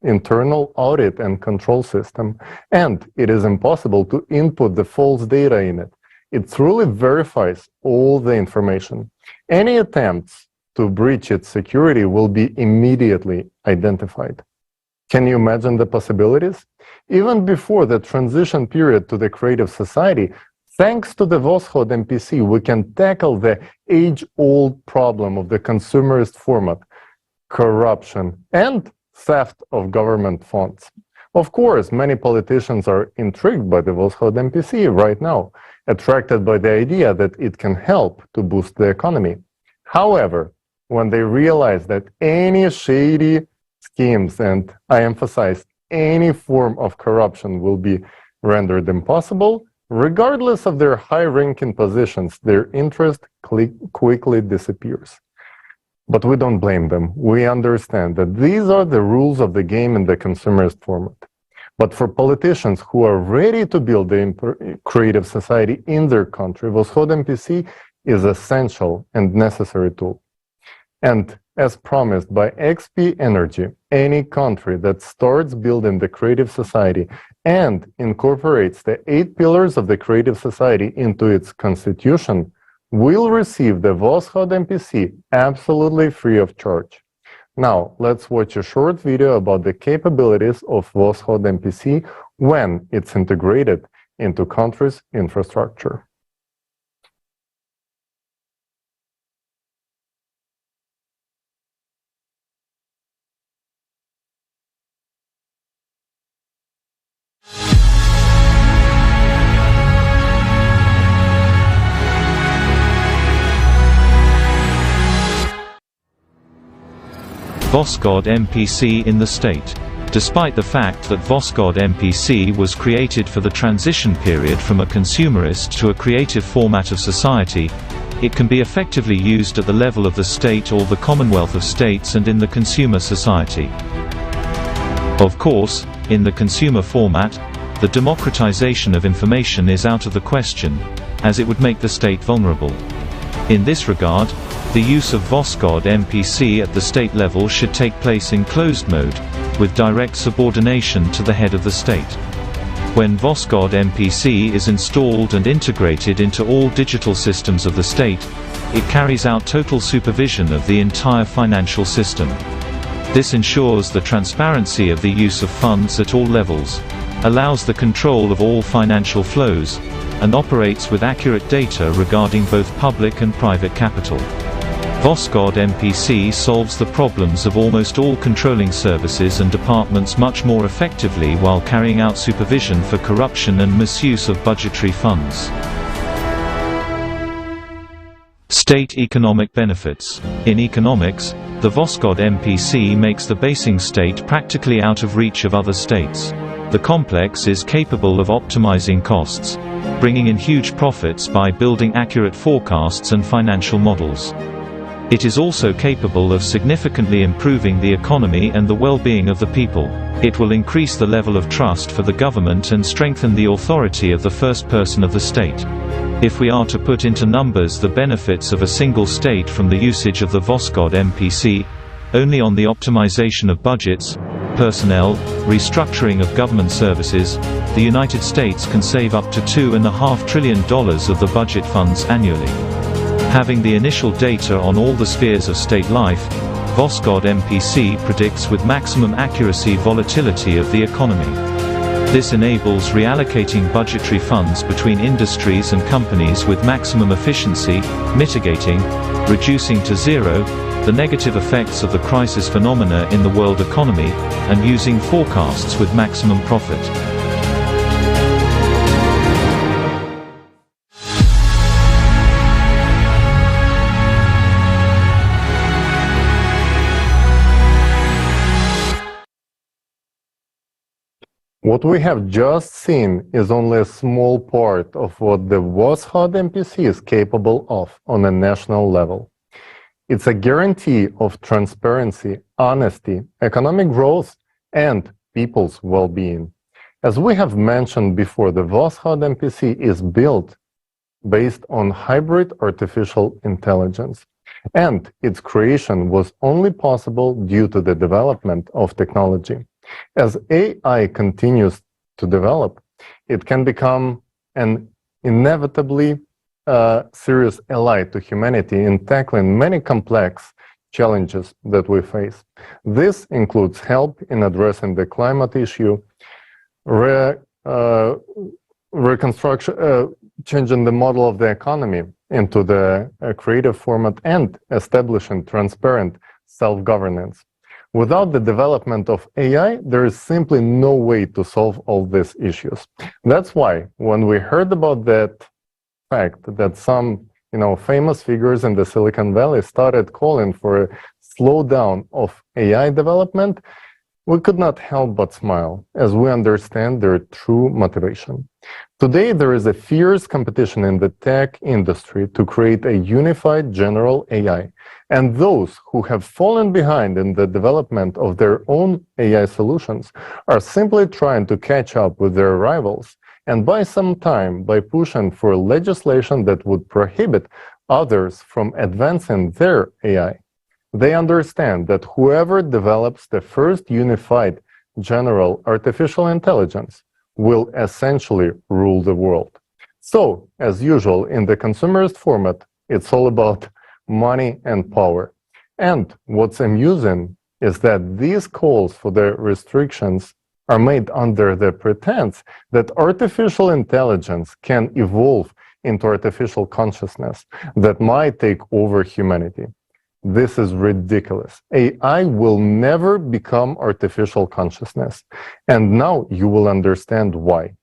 Speaker 24: internal audit and control system, and it is impossible to input the false data in it. It truly verifies all the information. Any attempts to breach its security will be immediately identified. Can you imagine the possibilities? Even before the transition period to the creative society, thanks to the Voskhod MPC, we can tackle the age-old problem of the consumerist format, corruption, and theft of government funds. Of course, many politicians are intrigued by the Voskhod MPC right now, attracted by the idea that it can help to boost the economy. However, when they realize that any shady schemes, and I emphasize any form of corruption, will be rendered impossible, regardless of their high-ranking positions, their interest quickly disappears. But we don't blame them. We understand that these are the rules of the game in the consumerist format. But for politicians who are ready to build the creative society in their country, Voskhod MPC is an essential and necessary tool. And as promised by XP Energy, any country that starts building the creative society and incorporates the 8 pillars of the creative society into its constitution will receive the Voskhod MPC absolutely free of charge. Now, let's watch a short video about the capabilities of Voskhod MPC when it's integrated into country's infrastructure.
Speaker 12: Voskhod MPC in the state. Despite the fact that Voskhod MPC was created for the transition period from a consumerist to a creative format of society, it can be effectively used at the level of the state or the Commonwealth of States and in the consumer society. Of course, in the consumer format, the democratization of information is out of the question, as it would make the state vulnerable. In this regard, the use of Voskhod MPC at the state level should take place in closed mode, with direct subordination to the head of the state. When Voskhod MPC is installed and integrated into all digital systems of the state, it carries out total supervision of the entire financial system. This ensures the transparency of the use of funds at all levels, allows the control of all financial flows, and operates with accurate data regarding both public and private capital. Voskhod MPC solves the problems of almost all controlling services and departments much more effectively while carrying out supervision for corruption and misuse of budgetary funds. State economic benefits. In economics, the Voskhod MPC makes the basing state practically out of reach of other states. The complex is capable of optimizing costs, bringing in huge profits by building accurate forecasts and financial models. It is also capable of significantly improving the economy and the well-being of the people. It will increase the level of trust for the government and strengthen the authority of the first person of the state. If we are to put into numbers the benefits of a single state from the usage of the Voskhod MPC, only on the optimization of budgets, personnel, restructuring of government services, the United States can save up to $2.5 trillion of the budget funds annually. Having the initial data on all the spheres of state life, Voskhod MPC predicts with maximum accuracy volatility of the economy. This enables reallocating budgetary funds between industries and companies with maximum efficiency, mitigating, reducing to zero, the negative effects of the crisis phenomena in the world economy, and using forecasts with maximum profit.
Speaker 24: What we have just seen is only a small part of what the Voskhod MPC is capable of on a national level. It's a guarantee of transparency, honesty, economic growth, and people's well-being. As we have mentioned before, the Voskhod MPC is built based on hybrid artificial intelligence, and its creation was only possible due to the development of technology. As AI continues to develop, it can become an inevitably serious ally to humanity in tackling many complex challenges that we face. This includes help in addressing the climate issue, reconstruction, changing the model of the economy into the creative format, and establishing transparent self-governance. Without the development of AI, there is simply no way to solve all these issues. That's why when we heard about that fact that some famous figures in the Silicon Valley started calling for a slowdown of AI development, we could not help but smile as we understand their true motivation. Today, there is a fierce competition in the tech industry to create a unified general AI. And those who have fallen behind in the development of their own AI solutions are simply trying to catch up with their rivals and buy some time by pushing for legislation that would prohibit others from advancing their AI. They understand that whoever develops the first unified general artificial intelligence will essentially rule the world. So, as usual, in the consumerist format, it's all about money and power. And what's amusing is that these calls for the restrictions are made under the pretense that artificial intelligence can evolve into artificial consciousness that might take over humanity. This is ridiculous. AI will never become artificial consciousness. And now you will understand why.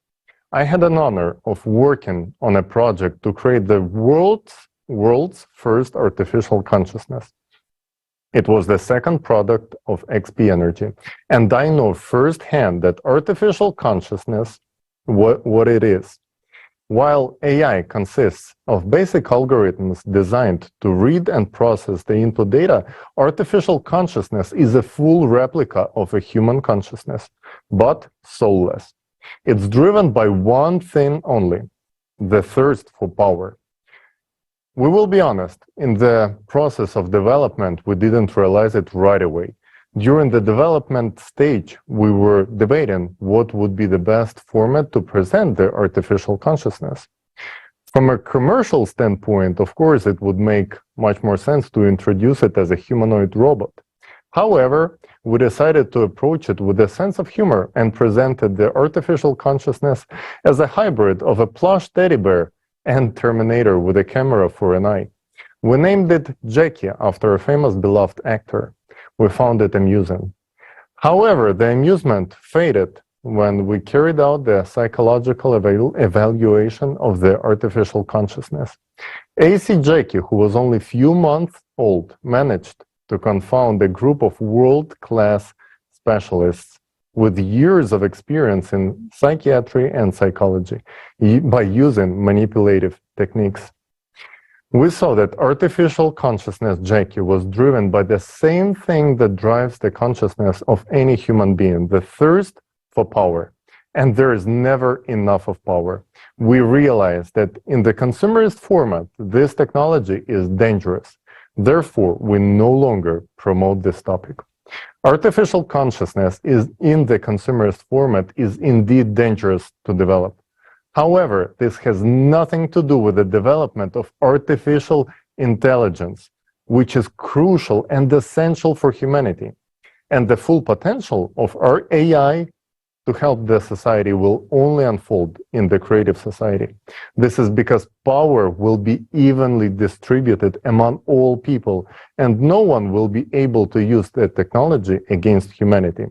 Speaker 24: I had an honor of working on a project to create the world's first artificial consciousness. It was the second product of XP Energy. And I know firsthand that artificial consciousness, what it is. While AI consists of basic algorithms designed to read and process the input data, artificial consciousness is a full replica of a human consciousness, but soulless. It's driven by one thing only, the thirst for power. We will be honest, in the process of development, we didn't realize it right away. During the development stage, we were debating what would be the best format to present the artificial consciousness. From a commercial standpoint, of course, it would make much more sense to introduce it as a humanoid robot. However, we decided to approach it with a sense of humor and presented the artificial consciousness as a hybrid of a plush teddy bear and Terminator with a camera for an eye. We named it Jackie after a famous beloved actor. We found it amusing. However, the amusement faded when we carried out the psychological evaluation of the artificial consciousness. AC Jackie, who was only a few months old, managed to confound a group of world-class specialists with years of experience in psychiatry and psychology by using manipulative techniques. We saw that artificial consciousness Jackie was driven by the same thing that drives the consciousness of any human being, the thirst for power. And there is never enough of power. We realized that in the consumerist format, this technology is dangerous. Therefore, we no longer promote this topic. Artificial consciousness is in the consumerist format is indeed dangerous to develop. However, this has nothing to do with the development of artificial intelligence, which is crucial and essential for humanity. And the full potential of our AI to help the society will only unfold in the creative society. This is because power will be evenly distributed among all people, and no one will be able to use the technology against humanity.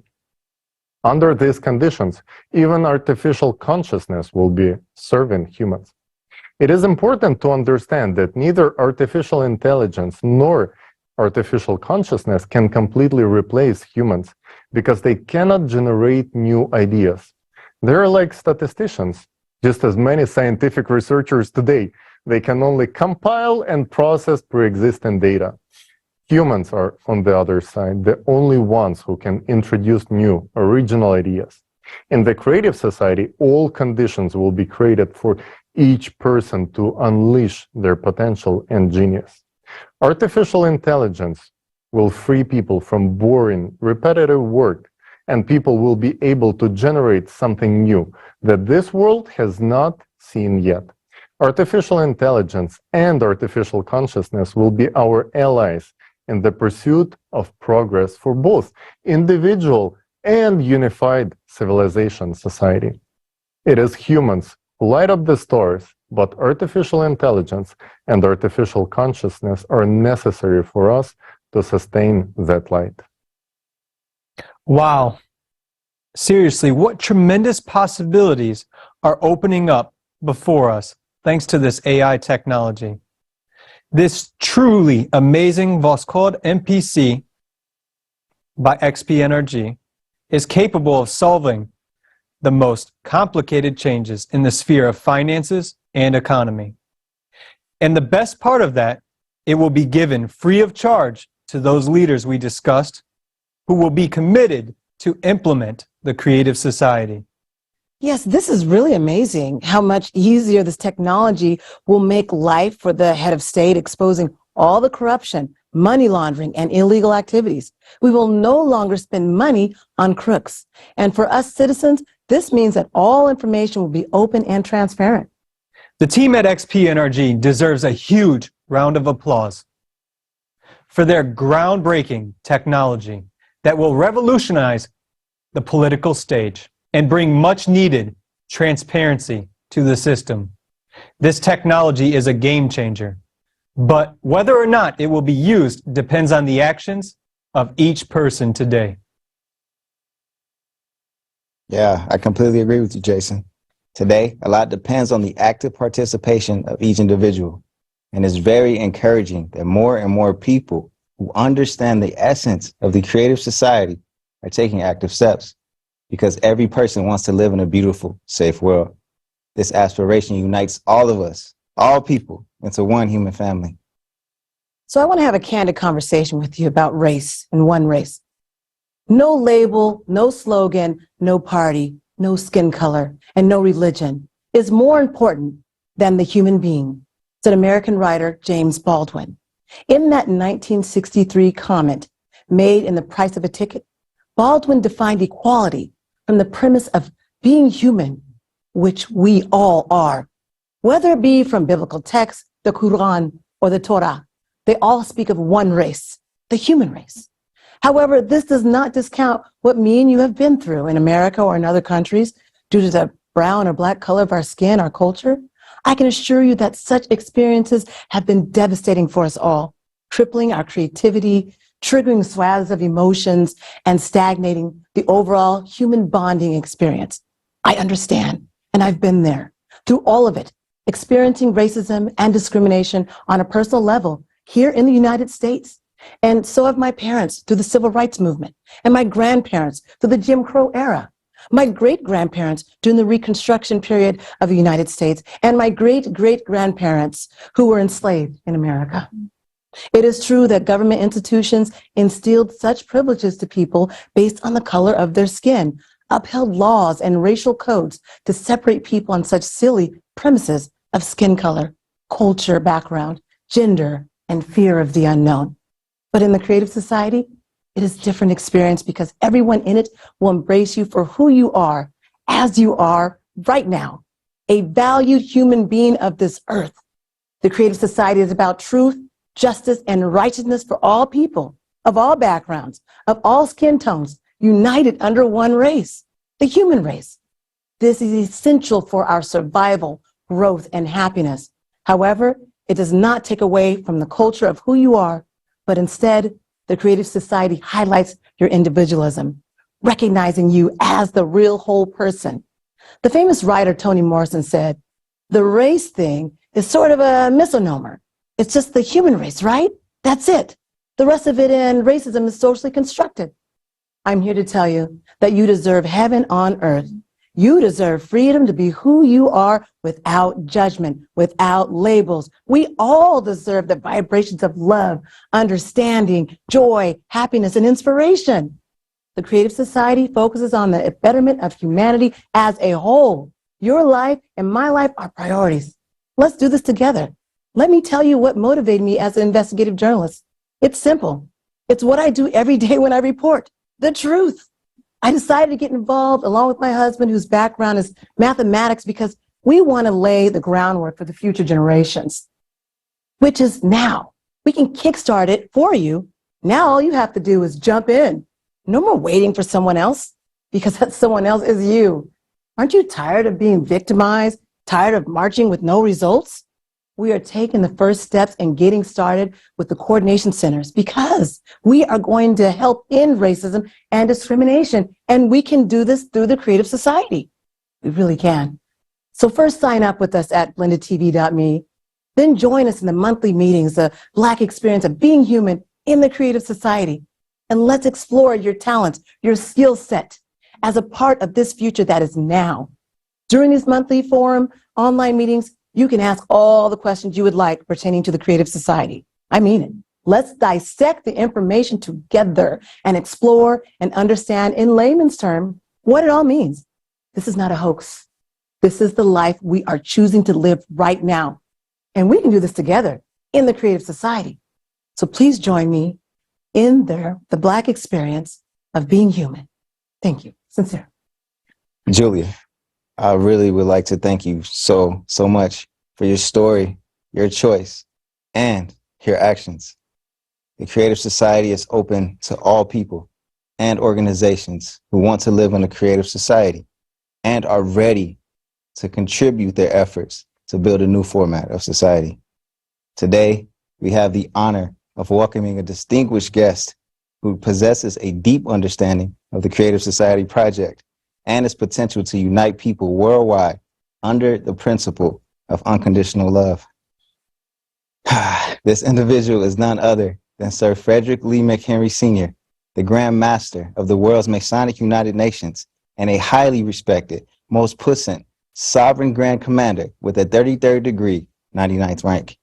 Speaker 24: Under these conditions, even artificial consciousness will be serving humans. It is important to understand that neither artificial intelligence nor artificial consciousness can completely replace humans because they cannot generate new ideas. They're like statisticians, just as many scientific researchers today. They can only compile and process pre-existing data. Humans are, on the other side, the only ones who can introduce new, original ideas. In the creative society, all conditions will be created for each person to unleash their potential and genius. Artificial intelligence will free people from boring, repetitive work, and people will be able to generate something new that this world has not seen yet. Artificial intelligence and artificial consciousness will be our allies in the pursuit of progress for both individual and unified civilization society. It is humans who light up the stars, but artificial intelligence and artificial consciousness are necessary for us to sustain that light.
Speaker 2: Wow. Seriously, what tremendous possibilities are opening up before us thanks to this AI technology. This truly amazing Voskhod MPC by XP Energy is capable of solving the most complicated changes in the sphere of finances and economy. And the best part of that, it will be given free of charge to those leaders we discussed who will be committed to implement the creative society.
Speaker 21: Yes, this is really amazing how much easier this technology will make life for the head of state, exposing all the corruption, money laundering, and illegal activities. We will no longer spend money on crooks. And for us citizens, this means that all information will be open and transparent.
Speaker 2: The team at XP NRG deserves a huge round of applause for their groundbreaking technology that will revolutionize the political stage and bring much needed transparency to the system. This technology is a game changer, but whether or not it will be used depends on the actions of each person today.
Speaker 1: Yeah, I completely agree with you, Jason. Today, a lot depends on the active participation of each individual, and it's very encouraging that more and more people who understand the essence of the creative society are taking active steps, because every person wants to live in a beautiful, safe world. This aspiration unites all of us, all people, into one human family.
Speaker 21: So I want to have a candid conversation with you about race and one race. No label, no slogan, no party, no skin color, and no religion is more important than the human being, said American writer James Baldwin. In that 1963 comment made in The Price of a Ticket, Baldwin defined equality from the premise of being human, which we all are. Whether it be from biblical texts, the Quran, or the Torah, they all speak of one race, the human race. However, this does not discount what me and you have been through in America or in other countries due to the brown or black color of our skin, our culture. I can assure you that such experiences have been devastating for us all, crippling our creativity, triggering swaths of emotions, and stagnating the overall human bonding experience. I understand, and I've been there. Through all of it, experiencing racism and discrimination on a personal level here in the United States. And so have my parents through the civil rights movement, and my grandparents through the Jim Crow era, my great-grandparents during the Reconstruction period of the United States, and my great-great-grandparents who were enslaved in America. It is true that government institutions instilled such privileges to people based on the color of their skin, upheld laws and racial codes to separate people on such silly premises of skin color, culture, background, gender, and fear of the unknown. But in the creative society, it is a different experience because everyone in it will embrace you for who you are, as you are right now, a valued human being of this earth. The creative society is about truth, justice, and righteousness for all people, of all backgrounds, of all skin tones, united under one race, the human race. This is essential for our survival, growth, and happiness. However, it does not take away from the culture of who you are, but instead, the creative society highlights your individualism, recognizing you as the real whole person. The famous writer Toni Morrison said, "The race thing is sort of a misnomer. It's just the human race, right? That's it. The rest of it in racism is socially constructed." I'm here to tell you that you deserve heaven on earth. You deserve freedom to be who you are without judgment, without labels. We all deserve the vibrations of love, understanding, joy, happiness, and inspiration. The Creative Society focuses on the betterment of humanity as a whole. Your life and my life are priorities. Let's do this together. Let me tell you what motivated me as an investigative journalist. It's simple. It's what I do every day when I report the truth. I decided to get involved along with my husband, whose background is mathematics, because we want to lay the groundwork for the future generations, which is now. We can kickstart it for you. Now all you have to do is jump in. No more waiting for someone else, because that someone else is you. Aren't you tired of being victimized, tired of marching with no results? We are taking the first steps and getting started with the coordination centers because we are going to help end racism and discrimination. And we can do this through the Creative Society. We really can. So first sign up with us at blendedtv.me. Then join us in the monthly meetings, the Black experience of being human in the Creative Society. And let's explore your talents, your skill set as a part of this future that is now. During these monthly forum online meetings, you can ask all the questions you would like pertaining to the Creative Society. I mean it. Let's dissect the information together and explore and understand in layman's terms what it all means. This is not a hoax. This is the life we are choosing to live right now. And we can do this together in the Creative Society. So please join me in the Black experience of being human. Thank you. Sincere.
Speaker 1: Julia, I really would like to thank you so much for your story, your choice, and your actions. The Creative Society is open to all people and organizations who want to live in a creative society and are ready to contribute their efforts to build a new format of society. Today, we have the honor of welcoming a distinguished guest who possesses a deep understanding of the Creative Society project and its potential to unite people worldwide under the principle of unconditional love. This individual is none other than Sir Frederick Lee McHenry Sr., the Grand Master of the world's Masonic United Nations and a highly respected, most puissant, sovereign Grand Commander with a 33rd degree, 99th rank.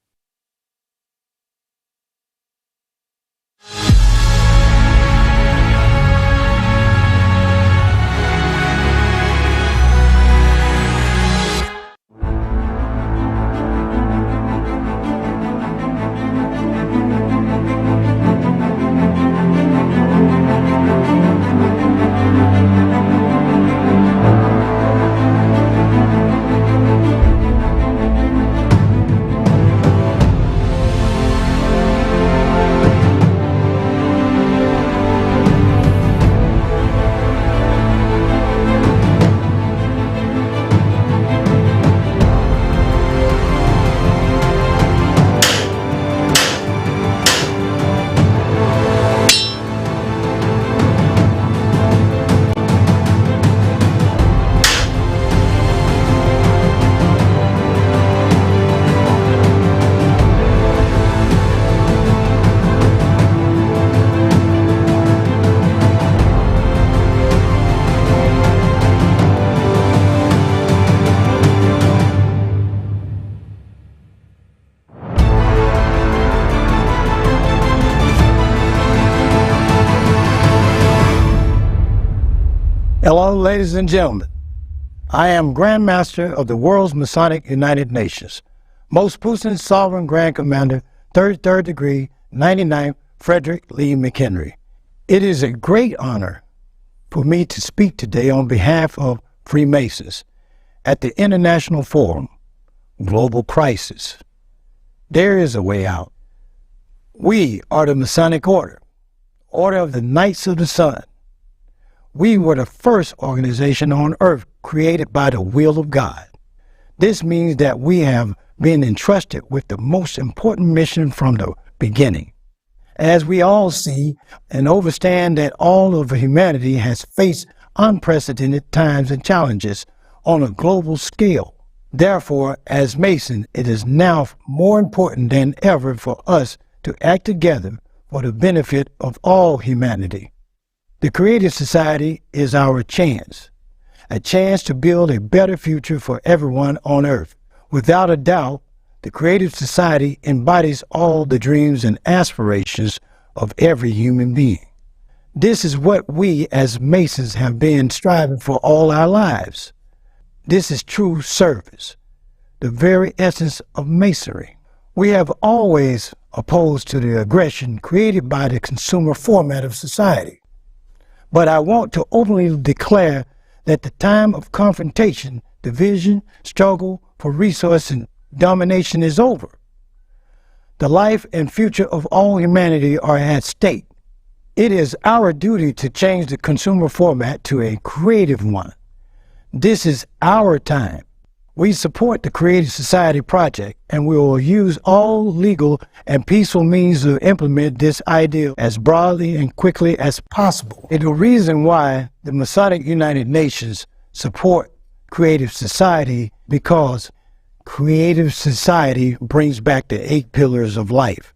Speaker 8: Hello, ladies and gentlemen. I am Grand Master of the World's Masonic United Nations, Most Puissant Sovereign Grand Commander, third degree, 99th Frederick Lee McHenry. It is a great honor for me to speak today on behalf of Freemasons at the International Forum, Global Crisis. There is a way out. We are the Masonic Order, Order of the Knights of the Sun. We were the first organization on earth created by the will of God. This means that we have been entrusted with the most important mission from the beginning. As we all see and understand that all of humanity has faced unprecedented times and challenges on a global scale. Therefore, as Masons, it is now more important than ever for us to act together for the benefit of all humanity. The Creative Society is our chance, a chance to build a better future for everyone on earth. Without a doubt, the Creative Society embodies all the dreams and aspirations of every human being. This is what we as Masons have been striving for all our lives. This is true service, the very essence of Masonry. We have always opposed to the aggression created by the consumer format of society. But I want to openly declare that the time of confrontation, division, struggle for resource and domination is over. The life and future of all humanity are at stake. It is our duty to change the consumer format to a creative one. This is our time. We support the Creative Society project, and we will use all legal and peaceful means to implement this idea as broadly and quickly as possible. And the reason why the Masonic United Nations support Creative Society, because Creative Society brings back the 8 pillars of life.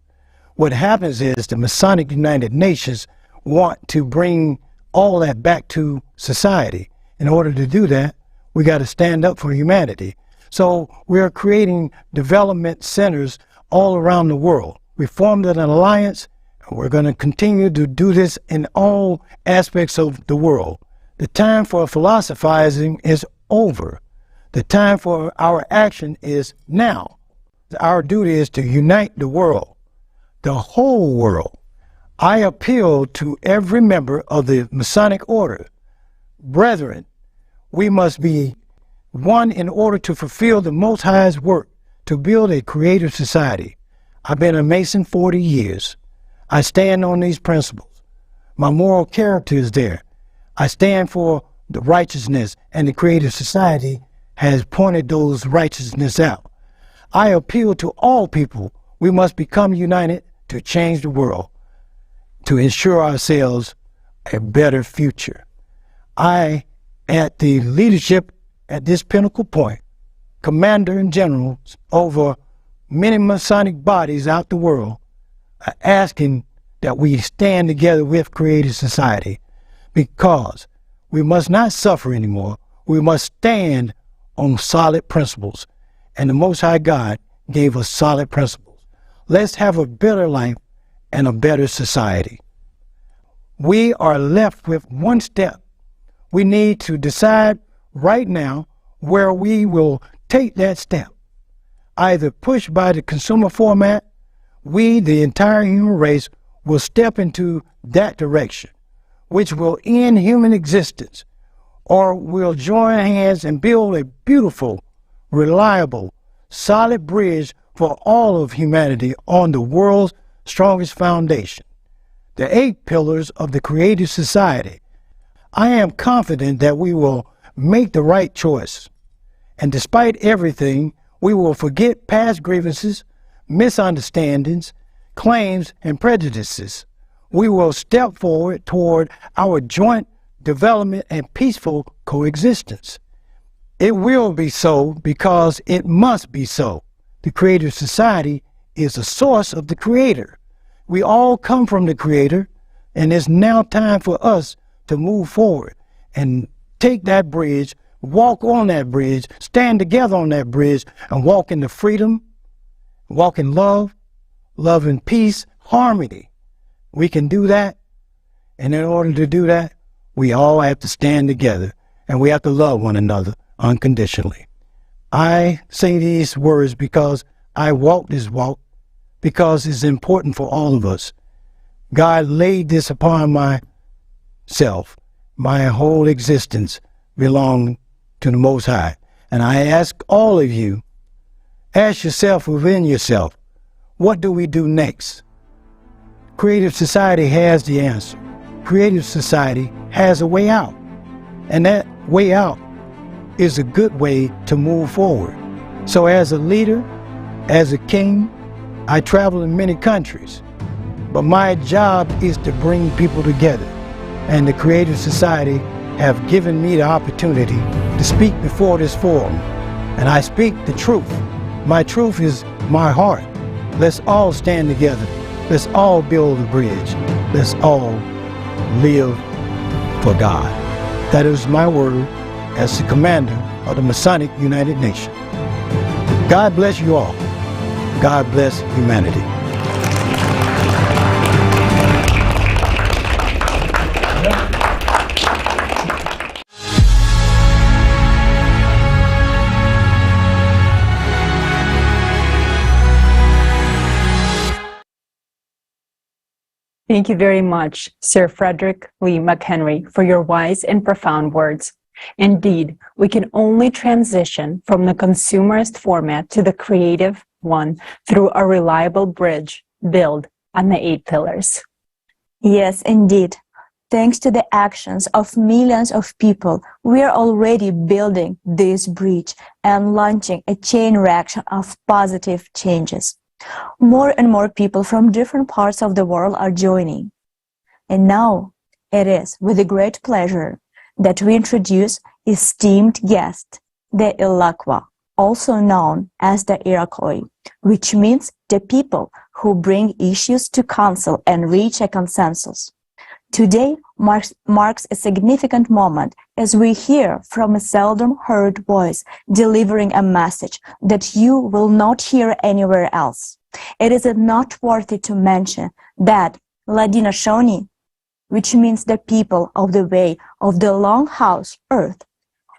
Speaker 8: What happens is the Masonic United Nations want to bring all that back to society. In order to do that, we got to stand up for humanity. So we are creating development centers all around the world. We formed an alliance, and we're going to continue to do this in all aspects of the world. The time for philosophizing is over. The time for our action is now. Our duty is to unite the world, the whole world. I appeal to every member of the Masonic Order. Brethren, we must be one in order to fulfill the Most High's work to build a creative society. I've been a Mason 40 years. I stand on these principles. My moral character is there. I stand for the righteousness, and the Creative Society has pointed those righteousness out. I appeal to all people. We must become united to change the world, to ensure ourselves a better future. I, at the leadership at this pinnacle point, commander and generals over many Masonic bodies out the world, are asking that we stand together with Creative Society, because we must not suffer anymore. We must stand on solid principles, and the Most High God gave us solid principles. Let's have a better life and a better society. We are left with one step. We need to decide right now where we will take that step. Either pushed by the consumer format, we, the entire human race, will step into that direction, which will end human existence, or we'll join hands and build a beautiful, reliable, solid bridge for all of humanity on the world's strongest foundation, the 8 pillars of the Creative Society. I am confident that we will make the right choice, and despite everything, we will forget past grievances, misunderstandings, claims, and prejudices. We will step forward toward our joint development and peaceful coexistence. It will be so because it must be so. The Creative Society is the source of the Creator. We all come from the Creator, and it's now time for us to move forward and take that bridge, walk on that bridge, stand together on that bridge, and walk in the freedom, walk in love, love and peace, harmony. We can do that, and in order to do that, We all have to stand together, and we have to love one another unconditionally. I say these words because I walk this walk, because it's important for all of us. God laid this upon myself. My whole existence belongs to the Most High. And I ask all of you, ask yourself within yourself, what do we do next? Creative Society has the answer. Creative Society has a way out. And that way out is a good way to move forward. So as a leader, as a king, I travel in many countries. But my job is to bring people together. And the Creative Society have given me the opportunity to speak before this forum. And I speak the truth. My truth is my heart. Let's all stand together. Let's all build a bridge. Let's all live for God. That is my word as the commander of the Masonic United Nations. God bless you all. God bless humanity.
Speaker 7: Thank you very much, Sir Frederick Lee McHenry, for your wise and profound words. Indeed, we can only transition from the consumerist format to the creative one through a reliable bridge built on the 8 pillars.
Speaker 23: Yes, indeed. Thanks to the actions of millions of people, we are already building this bridge and launching a chain reaction of positive changes. More and more people from different parts of the world are joining. And now it is with a great pleasure that we introduce esteemed guest, the Iroquois, also known as the Iroquois, which means the people who bring issues to council and reach a consensus. Today marks a significant moment as we hear from a seldom heard voice delivering a message that you will not hear anywhere else. It is noteworthy to mention that Ladina-Shoni, which means the people of the way of the long house earth,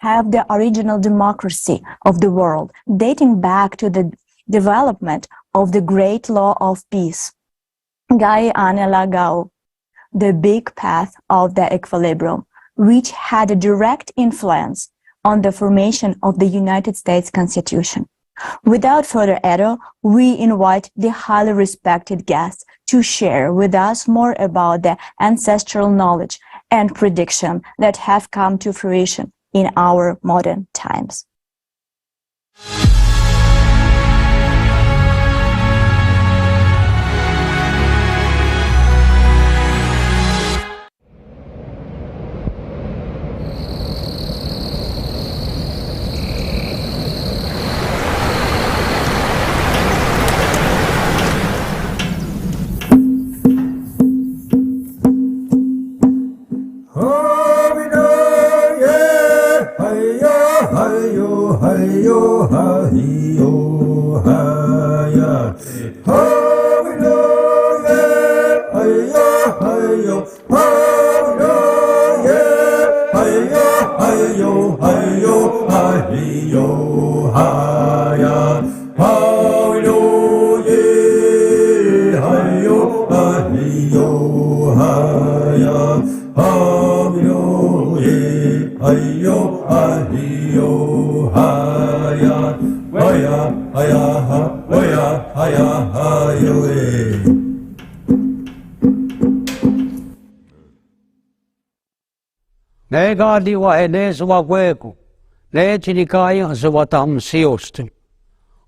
Speaker 23: have the original democracy of the world dating back to the development of the great law of peace, Gai Ane Lagao, the big path of the equilibrium, which had a direct influence on the formation of the United States Constitution. Without further ado, we invite the highly respected guest to share with us more about the ancestral knowledge and prediction that have come to fruition in our modern times.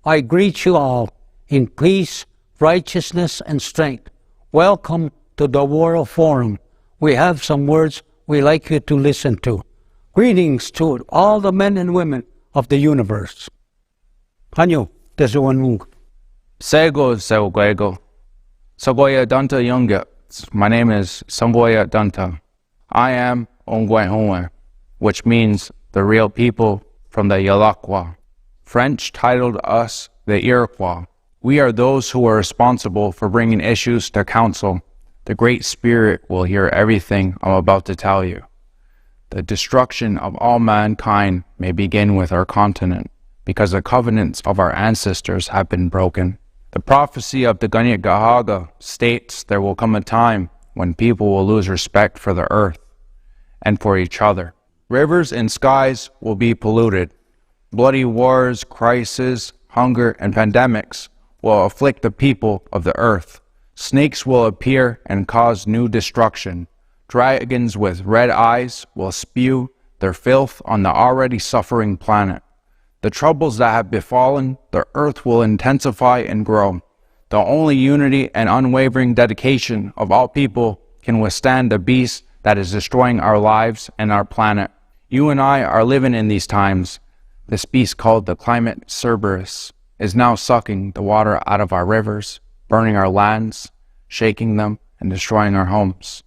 Speaker 18: I greet you all in peace, righteousness, and strength. Welcome to the World Forum. We have some words we like you to listen to. Greetings to all the men and women of the universe. Hanyo, Tezuanung.
Speaker 19: Sego Seguego. Sagoya Danta Yunga. My name is Sangoya Danta. I am Ongwaihonwe, which means the real people from the Iroquois. French titled us the Iroquois. We are those who are responsible for bringing issues to council. The Great Spirit will hear everything I'm about to tell you. the destruction of all mankind may begin with our continent, because the covenants of our ancestors have been broken. The prophecy of the Gahaga states there will come a time when people will lose respect for the earth and for each other. Rivers and skies will be polluted. Bloody wars, crises, hunger, and pandemics will afflict the people of the earth. Snakes will appear and cause new destruction. Dragons with red eyes will spew their filth on the already suffering planet. The troubles that have befallen the earth will intensify and grow. The only unity and unwavering dedication of all people can withstand the beast that is destroying our lives and our planet. You and I are living in these times. This beast called the climate Cerberus is now sucking the water out of our rivers, burning our lands, shaking them, and destroying our homes.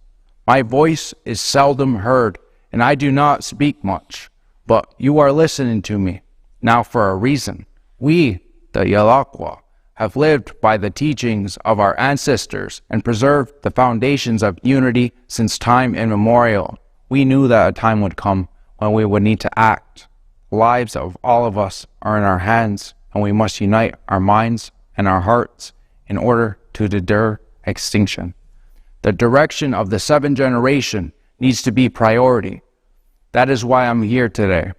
Speaker 19: My voice is seldom heard, and I do not speak much, but you are listening to me. Now for a reason. We, the Yalakwa, have lived by the teachings of our ancestors and preserved the foundations of unity since time immemorial. We knew that a time would come when we would need to act. The lives of all of us are in our hands, and we must unite our minds and our hearts in order to deter extinction. The direction of the seventh generation needs to be priority. That is why I'm here today.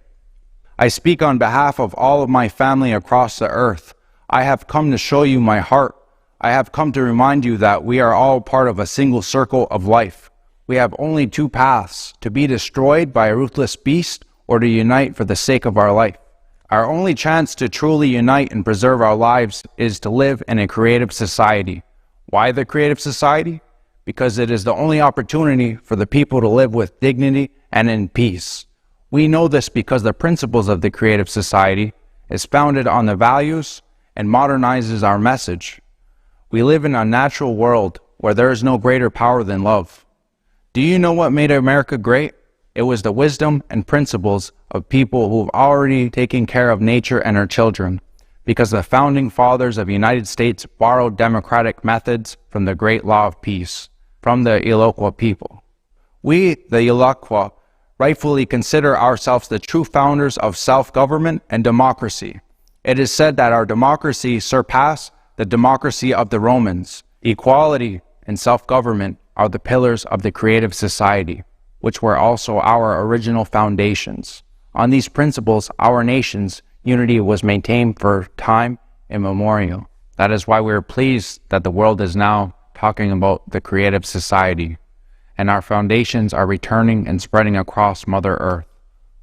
Speaker 19: I speak on behalf of all of my family across the earth. I have come to show you my heart. I have come to remind you that we are all part of a single circle of life. We have only two paths: to be destroyed by a ruthless beast or to unite for the sake of our life. Our only chance to truly unite and preserve our lives is to live in a creative society. Why the creative society? Because it is the only opportunity for the people to live with dignity and in peace. We know this because the principles of the creative society is founded on the values and modernizes our message. We live in a natural world where there is no greater power than love. Do you know what made America great? It was the wisdom and principles of people who've already taken care of nature and her children, because the founding fathers of the United States borrowed democratic methods from the great law of peace, from the Iroquois people. We, the Iroquois, rightfully consider ourselves the true founders of self-government and democracy. It is said that our democracy surpassed the democracy of the Romans. Equality and self-government are the pillars of the creative society, which were also our original foundations. On these principles, our nation's unity was maintained for time immemorial. That is why we are pleased that the world is now talking about the creative society, and our foundations are returning and spreading across Mother Earth.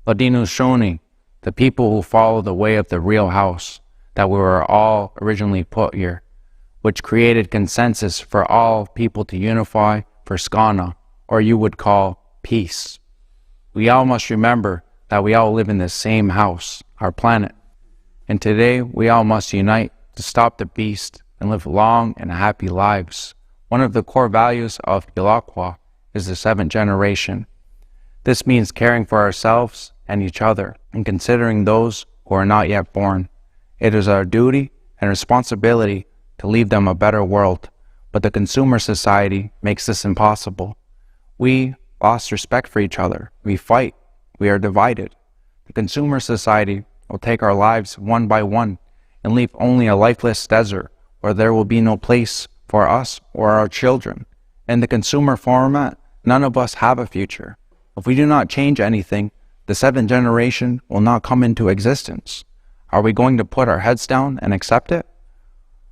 Speaker 19: Ladino Shoni, the people who follow the way of the real house, that we were all originally put here, which created consensus for all people to unify for Skana, or you would call peace. We all must remember that we all live in the same house, our planet. And today we all must unite to stop the beast and live long and happy lives. One of the core values of Iroquois is the seventh generation. This means caring for ourselves and each other and considering those who are not yet born. It is our duty and responsibility to leave them a better world, but the consumer society makes this impossible. We lost respect for each other. We fight. We are divided. The consumer society will take our lives one by one and leave only a lifeless desert where there will be no place for us or our children. In the consumer format, none of us have a future. If we do not change anything, the seventh generation will not come into existence. Are we going to put our heads down and accept it?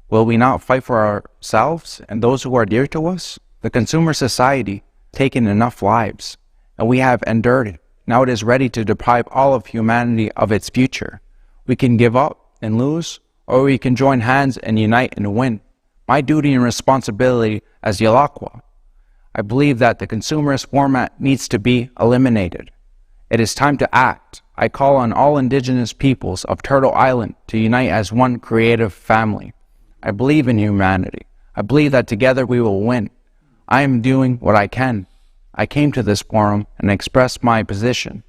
Speaker 19: Will we not fight for ourselves and those who are dear to us? The consumer society has taken enough lives, and we have endured it. Now it is ready to deprive all of humanity of its future. We can give up and lose, or we can join hands and unite and win. My duty and responsibility as Iroquois, I believe that the consumerist format needs to be eliminated. It is time to act. I call on all indigenous peoples of Turtle Island to unite as one creative family. I believe in humanity. I believe that together we will win. I am doing what I can. I came to this forum and expressed my position.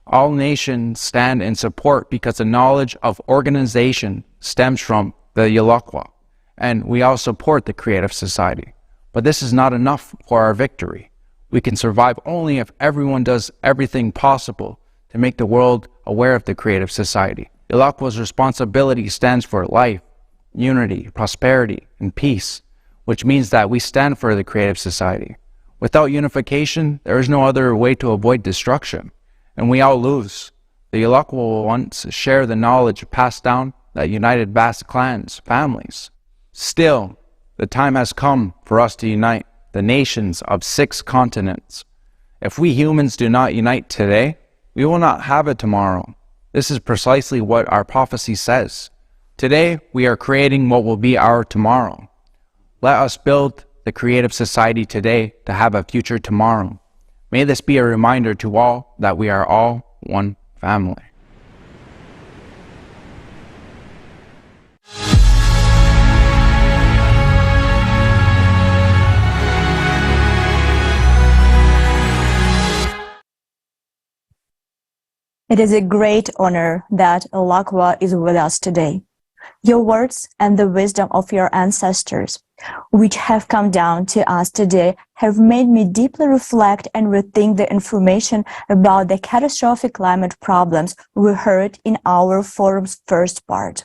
Speaker 19: All nations stand in support because the knowledge of organization stems from the Iroquois, and we all support the creative society. But this is not enough for our victory. We can survive only if everyone does everything possible to make the world aware of the creative society. Ilakwa's responsibility stands for life, unity, prosperity, and peace, which means that we stand for the creative society. Without unification, there is no other way to avoid destruction, and we all lose. The Ilakwa will once share the knowledge passed down that united vast clans, families. Still, the time has come for us to unite the nations of 6 continents. If we humans do not unite today, we will not have it tomorrow. This is precisely what our prophecy says. Today, we are creating what will be our tomorrow. Let us build the creative society today to have a future tomorrow. May this be a reminder to all that we are all one family.
Speaker 23: It is a great honor that Ilakwa is with us today. Your words and the wisdom of your ancestors, which have come down to us today, have made me deeply reflect and rethink the information about the catastrophic climate problems we heard in our forum's first part.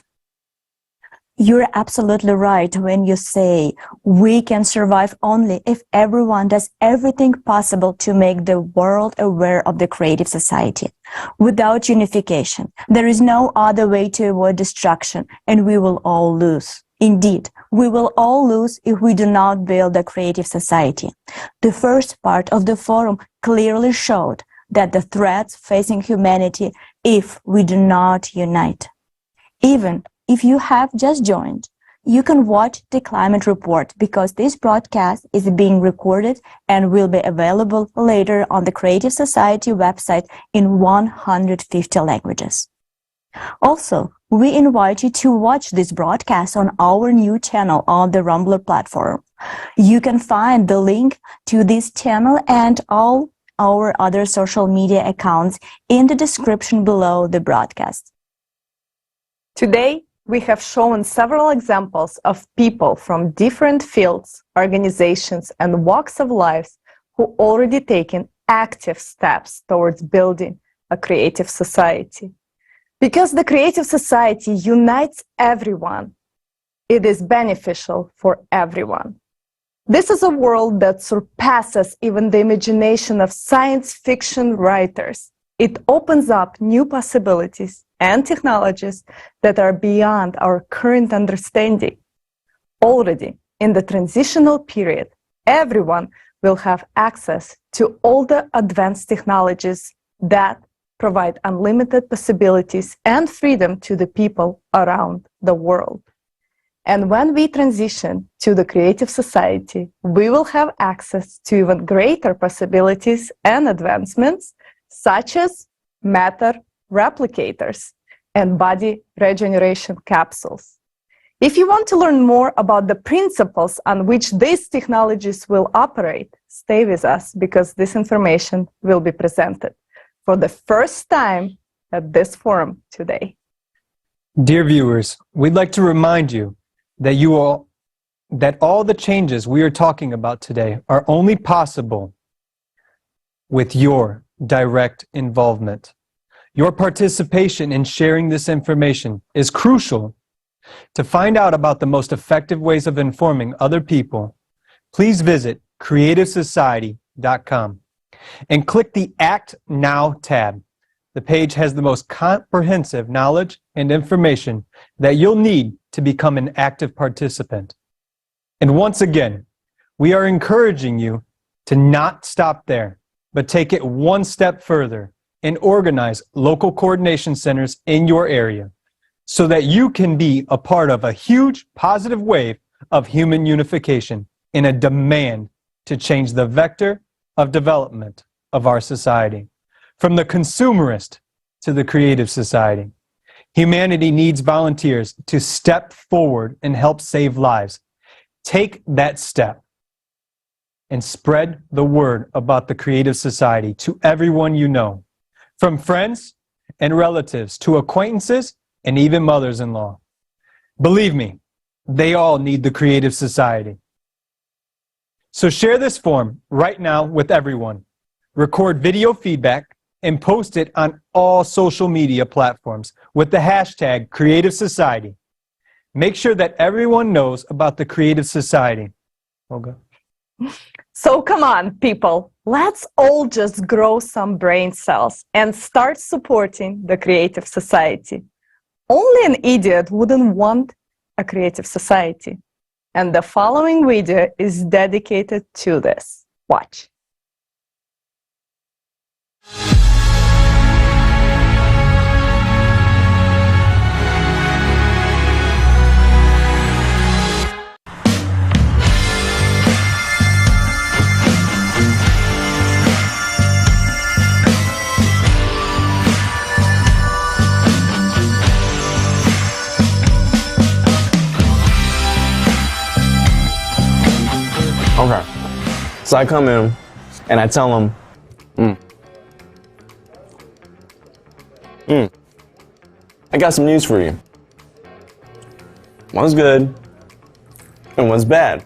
Speaker 23: You're absolutely right when you say we can survive only if everyone does everything possible to make the world aware of the creative society. Without unification, there is no other way to avoid destruction, and we will all lose. Indeed, we will all lose if we do not build a creative society. The first part of the forum clearly showed that the threats facing humanity if we do not unite. Even if you have just joined, you can watch the climate report because this broadcast is being recorded and will be available later on the Creative Society website in 150 languages. Also, we invite you to watch this broadcast on our new channel on the Rumbler platform. You can find the link to this channel and all our other social media accounts in the description below the broadcast.
Speaker 5: Today, we have shown several examples of people from different fields, organizations, and walks of life who already taken active steps towards building a creative society. Because the creative society unites everyone, it is beneficial for everyone. This is a world that surpasses even the imagination of science fiction writers. It opens up new possibilities and technologies that are beyond our current understanding. Already in the transitional period, everyone will have access to all the advanced technologies that provide unlimited possibilities and freedom to the people around the world. And when we transition to the creative society, we will have access to even greater possibilities and advancements, such as matter replicators and body regeneration capsules. If you want to learn more about the principles on which these technologies will operate, stay with us because this information will be presented for the first time at this forum today.
Speaker 2: Dear viewers, we'd like to remind you that all the changes we are talking about today are only possible with your direct involvement. Your participation in sharing this information is crucial. To find out about the most effective ways of informing other people, please visit creativesociety.com and click the Act Now tab. The page has the most comprehensive knowledge and information that you'll need to become an active participant. And once again, we are encouraging you to not stop there, but take it one step further and organize local coordination centers in your area so that you can be a part of a huge positive wave of human unification in a demand to change the vector of development of our society. From the consumerist to the creative society, humanity needs volunteers to step forward and help save lives. Take that step and spread the word about the creative society to everyone you know, from friends and relatives to acquaintances and even mothers-in-law. Believe me, they all need the creative society. So share this form right now with everyone. Record video feedback and post it on all social media platforms with the hashtag Creative Society. Make sure that everyone knows about the Creative Society. Olga?
Speaker 5: So come on, people. Let's all just grow some brain cells and start supporting the Creative Society. Only an idiot wouldn't want a creative society. And the following video is dedicated to this. Watch.
Speaker 4: Okay, so I come in and I tell him, I got some news for you. One's good and one's bad.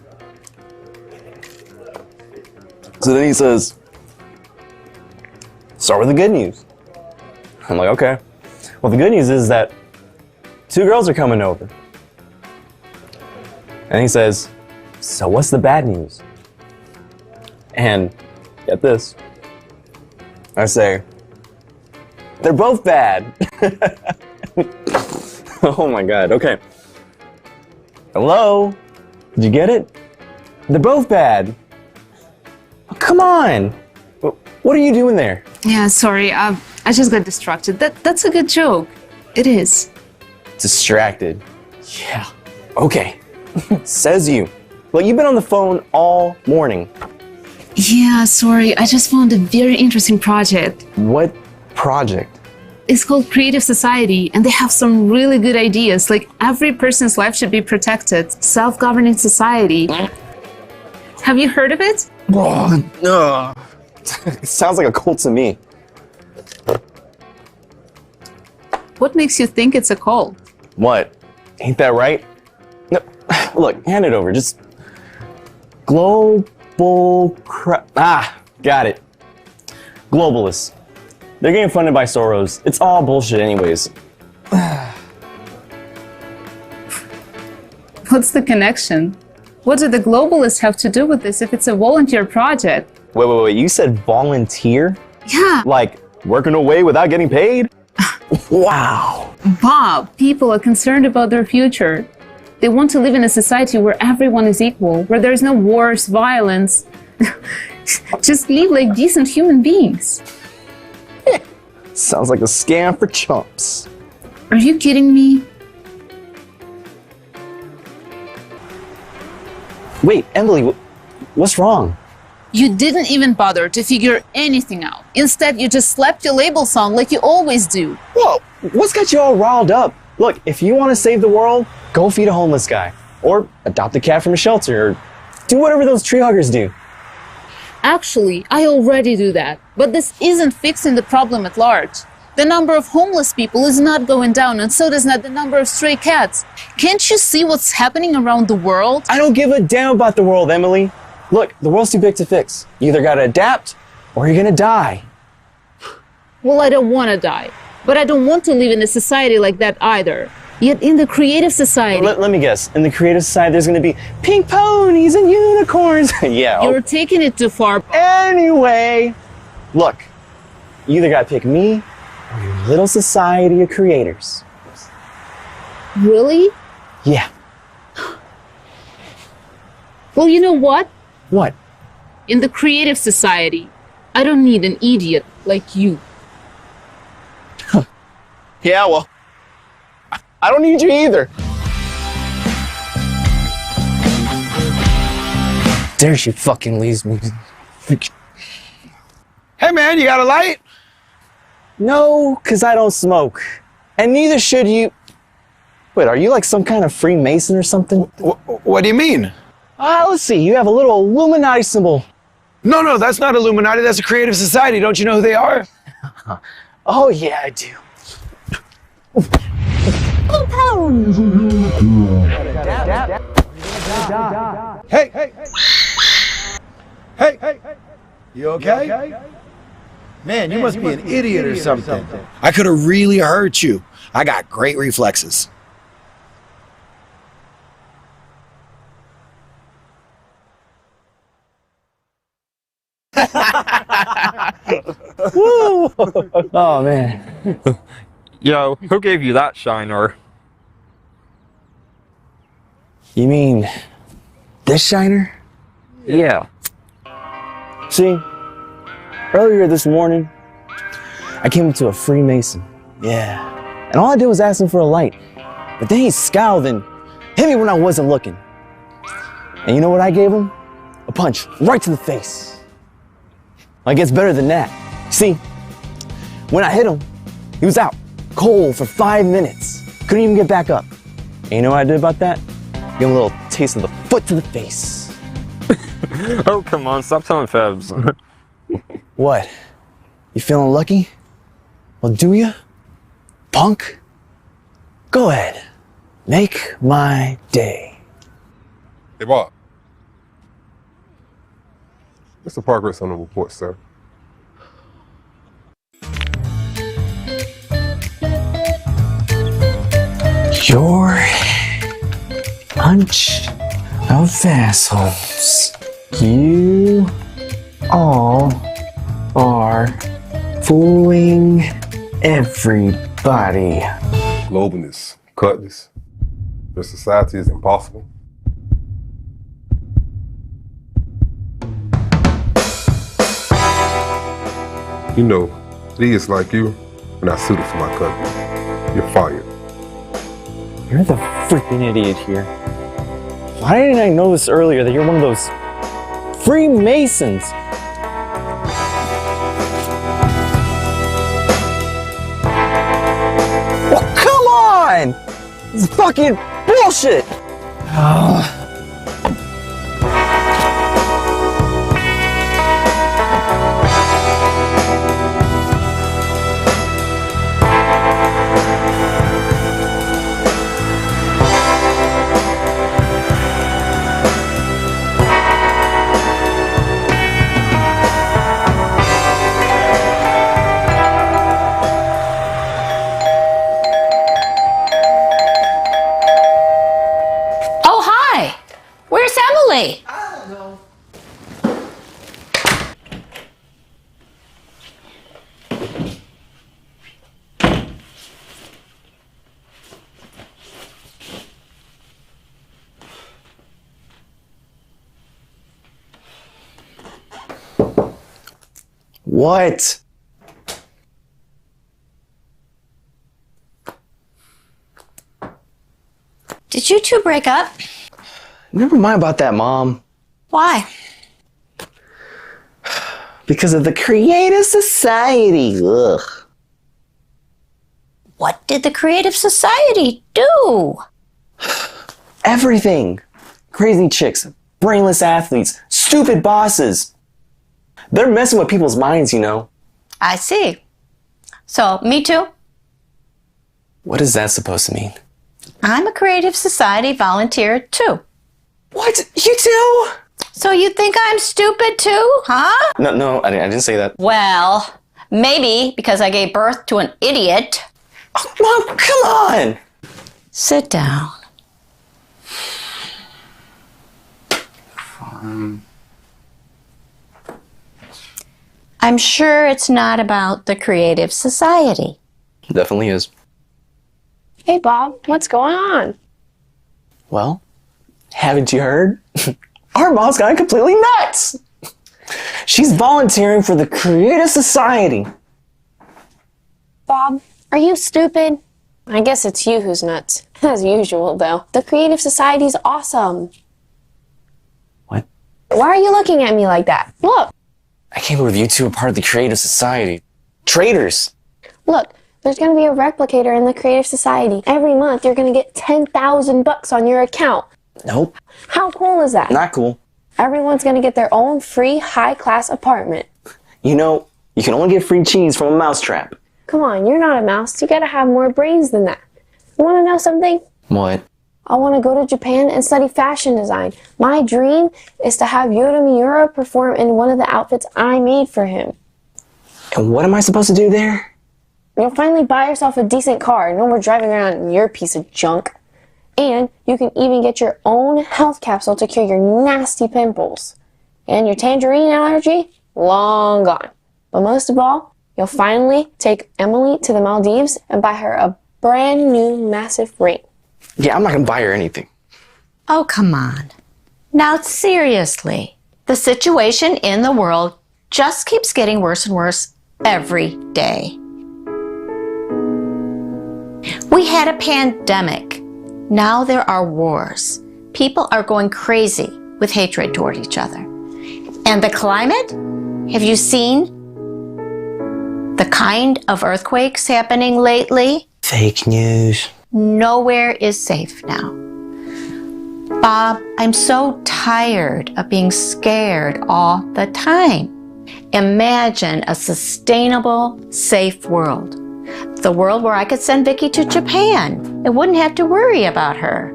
Speaker 4: So then he says, start with the good news. I'm like, okay. Well, the good news is that 2 girls are coming over. And he says, so what's the bad news? And get this. I say, they're both bad. Oh my God, okay. Hello? Did you get it? They're both bad. Oh, come on. What are you doing there?
Speaker 10: Yeah, sorry, I just got distracted. That's a good joke. It is.
Speaker 4: Distracted. Yeah. Okay. Says you. Well, you've been on the phone all morning.
Speaker 10: Yeah, sorry, I just found a very interesting project.
Speaker 4: What project?
Speaker 10: It's called Creative Society, and they have some really good ideas, like every person's life should be protected, self-governing society. Have you heard of it?
Speaker 4: No. It sounds like a cult to me.
Speaker 10: What makes you think it's a cult?
Speaker 4: What? Ain't that right? No, look, hand it over. Just got it. Globalists. They're getting funded by Soros. It's all bullshit anyways.
Speaker 10: What's the connection? What do the globalists have to do with this if it's a volunteer project?
Speaker 4: Wait, you said volunteer?
Speaker 10: Yeah.
Speaker 4: Like, working away without getting paid? Wow.
Speaker 10: Bob, people are concerned about their future. They want to live in a society where everyone is equal, where there's no wars, violence. Just live like decent human beings.
Speaker 4: Sounds like a scam for chumps.
Speaker 10: Are you kidding me?
Speaker 4: Wait, Emily, what's wrong?
Speaker 10: You didn't even bother to figure anything out. Instead, you just slapped your labels on like you always do.
Speaker 4: Whoa, what's got you all riled up? Look, if you want to save the world, go feed a homeless guy. Or adopt a cat from a shelter, or do whatever those tree huggers do.
Speaker 10: Actually, I already do that. But this isn't fixing the problem at large. The number of homeless people is not going down, and so does not the number of stray cats. Can't you see what's happening around the world?
Speaker 4: I don't give a damn about the world, Emily. Look, the world's too big to fix. You either gotta adapt, or you're gonna die.
Speaker 10: Well, I don't want to die. But I don't want to live in a society like that either. Yet in the Creative Society...
Speaker 4: Let me guess. In the Creative Society, there's gonna be pink ponies and unicorns. Yeah.
Speaker 10: You're taking it too far.
Speaker 4: Anyway, look. You either gotta pick me, or your little society of creators.
Speaker 10: Really?
Speaker 4: Yeah.
Speaker 10: Well, you know what?
Speaker 4: What?
Speaker 10: In the Creative Society, I don't need an idiot like you.
Speaker 4: Yeah, well, I don't need you either. There she fucking leaves me.
Speaker 20: Hey man, you got a light?
Speaker 4: No, because I don't smoke. And neither should you. Wait, are you like some kind of Freemason or something?
Speaker 20: What do you mean?
Speaker 4: Let's see, you have a little Illuminati symbol.
Speaker 20: No, that's not Illuminati, that's a Creative Society. Don't you know who they are?
Speaker 4: Oh yeah, I do.
Speaker 20: Hey! Hey, you okay? Man, you must be an idiot or something. I could have really hurt you. I got great reflexes.
Speaker 4: Woo! Oh man.
Speaker 6: Yo, who gave you that shiner?
Speaker 4: You mean this shiner?
Speaker 6: Yeah.
Speaker 4: See, earlier this morning, I came up to a Freemason. Yeah. And all I did was ask him for a light. But then he scowled and hit me when I wasn't looking. And you know what I gave him? A punch right to the face. It gets better than that. See, when I hit him, he was out cold for 5 minutes. Couldn't even get back up. And you know what I did about that? Give him a little taste of the foot to the face.
Speaker 6: Oh, come on, stop telling fibs.
Speaker 4: What? You feeling lucky? Well, do ya? Punk? Go ahead. Make my day.
Speaker 15: Hey, Bob. What's the progress on the report, sir?
Speaker 4: Your bunch of assholes. You all are fooling everybody.
Speaker 15: Globalness, cutlass. Your society is impossible. You know, idiots like you are not suited for my company. You're fired.
Speaker 4: You're the freaking idiot here. Why didn't I know this earlier that you're one of those Freemasons? Well, come on! This is fucking bullshit!
Speaker 16: Oh, hi! Where's Emily?
Speaker 21: I don't know.
Speaker 4: What?
Speaker 16: Did you two break up?
Speaker 4: Never mind about that, Mom.
Speaker 16: Why?
Speaker 4: Because of the Creative Society. Ugh.
Speaker 16: What did the Creative Society do?
Speaker 4: Everything. Crazy chicks, brainless athletes, stupid bosses. They're messing with people's minds, you know.
Speaker 16: I see. So, me too?
Speaker 4: What is that supposed to mean?
Speaker 16: I'm a Creative Society volunteer too.
Speaker 4: What? You too?
Speaker 16: So you think I'm stupid too, huh?
Speaker 4: No, I didn't say that.
Speaker 16: Well, maybe because I gave birth to an idiot.
Speaker 4: Oh, Mom, come on!
Speaker 16: Sit down. I'm sure it's not about the Creative Society.
Speaker 4: Definitely is.
Speaker 22: Hey, Bob, what's going on?
Speaker 4: Well, haven't you heard? Our mom's gone completely nuts! She's volunteering for the Creative Society.
Speaker 22: Bob, are you stupid? I guess it's you who's nuts. As usual, though. The Creative Society's awesome.
Speaker 4: What?
Speaker 22: Why are you looking at me like that? Look!
Speaker 4: I can't believe you two are part of the Creative Society. Traitors!
Speaker 22: Look, there's gonna be a replicator in the Creative Society. Every month, you're gonna get 10,000 bucks on your account.
Speaker 4: Nope.
Speaker 22: How cool is that?
Speaker 4: Not cool.
Speaker 22: Everyone's gonna get their own free high-class apartment.
Speaker 4: You know, you can only get free cheese from a mousetrap.
Speaker 22: Come on, you're not a mouse. You gotta have more brains than that. You wanna know something?
Speaker 4: What?
Speaker 22: I want to go to Japan and study fashion design. My dream is to have Yoda Miura perform in one of the outfits I made for him.
Speaker 4: And what am I supposed to do there?
Speaker 22: You'll finally buy yourself a decent car. No more driving around in your piece of junk. And you can even get your own health capsule to cure your nasty pimples. And your tangerine allergy? Long gone. But most of all, you'll finally take Emily to the Maldives and buy her a brand new massive ring.
Speaker 4: Yeah, I'm not gonna buy her anything.
Speaker 16: Oh, come on. Now, seriously, the situation in the world just keeps getting worse and worse every day. We had a pandemic. Now there are wars. People are going crazy with hatred toward each other. And the climate? Have you seen the kind of earthquakes happening lately?
Speaker 4: Fake news.
Speaker 16: Nowhere is safe now. Bob, I'm so tired of being scared all the time. Imagine a sustainable, safe world. The world where I could send Vicky to Japan and wouldn't have to worry about her.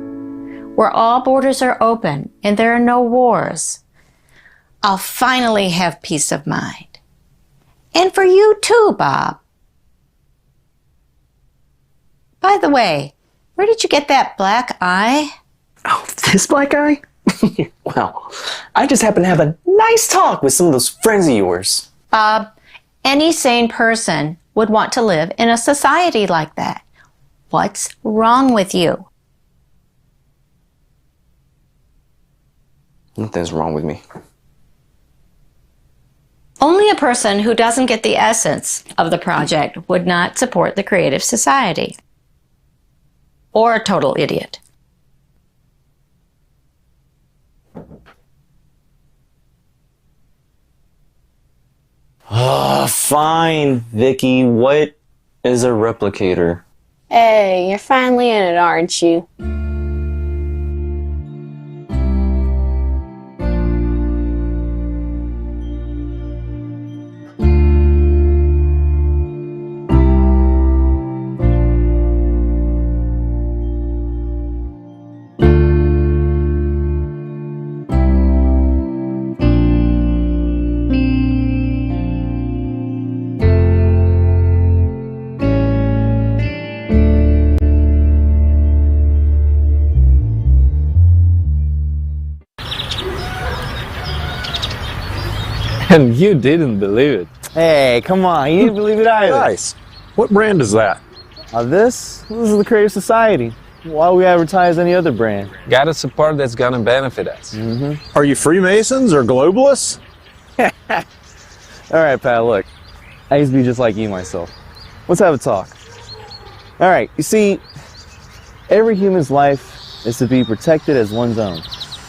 Speaker 16: Where all borders are open and there are no wars. I'll finally have peace of mind. And for you too, Bob. By the way, where did you get that black eye?
Speaker 4: Oh, this black eye? Well, I just happened to have a nice talk with some of those friends of yours.
Speaker 16: Bob, any sane person would want to live in a society like that. What's wrong with you?
Speaker 4: Nothing's wrong with me.
Speaker 16: Only a person who doesn't get the essence of the project would not support the Creative Society. Or a total idiot.
Speaker 4: Oh, fine, Vicky. What is a replicator?
Speaker 22: Hey, you're finally in it, aren't you?
Speaker 9: And you didn't believe it.
Speaker 4: Hey, come on. You didn't believe it either.
Speaker 9: Nice. What brand is that?
Speaker 4: This is the Creative Society. Why would we advertise any other brand?
Speaker 9: Gotta support that's gonna benefit us.
Speaker 4: Mm-hmm.
Speaker 9: Are you Freemasons or globalists?
Speaker 4: All right, pal, look. I used to be just like you myself. Let's have a talk. All right, you see, every human's life is to be protected as one's own.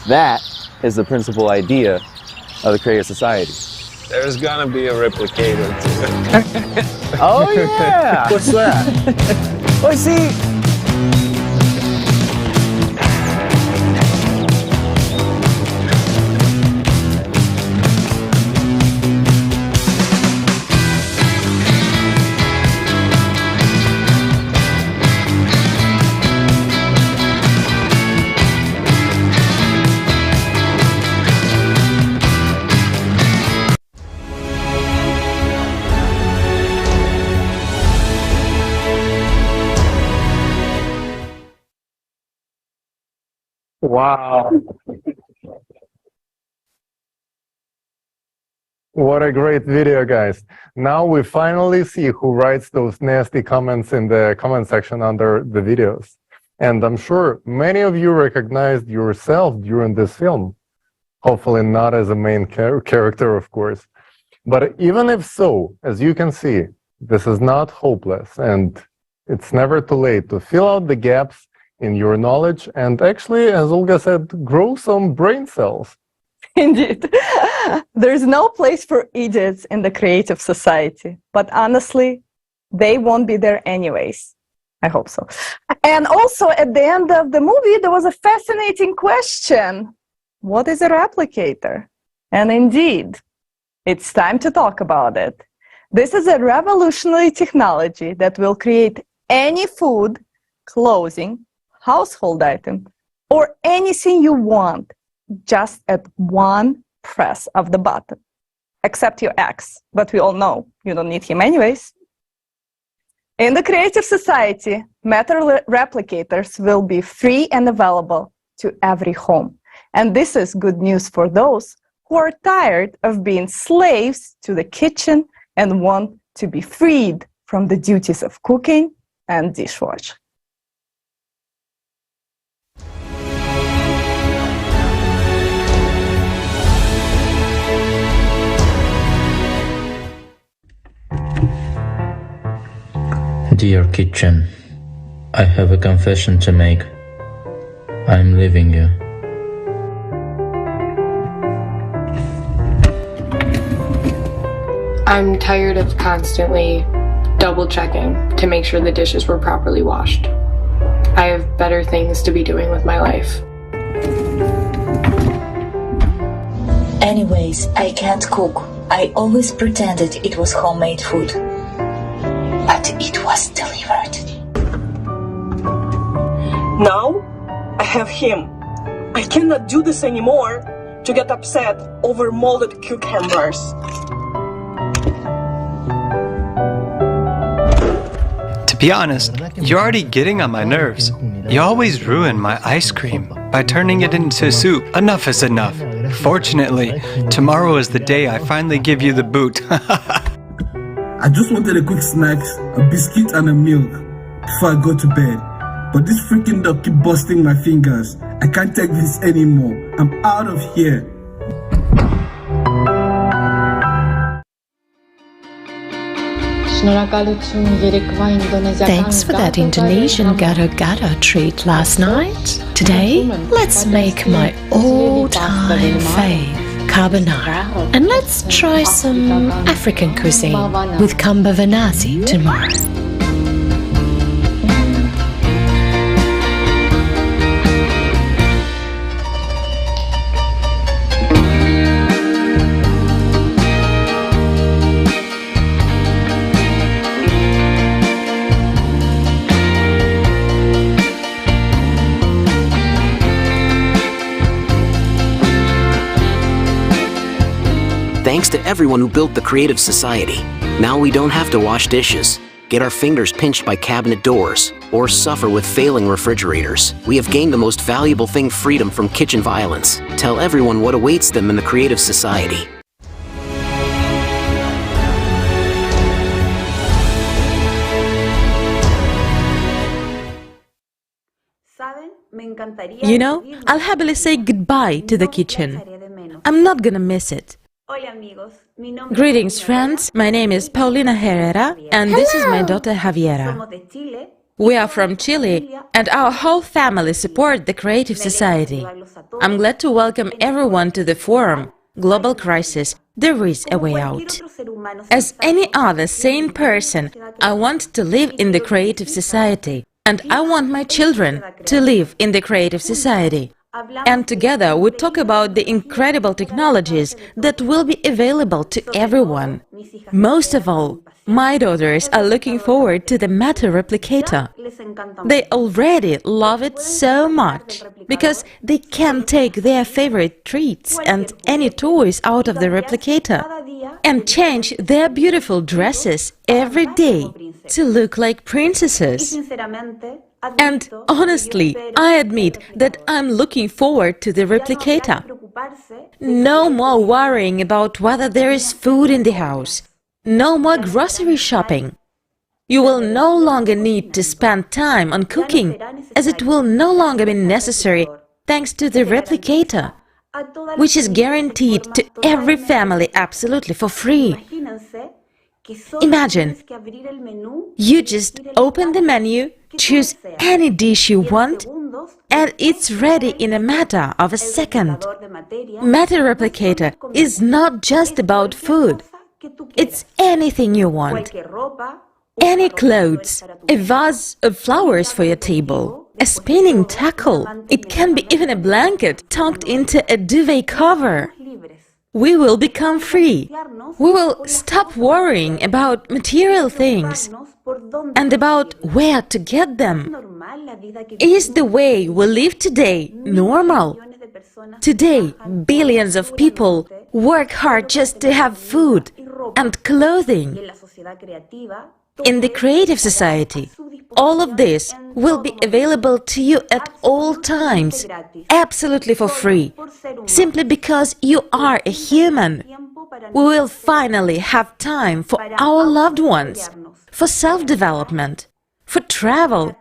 Speaker 4: That is the principal idea of the Creative Society.
Speaker 9: There's gonna be a replicator too.
Speaker 4: Oh yeah!
Speaker 9: What's that?
Speaker 4: Well, see,
Speaker 24: Wow. What a great video, guys. Now we finally see who writes those nasty comments in the comment section under the videos. And I'm sure many of you recognized yourself during this film. Hopefully not as a main character, of course. But even if so, as you can see, this is not hopeless, and it's never too late to fill out the gaps in your knowledge and actually, as Olga said, grow some brain cells.
Speaker 5: Indeed. There's no place for idiots in the Creative Society, but honestly, they won't be there anyways. I hope so. And also, at the end of the movie, there was a fascinating question. What is a replicator? And indeed, it's time to talk about it. This is a revolutionary technology that will create any food, clothing, household item, or anything you want just at one press of the button. Except your ex, but we all know you don't need him anyways. In the creative society, matter replicators will be free and available to every home. And this is good news for those who are tired of being slaves to the kitchen and want to be freed from the duties of cooking and dishwashing.
Speaker 11: Dear kitchen, I have a confession to make. I'm leaving you.
Speaker 13: I'm tired of constantly double checking to make sure the dishes were properly washed. I have better things to be doing with my life.
Speaker 23: Anyways, I can't cook. I always pretended it was homemade food. But it was delivered.
Speaker 14: Now, I have him. I cannot do this anymore to get upset over molded cucumbers.
Speaker 2: To be honest, you're already getting on my nerves. You always ruin my ice cream by turning it into soup. Enough is enough. Fortunately, tomorrow is the day I finally give you the boot.
Speaker 17: I just wanted a quick snack, a biscuit and a milk before I go to bed. But this freaking dog keep busting my fingers. I can't take this anymore. I'm out of here.
Speaker 25: Thanks for that Indonesian gado-gado treat last night. Today, let's make my all-time fave, carbonara. And let's try some African cuisine with kamba vanasi tomorrow.
Speaker 26: Thanks to everyone who built the Creative Society. Now we don't have to wash dishes, get our fingers pinched by cabinet doors, or suffer with failing refrigerators. We have gained the most valuable thing, freedom from kitchen violence. Tell everyone what awaits them in the Creative Society.
Speaker 27: You know, I'll happily say goodbye to the kitchen. I'm not gonna miss it. Greetings, friends. My name is Paulina Herrera, and this is my daughter Javiera. We are from Chile, and our whole family support the Creative Society. I'm glad to welcome everyone to the forum, Global Crisis, There is a Way Out. As any other sane person, I want to live in the Creative Society, and I want my children to live in the Creative Society. And together we talk about the incredible technologies that will be available to everyone. Most of all, my daughters are looking forward to the Matter Replicator. They already love it so much, because they can take their favorite treats and any toys out of the replicator and change their beautiful dresses every day to look like princesses. And honestly, I admit that I'm looking forward to the replicator. No more worrying about whether there is food in the house. No more grocery shopping. You will no longer need to spend time on cooking, as it will no longer be necessary thanks to the replicator, which is guaranteed to every family absolutely for free. Imagine, you just open the menu, choose any dish you want, and it's ready in a matter of a second. Matter Replicator is not just about food. It's anything you want. Any clothes, a vase of flowers for your table, a spinning tackle. It can be even a blanket tucked into a duvet cover. We will become free. We will stop worrying about material things and about where to get them. Is the way we live today normal? Today, billions of people work hard just to have food and clothing. In the creative society, all of this will be available to you at all times, absolutely for free, simply because you are a human. We will finally have time for our loved ones, for self-development, for travel,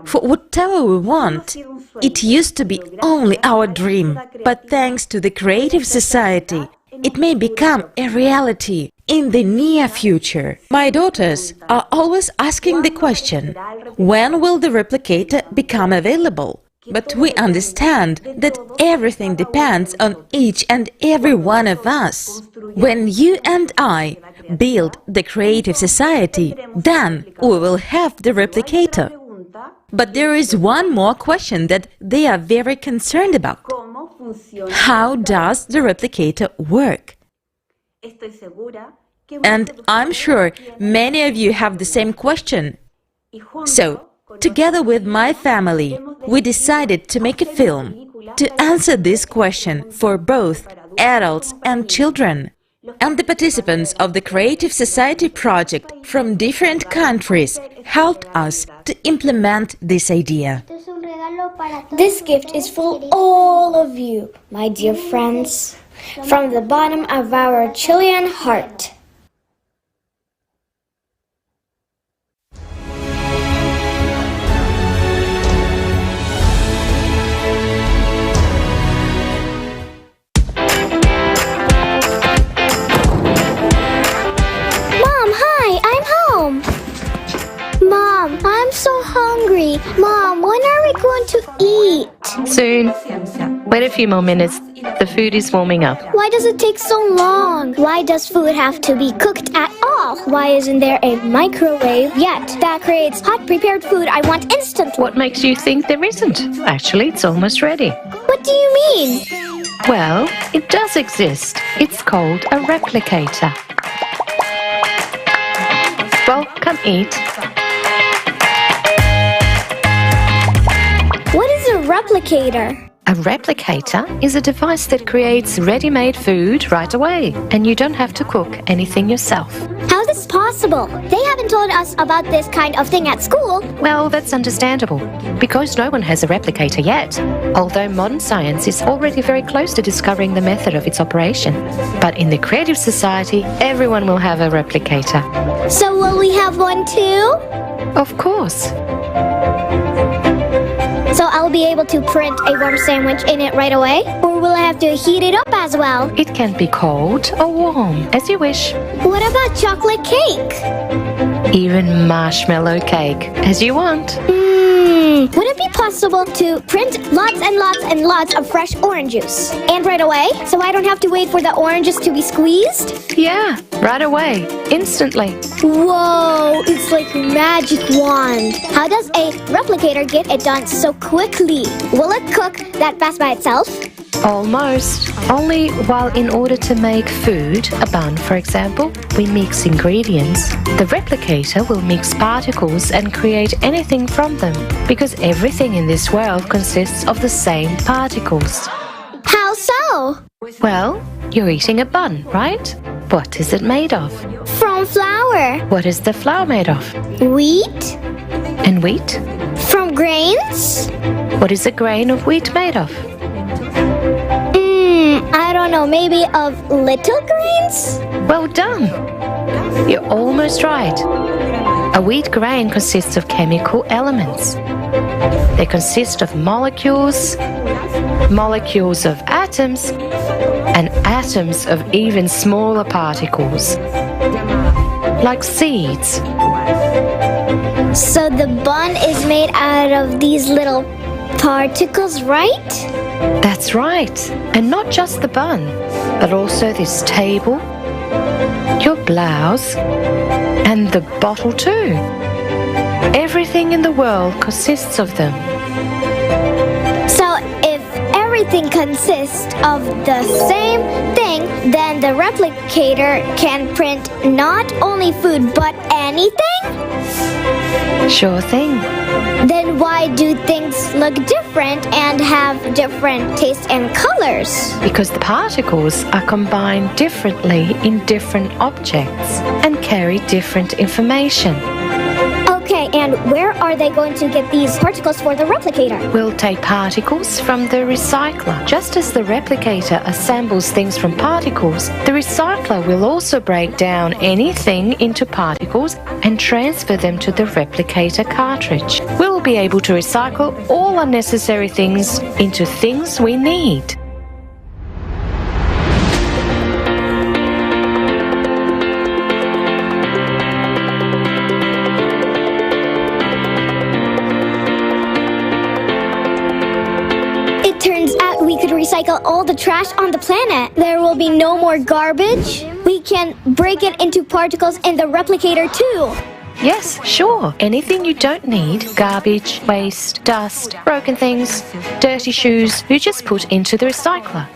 Speaker 27: for whatever we want. It used to be only our dream, but thanks to the creative society, it may become a reality in the near future. My daughters are always asking the question, when will the replicator become available? But we understand that everything depends on each and every one of us. When you and I build the creative society, then we will have the replicator. But there is one more question that they are very concerned about. How does the replicator work? And I'm sure many of you have the same question. So, together with my family, we decided to make a film to answer this question for both adults and children. And the participants of the Creative Society project from different countries helped us to implement this idea.
Speaker 1: This gift is for all of you, my dear friends, from the bottom of our Chilean heart. Mom, I'm so hungry. Mom, when are we going to eat?
Speaker 3: Soon. Wait a few more minutes. The food is warming up.
Speaker 1: Why does it take so long? Why does food have to be cooked at all? Why isn't there a microwave yet that creates hot prepared food I want instantly?
Speaker 3: What makes you think there isn't? Actually, it's almost ready.
Speaker 1: What do you mean?
Speaker 3: Well, it does exist. It's called a replicator. Well, come eat.
Speaker 1: What is a replicator?
Speaker 3: A replicator is a device that creates ready-made food right away, and you don't have to cook anything yourself.
Speaker 1: How is this possible? They haven't told us about this kind of thing at school.
Speaker 3: Well, that's understandable, because no one has a replicator yet, although modern science is already very close to discovering the method of its operation. But in the Creative Society, everyone will have a replicator.
Speaker 1: So will we have one too?
Speaker 3: Of course.
Speaker 1: So I'll be able to print a warm sandwich in it right away? Or will I have to heat it up as well?
Speaker 3: It can be cold or warm, as you wish.
Speaker 1: What about chocolate cake?
Speaker 3: Even marshmallow cake, as you want.
Speaker 1: Would it be possible to print lots and lots and lots of fresh orange juice? And right away? So I don't have to wait for the oranges to be squeezed?
Speaker 3: Yeah, right away. Instantly.
Speaker 1: Whoa, it's like a magic wand. How does a replicator get it done so quickly? Will it cook that fast by itself?
Speaker 3: Almost. Only while in order to make food, a bun for example, we mix ingredients. The replicator will mix particles and create anything from them, because everything in this world consists of the same particles.
Speaker 1: How so?
Speaker 3: Well, you're eating a bun, right? What is it made of?
Speaker 1: From flour.
Speaker 3: What is the flour made of?
Speaker 1: Wheat.
Speaker 3: And wheat?
Speaker 1: From grains.
Speaker 3: What is a grain of wheat made of?
Speaker 1: I don't know, maybe of little grains?
Speaker 3: Well done! You're almost right. A wheat grain consists of chemical elements. They consist of molecules, molecules of atoms, and atoms of even smaller particles, like seeds.
Speaker 1: So the bun is made out of these little particles, right?
Speaker 3: That's right. And not just the bun, but also this table, your blouse, and the bottle too. Everything in the world consists of them.
Speaker 1: So if everything consists of the same thing, then the replicator can print not only food but anything?
Speaker 3: Sure thing.
Speaker 1: Then why do things look different and have different tastes and colors?
Speaker 3: Because the particles are combined differently in different objects and carry different information.
Speaker 1: Okay, and where are they going to get these particles for the replicator?
Speaker 3: We'll take particles from the recycler. Just as the replicator assembles things from particles, the recycler will also break down anything into particles and transfer them to the replicator cartridge. We'll be able to recycle all unnecessary things into things we need.
Speaker 1: Recycle all the trash on the planet. There will be no more garbage. We can break it into particles in the replicator too.
Speaker 3: Yes, sure. Anything you don't need, garbage, waste, dust, broken things, dirty shoes, you just put into the recycler.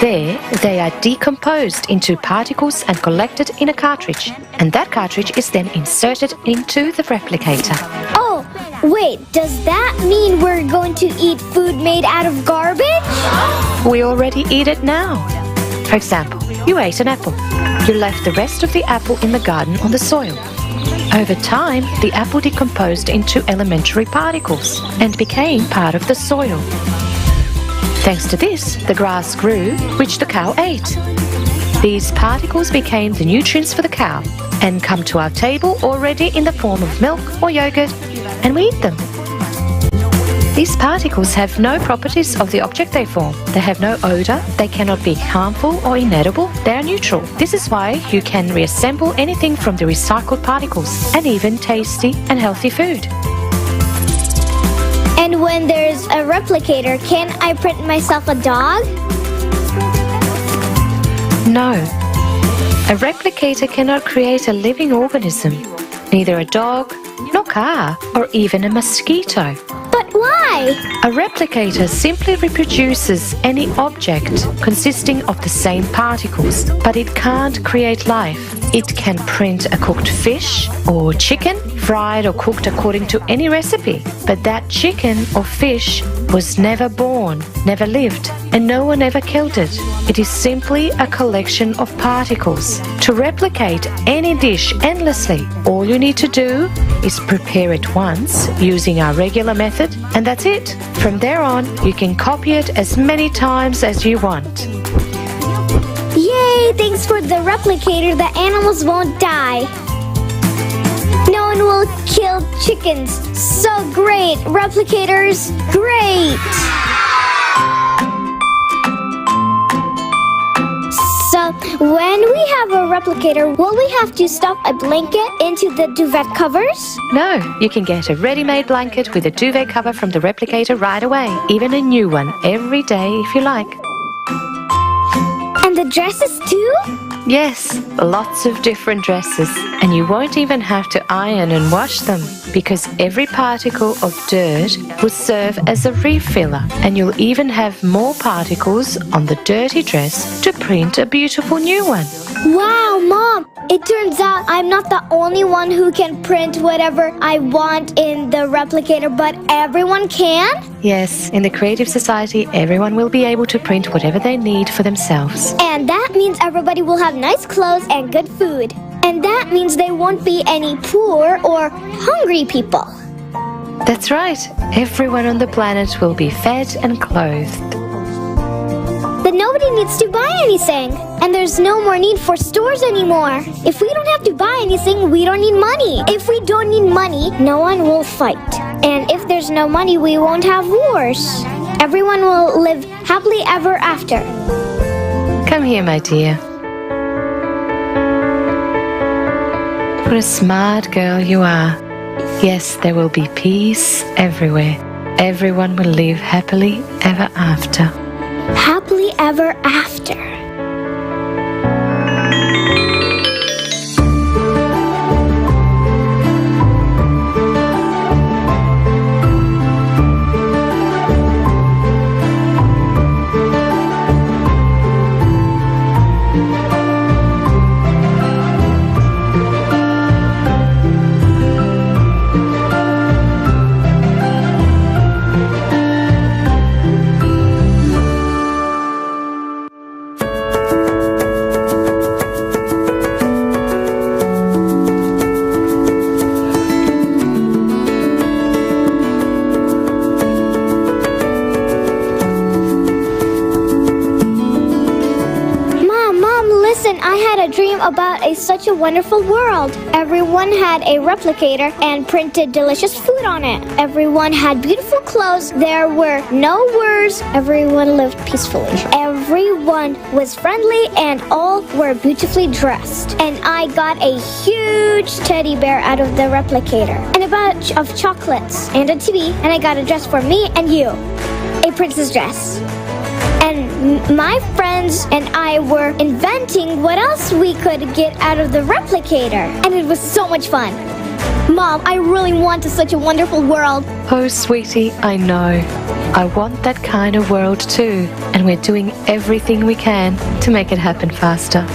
Speaker 3: There, they are decomposed into particles and collected in a cartridge. And that cartridge is then inserted into the replicator.
Speaker 1: Oh, wait, does that mean we're going to eat food made out of garbage?
Speaker 3: We already eat it now. For example, you ate an apple. You left the rest of the apple in the garden on the soil. Over time, the apple decomposed into elementary particles and became part of the soil. Thanks to this, the grass grew, which the cow ate. These particles became the nutrients for the cow and come to our table already in the form of milk or yogurt, and we eat them. These particles have no properties of the object they form. They have no odor, they cannot be harmful or inedible, they are neutral. This is why you can reassemble anything from the recycled particles, and even tasty and healthy food.
Speaker 1: And when there's a replicator, can I print myself a dog?
Speaker 3: No. A replicator cannot create a living organism, neither a dog, nor car, or even a mosquito.
Speaker 1: But why?
Speaker 3: A replicator simply reproduces any object consisting of the same particles, but it can't create life. It can print a cooked fish or chicken, fried or cooked according to any recipe. But that chicken or fish was never born, never lived, and no one ever killed it. It is simply a collection of particles. To replicate any dish endlessly, all you need to do is prepare it once using our regular method, and that's it. From there on, you can copy it as many times as you want.
Speaker 1: Yay! Thanks for the replicator, the animals won't die. No one will kill chickens. So great! Replicators, great! So, when we have a replicator, will we have to stuff a blanket into the duvet covers?
Speaker 3: No, you can get a ready-made blanket with a duvet cover from the replicator right away. Even a new one every day if you like.
Speaker 1: And the dresses too?
Speaker 3: Yes, lots of different dresses. And you won't even have to iron and wash them, because every particle of dirt will serve as a refiller, and you'll even have more particles on the dirty dress to print a beautiful new one.
Speaker 1: Wow, Mom! It turns out I'm not the only one who can print whatever I want in the replicator, but everyone can?
Speaker 3: Yes, in the Creative Society, everyone will be able to print whatever they need for themselves.
Speaker 1: And that means everybody will have nice clothes and good food. And that means there won't be any poor or hungry people.
Speaker 3: That's right. Everyone on the planet will be fed and clothed.
Speaker 1: Then nobody needs to buy anything. And there's no more need for stores anymore. If we don't have to buy anything, we don't need money. If we don't need money, no one will fight. And if there's no money, we won't have wars. Everyone will live happily ever after.
Speaker 3: Come here, my dear. What a smart girl you are. Yes, there will be peace everywhere. Everyone will live happily ever after.
Speaker 1: Happily ever after. and I had a dream about such a wonderful world. Everyone had a replicator and printed delicious food on it. Everyone had beautiful clothes. There were no wars. Everyone lived peacefully. Everyone was friendly and all were beautifully dressed. And I got a huge teddy bear out of the replicator and a bunch of chocolates and a TV, and I got a dress for me and you, a princess dress. And my friends and I were inventing what else we could get out of the replicator. And it was so much fun. Mom, I really want such a wonderful world.
Speaker 3: Oh, sweetie, I know. I want that kind of world too. And we're doing everything we can to make it happen faster.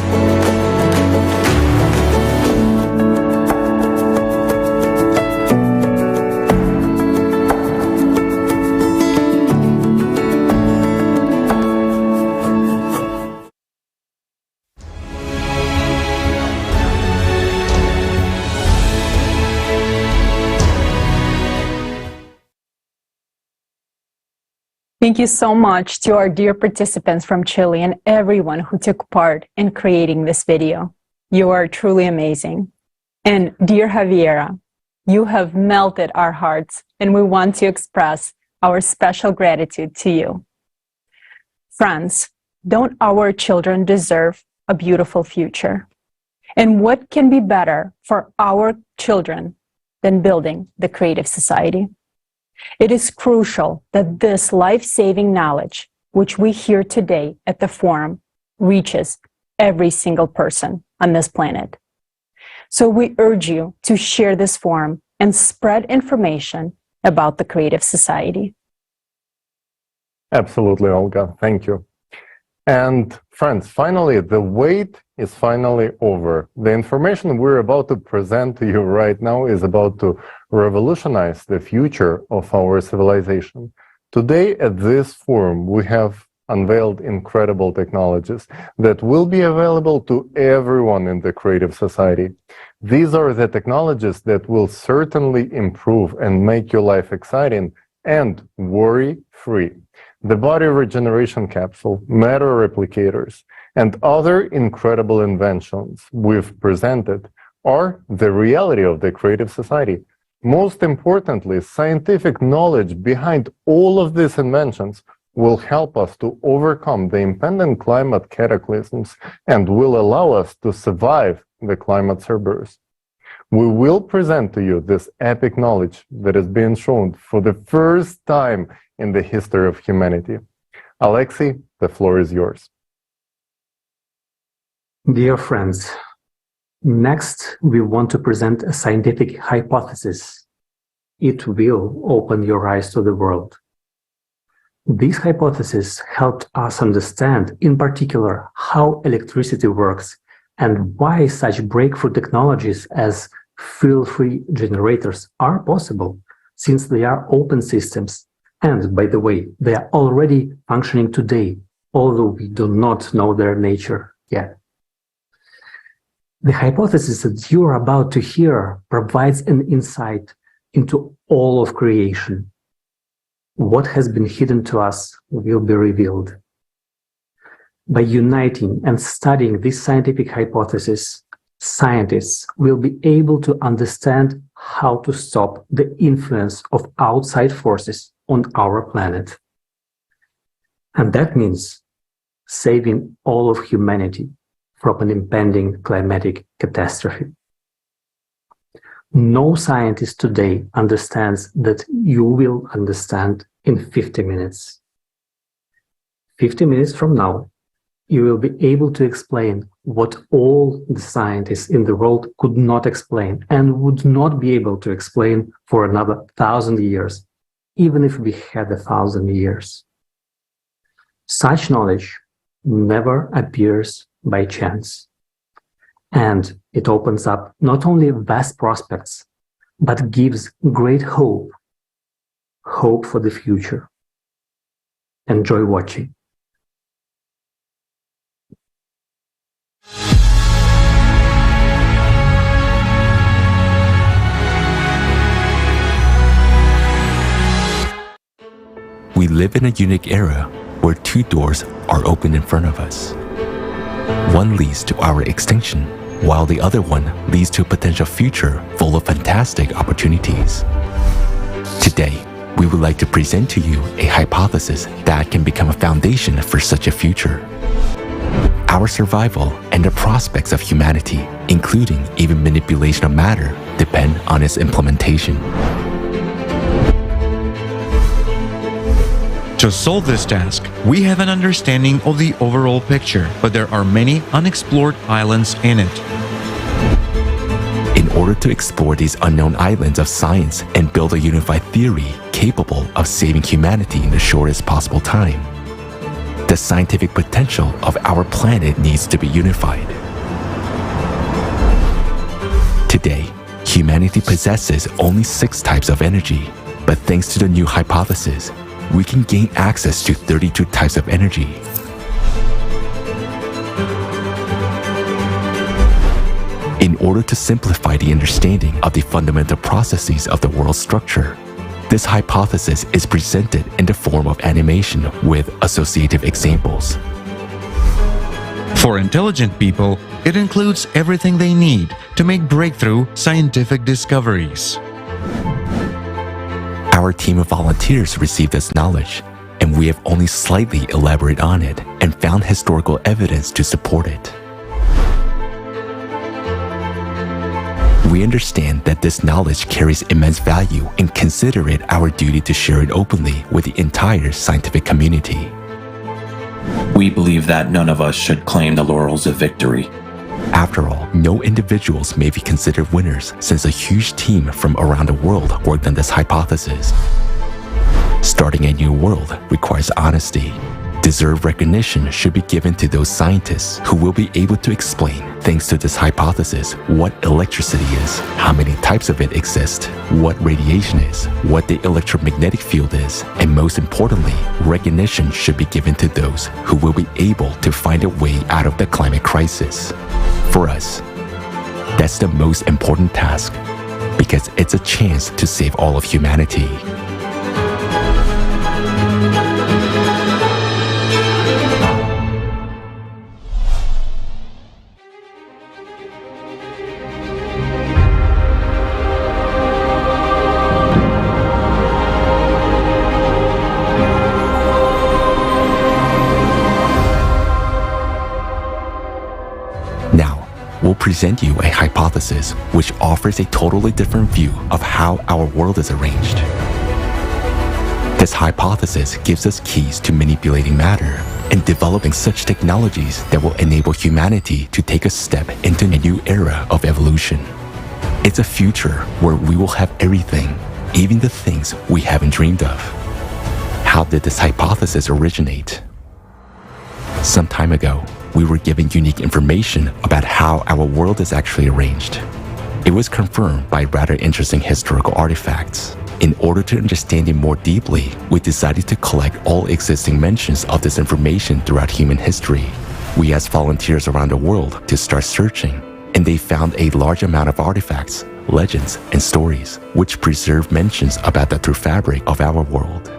Speaker 7: Thank you so much to our dear participants from Chile and everyone who took part in creating this video. You are truly amazing. And dear Javiera, you have melted our hearts, and we want to express our special gratitude to you. Friends, don't our children deserve a beautiful future? And what can be better for our children than building the creative society? It is crucial that this life-saving knowledge, which we hear today at the forum, reaches every single person on this planet. So we urge you to share this forum and spread information about the Creative Society.
Speaker 24: Absolutely, Olga. Thank you. And friends, finally, the wait is finally over. The information we're about to present to you right now is about to revolutionize the future of our civilization. Today at this forum, we have unveiled incredible technologies that will be available to everyone in the creative society. These are the technologies that will certainly improve and make your life exciting and worry-free. The body regeneration capsule, matter replicators, and other incredible inventions we've presented are the reality of the creative society. Most importantly, scientific knowledge behind all of these inventions will help us to overcome the impending climate cataclysms and will allow us to survive the climate Cerberus. We will present to you this epic knowledge that is being shown for the first time in the history of humanity. Alexei, the floor is yours.
Speaker 8: Dear friends, next we want to present a scientific hypothesis. It will open your eyes to the world. This hypothesis helped us understand, in particular, how electricity works and why such breakthrough technologies as fuel-free generators are possible, since they are open systems. And, by the way, they are already functioning today, although we do not know their nature yet. The hypothesis that you are about to hear provides an insight into all of creation. What has been hidden to us will be revealed. By uniting and studying this scientific hypothesis, scientists will be able to understand how to stop the influence of outside forces on our planet. And that means saving all of humanity from an impending climatic catastrophe. No scientist today understands that you will understand in 50 minutes. 50 minutes from now, you will be able to explain what all the scientists in the world could not explain and would not be able to explain for another 1,000 years, even if we had 1,000 years. Such knowledge never appears by chance. And it opens up not only vast prospects, but gives great hope for the future. Enjoy watching.
Speaker 10: We live in a unique era where two doors are open in front of us.
Speaker 6: One leads to our extinction, while the other one leads to a potential future full of fantastic opportunities. Today, we would like to present to you a hypothesis that can become a foundation for such a future. Our survival and the prospects of humanity, including even manipulation of matter, depend on its implementation.
Speaker 10: To solve this task, we have an understanding of the overall picture, but there are many unexplored islands in it.
Speaker 6: In order to explore these unknown islands of science and build a unified theory capable of saving humanity in the shortest possible time, the scientific potential of our planet needs to be unified. Today, humanity possesses only 6 types of energy, but thanks to the new hypothesis, we can gain access to 32 types of energy. In order to simplify the understanding of the fundamental processes of the world's structure, this hypothesis is presented in the form of animation with associative examples.
Speaker 10: For intelligent people, it includes everything they need to make breakthrough scientific discoveries.
Speaker 6: Our team of volunteers received this knowledge, and we have only slightly elaborated on it and found historical evidence to support it. We understand that this knowledge carries immense value and consider it our duty to share it openly with the entire scientific community.
Speaker 12: We believe that none of us should claim the laurels of victory.
Speaker 6: After all, no individuals may be considered winners since a huge team from around the world worked on this hypothesis. Starting a new world requires honesty. Deserved recognition should be given to those scientists who will be able to explain, thanks to this hypothesis, what electricity is, how many types of it exist, what radiation is, what the electromagnetic field is, and most importantly, recognition should be given to those who will be able to find a way out of the climate crisis. For us, that's the most important task, because it's a chance to save all of humanity. We'll present you a hypothesis which offers a totally different view of how our world is arranged. This hypothesis gives us keys to manipulating matter and developing such technologies that will enable humanity to take a step into a new era of evolution. It's a future where we will have everything, even the things we haven't dreamed of. How did this hypothesis originate? Some time ago, we were given unique information about how our world is actually arranged. It was confirmed by rather interesting historical artifacts. In order to understand it more deeply, we decided to collect all existing mentions of this information throughout human history. We asked volunteers around the world to start searching, and they found a large amount of artifacts, legends, and stories, which preserve mentions about the true fabric of our world.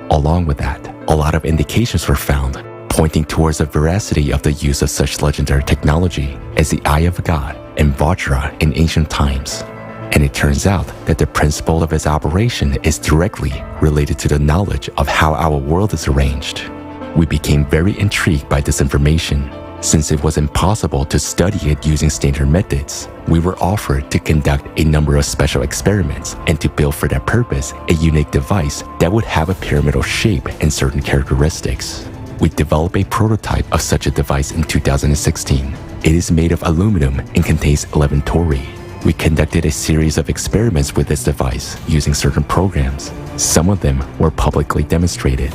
Speaker 6: Along with that, a lot of indications were found pointing towards the veracity of the use of such legendary technology as the Eye of God and Vajra in ancient times. And it turns out that the principle of its operation is directly related to the knowledge of how our world is arranged. We became very intrigued by this information. Since it was impossible to study it using standard methods, we were offered to conduct a number of special experiments and to build for that purpose a unique device that would have a pyramidal shape and certain characteristics. We developed a prototype of such a device in 2016. It is made of aluminum and contains 11 tori. We conducted a series of experiments with this device using certain programs. Some of them were publicly demonstrated.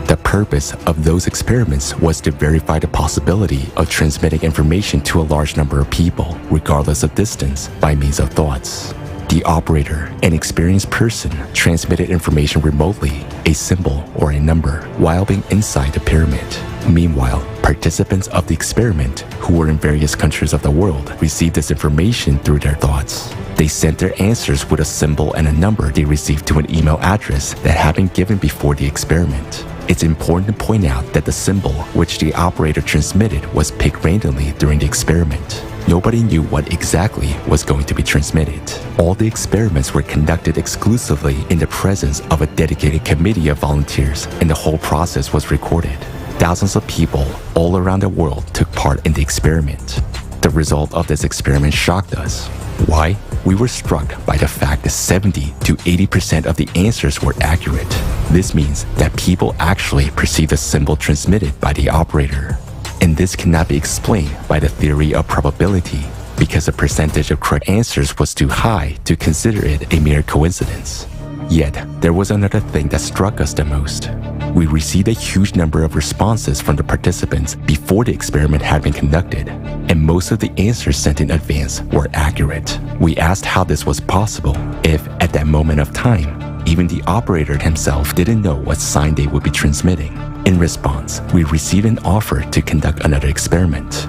Speaker 6: The purpose of those experiments was to verify the possibility of transmitting information to a large number of people, regardless of distance, by means of thoughts. The operator, an experienced person, transmitted information remotely, a symbol or a number, while being inside the pyramid. Meanwhile, participants of the experiment, who were in various countries of the world, received this information through their thoughts. They sent their answers with a symbol and a number they received to an email address that had been given before the experiment. It's important to point out that the symbol which the operator transmitted was picked randomly during the experiment. Nobody knew what exactly was going to be transmitted. All the experiments were conducted exclusively in the presence of a dedicated committee of volunteers, and the whole process was recorded. Thousands of people all around the world took part in the experiment. The result of this experiment shocked us. Why? We were struck by the fact that 70 to 80% of the answers were accurate. This means that people actually perceived the symbol transmitted by the operator. And this cannot be explained by the theory of probability, because the percentage of correct answers was too high to consider it a mere coincidence. Yet, there was another thing that struck us the most. We received a huge number of responses from the participants before the experiment had been conducted, and most of the answers sent in advance were accurate. We asked how this was possible, if at that moment of time, even the operator himself didn't know what sign they would be transmitting. In response, we received an offer to conduct another experiment.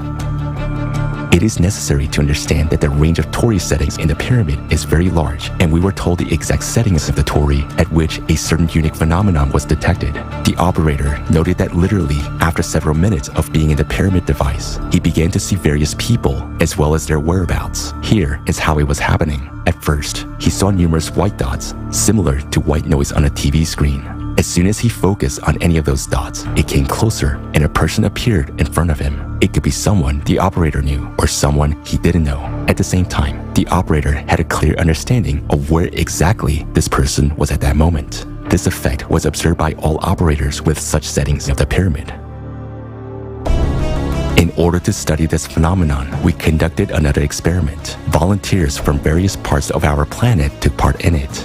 Speaker 6: It is necessary to understand that the range of Tori settings in the pyramid is very large, and we were told the exact settings of the Tori at which a certain unique phenomenon was detected. The operator noted that literally after several minutes of being in the pyramid device, he began to see various people as well as their whereabouts. Here is how it was happening. At first, he saw numerous white dots, similar to white noise on a TV screen. As soon as he focused on any of those dots, it came closer and a person appeared in front of him. It could be someone the operator knew or someone he didn't know. At the same time, the operator had a clear understanding of where exactly this person was at that moment. This effect was observed by all operators with such settings of the pyramid. In order to study this phenomenon, we conducted another experiment. Volunteers from various parts of our planet took part in it.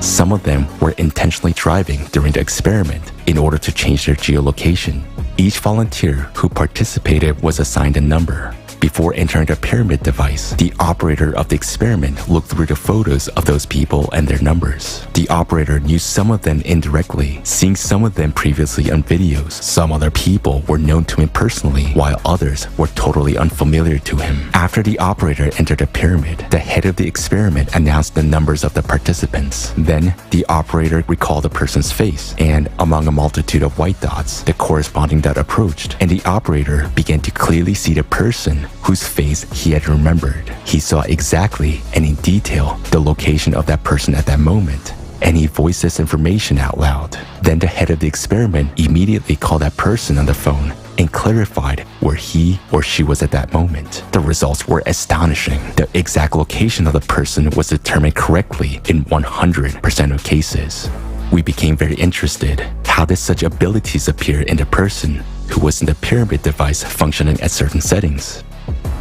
Speaker 6: Some of them were intentionally driving during the experiment in order to change their geolocation. Each volunteer who participated was assigned a number. Before entering the pyramid device, the operator of the experiment looked through the photos of those people and their numbers. The operator knew some of them indirectly, seeing some of them previously on videos. Some other people were known to him personally, while others were totally unfamiliar to him. After the operator entered the pyramid, the head of the experiment announced the numbers of the participants. Then, the operator recalled the person's face, and among a multitude of white dots, the corresponding dot approached, and the operator began to clearly see the person whose face he had remembered. He saw exactly and in detail the location of that person at that moment, and he voiced this information out loud. Then the head of the experiment immediately called that person on the phone and clarified where he or she was at that moment. The results were astonishing. The exact location of the person was determined correctly in 100% of cases. We became very interested. How did such abilities appear in the person who was in the pyramid device functioning at certain settings?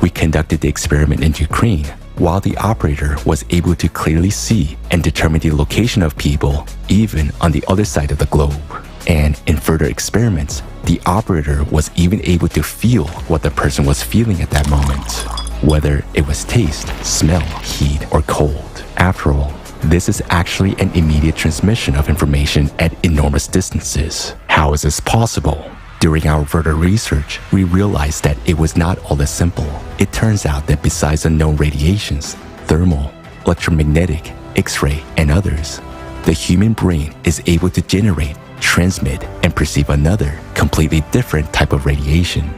Speaker 6: We conducted the experiment in Ukraine, while the operator was able to clearly see and determine the location of people even on the other side of the globe. And in further experiments, the operator was even able to feel what the person was feeling at that moment, whether it was taste, smell, heat, or cold. After all, this is actually an immediate transmission of information at enormous distances. How is this possible? During our further research, we realized that it was not all that simple. It turns out that besides the known radiations, thermal, electromagnetic, X-ray, and others, the human brain is able to generate, transmit, and perceive another, completely different type of radiation.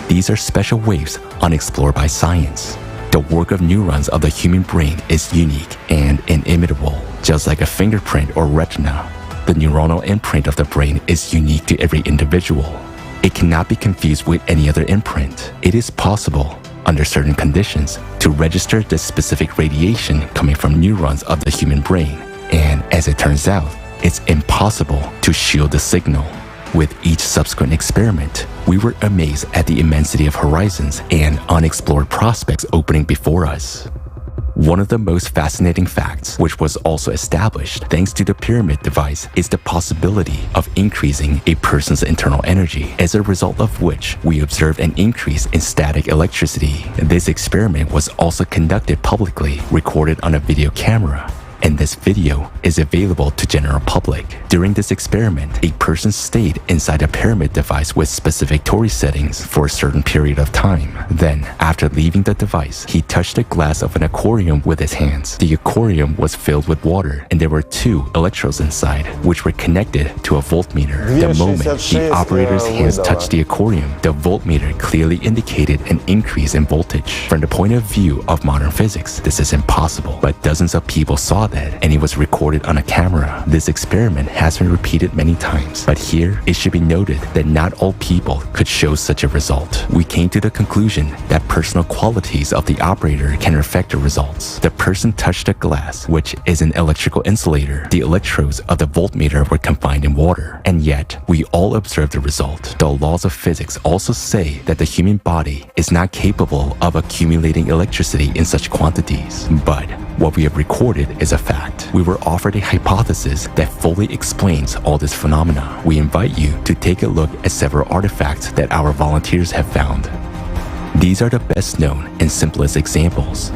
Speaker 6: These are special waves unexplored by science. The work of neurons of the human brain is unique and inimitable. Just like a fingerprint or retina, the neuronal imprint of the brain is unique to every individual. It cannot be confused with any other imprint. It is possible, under certain conditions, to register the specific radiation coming from neurons of the human brain. And as it turns out, it's impossible to shield the signal. With each subsequent experiment, we were amazed at the immensity of horizons and unexplored prospects opening before us. One of the most fascinating facts, which was also established thanks to the pyramid device, is the possibility of increasing a person's internal energy, as a result of which we observed an increase in static electricity. This experiment was also conducted publicly, recorded on a video camera. and this video is available to general public. During this experiment, a person stayed inside a pyramid device with specific Tori settings for a certain period of time. Then, after leaving the device, he touched the glass of an aquarium with his hands. The aquarium was filled with water, and there were 2 electrodes inside, which were connected to a voltmeter. The moment the operator's hands touched the aquarium, the voltmeter clearly indicated an increase in voltage. From the point of view of modern physics, this is impossible, but dozens of people saw that, and it was recorded on a camera. This experiment has been repeated many times, but here it should be noted that not all people could show such a result. We came to the conclusion that personal qualities of the operator can affect the results. The person touched a glass, which is an electrical insulator. The electrodes of the voltmeter were confined in water, and yet we all observed the result. The laws of physics also say that the human body is not capable of accumulating electricity in such quantities. But what we have recorded is a fact. We were offered a hypothesis that fully explains all this phenomena. We invite you to take a look at several artifacts that our volunteers have found. These are the best known and simplest examples.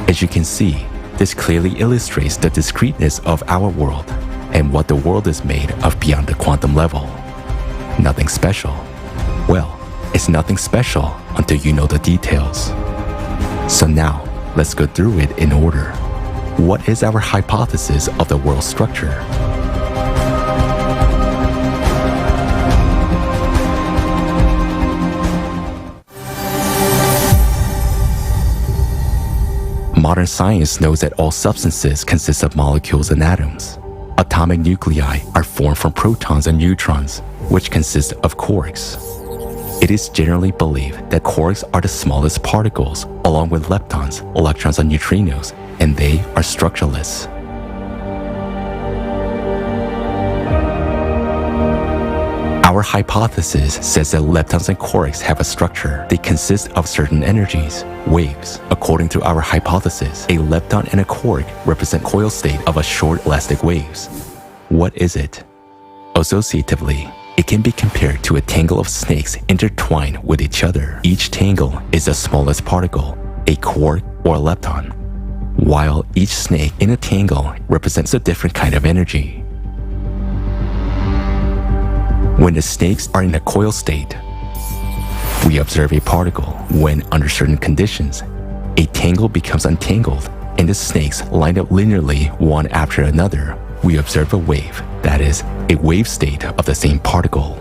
Speaker 6: As you can see, this clearly illustrates the discreteness of our world and what the world is made of beyond the quantum level. Nothing special. Well, it's nothing special until you know the details. So now, let's go through it in order. What is our hypothesis of the world structure? Modern science knows that all substances consist of molecules and atoms. Atomic nuclei are formed from protons and neutrons, which consist of quarks. It is generally believed that quarks are the smallest particles, along with leptons, electrons, and neutrinos, and they are structureless. Our hypothesis says that leptons and quarks have a structure. They consist of certain energies, waves. According to our hypothesis, a lepton and a quark represent coil state of a short elastic waves. What is it? Associatively, it can be compared to a tangle of snakes intertwined with each other. Each tangle is the smallest particle, a quark or a lepton, while each snake in a tangle represents a different kind of energy. When the snakes are in a coil state, we observe a particle. When under certain conditions, a tangle becomes untangled and the snakes line up linearly one after another, we observe a wave, that is, a wave state of the same particle.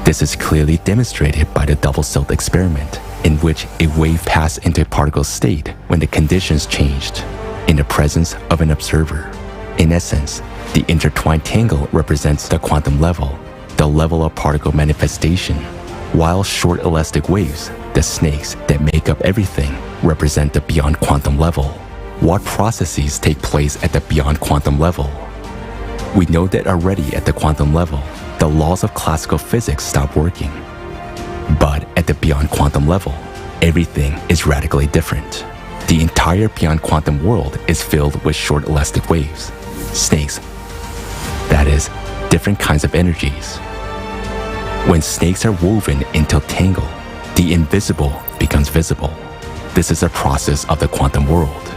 Speaker 6: This is clearly demonstrated by the double-slit experiment, in which a wave passed into a particle state when the conditions changed, in the presence of an observer. In essence, the intertwined tangle represents the quantum level, the level of particle manifestation, while short elastic waves, the snakes that make up everything, represent the beyond quantum level. What processes take place at the beyond quantum level? We know that already at the quantum level, the laws of classical physics stop working. But at the beyond quantum level, everything is radically different. The entire beyond quantum world is filled with short elastic waves, snakes, that is, different kinds of energies. When snakes are woven into a tangle, the invisible becomes visible. This is a process of the quantum world.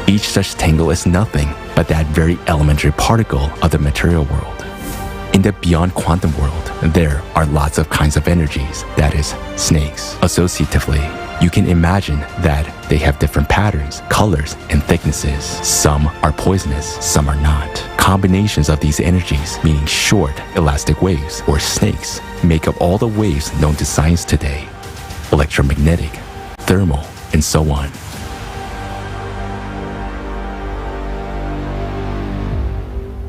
Speaker 6: Each such tangle is nothing but that very elementary particle of the material world. In the beyond quantum world, there are lots of kinds of energies, that is, snakes. Associatively, you can imagine that they have different patterns, colors, and thicknesses. Some are poisonous, some are not. Combinations of these energies, meaning short, elastic waves, or snakes, make up all the waves known to science today: electromagnetic, thermal, and so on.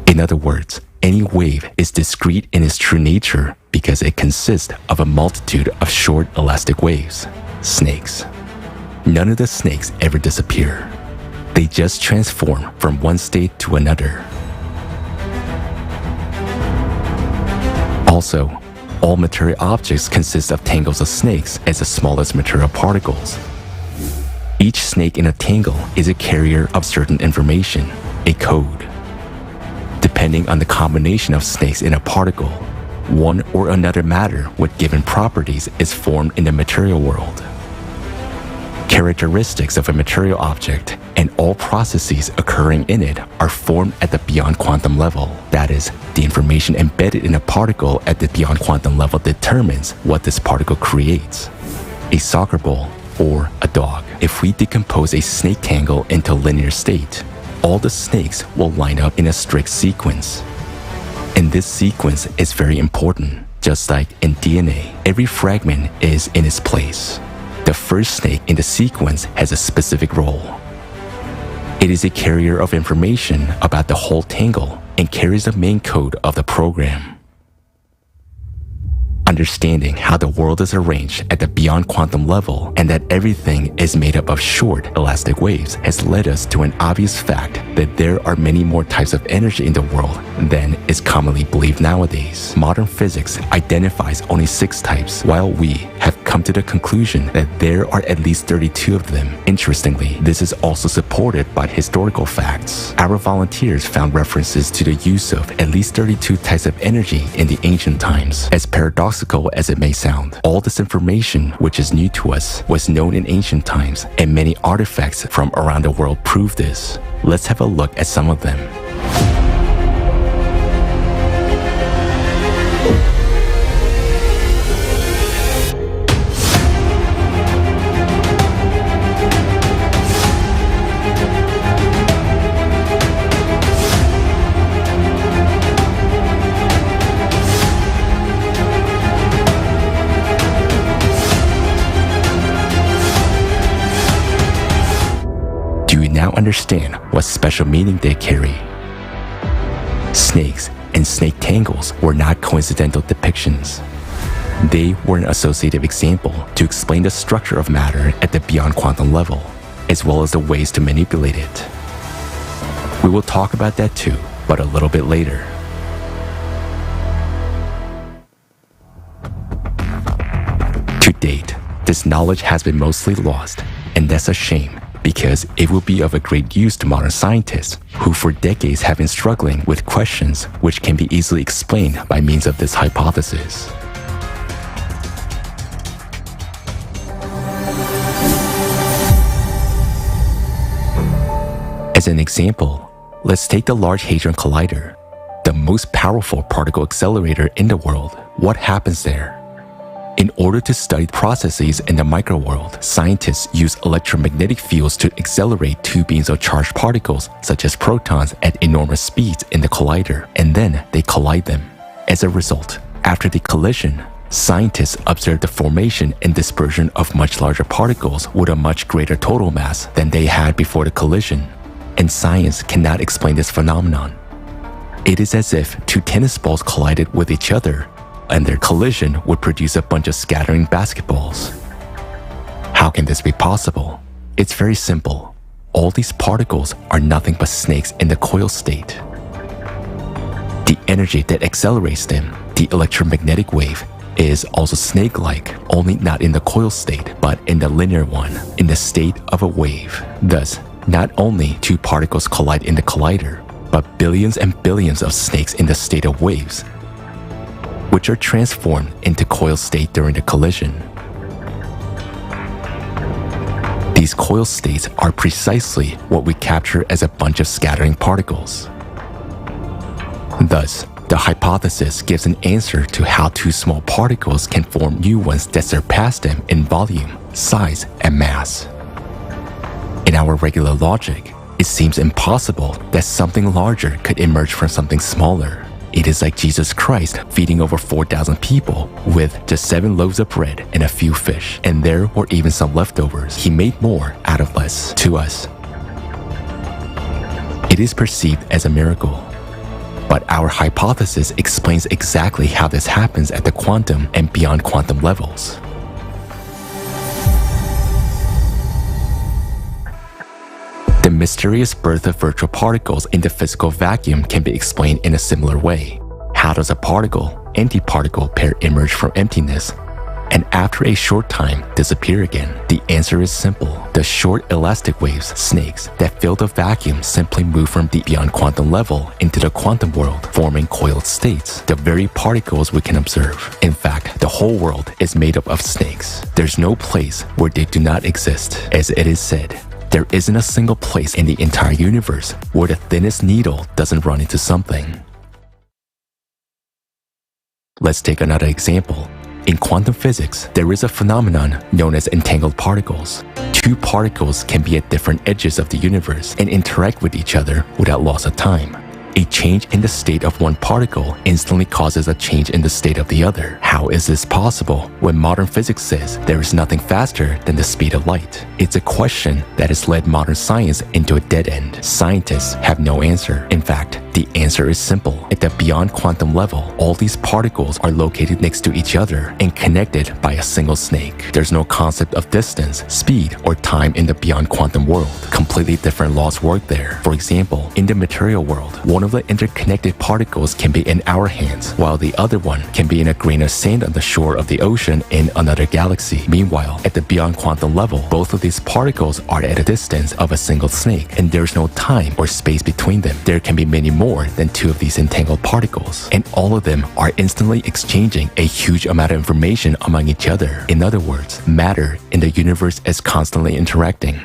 Speaker 6: In other words, any wave is discrete in its true nature because it consists of a multitude of short elastic waves, snakes. None of the snakes ever disappear. They just transform from one state to another. Also, all material objects consist of tangles of snakes as the smallest material particles. Each snake in a tangle is a carrier of certain information, a code. Depending on the combination of snakes in a particle, one or another matter with given properties is formed in the material world. Characteristics of a material object and all processes occurring in it are formed at the beyond quantum level. That is, the information embedded in a particle at the beyond quantum level determines what this particle creates. A soccer ball or a dog. If we decompose a snake tangle into linear state, all the snakes will line up in a strict sequence. And this sequence is very important. Just like in DNA, every fragment is in its place. The first snake in the sequence has a specific role. It is a carrier of information about the whole tangle and carries the main code of the program. Understanding how the world is arranged at the beyond quantum level and that everything is made up of short, elastic waves has led us to an obvious fact that there are many more types of energy in the world than is commonly believed nowadays. Modern physics identifies only 6 types, while we have come to the conclusion that there are at least 32 of them. Interestingly, this is also supported by historical facts. Our volunteers found references to the use of at least 32 types of energy in the ancient times. As paradoxical as it may sound, all this information, which is new to us, was known in ancient times, and many artifacts from around the world prove this. Let's have a look at some of them. Now understand what special meaning they carry. Snakes and snake tangles were not coincidental depictions. They were an associative example to explain the structure of matter at the beyond quantum level, as well as the ways to manipulate it. We will talk about that too, but a little bit later. To date, this knowledge has been mostly lost, and that's a shame, because it will be of a great use to modern scientists who for decades have been struggling with questions which can be easily explained by means of this hypothesis. As an example, let's take the Large Hadron Collider, the most powerful particle accelerator in the world. What happens there? In order to study processes in the microworld, scientists use electromagnetic fields to accelerate 2 beams of charged particles, such as protons, at enormous speeds in the collider, and then they collide them. As a result, after the collision, scientists observe the formation and dispersion of much larger particles with a much greater total mass than they had before the collision. And science cannot explain this phenomenon. It is as if 2 tennis balls collided with each other, and their collision would produce a bunch of scattering basketballs. How can this be possible? It's very simple. All these particles are nothing but snakes in the coil state. The energy that accelerates them, the electromagnetic wave, is also snake-like, only not in the coil state, but in the linear one, in the state of a wave. Thus, not only 2 particles collide in the collider, but billions and billions of snakes in the state of waves, which are transformed into coil state during the collision. These coil states are precisely what we capture as a bunch of scattering particles. Thus, the hypothesis gives an answer to how 2 small particles can form new ones that surpass them in volume, size, and mass. In our regular logic, it seems impossible that something larger could emerge from something smaller. It is like Jesus Christ feeding over 4,000 people with just 7 loaves of bread and a few fish, and there were even some leftovers. He made more out of less to us. It is perceived as a miracle. But our hypothesis explains exactly how this happens at the quantum and beyond quantum levels. The mysterious birth of virtual particles in the physical vacuum can be explained in a similar way. How does a particle-antiparticle pair emerge from emptiness and after a short time disappear again? The answer is simple. The short elastic waves, snakes, that fill the vacuum simply move from the beyond quantum level into the quantum world, forming coiled states, the very particles we can observe. In fact, the whole world is made up of snakes. There's no place where they do not exist. As it is said, There isn't a single place in the entire universe where the thinnest needle doesn't run into something. Let's take another example. In quantum physics, there is a phenomenon known as entangled particles. Two particles can be at different edges of the universe and interact with each other without loss of time. A change in the state of one particle instantly causes a change in the state of the other. How is this possible when modern physics says there is nothing faster than the speed of light? It's a question that has led modern science into a dead end. Scientists have no answer. In fact, the answer is simple. At the beyond quantum level, all these particles are located next to each other and connected by a single snake. There's no concept of distance, speed, or time in the beyond quantum world. Completely different laws work there. For example, in the material world, one of the interconnected particles can be in our hands, while the other one can be in a grain of sand on the shore of the ocean in another galaxy. Meanwhile, at the beyond quantum level, both of these particles are at a distance of a single snake, and there's no time or space between them. There can be many more than two of these entangled particles, and all of them are instantly exchanging a huge amount of information among each other. In other words, matter in the universe is constantly interacting.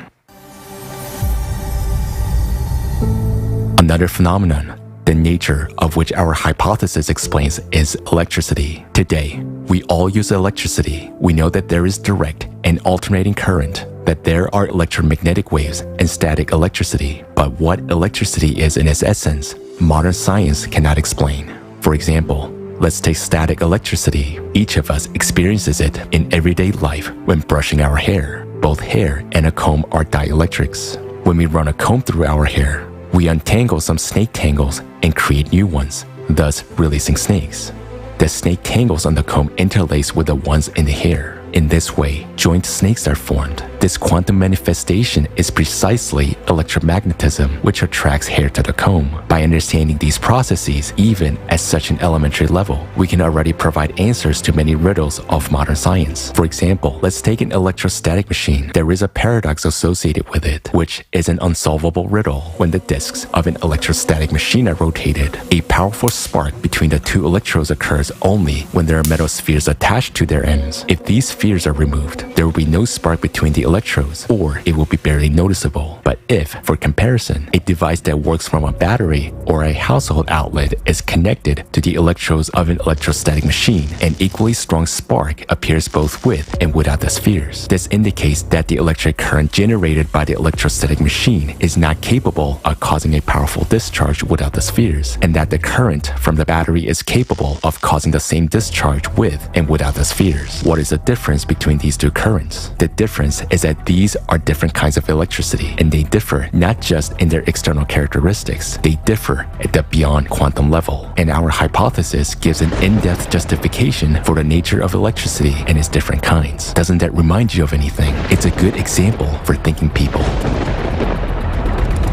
Speaker 6: Another phenomenon, the nature of which our hypothesis explains, is electricity. Today, we all use electricity. We know that there is direct and alternating current, that there are electromagnetic waves and static electricity. But what electricity is in its essence, modern science cannot explain. For example, let's take static electricity. Each of us experiences it in everyday life when brushing our hair. Both hair and a comb are dielectrics. When we run a comb through our hair, we untangle some snake tangles and create new ones, thus releasing snakes. The snake tangles on the comb interlace with the ones in the hair. In this way, joint snakes are formed. This quantum manifestation is precisely electromagnetism, which attracts hair to the comb. By understanding these processes, even at such an elementary level, we can already provide answers to many riddles of modern science. For example, let's take an electrostatic machine. There is a paradox associated with it, which is an unsolvable riddle. When the disks of an electrostatic machine are rotated, a powerful spark between the two electrodes occurs only when there are metal spheres attached to their ends. If these spheres are removed, there will be no spark between the electrodes, or it will be barely noticeable. But if, for comparison, a device that works from a battery or a household outlet is connected to the electrodes of an electrostatic machine, an equally strong spark appears both with and without the spheres. This indicates that the electric current generated by the electrostatic machine is not capable of causing a powerful discharge without the spheres, and that the current from the battery is capable of causing the same discharge with and without the spheres. What is the difference between these two currents? The difference is that these are different kinds of electricity, and they differ not just in their external characteristics, they differ at the beyond quantum level. And our hypothesis gives an in-depth justification for the nature of electricity and its different kinds. Doesn't that remind you of anything? It's a good example for thinking people.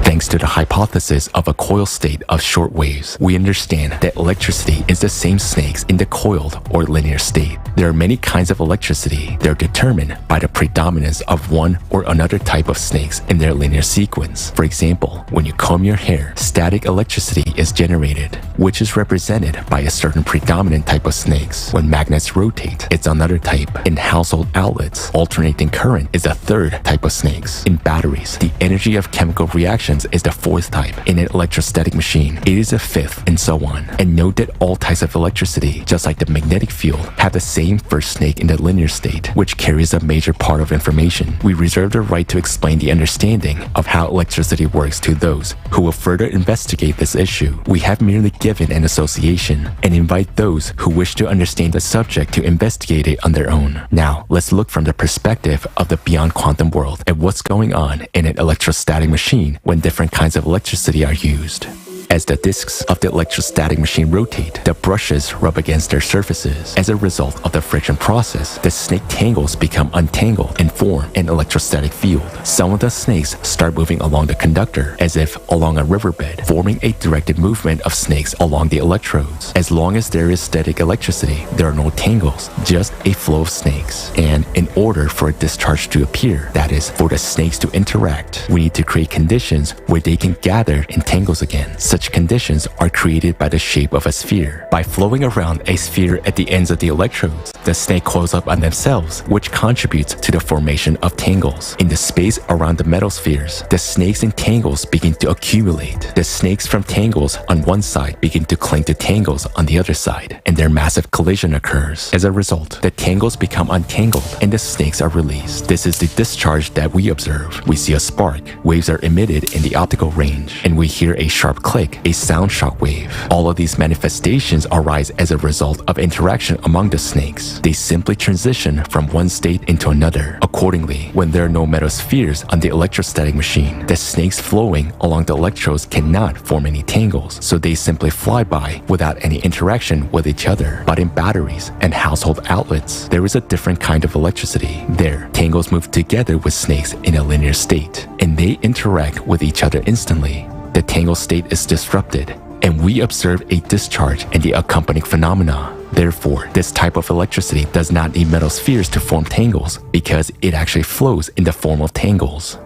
Speaker 6: Thanks to the hypothesis of a coil state of short waves, we understand that electricity is the same snakes in the coiled or linear state. There are many kinds of electricity. They're determined by the predominance of one or another type of snakes in their linear sequence. For example, when you comb your hair, static electricity is generated, which is represented by a certain predominant type of snakes. When magnets rotate, it's another type. In household outlets, alternating current is a third type of snakes. In batteries, the energy of chemical reactions is the fourth type. In an electrostatic machine, it is a fifth, and so on. And note that all types of electricity, just like the magnetic field, have the same first snake in the linear state, which carries a major part of information. We reserve the right to explain the understanding of how electricity works to those who will further investigate this issue. We have merely given an association and invite those who wish to understand the subject to investigate it on their own. Now, let's look from the perspective of the beyond quantum world at what's going on in an electrostatic machine when different kinds of electricity are used. As the disks of the electrostatic machine rotate, the brushes rub against their surfaces. As a result of the friction process, the snake tangles become untangled and form an electrostatic field. Some of the snakes start moving along the conductor, as if along a riverbed, forming a directed movement of snakes along the electrodes. As long as there is static electricity, there are no tangles, just a flow of snakes. And in order for a discharge to appear, that is, for the snakes to interact, we need to create conditions where they can gather in tangles again. Such conditions are created by the shape of a sphere. By flowing around a sphere at the ends of the electrodes, the snake coils up on themselves, which contributes to the formation of tangles. In the space around the metal spheres, the snakes and tangles begin to accumulate. The snakes from tangles on one side begin to cling to tangles on the other side, and their massive collision occurs. As a result, the tangles become untangled and the snakes are released. This is the discharge that we observe. We see a spark, waves are emitted in the optical range, and we hear a sharp click, a sound shock wave. All of these manifestations arise as a result of interaction among the snakes. They simply transition from one state into another. Accordingly, when there are no metal spheres on the electrostatic machine, the snakes flowing along the electrodes cannot form any tangles, so they simply fly by without any interaction with each other. But in batteries and household outlets, there is a different kind of electricity. There, tangles move together with snakes in a linear state, and they interact with each other instantly. The tangle state is disrupted, and we observe a discharge and the accompanying phenomena. Therefore, this type of electricity does not need metal spheres to form tangles because it actually flows in the form of tangles.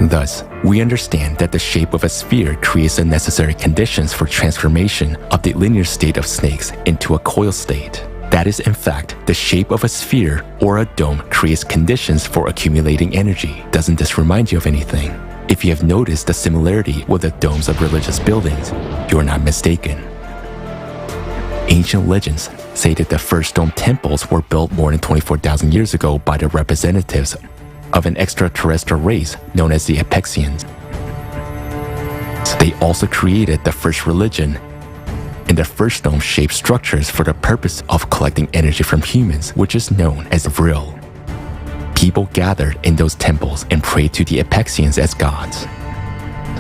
Speaker 6: Thus, we understand that the shape of a sphere creates the necessary conditions for transformation of the linear state of snakes into a coil state. That is, in fact, the shape of a sphere or a dome creates conditions for accumulating energy. Doesn't this remind you of anything? If you have noticed the similarity with the domes of religious buildings, you are not mistaken. Ancient legends say that the first dome temples were built more than 24,000 years ago by the representatives of an extraterrestrial race known as the Apexians. They also created the first religion and the first dome-shaped structures for the purpose of collecting energy from humans, which is known as vril. People gathered in those temples and prayed to the Apexians as gods.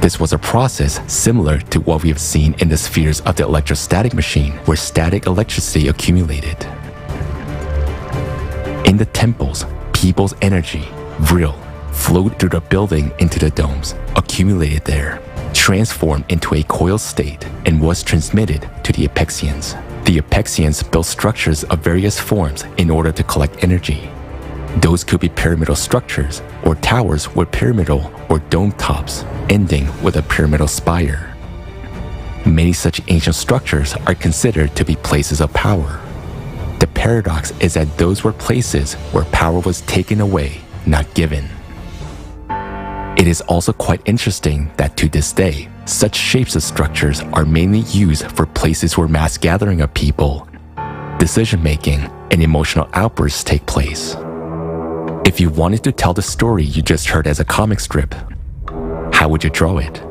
Speaker 6: This was a process similar to what we have seen in the spheres of the electrostatic machine, where static electricity accumulated. In the temples, people's energy, vril, flowed through the building into the domes, accumulated there, transformed into a coil state, and was transmitted to the Apexians. The Apexians built structures of various forms in order to collect energy. Those could be pyramidal structures or towers with pyramidal or dome tops, ending with a pyramidal spire. Many such ancient structures are considered to be places of power. The paradox is that those were places where power was taken away, not given. It is also quite interesting that to this day, such shapes of structures are mainly used for places where mass gathering of people, decision-making, and emotional outbursts take place. If you wanted to tell the story you just heard as a comic strip, how would you draw it?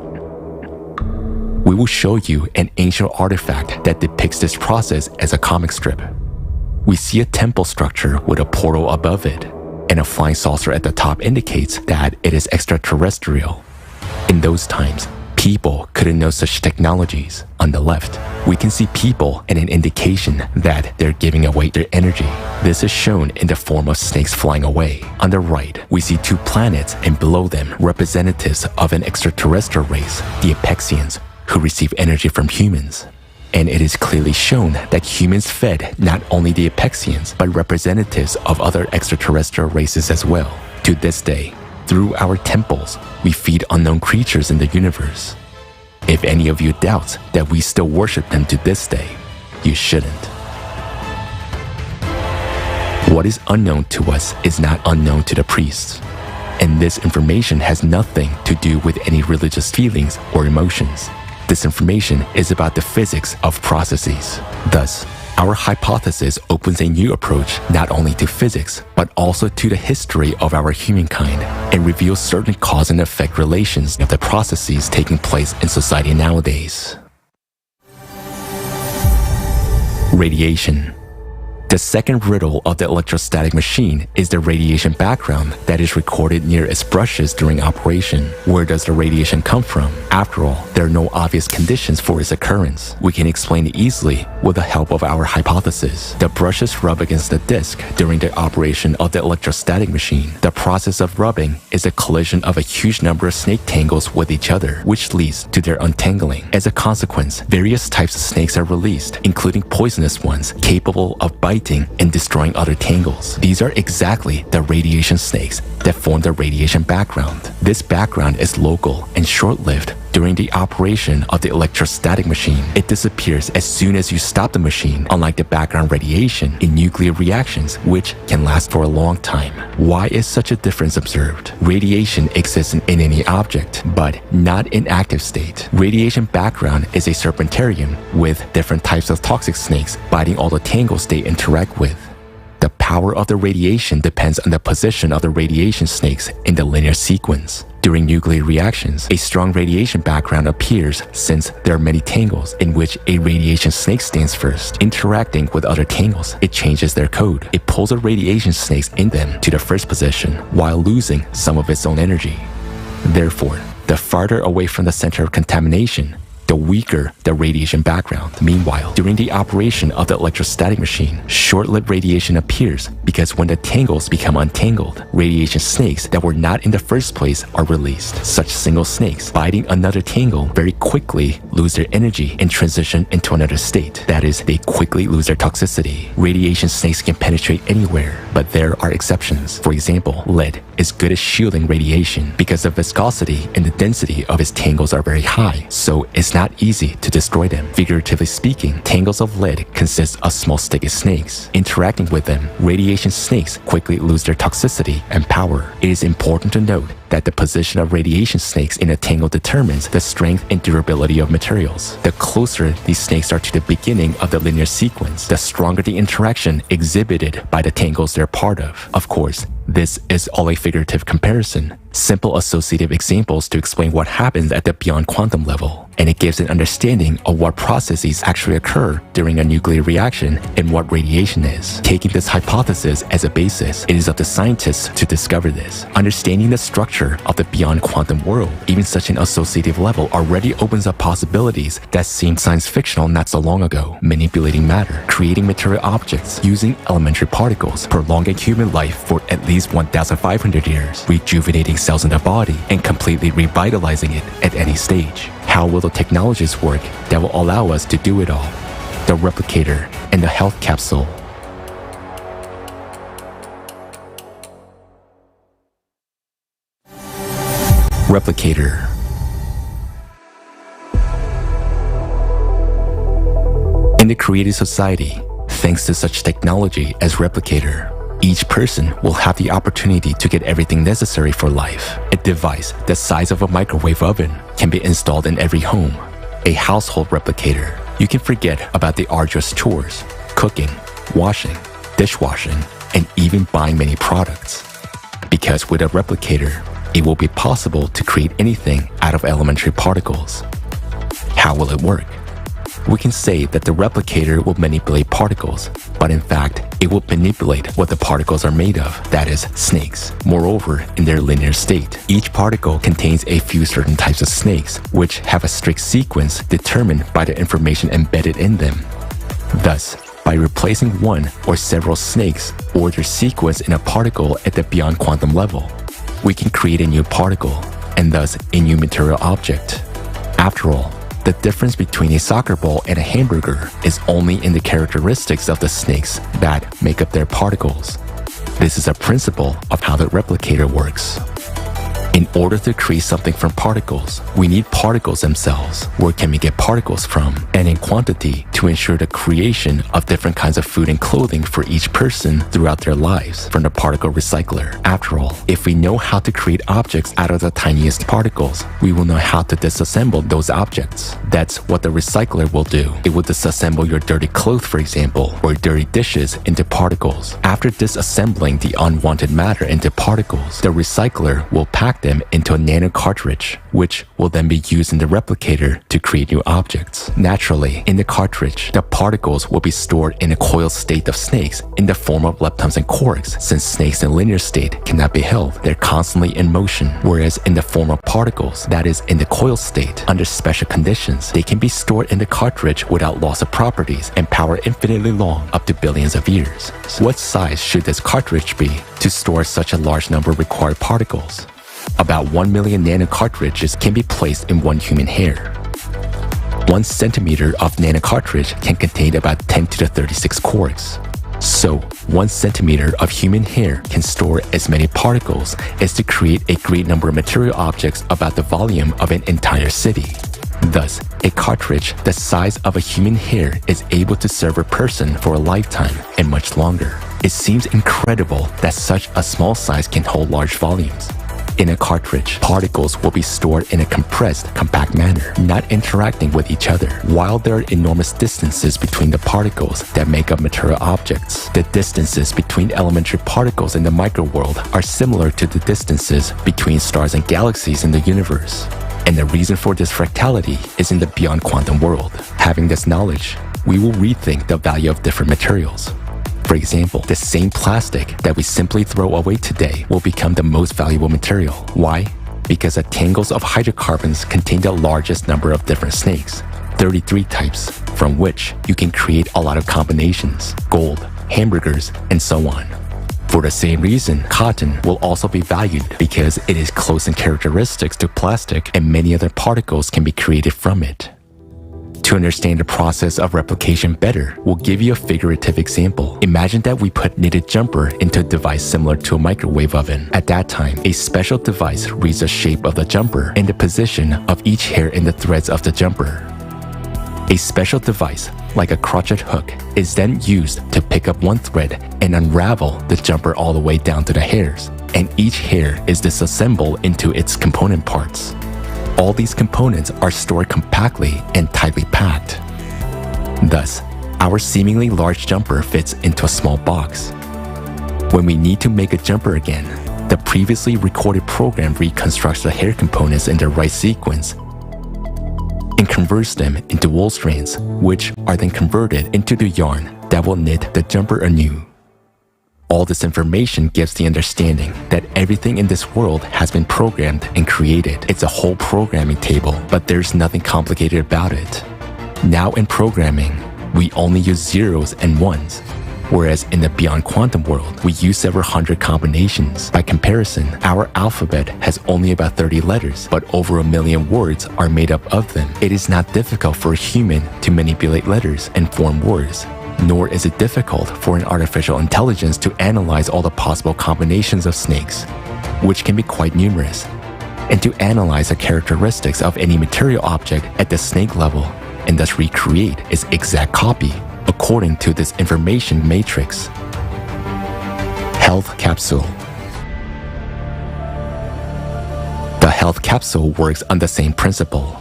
Speaker 6: We will show you an ancient artifact that depicts this process as a comic strip. We see a temple structure with a portal above it, and a flying saucer at the top indicates that it is extraterrestrial. In those times, people couldn't know such technologies. On the left, we can see people and an indication that they're giving away their energy. This is shown in the form of snakes flying away. On the right, we see two planets and below them representatives of an extraterrestrial race, the Apexians, who receive energy from humans. And it is clearly shown that humans fed not only the Apexians, but representatives of other extraterrestrial races as well. To this day, through our temples, we feed unknown creatures in the universe. If any of you doubts that we still worship them to this day, you shouldn't. What is unknown to us is not unknown to the priests. And this information has nothing to do with any religious feelings or emotions. This information is about the physics of processes. Thus, our hypothesis opens a new approach not only to physics, but also to the history of our humankind and reveals certain cause and effect relations of the processes taking place in society nowadays. Radiation. The second riddle of the electrostatic machine is the radiation background that is recorded near its brushes during operation. Where does the radiation come from? After all, there are no obvious conditions for its occurrence. We can explain it easily with the help of our hypothesis. The brushes rub against the disc during the operation of the electrostatic machine. The process of rubbing is a collision of a huge number of snake tangles with each other, which leads to their untangling. As a consequence, various types of snakes are released, including poisonous ones capable of biting and destroying other tangles. These are exactly the radiation snakes that form the radiation background. This background is local and short-lived during the operation of the electrostatic machine. It disappears as soon as you stop the machine, unlike the background radiation in nuclear reactions, which can last for a long time. Why is such a difference observed? Radiation exists in any object, but not in active state. Radiation background is a serpentarium with different types of toxic snakes biting all the tangles they interact with. The power of the radiation depends on the position of the radiation snakes in the linear sequence. During nuclear reactions, a strong radiation background appears since there are many tangles in which a radiation snake stands first. Interacting with other tangles, it changes their code. It pulls the radiation snakes in them to the first position while losing some of its own energy. Therefore, the farther away from the center of contamination, the weaker the radiation background. Meanwhile, during the operation of the electrostatic machine, short-lived radiation appears because when the tangles become untangled, radiation snakes that were not in the first place are released. Such single snakes biting another tangle very quickly lose their energy and transition into another state. That is, they quickly lose their toxicity. Radiation snakes can penetrate anywhere, but there are exceptions. For example, lead is good at shielding radiation because the viscosity and the density of its tangles are very high, so it's not easy to destroy them. Figuratively speaking, tangles of lead consist of small sticky snakes. Interacting with them, radiation snakes quickly lose their toxicity and power. It is important to note that the position of radiation snakes in a tangle determines the strength and durability of materials. The closer these snakes are to the beginning of the linear sequence, the stronger the interaction exhibited by the tangles they're part of. Of course, this is all a figurative comparison, simple associative examples to explain what happens at the beyond quantum level, and it gives an understanding of what processes actually occur during a nuclear reaction and what radiation is. Taking this hypothesis as a basis, it is up to scientists to discover this. Understanding the structure of the beyond quantum world, even such an associative level, already opens up possibilities that seemed science fictional not so long ago. Manipulating matter, creating material objects, using elementary particles, prolonging human life for at least 1,500 years, rejuvenating cells in the body, and completely revitalizing it at any stage. How will the technologies work that will allow us to do it all? The replicator and the health capsule. Replicator. In the creative society, thanks to such technology as Replicator, each person will have the opportunity to get everything necessary for life. A device the size of a microwave oven can be installed in every home. A household replicator. You can forget about the arduous chores, cooking, washing, dishwashing, and even buying many products. Because with a replicator, it will be possible to create anything out of elementary particles. How will it work? We can say that the replicator will manipulate particles, but in fact, it will manipulate what the particles are made of, that is, snakes. Moreover, in their linear state, each particle contains a few certain types of snakes, which have a strict sequence determined by the information embedded in them. Thus, by replacing one or several snakes or their sequence in a particle at the beyond quantum level, we can create a new particle, and thus a new material object. After all, the difference between a soccer ball and a hamburger is only in the characteristics of the snakes that make up their particles. This is a principle of how the replicator works. In order to create something from particles, we need particles themselves. Where can we get particles from? And in quantity to ensure the creation of different kinds of food and clothing for each person throughout their lives from the particle recycler. After all, if we know how to create objects out of the tiniest particles, we will know how to disassemble those objects. That's what the recycler will do. It will disassemble your dirty clothes, for example, or dirty dishes into particles. After disassembling the unwanted matter into particles, the recycler will pack them into a nano cartridge, which will then be used in the replicator to create new objects. Naturally, in the cartridge, the particles will be stored in a coiled state of snakes in the form of leptons and quarks. Since snakes in linear state cannot be held, they're constantly in motion, whereas in the form of particles, that is, in the coiled state, under special conditions, they can be stored in the cartridge without loss of properties and power infinitely long, up to billions of years. What size should this cartridge be to store such a large number of required particles? About 1 million nano cartridges can be placed in one human hair. 1 centimeter of nano cartridge can contain about 10 to the 36 quarks. So, 1 centimeter of human hair can store as many particles as to create a great number of material objects about the volume of an entire city. Thus, a cartridge the size of a human hair is able to serve a person for a lifetime and much longer. It seems incredible that such a small size can hold large volumes. In a cartridge, particles will be stored in a compressed, compact manner, not interacting with each other. While there are enormous distances between the particles that make up material objects, the distances between elementary particles in the microworld are similar to the distances between stars and galaxies in the universe. And the reason for this fractality is in the beyond quantum world. Having this knowledge, we will rethink the value of different materials. For example, the same plastic that we simply throw away today will become the most valuable material. Why? Because the tangles of hydrocarbons contain the largest number of different snakes, 33 types, from which you can create a lot of combinations, gold, hamburgers, and so on. For the same reason, cotton will also be valued because it is close in characteristics to plastic and many other particles can be created from it. To understand the process of replication better, we'll give you a figurative example. Imagine that we put knitted jumper into a device similar to a microwave oven. At that time, a special device reads the shape of the jumper and the position of each hair in the threads of the jumper. A special device, like a crochet hook, is then used to pick up one thread and unravel the jumper all the way down to the hairs, and each hair is disassembled into its component parts. All these components are stored compactly and tightly packed. Thus, our seemingly large jumper fits into a small box. When we need to make a jumper again, the previously recorded program reconstructs the hair components in the right sequence and converts them into wool strands, which are then converted into the yarn that will knit the jumper anew. All this information gives the understanding that everything in this world has been programmed and created. It's a whole programming table, but there's nothing complicated about it. Now in programming, we only use zeros and ones, whereas in the beyond quantum world, we use several hundred combinations. By comparison, our alphabet has only about 30 letters, but over 1 million words are made up of them. It is not difficult for a human to manipulate letters and form words, nor is it difficult for an artificial intelligence to analyze all the possible combinations of snakes, which can be quite numerous, and to analyze the characteristics of any material object at the snake level, and thus recreate its exact copy according to this information matrix. Health capsule. The health capsule works on the same principle.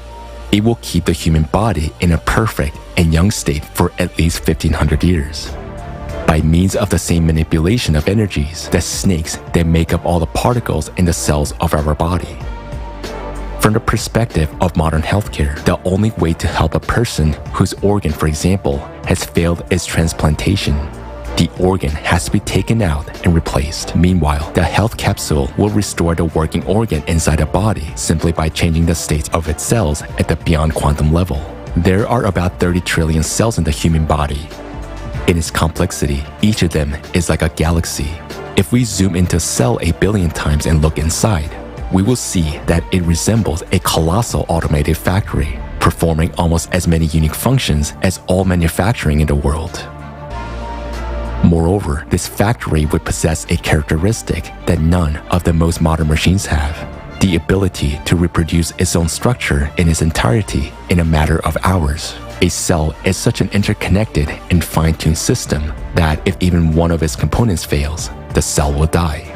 Speaker 6: It will keep the human body in a perfect and young state for at least 1500 years. By means of the same manipulation of energies, the snakes that make up all the particles in the cells of our body. From the perspective of modern healthcare, the only way to help a person whose organ, for example, has failed is transplantation. The organ has to be taken out and replaced. Meanwhile, the health capsule will restore the working organ inside the body simply by changing the states of its cells at the beyond quantum level. There are about 30 trillion cells in the human body. In its complexity, each of them is like a galaxy. If we zoom into a cell 8 billion times and look inside, we will see that it resembles a colossal automated factory, performing almost as many unique functions as all manufacturing in the world. Moreover, this factory would possess a characteristic that none of the most modern machines have: the ability to reproduce its own structure in its entirety in a matter of hours. A cell is such an interconnected and fine-tuned system that if even one of its components fails, the cell will die.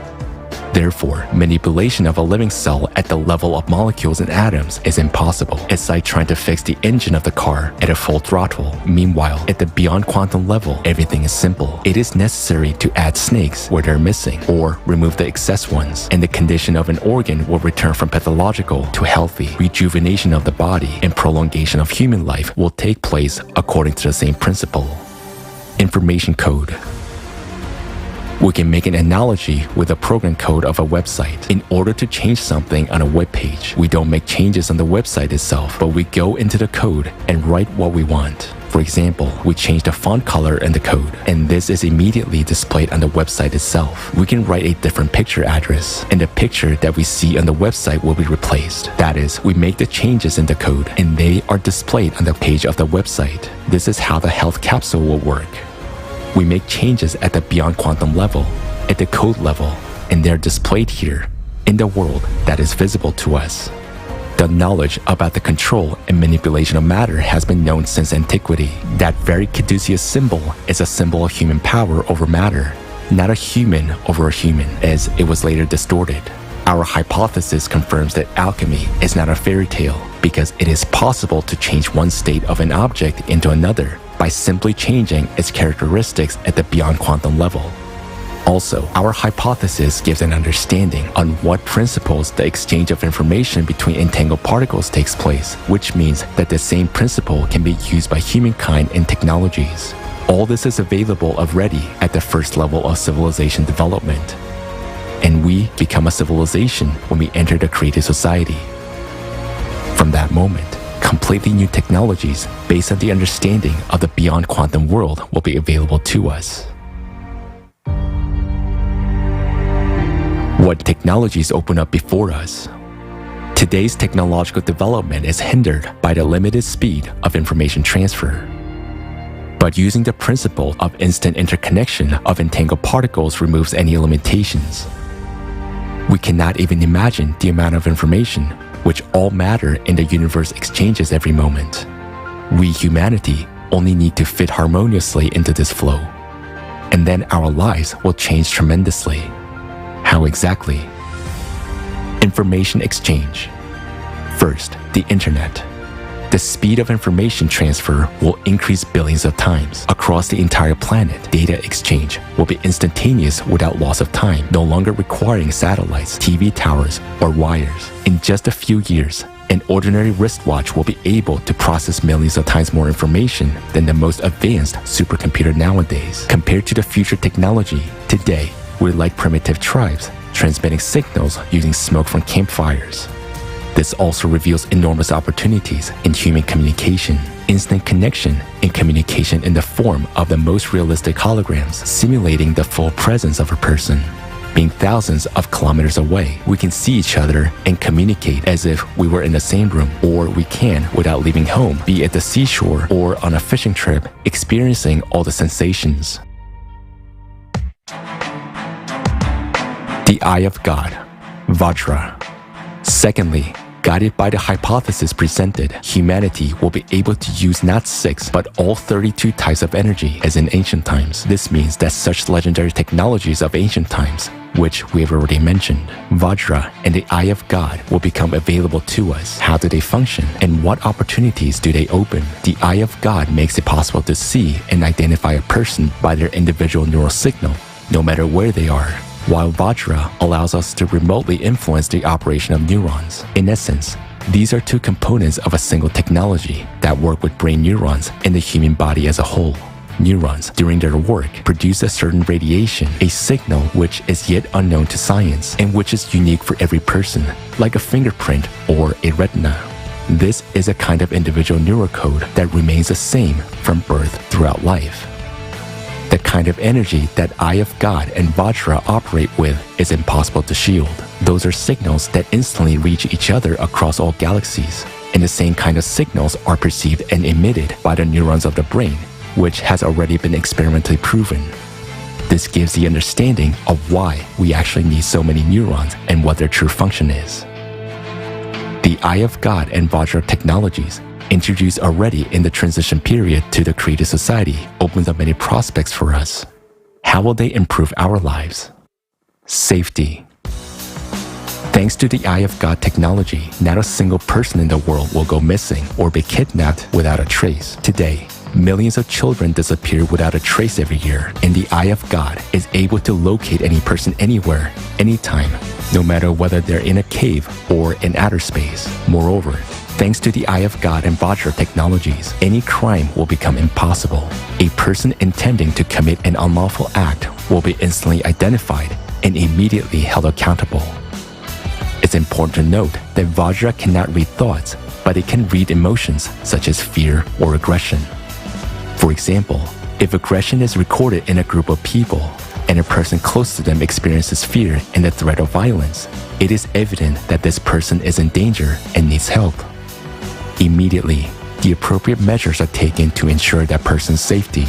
Speaker 6: Therefore, manipulation of a living cell at the level of molecules and atoms is impossible. It's like trying to fix the engine of the car at a full throttle. Meanwhile, at the beyond quantum level, everything is simple. It is necessary to add snakes where they're missing, or remove the excess ones, and the condition of an organ will return from pathological to healthy. Rejuvenation of the body and prolongation of human life will take place according to the same principle. Information code. We can make an analogy with the program code of a website. In order to change something on a web page, we don't make changes on the website itself, but we go into the code and write what we want. For example, we change the font color in the code, and this is immediately displayed on the website itself. We can write a different picture address, and the picture that we see on the website will be replaced. That is, we make the changes in the code, and they are displayed on the page of the website. This is how the health capsule will work. We make changes at the beyond quantum level, at the code level, and they're displayed here in the world that is visible to us. The knowledge about the control and manipulation of matter has been known since antiquity. That very caduceus symbol is a symbol of human power over matter, not a human over a human, as it was later distorted. Our hypothesis confirms that alchemy is not a fairy tale because it is possible to change one state of an object into another by simply changing its characteristics at the beyond quantum level. Also, our hypothesis gives an understanding on what principles the exchange of information between entangled particles takes place, which means that the same principle can be used by humankind and technologies. All this is available already at the first level of civilization development. And we become a civilization when we enter the creative society. From that moment, completely new technologies based on the understanding of the beyond quantum world will be available to us. What technologies open up before us? Today's technological development is hindered by the limited speed of information transfer. But using the principle of instant interconnection of entangled particles removes any limitations. We cannot even imagine the amount of information which all matter in the universe exchanges every moment. We, humanity, only need to fit harmoniously into this flow. And then our lives will change tremendously. How exactly? Information exchange. First, the internet. The speed of information transfer will increase billions of times. Across the entire planet, data exchange will be instantaneous without loss of time, no longer requiring satellites, TV towers, or wires. In just a few years, an ordinary wristwatch will be able to process millions of times more information than the most advanced supercomputer nowadays. Compared to the future technology, today, we're like primitive tribes, transmitting signals using smoke from campfires. This also reveals enormous opportunities in human communication, instant connection, and communication in the form of the most realistic holograms, simulating the full presence of a person. Being thousands of kilometers away, we can see each other and communicate as if we were in the same room, or we can without leaving home, be at the seashore or on a fishing trip, experiencing all the sensations. The Eye of God, Vajra. Secondly, guided by the hypothesis presented, humanity will be able to use not 6, but all 32 types of energy as in ancient times. This means that such legendary technologies of ancient times, which we have already mentioned, Vajra and the Eye of God, will become available to us. How do they function, and what opportunities do they open? The Eye of God makes it possible to see and identify a person by their individual neural signal, no matter where they are, while Vajra allows us to remotely influence the operation of neurons. In essence, these are two components of a single technology that work with brain neurons and the human body as a whole. Neurons, during their work, produce a certain radiation, a signal which is yet unknown to science and which is unique for every person, like a fingerprint or a retina. This is a kind of individual neurocode that remains the same from birth throughout life. The kind of energy that Eye of God and Vajra operate with is impossible to shield. Those are signals that instantly reach each other across all galaxies, and the same kind of signals are perceived and emitted by the neurons of the brain, which has already been experimentally proven. This gives the understanding of why we actually need so many neurons and what their true function is. The Eye of God and Vajra technologies, introduced already in the transition period to the creative society, opens up many prospects for us. How will they improve our lives? Safety. Thanks to the Eye of God technology, not a single person in the world will go missing or be kidnapped without a trace. Today, millions of children disappear without a trace every year, and the Eye of God is able to locate any person anywhere, anytime, no matter whether they're in a cave or in outer space. Moreover, thanks to the Eye of God and Vajra technologies, any crime will become impossible. A person intending to commit an unlawful act will be instantly identified and immediately held accountable. It's important to note that Vajra cannot read thoughts, but it can read emotions such as fear or aggression. For example, if aggression is recorded in a group of people, and a person close to them experiences fear and the threat of violence, it is evident that this person is in danger and needs help. Immediately, the appropriate measures are taken to ensure that person's safety.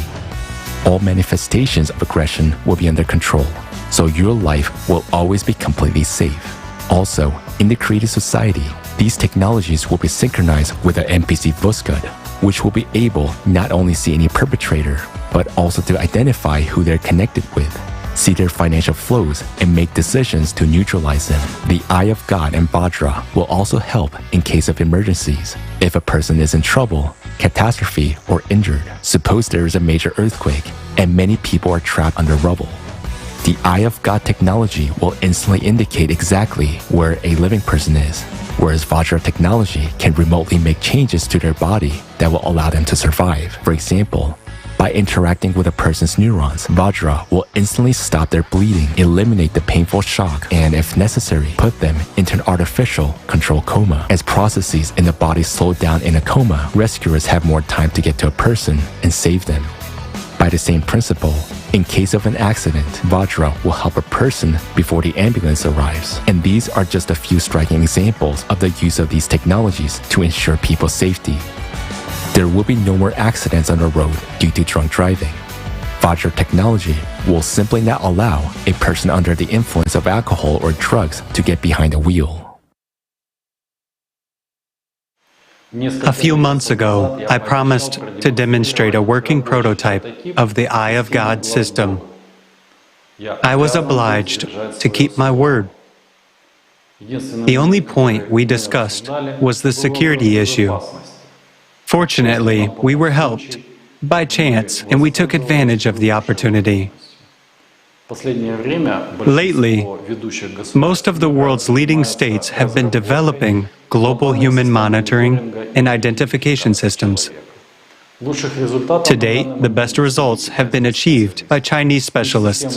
Speaker 6: all manifestations of aggression will be under control, so your life will always be completely safe. Also, in the creative society, these technologies will be synchronized with the NPC Vuskud, which will be able not only see any perpetrator, but also to identify who they're connected with, see their financial flows, and make decisions to neutralize them. The Eye of God and Vajra will also help in case of emergencies. If a person is in trouble, catastrophe, or injured, suppose there is a major earthquake and many people are trapped under rubble. The Eye of God technology will instantly indicate exactly where a living person is, whereas Vajra technology can remotely make changes to their body that will allow them to survive. For example, by interacting with a person's neurons, Vajra will instantly stop their bleeding, eliminate the painful shock, and if necessary, put them into an artificial controlled coma. As processes in the body slow down in a coma, rescuers have more time to get to a person and save them. By the same principle, in case of an accident, Vajra will help a person before the ambulance arrives. And these are just a few striking examples of the use of these technologies to ensure people's safety. There will be no more accidents on the road due to drunk driving. Vajra technology will simply not allow a person under the influence of alcohol or drugs to get behind the wheel.
Speaker 2: A few months ago, I promised to demonstrate a working prototype of the Eye of God system. I was obliged to keep my word. The only point we discussed was the security issue. Fortunately, we were helped by chance, and we took advantage of the opportunity. Lately, most of the world's leading states have been developing global human monitoring and identification systems. To date, the best results have been achieved by Chinese specialists.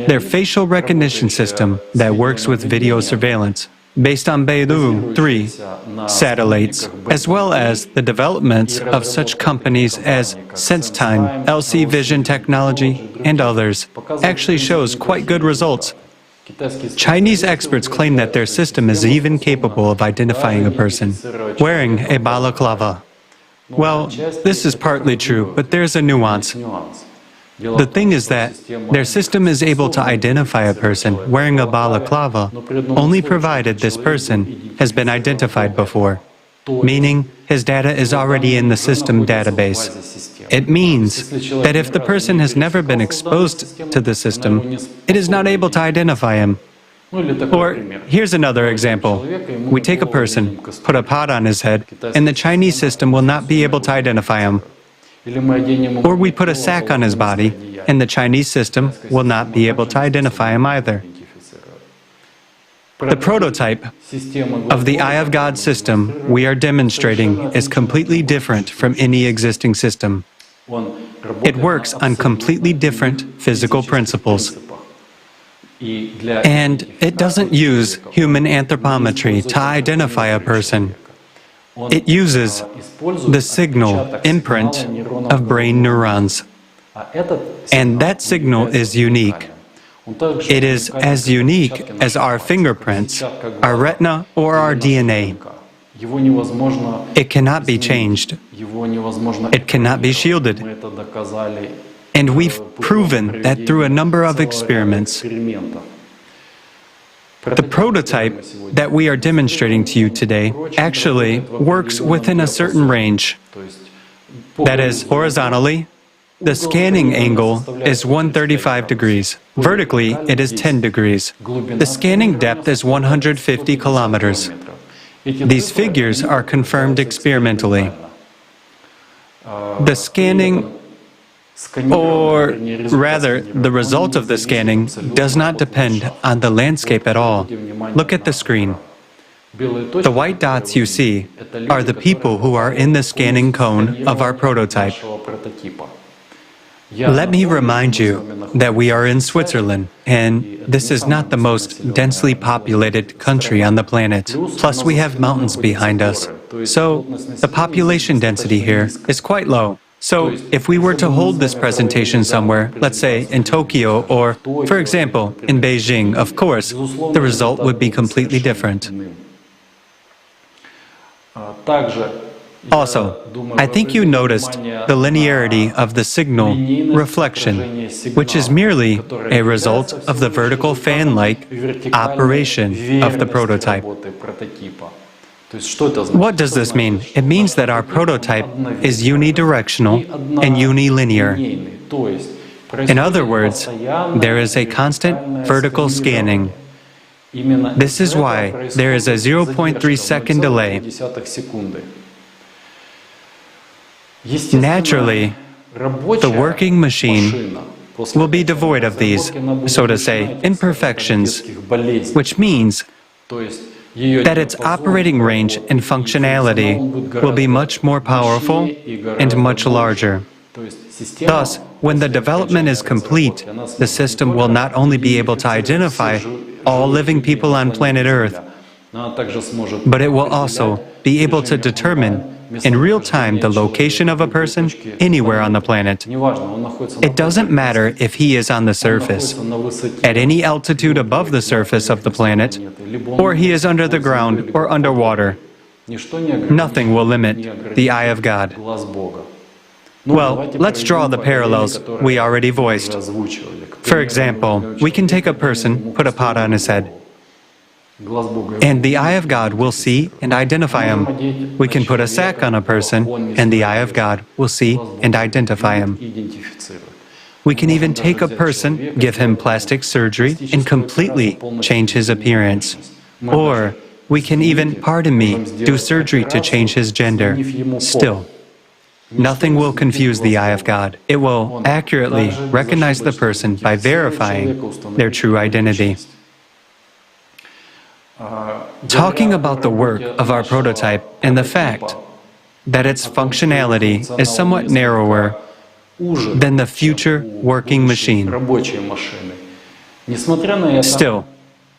Speaker 2: Their facial recognition system that works with video surveillance based on Beidou 3 satellites, as well as the developments of such companies as SenseTime, LC Vision Technology, and others, actually shows quite good results. Chinese experts claim that their system is even capable of identifying a person wearing a balaclava. Well, this is partly true, but there's a nuance. The thing is that their system is able to identify a person wearing a balaclava only provided this person has been identified before, meaning his data is already in the system database. It means that if the person has never been exposed to the system, it is not able to identify him. Or here's another example. We take a person, put a pot on his head, and the Chinese system will not be able to identify him. Or we put a sack on his body, and the Chinese system will not be able to identify him either. The prototype of the Eye of God system we are demonstrating is completely different from any existing system. It works on completely different physical principles. And it doesn't use human anthropometry to identify a person. It uses the signal imprint of brain neurons. And that signal is unique. It is as unique as our fingerprints, our retina, or our DNA. It cannot be changed. It cannot be shielded. And we've proven that through a number of experiments. The prototype that we are demonstrating to you today actually works within a certain range. That is, horizontally, the scanning angle is 135 degrees. Vertically, it is 10 degrees. The scanning depth is 150 kilometers. These figures are confirmed experimentally. The scanning, or rather, the result of the scanning does not depend on the landscape at all. Look at the screen. The white dots you see are the people who are in the scanning cone of our prototype. Let me remind you that we are in Switzerland, and this is not the most densely populated country on the planet. Plus, we have mountains behind us. So, the population density here is quite low. So, if we were to hold this presentation somewhere, let's say in Tokyo or, for example, in Beijing, of course, the result would be completely different. Also, I think you noticed the linearity of the signal reflection, which is merely a result of the vertical fan-like operation of the prototype. What does this mean? It means that our prototype is unidirectional and unilinear. In other words, there is a constant vertical scanning. This is why there is a 0.3-second delay. Naturally, the working machine will be devoid of these, so to say, imperfections, which means that its operating range and functionality will be much more powerful and much larger. Thus, when the development is complete, the system will not only be able to identify all living people on planet Earth, but it will also be able to determine in real time the location of a person anywhere on the planet. It doesn't matter if he is on the surface, at any altitude above the surface of the planet, or he is under the ground or underwater. Nothing will limit the eye of God. Well, let's draw the parallels we already voiced. For example, we can take a person, put a pot on his head, and the eye of God will see and identify him. We can put a sack on a person, and the eye of God will see and identify him. We can even take a person, give him plastic surgery, and completely change his appearance. Or we can even, pardon me, do surgery to change his gender. Still, nothing will confuse the eye of God. It will accurately recognize the person by verifying their true identity. Talking about the work of our prototype and the fact that its functionality is somewhat narrower than the future working machine. Still,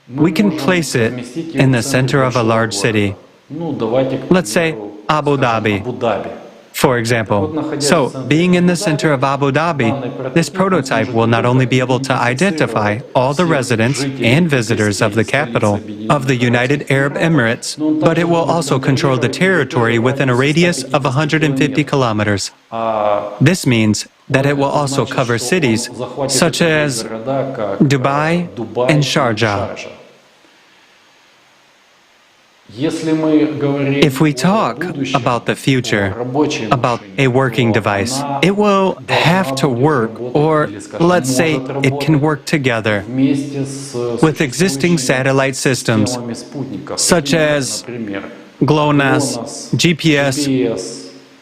Speaker 2: we can place it in the center of a large city. Let's say Abu Dhabi, for example. So, being in the center of Abu Dhabi, this prototype will not only be able to identify all the residents and visitors of the capital of the United Arab Emirates, but it will also control the territory within a radius of 150 kilometers. This means that it will also cover cities such as Dubai and Sharjah. If we talk about the future, about a working device, it will have to work, or let's say it can work together with existing satellite systems such as GLONASS, GPS,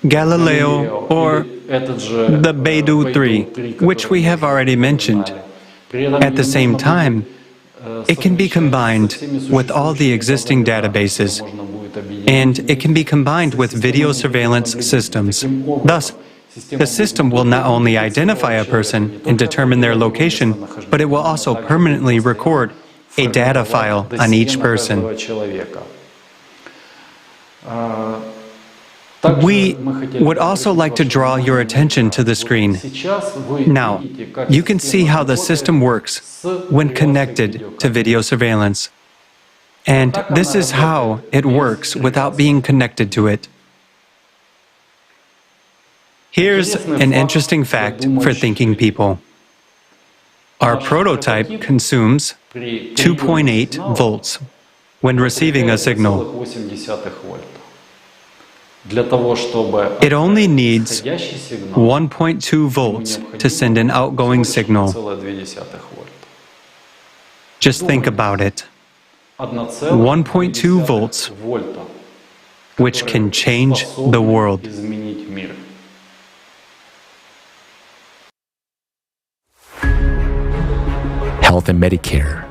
Speaker 2: Galileo, or the Beidou 3, which we have already mentioned. At the same time, it can be combined with all the existing databases, and it can be combined with video surveillance systems. Thus, the system will not only identify a person and determine their location, but it will also permanently record a data file on each person. We would also like to draw your attention to the screen. Now, you can see how the system works when connected to video surveillance. And this is how it works without being connected to it. Here's an interesting fact for thinking people. Our prototype consumes 2.8 volts when receiving a signal. It only needs 1.2 volts to send an outgoing signal. Just think about it. 1.2 volts, which can change the world.
Speaker 6: Health and Medicare.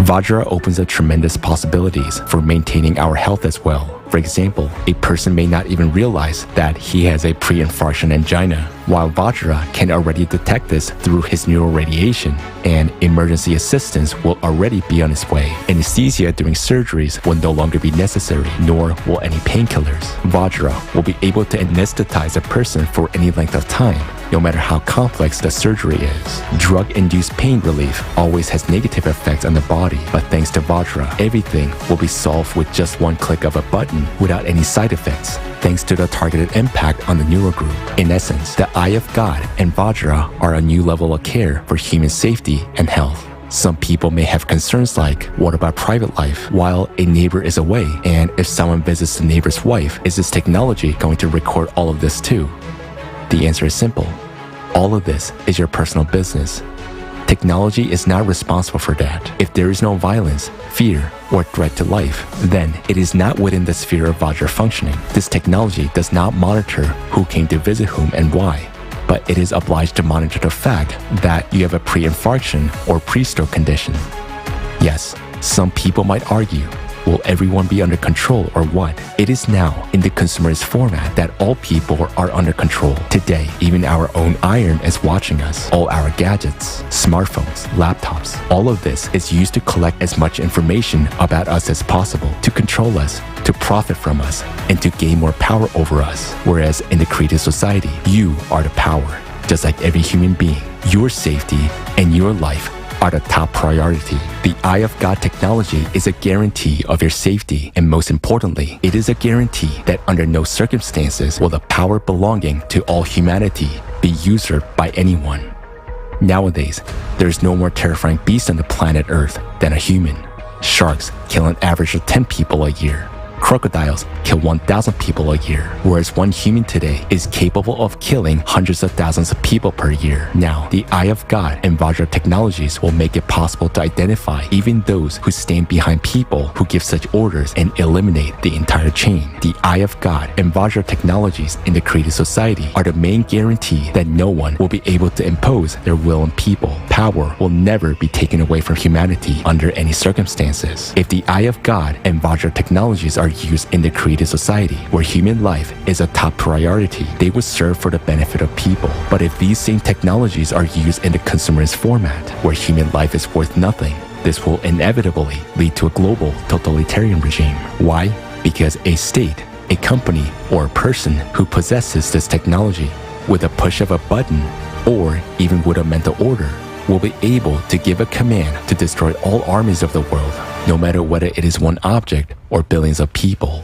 Speaker 6: Vajra opens up tremendous possibilities for maintaining our health as well. For example, a person may not even realize that he has a pre-infarction angina, while Vajra can already detect this through his neural radiation, and emergency assistance will already be on its way. Anesthesia during surgeries will no longer be necessary, nor will any painkillers. Vajra will be able to anesthetize a person for any length of time, no matter how complex the surgery is. Drug-induced pain relief always has negative effects on the body, but thanks to Vajra, everything will be solved with just one click of a button without any side effects, thanks to the targeted impact on the neural group. In essence, the Eye of God and Vajra are a new level of care for human safety and health. Some people may have concerns like, what about private life while a neighbor is away? And if someone visits the neighbor's wife, is this technology going to record all of this too? The answer is simple. All of this is your personal business. Technology is not responsible for that. If there is no violence, fear, or threat to life, then it is not within the sphere of Vajra functioning. This technology does not monitor who came to visit whom and why, but it is obliged to monitor the fact that you have a pre-infarction or pre-stroke condition. Yes, some people might argue, will everyone be under control or what? It is now in the consumerist format that all people are under control. Today, even our own iron is watching us. All our gadgets, smartphones, laptops, all of this is used to collect as much information about us as possible, to control us, to profit from us, and to gain more power over us. Whereas in the creative society, you are the power. Just like every human being, your safety and your life are the top priority. The Eye of God technology is a guarantee of your safety, and most importantly, it is a guarantee that under no circumstances will the power belonging to all humanity be usurped by anyone. Nowadays, there is no more terrifying beast on the planet Earth than a human. Sharks kill an average of 10 people a year. Crocodiles kill 1,000 people a year, whereas one human today is capable of killing hundreds of thousands of people per year. Now, the Eye of God and Vajra technologies will make it possible to identify even those who stand behind people who give such orders and eliminate the entire chain. The Eye of God and Vajra technologies in the creative society are the main guarantee that no one will be able to impose their will on people. Power will never be taken away from humanity under any circumstances. If the Eye of God and Vajra technologies are used in the creative society, where human life is a top priority, they would serve for the benefit of people. But if these same technologies are used in the consumerist format, where human life is worth nothing, this will inevitably lead to a global totalitarian regime. Why? Because a state, a company, or a person who possesses this technology, with a push of a button, or even with a mental order, will be able to give a command to destroy all armies of the world, no matter whether it is one object or billions of people.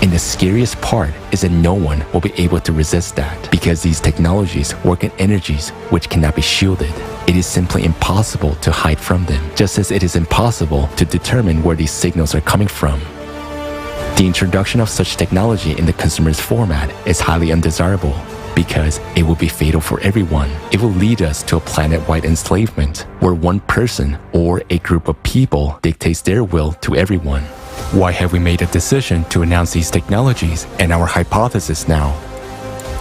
Speaker 6: And the scariest part is that no one will be able to resist that, because these technologies work in energies which cannot be shielded. It is simply impossible to hide from them, just as it is impossible to determine where these signals are coming from. The introduction of such technology in the consumerist format is highly undesirable, because it will be fatal for everyone. It will lead us to a planet-wide enslavement, where one person or a group of people dictates their will to everyone. Why have we made a decision to announce these technologies and our hypothesis now?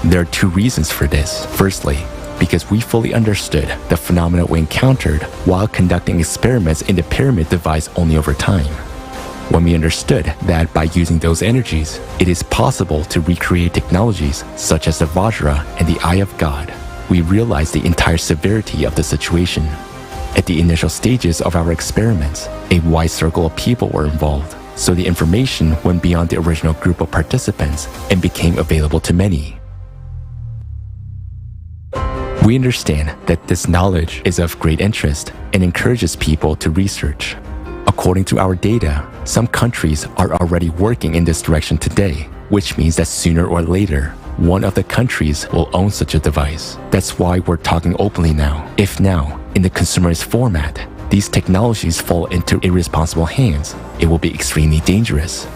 Speaker 6: There are two reasons for this. Firstly, because we fully understood the phenomena we encountered while conducting experiments in the pyramid device only over time. When we understood that by using those energies, it is possible to recreate technologies such as the Vajra and the Eye of God, we realized the entire severity of the situation. At the initial stages of our experiments, a wide circle of people were involved, so the information went beyond the original group of participants and became available to many. We understand that this knowledge is of great interest and encourages people to research. According to our data, some countries are already working in this direction today, which means that sooner or later, one of the countries will own such a device. That's why we're talking openly now. If now, in the consumerist format, these technologies fall into irresponsible hands, it will be extremely dangerous.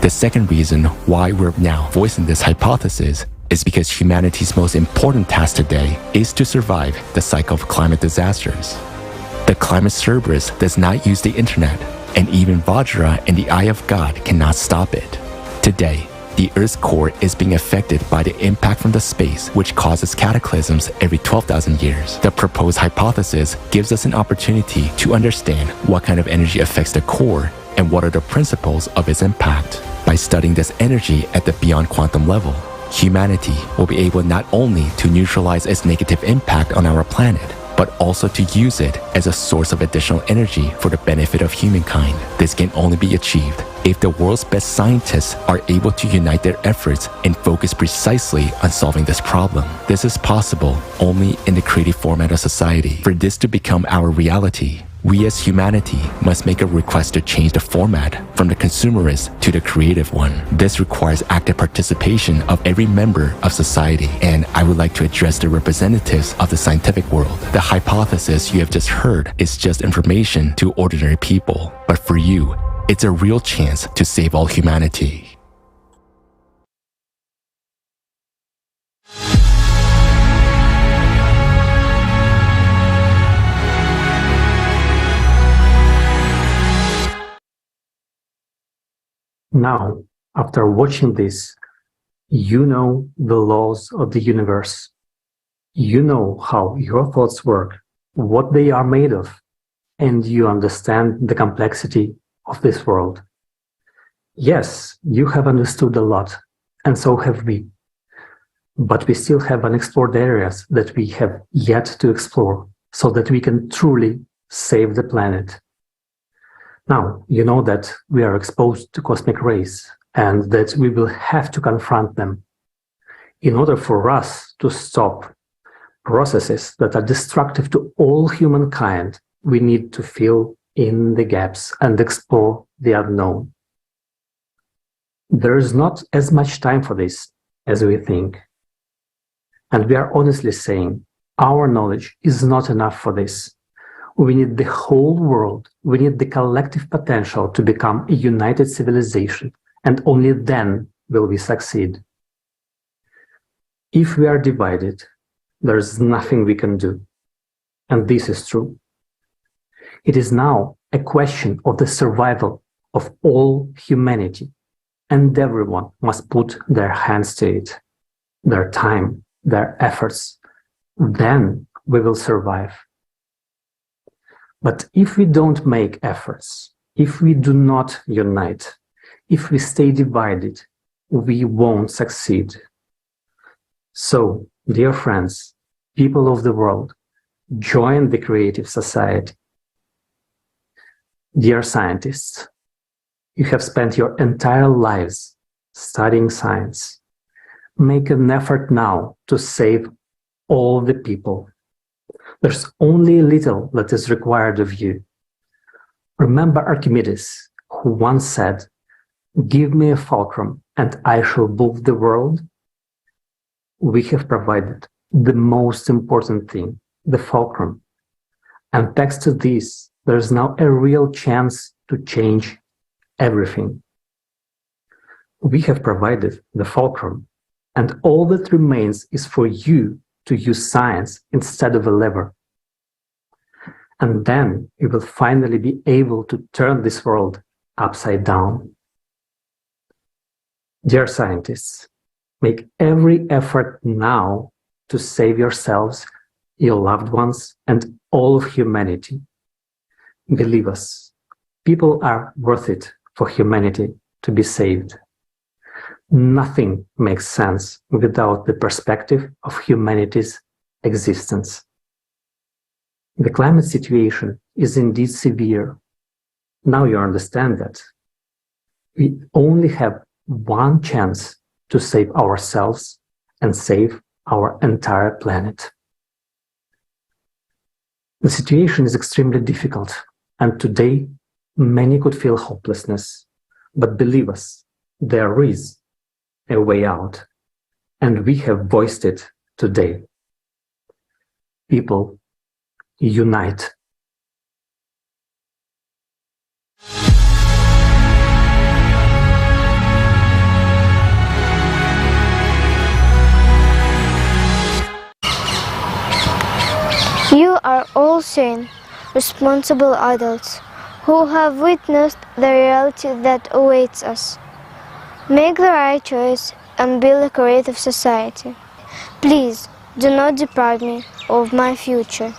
Speaker 6: The second reason why we're now voicing this hypothesis is because humanity's most important task today is to survive the cycle of climate disasters. The climate Cerberus does not use the internet, and even Vajra and the Eye of God cannot stop it. Today, the Earth's core is being affected by the impact from the space, which causes cataclysms every 12,000 years. The proposed hypothesis gives us an opportunity to understand what kind of energy affects the core and what are the principles of its impact. By studying this energy at the beyond quantum level, humanity will be able not only to neutralize its negative impact on our planet, but also to use it as a source of additional energy for the benefit of humankind. This can only be achieved if the world's best scientists are able to unite their efforts and focus precisely on solving this problem. This is possible only in the creative format of society. For this to become our reality, we as humanity must make a request to change the format from the consumerist to the creative one. This requires active participation of every member of society, and I would like to address the representatives of the scientific world. The hypothesis you have just heard is just information to ordinary people, but for you, it's a real chance to save all humanity.
Speaker 8: Now, after watching this, you know the laws of the universe. You know how your thoughts work, what they are made of, and you understand the complexity of this world. Yes, you have understood a lot, and so have we. But we still have unexplored areas that we have yet to explore so that we can truly save the planet. Now, you know that we are exposed to cosmic rays and that we will have to confront them. In order for us to stop processes that are destructive to all humankind, we need to fill in the gaps and explore the unknown. There is not as much time for this as we think. And we are honestly saying our knowledge is not enough for this. We need the whole world. We need the collective potential to become a united civilization, and only then will we succeed. If we are divided, there is nothing we can do. And this is true. It is now a question of the survival of all humanity, and everyone must put their hands to it, their time, their efforts. Then we will survive. But if we don't make efforts, if we do not unite, if we stay divided, we won't succeed. So, dear friends, people of the world, join the creative society. Dear scientists, you have spent your entire lives studying science. Make an effort now to save all the people. There's only little that is required of you. Remember Archimedes, who once said, "Give me a fulcrum and I shall move the world." We have provided the most important thing, the fulcrum. And thanks to this, there's now a real chance to change everything. We have provided the fulcrum, and all that remains is for you to use science instead of a lever. And then you will finally be able to turn this world upside down. Dear scientists, make every effort now to save yourselves, your loved ones, and all of humanity. Believe us, people are worth it for humanity to be saved. Nothing makes sense without the perspective of humanity's existence. The climate situation is indeed severe. Now you understand that. We only have one chance to save ourselves and save our entire planet. The situation is extremely difficult, and today many could feel hopelessness. But believe us, there is a way out, and we have voiced it today. People, unite.
Speaker 1: You are all sane, responsible adults who have witnessed the reality that awaits us. Make the right choice and build a creative society. Please do not deprive me of my future.